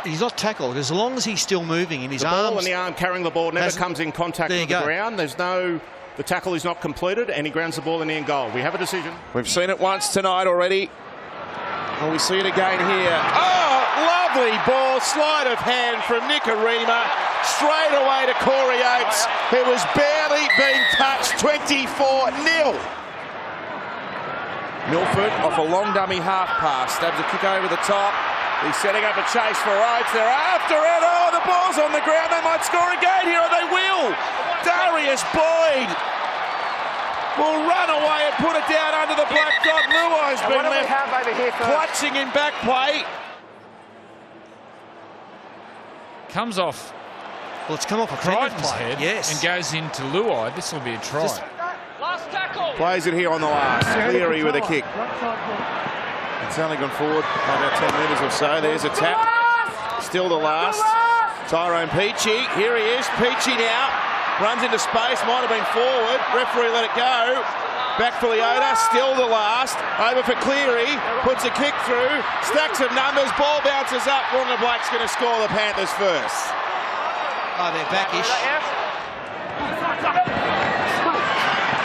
He's not tackled. As long as he's still moving in his the arms. ball and the arm carrying the ball never comes in contact with the ground. There's no... The tackle is not completed, and he grounds the ball in the end goal. We have a decision. We've seen it once tonight already. And we see it again here. Oh, lovely ball. Sleight of hand from Nicarima. Straight away to Corey Oates, who was barely being touched. 24-0. Milford off a long dummy half pass. Stabs a kick over the top. He's setting up a chase for Oates. They're after it. Oh, the ball's on the ground. They might score again here, and they will. Darius Boyd will run away and put it down under the black dot. Luai's been left clutching in back play. Comes off. Well, it's come off a Crichton's play. head and Yes. goes into Luai. This will be a try. Last tackle. Plays it here on the last. Cleary with a kick. It's only gone forward by about 10 metres or so. There's a tap. Still the last. Tyrone Peachy. Here he is. Peachy now. Runs into space. Might have been forward. Referee let it go. Back for Leota, still the last. Over for Cleary, puts a kick through, stacks of numbers, ball bounces up. Wonga Black's going to score the Panthers first. Oh, they're backish.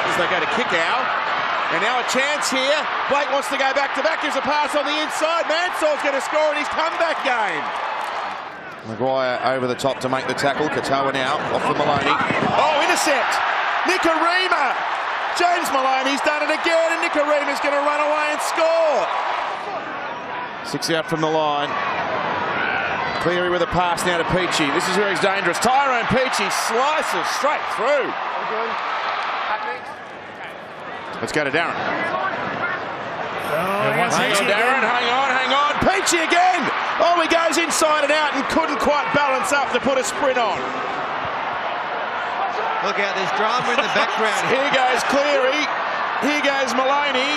As they go to kick out. And now a chance here. Blake wants to go back to back, gives a pass on the inside. Mansell's going to score in his comeback game. Maguire over the top to make the tackle. Katoa now off for Maloney. Oh, intercept! Nikorima! James Maloney's done it again, and Nikorima's going to run away and score. 6 out from the line. Cleary with a pass now to Peachy. This is where he's dangerous. Tyrone Peachy slices straight through. Let's go to Darren. Hang on, Darren. Hang on. Peachy again. Oh, he goes inside and out and couldn't quite balance up to put a sprint on. Look out, there's drama in the background. Here goes Cleary. Here goes Maloney.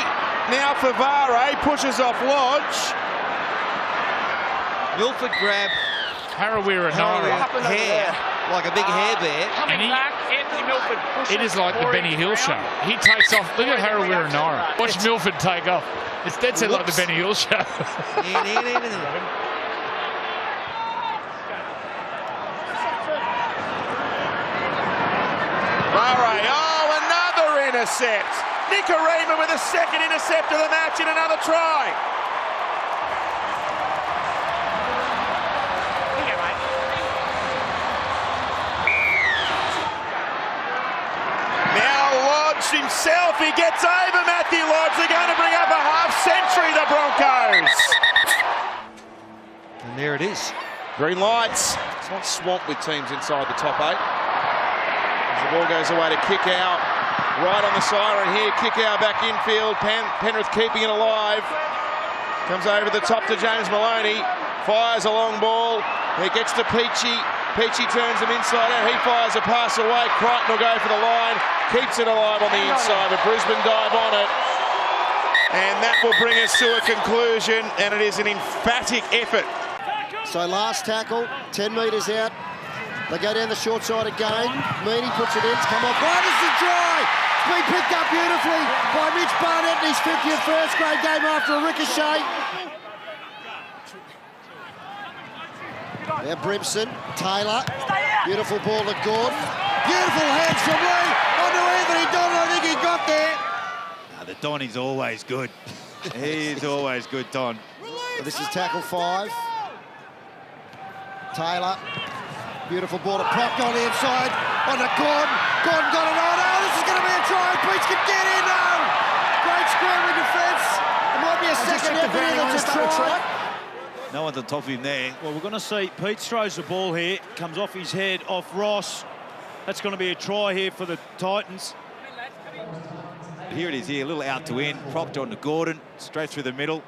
Now for Vare. Pushes off Lodge. Milford grab Harawira hair, like a big hair bear. Anthony Milford. It is like the Benny Hill show. He takes off. Look at Harawira Nara. Watch Milford take off. It's dead set like the Benny Hill show. Vare, oh, another intercept. Nikorima with a second intercept of the match and another try. Himself, he gets over Matthew Lodge. They're going to bring up a half-century, the Broncos. And there it is. Green lights. It's not swamped with teams inside the top 8. As the ball goes away to kick out. Right on the siren here. Kick out back infield. Penrith keeping it alive. Comes over the top to James Maloney. Fires a long ball. He gets to Peachy. Peachy turns him inside out. He fires a pass away. Crichton will go for the line. Keeps it alive on the inside, but Brisbane dive on it. And that will bring us to a conclusion, and it is an emphatic effort. So last tackle, 10 metres out. They go down the short side again. Meany puts it in, it's come off. Anderson try! It's been picked up beautifully by Mitch Barnett in his 50th first grade game after a ricochet. Now Brimson, Taylor, beautiful ball to Gordon. Beautiful hands from Lee onto Anthony Don. I think he got there. The Don is always good. He is always good, Don. So this is tackle 5. Taylor, beautiful ball to Proctor on the inside. On to Gordon. Gordon got it on. Oh, this is going to be a try. Peach can get in. No. Great square in defence. It might be a second effort here. That's a try. No one's on top of him there. Well, we're going to see Pete throws the ball here. Comes off his head, off Ross. That's going to be a try here for the Titans. Here it is here, a little out to in. Proctor on to Gordon, straight through the middle.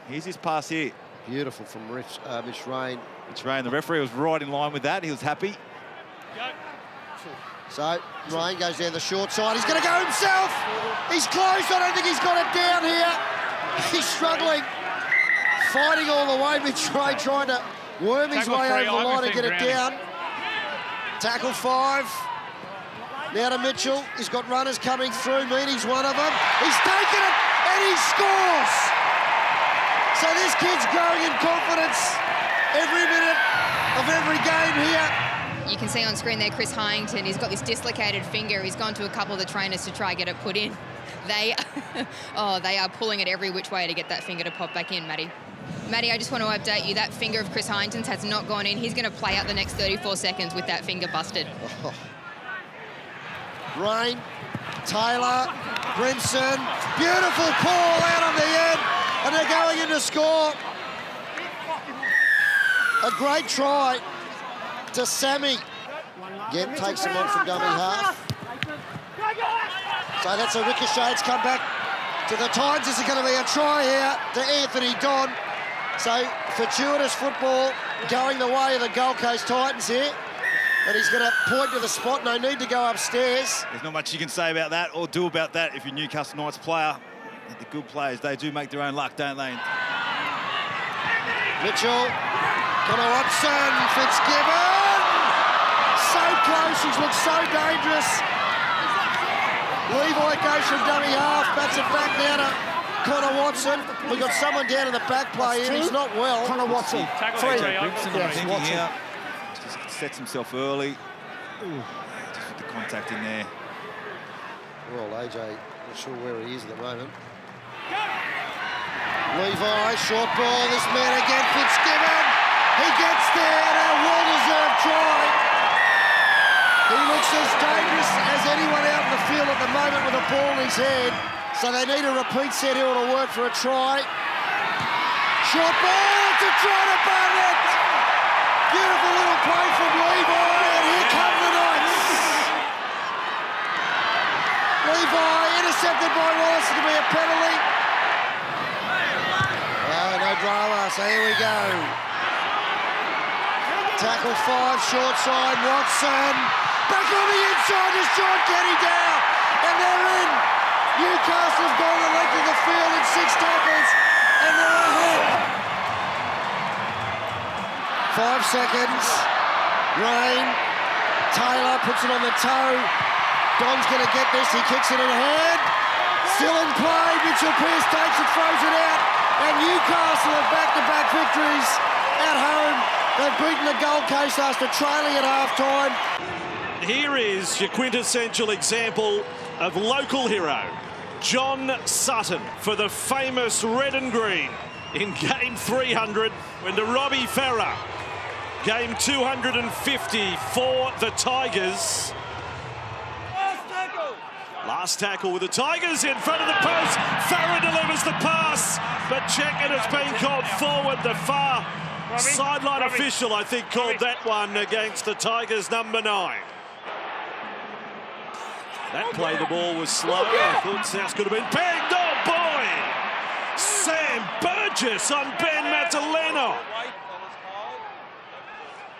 Here's his pass here. Beautiful from Mitch Rain. Mitch Rain, the referee was right in line with that. He was happy. So Rain goes down the short side. He's going to go himself. He's close. I don't think he's got it down here. He's struggling. Fighting all the way, Mitch Rain trying to worm his way over the line and get it down. Tackle 5. Now to Mitchell. He's got runners coming through. Meany's one of them. He's taken it and he scores. So this kid's growing in confidence every minute of every game here. You can see on screen there Chris Hyington. He's got this dislocated finger. He's gone to a couple of the trainers to try and get it put in. They are pulling it every which way to get that finger to pop back in, Matty. Matty, I just want to update you. That finger of Chris Hyington's has not gone in. He's going to play out the next 34 seconds with that finger busted. Oh. Rain, Taylor, Brimson. Beautiful call out on the end. And they're going in to score. A great try to Sammy. Again, takes him on from dummy half. So that's a ricochet. It's come back to the Titans. This is going to be a try here to Anthony Don. So fortuitous football going the way of the Gold Coast Titans here. And he's going to point to the spot. No need to go upstairs. There's not much you can say about that or do about that if you're Newcastle Knights player. The good players, they do make their own luck, don't they? Mitchell, Connor Watson, Fitzgibbon. So close, he's looked so dangerous. Levi goes from dummy half, bats it back now to Connor Watson. We've got someone down in the back play here. He's not well. Connor Watson. Three. Yeah, Watson. Just sets himself early. Just with the contact in there. Well, AJ, not sure where he is at the moment. Levi, short ball. This man again, Fitzgibbon. He gets there and a well-deserved try. He looks as dangerous as anyone out in the field at the moment with a ball in his head. So they need a repeat set here to work for a try. Short ball to try to Barnett. Beautiful little play from Levi, and here come the Knights. Levi intercepted by Wallace. It'll be a penalty. Oh, no drama, so here we go. Tackle 5, short side, Watson. Back on the inside is John Kenny down, and they're in. Newcastle's gone the length of the field in 6 tackles, and they're ahead. 5 seconds. Rain. Taylor puts it on the toe. Don's going to get this. He kicks it in hand. Still in play. Mitchell Pearce takes it, throws it out, and Newcastle have back-to-back victories at home. They've beaten the Gold Coast after trailing at half-time. Here is your quintessential example of local hero, John Sutton, for the famous red and green in game 300 when the Robbie Farah, game 250 for the Tigers. Last tackle with the Tigers in front of the post. Farah delivers the pass, but check it, it's been called forward. The far sideline official, I think, called that one against the Tigers' number 9. That play, the ball was slow. I thought South could have been banged. Oh, boy! Sam Burgess on Ben Mataleno.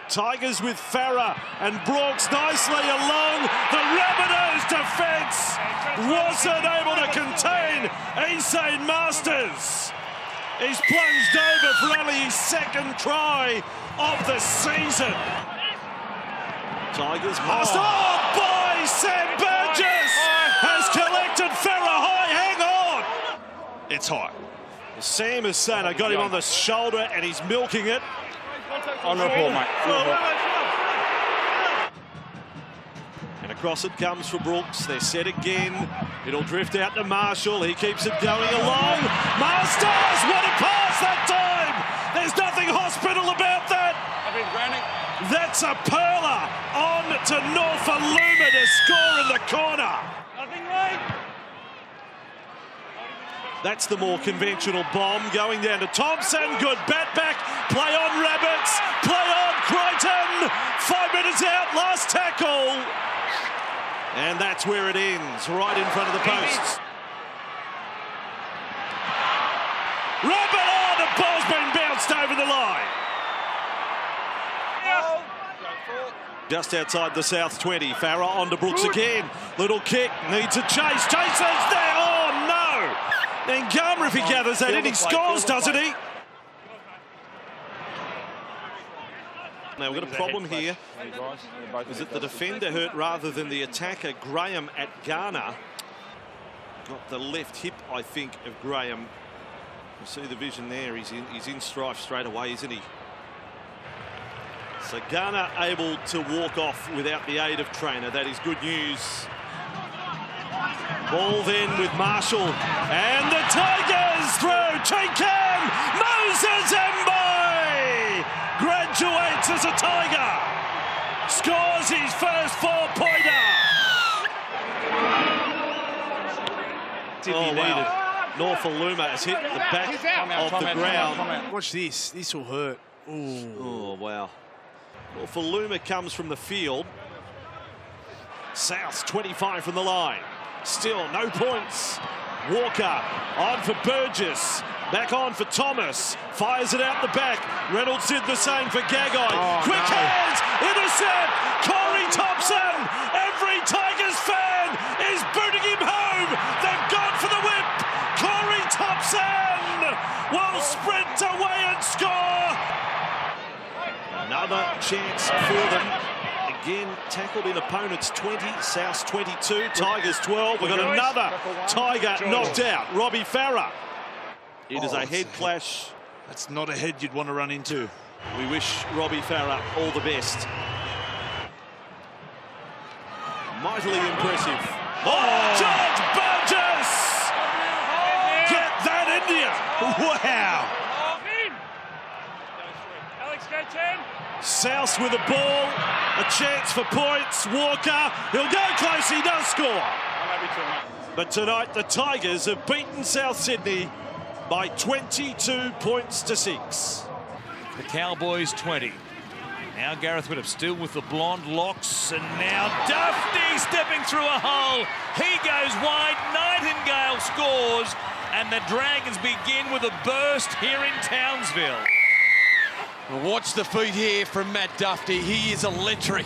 Tigers with Farah and Brooks nicely along. The Rabbitohs defence wasn't able to contain Esan Masters. He's plunged over for only his 2nd try of the season. Tigers must. Oh, boy! Sam Burgess has collected Farah high. Hang on. It's high. Sam has said, I got him on the shoulder and he's milking it. On report, mate. And across it comes for Brooks. They're set again. It'll drift out to Marshall. He keeps it going along. Masters, what a pass that time! There's nothing hospital about that. That's a perler on to Norfoluma to score in the corner. Nothing right. That's the more conventional bomb going down to Thompson. Good bat back. Play on Rabbits. Play on Crichton. 5 minutes out. Last tackle. And that's where it ends. Right in front of the posts. Rabbit on. The ball's been bounced over the line. Just outside the South 20. Farah on to Brooks again. Little kick. Needs a chase. Chases there. Oh, no. Then Garmer, if he gathers that in, he scores, doesn't he? Now, we've got a problem here. Is it the defender hurt rather than the attacker, Graham, at Garner? Got the left hip, I think, of Graham. You see the vision there. He's in strife straight away, isn't he? So Garner able to walk off without the aid of trainer. That is good news. Ball then with Marshall. And the Tigers through. Chinkan. Moses Mbai graduates as a Tiger. Scores his first 4-pointer. Oh, wow. Norfoluma has hit the back of the ground. Watch this. This will hurt. Ooh. Oh, wow. Norfoluma comes from the field. South 25 from the line. Still no points. Walker on for Burgess. Back on for Thomas. Fires it out the back. Reynolds did the same for Gagai. Oh, Quick hands. Intercept. Corey Thompson. Every Tigers fan is booting him home. They've gone for the whip. Corey Thompson will sprint away and score. Another chance for them. Again, tackled in opponents 20, Souths 22, Tigers 12. We've got another Tiger knocked out, Robbie Farah. It is a head clash. That's not a head you'd want to run into. We wish Robbie Farah all the best. Mightily impressive. Oh, George Burgess! Get that, India! Wow! South with the ball, a chance for points. Walker, he'll go close, he does score. But tonight the Tigers have beaten South Sydney by 22 points to 6. The Cowboys 20. Now Gareth Whittup still with the blonde locks, and now Dufty stepping through a hole. He goes wide, Nightingale scores, and the Dragons begin with a burst here in Townsville. Well, watch the feet here from Matt Dufty. He is electric.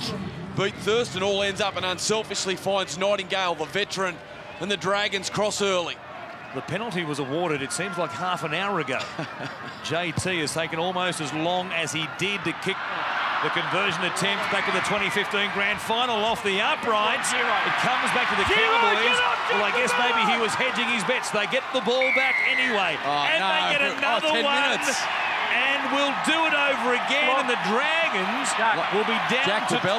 Beat Thurston, all ends up and unselfishly finds Nightingale, the veteran, and the Dragons cross early. The penalty was awarded, it seems like half an hour ago. JT has taken almost as long as he did to kick the conversion attempt back to the 2015 grand final off the uprights. It comes back to the Cowboys. Well, I guess maybe he was hedging his bets. They get the ball back anyway. They get another 10 one. minutes. And we'll do it over again, and the Dragons will be down to 12.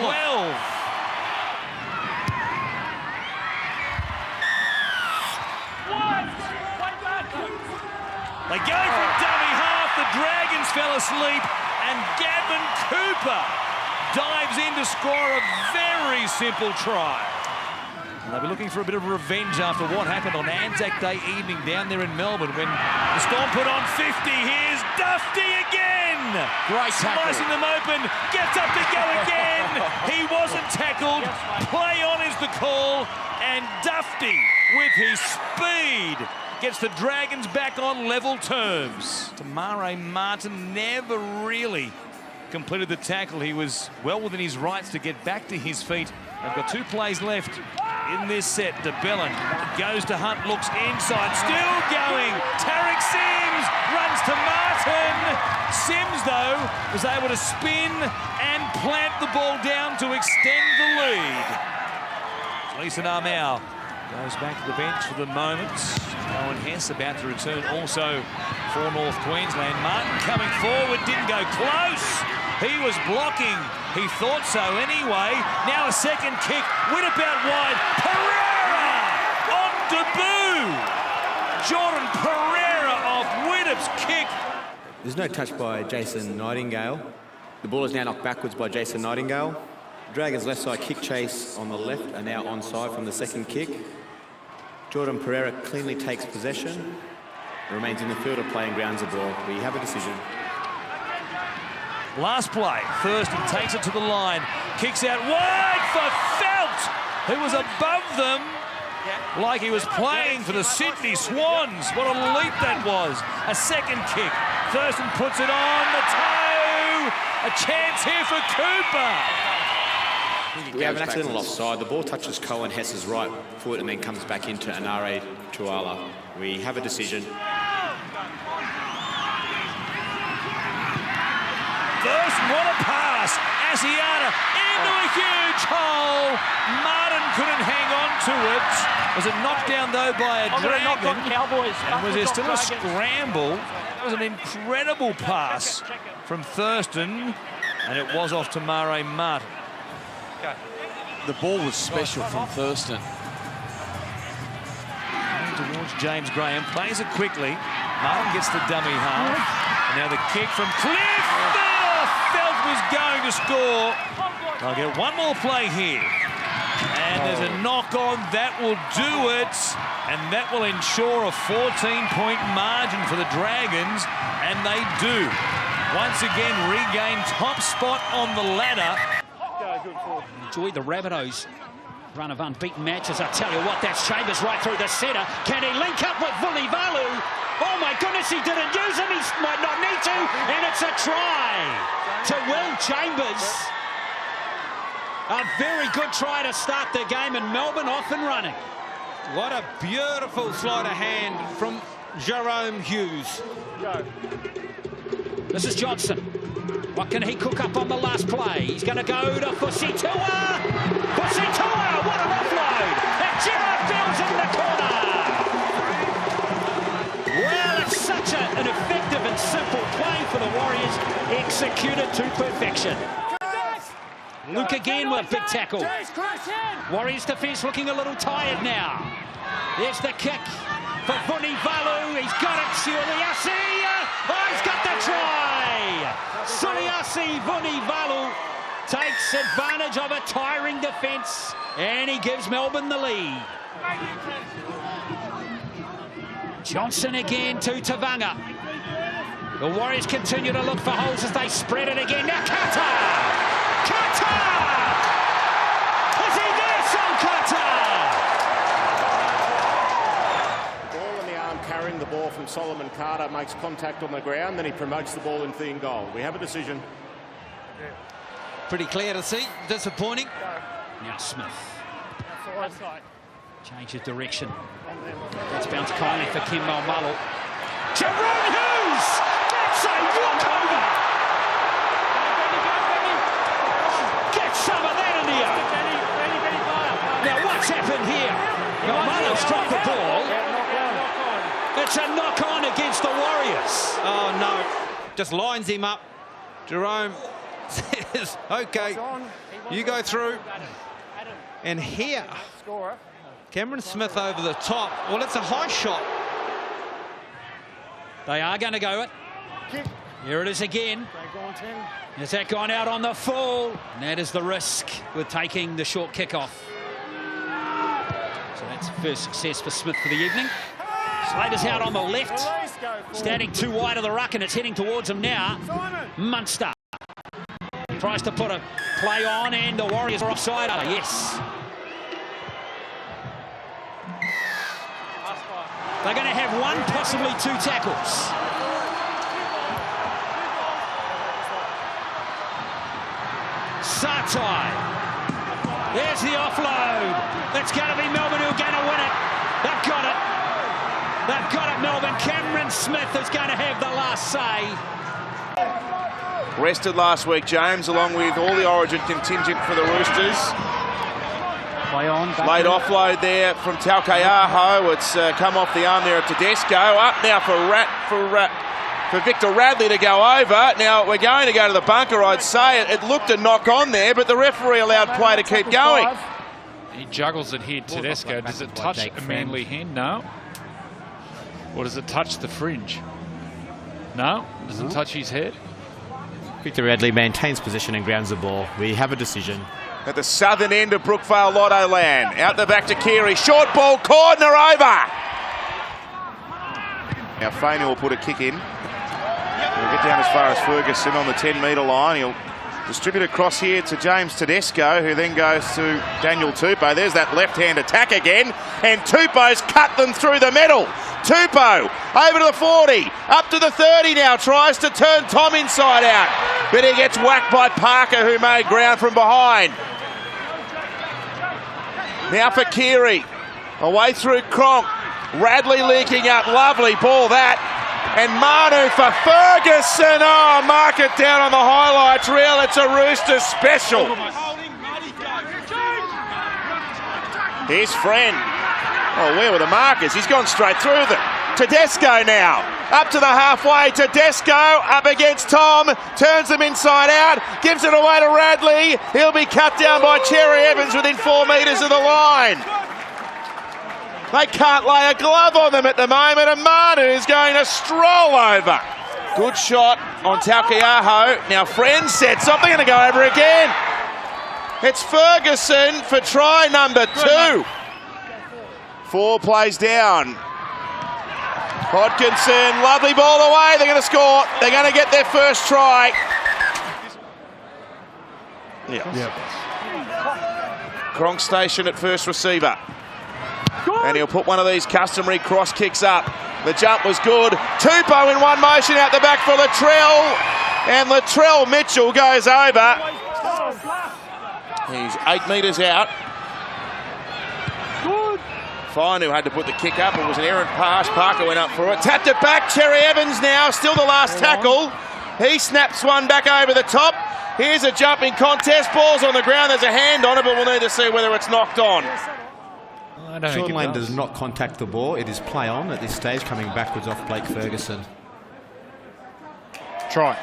They go for a dummy half. The Dragons fell asleep, and Gavin Cooper dives in to score a very simple try. And they'll be looking for a bit of revenge after what happened on Anzac Day evening down there in Melbourne when the Storm put on 50. Here's Dufty again. Great tackle. Slicing them open, gets up to go again. He wasn't tackled. Play on is the call, and Dufty with his speed gets the Dragons back on level terms. Tamare Martin never really completed the tackle. He was well within his rights to get back to his feet. They've got 2 plays left in this set. DeBellin goes to Hunt, looks inside, still going. Tarek Sims runs to Martin. Sims, though, was able to spin and plant the ball down to extend the lead. Leeson Armau goes back to the bench for the moment. Owen Hess about to return also for North Queensland. Martin coming forward, didn't go close. He was blocking. He thought so anyway. Now a second kick. Whittup out wide. Pereira on debut. Jordan Pereira off Whittup's kick. There's no touch by Jason Nightingale. The ball is now knocked backwards by Jason Nightingale. Dragons left side kick chase on the left are now onside from the second kick. Jordan Pereira cleanly takes possession. Remains in the field of playing grounds of ball. We have a decision. Last play, Thurston takes it to the line, kicks out wide for Felt, who was above them like he was playing for the Sydney Swans. What a leap that was. A second kick. Thurston puts it on the toe. A chance here for Cooper. We have an accidental offside. The ball touches Cohen Hess's right foot and then comes back into Anare Tuala. We have a decision. Thurston, what a pass. Asiata into a huge hole. Martin couldn't hang on to it. Was it knocked down, though, by a Dragon? And was there still a scramble? That was an incredible pass from Thurston, and it was off to Tamare Martin. The ball was special from Thurston. Towards James Graham, plays it quickly. Martin gets the dummy half. And now the kick from Cliff. Felt was going to score. They'll get one more play here. And there's a knock on. That will do it. And that will ensure a 14-point margin for the Dragons. And they do. Once again, regain top spot on the ladder. Enjoy the Rabbitohs run of unbeaten matches. I tell you what, that's Chambers right through the centre. Can he link up with Vulivalu? Oh my goodness, he didn't use him. He might not need to. And it's a try to Will Chambers. A very good try to start the game, and Melbourne off and running. What a beautiful sleight of hand from Jerome Hughes. This is Johnson. What can he cook up on the last play? He's going to go to Fusitua. Fusitua, what an offload. And Gerard Bell's in the corner. Well, it's such an effective and simple play for the Warriors, executed to perfection. Luke again with a big tackle. Warriors defence looking a little tired now. There's the kick for Vunivalu. He's got it. Suliasi. Oh, he's got the try. Suliasi Vunivalu takes advantage of a tiring defence, and he gives Melbourne the lead. Johnson again to Tavanga. The Warriors continue to look for holes as they spread it again. Now Carter! Carter! Is he there, Son Carter? Ball in the arm carrying the ball from Solomon Carter, makes contact on the ground, then he promotes the ball into the in goal. We have a decision. Pretty clear to see. Disappointing. Now Smith. Change of direction. That's bounced kindly for Kimmo Mullo. Jerome Hughes! That's a walkover! Get some of that in here! Now what's happened here? Well, Mullo's dropped the ball. It's a knock-on against the Warriors. Oh, no. Just lines him up. Jerome says, OK, you go through. And here, Cameron Smith over the top. Well, it's a high shot. They are going to go it. Here it is again. Has that gone out on the full? And that is the risk with taking the short kickoff. So that's the first success for Smith for the evening. Slater's out on the left. Standing too wide of the ruck, and it's heading towards him now. Munster tries to put a play on, and the Warriors are offside. Yes. They're going to have one, possibly two tackles. Sartai. There's the offload. That's going to be Melbourne who are going to win it. They've got it. They've got it, Melbourne. Cameron Smith is going to have the last say. Rested last week, James, along with all the Origin contingent for the Roosters. Play on. Late offload there from Talkeaho. It's come off the arm there of Tedesco. Up now for Victor Radley to go over. Now we're going to go to the bunker, I'd say. It looked a knock on there, but the referee allowed play to keep going. He juggles it here, Tedesco. Does it touch a Manly hand? No. Or does it touch the fringe? No. Does it touch his head? Victor Radley maintains possession and grounds the ball. We have a decision. At the southern end of Brookvale Lotto land. Out the back to Keary. Short ball, corner over. Now Fainey will put a kick in. He'll get down as far as Ferguson on the 10-metre line. He'll distribute across here to James Tedesco, who then goes to Daniel Tupou. There's that left-hand attack again. And Tupou's cut them through the middle. Tupou over to the 40, up to the 30 now, tries to turn Tom inside out, but he gets whacked by Parker, who made ground from behind. Now for Keary, away through Cronk, Radley leaking up, lovely ball that, and Manu for Ferguson. Oh, mark it down on the highlights reel, it's a Roosters special. Here's Friend. Oh, where were the markers? He's gone straight through them. Tedesco now, up to the halfway. Tedesco up against Tom, turns them inside out, gives it away to Radley. He'll be cut down by Cherry Evans within 4 metres of the line. They can't lay a glove on them at the moment, and Manu's going to stroll over. Good shot on Talkeaho. Now Friend sets up, they're going to go over again. It's Ferguson for try number 2. 4 plays down. Hodkinson, lovely ball away. They're going to score. They're going to get their first try. Yeah. Cronk station at first receiver. And he'll put one of these customary cross kicks up. The jump was good. Tupou in one motion out the back for Latrell. And Latrell Mitchell goes over. He's 8 metres out. Fine, who had to put the kick up. It was an errant pass. Parker went up for it. Tapped it back. Cherry Evans now. Still the last tackle. He snaps one back over the top. Here's a jumping contest. Ball's on the ground. There's a hand on it, but we'll need to see whether it's knocked on. Sean Lane does not contact the ball. It is play on at this stage, coming backwards off Blake Ferguson. Try.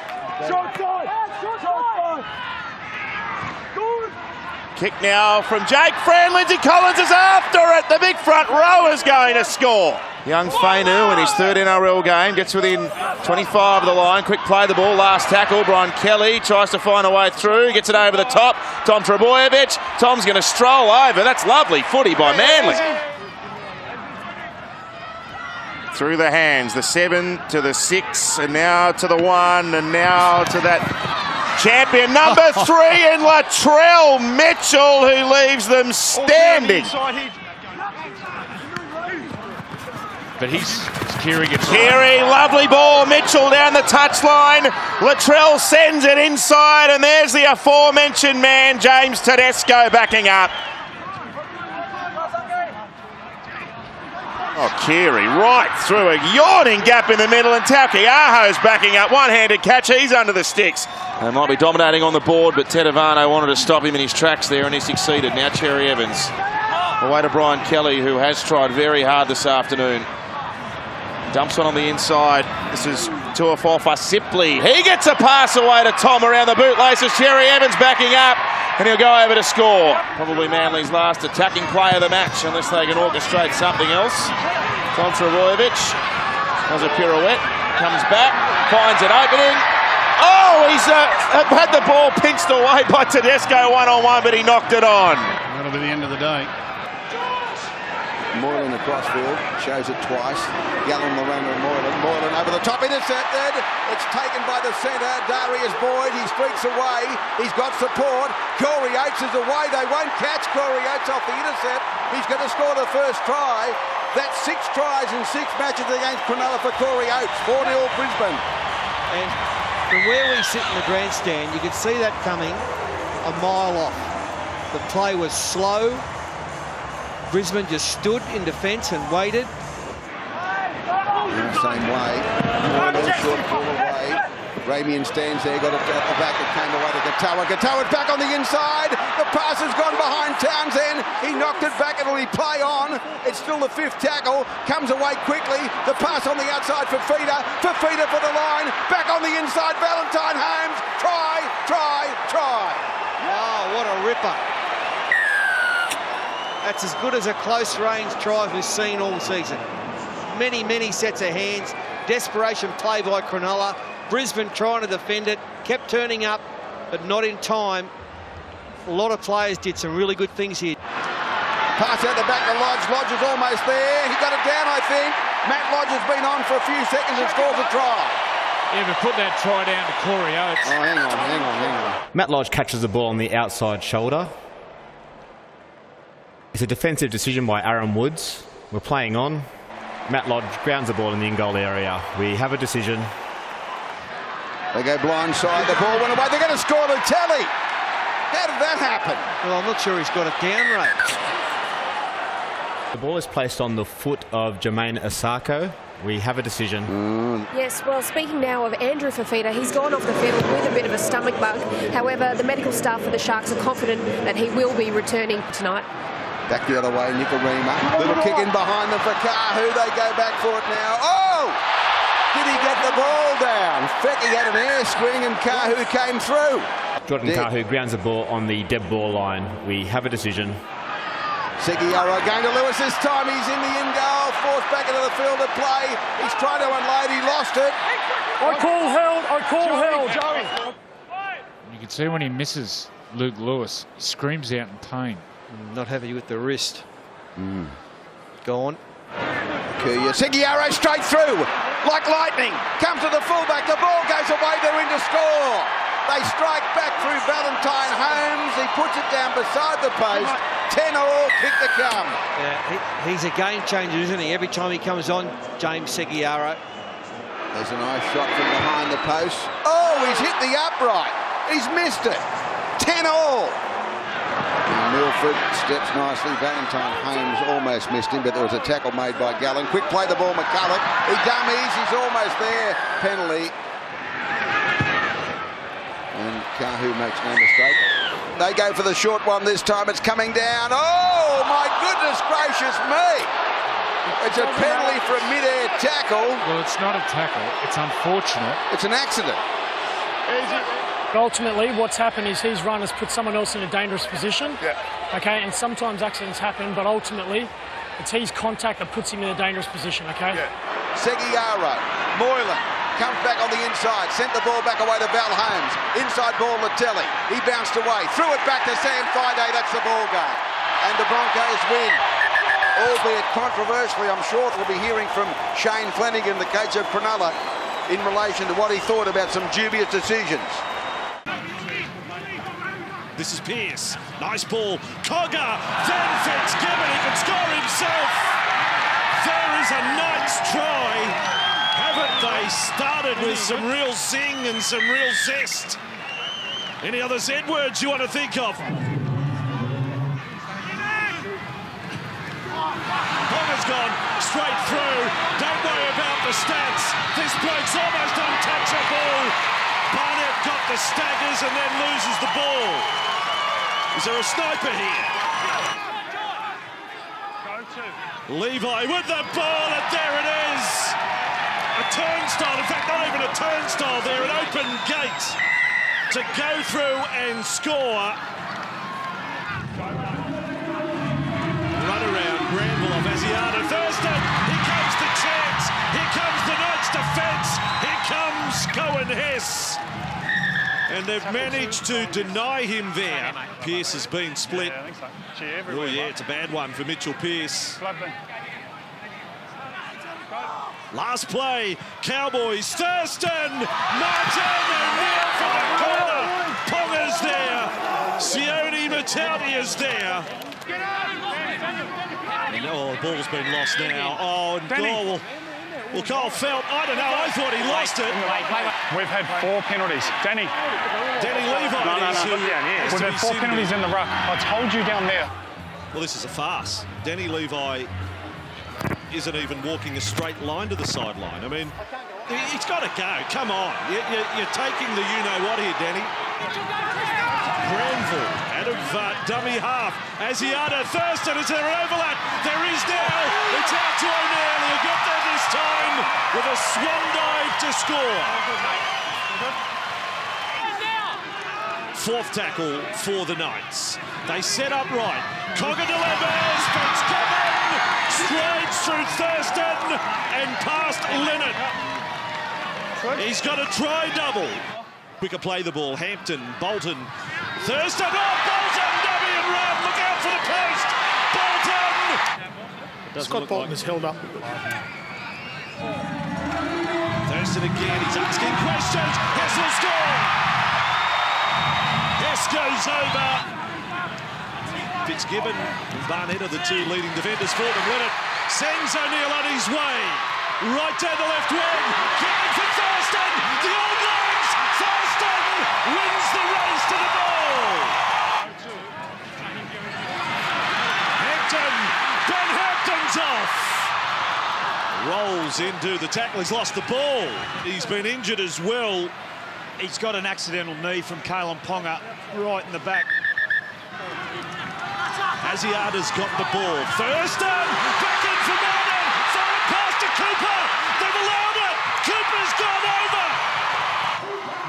Kick now from Jake Friend. Lindsay Collins is after it. The big front row is going to score. Young Fainu in his third NRL game gets within 25 of the line. Quick play the ball. Last tackle. Brian Kelly tries to find a way through. Gets it over the top. Tom Trebojevic. Tom's going to stroll over. That's lovely footy by Manly. Through the hands. The 7 to the 6 and now to the 1 and now to that champion number 3 in Latrell Mitchell, who leaves them standing. But Keary gets Keary, lovely ball. Mitchell down the touchline. Latrell sends it inside, and there's the aforementioned man, James Tedesco, backing up. Oh, Keary right through a yawning gap in the middle, and Taukiaho's backing up. One-handed catch, he's under the sticks. They might be dominating on the board, but Tedavano wanted to stop him in his tracks there, and he succeeded. Now Cherry Evans. Away to Brian Kelly, who has tried very hard this afternoon. Dumps one on the inside. This is Tuafofa Sipley. He gets a pass away to Tom around the bootlaces. Cherry Evans backing up, and he'll go over to score. Probably Manly's last attacking play of the match, unless they can orchestrate something else. Tom Trebojevic does a pirouette, comes back, finds an opening. Oh, he's had the ball pinched away by Tedesco one-on-one, but he knocked it on. That'll be the end of the day. Moylan across field, shows it twice. Gallen, Lorena and Moylan over the top, intercepted. It's taken by the centre, Darius Boyd. He streaks away. He's got support. Corey Oates is away. They won't catch Corey Oates off the intercept. He's going to score the first try. That's 6 tries in 6 matches against Cronulla for Corey Oates. 4-0 Brisbane. And from where we sit in the grandstand, you could see that coming a mile off. The play was slow. Brisbane just stood in defence and waited. In the same way. Moylan, short ball away. Ramian stands there, got it at the back. It came away to Katoa. Katoa's back on the inside. The pass has gone behind Townsend. He knocked it back. It'll be play on. It's still the 5th tackle. Comes away quickly. The pass on the outside for Feeder. For Feeder for the line. Back on the inside. Valentine Holmes. Try, try, try. Oh, what a ripper. That's as good as a close-range try we've seen all season. Many, many sets of hands. Desperation play by Cronulla. Brisbane trying to defend it. Kept turning up, but not in time. A lot of players did some really good things here. Pass out the back to Lodge. Lodge is almost there. He got it down, I think. Matt Lodge has been on for a few seconds and scores a try. Yeah, but put that try down to Corey Oates. Oh, hang on. Matt Lodge catches the ball on the outside shoulder. It's a defensive decision by Aaron Woods. We're playing on. Matt Lodge grounds the ball in the in-goal area. We have a decision. They go blindside. The ball went away. They're going to score the tally. How did that happen? Well, I'm not sure he's got it down right. The ball is placed on the foot of Jermaine Asako. We have a decision. Yes, well, speaking now of Andrew Fafita, he's gone off the field with a bit of a stomach bug. However, the medical staff for the Sharks are confident that he will be returning tonight. Back the other way, Nikorima. Little kick in behind them for Kahu. They go back for it now. Oh! Did he get the ball down? Fecky had an air swing and Kahu came through. Jordan Kahu grounds the ball on the dead ball line. We have a decision. Seguiara going to Lewis this time. He's in the in-goal. Forced back into the field of play. He's trying to unload. He lost it. I call held. You can see when he misses Luke Lewis, he screams out in pain. Not happy with the wrist. Gone. Seguiara straight through. Like lightning. Comes to the fullback. The ball goes away. They're in to score. They strike back through Valentine Holmes. He puts it down beside the post. 10-all, kick to come. Yeah, he's a game changer, isn't he? Every time he comes on, James Seguiara. There's a nice shot from behind the post. Oh, he's hit the upright. He's missed it. 10-all. Milford steps nicely. Valentine Holmes almost missed him, but there was a tackle made by Gallen. Quick play the ball, McCulloch. He dummies. He's almost there. Penalty. Kahu makes no mistake. They go for the short one this time. It's coming down. Oh, my goodness gracious me. It's a penalty for a mid-air tackle. Well, it's not a tackle. It's unfortunate. It's an accident. Ultimately, what's happened is his run has put someone else in a dangerous position. Yeah. Okay, and sometimes accidents happen, but ultimately, it's his contact that puts him in a dangerous position, okay? Yeah. Seguiaro, Moylan comes back on the inside, sent the ball back away to Val Holmes. Inside ball, Latelli. He bounced away, threw it back to Sam Fide. That's the ball game. And the Broncos win. Albeit controversially, I'm sure we'll be hearing from Shane Flanagan, the coach of Cronulla, in relation to what he thought about some dubious decisions. This is Pearce. Nice ball. Cogger. Then Fitzgibbon. He can score himself. There is a Knights try. Haven't they started with some real zing and some real zest? Any other Z words you want to think of? Ponga's gone straight through. Don't worry about the stats. This bloke's almost untouchable. Barnett got the staggers and then loses the ball. Is there a sniper here? Levi with the ball, and there it is. A turnstile, in fact, not even a turnstile there, an open gate to go through and score. Run around, Granville off Asiata, Thurston, here comes the chance, here comes the Knights defence, here comes Cohen Hess. And they've managed to deny him there. Pearce has been split. Oh yeah, it's a bad one for Mitchell Pearce. Last play, Cowboys, Thurston, Martin O'Neill from the corner. Ponga's there, Sione Mataudia's there. And, oh, the ball's been lost now. Oh, and goal. Well, Cole felt, I don't know, I thought he lost it. We've had 4 penalties. Danny Levi. No, we've had 4 penalties in the ruck. I told you down there. Well, this is a farce. Danny Levi isn't even walking a straight line to the sideline. I mean, he's got to go. Come on. You're taking the you-know-what here, Danny. Granville out of dummy half. Asiata, Thurston, is there an overlap? There is now. It's out to O'Neill. He'll get there this time with a swan dive to score. 4th tackle for the Knights. They set up right. Cogger delivers. Fitzgibbon strides through Thurston and past Leonard. He's got a try double. Quicker play the ball. Hampton, Bolton, Thurston. Oh, Bolton, dummy and run. Look out for the post. Bolton. Scott Bolton is held up. Thurston again. He's asking questions. Hess will score. Hess goes over. Fitzgibbon and Barnett are the 2 leading defenders for them. Leonard sends O'Neill on his way. Right down the left wing. Going for Thurston. The old legs. Thurston wins the race to the ball. Hampton. Ben Hampton's off. Rolls into the tackle. He's lost the ball. He's been injured as well. He's got an accidental knee from Kalen Ponga right in the back. Asiata's got the ball. Thurston, back in for Martin. Forward pass to Cooper. They've allowed it. Cooper's gone over.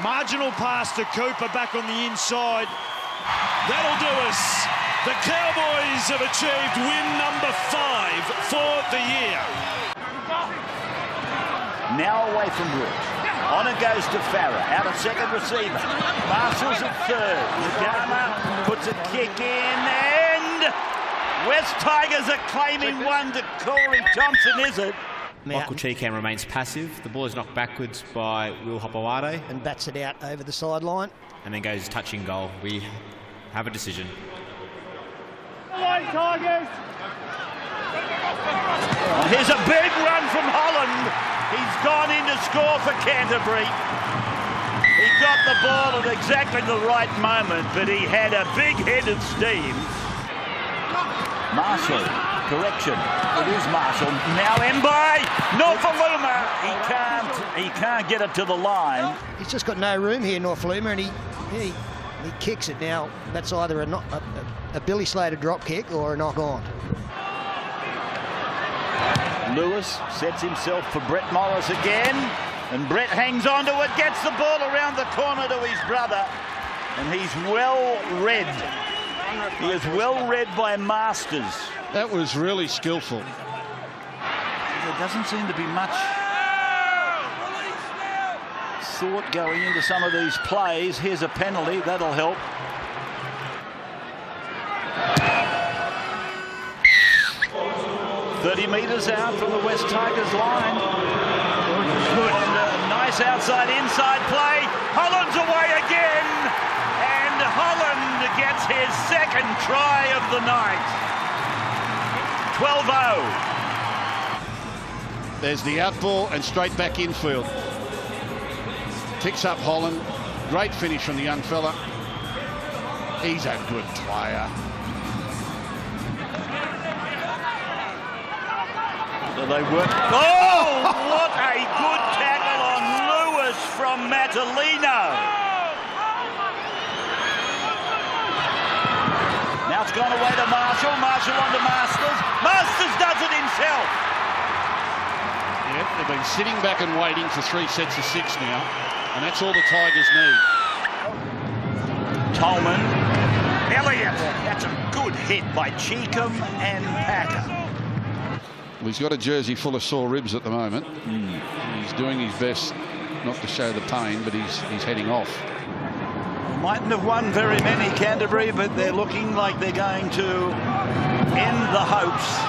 Marginal pass to Cooper back on the inside. That'll do us. The Cowboys have achieved win number 5 for the year. Now away from Brooks. On it goes to Farah, out of second receiver. Marshall's at third. Lagana puts a kick in, and West Tigers are claiming one to Corey Thompson, is it? Michael Cheekham remains passive. The ball is knocked backwards by Will Hopewade. And bats it out over the sideline. And then goes touching goal. We have a decision. Tigers! Here's a big run from Holland. He's gone in to score for Canterbury. He got the ball at exactly the right moment, but he had a big head of steam. Marshall, correction. It is Marshall. Now Mbai, Norfoluma. He can't get it to the line. He's just got no room here, Norfoluma, and he He kicks it now. That's either a Billy Slater drop kick or a knock on. Lewis sets himself for Brett Morris again, and Brett hangs on to it, gets the ball around the corner to his brother, and he's well read. He is well read by Masters. That was really skillful. There doesn't seem to be much thought going into some of these plays. Here's a penalty, that'll help. "30 metres out from the West Tigers line. Good. Nice outside-inside play. Holland's away again. And Holland gets his second try of the night. 12-0. There's the out ball and straight back infield. Picks up Holland. Great finish from the young fella. He's a good player. So they work. Oh, what a good tackle on Lewis from Matalino. Now it's gone away to Marshall. Marshall on to Masters. Masters does it himself. Yeah, they've been sitting back and waiting for 3 sets of 6 now, and that's all the Tigers need. Tolman. Elliott. That's a good hit by Cheekham and Packer. Well, he's got a jersey full of sore ribs at the moment. He's doing his best not to show the pain, but he's heading off. Mightn't have won very many, Canterbury, but they're looking like they're going to end the hopes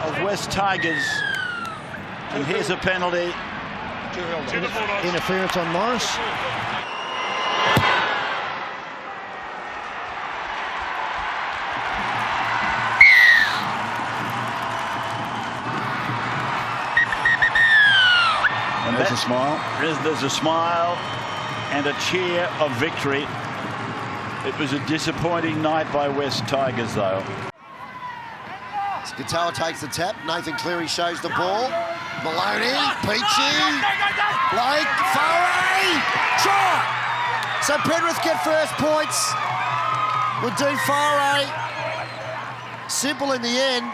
of West Tigers. And here's a penalty. Interference on Morris. And there's a smile. There's a smile and a cheer of victory. It was a disappointing night by West Tigers, though. Katoa takes the tap. Nathan Cleary shows the ball. Maloney, Peachy, Blake, Flurry, try! So Penrith get first points. We'll do Flurry. Simple in the end.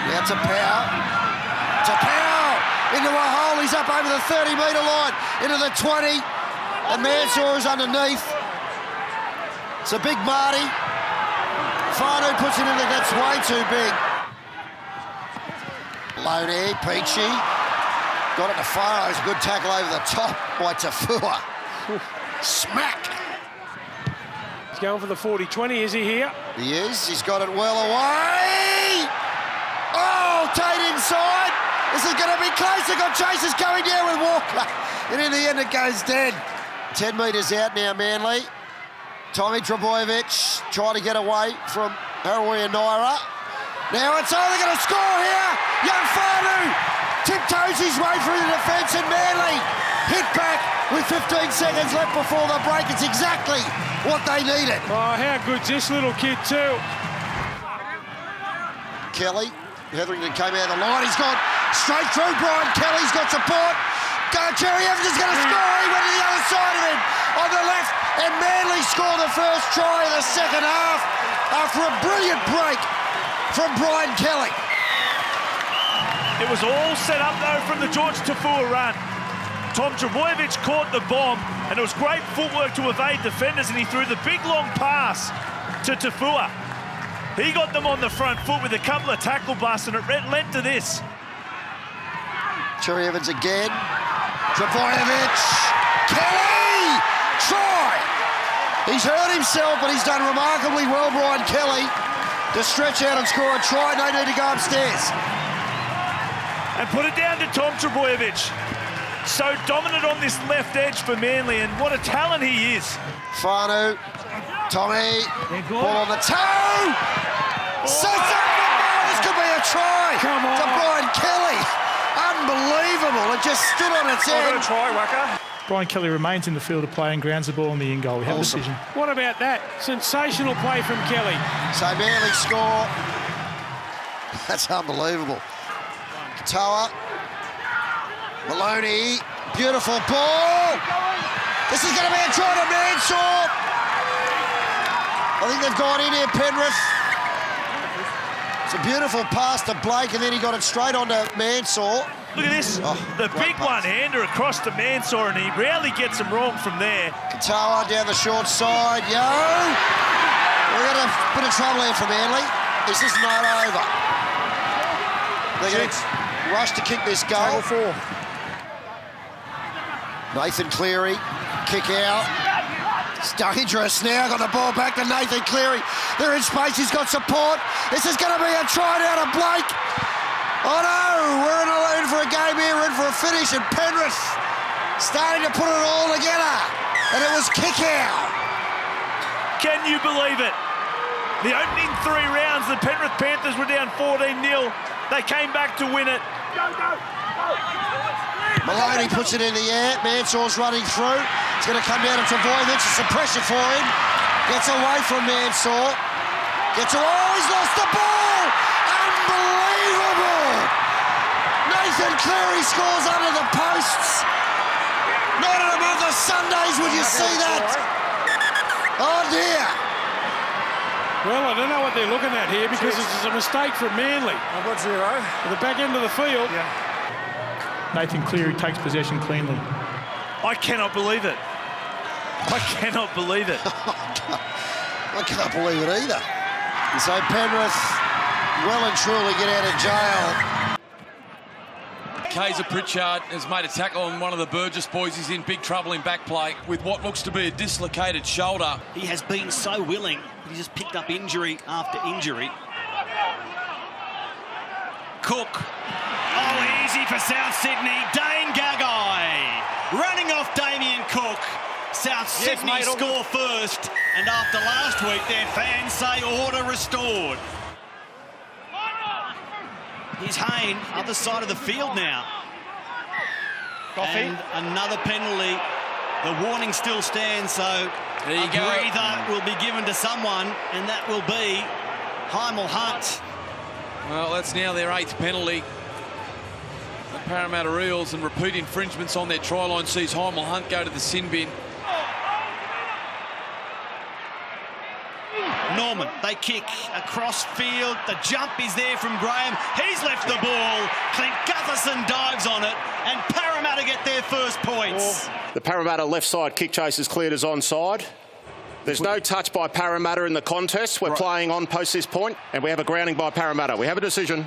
Now to Powell. Into a hole. He's up over the 30-metre line. Into the 20. And Mansour is underneath. It's a big Marty. Fanu puts it in there. That's way too big. Loney, Peachy. Got it to Farrows. Good tackle over the top by Tafua. Smack. He's going for the 40-20, is he here? He is. He's got it well away. Oh, Tate inside. This is going to be close. They've got chasers going down with Walker. And in the end, it goes dead. 10 metres out now, Manly. Tommy Trbojevic trying to get away from Harawira Naira. Now it's only going to score here. Young Fanu tiptoes his way through the defence, and Manly hit back with 15 seconds left before the break. It's exactly what they needed. Oh, how good's this little kid too? Kelly. Hetherington came out of the line. He's gone straight through. Brian Kelly's got support. Cherry Evans is going to score. He went to the other side of him on the left, and Manly score the first try of the second half after a brilliant break from Brian Kelly. It was all set up though from the George Tafua run. Tom Trbojevic caught the bomb, and it was great footwork to evade defenders, and he threw the big long pass to Tafua. He got them on the front foot with a couple of tackle busts, and it led to this. Cherry Evans again. Trbojevic. Kelly! Try! He's hurt himself, but he's done remarkably well, Brian Kelly, to stretch out and score a try. No need to go upstairs. And put it down to Tom Trbojevic. So dominant on this left edge for Manly, and what a talent he is. Fanu. Tommy. Ball on the toe. Sets up the ball. This could be a try. Come on. To Brian Kelly. Unbelievable. It just stood on its end. Try, Wacker. Brian Kelly remains in the field of play and grounds the ball on the in goal. We have a decision. What about that? Sensational play from Kelly. So Manly score. That's unbelievable. Katoa. Maloney. Beautiful ball. This is going to be a try to Mansour. I think they've gone in here, Penrith. It's a beautiful pass to Blake, and then he got it straight onto Mansour. Look at this, the big one-hander across to Mansour, and he rarely gets him wrong from there. Katoa down the short side, yo! We've got a bit of trouble here from Manly. This is not over. They're going to rush to kick this goal. Nathan Cleary, kick out. It's dangerous now, got the ball back to Nathan Cleary. They're in space, he's got support. This is going to be a try down to Blake. Oh no, we're in for a game here, we're in for a finish, and Penrith starting to put it all together. And it was kick out. Can you believe it? The opening 3 rounds, the Penrith Panthers were down 14-0. They came back to win it. Maloney puts it in the air, Mansour's running through. It's going to come down to Trebojevic, it's some pressure for him. Gets away from Mansour. He's lost the ball! Unbelievable! Nathan Cleary scores under the posts. Not in a month of Sundays would you see that. Oh dear. Well, I don't know what they're looking at here because this is a mistake from Manly. I've got 0. At the back end of the field. Yeah. Nathan Cleary takes possession cleanly. I cannot believe it. I cannot believe it. I can't believe it either. And so Penrith well and truly get out of jail. Kaiser Pritchard has made a tackle on one of the Burgess boys. He's in big trouble in back play with what looks to be a dislocated shoulder. He has been so willing, but he just picked up injury after injury. Cook. Oh, easy for South Sydney. Dane Gagai running off Damien Cook. South Sydney score first, and after last week, their fans say order restored. Here's Hayne, other side of the field now. And another penalty. The warning still stands, so there you go. Breather will be given to someone, and that will be Hymel Hunt. Well, that's now their 8th penalty. The Parramatta Eels, and repeat infringements on their try line sees Hymel Hunt go to the sin bin. Norman, they kick across field. The jump is there from Graham. He's left the ball. Clint Gutherson dives on it, and Parramatta get their first points. The Parramatta left side kick chase is cleared as onside. There's no touch by Parramatta in the contest. We're playing on post this point, and we have a grounding by Parramatta. We have a decision.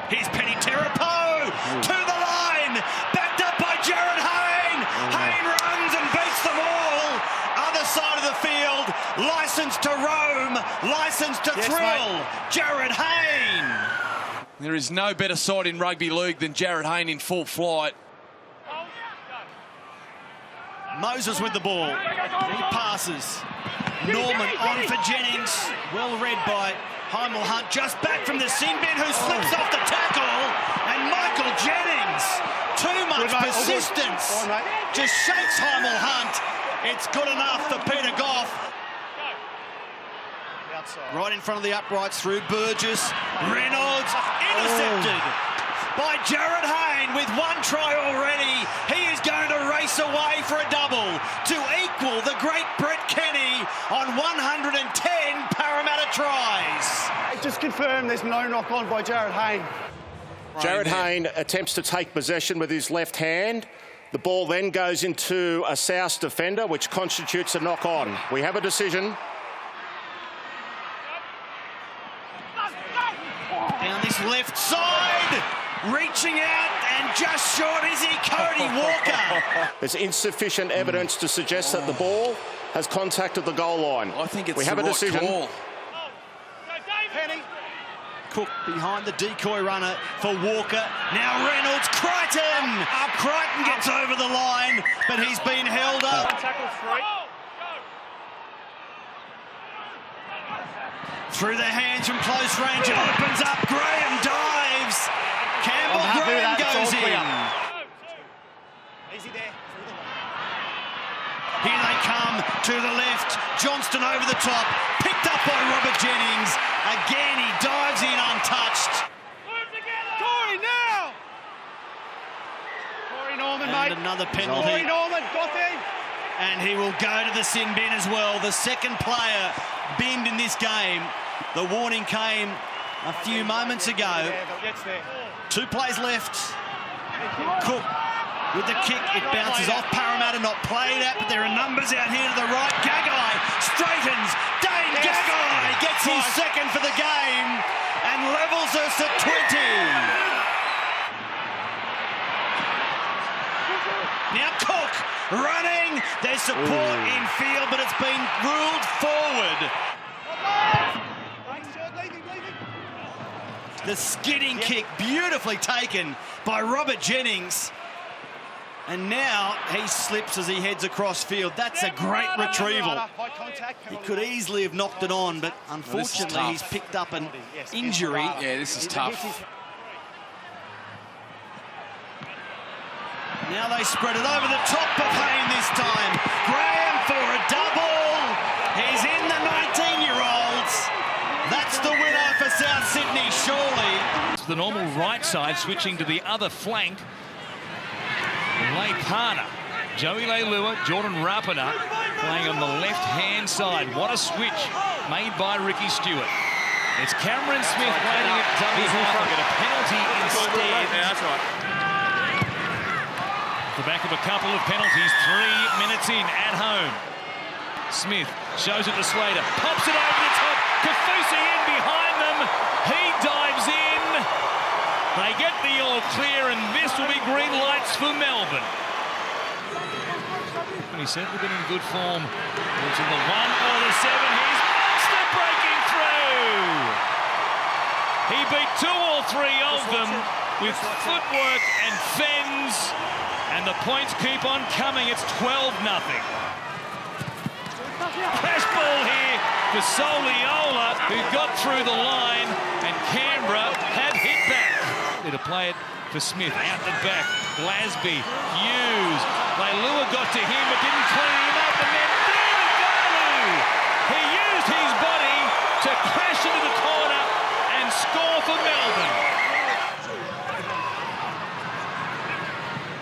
Here's Penny Terapo to the line, backed up by Jared Hayne. Hayne runs and beats them all. Other side of the field, licensed to roam, licensed to thrill. Jared Hayne. There is no better side in rugby league than Jared Hayne in full flight. Moses with the ball. He passes. Norman on for Jennings. Well read by Hymel Hunt, just back from the sin bin, who slips off the tackle. And Michael Jennings, too much persistence, just shakes Hymel Hunt. It's good enough for Peter Goff. Right in front of the uprights through Burgess. Reynolds intercepted by Jared Hayne with 1 try already. He is going to race away for a double to equal the great Brett Kenny on 110 Parramatta tries. Just confirm there's no knock on by Jared Hayne. Jared Hayne attempts to take possession with his left hand. The ball then goes into a South defender, which constitutes a knock on. We have a decision. Down this left side, reaching out and just short is he, Cody Walker. There's insufficient evidence to suggest that the ball has contacted the goal line. I think it's we have a decision. Call. Cook behind the decoy runner for Walker. Now Reynolds, Crichton. Crichton gets over the line, but he's been held up. Tackle 3. Through the hands from close range, it opens up. Graham dives. Campbell Graham goes in. Easy there. Here they come to the left. Johnston over the top. Picked up by Robert Jennings. Again, he dives in untouched. And another penalty. And he will go to the sin bin as well. The second player binned in this game. The warning came a few moments ago. 2 plays left. Cook with the kick. It bounces off Parramatta, not played at, but there are numbers out here to the right. Gagai straightens. Dane Gagai gets his second for the game and levels us at 20. Now Cook running. There's support in field, but it's been ruled forward. The skidding kick, beautifully taken by Robert Jennings. And now he slips as he heads across field. That's a great retrieval. He could easily have knocked it on, but unfortunately he's picked up an injury. Yeah, this is tough. Now they spread it over the top of Payne this time. Graham for a double. He's in the 19-year-olds. That's the winner for South Sydney, surely. It's the normal right side, switching to the other flank. Leipana, Joey Leilua, Jordan Rapana playing on the left-hand side. What a switch made by Ricky Stewart. It's Cameron Smith waiting at dummy half. They'll get a penalty instead. Yeah, that's right. The back of a couple of penalties, 3 minutes in at home. Smith shows it to Slater, pops it over the top. Kafusi in behind them. He dives in. They get the all clear, and this will be green lights for Melbourne. And he's certainly been in good form. It's in the 1 or the 7. He's monster breaking through. He beat 2 or 3 of them with footwork and fens, and the points keep on coming. It's 12-0. Crash ball here for Soliola, who got through the line, and Canberra have hit back. To play it for Smith, out the back, Glasby, Hughes, Leilua got to him but didn't clean him up, and then Dearvalu, he used his body to crash into the corner and score for Melbourne.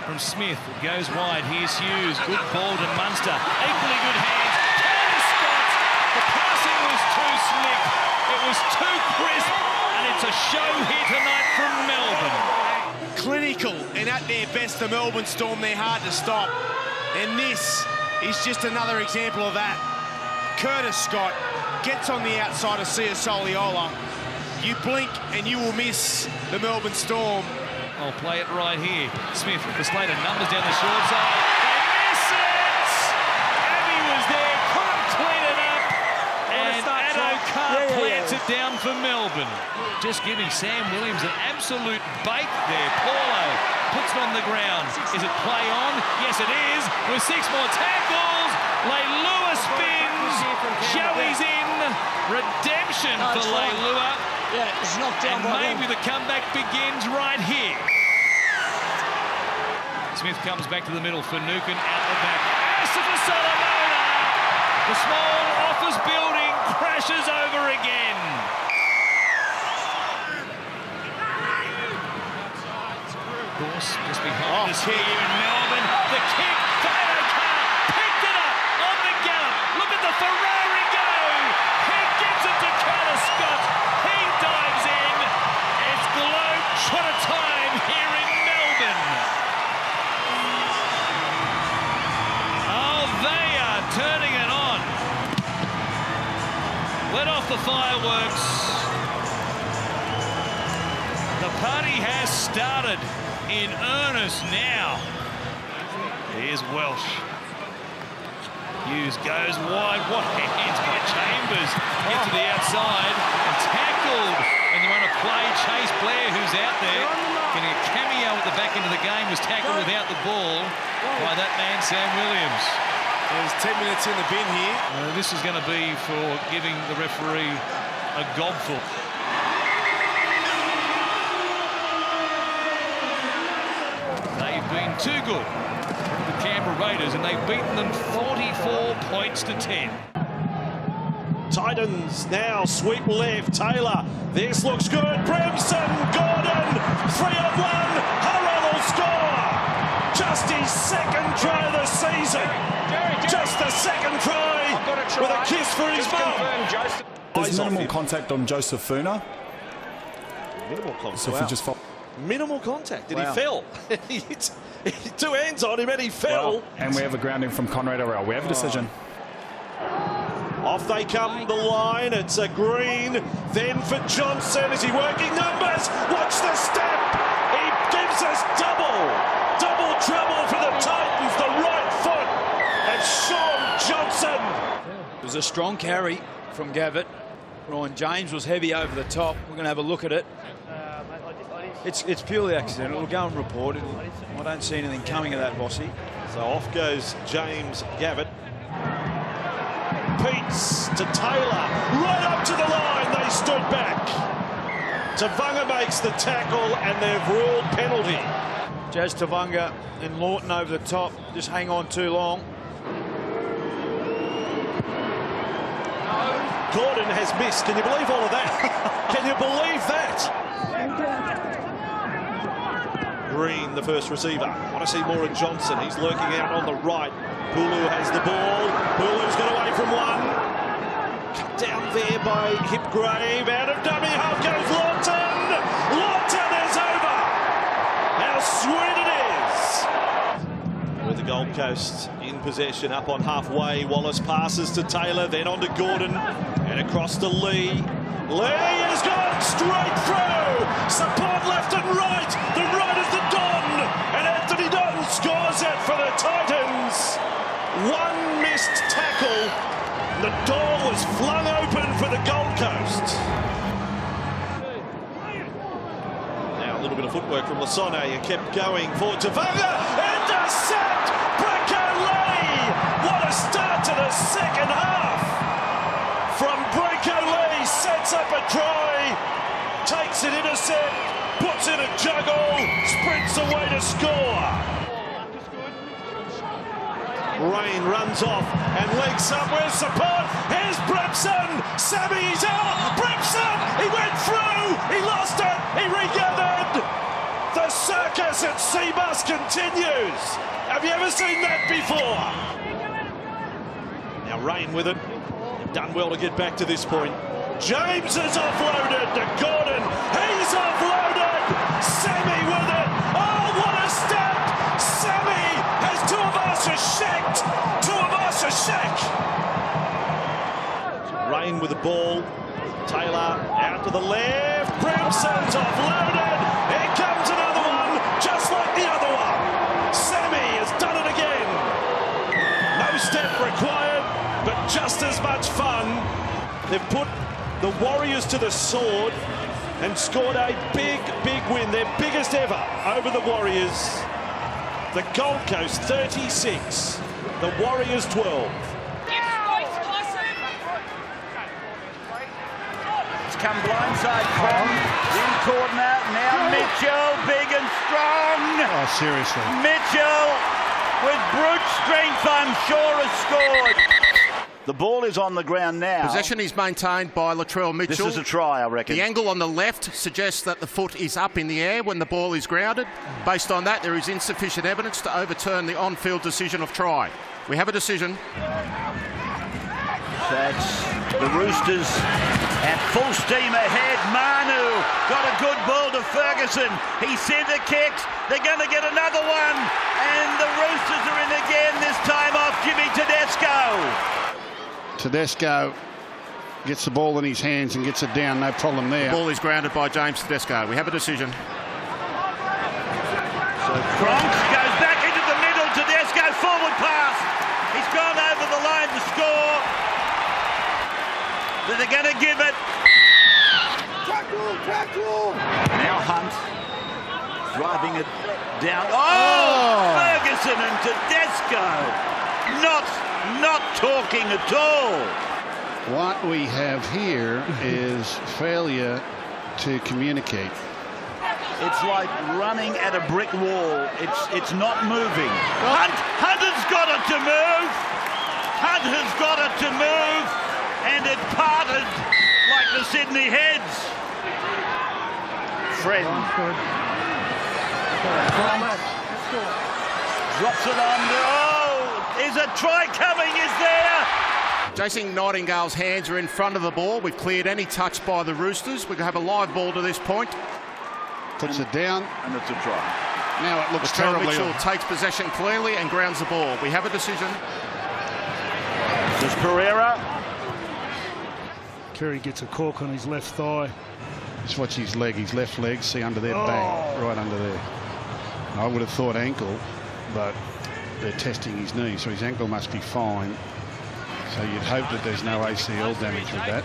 From Smith, it goes wide, here's Hughes, good ball to Munster, equally good hands, Curtis Scott, the passing was too slick, it was too crisp, and it's a show here tonight from Melbourne. Clinical and at their best, the Melbourne Storm, they're hard to stop. And this is just another example of that. Curtis Scott gets on the outside of Sia Soliola. You blink and you will miss the Melbourne Storm. I'll play it right here. Smith with the Slater numbers down the short side. They miss it! Abby was there, couldn't clean it up. And Addo Carr plants it down for Melbourne. Just giving Sam Williams an absolute bake there. Paulo puts it on the ground. Is it play on? Yes, it is. With 6 more tackles. Leilua spins. Joey's in. Redemption for Leilua. Yeah, it's knocked down. And maybe the comeback begins right here. Smith comes back to the middle for Nukin out the back. Asifa Solomona. The small office building crashes over again. Just behind us here in Melbourne. The kick, Taylor Carr picked it up on the gallop. Look at the Ferrari go. He gives it to Curtis Scott. He dives in. It's globe-trotter time here in Melbourne. Oh, they are turning it on. Let off the fireworks. The party has started in earnest now. Here's Welsh. Hughes goes wide. What hands by Chambers. Get to the outside and tackled. And you want to play Chase Blair, who's out there. Getting a cameo at the back end of the game, was tackled without the ball by that man, Sam Williams. There's 10 minutes in the bin here. This is going to be for giving the referee a gobful. They've been too good, the Canberra Raiders, and they've beaten them 44 points to 10. Titans now sweep left. Taylor, this looks good. Brimson, Gordon, 3-on-1. Harrell will score. just his second try of the season. Just the second try with a kiss for his mum. There's minimal contact on Joseph Funa. Minimal contact. So if he just minimal contact, and he fell. He hit 2 hands on him and he fell. And we have a grounding from Conrad Orell. We have a decision. Off they come the line. It's a green. Then for Johnson. Is he working numbers? Watch the step. He gives us double trouble for the Titans. The right foot. And Sean Johnson. It was a strong carry from Gavitt. Ryan James was heavy over the top. We're going to have a look at it. It's purely accidental. We'll go and report it. I don't see anything coming of that, Bossy. So off goes James Gavitt. Peets to Taylor, right up to the line. They stood back. Tavunga makes the tackle and they've ruled penalty. Jazz Tavunga and Lawton over the top. Just hang on too long. Gordon has missed. Can you believe all of that? Can you believe that? Green, the first receiver. Want to see more of Johnson. He's lurking out on the right. Pulu has the ball. Pulu's got away from one. Cut down there by Hipgrave. Out of dummy half goes Lawton. Lawton is over. How sweet it is. With the Gold Coast in possession up on halfway. Wallace passes to Taylor, then on to Gordon and across to Lee. Lee has gone straight through. Support left and right. The right is the Don. And Anthony Don scores it for the Titans. One missed tackle. The door was flung open for the Gold Coast. Now a little bit of footwork from Lasone. He kept going for Tavunga. Intercept! Brecko Lee! What a start to the second half. From Brecko Lee, sets up a try, takes an intercept, puts in a juggle, sprints away to score. Rain runs off and legs up. Where's support? Here's Brepson. Sammy's out. Brepson. He went through. He lost it. He regathered. The circus at Seabus continues. Have you ever seen that before? Now Rain with it. Done well to get back to this point. James is offloaded to Gordon. He's offloaded. Sammy with it. Oh, what a step. Sammy has Tuivasa shacked. Tuivasa shack. Rain with the ball. Taylor out to the left. Brimson's offloaded. Here comes another one, just like the other one. Sammy has done it again. No step required, but just as much fun. They've put the Warriors to the sword and scored a big win, their biggest ever over the Warriors. The Gold Coast 36, the Warriors 12. It's come blindside from in corner. Now Mitchell, big and strong. Oh, seriously. Mitchell, with brute strength, I'm sure, has scored. The ball is on the ground now. Possession is maintained by Latrell Mitchell. This is a try, I reckon. The angle on the left suggests that the foot is up in the air when the ball is grounded. Based on that, there is insufficient evidence to overturn the on-field decision of try. We have a decision. That's the Roosters at full steam ahead. Manu got a good ball to Ferguson. He centre kicks. They're going to get another one. And the Roosters are in again, this time off Jimmy Tedesco. Tedesco gets the ball in his hands and gets it down, no problem there. The ball is grounded by James Tedesco. We have a decision. So Cronk goes back into the middle. Tedesco forward pass. He's gone over the line to score. They're going to give it. Tackle. Now Hunt driving it down. Oh! Ferguson and Tedesco. Not talking at all. What we have here is failure to communicate. It's like running at a brick wall. It's not moving. Hunt has got it to move. Hunt has got it to move. And it parted like the Sydney Heads. Fred. Drops it under. Oh, is a try coming? Is there? Jason Nightingale's hands are in front of the ball. We've cleared any touch by the Roosters. We can have a live ball to this point. Puts it down. And it's a try. Now it looks Latrell terribly. Mitchell takes possession clearly and grounds the ball. We have a decision. This is Pereira. Kerry gets a cork on his left thigh. Just watch his leg, his left leg. See under there, bang, right under there. I would have thought ankle, but they're testing his knee, so his ankle must be fine. So you'd hope that there's no ACL damage with that.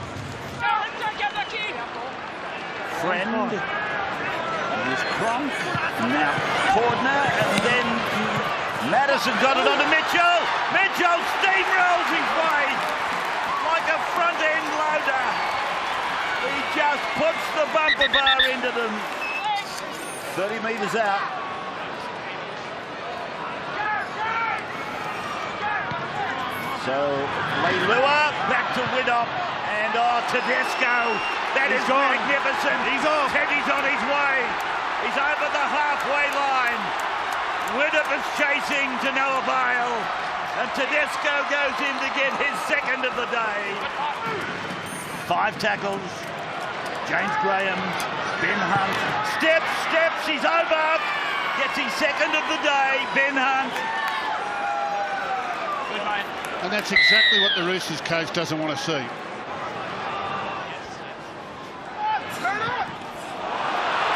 Friend. Here's Cronk. Now Cordner, and then Madison got it onto Mitchell. Mitchell steamrolls his way like a front-end loader. He just puts the bumper bar into them. 30 metres out. So Leilua back to Widdop, and Tedesco. That is magnificent. He's off. Teddy's on his way. He's over the halfway line. Widdop is chasing to no avail, and Tedesco goes in to get his second of the day. 5 tackles. James Graham, Ben Hunt. Steps, he's over. Gets his second of the day, Ben Hunt. And that's exactly what the Roosters coach doesn't want to see.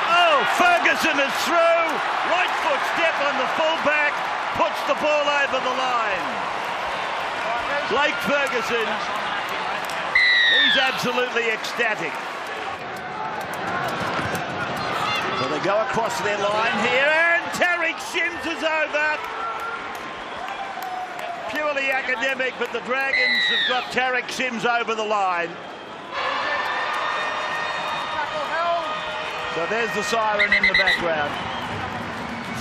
Oh, Ferguson is through. Right foot step on the fullback. Puts the ball over the line. Blake Ferguson. He's absolutely ecstatic. So they go across their line here, and Tariq Sims is over. Purely academic, but the Dragons have got Tariq Sims over the line. So there's the siren in the background.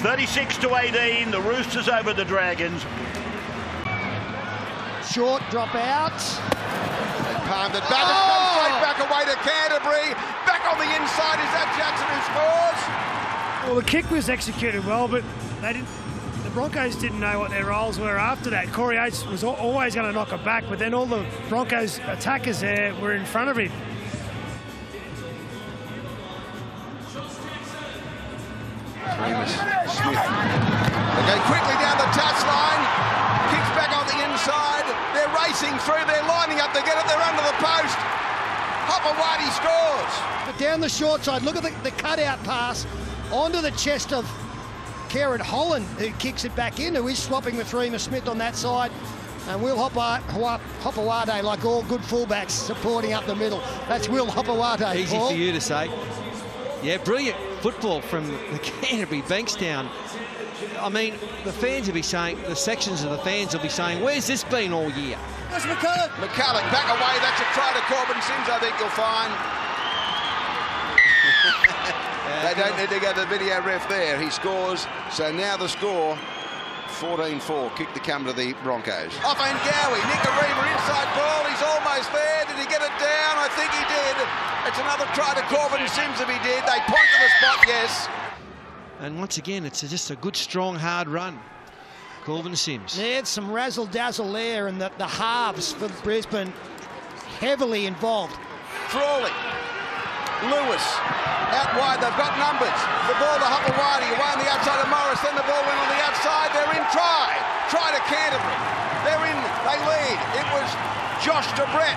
36-18, the Roosters over the Dragons. Short drop out. They palmed it back. It's gone straight back away to Canterbury. Back on the inside. Is that Jackson who scores? Well, the kick was executed well, but they didn't. The Broncos didn't know what their roles were after that. Corey Yates was always going to knock it back, but then all the Broncos attackers there were in front of him. Smith. They go quickly down the touchline. Kicks back on the inside. They're racing through. They're lining up to get it. They're under the post. Hopewadi scores. But down the short side, look at the cutout pass onto the chest of Kieran Holland, who kicks it back in, who is swapping with Reema Smith on that side. And Will Hopewadi, like all good fullbacks, supporting up the middle. That's Will Hopewadi. Easy Paul. for you to say. Yeah, brilliant football from the Canterbury Bankstown. I mean, the fans will be saying, the sections of the fans will be saying, where's this been all year? That's McCulloch. McCulloch back away. That's a try to Corbin Sims, I think you'll find. They don't need to go to the video ref there. He scores. So now the score, 14-4. Kick the camera to the Broncos. Off and Gowie. Nicarima inside ball. He's almost there. Did he get it down? I think he did. It's another try to Corbin Sims if he did. They point to the spot, yes. And once again, it's just a good, strong, hard run. Corbin Sims. There's some razzle-dazzle there, and the halves for Brisbane heavily involved. Frawley. Lewis. Out wide, they've got numbers. The ball to Hopewadi, away on the outside of Morris, then the ball went on the outside. They're in try. Try to Canterbury. They're in, they lead. It was Josh to Brett,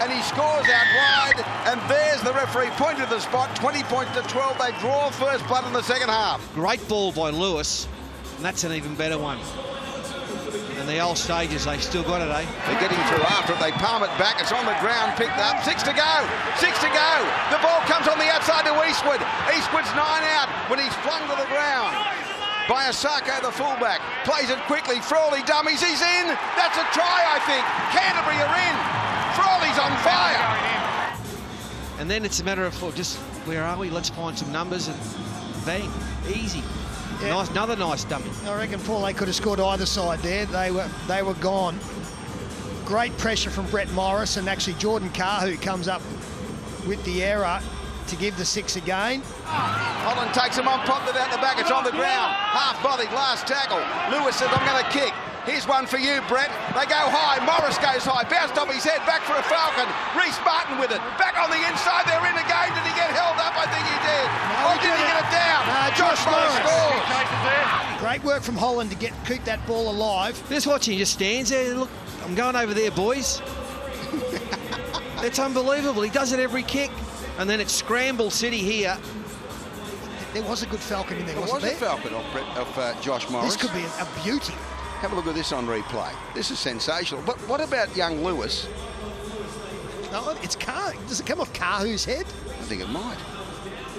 and he scores out wide, and there's the referee pointed to the spot, 20 points to 12. They draw first blood in the second half. Great ball by Lewis, and that's an even better one. In the old stages, they've still got it, eh? They're getting through after it. They palm it back. It's on the ground, picked up. 6 to go. 6 to go. The ball comes on the outside to Eastwood. Eastwood's 9 out when he's flung to the ground. By Asako, the fullback. Plays it quickly. Frawley dummies. He's in. That's a try, I think. Canterbury are in. Frawley's on fire. And then it's a matter of, well, just where are we? Let's find some numbers and bang, easy. Yeah. Nice, another nice dummy. I reckon, Paul, they could have scored either side there. They were gone. Great pressure from Brett Morris, and actually Jordan Carr, who comes up with the error. to give the 6 again. Holland takes him on, popped it out the back. It's on the ground. Half-bodied, last tackle. Lewis says, I'm going to kick. Here's one for you, Brett. They go high. Morris goes high. Bounced off his head. Back for a Falcon. Reece Martin with it. Back on the inside. They're in the game. Did he get held up? I think he did. Or did he get it down? Josh Morris scores. Great work from Holland to keep that ball alive. Just watching, he just stands there. Look, I'm going over there, boys. It's unbelievable. He does it every kick. And then it's Scramble City here. There was a good Falcon in there, wasn't there? there? Was a Falcon of Josh Morris. This could be a beauty. Have a look at this on replay. This is sensational. But what about young Lewis? No, it's Carr. Does it come off Carhu's head? I think it might.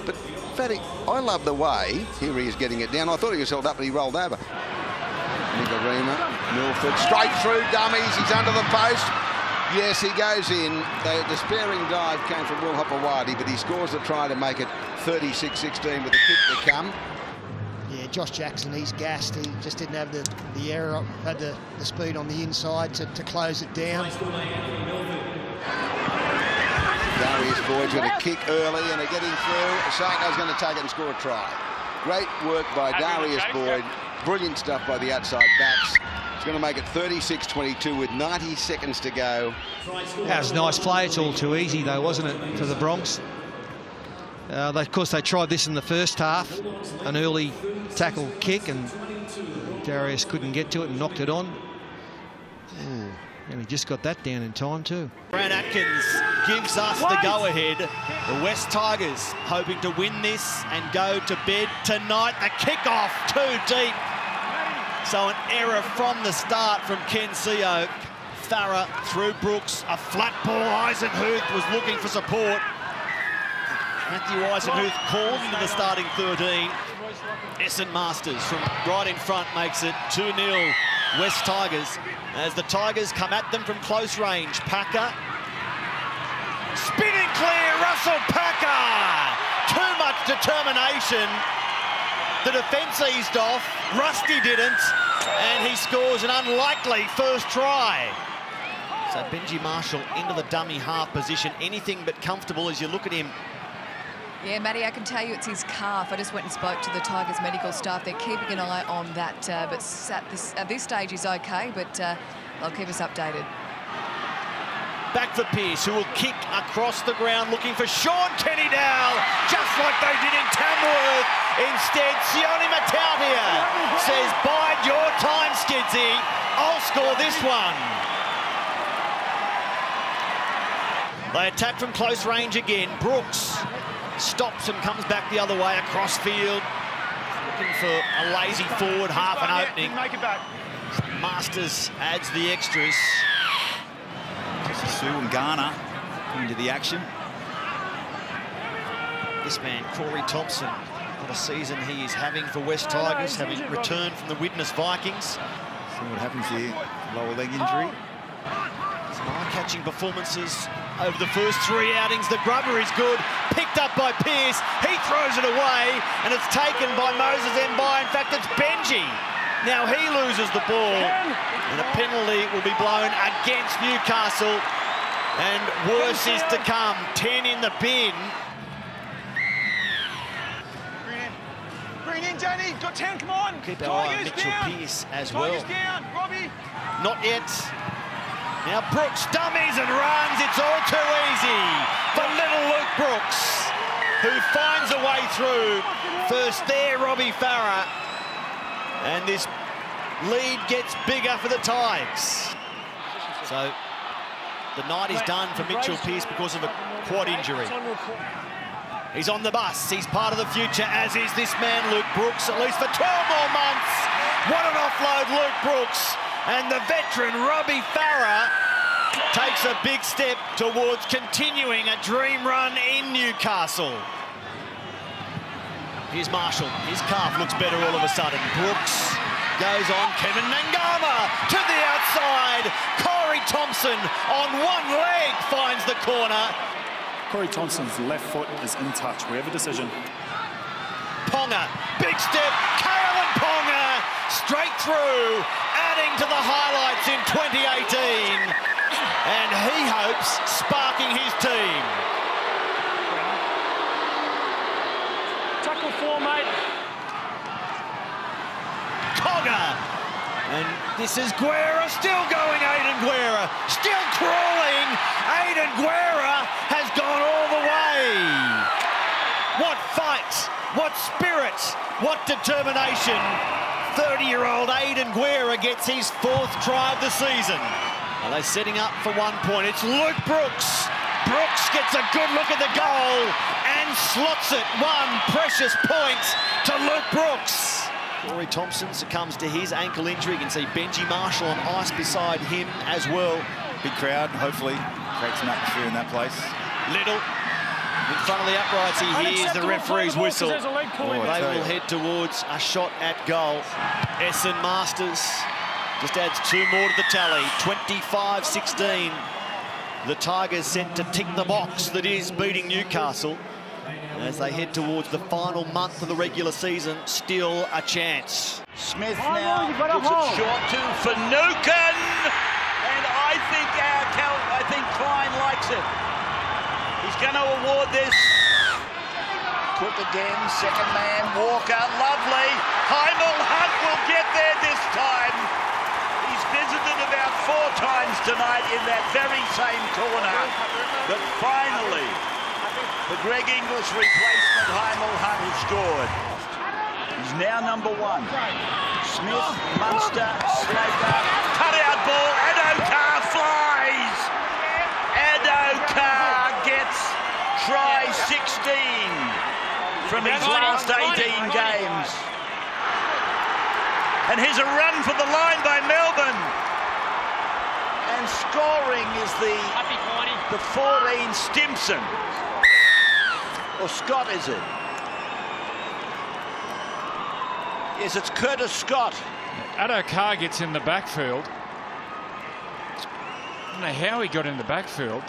But, Fatty, I love the way, here he is getting it down. I thought he was held up, but he rolled over. Nigarima, Milford, straight through dummies. He's under the post. Yes, he goes in. The despairing dive came from Will Hopewadi, but he scores the try to make it 36-16 with the kick to come. Yeah, Josh Jackson, he's gassed. He just didn't have the error, had the speed on the inside to close it down. Darius Boyd's going to kick early and they're getting through. Osaka's going to take it and score a try. Great work by Darius Boyd. Brilliant stuff by the outside backs. It's going to make it 36-22 with 90 seconds to go. That was a nice play. It's all too easy, though, wasn't it, for the Bronx? Of course, they tried this in the first half, an early tackle kick, and Darius couldn't get to it and knocked it on. And he just got that down in time, too. Brad Atkins gives us the go-ahead. The West Tigers hoping to win this and go to bed tonight. The kick-off too deep. So an error from the start from Ken Seo. Farah through Brooks. A flat ball. Eisenhuth was looking for support. Matthew Eisenhuth called into the starting 13. Essen Masters from right in front makes it 2-0 West Tigers. As the Tigers come at them from close range. Packer. Spinning clear, Russell Packer. Too much determination. The defence eased off. Rusty didn't. And he scores an unlikely first try. So Benji Marshall into the dummy half position. Anything but comfortable as you look at him. Yeah, Matty, I can tell you it's his calf. I just went and spoke to the Tigers medical staff. They're keeping an eye on that, but at this stage he's okay, but they'll keep us updated. Back for Pearce, who will kick across the ground, looking for Sean Kenny-Dowell, just like they did in Tamworth. Instead, Sione Matautia says, bide your time, Skidsy. I'll score this one. They attack from close range again. Brooks stops and comes back the other way across field. Looking for a lazy forward, half an opening. Make it back. Masters adds the extras. Sue and Garner into the action. This man, Corey Thompson, what a season he is having for West Tigers, having returned from the Widnes Vikings. See what happens here. Lower leg injury. Some eye-catching performances over the first 3 outings. The grubber is good, picked up by Pearce. He throws it away, and it's taken by Moses Mbai. In fact, it's Benji. Now he loses the ball, and a penalty will be blown against Newcastle. And worse is to come. 10 in the bin. Bring in, Danny. Got 10, come on. Keep our eye on Mitchell Pearce as well. Down, Robbie. Not yet. Now Brooks dummies and runs. It's all too easy for little Luke Brooks, who finds a way through. First there, Robbie Farah. And this lead gets bigger for the Tigers. So the night is done for Mitchell Pearce because of a quad injury. He's on the bus. He's part of the future, as is this man, Luke Brooks, at least for 12 more months. What an offload, Luke Brooks. And the veteran, Robbie Farah, takes a big step towards continuing a dream run in Newcastle. Here's Marshall. His calf looks better all of a sudden. Brooks goes on. Kevin Mangama to the outside. Corey Thompson on one leg finds the corner. Corey Thompson's left foot is in touch. We have a decision. Ponga, big step. Kalyn Ponga straight through, adding to the highlights in 2018. And he hopes sparking his team. more, mate. Cogger. And this is Guerra still going, Aiden Guerra. Still crawling. Aiden Guerra has gone all the way. What fight, what spirit, what determination. 30-year-old Aiden Guerra gets his 4th try of the season. Are they setting up for 1 point? It's Luke Brooks. Brooks gets a good look at the goal and slots it. 1 precious point to Luke Brooks. Corey Thompson succumbs to his ankle injury. You can see Benji Marshall on ice beside him as well. Big crowd, hopefully create some atmosphere in that place. Little in front of the uprights, he hears the referee's whistle. They will head towards a shot at goal. Essen Masters just adds 2 more to the tally. 25-16. The Tigers sent to tick the box that is beating Newcastle. As they head towards the final month of the regular season, still a chance. Smith now puts it short to Finucane, and I think Klein likes it. He's going to award this. Cook again, second man, Walker, lovely. Heimel Hunt will get there this time. He's visited about 4 times tonight in that very same corner, but finally, the Greg Inglis replacement, Heimel Hunt, has scored. He's now number 1. Smith, Munster, Slater, cut out ball, Adokar flies. Adokar gets try 16 from his last 18 games. And here's a run for the line by Melbourne. And scoring is the 14 Stimson. Or Scott, is it? Yes, it's Curtis Scott. Adokar gets in the backfield. I don't know how he got in the backfield.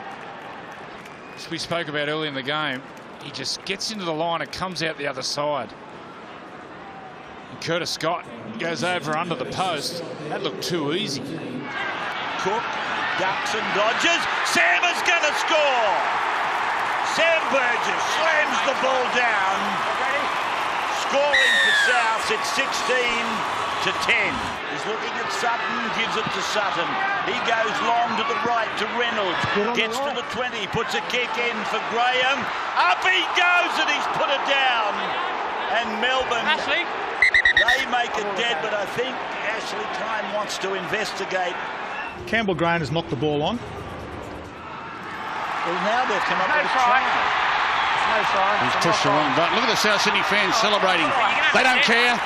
As we spoke about early in the game, he just gets into the line and comes out the other side. And Curtis Scott goes over under the post. That looked too easy. Cook ducks and dodges. Sam is going to score. Sam Burgess slams the ball down. Scoring for South, it's 16-10. He's looking at Sutton, gives it to Sutton. He goes long to the right to Reynolds. Gets to the 20, puts a kick in for Graham. Up he goes and he's put it down. And Melbourne, they make it dead, but I think Ashley Klein wants to investigate. Campbell Graham has knocked the ball on. Well, now they've come up with a try. He's pushed her on, but look at the South Sydney fans celebrating. They don't care.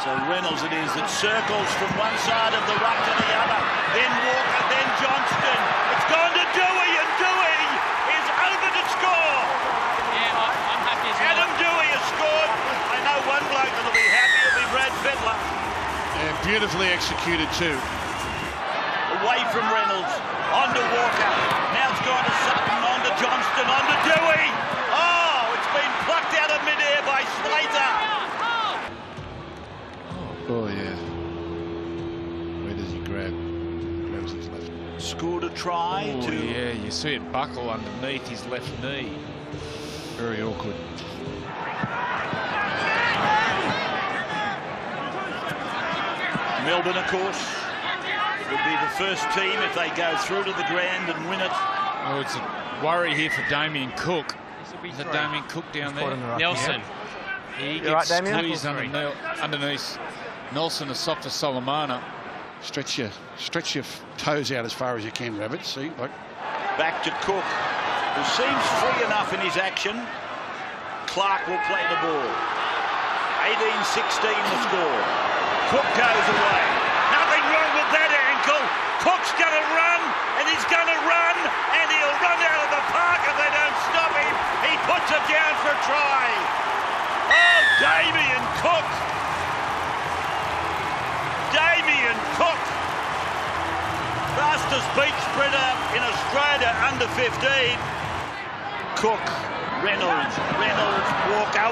So Reynolds it is that circles from one side of the ruck to the other. Then Walker, then Johnston. It's gone to Dewey, and Dewey is over to score. Yeah, I'm happy as well. Adam Dewey has scored. I know one bloke that'll be happy. It'll be Brad Fittler. Yeah, beautifully executed too. Away from Reynolds, on to Walker. Now it's gone to Sutton, on to Johnston, on to Dewey. Oh, it's been plucked out of midair by Slater. Oh, yeah. Where does he grab? Grabs his left. Scored a try to... yeah, you see it buckle underneath his left knee. Very awkward. Melbourne, of course, would be the first team if they go through to the grand and win it. Oh, it's a worry here for Damien Cook. Is it Damien Cook down there? Nelson. He gets squeezed underneath. Nelson is soft as Solomona. Stretch your toes out as far as you can, Rabbit. See, like. Back to Cook, who seems free enough in his action. Clark will play the ball. 18-16 the score. Cook goes away. Nothing wrong with that ankle. Cook's going to run, and he's going to run, and he'll run out of the park if they don't stop him. He puts it down for a try. Oh, Damien Cook. Damien Cook. Fastest beach sprinter in Australia under 15. Cook, Reynolds, Walker.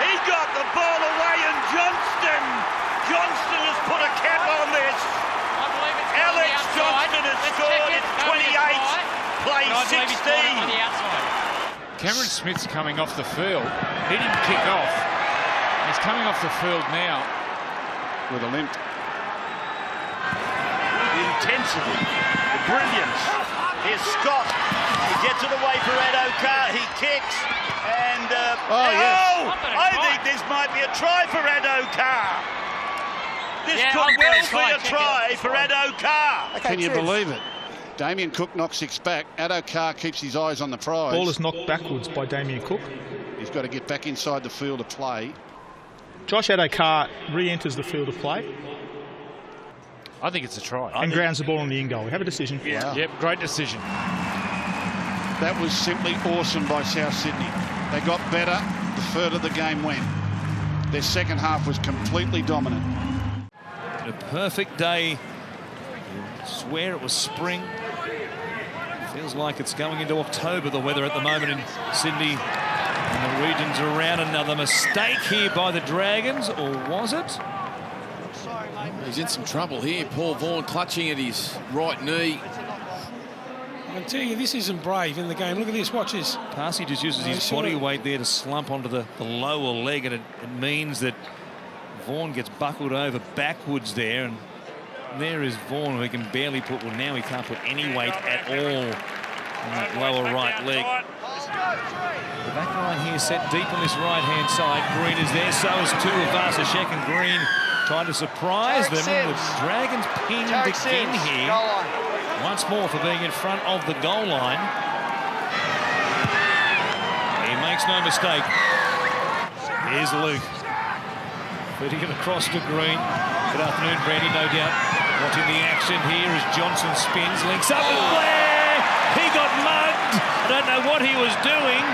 He got the ball away, and Johnston has put a cap on this. Alex Johnston has scored. It's 28, play 60. Cameron Smith's coming off the field. He didn't kick off. He's coming off the field now with a limp. The intensity, the brilliance. Here's Scott. He gets it away for Addo-Carr. He kicks. And, I think this might be a try for Addo-Carr. This could well be a try for Addo-Carr. Can you believe it? Damien Cook knocks 6 back. Addo-Carr keeps his eyes on the prize. Ball is knocked backwards by Damien Cook. He's got to get back inside the field of play. Josh Addo-Carr re-enters the field of play. I think it's a try. And grounds the ball on the in goal. We have a decision. Yeah. Wow. Yep, great decision. That was simply awesome by South Sydney. They got better the further the game went. Their second half was completely dominant. A perfect day. I swear it was spring. Feels like it's going into October, the weather at the moment in Sydney and the regions around. Another mistake here by the Dragons, or was it? He's in some trouble here. Paul Vaughan clutching at his right knee. I can tell you, this isn't brave in the game. Look at this, watch this. Parsi just uses his body weight there to slump onto the lower leg, and it means that Vaughan gets buckled over backwards there, and there is Vaughan, who can barely put, well, now he can't put any weight at all on that lower right leg. The back line here set deep on this right-hand side. Green is there, so is two of Varsashek, and Green trying to surprise them. The Dragons pinned again here. Once more for being in front of the goal line. He makes no mistake. Here's Luke. Putting it across to Green. Good afternoon, Brandy, no doubt. Watching the action here as Johnson spins, links up with Flair. He got mugged. I don't know what he was doing.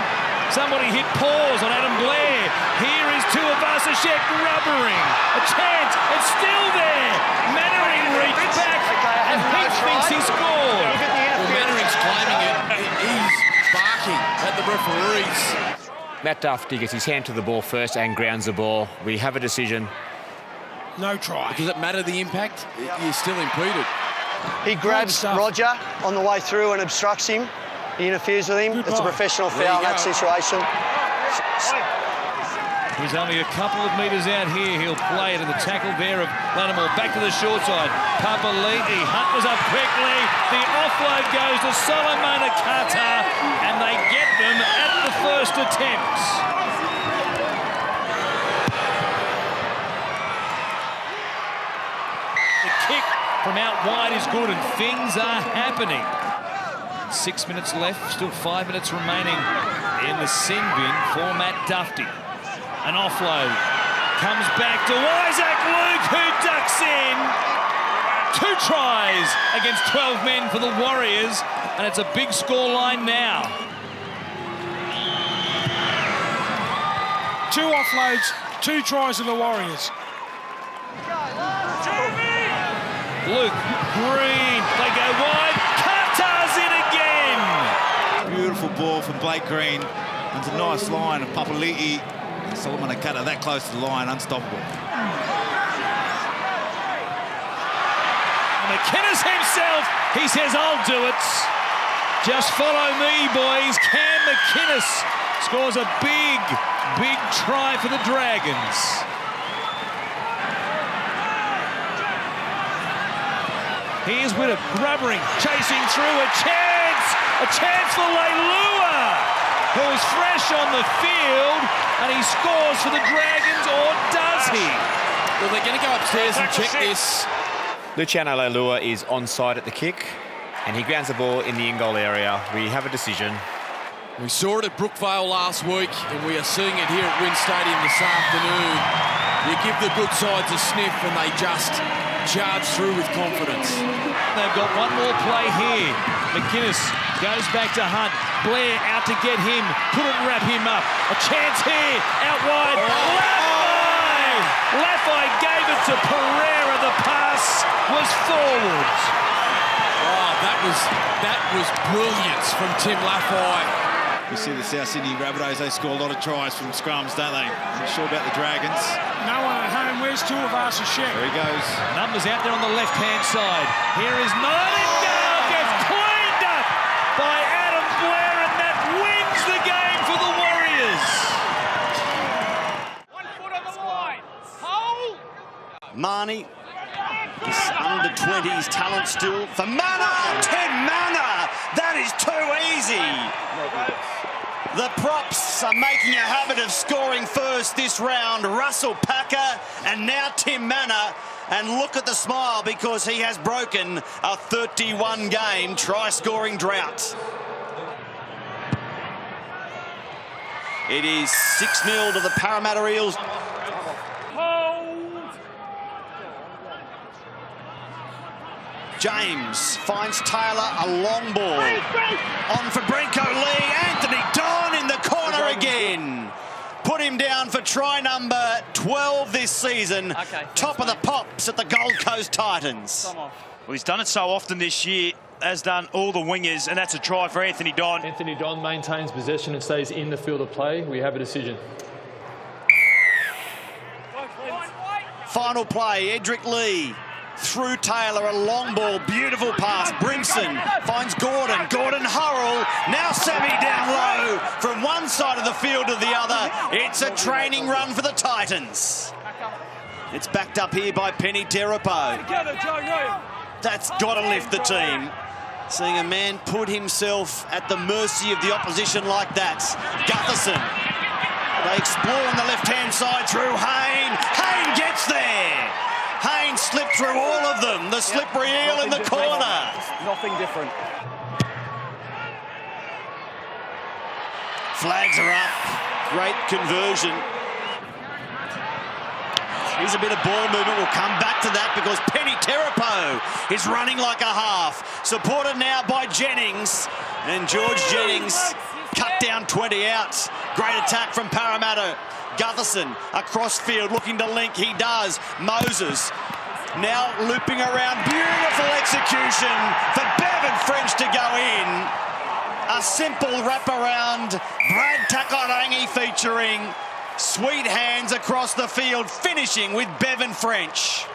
Somebody hit pause on Adam Blair. Here is Tuivasa-Sheck rubbering. A chance. It's still there. Mannering reached back and he thinks he scored. Well, Mannering's claiming it. He's barking at the referees. Matt Dufty gets his hand to the ball first and grounds the ball. We have a decision. No try. Does it matter the impact? You're still impeded. He grabs Roger on the way through and obstructs him. He interferes with him. It's a professional foul in that situation. He's only a couple of metres out here. He'll play it, and the tackle there of Lattimore back to the short side. Papali'i, Hunt was up quickly. The offload goes to Solomon Akata, and they get them at the first attempt. The kick from out wide is good, and things are happening. 6 minutes left, still 5 minutes remaining in the sin bin for Matt Dufty. An offload comes back to Isaac Luke, who ducks in. 2 tries against 12 men for the Warriors, and it's a big scoreline now. 2 offloads, 2 tries of the Warriors. Luke, Green, they go wide. Carter's in again. Beautiful ball from Blake Green. It's a nice line of Papali'i. Solomon Akata that close to the line, unstoppable. McInnes himself, he says, I'll do it. Just follow me, boys. Cam McInnes scores a big, big try for the Dragons. Here's Widdop, grubbering, chasing through, a chance for Leilua, who's fresh on the field, and he scores for the Dragons, or does he? Well, they're going to go upstairs and check this. Luciano Leilua is onside at the kick, and he grounds the ball in the in-goal area. We have a decision. We saw it at Brookvale last week, and we are seeing it here at Wynn Stadium this afternoon. You give the good sides a sniff, and they just charge through with confidence. They've got one more play here. McInnes goes back to Hunt. Blair out to get him. Couldn't wrap him up. A chance here. Out wide. Laffey gave it to Pereira. The pass was forward. Oh, that was brilliance from Tim Laffey. You see the South Sydney Rabbitohs, they score a lot of tries from scrums, don't they? I'm sure about the Dragons. No one at home. Where's Tuivasa-Sheck? There he goes. Numbers out there on the left-hand side. Here is Nightingale. Gets cleaned up by Adam Blair, and that wins the game Marnie, this under-20s talent still for Mana. Tim Mana, that is too easy. The props are making a habit of scoring first this round. Russell Packer and now Tim Mana. And look at the smile because he has broken a 31-game try-scoring drought. It is 6-0 to the Parramatta Eels. James finds Taylor a long ball. On for Brenko Lee. Anthony Don in the corner again. Put him down for try number 12 this season. Top of the pops at the Gold Coast Titans. Well, he's done it so often this year, as done all the wingers, and that's a try for Anthony Don. Anthony Don maintains possession and stays in the field of play. We have a decision. Final play, Edric Lee. Through Taylor, a long ball, beautiful pass. Brimson finds Gordon. Gordon Hurrell. Now Sammy down low from one side of the field to the other. It's a training run for the Titans. It's backed up here by Penny Terapo. That's got to lift the team. Seeing a man put himself at the mercy of the opposition like that. Gutherson. They explore on the left-hand side through Hayne. Hayne gets there. Hayne slipped through all of them. The slippery eel in the corner. Nothing different. Flags are up. Great conversion. Here's a bit of ball movement. We'll come back to that because Penny Terapo is running like a half. Supported now by Jennings. And George Jennings cut down 20 out. Great attack from Parramatta. Gutherson across field looking to link. He does. Moses now looping around. Beautiful execution for Bevan French to go in. A simple wraparound. Brad Takarangi featuring sweet hands across the field, finishing with Bevan French.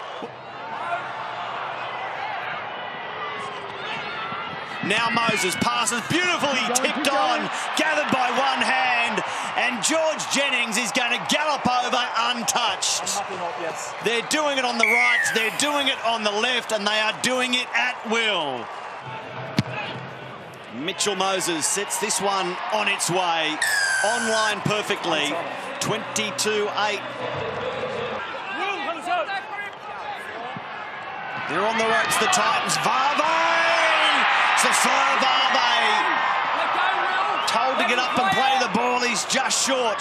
Now Moses passes beautifully, tipped on, gathered by one hand, and George Jennings is going to gallop over untouched. They're doing it on the right, they're doing it on the left, and they are doing it at will. Mitchell Moses sets this one on its way, online perfectly, 22-8. They're on the ropes, the Titans. Varvey! Told to get up and play the ball, he's just short.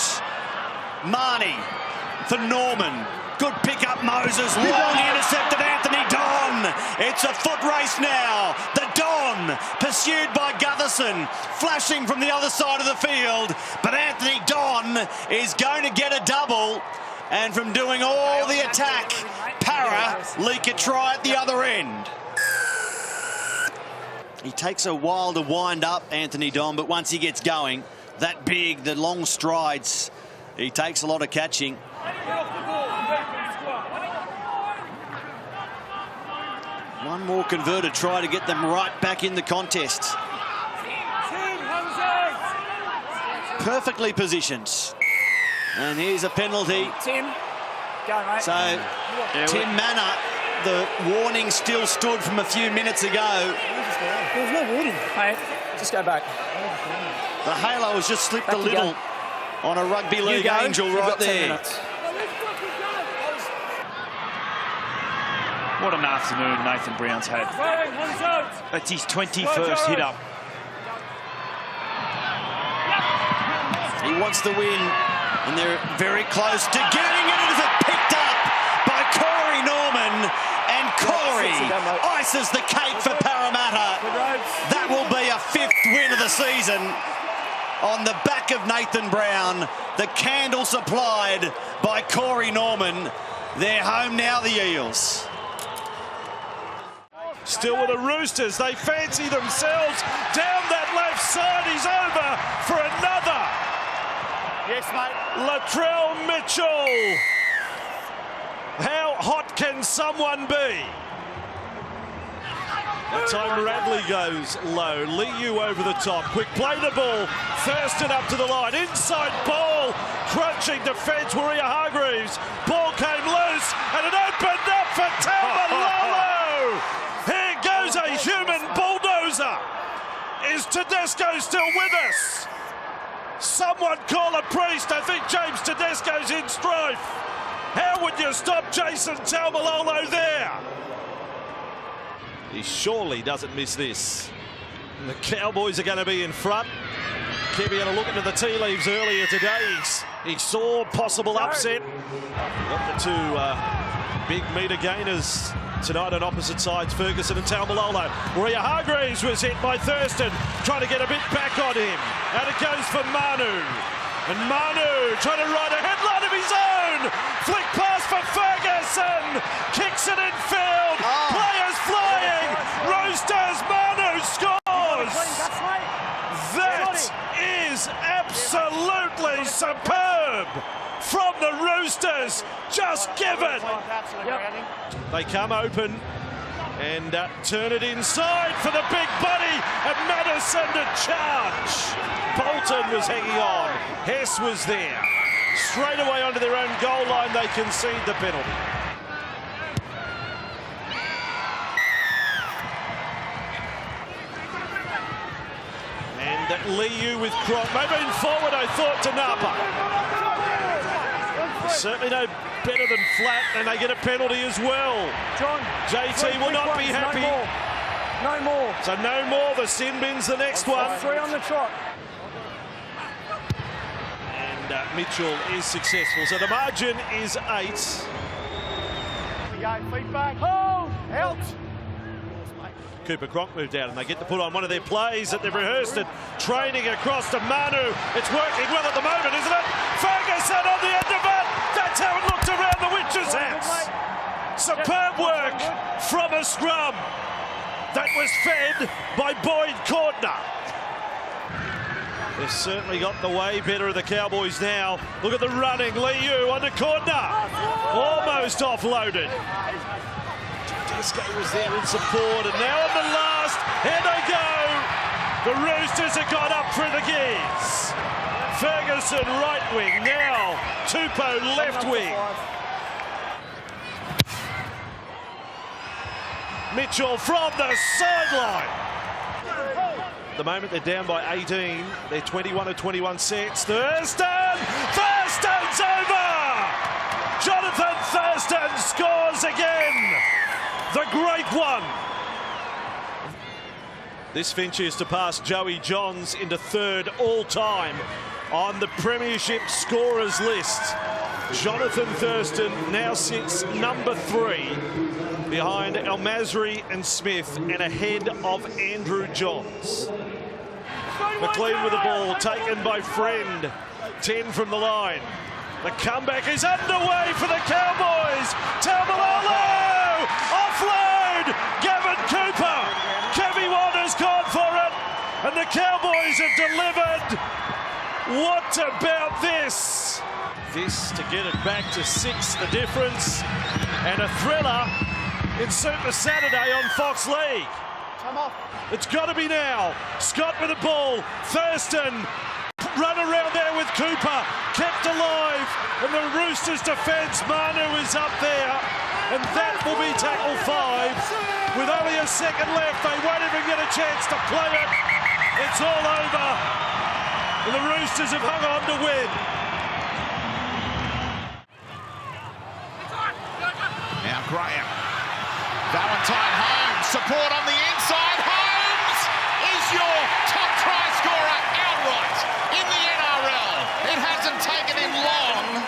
Marnie for Norman. Good pick up Moses, long intercepted Anthony Don. It's a foot race now. The Don pursued by Gutherson, flashing from the other side of the field. But Anthony Don is going to get a double. And from doing all the attack, Para leak a try at the other end. He takes a while to wind up, Anthony Don, but once he gets going, that big, the long strides, he takes a lot of catching. One more converted try to get them right back in the contest. Perfectly positioned. And here's a penalty. Tim, go, mate. So, Tim Mana, the warning still stood from a few minutes ago. There was no warning. Hey, just go back. The halo has just slipped back a little on a rugby league angel right there. What an afternoon Nathan Brown's had. That's his 21st hit up. He wants the win, and they're very close to getting it. It is picked up by Corey Norman. And Corey ices the cake for Parramatta. That will be a 5th win of the season on the back of Nathan Brown. The candle supplied by Corey Norman. They're home now, the Eels. Still with the Roosters, they fancy themselves down that left side. He's over for another. Yes, mate. Latrell Mitchell. How hot can someone be? That time Radley goes low. Liu over the top. Quick play the ball. Thurston up to the line. Inside ball. Crunching defence. Warrior Hargreaves. Ball came loose and it opened up. Is Tedesco still with us? Someone call a priest. I think James Tedesco's in strife. How would you stop Jason Taumalolo there? He surely doesn't miss this. And the Cowboys are going to be in front. Kevy had a look into the tea leaves earlier today. He saw possible upset. Got the two big meter gainers tonight on opposite sides, Ferguson and Taumalolo. Rhea Hargreaves was hit by Thurston, trying to get a bit back on him. And it goes for Manu. And Manu trying to ride a headline of his own. Flick pass for Ferguson. Kicks it in field. Players flying. Roosters. Manu scores. That is absolutely superb from the Roosters. Just give it. They come open and turn it inside for the big buddy of Madison to charge. Bolton was hanging on. Hess was there. Straight away onto their own goal line, they concede the penalty. And Liu with Cronk. Maybe in forward, I thought, to Napa. Certainly no better than flat, and they get a penalty as well. John, JT will not be happy. No more. So no more. The sin bin's the next one. 3 on the trot. And Mitchell is successful. So the margin is 8. Feet back. Hold. Out. Cooper Cronk moved out, and they get to put on one of their plays that they've rehearsed it. Training across to Manu. It's working well at the moment, isn't it? Ferguson on the end of it. That's how it looked around the Witches' house. Superb work from a scrum. That was fed by Boyd Cordner. They've certainly got the way better of the Cowboys now. Look at the running. Liu under Cordner. Almost offloaded. Tedesco was there in support, and now on the last, here they go. The Roosters have gone up through the gears. Ferguson right wing, now Tupou left wing. Mitchell from the sideline. At the moment they're down by 18. They're 21 of 21 sets. Thurston's over! Jonathan Thurston scores again. The great one. This finishes to pass Joey Johns into 3rd all-time on the Premiership scorers list. Jonathan Thurston now sits number 3 behind El Masri and Smith and ahead of Andrew Johns. McLean with the ball, taken by Friend. 10 from the line. The comeback is underway for the Cowboys. Taumalolo! Offload! Gavin Cooper! Kevy Wander's gone for it. And the Cowboys have delivered. What about this? This to get it back to 6, the difference. And a thriller in Super Saturday on Fox League. It's got to be now. Scott with the ball. Thurston run around there with Cooper. Kept alive. And the Roosters defence. Manu is up there. And that will be tackle 5. With only a second left, they won't even get a chance to play it. It's all over. And the Roosters have hung on to win. Now Graham. Valentine Holmes. Support on the inside. Holmes is your top try scorer outright in the NRL. It hasn't taken him long.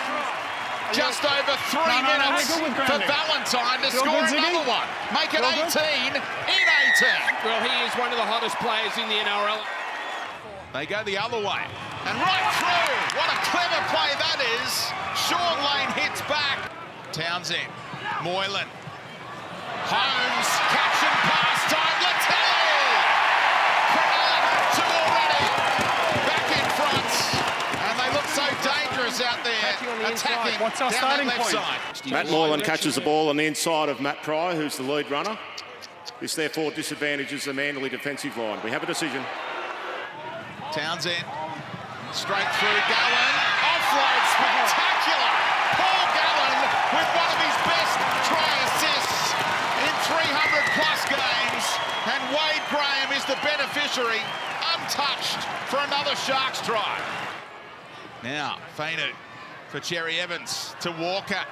Just over 3 minutes for Valentine to score another one. Make it 18 in 18. Well, he is one of the hottest players in the NRL. They go the other way. And right through. What a clever play that is. Sean Lane hits back. Townsend. Moylan. Holmes. Catch and pass time. Lettelli. Cronulla have 2 already. Back in front. And they look so dangerous out there. Attacking What's our down starting that left point? side. Matt Moylan catches the ball on the inside of Matt Pryor, who's the lead runner. This therefore disadvantages the Manly defensive line. We have a decision. Townsend. Straight through Gallen. Offload. Spectacular. Paul Gallen with one of his best try assists in 300 plus games. And Wade Graham is the beneficiary, untouched for another Sharks try. Now, Fainu for Cherry Evans to Walker.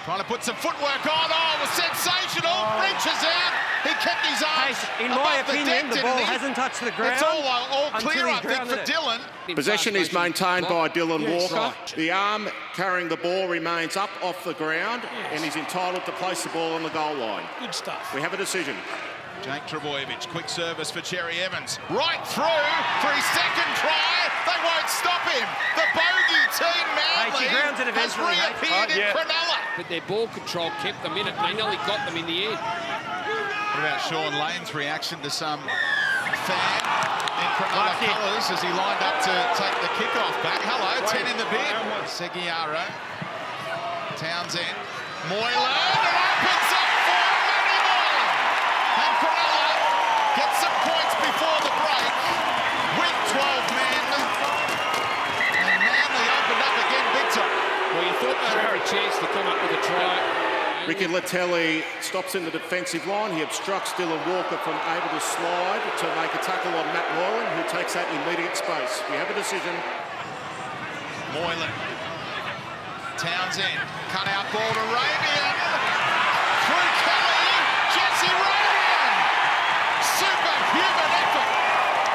Trying to put some footwork on. Oh, it was sensational. Reaches out. He kept his arms in my opinion, the ball he? hasn't touched the ground. It's all clear, I think, for Dylan. Possession is maintained by Dylan Walker. The arm carrying the ball remains up off the ground and he's entitled to place the ball on the goal line. Good stuff. We have a decision. Jake Trbojevic, quick service for Cherry Evans. Right through for his second try. They won't stop him. The bogey team, Manly, has reappeared in Cronulla. But their ball control kept them in it. They nearly got them in the end. What about Sean Lane's reaction to some fan in Cronulla colours as he lined up to take the kickoff back? Hello, 10 in the bid. Seguiaro, Townsend, Moylan, it opens up for Matty Moylan. And Cronulla gets some points before the break with 12 men. And Manly opened up again big time. Well, you thought they had a chance to come up with a try. Ricky Latelli stops in the defensive line. He obstructs Dylan Walker from able to slide to make a tackle on Matt Moylan, who takes that immediate space. We have a decision. Moylan. Townsend. Cut out ball to Rabian. Through Kelly. Jesse Rabian. Superhuman effort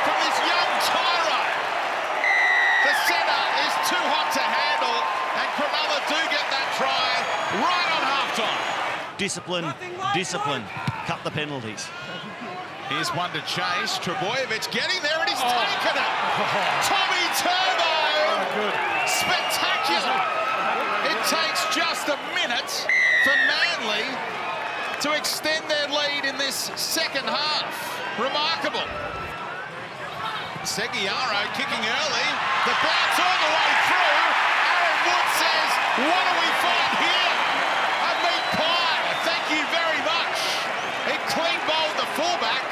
from this young tyro. The centre is too hot to handle, and Cronulla do get that try right on halftime. Discipline, discipline. Cut the penalties. Here's one to chase. Trbojevic getting there, and he's taken it. Tommy Turbo. Spectacular. It takes just a minute for Manly to extend their lead in this second half. Remarkable. Seguiaro kicking early. The bounce all the way through. Aaron Wood says, what do we find here? A meat pie. Thank you very much. It clean bowled the fullback.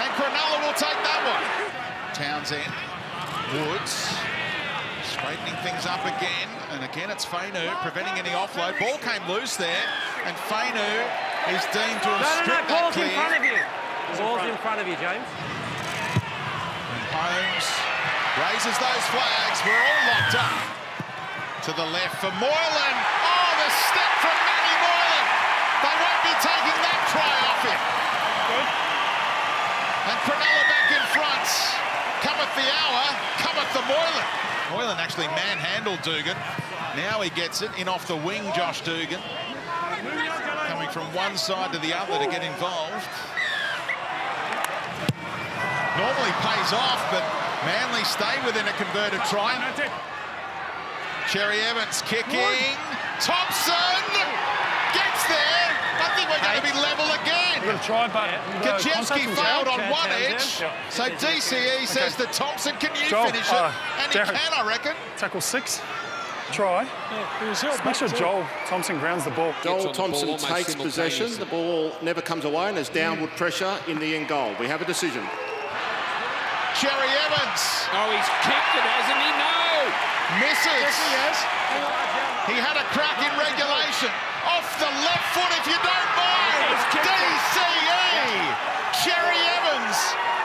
And Cronulla will take that one. Townsend. Woods. Straightening things up again. And again, it's Fainu preventing any offload. Ball came loose there. And Fainu is deemed to have stripped that clear. Ball's in front of you. Ball's in front of you, James. Holmes raises those flags. We're all locked up. To the left for Moylan. Oh, the step from Matty Moylan. They won't be taking that try off him. And Cronulla back in front. Cometh the hour, cometh the Moylan. Moylan actually manhandled Dugan. Now he gets it in off the wing, Josh Dugan. Coming from one side to the other to get involved. Normally pays off, but Manly stay within a converted try. Cherry Evans kicking. Thompson gets there. I think we're going to be level again. We're going to try, but Kaczynski failed on one edge. So DCE says that Thompson, can you finish it? And he can, I reckon. Tackle 6. Try. Make sure Joel Thompson grounds the ball. Joel Thompson takes possession. The ball never comes away and there's downward pressure in the end goal. We have a decision. Cherry Evans. Oh, he's kicked it, hasn't he? No. Misses. Yes, he has. He had a crack in regulation. Off the left foot, if you don't mind. DCE. Cherry Evans.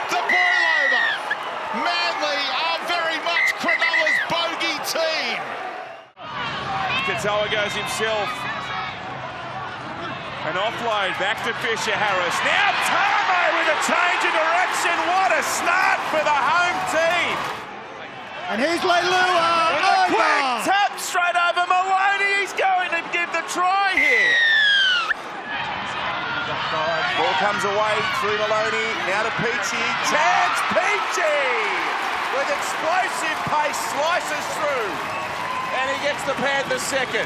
The boil over. Manly are very much Cronulla's bogey team. Katoa goes himself. An offload back to Fisher Harris. Now Tamo with a change of direction. What a start for the home team. And here's Leilua. Quick tap straight over Maloney. He's going to give the try here. Ball comes away through Maloney. Now to Peachy. Chance Peachy with explosive pace slices through. And he gets the Panthers second.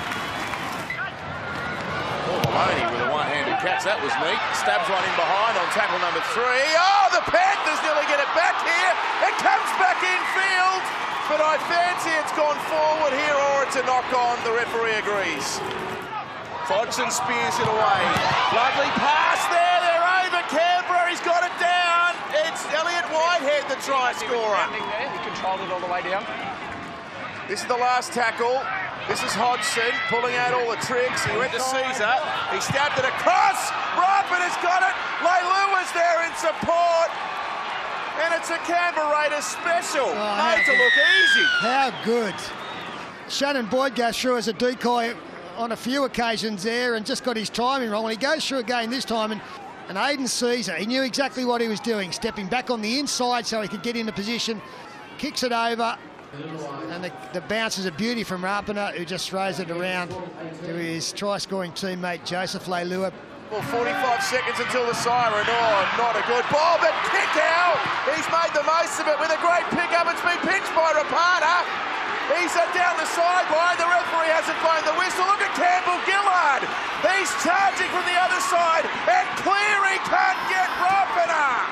Oh, Maloney with a one-handed catch. That was neat. Stabs one in behind on tackle number 3. Oh, the Panthers nearly get it back here. It comes back infield. But I fancy it's gone forward here or it's a knock-on. The referee agrees. Hodgson spears it away. Lovely pass there. They're over Canberra. He's got it down. It's Elliot Whitehead, the try scorer. He controlled it all the way down. This is the last tackle. This is Hodgson pulling out all the tricks. He went to Caesar. He stabbed it across. Rob and has got it. Leilua's there in support. And it's a Canberra Raiders special. Made to look easy. How good. Shannon Boyd goes through as a decoy on a few occasions there and just got his timing wrong. When he goes through again this time, and Aiden sees it, he knew exactly what he was doing, stepping back on the inside so he could get into position, kicks it over, and the bounce is a beauty from Rapana, who just throws it around to his try-scoring teammate Joseph Leilua. Well, 45 seconds until the siren. Oh, not a good ball, but kick out. He's made the most of it with a great pick-up. It's been pinched by Rapana. He's down the sideline. The referee hasn't blown the whistle. Look at Campbell Gillard. He's charging from the other side, and Cleary can't get Rapana.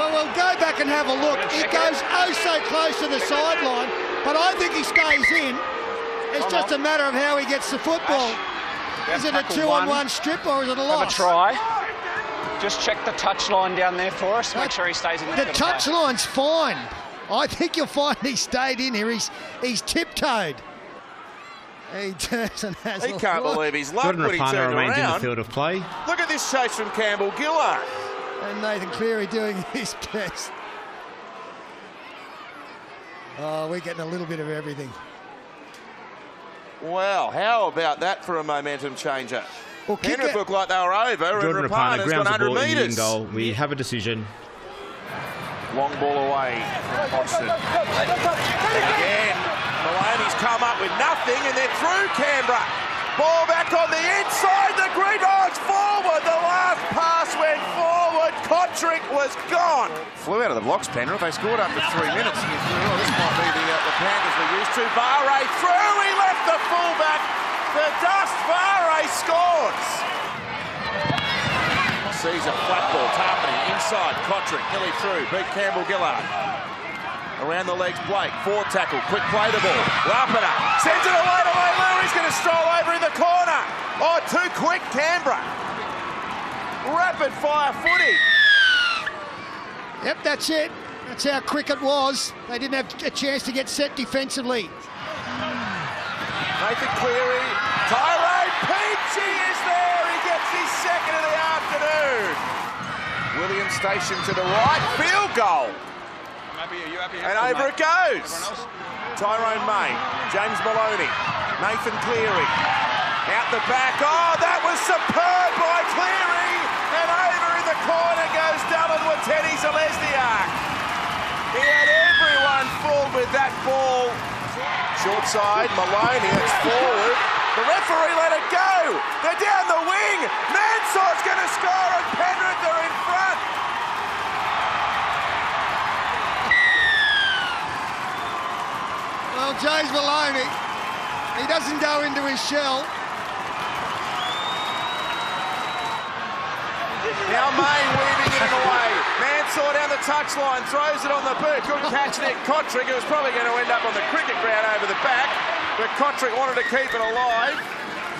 Well, we'll go back and have a look. He goes oh so close to the sideline, but I think he stays in. It's just a matter of how he gets the football. Is it a 2-on-1 strip or is it a loss? Have a try. Just check the touch line down there for us. Make sure he stays in. The touch line's fine. I think you'll find he stayed in here. He's tiptoed. He turns and has He can't believe he's luck when he turned remains around. in the field of play. Look at this chase from Campbell Gillard. And Nathan Cleary doing his best. Oh, we're getting a little bit of everything. Well, how about that for a momentum changer? Well, Penrith looked like they were over, Jordan and Rapana Rapana's grounds got the 100 ball in the metres. goal. We have a decision. Long ball away from Hodgson. Again, Maloney's come up with nothing, and they're through Canberra. Ball back on the inside, the Gridiron's forward. The last pass went forward. Kotrick was gone. Flew out of the blocks, Penrith. They scored after 3 minutes. And you thought, oh, this might be the Panthers we're used to. Barre through, he left the fullback. The dust, Barre scores. Sees a flat ball, Tarpany inside, Kotrick, nearly through, beat Campbell Gillard. Around the legs, Blake, forward tackle, quick play the ball. Rapana sends it away to Leilua, he's going to stroll over in the corner. Oh, too quick, Canberra. Rapid fire footy. Yep, that's it. That's how quick it was. They didn't have a chance to get set defensively. Nathan Cleary, Tyrone Peachy is there. He gets his second of the afternoon. William Station to the right, field goal. And over it goes. Tyrone May, James Maloney, Nathan Cleary. Out the back, oh, that was superb by Cleary. And over in the corner goes Dylan Wateni Zelezniak. He had everyone fooled with that ball. Short side, Maloney, it's forward. The referee let it go. They're down the wing. Mansour's going to score and Penrith are in front. Well, James Maloney, he doesn't go into his shell. Now May weaving it away. Mansour down the touchline, throws it on the boot. Good catch there, Kotrick. It was probably going to end up on the cricket ground over the back, but Kotrick wanted to keep it alive.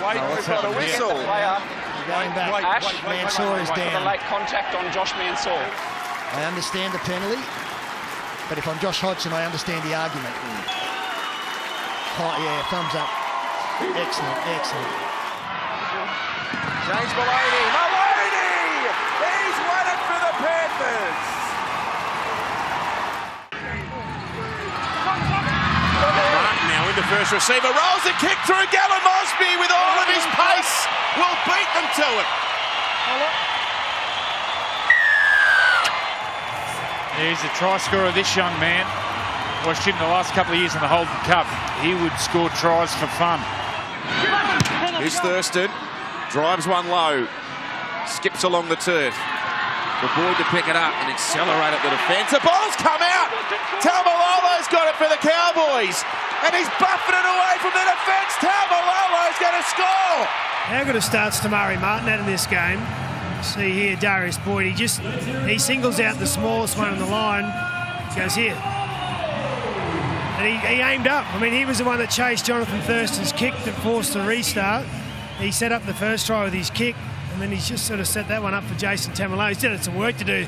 Waiting for the whistle. Going back. Ash, Mansour is for the down. late contact on Josh Mansour. I understand the penalty, but if I'm Josh Hodgson, I understand the argument. Oh, yeah, thumbs up. Excellent, excellent. James Maloney. Maloney! He's won it for the Panthers. Martin now into first receiver. Rolls a kick through. Gavin Mosby with all of his pace will beat them to it. He's a try scorer, this young man. Watched him the last couple of years in the Holden Cup. He would score tries for fun. Here's Thurston. Drives one low. Skips along the turf. The Boyd to pick it up and accelerate at the defence. The ball's come out. Taumalolo's got it for the Cowboys. And he's buffing it away from the defence. Taumalolo's going to score. How good a start's Tamari Martin had in this game. See here, Darius Boyd. He singles out the smallest one on the line. Goes here. And he aimed up. I mean, he was the one that chased Jonathan Thurston's kick that forced the restart. He set up the first try with his kick, and then he's just sort of set that one up for Jason Taumalolo. He's still had some work to do.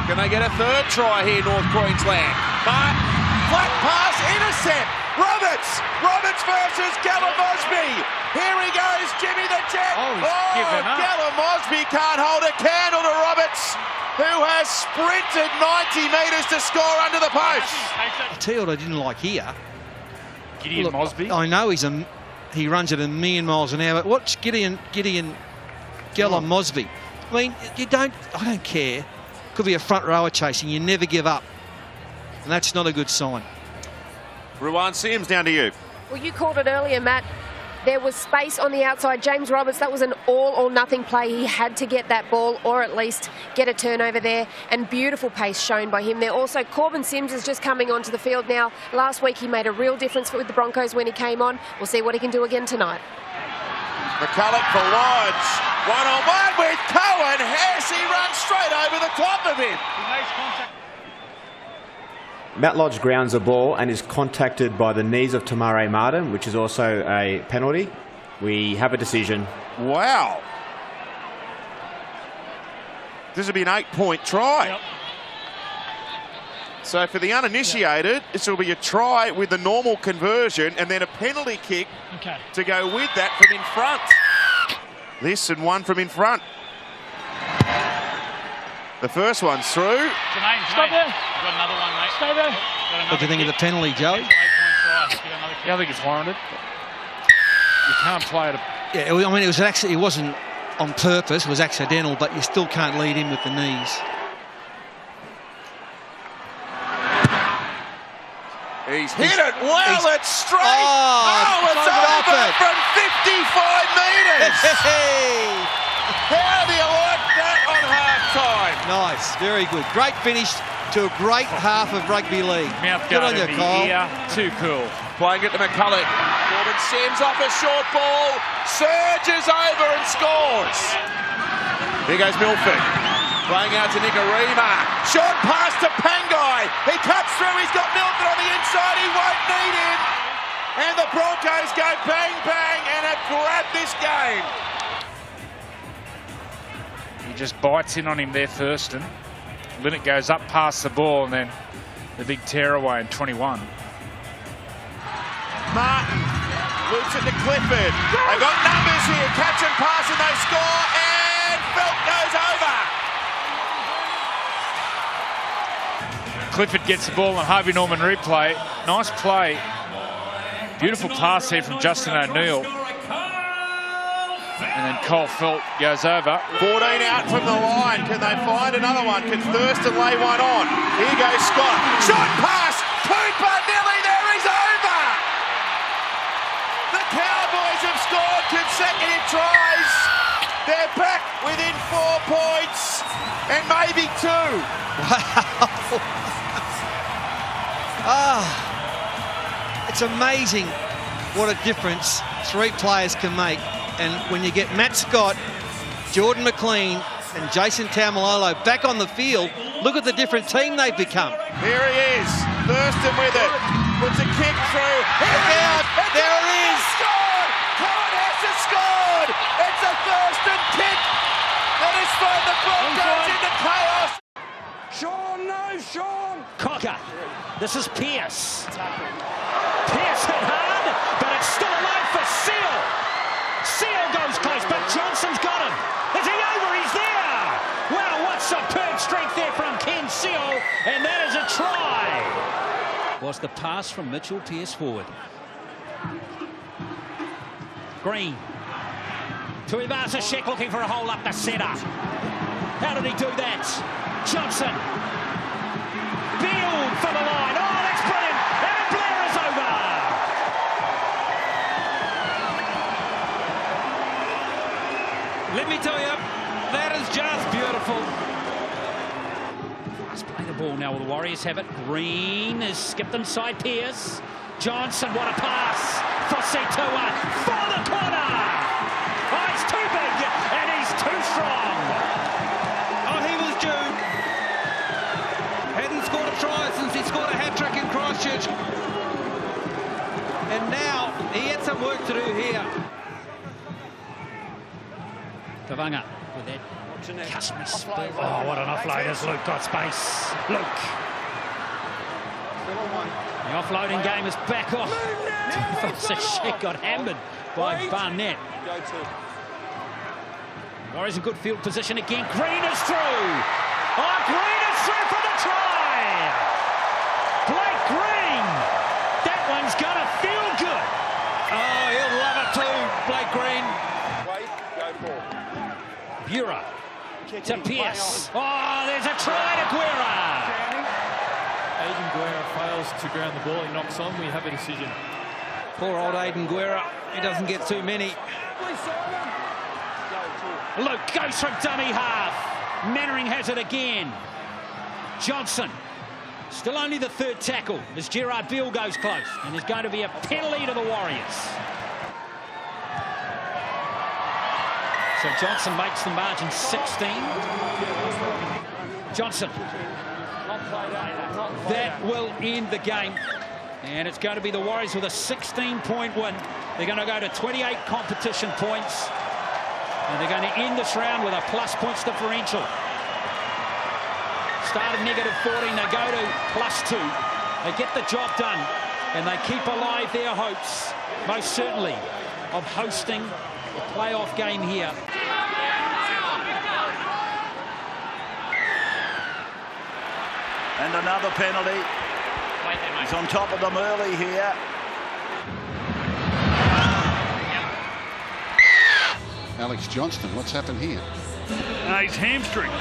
Can they get a third try here, North Queensland? Martin, flat pass, intercept. Roberts versus Gavin Mosby. Here he goes, Jimmy the Jet. Oh, he's given up. Gallum Mosby can't hold a candle to Roberts, who has sprinted 90 metres to score under the post. I'll tell you what I didn't like here. Gideon Mosby. I know he runs at 1,000,000 miles an hour. But watch Gideon Gallum Mosby. I mean, I don't care. Could be a front rower chasing. You never give up. And that's not a good sign. Ruan Sims, down to you. Well, you called it earlier, Matt. There was space on the outside. James Roberts, that was an all or nothing play. He had to get that ball or at least get a turnover there, and beautiful pace shown by him there. Also, Corbin Sims is just coming onto the field now. Last week he made a real difference with the Broncos when he came on. We'll see what he can do again tonight. McCulloch for Lodge. One-on-one with Cohen. Hesse runs straight over the top of him. Matt Lodge grounds a ball and is contacted by the knees of Tamare Martin, which is also a penalty. We have a decision. Wow. This will be an 8-point try. Yep. So for the uninitiated, this will be a try with the normal conversion and then a penalty kick to go with that from in front. This and one from in front. The first one's through. Stop there. You've got another one, mate. Stay there. What do you think of the penalty, Joey? Yeah, I think it's warranted. You can't play it. Yeah, I mean, it wasn't on purpose. It was accidental, but you still can't lead in with the knees. He's hit it well. It's straight. Oh, it's over from 55 metres. How do you like that on half-time? Nice, very good. Great finish to a great half of rugby league. Good on you, Kyle. Too cool. Playing it to McCulloch. Corbin Sims off a short ball, surges over and scores. Here goes Milford. Playing out to Nicarima. Short pass to Pangai. He cuts through. He's got Milford on the inside. He won't need him. And the Broncos go bang, bang and have grabbed this game. He just bites in on him there, Thurston. Linnett goes up past the ball and then the big tearaway in 21. Martin loops it to Clifford. They got numbers here. Catch and pass and they score. And Felt goes over. Clifford gets the ball on Harvey Norman replay. Nice play. Beautiful pass here from Justin O'Neill. And then Cole Felt goes over. 14 out from the line. Can they find another one? Can Thurston lay one on? Here goes Scott. Shot pass. Cooper nearly there. He's over. The Cowboys have scored consecutive tries. They're back within 4 points and maybe 2. Wow. It's amazing what a difference 3 players can make. And when you get Matt Scott, Jordan McLean and Jason Taumalolo back on the field, look at the different team they've become. Here he is, Thurston with it, puts a kick through. Look out, there it is. Scored! Cohen has scored! It's a Thurston kick that has thrown the Broncos into chaos. Sean, no, Sean! Cocker, this is Pearce. Pearce hit hard, but it's still alive for Seal. Seal goes close, but Johnson's got him. Is he over? He's there. Wow, what superb strength there from Ken Seal, and that is a try. Was the pass from Mitchell Pearce forward. Green. Tuivasa-Sheck looking for a hole up the centre. How did he do that? Johnson. Beard for the line. Oh, that's brilliant. And Blair is over. Let me tell you, that is just beautiful. Fast play the ball now. Will the Warriors have it? Green is skipped inside Pearce. Johnson, what a pass. Fosetua for the corner. Oh, he's too big and he's too strong. Oh, he was due. Hadn't scored a try since he scored a hat-trick in Christchurch. And now he had some work to do here. Kavanga with that customary spill. Oh, what an offload as Luke got space. Luke. The offloading game is back off. She got hammered by Barnett. Warriors in good field position again. Green is through. Oh, Green is through for the try. Blake Green. That one's going to feel good. Oh, he'll love it too, Blake Green. Buhrer to Pearce. Oh, there's a try to Guerra. Aiden Guerra fails to ground the ball. He knocks on. We have a decision. Poor old Aiden Guerra. He doesn't get too many. Luke goes from dummy half. Mannering has it again. Johnson. Still only the third tackle as Gerard Beale goes close. And there's going to be a penalty to the Warriors. So Johnson makes the margin 16. Johnson. That will end the game. And it's going to be the Warriors with a 16-point win. They're going to go to 28 competition points. And they're going to end this round with a plus points differential. Started -14, they go to +2. They get the job done, and they keep alive their hopes, most certainly, of hosting a playoff game here. And another penalty. He's on top of them early here. Alex Johnston, what's happened here? He's hamstring.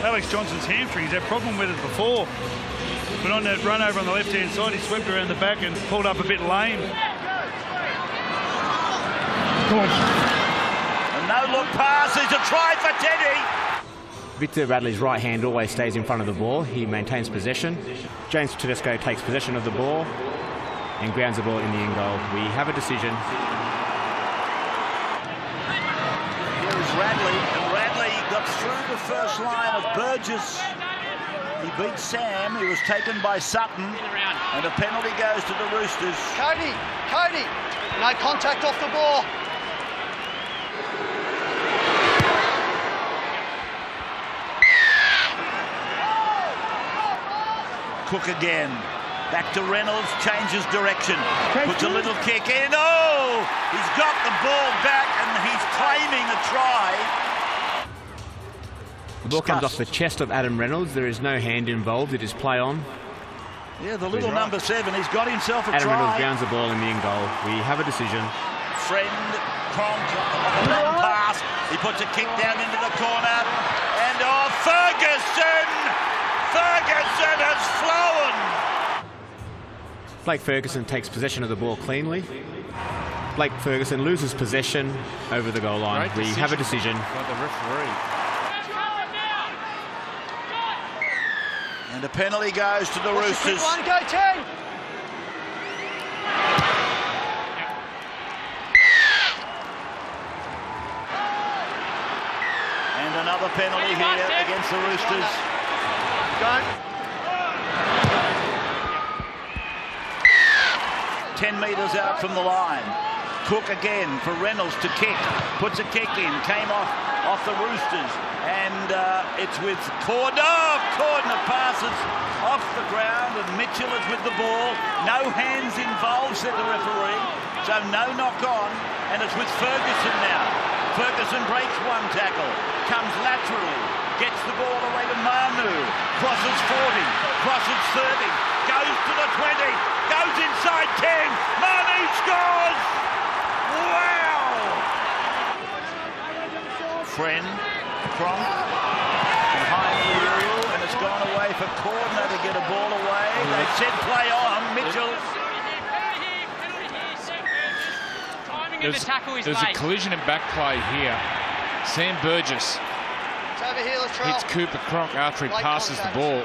Alex Johnston's hamstring. He's had a problem with it before. But on that run over on the left-hand side, he swept around the back and pulled up a bit lame. A no-look pass is a try for Teddy. Victor Radley's right hand always stays in front of the ball. He maintains possession. James Tedesco takes possession of the ball and grounds the ball in the end goal. We have a decision. Here's Radley, and Radley got through the first line of Burgess. He beat Sam. He was taken by Sutton, and a penalty goes to the Roosters. Cody, no contact off the ball. Cook again. Back to Reynolds, changes direction. Puts a little kick in. Oh! He's got the ball back and he's claiming a try. The ball comes off the chest of Adam Reynolds. There is no hand involved. It is play on. Yeah, the little number 7. He's got himself a Adam try. Reynolds grounds the ball in the end goal. We have a decision. Friend, Cronk, a long pass. He puts a kick down into the corner. And oh, Ferguson! Ferguson has flown! Blake Ferguson takes possession of the ball cleanly. Blake Ferguson loses possession over the goal line. We have a decision. By the referee. And a penalty goes to the Roosters. One, go 10. And another penalty here against the Roosters. 10 metres out from the line. Cook again for Reynolds to kick. Puts a kick in. Came off the Roosters. And it's with Cordner. Cordner passes off the ground and Mitchell is with the ball. No hands involved, said the referee. So no knock on. And it's with Ferguson now. Ferguson breaks one tackle. Comes laterally. Gets the ball away to Manu. Crosses 40. Crosses 30. Goes to the 20. Goes inside 10. Manu scores! Wow! Friend. Cronk. Behind the wheel. And it's gone away for Cordner to get a ball away. They said play on. Mitchell. There's a collision and back play here. Sam Burgess Over here, hits Cooper Cronk after he passes the ball.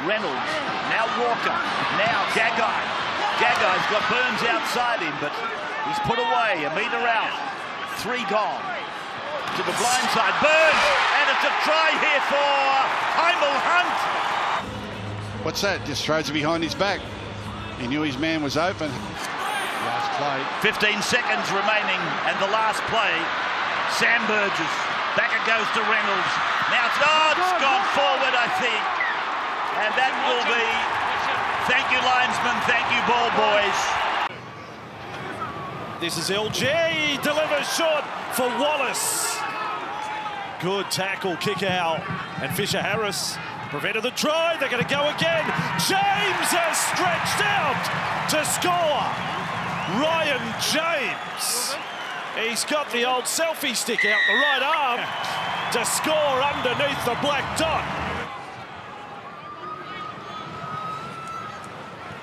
Reynolds, now Walker, now Gagai. Gagai's got Burns outside him, but he's put away, a metre out. 3 gone. To the blind side, Burns, and it's a try here for Heimel Hunt. What's that? Just throws it behind his back. He knew his man was open. Last play. 15 seconds remaining, and the last play, Sam Burgess. Back it goes to Reynolds. Now it's gone forward, I think. And that will be, thank you linesman, thank you ball boys. This is LG, delivers short for Wallace. Good tackle, kick out, and Fisher-Harris prevented the try. They're going to go again. James has stretched out to score. Ryan James. He's got the old selfie stick out the right arm to score underneath the black dot.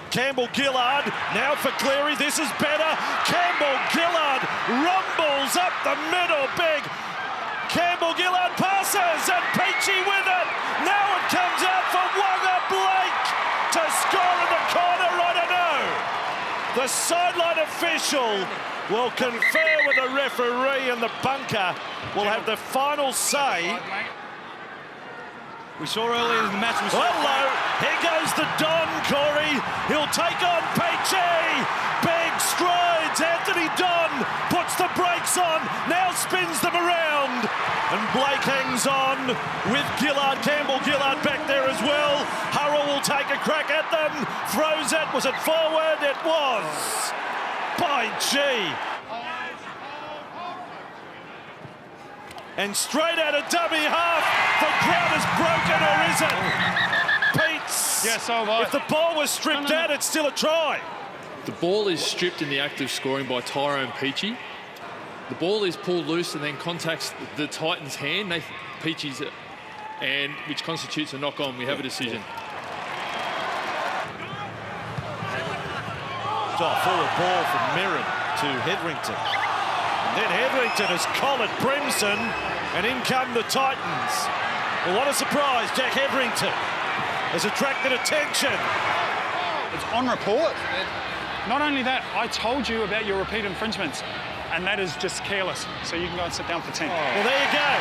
Campbell-Gillard, now for Cleary, this is better. Campbell-Gillard rumbles up the middle, big. Campbell-Gillard passes and Peachy with it. Now it comes out for Wagga Blake to score in the corner, I don't know. The sideline official will confer with the referee, and the bunker will have the final say. We saw earlier in the match. Hello, here goes the Don, Corey. He'll take on Peachy. Big strides. Anthony Don puts the brakes on, now spins them around. And Blake hangs on with Gillard. Campbell-Gillard back there as well. Hurrell will take a crack at them. Throws it. Was it forward? It was. By G. And straight out of dummy half, the crowd is broken, or is it? Pete's. Yes, so right. If the ball was stripped out, it's still a try. The ball is stripped in the act of scoring by Tyrone Peachy. The ball is pulled loose and then contacts the Titans' hand, Peachy's, and which constitutes a knock-on. We have a decision. Forward ball from Mirren to Hetherington. And then Hetherington has collared Brimson, and in come the Titans. Well, what a surprise, Jack Hetherington has attracted attention. It's on report. Not only that, I told you about your repeat infringements, and that is just careless. So you can go and sit down for 10. Well, there you go.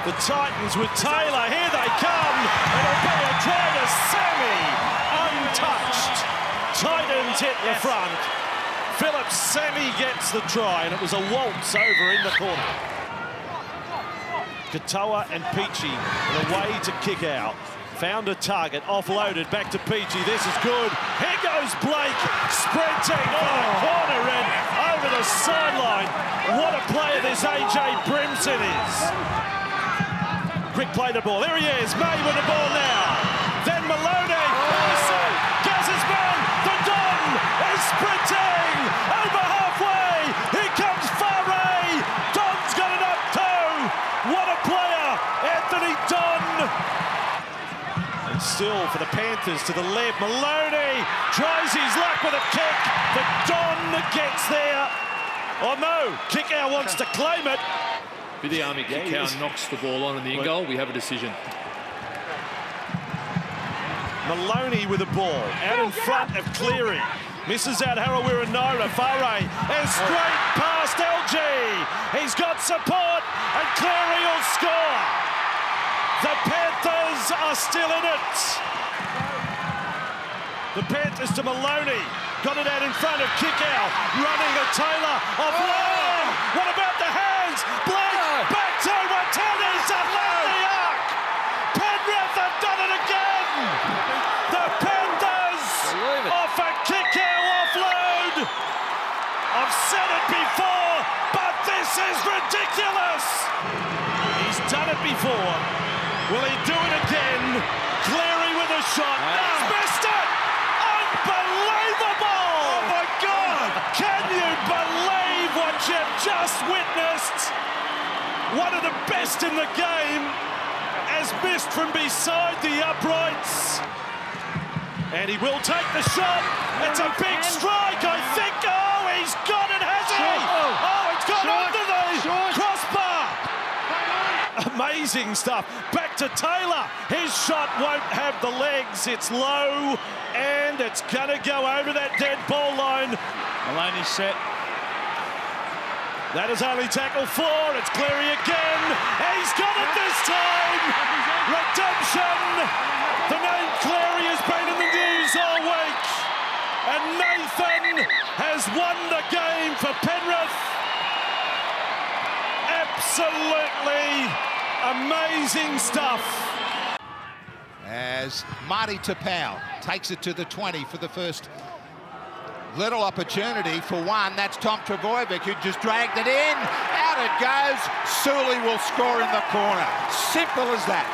The Titans with Taylor, here they come. It'll be a try to Sammy, untouched. Titans hit the front. Phillips Sammy gets the try, and it was a waltz over in the corner. Katoa and Peachy the way to kick out. Found a target, offloaded, back to Peachy. This is good. Here goes Blake, sprinting for the corner and over the sideline. What a player this AJ Brimson is. Quick play the ball. There he is. May with the ball now. Then Maloney. Gaz's man. The Don is sprinting over halfway. Here comes Faray. Don's got it up too. What a player. Anthony Don. And still for the Panthers to the left. Maloney tries his luck with a kick. The Don gets there. Oh no. Kickout wants to claim it. Vidiami Kikau knocks the ball on in the in goal. We have a decision. Maloney with the ball out in front of Cleary. Misses out Harawira-Naira. Faray and straight past LG. He's got support and Cleary will score. The Panthers are still in it. The Panthers to Maloney. Got it out in front of Kickout. Running at Taylor. Offload. What about the hands? Blake back to Watanis and left the arc. Penrith have done it again. The Panthers off a Kickout offload. I've said it before, but this is ridiculous. He's done it before. Will he do it again? Cleary with a shot. He's missed it. Unbelievable! Oh my God! Can you believe what you've just witnessed? One of the best in the game has missed from beside the uprights. And he will take the shot. It's a big strike, I think. Oh, he's got it, has he? Oh, it's gone under the crossbar. Amazing stuff. Back to Taylor. His shot won't have the legs. It's low, and it's going to go over that dead ball line. Maloney set. That is only tackle 4. It's Cleary again. He's got it this time. Redemption. The name Cleary has been in the news all week. And Nathan has won the game for Penrith. Absolutely amazing stuff. As Marty Tapau takes it to the 20 for the first little opportunity for one. That's Tom Trbojevic, who just dragged it in. Out it goes. Sully will score in the corner. Simple as that.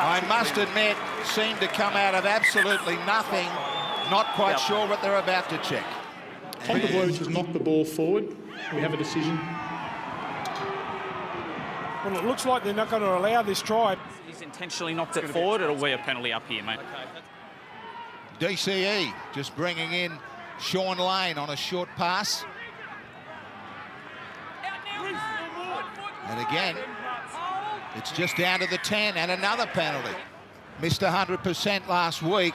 I must admit, seemed to come out of absolutely nothing. Not quite sure what they're about to check. Tom Trbojevic has knocked the ball forward. We have a decision. Well, it looks like they're not going to allow this try. He's intentionally knocked it forward. It'll be a penalty up here, mate. DCE just bringing in Sean Lane on a short pass. And again, it's just down to the 10 and another penalty. Missed 100% last week,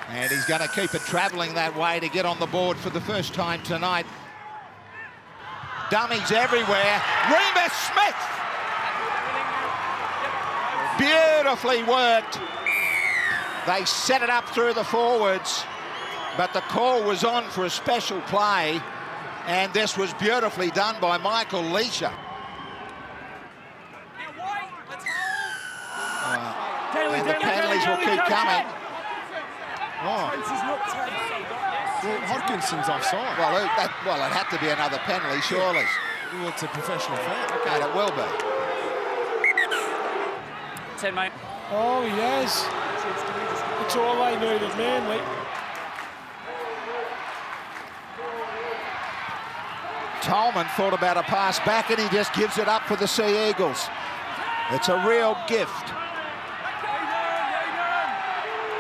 and he's going to keep it travelling that way to get on the board for the first time tonight. Dummies everywhere. Remus Smith! Beautifully worked. They set it up through the forwards, but the call was on for a special play, and this was beautifully done by Michael Leisha. And the penalties will keep coming. Oh. Well, Hodkinson's offside. Well, it had to be another penalty, surely. Well, it's a professional foul. Okay, and it will be. 10, mate. Oh, he has. It's all they needed, Manly. Tolman thought about a pass back, and he just gives it up for the Sea Eagles. It's a real gift.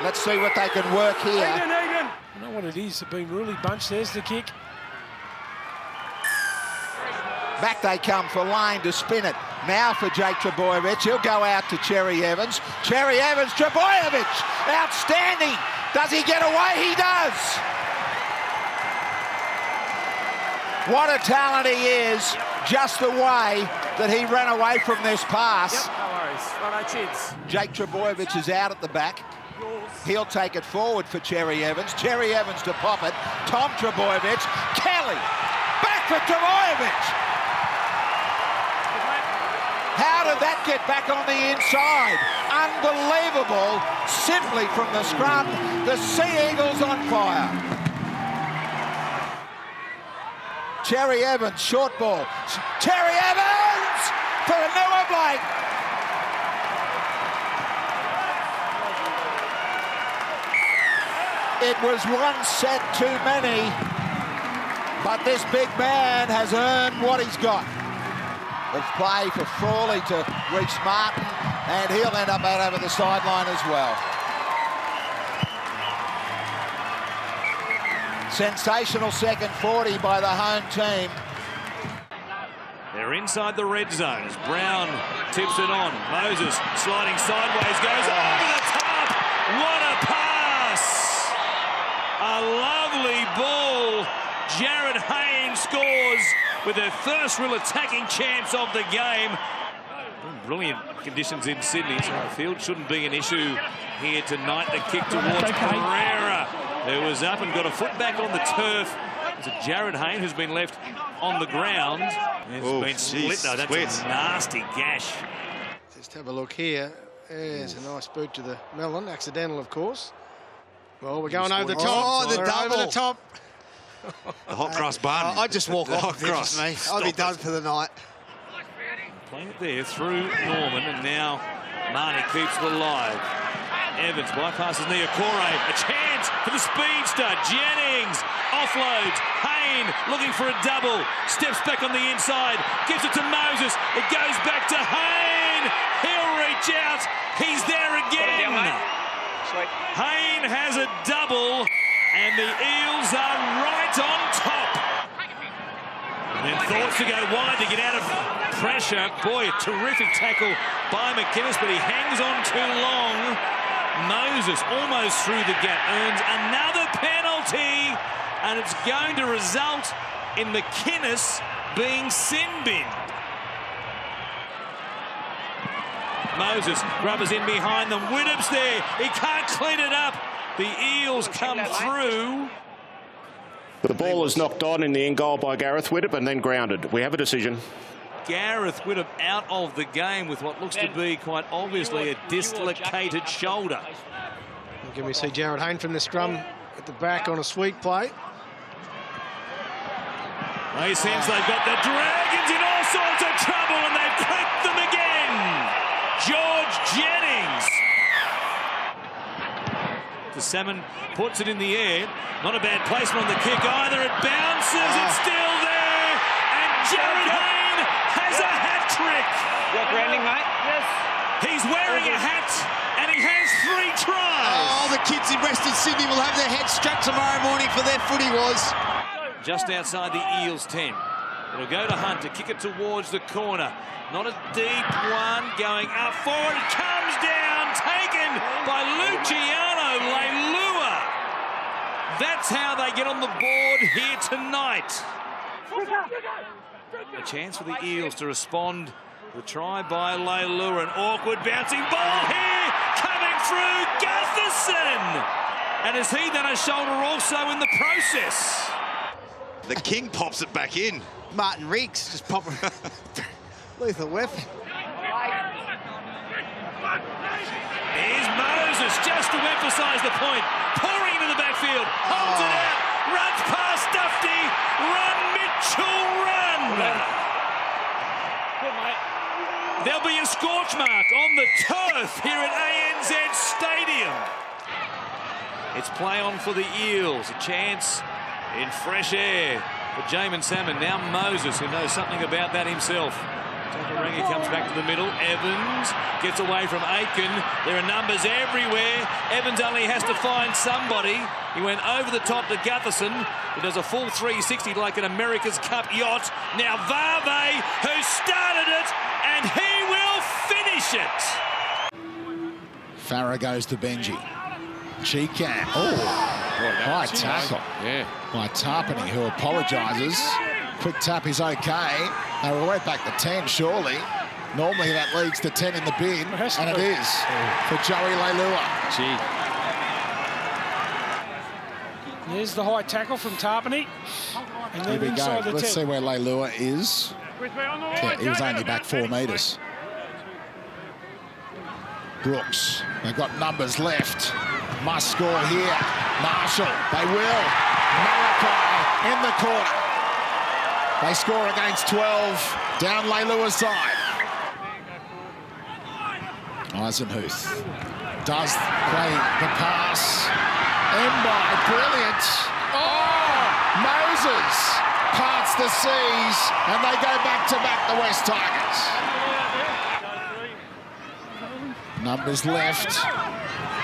Let's see what they can work here. I know what it is. They've been really bunched. There's the kick. Back they come for Lane to spin it. Now for Jake Trbojevic. He'll go out to Cherry Evans. Cherry Evans, Trbojevic, outstanding. Does he get away? He does. What a talent he is. Just the way that he ran away from this pass. Yep, no worries. Righto, cheers. Jake Trbojevic is out at the back. He'll take it forward for Cherry Evans. Cherry Evans to pop it. Tom Trbojevic. Kelly. Back for Trbojevic. How did that get back on the inside? Unbelievable. Simply from the scrum. The Sea Eagles on fire. Cherry Evans, short ball. Cherry Evans for Noah Blake. It was one set too many, but this big man has earned what he's got. It's play for Frawley to reach Martin, and he'll end up out over the sideline as well. Sensational second 40 by the home team. They're inside the red zone as Brown tips it on. Moses sliding sideways, goes over the top. What a pass! A lovely ball. Jared Haynes scores with their first real attacking chance of the game. Brilliant conditions in Sydney, so the field shouldn't be an issue here tonight. The kick towards Pereira, who was up and got a foot back on the turf. It's a Jared Hayne who's been left on the ground. It's been split though. That's a nasty gash. Just have a look here. There's a nice boot to the melon. Accidental, of course. Well, we're going over the top. Oh, the double. Over the top. The hot cross bun. I'd just walk off. Hot cross. Me. I'll be done for the night. Playing it there through Norman, and now Marnie keeps it alive. Evans bypasses Niokore. A chance for the speedster. Jennings offloads. Hayne looking for a double. Steps back on the inside. Gives it to Moses. It goes back to Hayne. He'll reach out. He's there again. Hayne has a double, and the Eels are right on top. And then thoughts to go wide to get out of pressure. Boy, a terrific tackle by McInnes, but he hangs on too long. Moses almost through the gap, earns another penalty, and it's going to result in McInnes being sin-binned. Moses, Grubbers in behind them. Widdop's there. He can't clean it up. The Eels come through. The ball is knocked on in the end goal by Gareth Widdop and then grounded. We have a decision. Gareth Widdop out of the game with what looks to be quite obviously a dislocated shoulder. Can we see Jared Hayne from the scrum at the back on a sweep play? He seems they've got the Dragons in all sorts of trouble and they've clipped them again. George Jennings. The Salmon puts it in the air. Not a bad placement on the kick either. It bounces. It's still there. And Jared Hayne has a hat trick. You're grounding, mate? Yes. He's wearing a hat and he has 3 tries. Oh, the kids in Western Sydney will have their heads strapped tomorrow morning for their footy was. Just outside the Eels 10. It'll go to Hunt to kick it towards the corner. Not a deep one. Going up forward. It comes down. Taken by Luciano Leilua. That's how they get on the board here tonight. A chance for the Eels to respond. The try by Leilua. An awkward bouncing ball here. Coming through Gutherson. And has he done a shoulder also in the process? The King pops it back in. Martin Riggs just popping. Lethal weapon. Here's Moses, just to emphasise the point. Pouring into the backfield. Holds it out. Runs past Dufty. Run, Mitchell, run. There'll be a scorch mark on the turf here at ANZ Stadium. It's play on for the Eels. A chance in fresh air for Jamin Salmon. Now Moses, who knows something about that himself. Takaranga comes back to the middle. Evans gets away from Aiken. There are numbers everywhere. Evans only has to find somebody. He went over the top to Gutherson, who does a full 360 like an America's Cup yacht. Now Varve, who started it, and he will finish it. Farah goes to Benji. Cheekham. Oh, high tackle. Yeah. By Tarpany, who apologises. Quick tap is okay. They were right back to 10, surely. Normally that leads to 10 in the bin, and it is for Joey Leilua. There's the high tackle from Tarpany. And then Here we inside go. the Let's 10. see where Leilua is. Yeah, he was only back 4 metres. Brooks, they've got numbers left. Must score here. Marshall, they will. Malachi in the corner. They score against 12. Down Leilua's side. Eisenhuth does play the pass. Mbai, brilliant. Oh, Moses parts the seas, and they go back-to-back the West Tigers. Numbers left.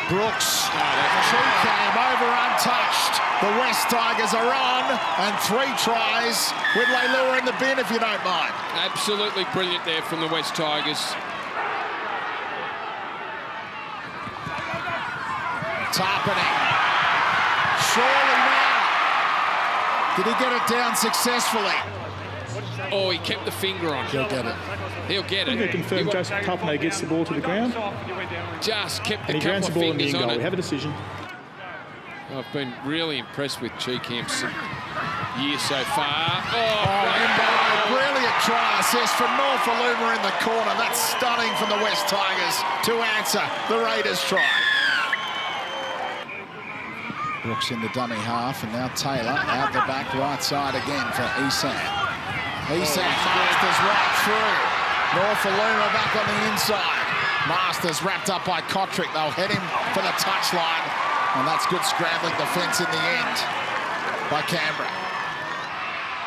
Brooks, she came over untouched. The West Tigers are on, and 3 tries with Leilua in the bin, if you don't mind. Absolutely brilliant there from the West Tigers. Tarpany. Surely now. Did he get it down successfully? Oh, he kept the finger on. He'll get it. He'll get I'm going to it. confirm Joseph Tarpany gets the ball to the ground. Just kept the And he grounds couple the of ball in the fingers end on goal. it. We have a decision. I've been really impressed with Cheekham's year so far. Brilliant try assist from Norfoluma in the corner. That's stunning from the West Tigers to answer the Raiders try. Brooks in the dummy half, and now Taylor out the back right side again for Esan. Esan Masters right through. Norfoluma back on the inside. Masters wrapped up by Kotrick. They'll head him for the touchline. And that's good scrambling defence in the end by Canberra.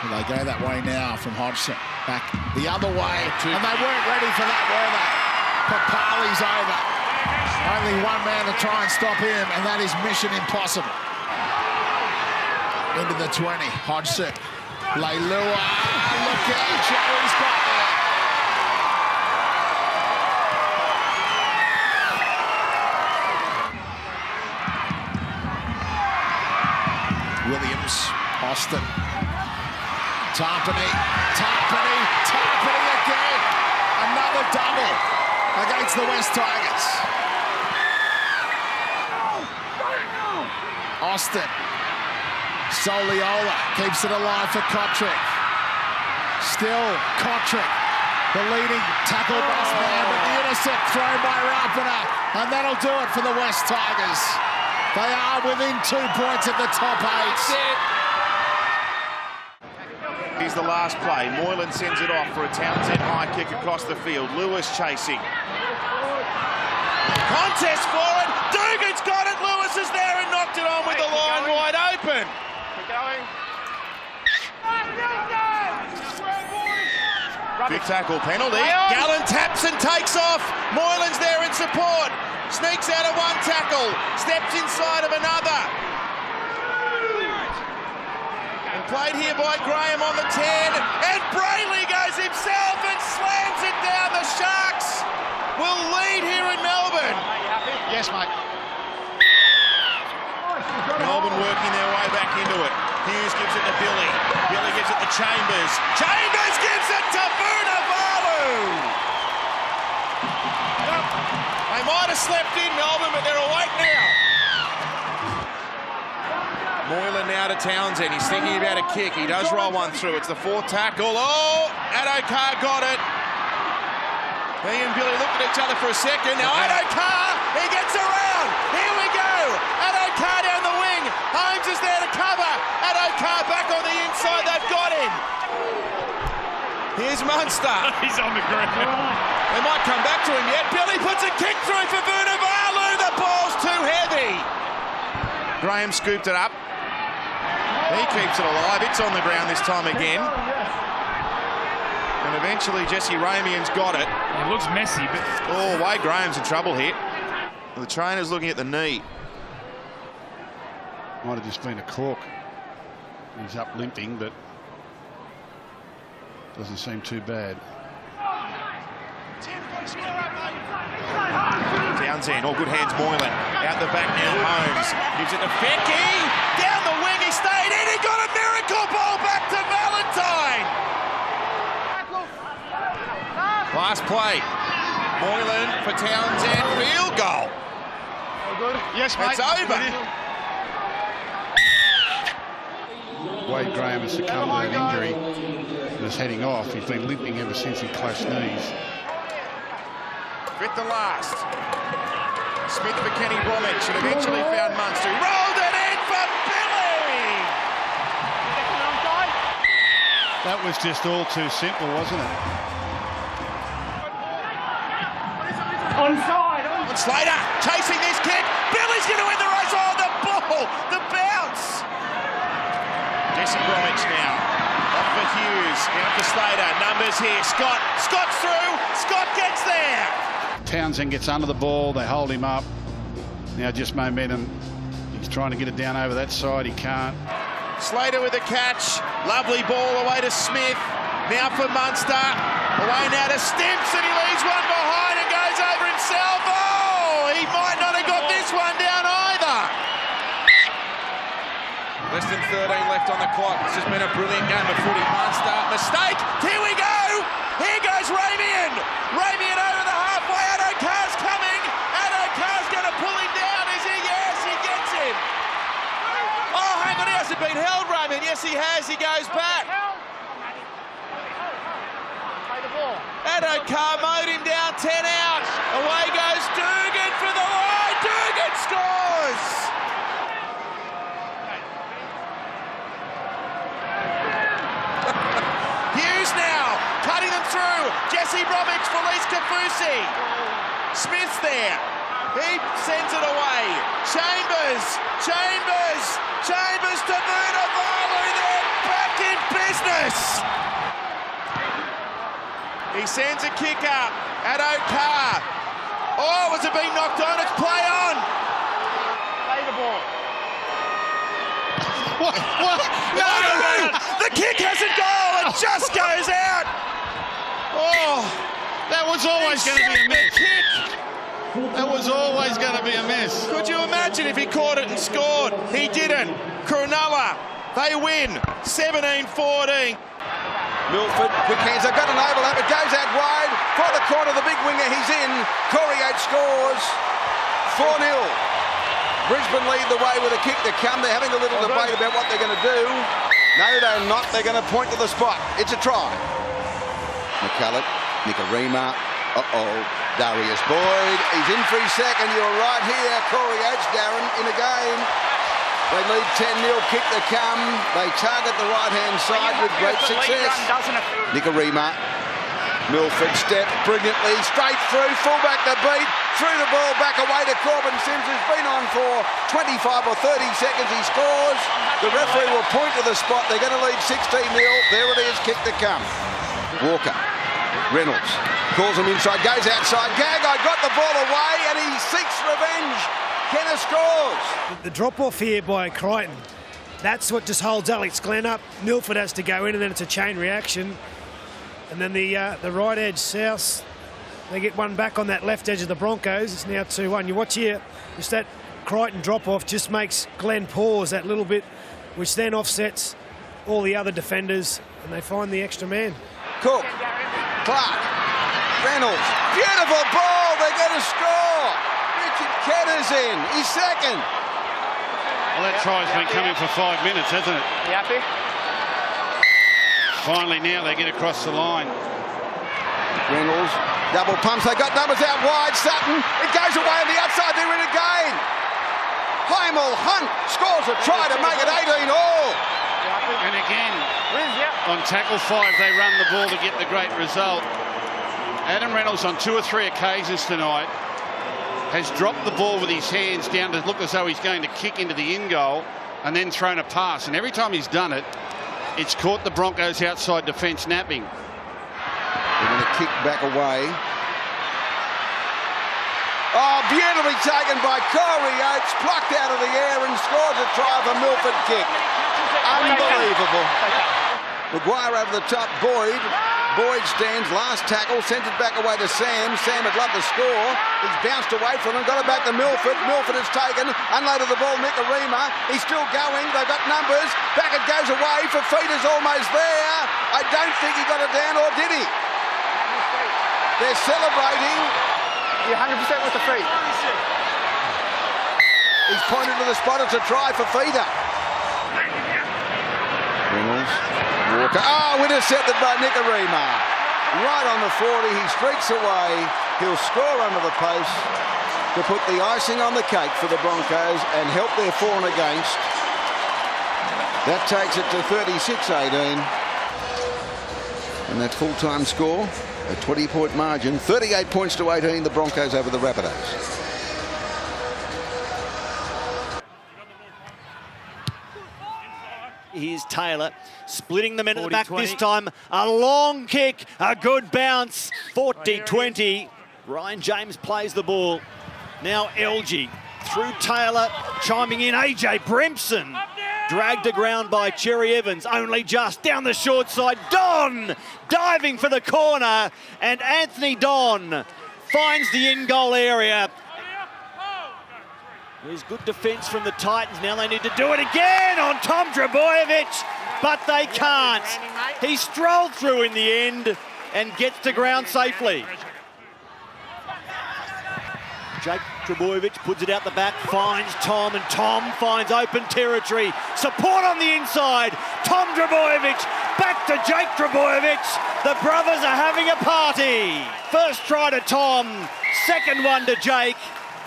Well, they go that way now from Hodgson. Back the other way. And they weren't ready for that, were they? Papali's over. Only one man to try and stop him, and that is mission impossible. Into the 20. Hodgson. Leilua. Look out. Joey's got there. Williams, Austin, Tarpany again. Another double against the West Tigers. Austin Soliola keeps it alive for Kotrick. Still Kotrick, the leading tackle best man, but the intercept thrown by Rapana, and that'll do it for the West Tigers. They are within 2 points of the top 8. Here's the last play. Moylan sends it off for a Townsend high kick across the field. Lewis chasing. Contest for it. Dugan's got it. Lewis is there and knocked it on with the line wide open. Keep going. Big tackle penalty. Gallen taps and takes off. Moylan's there in support. Sneaks out of one tackle. Steps inside of another. And played here by Graham on the 10. And Brayley goes himself and slams it down. The Sharks will lead here in Melbourne. Yes, mate. Melbourne working their way back into it. Hughes gives it to Billy. Billy gives it to Chambers. Chambers gives it to Vunivalu. They might have slept in Melbourne, but they're awake now. Moylan now to Townsend. He's thinking about a kick. He does roll one through. It's the 4th tackle. Oh, Addo-Carr got it. He and Billy looked at each other for a second. Now Addo-Carr, he gets around. Here we go. Addo-Carr down the wing. Holmes is there to cover. Addo-Carr back on the inside. They've got him. Here's Munster. He's on the ground. They might come back to him yet. Billy puts a kick through for Vunivalu. The ball's too heavy. Graham scooped it up. He keeps it alive. It's on the ground this time again. And eventually Jesse Ramian's got it. It looks messy, but... Oh, Wade Graham's in trouble here. Well, the trainer's looking at the knee. Might have just been a cork. He's up limping, but doesn't seem too bad. Townsend, all good hands, Moylan. Out the back now, Holmes. Gives it to Fecky. Down the wing, he stayed in. He got a miracle ball back to Valentine. Last play. Moylan for Townsend. Field goal. Yes, mate. It's over. Wade Graham has succumbed to an injury and is heading off. He's been limping ever since he clashed knees. With the last. Smith for Kenny Bromwich and eventually found Munster. Rolled it in for Billy! That was just all too simple, wasn't it? Onside. On Slater, chasing this kick. Billy's going to win the race. Oh, the ball, the bounce. Jesse Bromwich now. Off for Hughes, down for Slater. Numbers here. Scott's through. Scott gets there. Townsend gets under the ball. They hold him up. Now just momentum. He's trying to get it down over that side. He can't. Slater with the catch. Lovely ball away to Smith. Now for Munster. Away now to Stimps, and he leaves one behind and goes over himself. Oh, he might not have got this one down either. Less than 13 left on the clock. This has been a brilliant game of footy. Munster, mistake. Here we go. Here goes Ramian. Ramian over the halfway. Addo-Carr's coming. Addo-Carr's going to pull him down. Is he? Yes, he gets him. Oh, hang on. He hasn't been held, Ramian. Yes, he has. He goes back. Addo-Carr mowed him down, 10 out. Away goes Dugan for the line. Dugan scores. Hughes now cutting them through. Jesse Bromwich for Lise Kafusi. Smith's there. He sends it away. Chambers to Vunivalu. They're back in business. He sends a kick up. Addo-Carr. Oh, was it being knocked on? It's play on. Play the ball. What? No! The kick hasn't gone. It just goes out. Oh, that was always going to be a miss. That was always going to be a miss. Could you imagine if he caught it and scored? He didn't. Cronulla, they win 17-14. Milford, quick hands, they've got an overlap, it goes out wide, for the corner, the big winger, he's in, Corey H scores, 4-0. Brisbane lead the way with a kick to come. They're having a little debate about what they're going to do. No, they're not. They're going to point to the spot. It's a try. McCulloch, Nicarima. Darius Boyd. He's in for his second. You're right here. Corey Oates, Darren, in the game. They lead 10-0, kick to come. They target the right-hand side with great success. Nicarima. Milford step brilliantly, straight through, fullback to beat, threw the ball back away to Corbin Sims, who's been on for 25 or 30 seconds. He scores. The referee will point to the spot. They're going to lead 16-0. There it is, kick to come. Walker. Reynolds calls him inside, goes outside. Gagai got the ball away and he seeks revenge. Kenner scores. The drop-off here by Crichton, that's what just holds Alex Glenn up. Milford has to go in and then it's a chain reaction. And then the right edge, South, they get one back on that left edge of the Broncos. It's now 2-1. You watch here, just that Crichton drop-off just makes Glenn pause that little bit, which then offsets all the other defenders and they find the extra man. Cook, Clark, Reynolds, beautiful ball, they're going to score. Richard Kenner's in, he's second. Well, that try's been coming for 5 minutes, hasn't it? You happy? Finally now they get across the line. Reynolds, double pumps, they got numbers out wide. Sutton, it goes away on the outside, they're in again. Heimel Hunt scores a try to make it 18-all. And again, on tackle 5, they run the ball to get the great result. Adam Reynolds on 2 or 3 occasions tonight has dropped the ball with his hands down to look as though he's going to kick into the in goal and then thrown a pass. And every time he's done it, it's caught the Broncos outside defence napping. They're going to kick back away. Oh, beautifully taken by Corey Oates, plucked out of the air and scores a try for Milford kick. Unbelievable. Maguire over the top, Boyd. Boyd stands, last tackle, sent it back away to Sam. Sam would love to score. He's bounced away from him, got it back to Milford. Milford has taken, unloaded the ball, Nicarima. He's still going, they've got numbers. Back it goes away, Fafita's almost there. I don't think he got it down, or did he? They're celebrating. You're 100% with the feet. He's pointed to the spot, it's a try for Fafita. Reynolds, Walker, intercepted by Nicarima. Right on the 40, he streaks away. He'll score under the post to put the icing on the cake for the Broncos and help their for and against. That takes it to 36-18. And that full-time score, a 20-point margin, 38 points to 18, the Broncos over the Rapidos. Here's Taylor, splitting them in at the back this time. A long kick, a good bounce, 40-20. Ryan James plays the ball. Now LG through Taylor, chiming in AJ Bremson. Dragged to ground by Cherry Evans, only just down the short side. Don diving for the corner, and Anthony Don finds the in-goal area. There's good defence from the Titans. Now they need to do it again on Tom Trbojevic, but they can't. He strolled through in the end and gets to ground safely. Jake Trbojevic puts it out the back, finds Tom, and Tom finds open territory. Support on the inside. Tom Trbojevic back to Jake Trbojevic. The brothers are having a party. First try to Tom, second one to Jake.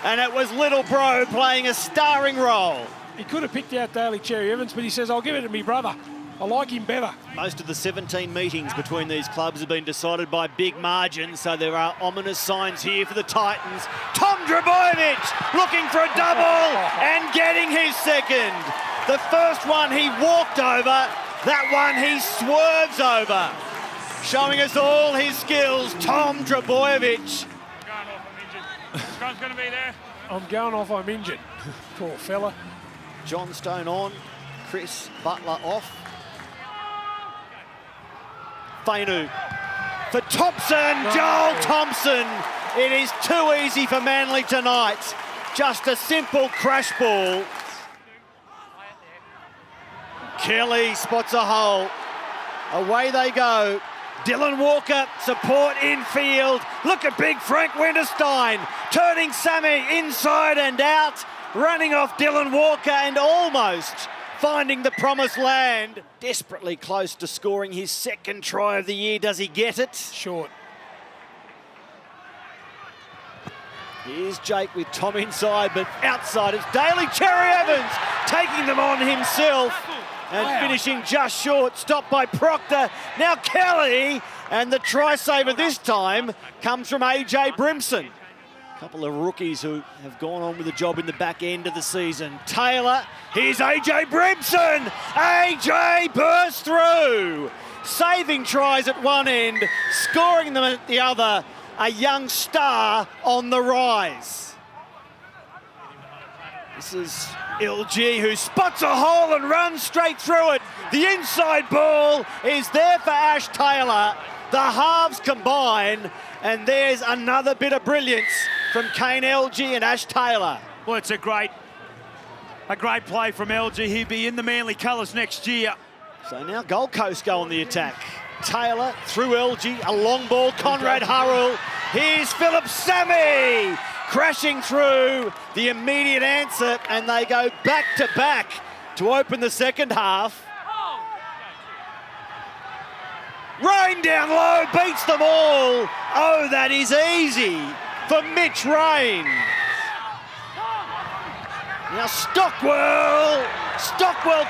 And it was little bro playing a starring role. He could have picked out Daly Cherry Evans, but he says, I'll give it to me brother. I like him better. Most of the 17 meetings between these clubs have been decided by big margins, so there are ominous signs here for the Titans. Tom Trbojevic looking for a double and getting his second. The first one he walked over, that one he swerves over. Showing us all his skills, Tom Trbojevic. Scott's going to be there. I'm going off, I'm injured. Poor fella. John Stone on, Chris Butler off. Fainu for Thompson, Joel Thompson. It is too easy for Manly tonight. Just a simple crash ball. Kelly spots a hole. Away they go. Dylan Walker, support infield. Look at big Frank Winterstein turning Sammy inside and out. running off Dylan Walker and almost finding the promised land. Desperately close to scoring his second try of the year. Does he get it? Short. Here's Jake with Tom inside, but outside it's Daly Cherry Evans taking them on himself and finishing just short. Stopped by Proctor. Now Kelly, and the try saver this time comes from AJ Brimson. A couple of rookies who have gone on with the job in the back end of the season. Taylor, here's AJ Brimson. AJ bursts through, saving tries at one end, scoring them at the other. A young star on the rise. This is LG who spots a hole and runs straight through it. The inside ball is there for Ash Taylor. The halves combine, and there's another bit of brilliance from Kane LG and Ash Taylor. Well, it's a great play from LG. He'll be in the Manly colours next year. So now Gold Coast go on the attack. Taylor through LG, a long ball, Conrad Hurrell. Here's Philip Sammy crashing through, the immediate answer, and they go back to back to open the second half. Rain down low, beats them all. Oh, that is easy for Mitch Rain. Now Stockwell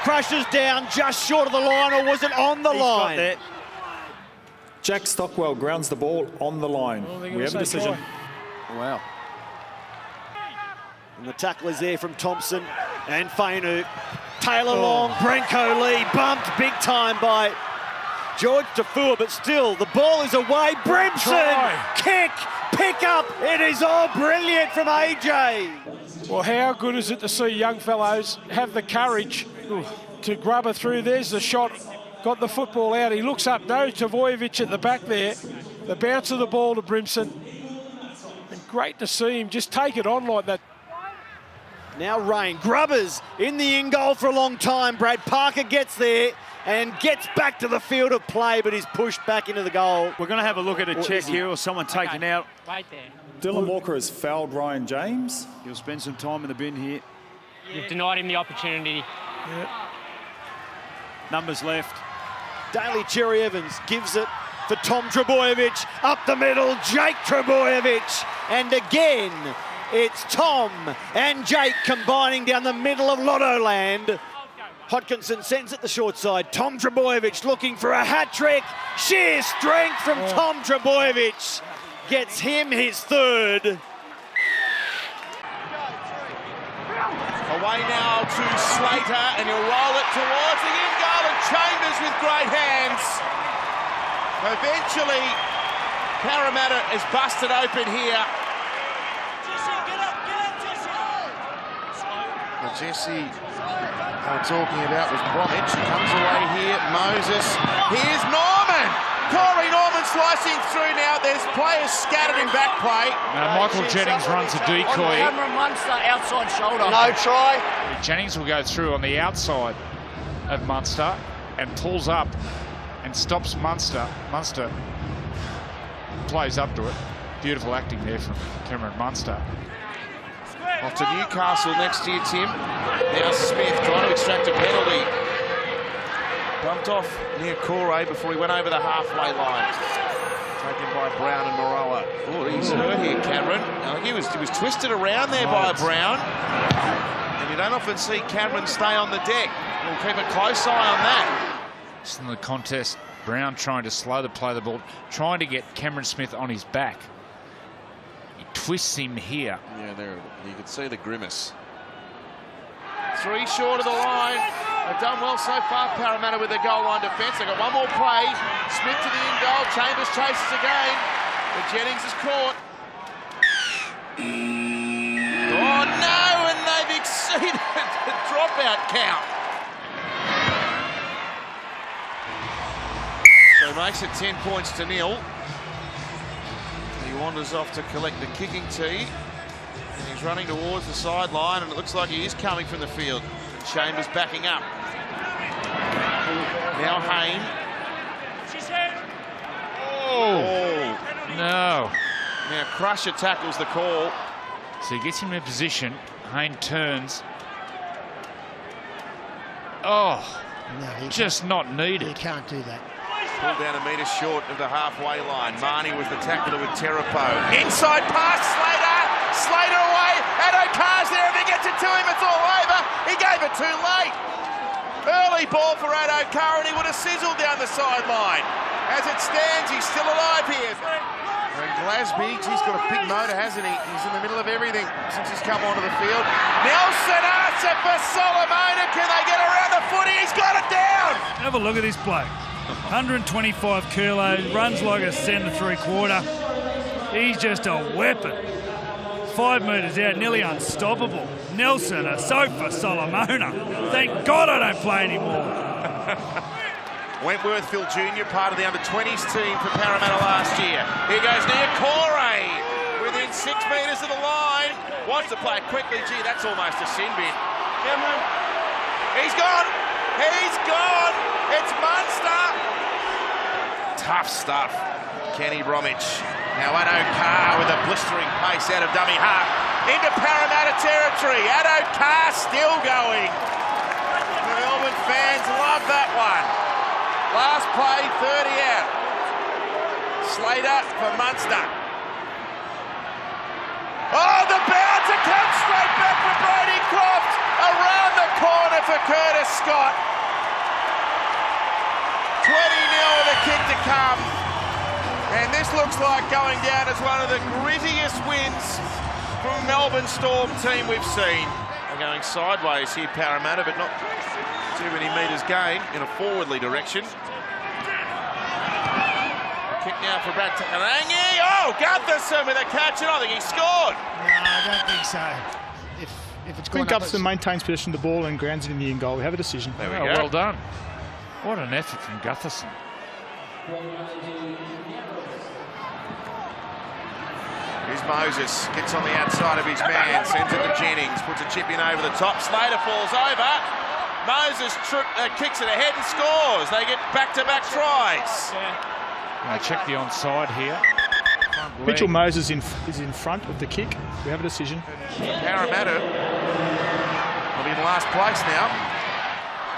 crashes down just short of the line, or was it on the line? Got that. Jack Stockwell grounds the ball on the line. We have a decision. Wow. And the tackle is there from Thompson and Fainu. Taylor Long, Brenko Lee bumped big time by George Tafua, but still the ball is away. Brimson, kick, pick up. It is all brilliant from AJ. Well, how good is it to see young fellows have the courage to grub her through? There's the shot. Got the football out. He looks up, no Tavojevic at the back there. The bounce of the ball to Brimson. And great to see him just take it on like that. Now Rain, Grubbers in the in goal for a long time. Brad Parker gets there and gets back to the field of play, but is pushed back into the goal. We're going to have a look at a check here, or someone taken out. Right there. Dylan Walker has fouled Ryan James. He'll spend some time in the bin here. You've denied him the opportunity. Numbers left. Daly Cherry Evans gives it for Tom Trebojevic. Up the middle, Jake Trebojevic. And again, it's Tom and Jake combining down the middle of Lotto Land. Hodkinson sends it the short side. Tom Trebojevic looking for a hat-trick. Sheer strength from Tom Trebojevic. Gets him his third. Away now to Slater, and he'll roll it towards the in goal, and Chambers with great hands. Eventually, Parramatta is busted open here. The Jesse they were talking about was Bromwich, who comes away here. Moses, here's Norman. Corey Norman slicing through now. There's players scattered in back play. Now Michael Jennings runs a decoy. Cameron Munster, outside shoulder. No try. Jennings will go through on the outside of Munster and pulls up and stops Munster. Munster plays up to it. Beautiful acting there from Cameron Munster. Off to Newcastle next year, Tim. Now Smith trying to extract a penalty. Bumped off near Corey before he went over the halfway line. Taken by Brown and Moroa. Oh, he's hurt here, Cameron. He was twisted around there by Brown. And you don't often see Cameron stay on the deck. We'll keep a close eye on that. Just in the contest, Brown trying to slow the play of the ball, trying to get Cameron Smith on his back. He twists him here. Yeah, there you can see the grimace. 3 short of the line. They've done well so far, Parramatta, with their goal line defence. They've got one more play. Smith to the in goal. Chambers chases again. But Jennings is caught. Oh no, and they've exceeded the dropout count. So it makes it 10 points to 0. He wanders off to collect the kicking tee. And he's running towards the sideline, and it looks like he is coming from the field. Chambers backing up. Now Hayne. Oh, no. Now Crusher tackles the call. So he gets him in a position. Hayne turns. Oh, no, just not needed. You can't do that. Pulled down a metre short of the halfway line. Marnie was the tackler with Terapo. Inside pass, Slater. Slater away. Addo Carr's there. If he gets it to him, it's all over. He gave it too late. Early ball for Addo Carr, and he would have sizzled down the sideline. As it stands, he's still alive here. And Glasby, he's got a big motor, hasn't he? He's in the middle of everything since he's come onto the field. Nelson Arthur for Solomona. Can they get around the footy? He's got it down. Have a look at this bloke. 125 kilos, runs like a centre 3/4. He's just a weapon. 5 metres out, nearly unstoppable. Nelson, a sofa, Solomona. Thank God I don't play anymore. Wentworth Phil Jr., part of the under-20s team for Parramatta last year. Here goes Niokore, within 6 metres of the line. Wants to play it quickly. Gee, that's almost a sin bin. He's gone. He's gone. It's Munster. Tough stuff. Kenny Bromwich. Now Addo Carr with a blistering pace out of dummy half. Into Parramatta territory. Addo Carr still going. The Melbourne fans love that one. Last play, 30 out. Slater for Munster. Oh, the bouncer comes straight back for Brady Croft. Around the corner for Curtis Scott. 20-0 with a kick to come. And this looks like going down as one of the grittiest wins from a Melbourne Storm team we've seen. They're going sideways here, Parramatta, but not too many metres gained in a forwardly direction. Kick now for Brad Takarangi. Oh, Gutherson with a catch, and I think he scored. No, I don't think so. If it's Clint Gutherson maintains possession of the ball and grounds it in the end goal. We have a decision. There we go. go. Well done. What an effort from Gutherson. Here's Moses, gets on the outside of his man, sends it to Jennings, puts a chip in over the top. Slater falls over. Moses kicks it ahead and scores. They get back-to-back tries. Check the onside here. Mitchell Moses is in front of the kick. We have a decision. Parramatta will be in last place now.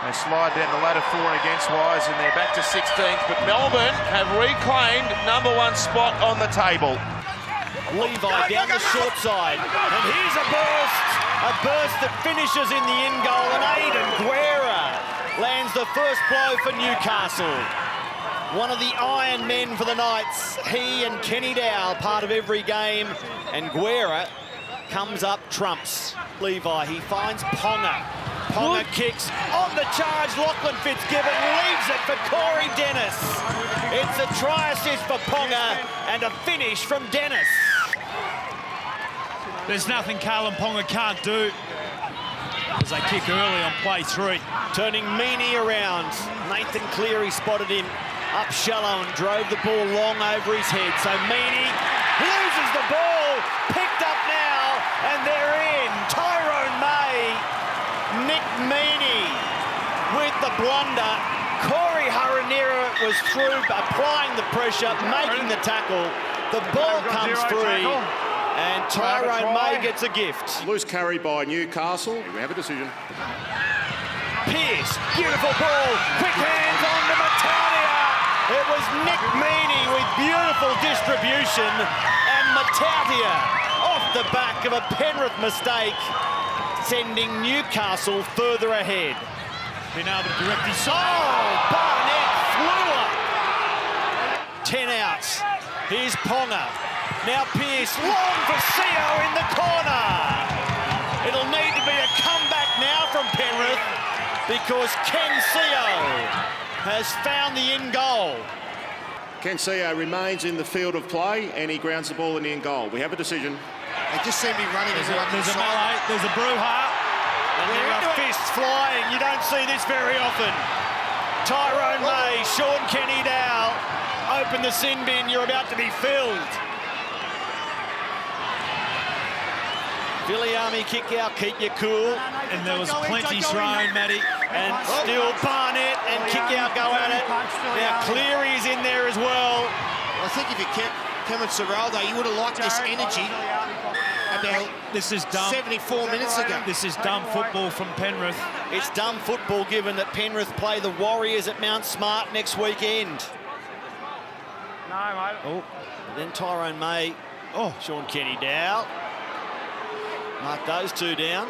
They slide down the ladder for and against wise, and they're back to 16th. But Melbourne have reclaimed #1 spot on the table. Levi down the short side, and here's a burst that finishes in the end goal, and Aidan Guerra lands the first blow for Newcastle. One of the Iron Men for the Knights, he and Kenny Dow, part of every game, and Guerra comes up trumps. Levi, he finds Ponga. Ponga kicks on the charge. Lachlan Fitzgibbon leaves it for Corey Dennis. It's a try assist for Ponga and a finish from Dennis. There's nothing Carlin Ponga can't do as they kick early on play 3. Turning Meaney around. Nathan Cleary spotted him up shallow and drove the ball long over his head. So Meaney loses the ball, picked up now, and they're in. Tyrone May, Nick Meaney with the blunder. Corey Haranira was through, applying the pressure, making the tackle. The ball comes free, and Tyrone May gets a gift. Loose carry by Newcastle. We have a decision. Pierce, beautiful ball, quick hands on to Matatia. It was Nick Meaney with beautiful distribution, and Matatia off the back of a Penrith mistake, sending Newcastle further ahead. Been able to direct his side. Oh, Barnett flew up. 10 outs. Here's Ponga. Now Pierce, long for Seo in the corner. It'll need to be a comeback now from Penrith because Ken Seo has found the in goal. Ken Seo remains in the field of play and he grounds the ball in the end goal. We have a decision. They just seem to be running There's a melee, there's a brouhaha. And there are fists flying. You don't see this very often. Tyrone May, Sean Kenny Dow. Open the sin bin, you're about to be filled. Viliami kick out, keep you cool. And there was plenty thrown, Matty. And still Barnett and kick out go at it. Now Cleary's in there as well. I think if you kept Kevin Ciraldo, you would have liked this energy at about this is dumb. 74 minutes ago. This is dumb football from Penrith. It's dumb football given that Penrith play the Warriors at Mount Smart next weekend. No, mate. Oh, then Tyrone May. Oh, Sean Kenny Dow. Mark those two down.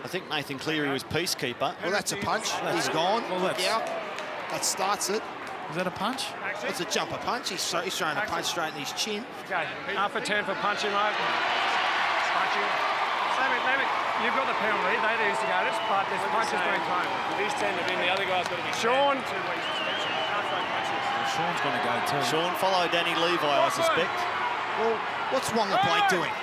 I think Nathan Cleary was peacekeeper. Well, that's a punch. He's gone. Well, that starts it. Is that a punch? It's a jumper punch. He's trying to punch straight in his chin. Okay, half a 10 for punching, mate. Punching. Maybe you've got the penalty. They do instigators, but there's punches being thrown. These 10 have been the other guy's got to be Sean. 2 weeks suspension. Can't throw punches. Well, Sean's going to go too. Sean, follow Danny Levi, I suspect. Well, what's Wonga Blake doing?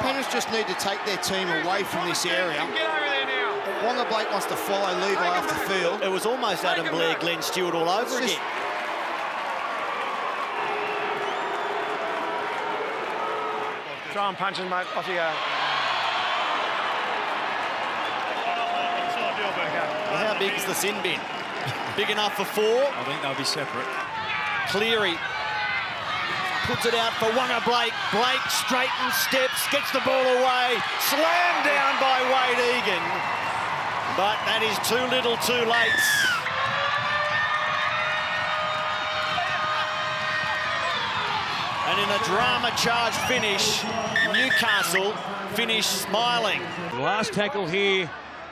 Penrith just need to take their team away from this area. Get over there now. Wonga Blake wants to follow Levi off the field. It was almost Adam Blair, Glenn Stewart all over again. Throw and punches, mate. Off you go. Well, how big is the sin bin? Big enough for 4? I think they'll be separate. Cleary puts it out for Wonga Blake. Blake straightens, steps, gets the ball away. Slammed down by Wade Egan. But that is too little, too late. And in a drama-charged finish, Newcastle finish smiling. Last tackle here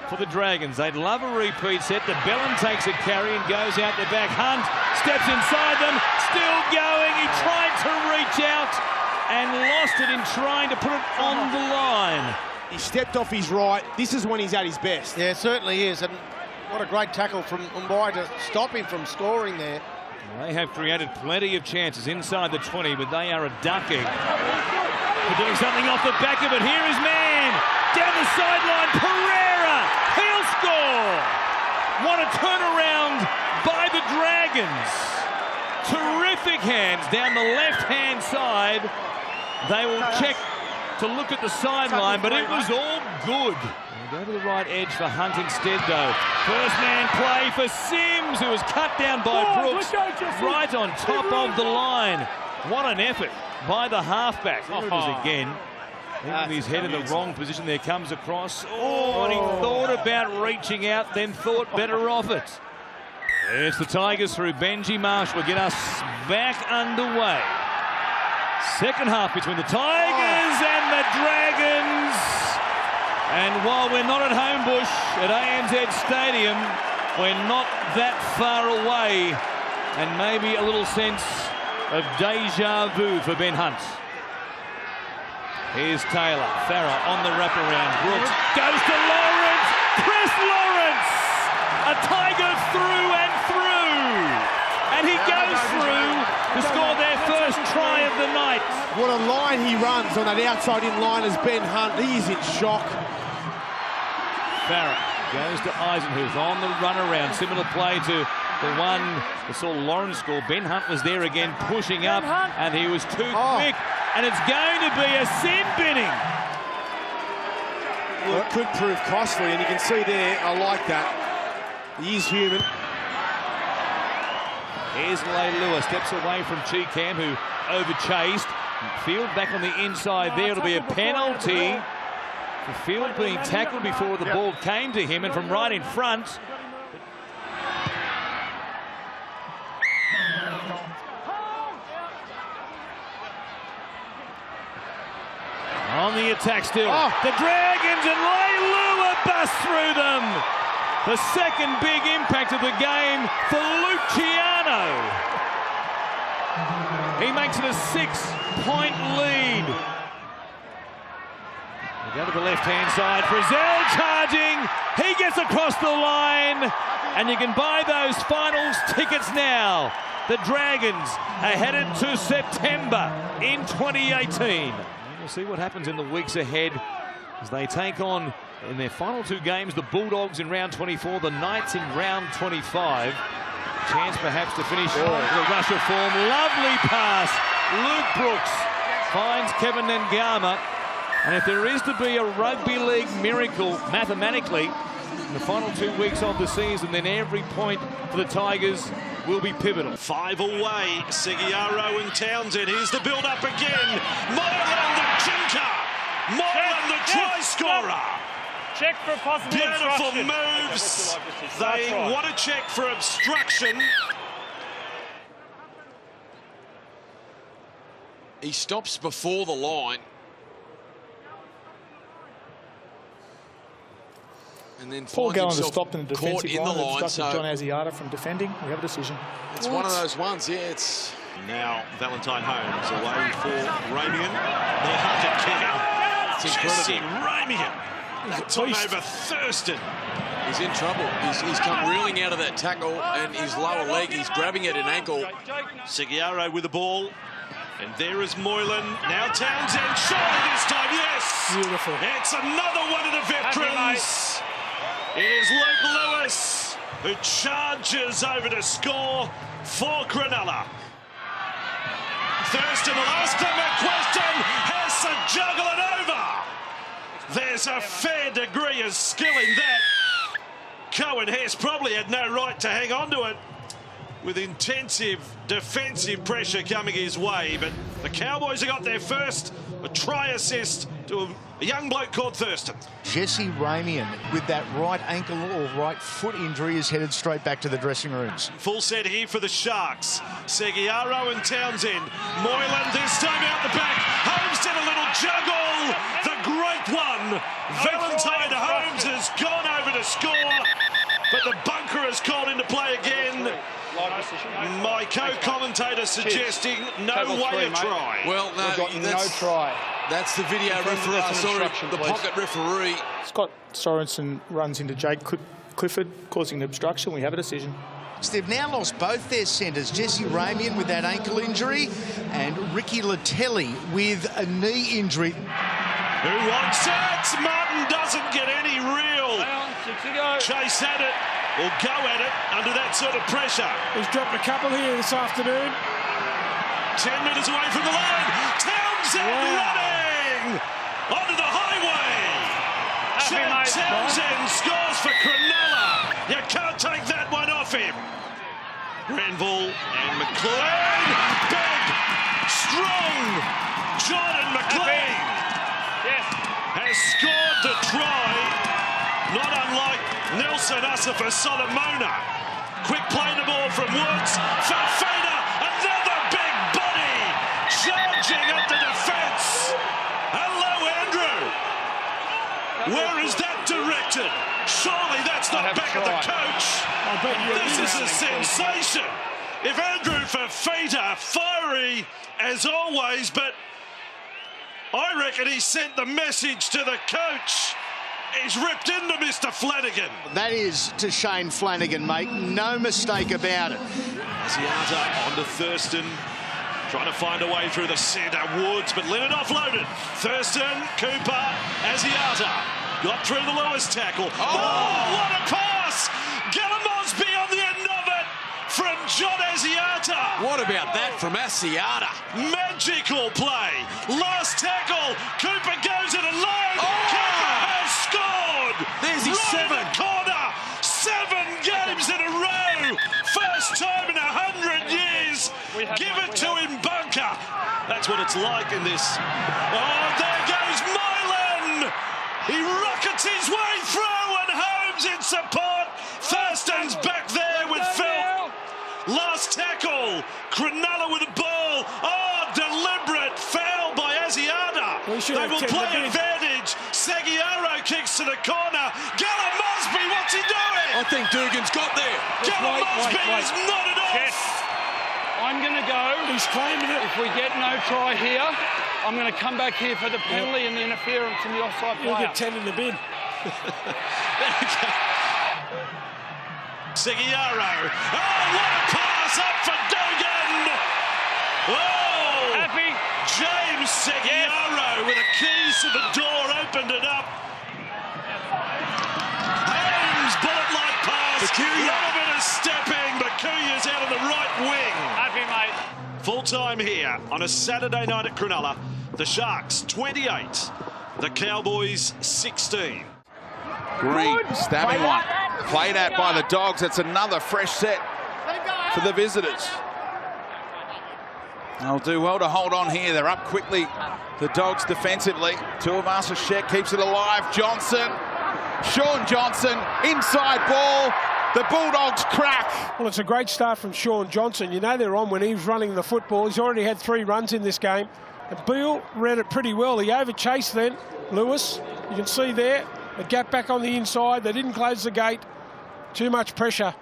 for the Dragons. They'd love a repeat set. The Bellin takes a carry and goes out the back. Hunt steps inside them, still going. He tried to reach out and lost it in trying to put it on the line. He stepped off his right. This is when he's at his best. Yeah, it certainly is. And what a great tackle from Mbai to stop him from scoring there. They have created plenty of chances inside the 20, but they are a ducking. They're doing something off the back of it. Here is Mann. Down the sideline, Pereira. He'll score. What a turnaround by the Dragons. Terrific hands down the left-hand side. They will check to look at the sideline, but it was all good. Go to the right edge for Hunt instead, though. First man play for Sims, who was cut down by Brooks, right on top of the line. What an effort by the halfback. There it is again. With his head in the wrong position, there comes across. Oh, and he thought about reaching out, then thought better of it. It's the Tigers through Benji Marshall will get us back underway. Second half between the Tigers and the Dragons. And while we're not at Homebush at ANZ Stadium, we're not that far away. And maybe a little sense of deja vu for Ben Hunt. Here's Taylor. Farah on the wraparound. Brooks goes to Lawrence. Chris Lawrence! A Tiger through and through. And he goes through to score their first try of the night. What a line he runs on that outside in line as Ben Hunt. He is in shock. Farah goes to Eisenhuth on the run around. Similar play to the one that saw Lawrence score. Ben Hunt was there again, pushing up, and he was too quick. And it's going to be a sin binning. Well, it could prove costly, and you can see there, I like that. He is human. Here's Leilua, steps away from Cheekham, who overchased. Field back on the inside there. It'll be a penalty. The Field being tackled before the ball came to him, and from right in front. On the attack still. The Dragons and Leilua bust through them. The second big impact of the game for Luciano. He makes it a 6-point lead. We go to the left-hand side. Frizzell charging. He gets across the line. And you can buy those finals tickets now. The Dragons are headed to September in 2018. We'll see what happens in the weeks ahead as they take on, in their final 2 games, the Bulldogs in round 24, the Knights in round 25. Chance perhaps to finish with a rush of form. Lovely pass. Luke Brooks finds Kevin Ngama. And if there is to be a rugby league miracle mathematically in the final 2 weeks of the season, then every point for the Tigers will be pivotal. 5 away, Seguiaro and Townsend. Here's the build-up again. Moreland and Jinka. Moylan, the try scorer. Check for possible Beautiful obstruction. moves. They want to check for obstruction. He stops before the line. And then Paul finds Gallen has himself stopped in the caught defensive in the line. line. So John Asiata from defending. We have a decision. It's one of those ones, yeah. It's now Valentine Holmes away for Ramian. The hunter kicker. Jesse Ramian. That time over Thurston. He's in trouble. He's come reeling out of that tackle, and his lower leg, he's grabbing at an ankle. Seguiaro with the ball. And there is Moylan. Now Townsend. Surely this time, yes. Beautiful. It's another one of the veterans. It is Luke Lewis who charges over to score for Cronulla. Thurston, the last comment question, has to juggle it over. There's a fair degree of skill in that. Cohen Hess probably had no right to hang on to it with intensive defensive pressure coming his way, but the Cowboys have got their first try assist to a young bloke called Thurston. Jesse Ramian with that right ankle or right foot injury is headed straight back to the dressing rooms. Full set here for the Sharks. Seguiaro and Townsend. Moylan this time out the back. Holmes did a little juggle. The great one. Valentine Holmes has gone over to score, but the bunker is called into play again. My co-commentator suggesting no way to try. Well, no try. That's the video referee. Sorry, the pocket referee. Scott Sorensen runs into Jake Clifford, causing an obstruction. We have a decision. They've now lost both their centres, Jesse Ramian with that ankle injury and Ricky Latelli with a knee injury. Who wants it? Martin doesn't get any real chase at it or go at it under that sort of pressure. He's dropped a couple here this afternoon. 10 metres away from the line. Townsend running onto the highway. Chad Townsend scores for Cronulla. You can't take that one off him. Grenville and McLean. Big, strong Jordan McLean has scored the try. Not unlike Nelson Asafa Solomona. Quick play the ball from Woods. Fafita, another big body charging up the defence. Hello, Andrew. Where is that directed? Surely that's not back at the coach. This is a sensation. If Andrew Fafita, fiery as always, but I reckon he sent the message to the coach. He's ripped into Mr. Flanagan. That is to Shane Flanagan, mate. No mistake about it. Asiata onto Thurston. Trying to find a way through the centre. Woods, but Leonard offloaded. Thurston, Cooper, Asiata. Got through the Lewis tackle. Oh, what a pass! Gallimosby on the end of it from John Asiata. What about that from Asiata? Magical play. Last tackle. Cooper goes it alone. Cooper has scored. There's his seven. In the corner. 7 games in a row. First time in 100 years. Give it to him, bunker. That's what it's like in this. Oh, there goes Moylan. He rockets his way through and Holmes in support. Thurston's back there with Phil. Last tackle. Cronulla with the ball. Oh, deliberate foul by Asiata. They will play advantage. Seguiaro kicks to the corner. Gallimosby, what's he doing? I think Dugan's got there. Gallimosby is nodded off. I'm going to go. He's claiming it. If we get no try here, I'm going to come back here for the penalty and the interference from the offside player. You'll get 10 in the bin. Seguiaro. Oh, what a pass up for Dugan. Oh, Happy. James Seguiaro with the keys to the door opened it up. Holmes, bullet-like pass. A little bit of stepping, but Kuya's out of the right wing. Happy, mate. Full time here on a Saturday night at Cronulla. The Sharks 28, the Cowboys 16. Green stabbing one. Played at by the Dogs. It's another fresh set for the visitors. They'll do well to hold on here. They're up quickly, the Dogs defensively. Tuivasa-Sheck keeps it alive. Johnson, Sean Johnson, inside ball. The Bulldogs crack. Well, it's a great start from Sean Johnson. You know they're on when he was running the football. He's already had 3 runs in this game. And Beale read it pretty well. He overchased then Lewis. You can see there, a gap back on the inside. They didn't close the gate. Too much pressure.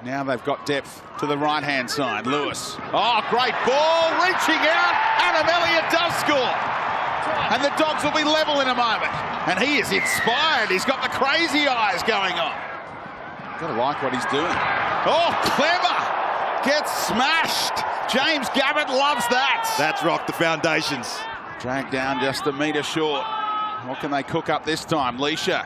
Now they've got depth to the right-hand side. Lewis. Oh, great ball. Reaching out. Adam Elliott does score. And the Dogs will be level in a moment. And he is inspired. He's got the crazy eyes going on. Gotta like what he's doing. Oh, clever. Gets smashed. James Gabbett loves that. That's rocked the foundations. Dragged down just a metre short. What can they cook up this time? Leisha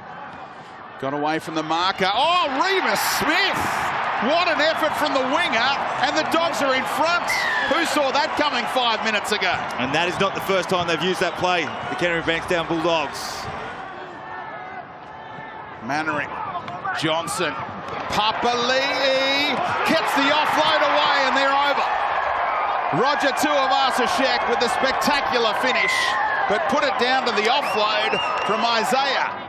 got away from the marker. Oh, Remus Smith. What an effort from the winger, and the Dogs are in front. Who saw that coming 5 minutes ago? And that is not the first time they've used that play, the Canterbury Bankstown Bulldogs. Mannering, Johnson, Papali'i gets the offload away, and they're over. Roger Tuivasa-Sheck with the spectacular finish, but put it down to the offload from Isaiah.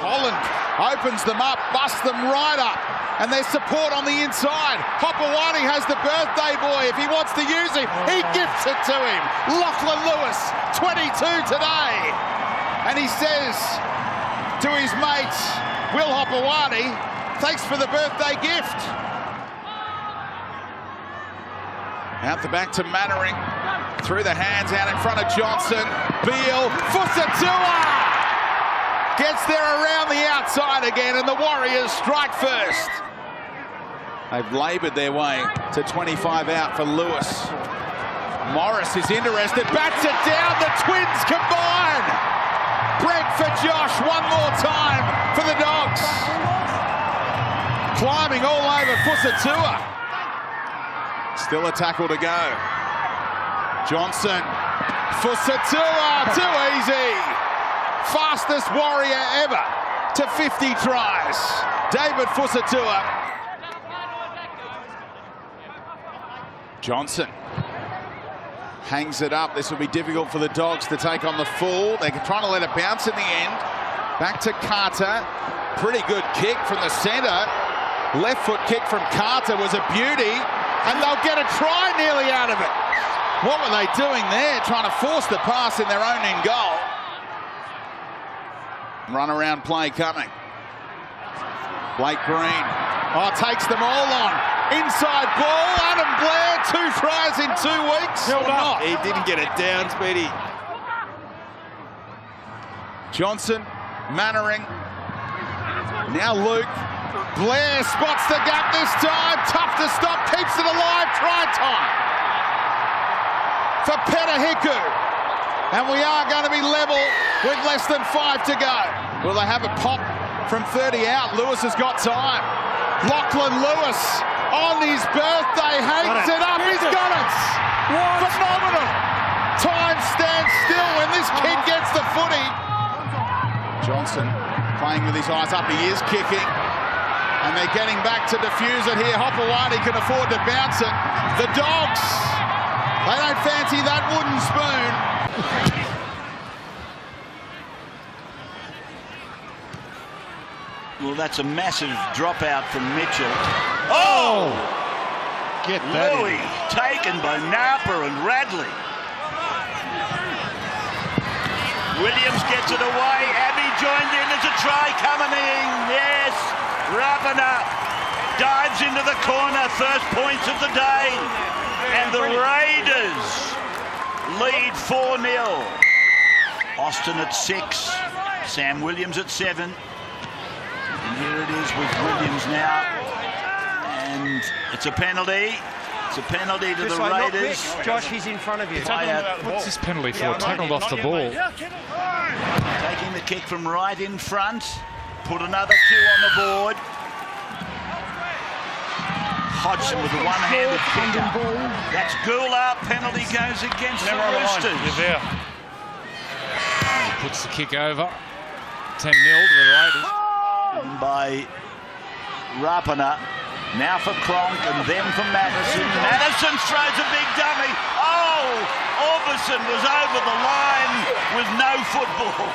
Holland opens them up, busts them right up, and there's support on the inside. Hopewadi has the birthday boy. If he wants to use him, he gifts it to him. Lachlan Lewis, 22 today. And he says to his mate, Will Hopewadi, thanks for the birthday gift. Out the back to Mannering, through the hands, out in front of Johnson. Beale, Fusatua! Gets there around the outside again, and the Warriors strike first. They've laboured their way to 25 out for Lewis. Morris is interested, bats it down, the Twins combine. Brent for Josh, one more time for the Dogs. Climbing all over Fusatua. Still a tackle to go. Johnson, Fusatua, too easy. Fastest Warrior ever to 50 tries. David Fusatua. Johnson hangs it up. This will be difficult for the Dogs to take on the full. They're trying to let it bounce in the end. Back to Carter. Pretty good kick from the centre. Left foot kick from Carter was a beauty. And they'll get a try nearly out of it. What were they doing there? Trying to force the pass in their own end goal. Run around play coming. Blake Green. Oh, takes them all on. Inside ball. Adam Blair, 2 tries in 2 weeks. Or not. He didn't get it down, Speedy. Johnson, Mannering. Now Luke. Blair spots the gap this time. Tough to stop. Keeps it alive. Try time for Petahiku. And we are going to be level with less than 5 to go. Will they have a pop from 30 out? Lewis has got time. Lachlan Lewis on his birthday hangs it up. He's got it. Phenomenal. Time stands still when this kid gets the footy. Johnson playing with his eyes up. He is kicking. And they're getting back to defuse it here. Hopewadi can afford to bounce it. The Dogs, they don't fancy that wooden spoon. Well, that's a massive dropout from Mitchell. Oh! Get that Louis taken by Napa and Radley. Williams gets it away. Abbey joined in. There's a try coming in. Yes. Rapana dives into the corner. First points of the day. And the Raiders lead 4-0. Austin at 6. Sam Williams at 7. And here it is with Williams now. And it's a penalty. It's a penalty to the Raiders. Josh, he's in front of you. What's this penalty for? Tackled off the ball. Taking the kick from right in front. Put another 2 on the board. Hodgson with a one-handed kicker. That's Goulart. Penalty goes against the Roosters. You're there. Puts the kick over. 10-0 to the Raiders. By Rapana. Now for Cronk and then for Madison. Madison throws a big dummy. Oh, Orbison was over the line with no football.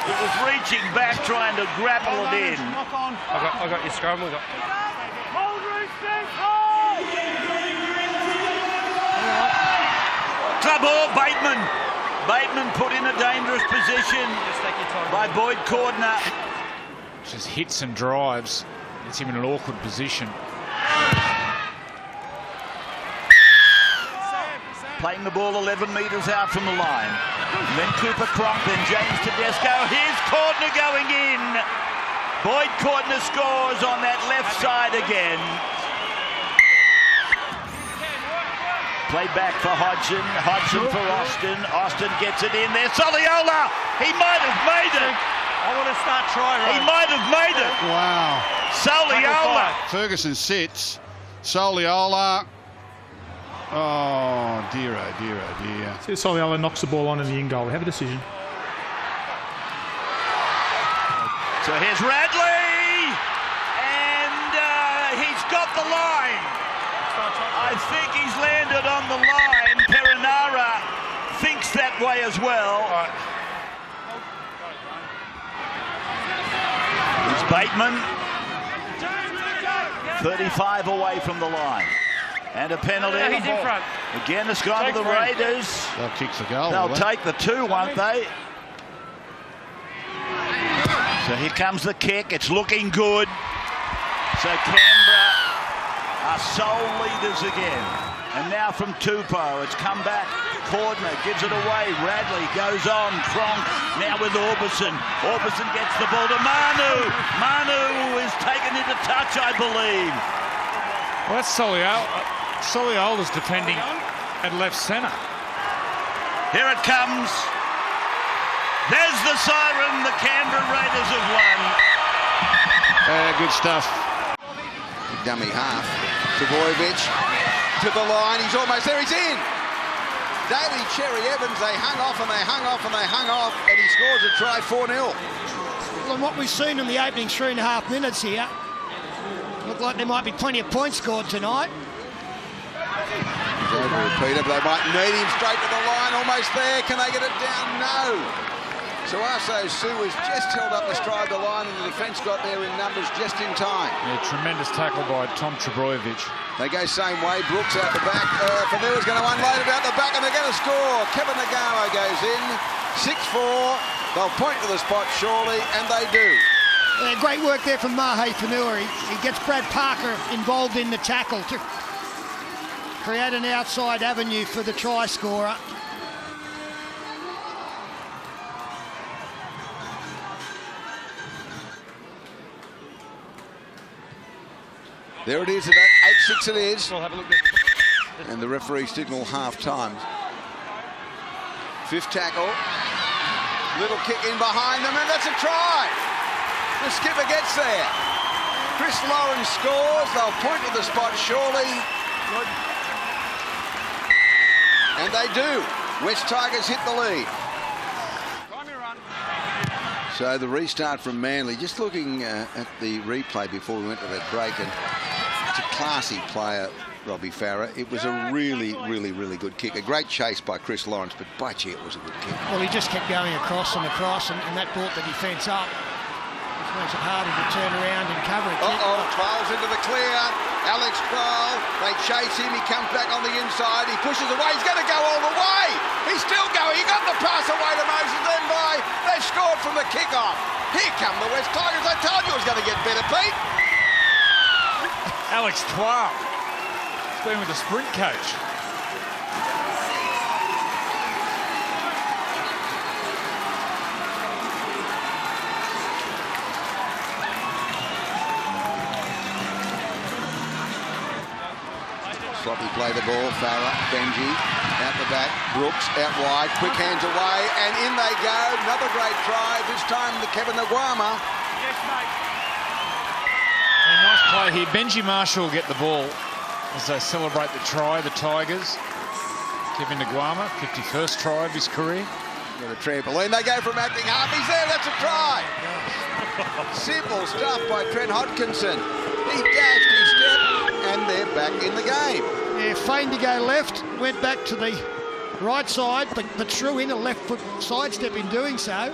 It was reaching back trying to grapple it in. I got your scrum. Club ball, Bateman. Bateman put in a dangerous position by Boyd Cordner. Just hits and drives. Gets him in an awkward position. Playing the ball 11 metres out from the line. And then Cooper Cronk, then James Tedesco. Here's Cordner going in. Boyd Cordner scores on that left side again. Play back for Hodgson. Hodgson for Austin. Austin gets it in there. Soliola! He might have made it. I want to start trying. He might have made it. Wow. Soliola. Ferguson sits. Soliola. Oh, dear, oh, dear, oh, dear. See, Soliola knocks the ball on in the in goal. We have a decision. So here's Radley. And he's got the line. I think he's landed on the line. Perinara thinks that way as well. It's Bateman. 35 away from the line. And a penalty. Yeah, he's in front. Again, it's gone to the Raiders. They'll kick the goal. They'll take the 2, won't they? So here comes the kick. It's looking good. So Canberra are sole leaders again. And now from Tupou, it's come back. Cordner gives it away. Radley goes on. Cronk now with Orbison. Orbison gets the ball to Manu. Manu is taken into touch, I believe. Well, that's Soliola. Soliola's defending at left centre. Here it comes. There's the siren. The Canberra Raiders have won. Good stuff. Dummy half. Trbojevic to the line. He's almost there. He's in. Daly, Cherry Evans, they hung off and they hung off and they hung off, and he scores a try 4-0. Well, and what we've seen in the opening 3.5 minutes here, look like there might be plenty of points scored tonight. He's over with Peter, but they might need him straight to the line. Almost there. Can they get it down? No. So Arso Sue has just held up the stride of the line, and the defence got there in numbers just in time. Yeah, tremendous tackle by Tom Trbojevic. They go same way. Brooks out the back. Fanua's going to unload it out the back, and they're going to score. Kevin Nagama goes in. 6-4. They'll point to the spot, surely, and they do. Yeah, great work there from Mahe Fanua. He gets Brad Parker involved in the tackle to create an outside avenue for the try scorer. There it is, at 8-6 it is. We'll have a look at. And the referee signal half-time. 5th tackle. Little kick in behind them, and that's a try. The skipper gets there. Chris Lawrence scores. They'll point to the spot, surely. And they do. West Tigers hit the lead. So the restart from Manly, just looking at the replay before we went to that break, and it's a classy player, Robbie Farah. It was a really, really, really good kick. A great chase by Chris Lawrence, but by gee, it was a good kick. Well, he just kept going across and across, and that brought the defence up. Which makes it harder to turn around and cover it. Twirls into the clear. Alex Twirl, they chase him. He comes back on the inside. He pushes away. He's going to go all the way. He's still going. He got the pass away to Moses. Then they've scored from the kickoff. Here come the West Tigers. I told you it was going to get better, Pete. Alex Twirl. He's been with the sprint coach. Sloppy play the ball. Farah, Benji, out the back. Brooks, out wide. Quick hands away, and in they go. Another great try. This time the Kevin Nagama. Yes, mate. A nice play here. Benji Marshall will get the ball as they celebrate the try, the Tigers. Kevin Nagama, 51st try of his career. Got a trampoline. They go from acting half. He's there. That's a try. Simple stuff by Trent Hodkinson. He dashed his step, and they're back in the game. Yeah, feigned to go left, went back to the right side, but threw in a left foot sidestep in doing so.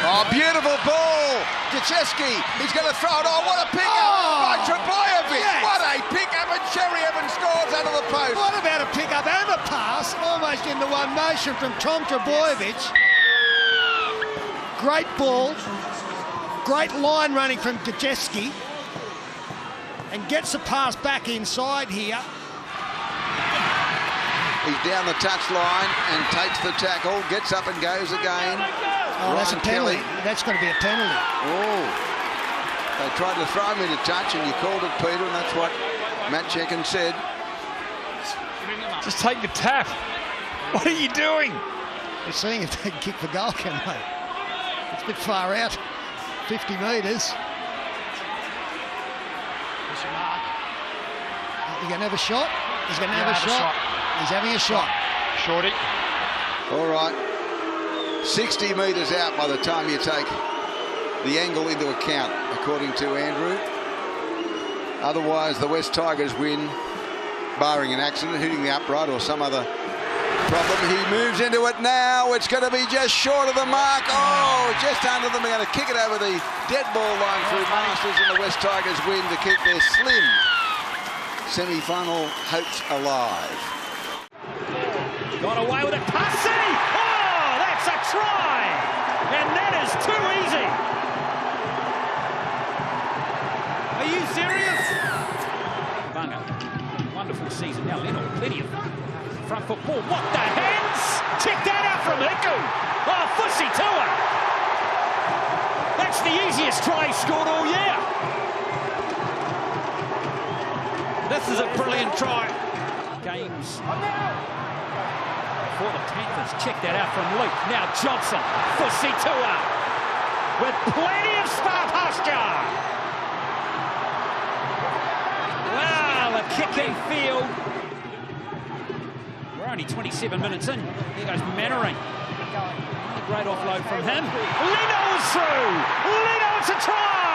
Oh, beautiful ball. Jacheski, he's going to throw it. Oh, what a pick-up by Trebojevic. Yes. What a pick-up, and Cherry Evans scores under the post. What about a pick-up and a pass, almost into one motion from Tom Trebojevic. Great ball. Great line running from Jacheski. And gets the pass back inside here. He's down the touchline and takes the tackle, gets up and goes again. Oh, that's a penalty. Kelly. That's going to be a penalty. Oh. They tried to throw me to touch, and you called it, Peter, and that's what Matt Checken said. Just take the tap. What are you doing? We're seeing if they can kick for goal, can they? It's a bit far out. 50 metres. He's going to have a shot. He's going to have a shot. He's having a shot. Shorty. All right. 60 metres out by the time you take the angle into account, according to Andrew. Otherwise, the West Tigers win, barring an accident, hitting the upright or some other problem. He moves into it now. It's going to be just short of the mark. Oh, just under them. They're going to kick it over the dead ball line through Masters, and the West Tigers win to keep their slim semi-final hopes alive. Got away with it. Passy! Oh, that's a try! And that is too easy. Are you serious? Bunga. Wonderful season. Now Leno, plenty of front foot ball. What the hands? Check that out from Hiku. Oh, Fussy Tua. That's the easiest try he scored all year. This is a brilliant try. Games for the Panthers. Check that out from Luke. Now Johnson. Fussy Tua with plenty of star posture. Wow, a kicking field. We're only 27 minutes in. There goes Mannering. A great offload from him. Leno is through. Leno, it's a try.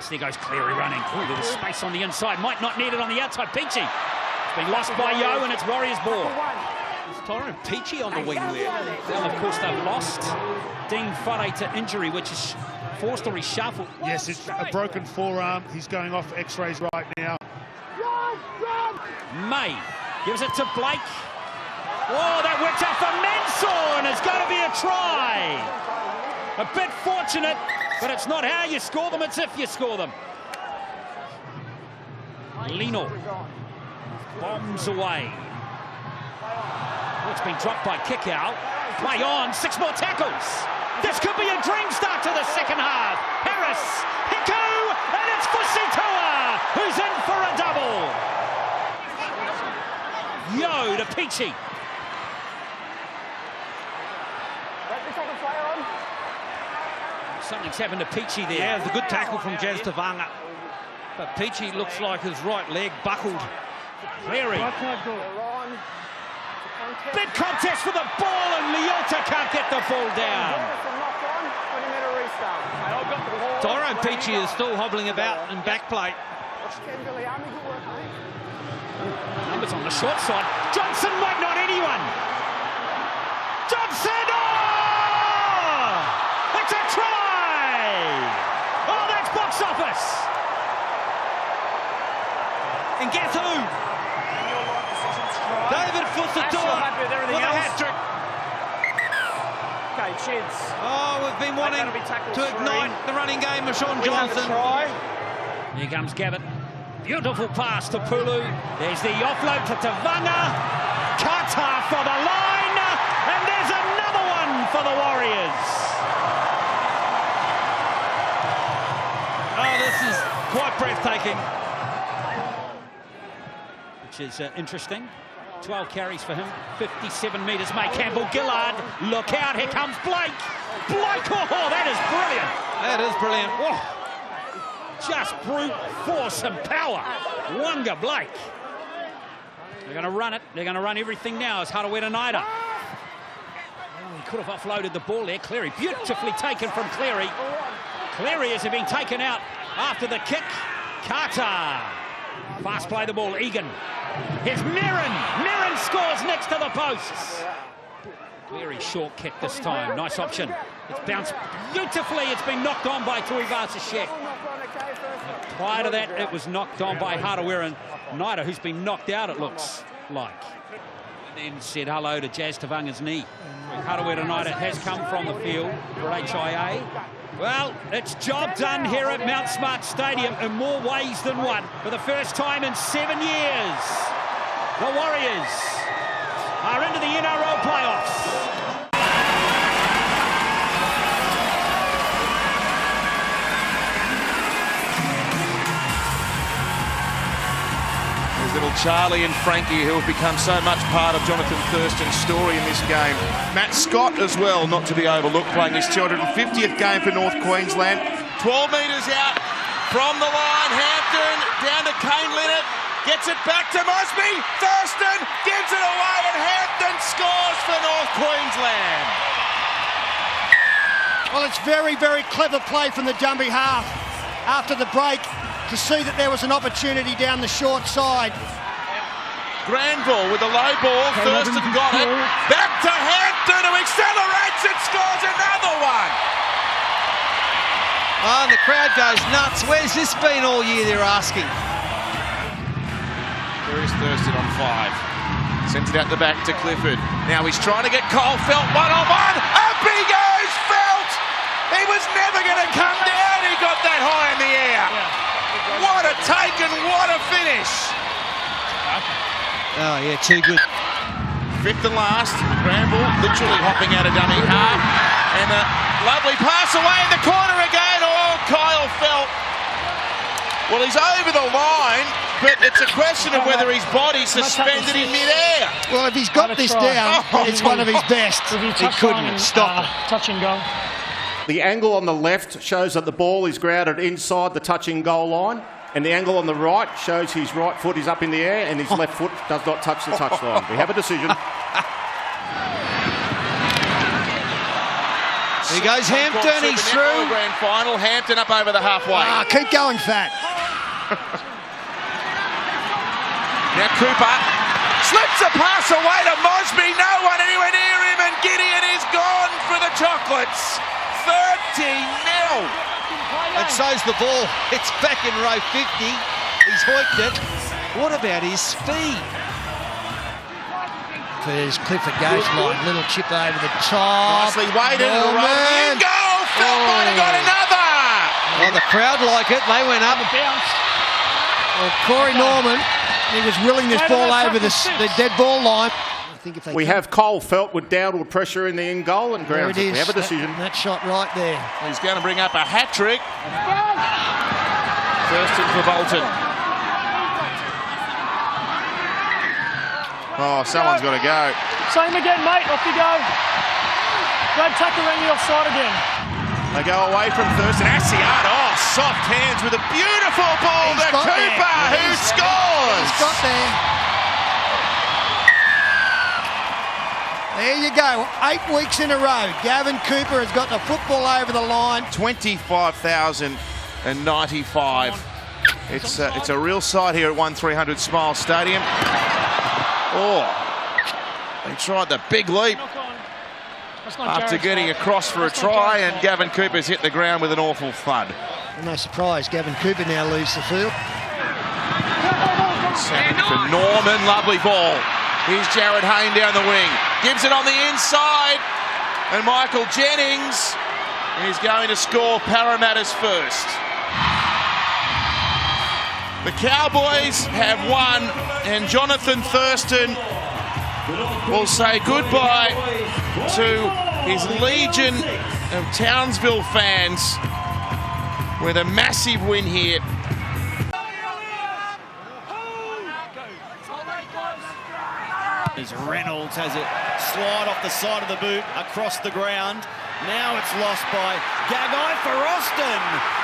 There goes Cleary running. Ooh, there's space on the inside. Might not need it on the outside. Peachy. It's been lost by Yo, and it's Warriors ball. It's Tyrone Peachy on the wing there. Well, of course, they've lost Dean Whare to injury, which is forced or reshuffled. Yes, it's a broken forearm. He's going off x-rays right now. May gives it to Blake. Oh, that works out for Mansour, and it's going to be a try. A bit fortunate, but it's not how you score them, it's if you score them. Leno bombs away. Oh, it's been dropped by kick out. Play on, 6 more tackles. This could be a dream start to the second half. Harris, Hiku, and it's Fussy Tua, who's in for a double. Yo to Peachy. Something's happened to Peachy there. Yeah, it's a good tackle from Jazz Tavanga. But Peachy looks like his right leg buckled. Flurry. Big contest for the ball, and Leota can't get the ball down. Tyrone Peachy is still hobbling about in back plate. Numbers on the short side. Johnson might not anyone. Johnson! Oh! It's a try! Oh, that's box office! And guess who? David Fussatua with a hat-trick. Okay, Chids. Oh, we've been wanting to ignite the running game of Sean Johnson. Here comes Gavitt. Beautiful pass to Pulu. There's the offload to Tavanga. Kata for the line. And there's another one for the Warriors. Oh, this is quite breathtaking. Which is interesting. 12 carries for him, 57 metres. May Campbell Gillard, look out, here comes Blake. Blake, oh, that is brilliant. That is brilliant. Oh. just brute force and power. Wonga Blake. They're going to run it. They're going to run everything now as Harawira-Naera. Oh, he could have offloaded the ball there. Cleary, beautifully taken from Cleary. Cleary has been taken out after the kick. Carter. Fast play the ball. Egan. Here's Merrin. Merrin scores next to the posts. Cleary short kick this time. Nice option. It's bounced beautifully. It's been knocked on by Tuivasa-Sheck. Prior to that, it was knocked on by Harawira-Naera, who's been knocked out, it looks like. And then said hello to Jazz Tavanga's knee. Harawira-Naera has come from the field for HIA. Well, it's job done here at Mount Smart Stadium in more ways than one. For the first time in 7 years, the Warriors are into the NRL playoffs. Little Charlie and Frankie, who have become so much part of Jonathan Thurston's story in this game. Matt Scott as well, not to be overlooked, playing his 250th game for North Queensland. 12 metres out from the line. Hampton down to Kane Linnett. Gets it back to Mosby. Thurston gives it away and Hampton scores for North Queensland. Well, it's very, very clever play from the Jumbie half after the break to see that there was an opportunity down the short side. Granville with the low ball. Thurston got it. Back to Hampton, who accelerates and scores another one. Oh, and the crowd goes nuts. Where's this been all year, they're asking? There is Thurston on 5. Sends it out the back to Clifford. Now he's trying to get Cole Felt one-on-one. Up he goes, Felt! He was never going to come down. He got that high in the air. What a take and what a finish. Oh, yeah, too good. Fifth and last. Granville literally hopping out of dummy half. And a lovely pass away in the corner again. Oh, Kyle Felt. Well, he's over the line, but it's a question of whether his body's suspended in midair. Well, if he's got this down, it's one of his best. He couldn't stop it. Touch and go. The angle on the left shows that the ball is grounded inside the touching goal line, and the angle on the right shows his right foot is up in the air and his left foot does not touch the touchline. We have a decision. Here goes Hampton, he's through. Grand final, Hampton up over the halfway. Keep going, Fat. Now Cooper slips a pass away to Mosby. No one anywhere near him, and Gideon is gone for the chocolates. 30-0. And so's the ball. It's back in row 50. He's hoiked it. What about his speed? There's Clifford goes line. Little chip over the top. Nicely weighted. In goal. Felt might have got another. Well, the crowd like it. They went up. Well, Corey Norman, he was willing this ball over the dead ball line. I think if they We have Cole Felt with downward pressure in the in goal and grounds it. We have a decision. That shot right there. He's going to bring up a hat-trick. Thurston for Bolton. Oh, someone's got to go. Same again, mate. Off you go. Brad Tucker around the offside again. They go away from Thurston. Asiata, soft hands with a beautiful ball to Cooper, who scores. He's got there. There you go. 8 weeks in a row. Gavin Cooper has got the football over the line. 25,095. It's a real sight here at 1300 Smile Stadium. Oh, they tried the big leap after getting across for a try, and Gavin Cooper's hit the ground with an awful thud. No surprise, Gavin Cooper now leaves the field. Second for Norman, lovely ball. Here's Jared Hayne down the wing. Gives it on the inside, and Michael Jennings is going to score Parramatta's first. The Cowboys have won, and Jonathan Thurston will say goodbye to his legion of Townsville fans with a massive win here. As Reynolds has it slide off the side of the boot across the ground. Now it's lost by Gagai for Austin.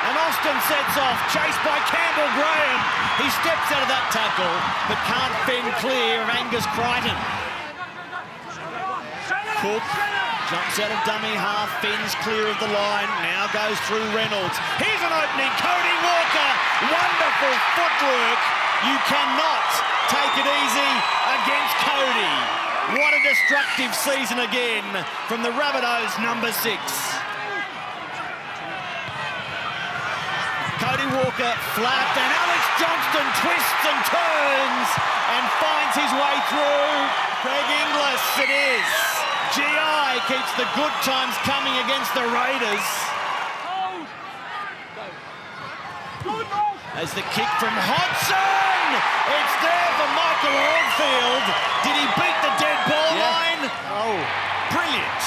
And Austin sets off, chased by Campbell Graham. He steps out of that tackle, but can't fend clear of Angus Crichton. Cook jumps out of dummy half, fends clear of the line, now goes through Reynolds. Here's an opening, Cody Walker. Wonderful footwork. You cannot take it easy against Cody. What a destructive season again from the Rabbitohs, number 6. Cody Walker flapped, and Alex Johnston twists and turns and finds his way through. Craig Inglis, it is. GI keeps the good times coming against the Raiders. As the kick from Hodgson! It's there for Michael Oldfield. Did he beat the dead ball line? Oh, brilliant.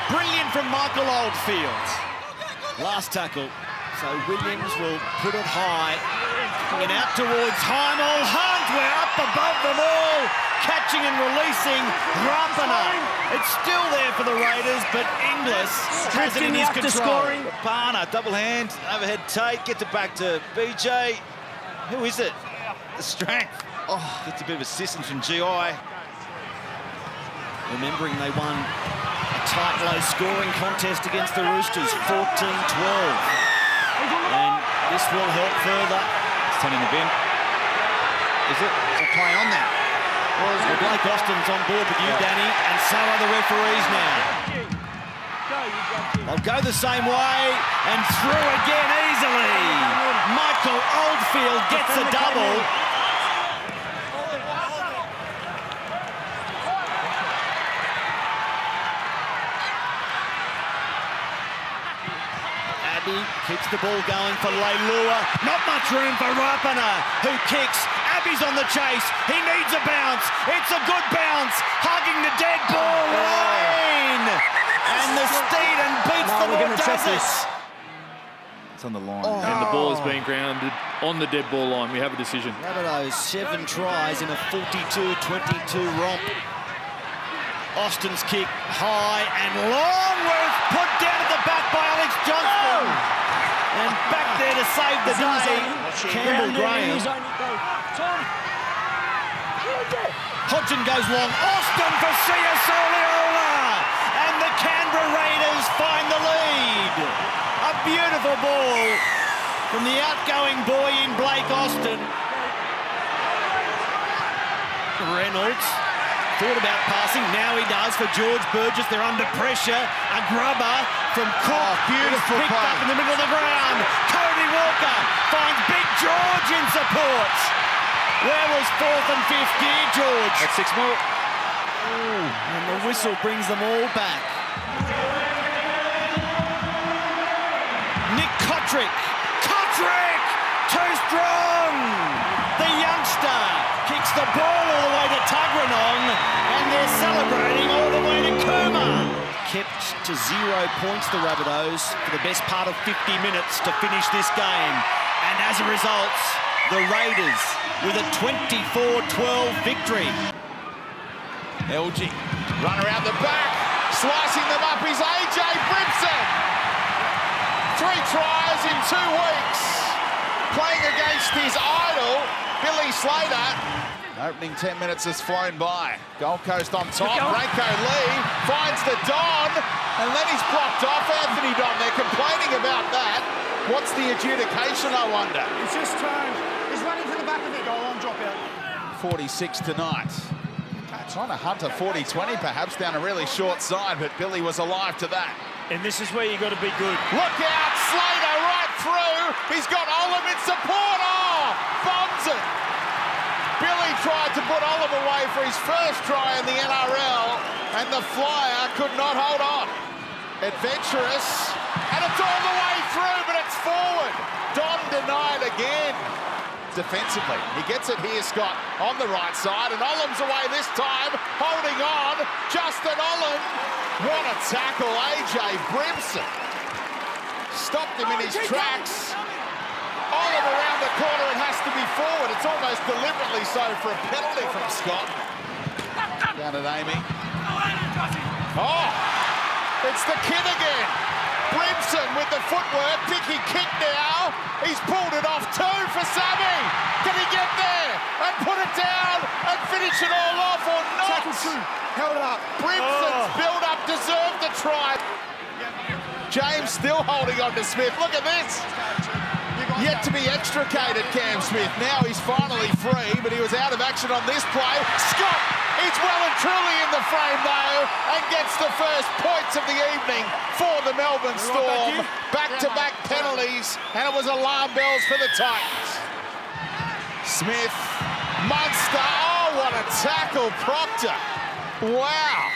Brilliant from Michael Oldfield. Last tackle. So Williams will put it high. Kicking it out towards Heimel Hunt. We're up above them all. Catching and releasing Rapana. It's still there for the Raiders, but Inglis has it in his control. Rapana, double hand, overhead take, gets it back to BJ. Who is it? The strength. Oh, gets a bit of assistance from GI. Remembering they won a tight, low-scoring contest against the Roosters, 14-12. And this will help further. It's 10 in the bin. Is it? There's a play on that. Well, Blake Austin's on board with you, Danny, and so are the referees now. They'll go the same way, and through again easily. Michael Oldfield gets a double. Abbey keeps the ball going for Leilua. Not much room for Rapana, who kicks. Abbey's on the chase. He needs a bounce. It's a good bounce. Hugging the dead ball line. And the Steeden beats them or does it. It's on the line. Oh. And the ball is being grounded on the dead ball line. We have a decision. Rabbitohs 7 tries in a 42-22 romp. Austin's kick high and Longworth put down at the back by Alex Johnston. And back there to save the day, Campbell Graham. Hodgson goes long. Austin for Sia Soliola. And the Canberra Raiders find the lead. A beautiful ball from the outgoing boy in Blake Austin. Reynolds thought about passing, now he does for George Burgess. They're under pressure. A grubber from Cook. Beautiful picked up in the middle of the ground. Cody Walker finds Big George in support. Where was 4th and 5th gear, George? That's 6 more. Ooh. And the whistle brings them all back. Nick Kotrick. Kotrick! Too strong! The youngster kicks the ball all the way to Tuggeranong, and they're celebrating all the way to Cooma. Kept to 0 points, the Rabbitohs, for the best part of 50 minutes to finish this game. And as a result, the Raiders with a 24-12 victory. LG, run around the back, slicing them up is AJ Brimson. 3 tries in 2 weeks, playing against his idol, Billy Slater. Opening 10 minutes has flown by. Gold Coast on top. Ranko Lee finds the Don, and then he's blocked off. Anthony Don, they're complaining about that. What's the adjudication, I wonder? He's just turned. He's running for the back of the goal on drop out. 46 tonight. Trying to hunt a 40-20 perhaps down a really short side, but Billy was alive to that. And this is where you got to be good. Look out, Slater right through. He's got Olam in support. Oh, bombs it. Billy tried to put Olam away for his first try in the NRL, and the Flyer could not hold on. Adventurous, and it's all the way through, but it's forward. Don denied again. Defensively, he gets it here, Scott, on the right side, and Olam's away this time, holding on. Justin Olam, what a tackle, AJ Brimson. Stopped him in his tracks. Olam around the corner, it has to be forward. It's almost deliberately so for a penalty from Scott. Down at Amy. Oh! It's the kid again. Brimson with the footwork. Dicky kick now. He's pulled it off too for Sammy. Can he get there and put it down and finish it all off or not? Held up. Brimson's build-up deserved the try. James still holding on to Smith. Look at this. Yet to be extricated, Cam Smith. Now he's finally free, but he was out of action on this play. Scott is well and truly in the frame, though, and gets the first points of the evening for the Melbourne Storm. Back-to-back penalties, and it was alarm bells for the Titans. Smith, Munster. Oh, what a tackle, Proctor. Wow.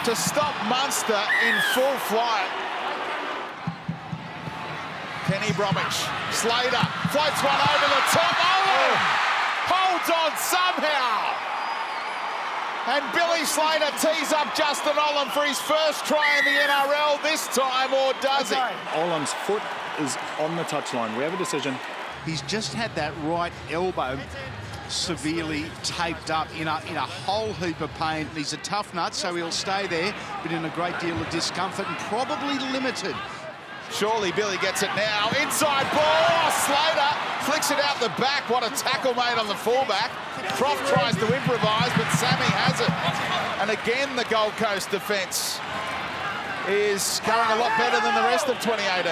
To stop Munster in full flight. Kenny Bromwich, Slater, floats one over the top. Oh! Holds on somehow. And Billy Slater tees up Justin Olam for his first try in the NRL this time, or does he? Olam's foot is on the touchline. We have a decision. He's just had that right elbow severely taped up in a whole heap of pain. He's a tough nut, so he'll stay there, but in a great deal of discomfort and probably limited. Surely Billy gets it now. Inside ball. Oh, Slater flicks it out the back. What a tackle made on the fullback. Croft tries to improvise, but Sammy has it. And again, the Gold Coast defence is going a lot better than the rest of 2018.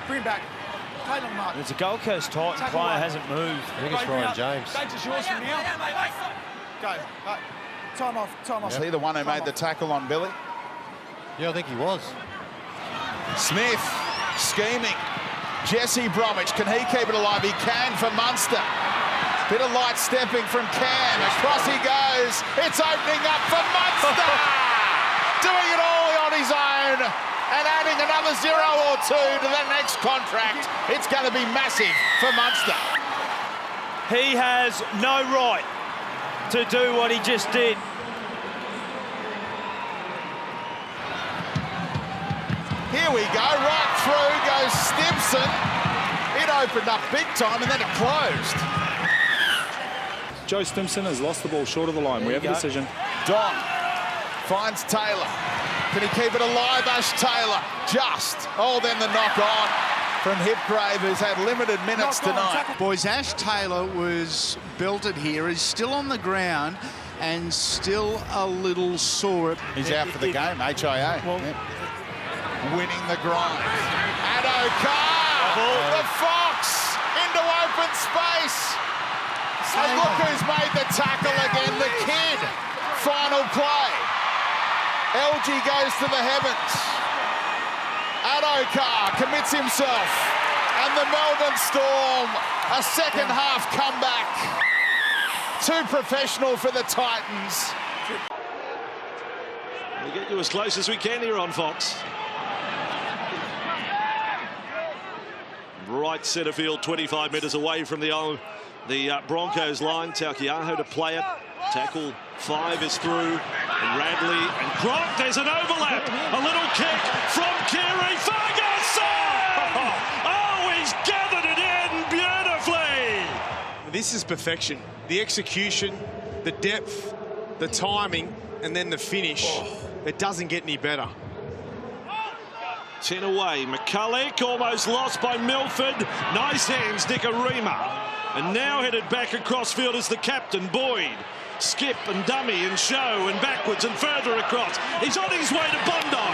Bring him back. It's a Gold Coast Titan player, hasn't moved. I think it's Ryan James. James is yours from now. Go. Time off. Time off. Was he the one who made the tackle on Billy? Yeah, I think he was. Smith scheming. Jesse Bromwich, can he keep it alive? He can for Munster. Bit of light stepping from Cam. Across he goes. It's opening up for Munster. Doing it all on his own and adding another 0 or 2 to the next contract. It's going to be massive for Munster. He has no right to do what he just did. Here we go, right through goes Stimson. It opened up big time and then it closed. Joe Stimson has lost the ball short of the line. We have a decision. Don finds Taylor. Can he keep it alive, Ash Taylor? Just. Oh, then the knock on from Hipgrave, who's had limited minutes tonight. Boys, Ash Taylor was belted here. He's still on the ground and still a little sore. He's out for the game, HIA. Well, winning the grind. Addo-Carr, the Fox, into open space. And look who's made the tackle again, the kid. Final play. LG goes to the heavens. Addo-Carr commits himself. And the Melbourne Storm, a second half comeback. Too professional for the Titans. We'll get you as close as we can here on Fox. Right centre field, 25 metres away from the Broncos line. Taukiaho to play it. Tackle 5 is through. And Radley and Gronk. There's an overlap. A little kick from Kiri Ferguson. Oh, he's gathered it in beautifully. This is perfection. The execution, the depth, the timing, and then the finish. It doesn't get any better. 10 away. McCulloch almost lost by Milford. Nice hands, Nicarima. And now headed back across field is the captain, Boyd. Skip and dummy and show and backwards and further across. He's on his way to Bondi.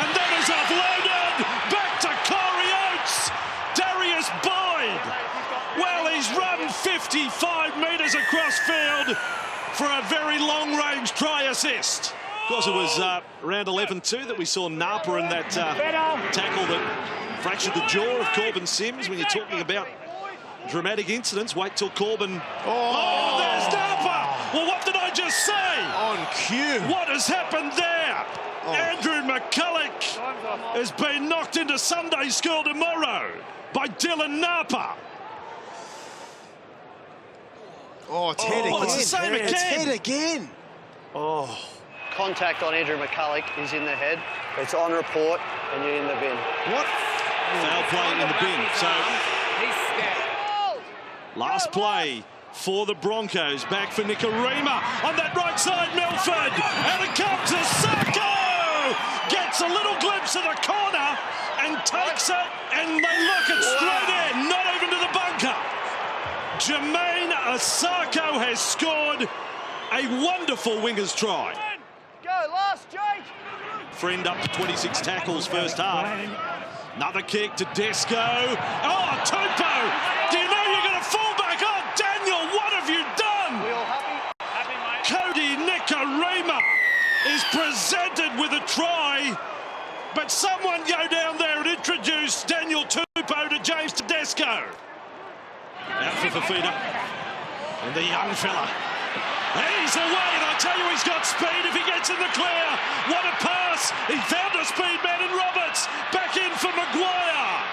And that is offloaded. Back to Corey Oates. Darius Boyd. Well, he's run 55 metres across field for a very long-range try assist. Of course, it was round 11-2 that we saw Napa in that tackle that fractured the jaw of Corbin Sims. When you're talking about dramatic incidents, wait till Corbin... Oh, there's Napa! Well, what did I just say? On cue. What has happened there? Oh. Andrew McCulloch has been knocked into Sunday school tomorrow by Dylan Napa. Oh, it's head again. It's the same again. It's head again. Oh. Contact on Andrew McCulloch is in the head. It's on report, and you're in the bin. What? Foul play in the bin. So, last play for the Broncos. Back for Nicarima on that right side, Milford. And it comes to Sacco! gets a little glimpse of the corner and takes it, and they look it straight in, not even to the bunker. Jermaine Asako has scored a wonderful winger's try. Go, last, Jake. Friend up to 26 tackles first half. Another kick to Desco. Oh, Tupou! Do you know you're going to fall back? Oh, Daniel, what have you done? We all happy? Happy, mate. Cody Nikarima is presented with a try, but someone go down there and introduce Daniel Tupou to James Tedesco. Out for Fafita. And the young fella. He's away, and I tell you, he's got speed if he gets in the clear. What a pass! He found a speed man in Roberts. Back in for Maguire.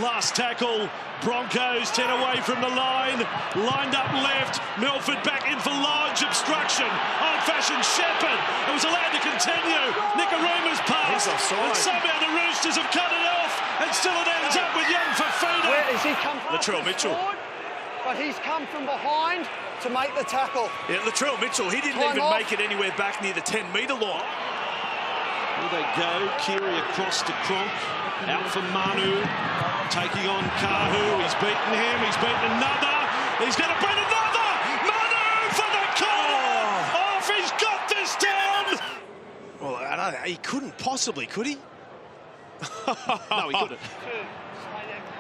Last tackle, Broncos 10 away from the line. Lined up left, Milford back in for Lodge, obstruction. Old-fashioned Shepherd. It was allowed to continue. Nikarima's pass. And somehow the Roosters have cut it off. And still it ends up with young Fafita. Where has he come from? Latrell Mitchell. But he's come from behind to make the tackle. Yeah, Latrell Mitchell, he didn't even make it anywhere back near the 10-metre line. Here they go, Keary across to Cronk, out for Manu, taking on Kahu, he's beaten him, he's beaten another, he's going to beat another! Manu for the corner! Off, he's got this down! Well, I don't know, he couldn't possibly, could he? No, he couldn't.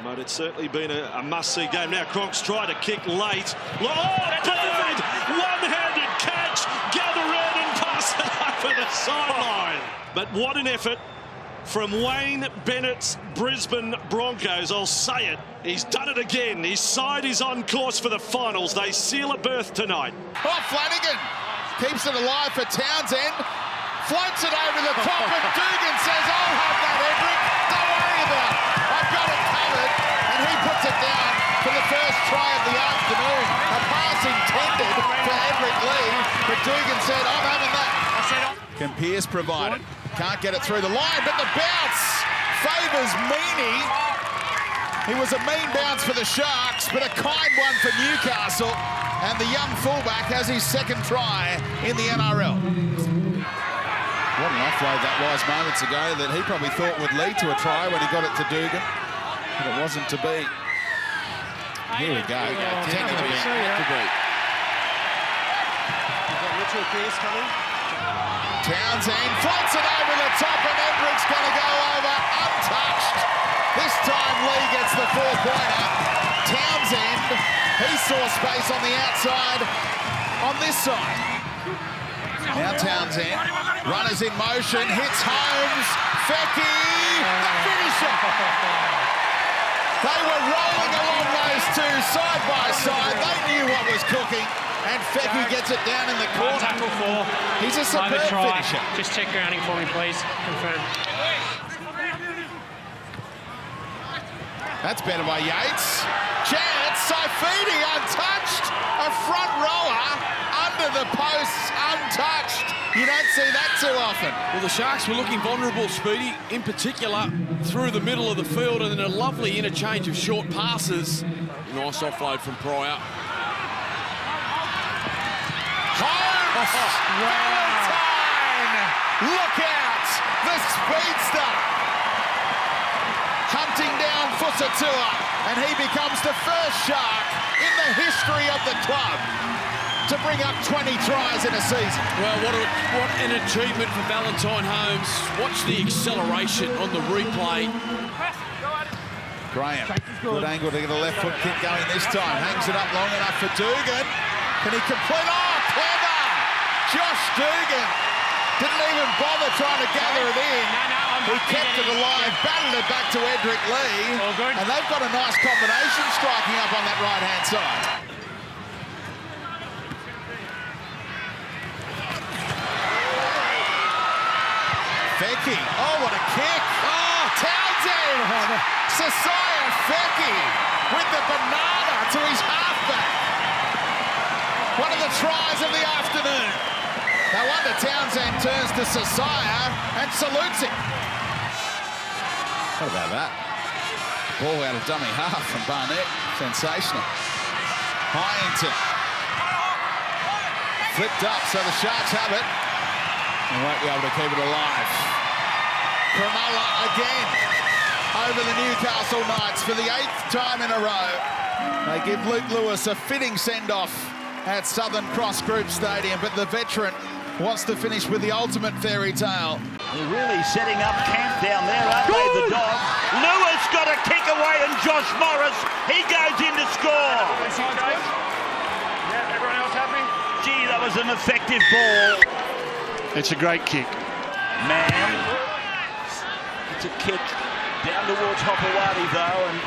But it's certainly been a must-see game. Now Cronk's tried to kick late. Oh, Bird! One-handed catch, gather in and pass it over the sideline. But what an effort from Wayne Bennett's Brisbane Broncos. I'll say it, he's done it again. His side is on course for the finals. They seal a berth tonight. Oh, Flanagan keeps it alive for Townsend. Floats it over the top, and Dugan says, I'll have that, Edric. Don't worry about it. I've got it covered. And he puts it down for the first try of the afternoon. A pass intended for Edric Lee, but Dugan said, I'm having that. Can Pearce provide it? Can't get it through the line, but the bounce favours Meaney. He was a mean bounce for the Sharks, but a kind one for Newcastle. And the young fullback has his second try in the NRL. What an offload that was moments ago that he probably thought would lead to a try when he got it to Dugan. But it wasn't to be. Here we go. Tending to be. You've got Mitchell Pearce coming. Townsend floats it over the top, and Edric's going to go over untouched. This time Lee gets the 4-pointer. Townsend, he saw space on the outside on this side. Now Townsend, runners in motion, hits Holmes, Fecky, the finisher. They were rolling along those two side by side. They knew what was cooking, and Fecky gets it down in the corner. Tackle 4. He's a superb finisher. Just check grounding for me, please. Confirm. That's better by Yates. Chance, Saifidi untouched. A front rower under the posts, untouched. You don't see that too often. Well, the Sharks were looking vulnerable, Speedy, in particular through the middle of the field, and then a lovely interchange of short passes. Nice offload from Pryor. Holmes! Valentine! Look out! The speedster! Hunting down Fusatua, and he becomes the first Shark in the history of the club to bring up 20 tries in a season. Well, what an achievement for Valentine Holmes. Watch the acceleration on the replay. Graham, good angle to get a left foot kick going this time. Hangs it up long enough for Dugan. Can he complete? Oh, clever! Josh Dugan didn't even bother trying to gather it in. He kept it alive, battled it back to Edric Lee. And they've got a nice combination striking up on that right-hand side. Fecky, oh, what a kick. Oh, Townsend! Sasaya Fecky with the banana to his halfback. One of the tries of the afternoon. No wonder Townsend turns to Sasaya and salutes him. What about that? Ball out of dummy half from Barnett. Sensational. Hyington. Flipped up, so the Sharks have it. And won't be able to keep it alive. Cronulla again over the Newcastle Knights for the 8th time in a row. They give Luke Lewis a fitting send-off at Southern Cross Group Stadium, but the veteran wants to finish with the ultimate fairy tale. They're really setting up camp down there, aren't they, the Dogs? Lewis got a kick away, and Josh Morris, he goes in to score. Yeah, everyone else happy? Gee, that was an effective ball. It's a great kick. Man. It's a kick down towards Hopewadi, though, and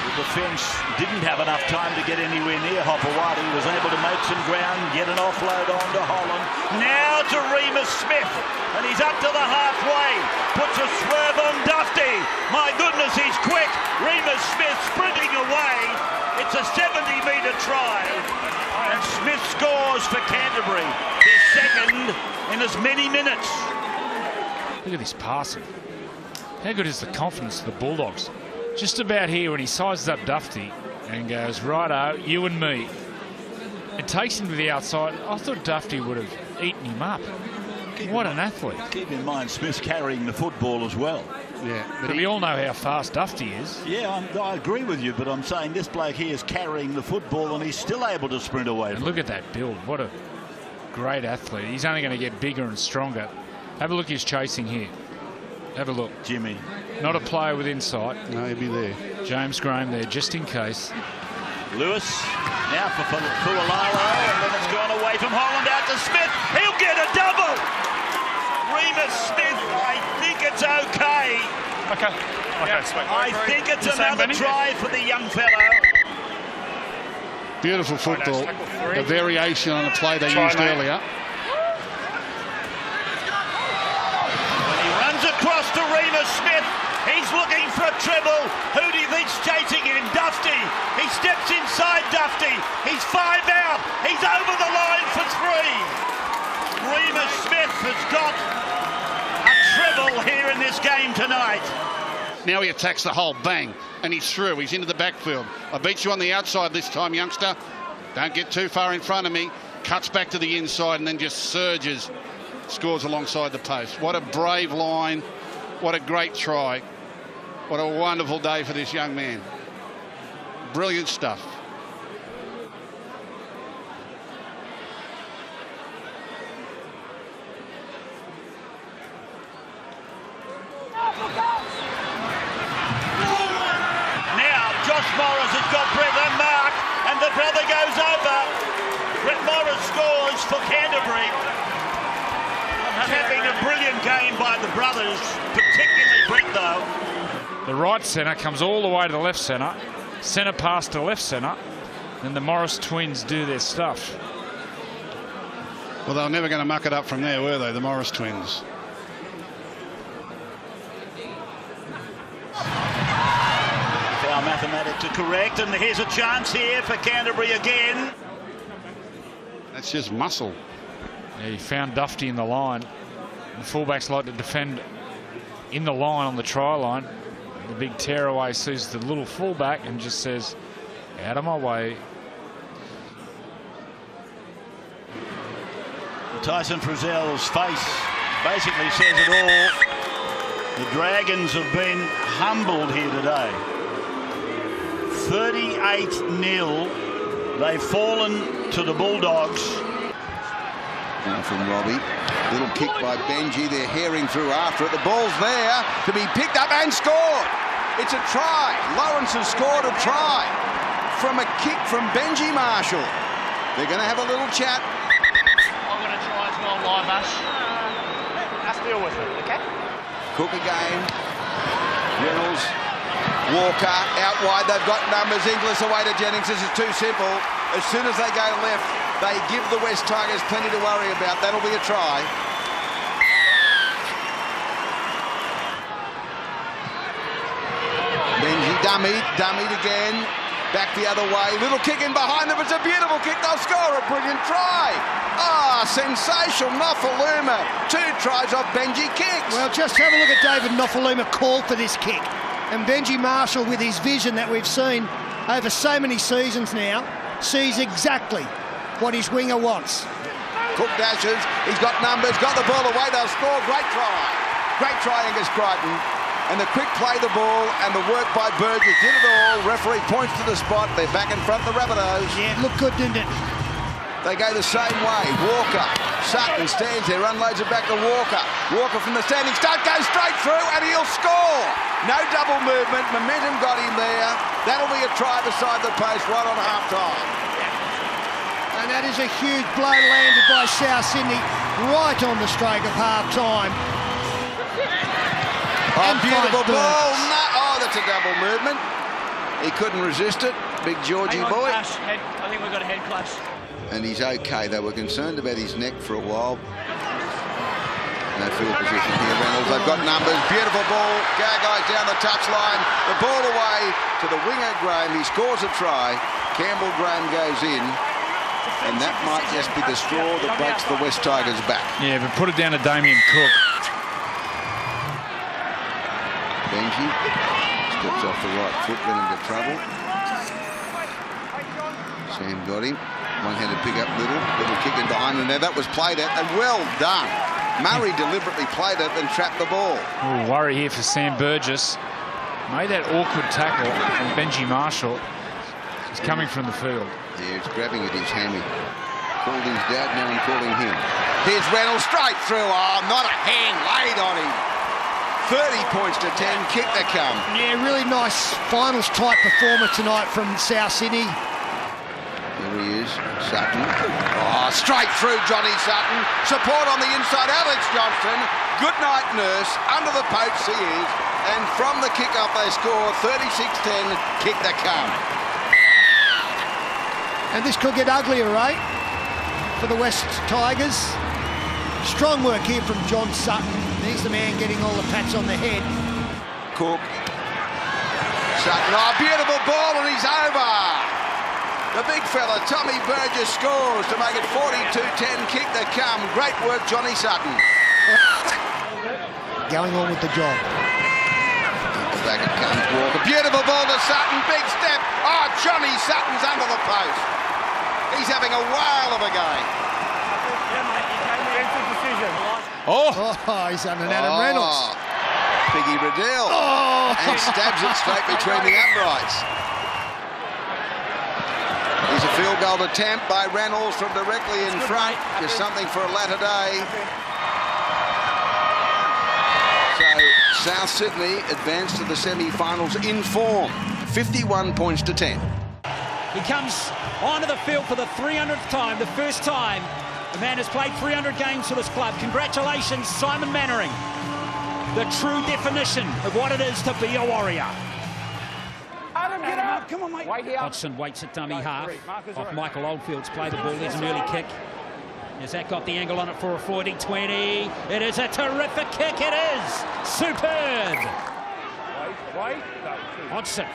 the defence didn't have enough time to get anywhere near Hopewadi. He was able to make some ground, get an offload on to Holland. Now to Remus Smith, and he's up to the halfway. Puts a swerve on Dufty. My goodness, he's quick. Remus Smith sprinting away. It's a 70-metre try, and Smith scores for Canterbury. Their second in as many minutes. Look at this passing. How good is the confidence of the Bulldogs? Just about here when he sizes up Dufty and goes, righto, you and me. It takes him to the outside. I thought Dufty would have eaten him up. What an athlete. Keep in mind, Smith's carrying the football as well. Yeah, but we all know how fast Dufty is. Yeah, I agree with you, but I'm saying this bloke here is carrying the football and he's still able to sprint away. And look at that build. What a great athlete. He's only going to get bigger and stronger. Have a look, he's chasing here. Have a look. Jimmy. Not a player with insight. No, he'll be there. James Graham there, just in case. Lewis now for Fualalo, and then it's gone away from Holland out to Smith. He'll get a double. Remus Smith, I think it's okay. Okay. I think it's another try for the young fellow. Beautiful football. A variation on a play they used earlier. Across to Remus Smith. He's looking for a treble. Who do you think's chasing him? Dufty. He steps inside Dufty. He's 5 out. He's over the line for 3. Remus Smith has got a treble here in this game tonight. Now he attacks the hole. Bang. And he's through. He's into the backfield. I beat you on the outside this time, youngster. Don't get too far in front of me. Cuts back to the inside and then just surges. Scores alongside the post. What a brave line. What a great try. What a wonderful day for this young man. Brilliant stuff. Now Josh Morris has got Brett and Mark, and the brother goes over. Brett Morris scores for Canterbury. Having a brilliant game by the brothers, particularly Brett though. The right centre comes all the way to the left centre. Centre pass to left centre. Then the Morris twins do their stuff. Well, they were never going to muck it up from there, were they, the Morris twins? If our mathematics are correct, and here's a chance here for Canterbury again. That's just muscle. Yeah, he found Dufty in the line. The fullbacks like to defend in the line on the try line. The big tearaway sees the little fullback and just says, out of my way. Tyson Frizzell's face basically says it all. The Dragons have been humbled here today. 38-0. They've fallen to the Bulldogs. Now from Robbie. Little kick by Benji. They're herring through after it. The ball's there to be picked up and scored. It's a try. Lawrence has scored a try from a kick from Benji Marshall. They're going to have a little chat. I'm going to try as well, live Ash. Let's deal with it, okay? Cook again. Reynolds. Walker out wide. They've got numbers. Inglis away to Jennings. This is too simple. As soon as they go left, they give the West Tigers plenty to worry about. That'll be a try. Benji dummied again. Back the other way. Little kick in behind them. It's a beautiful kick. They'll score a brilliant try. Ah, sensational. Nofaluma. 2 tries off Benji kicks. Well, just have a look at David Nofaluma call for this kick. And Benji Marshall, with his vision that we've seen over so many seasons now, sees exactly what his winger wants. Cook dashes. He's got numbers, got the ball away. They'll score. Great try. Great try, Angus Crichton. And the quick play the ball and the work by Burgess did it all. Referee points to the spot. They're back in front of the Rabbitohs. Yeah, looked good, didn't it? They go the same way. Walker. Sutton stands there, unloads it back to Walker. Walker from the standing start goes straight through and he'll score. No double movement. Momentum got him there. That'll be a try beside the post right on half-time. And that is a huge blow landed by South Sydney right on the stroke of half-time. Oh, beautiful ball. No. Oh, that's a double movement. He couldn't resist it. Big Georgie boy. I think we've got a head clash. And he's okay. They were concerned about his neck for a while. No field position here, Reynolds. They've got numbers. Beautiful ball. Gargai's down the touchline. The ball away to the winger, Graham. He scores a try. Campbell Graham goes in. And that might just be the straw that breaks the West Tigers back. Yeah, but put it down to Damien Cook. Benji steps off the right foot, got into trouble. Sam got him. One-handed pick up Little kick in behind him there. That was played at and well done. Murray deliberately played it and trapped the ball. Ooh, worry here for Sam Burgess. Made that awkward tackle from Benji Marshall. He's coming from the field. Yeah, he's grabbing at his hammy. Called his dad, now I'm calling him. Here's Reynolds straight through. Oh, not a hand laid on him. 30 points to 10, kick to come. Yeah, really nice finals type performance tonight from South Sydney. There he is, Sutton. Oh, straight through Johnny Sutton. Support on the inside, Alex Johnston. Good night, Nurse. Under the post he is. And from the kick-off they score 36-10, kick to come. And this could get uglier, right? For the West Tigers. Strong work here from John Sutton. He's the man getting all the pats on the head. Cook. Sutton, oh, beautiful ball and he's over. The big fella, Tommy Burgess, scores to make it 42-10, kick to come. Great work, Johnny Sutton. Going on with the job. Back it comes Walker. Beautiful ball to Sutton, big step. Oh, Johnny Sutton's under the post. He's having a whale of a game. Oh, he's under Adam Reynolds. Piggy Riddell. Oh. And stabs it straight between the uprights. There's a field goal attempt by Reynolds from directly in front. Just something for a latter day. So South Sydney advanced to the semi-finals in form. 51 points to 10. He comes onto the field for the 300th time, the first time the man has played 300 games for this club. Congratulations, Simon Mannering. The true definition of what it is to be a warrior. Adam, get up. Come on, mate. Hodgson waits at dummy half. Off Michael Oldfield's play the ball. There's an early kick. Has that got the angle on it for a 40-20? It is a terrific kick. It is superb. Hodgson.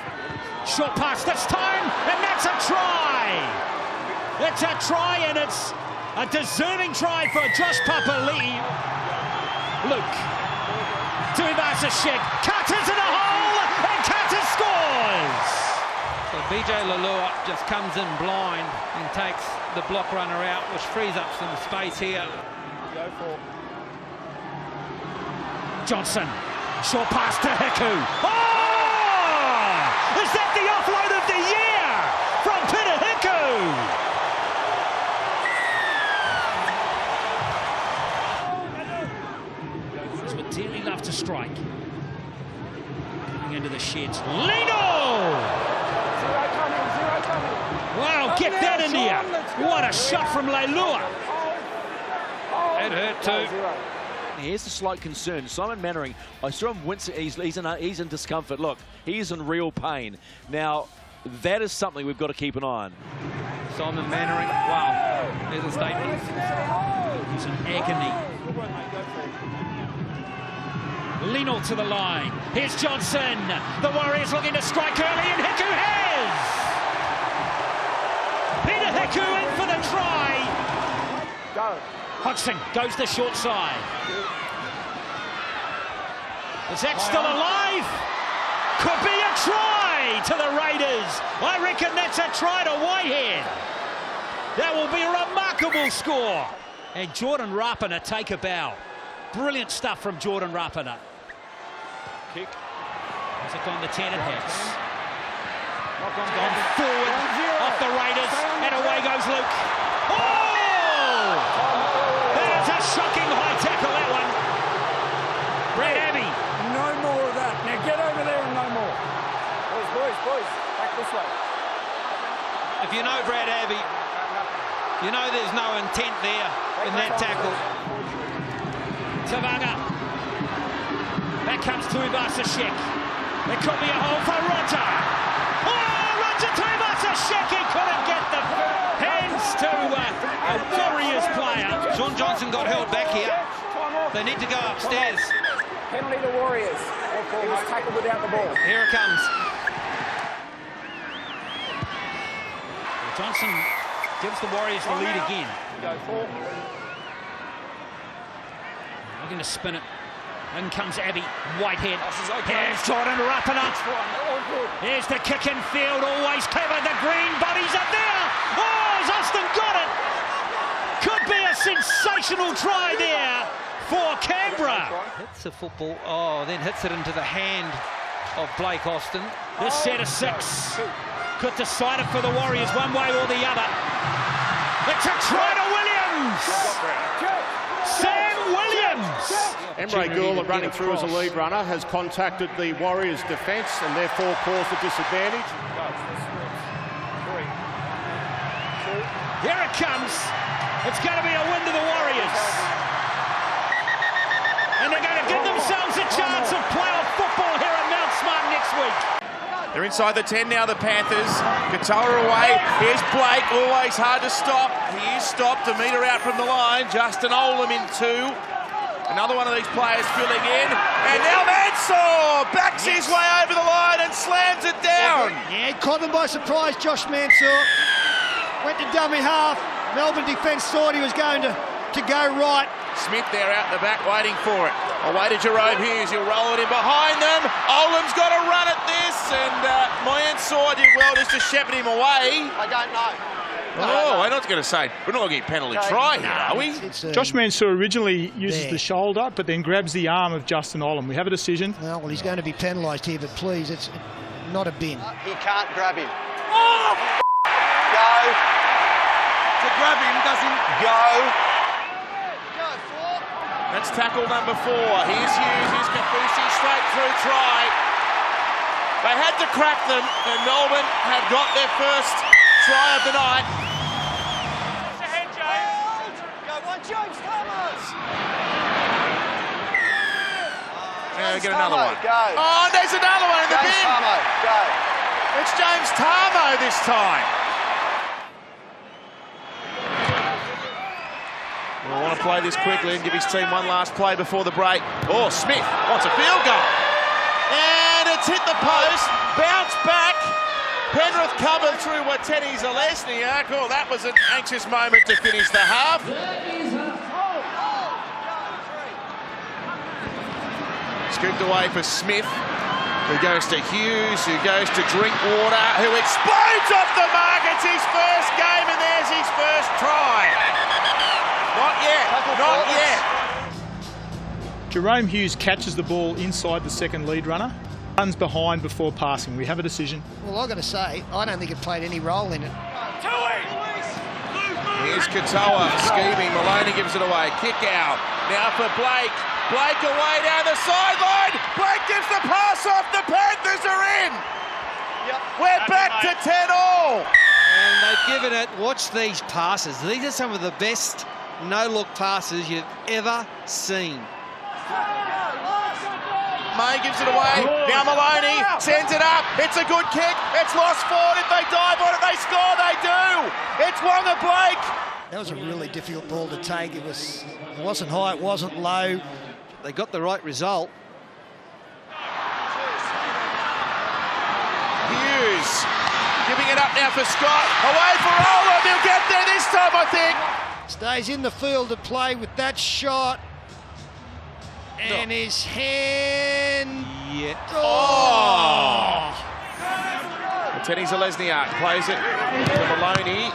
Short pass this time, and that's a try. It's a try, and it's a deserving try for Josh Papali'i. Luke. Tuivasa-Sheck. Carter's in a hole, and Carter scores. So BJ Leilua just comes in blind and takes the block runner out, which frees up some space here. Go for Johnson. Short pass to Hiku. Oh! Is that the offload of the year from Peter Hiku? Would dearly love to strike. Coming into the sheds. Lino! Wow, get that in here. What a shot from Leilua. It hurt too. Here's the slight concern. Simon Mannering, I saw him wince. He's in discomfort. Look, he's in real pain. Now, that is something we've got to keep an eye on. Simon Mannering, wow, there's a statement. He's in agony. Lino to the line. Here's Johnson. The Warriors looking to strike early, and Hiku has! Peter Hiku in for the try. Go. Hodgson goes the short side. Is that still alive? Could be a try to the Raiders. I reckon that's a try to Whitehead. That will be a remarkable score. And Jordan Rapana take a bow. Brilliant stuff from Jordan Rapana. Kick. Has it gone the 10? It has. Gone forward off the Raiders, and away goes Luke. Oh! That's a shocking high tackle, that one. Brad Abbey. No more of that. Now get over there and no more. Boys, back this way. If you know Brad Abbey, you know there's no intent there in that tackle. Tavaga. Back comes Tuivasa-Sheck. There could be a hole for Roger. Oh, Roger Tuivasa-Sheck. He couldn't get the hands to a Warriors player. Sean Johnson got held back here. They need to go upstairs. Penalty the Warriors. He was tackled without the ball. Here it comes. Johnson gives the Warriors the lead again. Looking to spin it. In comes Abbey. Whitehead. Here's Jordan Rapana. Here's the kick in field. Always clever. The green buddies up there. Oh, has Austin got it? Could be a sensational try there for Canberra. Hits the football. Oh, then hits it into the hand of Blake Austin. This set of 6 could decide it for the Warriors one way or the other. It's a try to Williams. Sam Williams. Emre Gula, running through as a lead runner, has contacted the Warriors' defence and therefore caused a disadvantage. Here it comes. It's going to be a win to the Warriors. And they're going to give themselves a chance of playoff football here at Mount Smart next week. They're inside the 10 now, the Panthers. Katoa away. Here's Blake, always hard to stop. He is stopped, a metre out from the line. Justin Olam in 2. Another one of these players filling in. And now Mansour backs his way over the line and slams it down. Yeah, caught them by surprise, Josh Mansour. Went to dummy half. Melbourne defence thought he was going to go right. Smith there out the back waiting for it. Away to Jerome Hughes. He'll roll it in behind them. Olam's got to run at this. And Mansour did well just to shepherd him away. I don't know. We're not going to say, we're not going to get penalty try here, are we? Josh Mansour originally uses the shoulder, but then grabs the arm of Justin Olam. We have a decision. Well, he's going to be penalised here, but please, it's not a bin. He can't grab him. Oh, Go. To grab him, does he? Go. That's tackle number 4. Here's Hughes, here's Kafusi, straight through try. They had to crack them, and Melbourne had got their first try of the night. Ahead, James. Go on, James Thomas. Get another one. Go. Oh, and there's another one in the bin. Tamo, go. It's James Tamo this time. I want to play this quickly and give his team one last play before the break. Oh, Smith wants a field goal. And it's hit the post, bounced back. Penrith covered through Watene Zelezniak. Oh, that was an anxious moment to finish the half. Scooped away for Smith, who goes to Hughes, who goes to Drinkwater, who explodes off the mark. It's his first game, and there's his first try. Not yet, not yet. Jerome Hughes catches the ball inside the second lead runner, runs behind before passing. We have a decision. Well, I've got to say, I don't think it played any role in it. Here's Katoa scheming. Maloney gives it away. Kick out. Now for Blake. Blake away down the sideline. Blake gives the pass off. The Panthers are in. We're back to 10-all. And they've given it. Watch these passes. These are some of the best no-look passes you've ever seen. May gives it away. Now Maloney sends it up. It's a good kick. It's lost forward. If they dive on it, they score. They do. It's Wonga Blake. That was a really difficult ball to take. It wasn't high. It wasn't low. They got the right result. Hughes giving it up now for Scott. Away for Olam. He'll get there this time, I think. Stays in the field to play with that shot. And his hand. Yeah. Oh! Watene Zelezniak plays it to Maloney.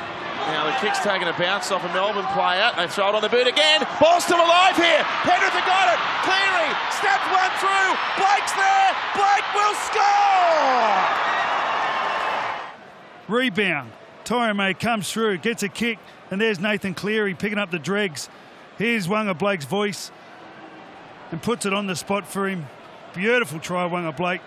Now the kick's taking a bounce off a Melbourne player. They throw it on the boot again. Ball's still alive here. Penrith have got it. Cleary snaps one through. Blake's there. Blake will score. Rebound. Torrey comes through, gets a kick, and there's Nathan Cleary picking up the dregs. Here's Wanga Blake's voice and puts it on the spot for him. Beautiful try, Wanga Blake.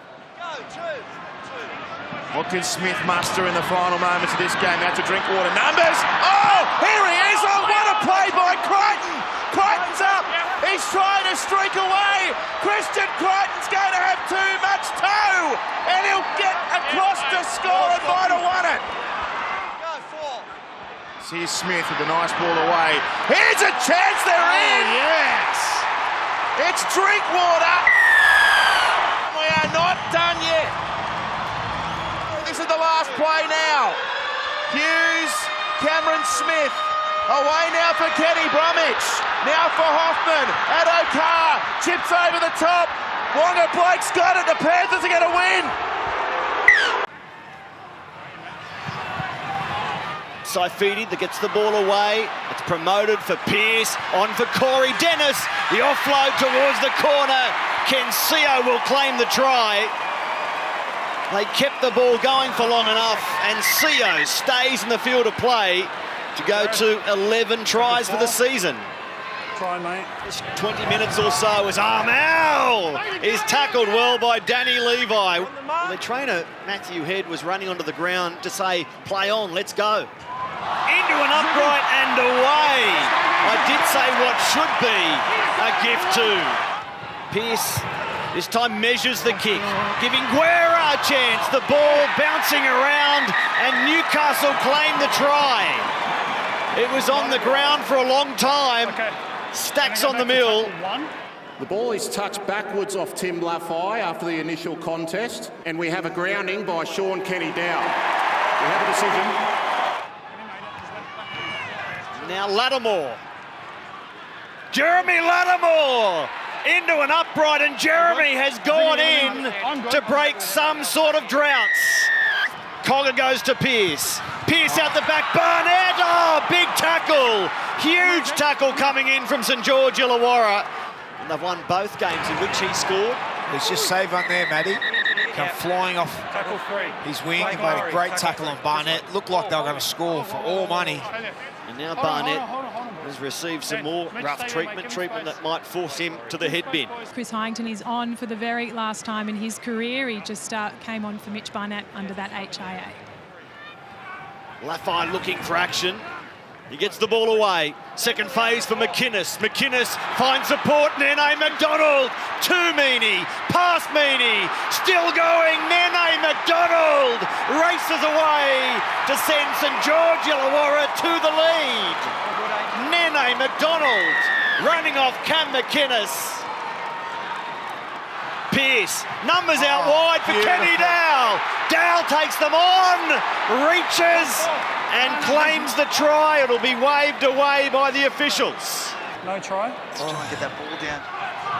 What can Smith muster in the final moments of this game? Out to Drinkwater. Numbers. Oh, here he is. Oh, what a play by Crichton. Crichton's up. He's trying to streak away. Christian Crichton's going to have too much toe. And he'll get across to score and might have won it. Here's Smith with a nice ball away. Here's a chance they're in. Yes. It's Drinkwater. We are not done yet. This is the last play now. Hughes, Cameron Smith. Away now for Kenny Bromwich. Now for Hoffman. Addo-Carr chips over the top. Wanga Blake's got it. The Panthers are going to win. Saifidi that gets the ball away. It's promoted for Pearce. On for Corey Dennis. The offload towards the corner. Kensio will claim the try. They kept the ball going for long enough, and Sio stays in the field of play to go to 11 tries for the season. Try, mate. 20 minutes or so as Armel is tackled well by Danny Levi. Well, the trainer, Matthew Head, was running onto the ground to say, play on, let's go. Into an upright and away. I did say what should be a gift too. Pearce this time measures the kick, giving Guerra a chance. The ball bouncing around and Newcastle claim the try. It was on the ground for a long time. Stacks on the mill. The ball is touched backwards off Tim Laffey after the initial contest, and we have a grounding by Sean Kenny-Dow. We have a decision. Now Lattimore. Jeremy Lattimore into an upright, and Jeremy has gone in to break some sort of droughts. Cogger goes to Pearce. Pearce out the back. Barnett, oh, big tackle. Huge tackle coming in from St George Illawarra. And they've won both games in which he scored. He's just saved one there, Matty. Come flying off his wing and made a great tackle on Barnett. Looked like they were going to score for all money. And now Barnett has received some more rough treatment that might force him to the head bin. Chris Hyington is on for the very last time in his career. He just came on for Mitch Barnett under that HIA. Laffey looking for action. He gets the ball away. Second phase for McInnes. McInnes finds support. Nene McDonald to Meaney. Past Meaney. Still going. Nene McDonald races away to send St George Illawarra to the lead. Nene McDonald running off Cam McInnes. Pearce. Numbers out wide for Kenny Dow. Dow takes them on. Reaches and claims the try. It'll be waved away by the officials. No try. Trying to get that ball down.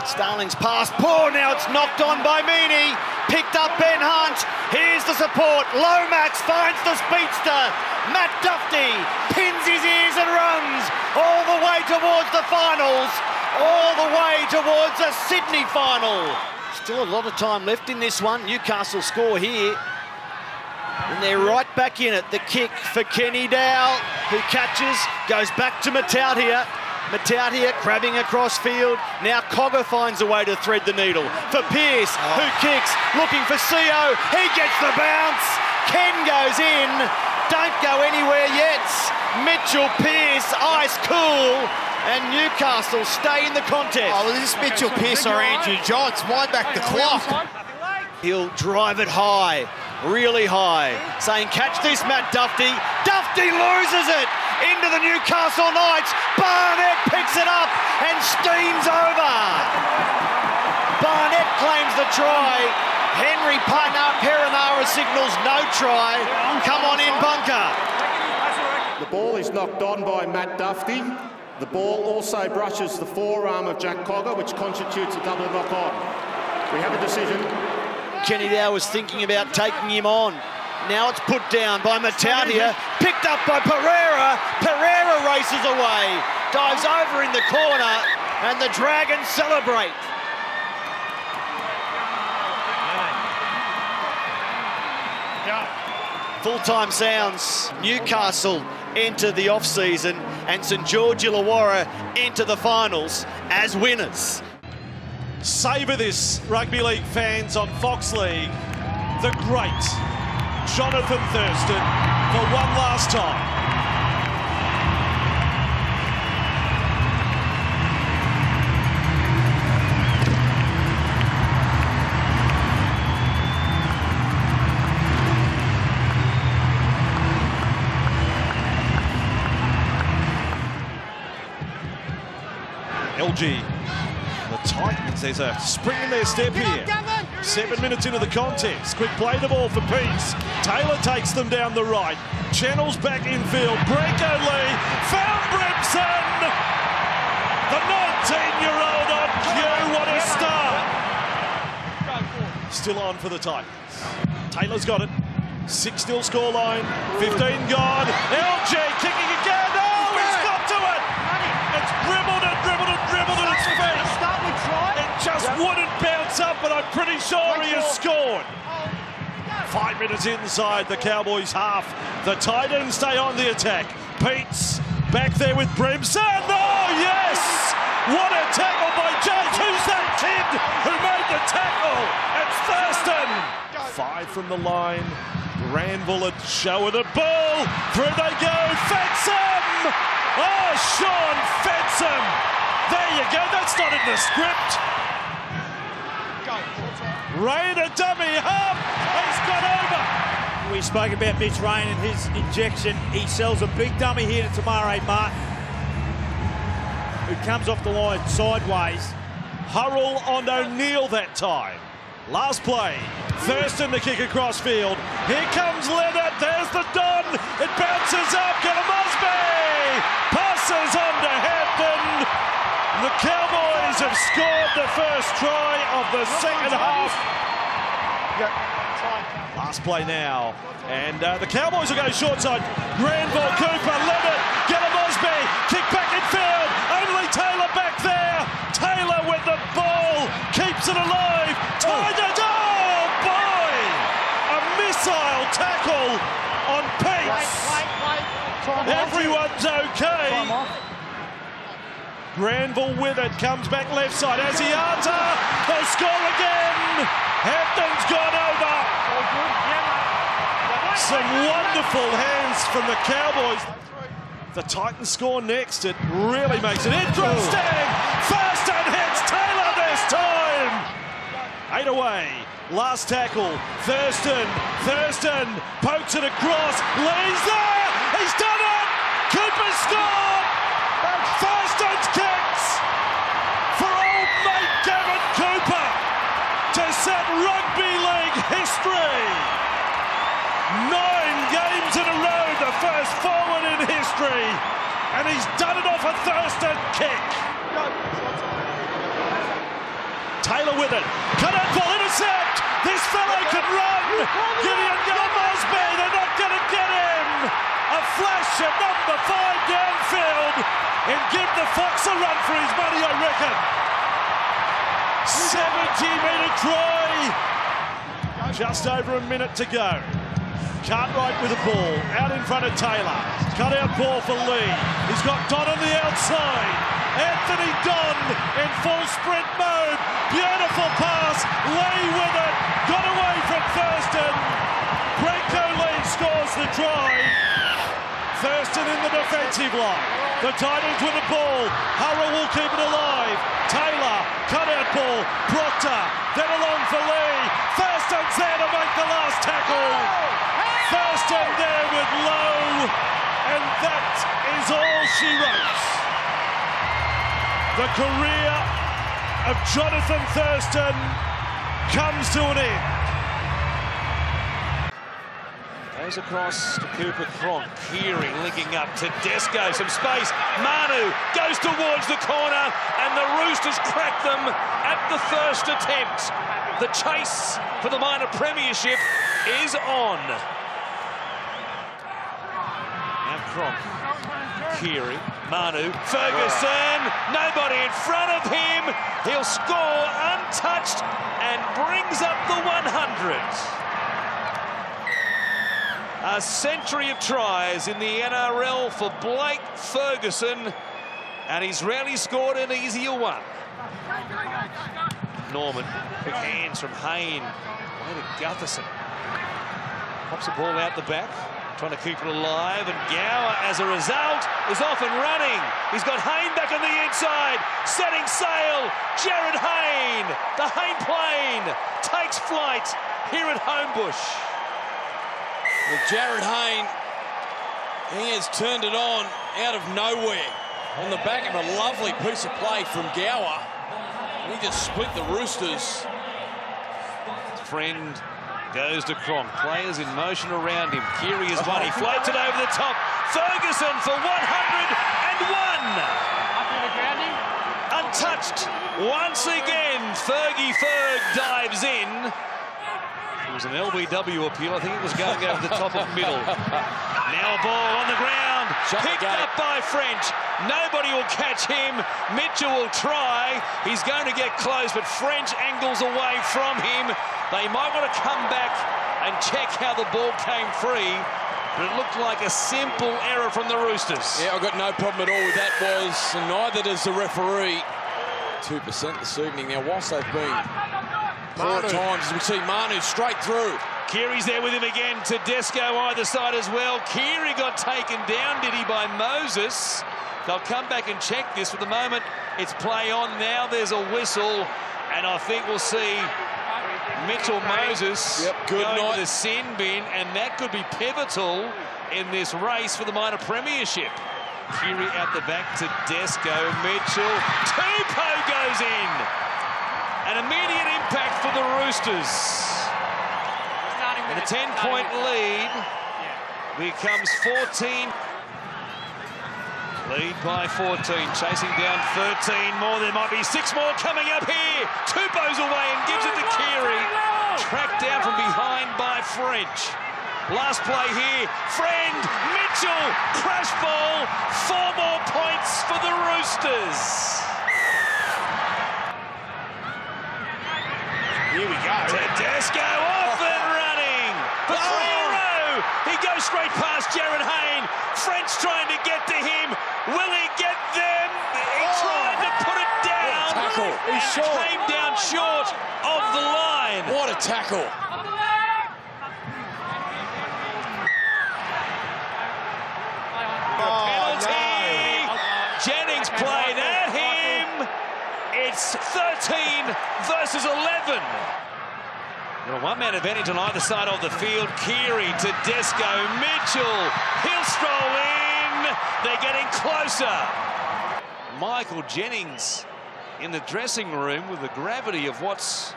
Starling's pass poor. Now it's knocked on by Meaney. Picked up Ben Hunt. Here's the support. Lomax finds the speedster. Matt Duffy pins his ears and runs all the way towards the finals. All the way towards a Sydney final. Still a lot of time left in this one. Newcastle score here. And they're right back in it. The kick for Kenny Dow, who catches, goes back to Matautia. Matautia grabbing across field. Now Cogger finds a way to thread the needle. For Pearce, who kicks, looking for Sio. He gets the bounce. Ken goes in. Don't go anywhere yet. Mitchell Pearce, ice cool. And Newcastle stay in the contest. Oh, well, this Mitchell Pearce or Andrew Johns wind back the clock. He'll drive it high, really high, saying, catch this, Matt Duffy. Duffy loses it into the Newcastle Knights. Barnett picks it up and steams over. Barnett claims the try. Henry Perenara signals no try. Come on in, bunker. The ball is knocked on by Matt Duffy. The ball also brushes the forearm of Jack Cogger, which constitutes a double knock-on. We have a decision. Kenny Dow was thinking about taking him on. Now it's put down by Matautia, picked up by Pereira. Pereira races away, dives over in the corner, and the Dragons celebrate. Full-time sounds. Newcastle enter the off-season and St George Illawarra enter the finals as winners. Savour this, rugby league fans on Fox League. The great Jonathan Thurston for one last time. LG, the Titans, there's a spring in their step here. 7 minutes into the contest, quick play the ball for Peace. Taylor takes them down the right, channels back infield, Branko Lee, found Brimson! The 19-year-old on cue, what a start! Still on for the Titans. Taylor's got it, 6-0 scoreline, 15 gone, LG kicking again, oh, he's got to it! It's dribbled and dribbled and dribbled at its feet. It just wouldn't bounce up, but I'm pretty sure he has scored. 5 minutes inside the Cowboys half. The Titans stay on the attack. Pete's back there with Brimson. Oh, yes! What a tackle by James. Who's that kid who made the tackle? It's Thurston. 5 from the line. Granville had show the ball. Through they go. Fensom! Oh, Sean Fensom! There you go. That's not in the script. Rain a dummy half. He's got over. We spoke about Mitch Rain and his injection. He sells a big dummy here to Tamare Martin, who comes off the line sideways. Hurrell on O'Neill that time. Last play. Thurston to kick across field. Here comes Leonard. There's the Don. It bounces up. Mosby passes on to Hampton. The Cowboys have scored the first try of the second half. Last play now. And the Cowboys will go short side. Granville, Cooper, Leonard, Mosby, kick back in field. Only Taylor back there. Taylor with the ball. Keeps it alive. Tied it. Oh, boy! A missile tackle on Peace. Everyone's okay. Granville with it, comes back left side. Asiata, they'll score again. Hampton's gone over. Some wonderful hands from the Cowboys. The Titans score next. It really makes it interesting. Thurston hits Taylor this time. 8 away. Last tackle. Thurston pokes it across. Lee's there. He's done it. Cooper scored. Thurston's kicks for old mate Gavin Cooper to set rugby league history. 9 games in a row, the first forward in history, and he's done it off a Thurston kick. Taylor with it, cut out ball, intercept. This fellow can run. Gideon Mosby, they're not going to get him. A flash of number 5 downfield, and give the Fox a run for his money, I reckon. 70-metre try. Just over a minute to go. Cartwright with the ball, out in front of Taylor. Cut out ball for Lee. He's got Don on the outside. Anthony Don in full sprint mode. Beautiful pass. Lee with it. Got away from Thurston. Branko Lee scores the try. Thurston in the defensive line. The Titans with the ball. Hurrell will keep it alive. Taylor, cut out ball. Proctor, then along for Lee. Thurston's there to make the last tackle. Thurston there with Lowe. And that is all she wrote. The career of Jonathan Thurston comes to an end. Goes across to Cooper Cronk. Keary linking up to Desco. Some space. Manu goes towards the corner, and the Roosters crack them at the first attempt. The chase for the minor premiership is on. Cronk. Keary, Manu, Ferguson, nobody in front of him. He'll score untouched and brings up the 100. A century of tries in the NRL for Blake Ferguson, and he's rarely scored an easier one. Norman, quick hands from Hayne, way to Gutherson. Pops the ball out the back, trying to keep it alive, and Gower, as a result, is off and running. He's got Hayne back on the inside, setting sail. Jared Hayne, the Hayne plane, takes flight here at Homebush. Well, Jared Hayne, he has turned it on out of nowhere on the back of a lovely piece of play from Gower. He just split the Roosters. Friend goes to Cronk. Players in motion around him. Keary is one. He floats it over the top. Ferguson for 101. Untouched. Once again, Fergie Ferg dives in. It was an LBW appeal. I think it was going over the top of middle. Now a ball on the ground. Picked up by French. Nobody will catch him. Mitchell will try. He's going to get close, but French angles away from him. They might want to come back and check how the ball came free, but it looked like a simple error from the Roosters. Yeah, I've got no problem at all with that, was, and neither does the referee. 2% this evening. Now, whilst they've been poor at times, as we see Manu straight through. Keary's there with him again. Tedesco either side as well. Keary got taken down, did he, by Moses? They'll come back and check this. For the moment, it's play on. Now there's a whistle, and I think we'll see Mitchell Moses going to the sin bin, and that could be pivotal in this race for the minor premiership. Keary out the back to Tedesco. Mitchell. Tupou goes in. An immediate impact for the Roosters. And a 10-point lead becomes 14. Lead by 14, chasing down 13 more. There might be 6 more coming up here. Tupou's away and gives it to Keary. Tracked down from behind by French. Last play here. Friend, Mitchell, crash ball. 4 more points for the Roosters. Here we go. Tedesco off and running for 3 in a row. He goes straight past Jared Hayne. French trying to get to him. Will he get them? He tried to put it down. What a tackle. He's short. Came down short of the line. What a tackle. Penalty. No. Jennings played at him. It's 13 versus 11. Got a one-man advantage on either side of the field. Keary to Tedesco. Mitchell. He'll stroll in. They're getting closer. Michael Jennings in the dressing room with the gravity of what's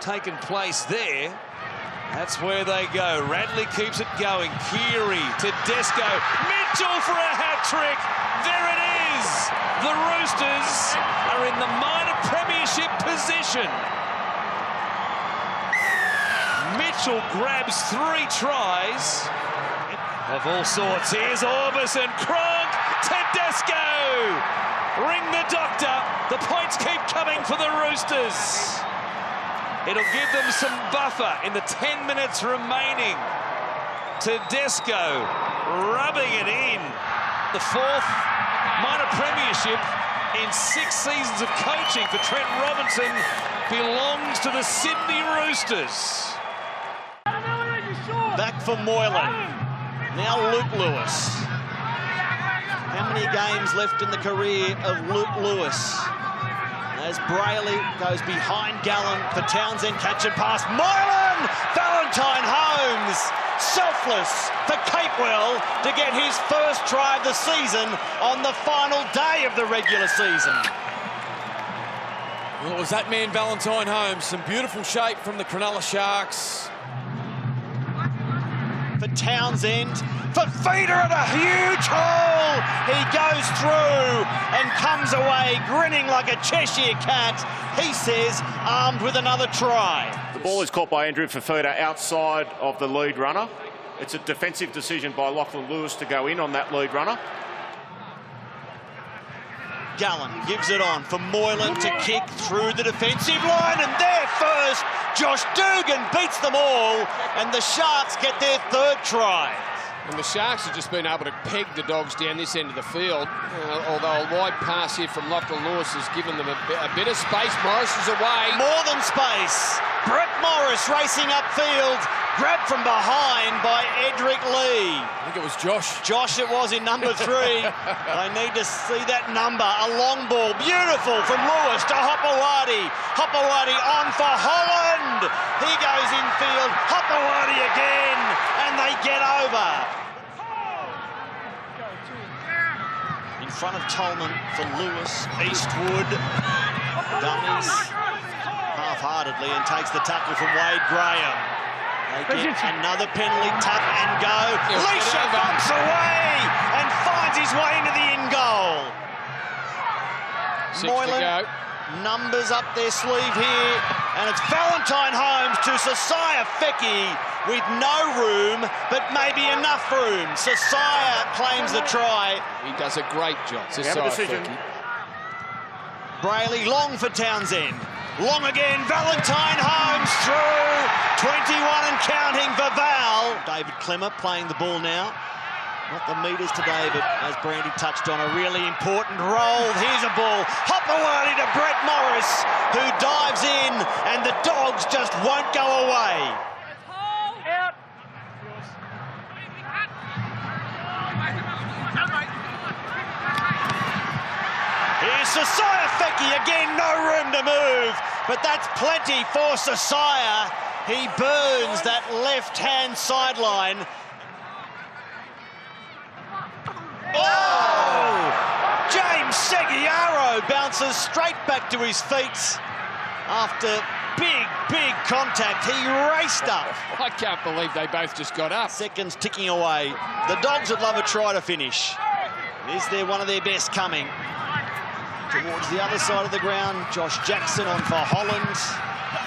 taken place there. That's where they go. Radley keeps it going. Keary to Tedesco. Mitchell for a hat-trick. There it is. The Roosters are in the minor premiership position. Mitchell grabs 3 tries of all sorts. Here's Orbis and Cronk. Tedesco. Ring the doctor. The points keep coming for the Roosters. It'll give them some buffer in the 10 minutes remaining. Tedesco rubbing it in. The 4th minor premiership in 6 seasons of coaching for Trent Robinson belongs to the Sydney Roosters. Back for Moylan. Now Luke Lewis. How many games left in the career of Luke Lewis? As Brayley goes behind Gallen for Townsend, catch and pass. Moylan! Valentine Holmes, selfless for Capewell to get his first try of the season on the final day of the regular season. Well, it was that man, Valentine Holmes. Some beautiful shape from the Cronulla Sharks. For Townsend, for Feeder at a huge hole. He goes through and comes away grinning like a Cheshire cat. He says, armed with another try. The ball is caught by Andrew Fafita outside of the lead runner. It's a defensive decision by Lachlan Lewis to go in on that lead runner. Gallen gives it on for Moylan to kick through the defensive line, and there first, Josh Dugan beats them all, and the Sharks get their third try. And the Sharks have just been able to peg the Dogs down this end of the field, although a wide pass here from Lachlan Lewis has given them a bit of space. Morris is away. More than space. Brett Morris racing upfield, grabbed from behind by Edric Lee. I think it was Josh. Josh it was in number 3. They need to see that number. A long ball, beautiful from Lewis to Hopewadi. Hopewadi on for Holland. He goes infield, Hopewadi again, and they get over. In front of Tolman for Lewis, Eastwood. Dummies half-heartedly and takes the tackle from Wade Graham. They get another penalty, tap and go. Leisha bumps away and finds his way into the in goal. 6 Moylan, to go. Numbers up their sleeve here, and it's Valentine Holmes to Sasaya Feki with no room, but maybe enough room. Sasaya claims the try. He does a great job. Sasaya Feki. Brayley long for Townsend. Long again, Valentine Holmes through. 21 and counting for Val. David Clemmer playing the ball now. Not the meters today, but as Brandy touched on, a really important role. Here's a ball. Hopewadi to Brett Morris, who dives in, and the Dogs just won't go away. Here's Sasaya Feki again, no room to move, but that's plenty for Sasaya. He burns that left-hand sideline. Oh! James Seguiaro bounces straight back to his feet after big contact. He raced up. I can't believe they both just got up. Seconds ticking away. The Dogs would love a try to finish. Is there one of their best coming? Towards the other side of the ground, Josh Jackson on for Holland.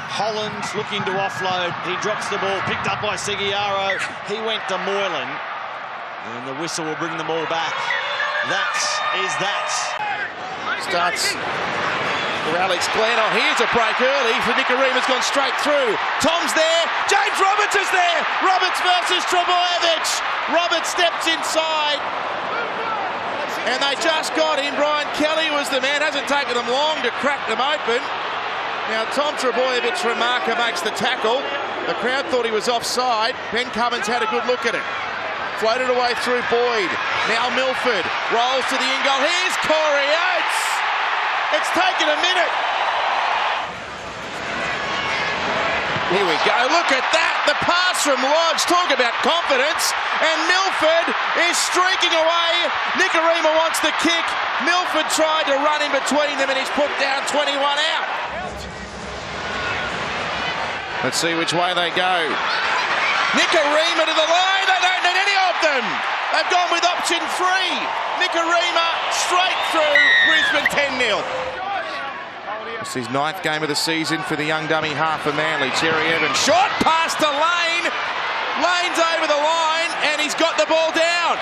Holland looking to offload. He drops the ball, picked up by Seguiaro. He went to Moylan. And the whistle will bring them all back. That is that. Starts for Alex Glenn. Oh, here's a break early for Nikorima's gone straight through. Tom's there. James Roberts is there. Roberts versus Trebojevic. Roberts steps inside. And they just got him. Brian Kelly was the man. Hasn't taken them long to crack them open. Now Tom Trebojevic remarker makes the tackle. The crowd thought he was offside. Ben Cummins had a good look at it. Floated away through Boyd. Now Milford rolls to the in goal. Here's Corey Oates. It's taken a minute. Here we go. Look at that. The pass from Lodge. Talk about confidence. And Milford is streaking away. Nikorima wants the kick. Milford tried to run in between them and he's put down 21 out. Let's see which way they go. Nikorima to the line. They don't need any of them. They've gone with option 3. Nikorima straight through. Brisbane 10-0. It's his 9th game of the season for the young dummy half for Manly. Cherry Evans. Short pass to Lane. Lane's over the line and he's got the ball down.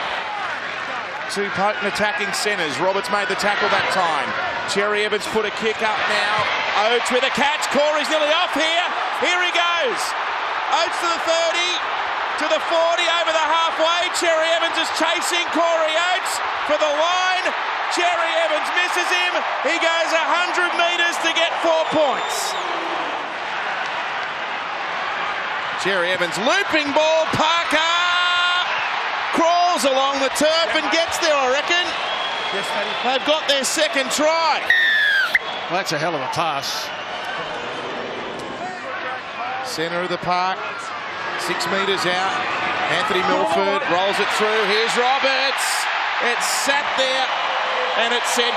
2 potent attacking centres. Roberts made the tackle that time. Cherry Evans put a kick up now. Oates with a catch. Corey's nearly off here. Here he goes. Oates to the 30, to the 40, over the halfway. Cherry Evans is chasing Corey Oates for the line. Cherry Evans misses him. He goes 100 metres to get 4 points. Cherry Evans looping ball. Parker crawls along the turf and gets there, I reckon. Yes, Matty. They've got their 2nd try. Well, that's a hell of a pass. Centre of the park, 6 metres out. Anthony Milford rolls it through. Here's Roberts. It's sat there and it said,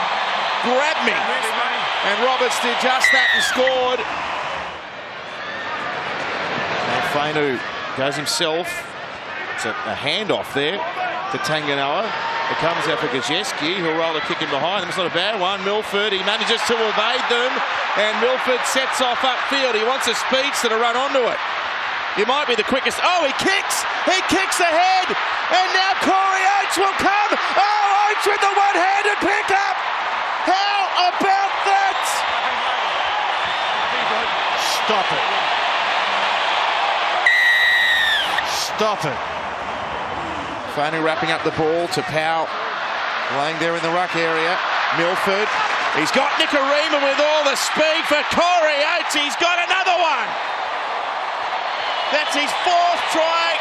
grab me. And Roberts did just that and scored. Now Fainu goes himself. It's a handoff there to Tanganoa. It comes out for Gajeski, who'll roll a kick in behind him. It's not a bad one. Milford, he manages to evade them. And Milford sets off upfield. He wants a speedster to run onto it. You might be the quickest. Oh, he kicks! He kicks ahead! And now Corey Oates will come! Oh, Oates with the one-handed pick-up! How about that? Stop it. Stop it. Finally wrapping up the ball to Powell. Laying there in the ruck area. Milford. He's got Nicarima with all the speed for Corey Oates. He's got another one. That's his fourth try.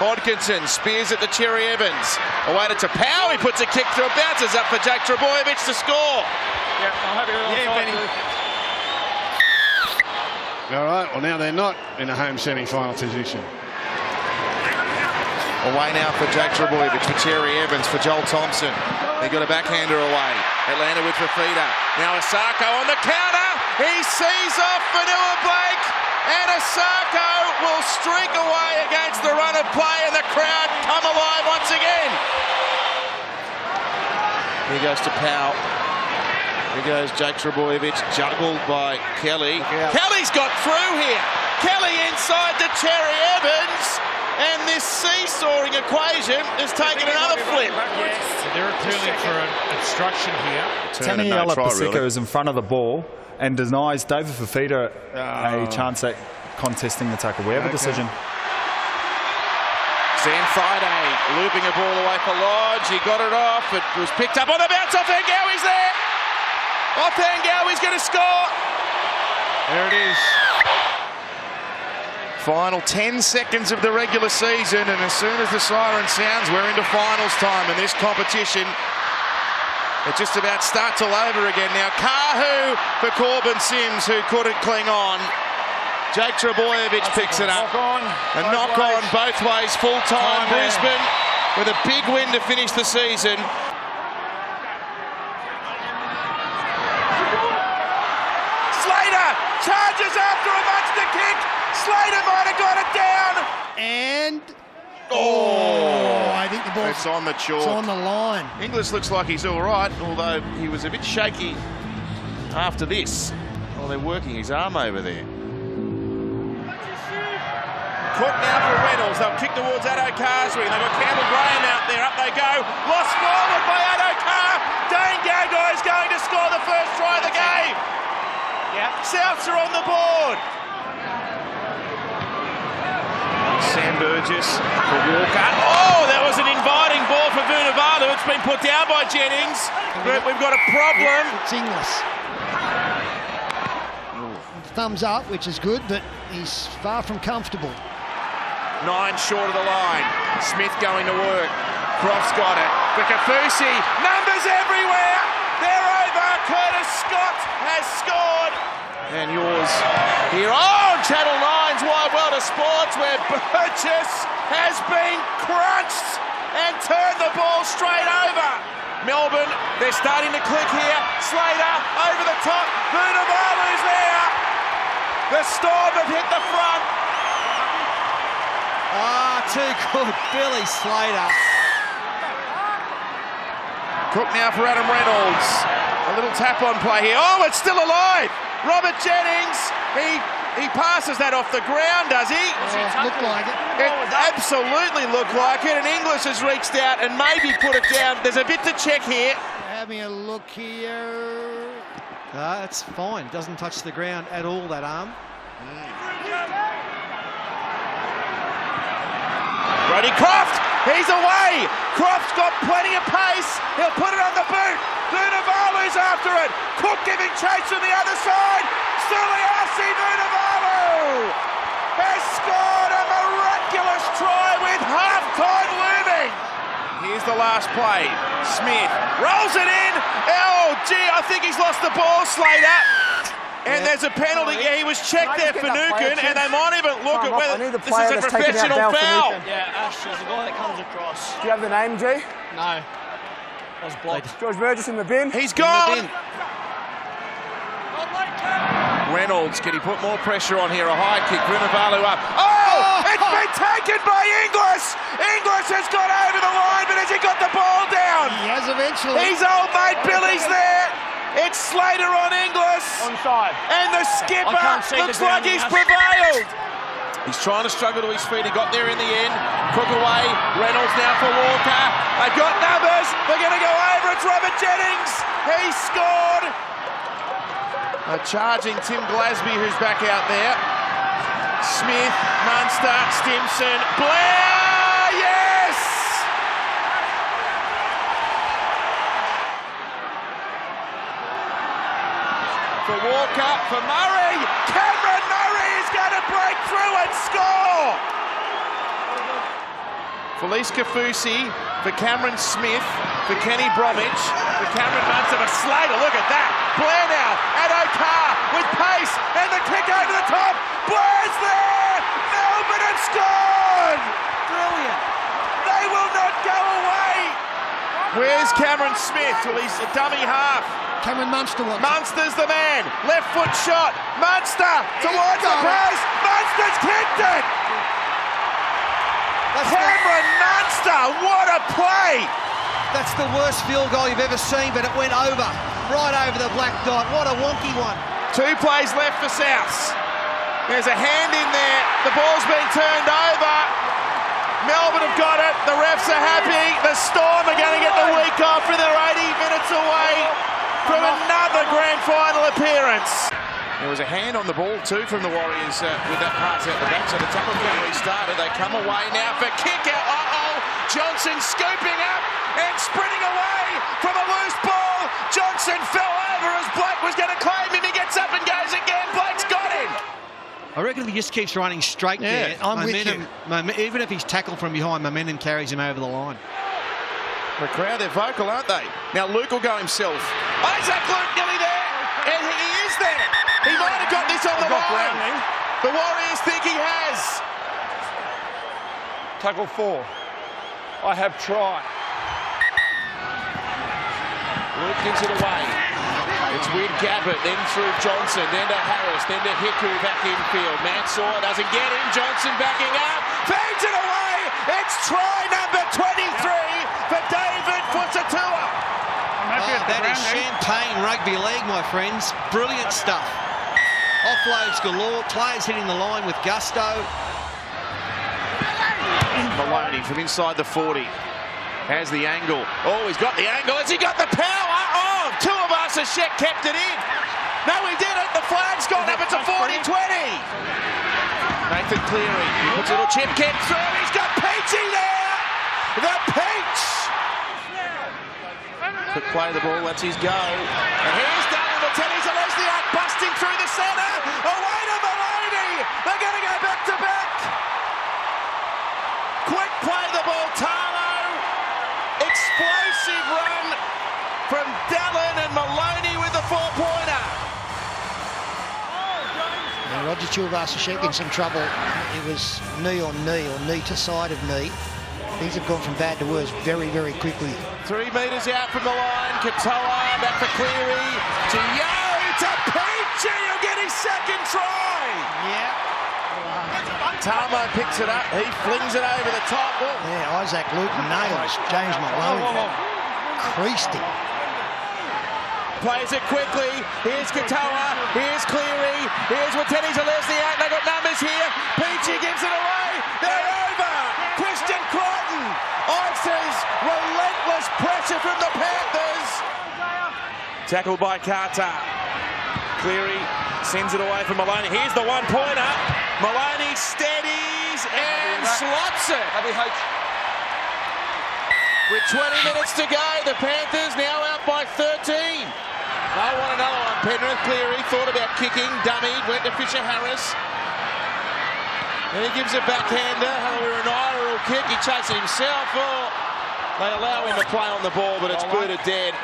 Hodkinson spears it to Cherry Evans. Away to Powell. He puts a kick through. Bounces up for Jake Trbojevic to score. Yeah, I'm happy to All right, well, now they're not in a home semi-final position. Away now for Jake Trbojevic, for Cherry Evans, for Joel Thompson. They got a backhander away. Atlanta with Fafita. Now Asako on the counter. He sees off Vanilla Blake. And Asako will streak away against the run of play, and the crowd come alive once again. Here goes to Powell. Here goes Jake Trbojevic, juggled by Kelly. Kelly's got through here. Kelly inside to Cherry Evans. And this seesawing equation has taken another flip. They're appealing for an obstruction here. Taniela Paseka is in front of the ball and denies David Fafita a chance at contesting the tackle. We have a decision. Zanfide looping a ball away for Lodge. He got it off. It was picked up on the bounce off Angaui's there. Off Angaui's going to score. There it is. Final 10 seconds of the regular season, and as soon as the siren sounds, we're into finals time in this competition. It just about starts all over again now. Kahu for Corbin Sims, who couldn't cling on. Jake Trbojevic picks it up. A knock on both ways, full-time Brisbane, with a big win to finish the season. Slater charges after a monster kick. Slater might have got it down. And I think the ball. It's on the chalk. It's on the line. Inglis looks like he's all right, although he was a bit shaky after this. Oh, they're working his arm over there. Cook now for Reynolds. They'll kick towards Addo-Carr-Swing. They've got Campbell Graham out there. Up they go. Lost forward by Addo-Carr. Dane Gagai is going to score the first try of the game. Souths are on the board. Sam Burgess for Walker. Oh, that was an inviting ball for Vunivalu. It's been put down by Jennings. But we've got a problem. It's Inglis. Thumbs up, which is good, but he's far from comfortable. 9 short of the line. Smith going to work. Croft's got it. For Kafusi. Numbers everywhere. They're over. Curtis Scott has scored. And yours here. Oh, Channel 9's Wide World of Sports, where Burgess has been crunched and turned the ball straight over. Melbourne, they're starting to click here. Slater over the top. Vunivalu's there. The Storm have hit the front. Too good. Billy Slater. Cook now for Adam Reynolds. A little tap on play here. Oh, it's still alive. Robert Jennings, he passes that off the ground, does he? Looked like it. It absolutely looked like it, and Inglis has reached out and maybe put it down. There's a bit to check here. Having a look here. That's fine. Doesn't touch the ground at all, that arm. Brody Croft, he's away. Croft's got plenty of pace. He'll put it on the boot. Vunivalu's after it. Cook giving chase from the other side. Suliasi Vunivalu has scored a miraculous try with half-time looming. Here's the last play. Smith rolls it in. Oh, gee, I think he's lost the ball, Slater. And there's a penalty. Yeah, he was checked there for Nukin, and they might even look at whether this is a professional foul. Yeah, Ash, there's a guy that comes across. Do you have the name, G? No. I was blocked. George Burgess in the bin. He's gone. Reynolds, can he put more pressure on here? A high kick, Vunivalu up. Oh! It's been taken by Inglis! Inglis has got over the line, but has he got the ball down? He has eventually. His old mate Billy's there. It's Slater on Inglis. Onside. And the skipper looks like he's prevailed. He's trying to struggle to his feet. He got there in the end. Crook away. Reynolds now for Walker. They've got numbers. They're going to go over. It's Robert Jennings. He scored. Charging Tim Glasby, who's back out there. Smith, Munster, Stimson, Blair. Yes! For Walker, for Murray. Cameron Murray is going to break through and score! Felice Kafusi, for Cameron Smith, for Kenny Bromwich, for Cameron Munster, for Slater. Look at that. Blair now, Addo-Carr with pace, and the kick over the top. Blair's there! Melbourne have scored! Brilliant. They will not go away. Where's Cameron Smith? Well, he's a dummy half. Cameron Munster wants Munster's the man. Left foot shot. Munster towards the post. Munster's kicked it. Cameron Munster, what a play. That's the worst field goal you've ever seen, but it went over. Right over the black dot. What a wonky one. 2 plays left for Souths. There's a hand in there. The ball's been turned over. Melbourne have got it. The refs are happy. The Storm are going to get the week off, and they're 80 minutes away from another grand final appearance. There was a hand on the ball too from the Warriors with that pass out the back, so the tackle can restarted. They come away now for kick out. Johnson scooping up and sprinting away from a loose ball. Johnson fell over as Blake was going to claim him. He gets up and goes again. Blake's got him. I reckon if he just keeps running straight there, I'm with you. Even if he's tackled from behind, momentum carries him over the line. The crowd, they're vocal, aren't they? Now Luke will go himself. Isaac Luke nearly there, and he is there. He might have got this on the line. The Warriors think he has. Tackle 4. I have tried. Luke gives it away. It's with Gabbett, then through Johnson, then to Harris, then to Hiku back infield. Mansour doesn't get him. Johnson backing up. Fades it away. It's try number 23 for David Fusitu'a. That is champagne rugby league, my friends. Brilliant stuff. Offloads galore. Players hitting the line with gusto. Maloney from inside the 40. Has the angle. Oh, he's got the angle. Has he got the power? Oh, Tuivasa-Sheck kept it in. No, he did it. The flag's gone up. It's a 40-20. Nathan Cleary. He puts a little chip kick through. He's got Peachy there. The Peach. Quick play of the ball. That's his go. And here's Daniel Martinez-Alesniak busting through the centre. Away to Maloney. They're going to go back to back. Quick play of the ball. Tarlo. Explosive run from Dallin, and Maloney with the 4-pointer. Roger Tuivasa-Sheck in some trouble. It was knee on knee or knee to side of knee. Things have gone from bad to worse very, very quickly. 3 metres out from the line. Katoa back to Cleary. To Yo, to Peachy. He'll get his second try. Yeah. Tamo picks it up. He flings it over the top. Oh. Yeah, Isaac Luton nails James Maloney. Creased him. Plays it quickly. Here's Katoa. Here's Cleary. Here's Martinez-Alesniak. They got numbers here. Peachy gives it away. They're over. Christian Crichton. Ices relentless pressure from the Panthers. Tackled by Carter. Cleary sends it away from Maloney. Here's the 1-pointer. Maloney steadies and slots it. With 20 minutes to go, the Panthers now out by 13. They want another one. Penrith. Cleary thought about kicking, dummied, went to Fisher-Harris. And he gives a backhander. Harawira-Naira will kick. He chased it himself. Oh, they allow him to play on the ball, but it's booted dead.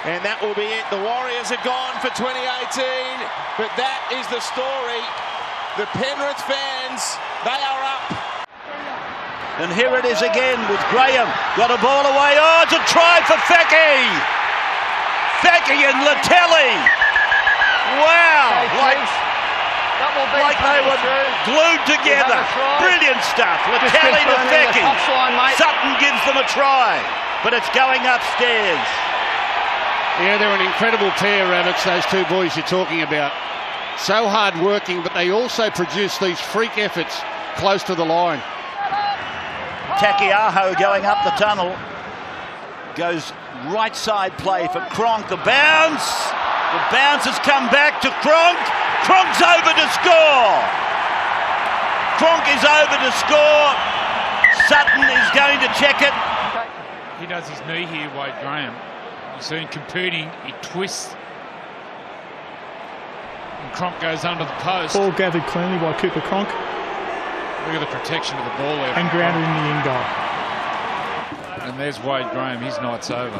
And that will be it. The Warriors are gone for 2018. But that is the story. The Penrith fans, they are up. And here it is again with Graham. Got a ball away. Oh, it's a try for Fecky. Fecky and Latelli. Wow. Like they were glued together. Brilliant stuff. Latelli to Fecky. Sutton gives them a try. but it's going upstairs. Yeah, they're an incredible pair, Rabbits, those two boys you're talking about. So hard working, but they also produce these freak efforts close to the line. Takiaho going up the tunnel. Goes right side play for Cronk. The bounce. The bounce has come back to Cronk. Cronk's over to score. Cronk is over to score. Sutton is going to check it. He does his knee here, Wade Graham. You see him competing, he twists. And Cronk goes under the post. Ball gathered cleanly by Cooper Cronk. Look at the protection of the ball there. And grounded in the in goal. And there's Wade Graham, his night's over.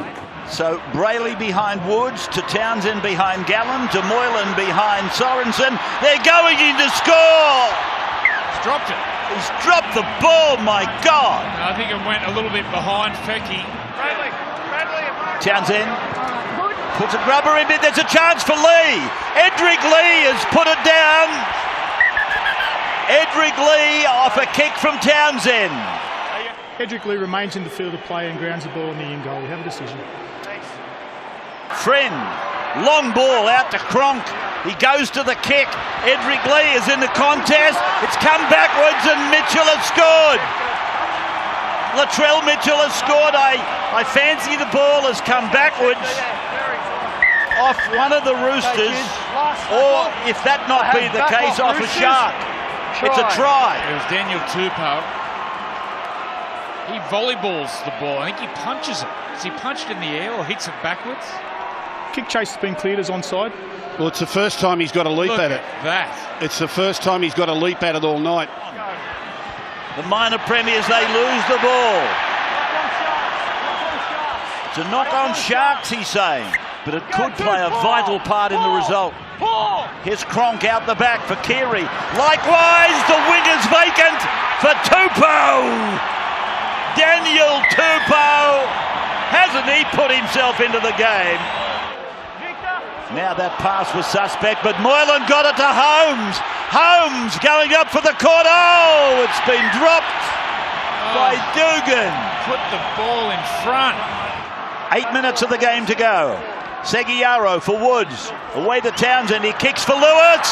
So Brayley behind Woods, to Townsend behind Gallen, to Moylan behind Sorensen. They're going in to score! He's dropped it. He's dropped the ball, my God! I think it went a little bit behind Fecky. Townsend puts a rubber in it. There's a chance for Lee. Edric Lee has put it down. Edric Lee off a kick from Townsend. Edric Lee remains in the field of play and grounds the ball in the in goal. We have a decision. Friend, long ball out to Cronk. He goes to the kick. Edric Lee is in the contest. It's come backwards and Mitchell has scored. Latrell Mitchell has scored. I fancy the ball has come backwards off one of the Roosters, or if that not be the case, off a Shark. It's a try. It was Daniel Tupou. He volleyballs the ball. I think he punches it. Has he punched in the air or hits it backwards? Kick chase has been cleared as onside. Well, it's the first time he's got a leap at it. That. It's the first time he's got a leap at it all night. The minor premiers, they lose the ball. It's a knock on Sharks, he's saying, but it could play a vital part in the result. Here's Cronk out the back for Keary. Likewise, the wing is vacant for Tupou. Daniel Tupou. Hasn't he put himself into the game? Now that pass was suspect, but Moylan got it to Holmes. Holmes going up for the corner. Oh, it's been dropped by Dugan. Put the ball in front. 8 minutes of the game to go. Seguiaro for Woods. Away to Townsend. He kicks for Lewis.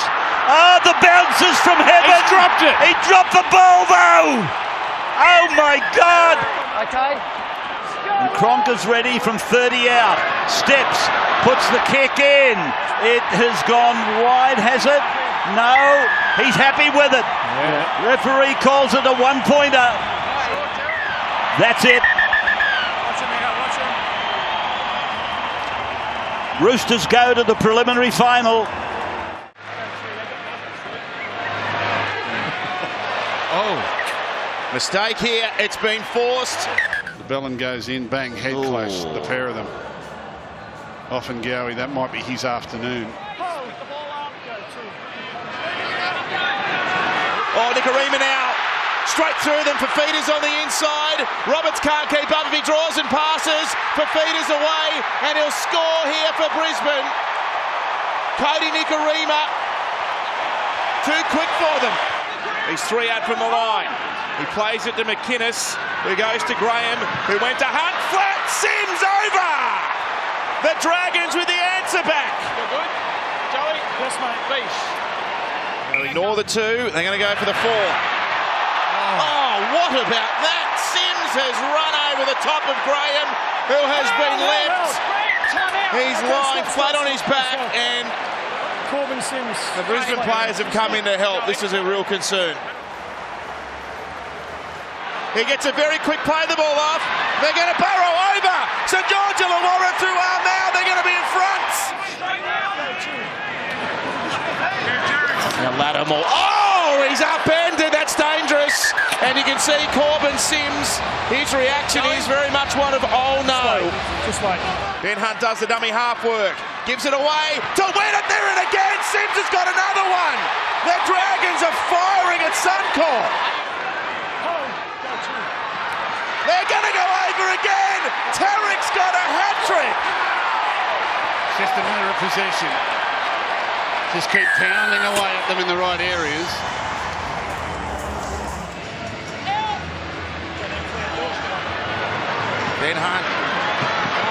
Oh, the bounce is from heaven. He's dropped it. He dropped the ball, though. Oh, my God. Okay. And Cronk is ready from 30 out. Steps. Puts the kick in. It has gone wide, has it? No. He's happy with it. Yeah. Referee calls it a one-pointer. That's it. Roosters go to the preliminary final. Oh. Mistake here. It's been forced. The Bellin goes in, bang, head close, the pair of them. Off and Gowie, that might be his afternoon. Oh, Nicarima now. Straight through them. Fafita's on the inside. Roberts can't keep up if he draws and passes. Fafita's away, and he'll score here for Brisbane. Cody Nicarima. Too quick for them. He's 3 out from the line. He plays it to McInnes, who goes to Graham, who went to Hunt. Flat. Sims over. The Dragons with the answer back. You're good? Joey? Yes, mate. Beach. They'll ignore the 2. They're going to go for the 4. Oh, what about that? Sims has run over the top of Graham, who has been left. He's lying flat on his back, and Corbin Sims. The Brisbane players have come in to help. This is a real concern. He gets a very quick play, the ball off. They're going to burrow over. St George Illawarra through now. They're going to be in front. Now Latimer. Oh, he's upended. That's dangerous. And you can see Corbin Sims. His reaction is very much one of, oh no. Just wait. Ben Hunt does the dummy half work. Gives it away to win it there and again. Sims has got another one. The Dragons are firing at Suncorp. They're going to go over again. Tarrick's got a hat-trick. Just a matter of possession. Just keep pounding away at them in the right areas. Ben Hunt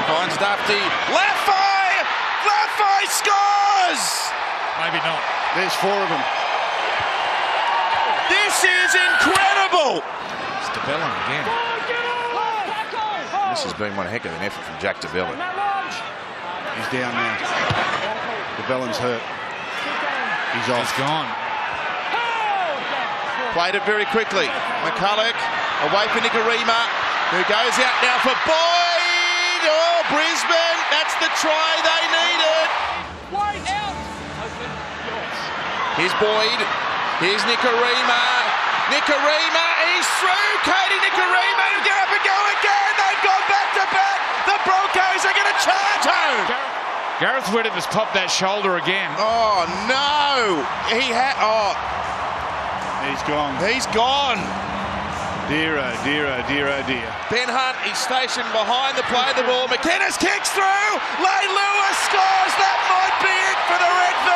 finds Dufty. Lafay scores! Maybe not. There's 4 of them. This is incredible! It's DeBellin again. This has been one heck of an effort from Jack DeBellin. He's down now. DeBellin's hurt. He's off. He's gone. Played it very quickly. McCulloch away for Nicarima, who goes out now for Boyd. Oh, Brisbane, that's the try they needed. Here's Boyd. Here's Nicarima. He's through. Katie Nicarima to get up and go again. They've gone back to back. The Broncos are going to charge home. Gareth Whitted has popped that shoulder again. Oh, no. He's gone. He's gone. Dear, oh dear, oh dear, oh dear. Ben Hunt is stationed behind the play of the ball. McInnes kicks through. Lane Lewis scores. That might be it for the Red V.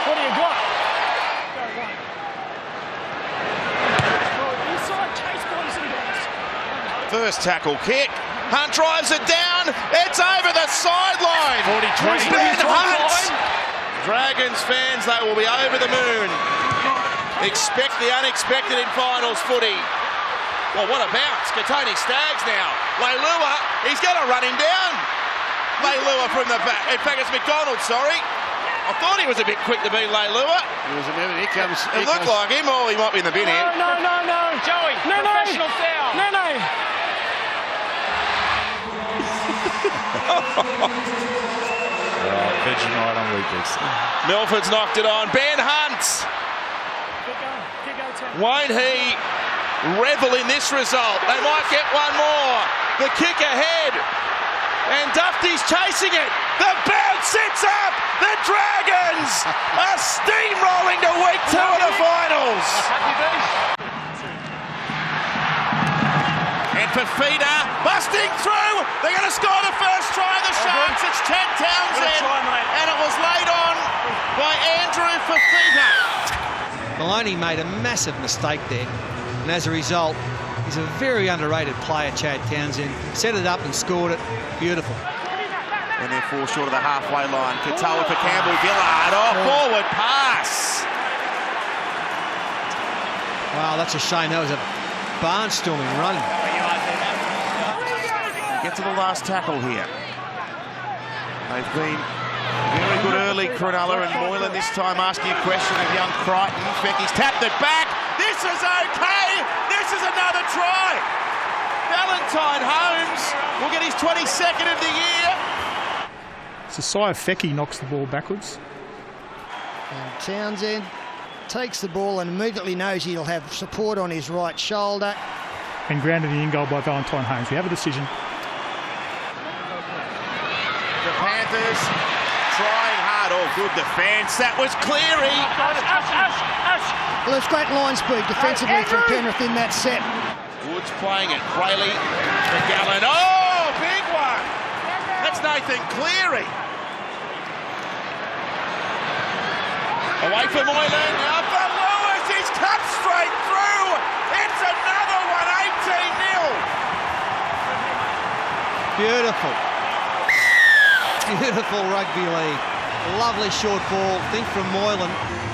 What do you got? First tackle kick. Hunt drives it down. It's over the sideline. 40-20. Ben Hunt. Dragons fans, they will be over the moon. Expect the unexpected in finals footy. Well, what a bounce. Katoni Staggs now. Leilua, he's going to run him down. Leilua from the back. In fact, it's McDonald, sorry. I thought he was a bit quick to beat Leilua. He was a minute. Here comes. It looked like him, or he might be in the bin here. No. Joey, professional foul. No. Vegemite on weekends. Milford's knocked it on. Ben Hunt. Won't he revel in this result? They might get one more. The kick ahead. And Dufty's chasing it. The bounce sits up. The Dragons are steamrolling to week 2 of the finals. And Fafita busting through. They're going to score the first try of the Sharks. It's Ted Townsend. And it was laid on by Andrew Fafita. Maloney made a massive mistake there, and as a result, he's a very underrated player, Chad Townsend. Set it up and scored it. Beautiful. And they're 4 short of the halfway line. Katoa for Campbell-Gillard. Forward pass. Wow, that's a shame. That was a barnstorming run. Get to the last tackle here. They've been very good early, Cronulla, and Moylan this time asking a question of young Crichton. Fecky's tapped it back. This is okay. This is another try. Valentine Holmes will get his 22nd of the year. Sasai Fecky knocks the ball backwards. And Townsend takes the ball and immediately knows he'll have support on his right shoulder. And grounded in goal by Valentine Holmes. We have a decision. The Panthers trying hard. Oh, good defence. That was Cleary. Well, there's great line speed defensively from Penrith in that set. Woods playing it. Brayley for Gallen. Oh, big one. That's Nathan Cleary. Away from Moylan. Now for Lewis. He's cut straight through. It's another one. 18-0. Beautiful. Beautiful rugby league. Lovely short ball. Think from Moylan.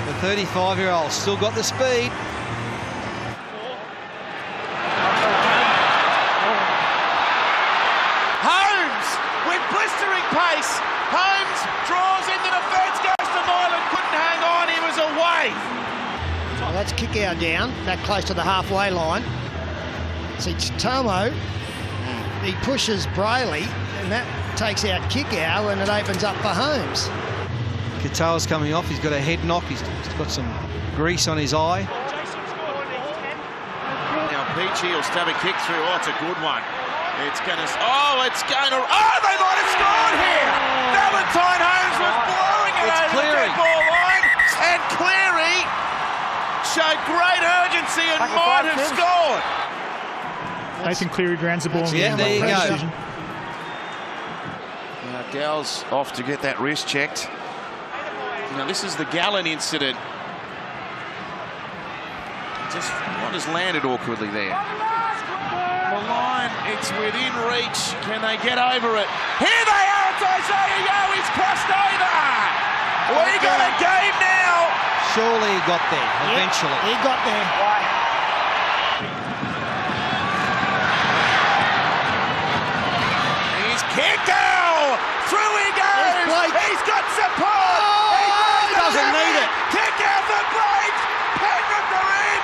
The 35-year-old still got the speed. Holmes with blistering pace. Holmes draws in the defence, goes to Moylan, couldn't hang on, he was away. Well, that's Kikau down, that close to the halfway line. See, Tomo, he pushes Brayley, and that takes out Kikau, and it opens up for Holmes. Katoa's coming off, he's got a head knock, he's got some grease on his eye. Now Peachy will stab a kick through. Oh, it's a good one. It's going to... Oh, it's going to... Oh, they might have scored here! Valentine Holmes was blowing it over the dead ball line, and Cleary showed great urgency and might have scored. Nathan Cleary grounds the ball. Yeah, there you go. Decision. Now Gal's off to get that wrist checked. Now this is the Gallen incident. Just one has landed awkwardly there. The line It's within reach. Can they get over it? Here they are. It's Isaiah Yeo. He's crossed over. We got a game now. Surely he got there eventually. He got there. He's kicked out. Through he goes. He's got support. He doesn't need it. Kick out for Blake. Penrith are in.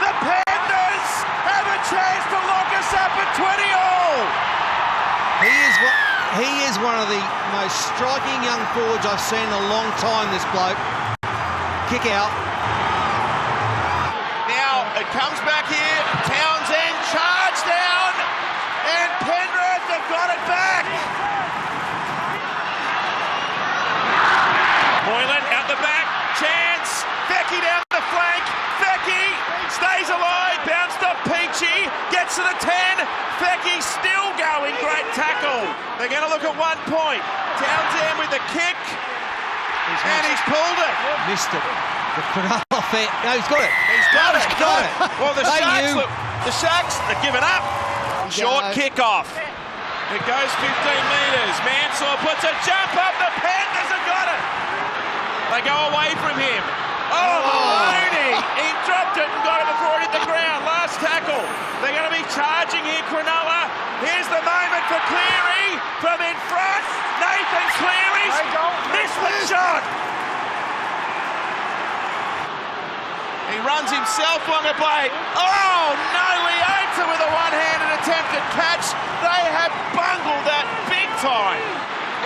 The Panthers have a chance to lock us up at 20-all. He is one of the most striking young forwards I've seen in a long time, this bloke. Kick out. Now it comes back here. Townsend charge down. And Penrith have got it back. Moylan out the back. Chance. Becky down the flank. Becky stays alive. Bounced off Peachy. Gets to the 10. Becky still going. Great tackle. They're going to look at 1 point. Townsend with the kick. And he's pulled it. Missed it. The Cronulla fair. No, he's got it. He's got it. Well, the They Sharks have given up. Short kick-off. It goes 15 metres. Mansour puts a jump up. The Panthers have got it. They go away from him. Oh, Maloney! He dropped it and got it before it hit the ground. Last tackle. They're going to be charging here, Cronulla. Here's the moment for Cleary from in front. Nathan Cleary's missed the shot. He runs himself on the blade. Oh, no, Leota with a one-handed attempted catch. They have bungled that big time.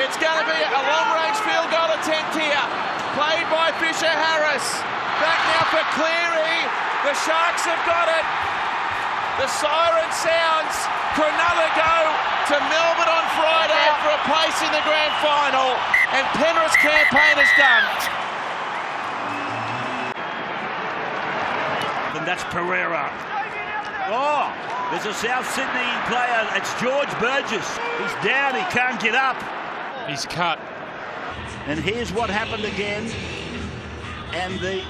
It's going to be a long-range field goal attempt here. Played by Fisher-Harris. Back now for Cleary. The Sharks have got it. The siren sounds. Cronulla go to Melbourne on Friday for a place in the grand final. And Penrith's campaign is done. And that's Pereira. Oh, there's a South Sydney player. It's George Burgess. He's down. He can't get up. He's cut. And here's what happened again. And they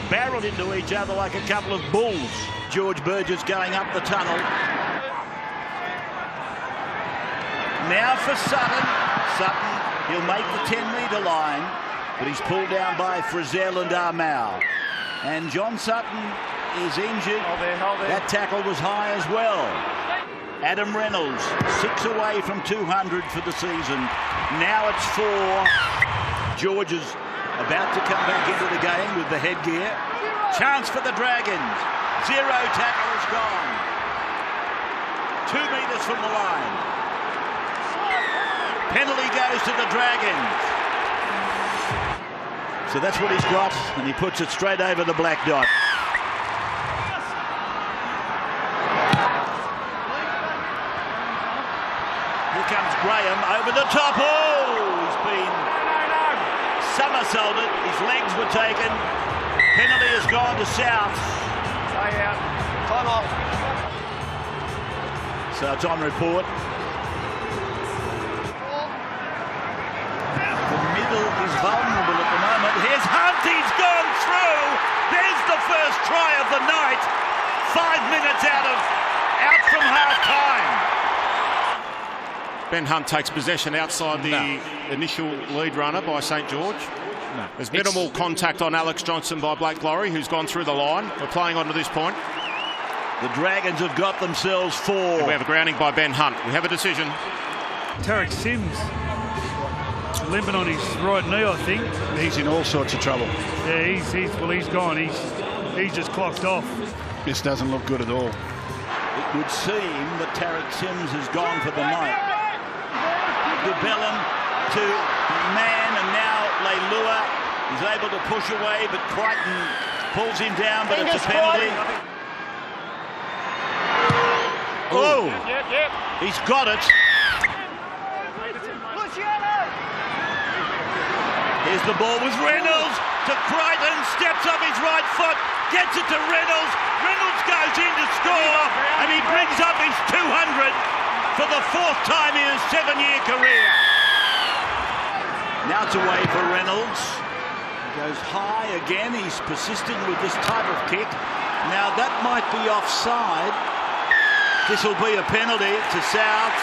barreled into each other like a couple of bulls. George Burgess going up the tunnel. Now for Sutton. Sutton, he'll make the 10-metre line, but he's pulled down by Frizzell and Armau. And John Sutton is injured. That tackle was high as well. Adam Reynolds, 6 away from 200 for the season. Now it's 4. George is about to come back into the game with the headgear. Chance for the Dragons. 0 tackle is gone. 2 metres from the line. Penalty goes to the Dragons. So that's what he's got, and he puts it straight over the black dot. Here comes Graham over the top. Oh, he's been somersaulted. His legs were taken. Penalty has gone to South. Time off. So it's on report. The middle is vulnerable at the moment. Here's Hunt. He's gone through. There's the first try of the night. 5 minutes out from half time. Ben Hunt takes possession outside the initial lead runner by St George. No. There's minimal contact on Alex Johnson by Blake Lowry, who's gone through the line. We're playing on to this point. The Dragons have got themselves 4. And we have a grounding by Ben Hunt. We have a decision. Tarek Sims limping on his right knee, I think. He's in all sorts of trouble. Yeah, he's gone. He's just clocked off. This doesn't look good at all. It would seem that Tarek Sims has gone for the night. DeBellum to Mann, and now Leilua is able to push away, but Crichton pulls him down, but it's a penalty. Oh, he's got it. Here's the ball with Reynolds to Crichton, steps up his right foot, gets it to Reynolds. Reynolds goes in to score, and he brings up his 200 for the 4th time in his 7-year career. Now it's away for Reynolds. He goes high again. He's persisting with this type of kick. Now that might be offside. This will be a penalty to South.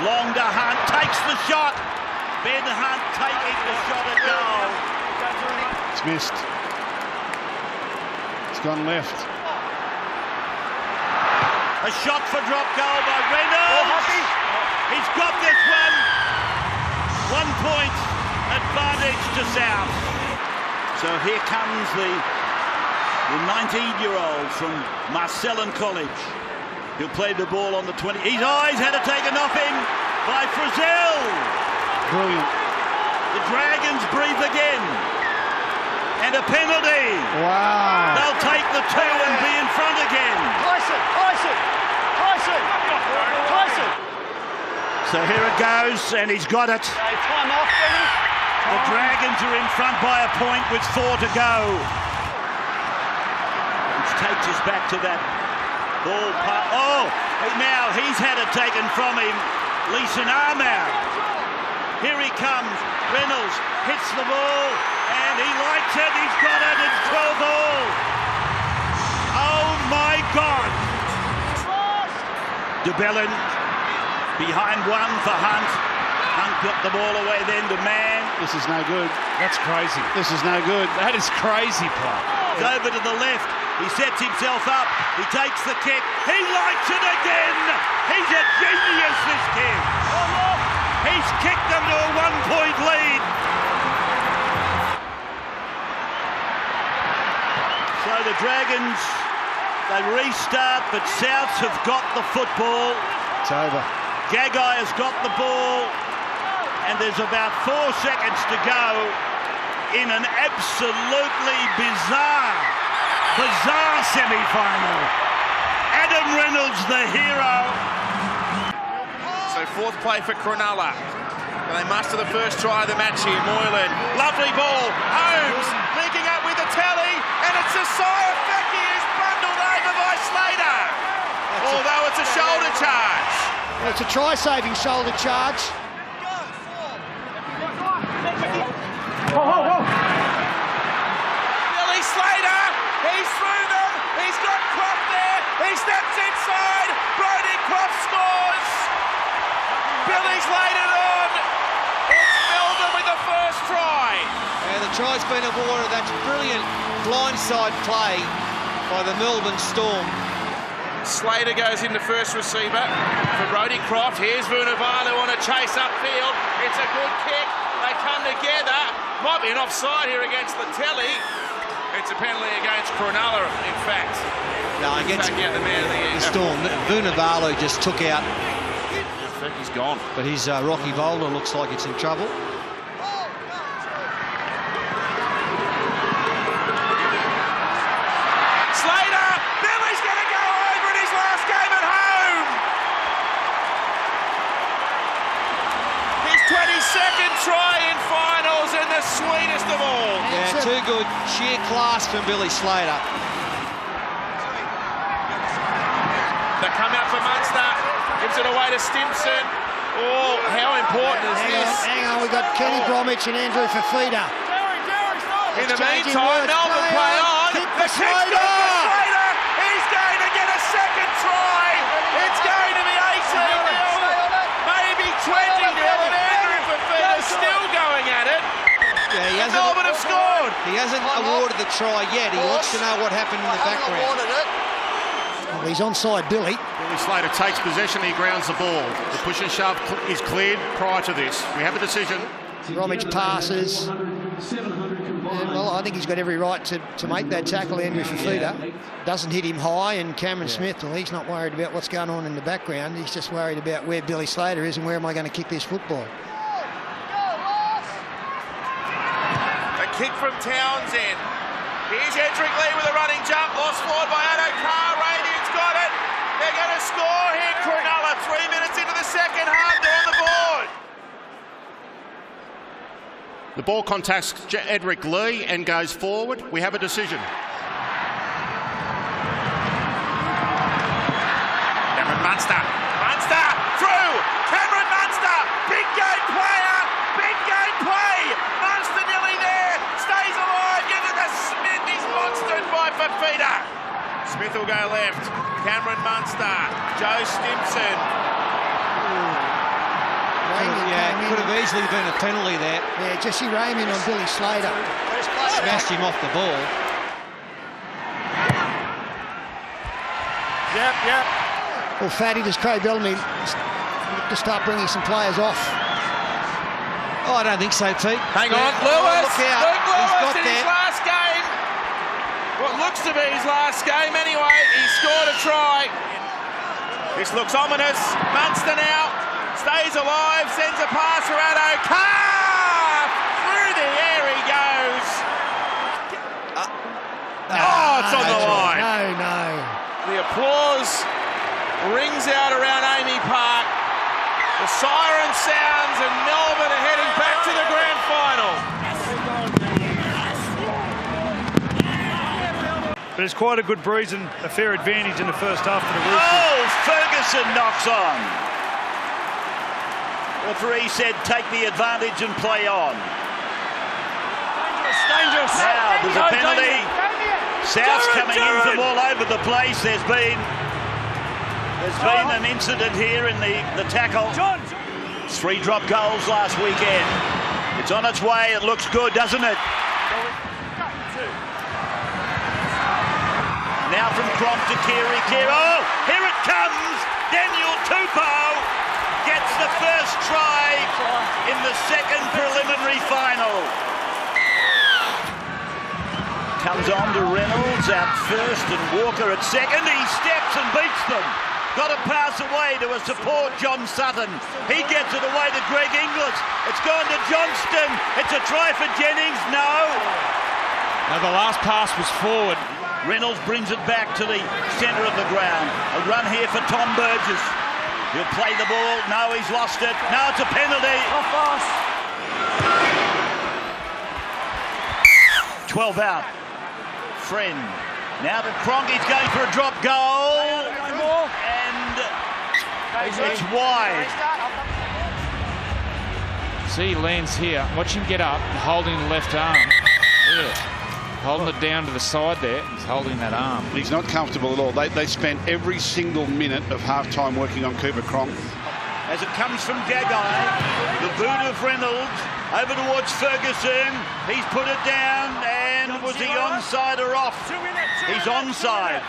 Long to Hunt, takes the shot. Ben Hunt taking the shot at goal. It's missed. It's gone left. A shot for drop goal by Reynolds. He's got this one. 1 point advantage to South. So here comes the 19-year-old from Marcellin College. He'll play the ball on the 20. His eyes had it taken off him by Frizzell. Brilliant. The Dragons breathe again. And a penalty. Wow. They'll take the 2 and be in front again. Tyson. So here it goes, and he's got it. Time off, Benny. The Dragons are in front by a point with 4 to go. Which takes us back to that ball. Now he's had it taken from him. Leeson Armour. Here he comes. Reynolds hits the ball, and he likes it. He's got it. It's 12 all. Oh my God. De Bellin behind 1 for Hunt. Hunt got the ball away then to Mann. This is no good. That's crazy. This is no good. That is crazy play. He's over to the left. He sets himself up. He takes the kick. He likes it again. He's a genius, this kid. He's kicked them to a 1-point lead. So the Dragons, they restart, but Souths have got the football. It's over. Gagai has got the ball, and there's about 4 seconds to go in an absolutely bizarre semi-final. Adam Reynolds, the hero. So 4th play for Cronulla. And they muster the first try of the match here. Moylan, lovely ball. Holmes linking up with the tally, and it's Isaiah Feki who's bundled over by Slater. Although it's a shoulder charge. Well, it's a try-saving shoulder charge. Billy Slater, he's through them. He's got Croft there. He steps inside. Brody Croft scores. Billy's laid it on. It's Melbourne with the first try. Yeah, the try's been awarded. That's brilliant blindside play by the Melbourne Storm. Slater goes into first receiver for Brody Croft. Here's Vunivalu on a chase upfield. It's a good kick. They come together. Might be an offside here against the telly. It's a penalty against Cronulla, in fact. No, against the man of the Storm. Vunivalu just took out. He's gone. But his Rocky Volder looks like it's in trouble. Slater! Billy's going to go over in his last game at home! His 22nd try in finals and the sweetest of all. Yeah, too good. Sheer class from Billy Slater. They come out for Munster. Gives it away to Stimson. Oh, how important is this? Hang on, we've got Kenny Bromwich and Andrew Fafita. In the meantime, Melbourne play on. The kick's good for Slater. He's going to get a second try. It's going to be 18-0, maybe 20-0, and Andrew Fafita's still going at it. Yeah, he hasn't. Melbourne have scored. He hasn't awarded the try yet. He wants to know what happened in the background. Well, he's onside, Billy. Billy Slater takes possession, he grounds the ball. The push and shove is cleared prior to this. We have a decision. Bromwich passes. And, well, I think he's got every right to make that tackle, Andrew Fafita. Doesn't hit him high, and Cameron Smith, well, he's not worried about what's going on in the background. He's just worried about where Billy Slater is and where am I going to kick this football. A kick from Townsend. Here's Edric Lee with a running jump. Lost forward by Addo-Carr. Radiant's got it. They're going to score here, Cronulla. 3 minutes into the second half. They're on the board. The ball contacts Edric Lee and goes forward. We have a decision. Cameron Munster. Munster through. Cameron Munster. Big game player. Big game play. Munster nearly there. Stays Smith will go left. Cameron Munster. Joe Stimson. Could have easily been a penalty there. Yeah, Jesse Raymond on Billy Slater. Smashed him off the ball. Yep. Well, Fatty, does Craig Bellamy to start bringing some players off? Oh, I don't think so, Pete. Hang on, Lewis. Look out. Luke Lewis He's got in his that. last game. What looks to be his last game anyway. He scored a try. This looks ominous. Munster now stays alive, sends a pass for Addo-Carr. Through the air he goes. It's on the line. No. The applause rings out around Amy Park. The siren sounds and Melbourne are heading back to the grand final. But it's quite a good breeze and a fair advantage in the first half for the Roosters. Oh, Ferguson knocks on. Referee said take the advantage and play on. Dangerous. Now there's a penalty. South's coming in from all over the place. There's been an incident here in the tackle. 3 drop goals last weekend. It's on its way. It looks good, doesn't it? Now from Cronk to Keary. Oh, here it comes. Daniel Tupou gets the first try in the second preliminary final. Comes on to Reynolds out first and Walker at second. He steps and beats them. Got a pass away to a support John Sutton. He gets it away to Greg Inglis. It's gone to Johnston. It's a try for Jennings. No. Now the last pass was forward. Reynolds brings it back to the centre of the ground. A run here for Tom Burgess. He'll play the ball. No, he's lost it. No, it's a penalty. 12 out. Friend. Now to Cronk. He's going for a drop goal. And it's wide. See, he lands here. Watch him get up, holding the left arm. Yeah. Holding it down to the side there. He's holding that arm. He's not comfortable at all. They spent every single minute of half-time working on Cooper Cronk. As it comes from Gagai, the boot of Reynolds over towards Ferguson. He's put it down, and was he onside or off? He's onside.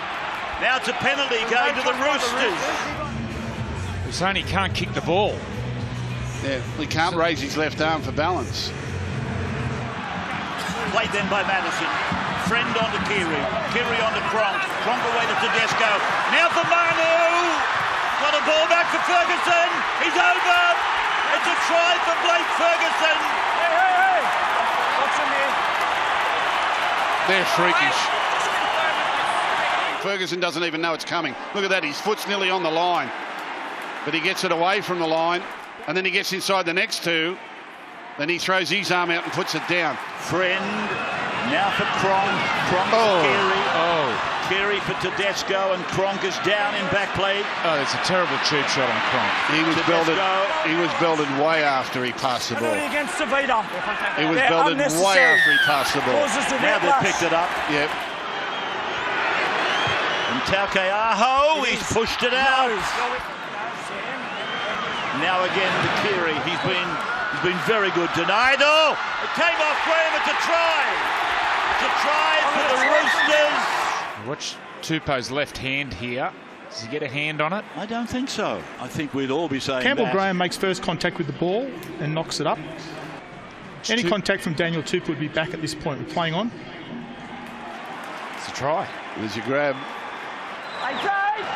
Now it's a penalty going to the Roosters. He's saying he can't kick the ball. Yeah, he can't raise his left arm for balance. Played then by Madison. Friend on to Keary. Keary on to Cronk. Cronk away to Tedesco. Now for Manu. Got a ball back for Ferguson. He's over. It's a try for Blake Ferguson. Hey. What's in there? They're freakish. Ferguson doesn't even know it's coming. Look at that. His foot's nearly on the line. But he gets it away from the line. And then he gets inside the next two. Then he throws his arm out and puts it down. Friend. Now for Cronk. Cronk for Keary. Keary for Tedesco, and Cronk is down in back play. Oh, it's a terrible cheap shot on Cronk. He was belted way after he passed the ball. Against Savita. He was belted way after he passed the ball. Now they've picked it up. Yep. And Taukeaho, he's pushed it out. Now again to Keary. He's been very good tonight. Oh, it came off Graham. It's a try. It's a try for the Roosters. Watch Tupou's left hand here. Does he get a hand on it? I don't think so. I think we'd all be saying Campbell that. Graham makes first contact with the ball and knocks it up. Any contact from Daniel Tupou would be back at this point. We're playing on. It's a try. There's your grab.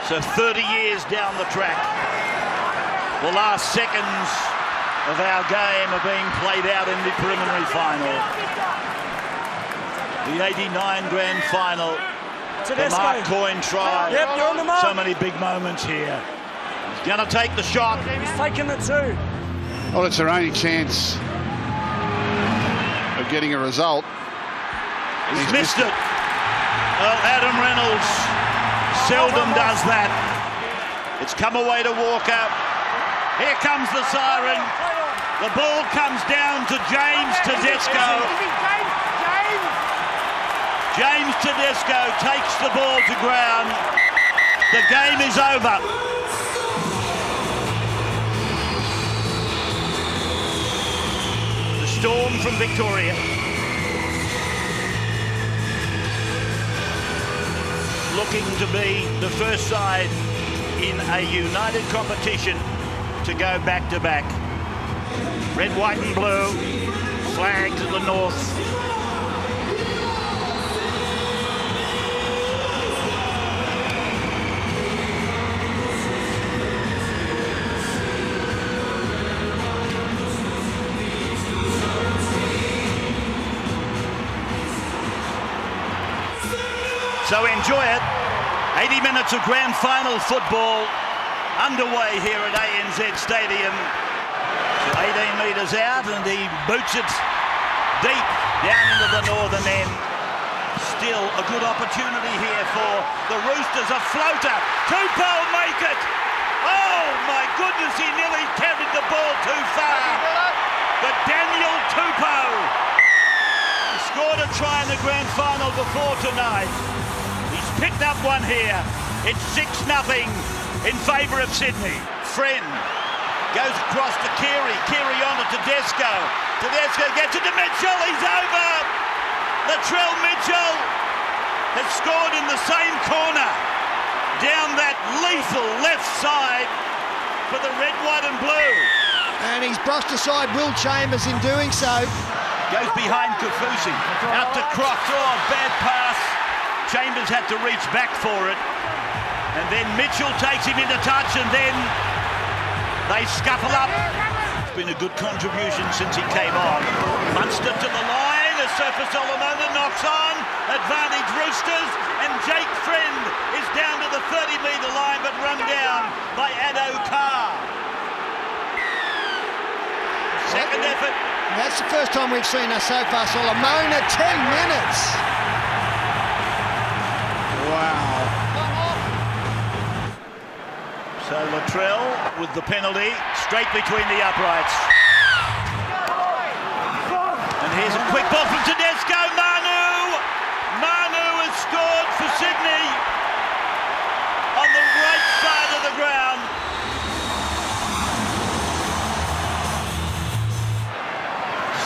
So 30 years down the track. The last seconds of our game are being played out in the preliminary final. The 89 grand final. The Mark Coyne try. Yep, you're on the mark. So many big moments here. He's going to take the shot. He's taking the two. Well, it's their only chance of getting a result. He's missed it. Well, Adam Reynolds seldom does that. It's come away to Walker. Here comes the siren. The ball comes down to James Tedesco. James Tedesco takes the ball to ground. The game is over. The Storm from Victoria. Looking to be the first side in a united competition to go back-to-back. Red, white and blue, flag to the north. So enjoy it. 80 minutes of grand final football underway here at ANZ Stadium. 18 metres out and he boots it deep down into the northern end. Still a good opportunity here for the Roosters. A floater. Tupou make it. Oh my goodness, he nearly carried the ball too far. But Daniel Tupou scored a try in the grand final before tonight. He's picked up one here. It's 6-0 in favour of Sydney. Friend goes across to Keary. Keary on to Tedesco. Tedesco gets it to Mitchell. He's over. Latrell Mitchell has scored in the same corner down that lethal left side for the red, white and blue. And he's brushed aside Will Chambers in doing so. Goes behind Kafusi. Out to Croft. Oh, bad pass. Chambers had to reach back for it. And then Mitchell takes him into touch and then they scuffle up. It's been a good contribution since he came on. Munster to the line as Sofa Solomona knocks on. Advantage Roosters and Jake Friend is down to the 30-metre line but run down by Addo Carr. Second effort. That's the first time we've seen a Sofa Solomona. 10 minutes. Wow. So Latrell with the penalty, straight between the uprights. And here's a quick ball from Tedesco. Manu! Manu has scored for Sydney on the right side of the ground.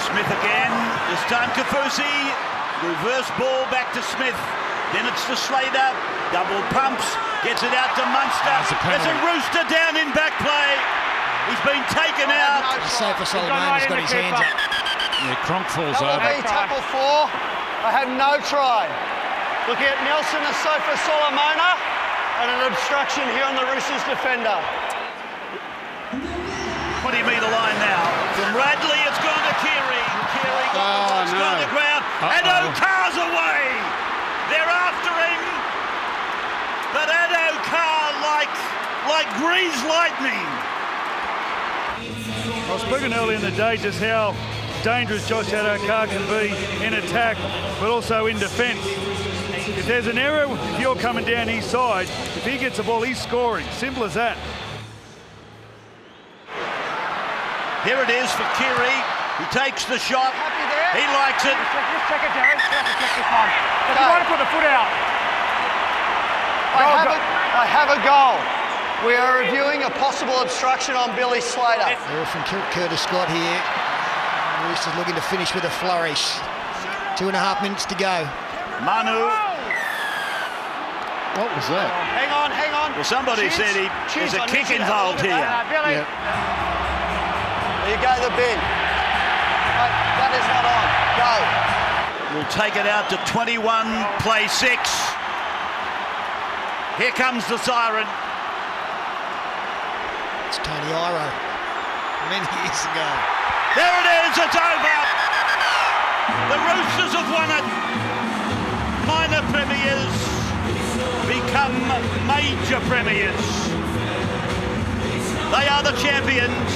Smith again, this time Kafusi. Reverse ball back to Smith. Then it's to Slater. Double pumps. Gets it out to Munster. There's a Rooster down in back play. He's been taken out. Sofa Solomona's got his hands up. Yeah, Cronk falls over. Tackle 4. I had no try. Looking at Nelson, a Sofa Solomona, and an obstruction here on the Roosters defender. 20-metre line now. From Radley, it's gone to Keary. Keary got the on the ground. And O'Carr's away. They're after him. But Addo Carr like greased lightning. I was speaking earlier in the day just how dangerous Josh Addo Carr can be in attack, but also in defence. If there's an error, if you're coming down his side, if he gets the ball, he's scoring. Simple as that. Here it is for Keary. He takes the shot. He likes it. Just check it, Jerry. Check this one. If you want to put the foot out. I have a goal. We are reviewing a possible obstruction on Billy Slater. Ball from Curtis Scott here. Roosters looking to finish with a flourish. 2.5 minutes to go. Manu. What was that? Hang on. Well, somebody said there's a kick involved here. Billy. Yeah. There you go, the bin. That is not on. Go. We'll take it out to 21, play 6. Here comes the siren. It's Tony Iro. Many years ago. There it is, it's over. The Roosters have won it. Minor premiers become major premiers. They are the champions.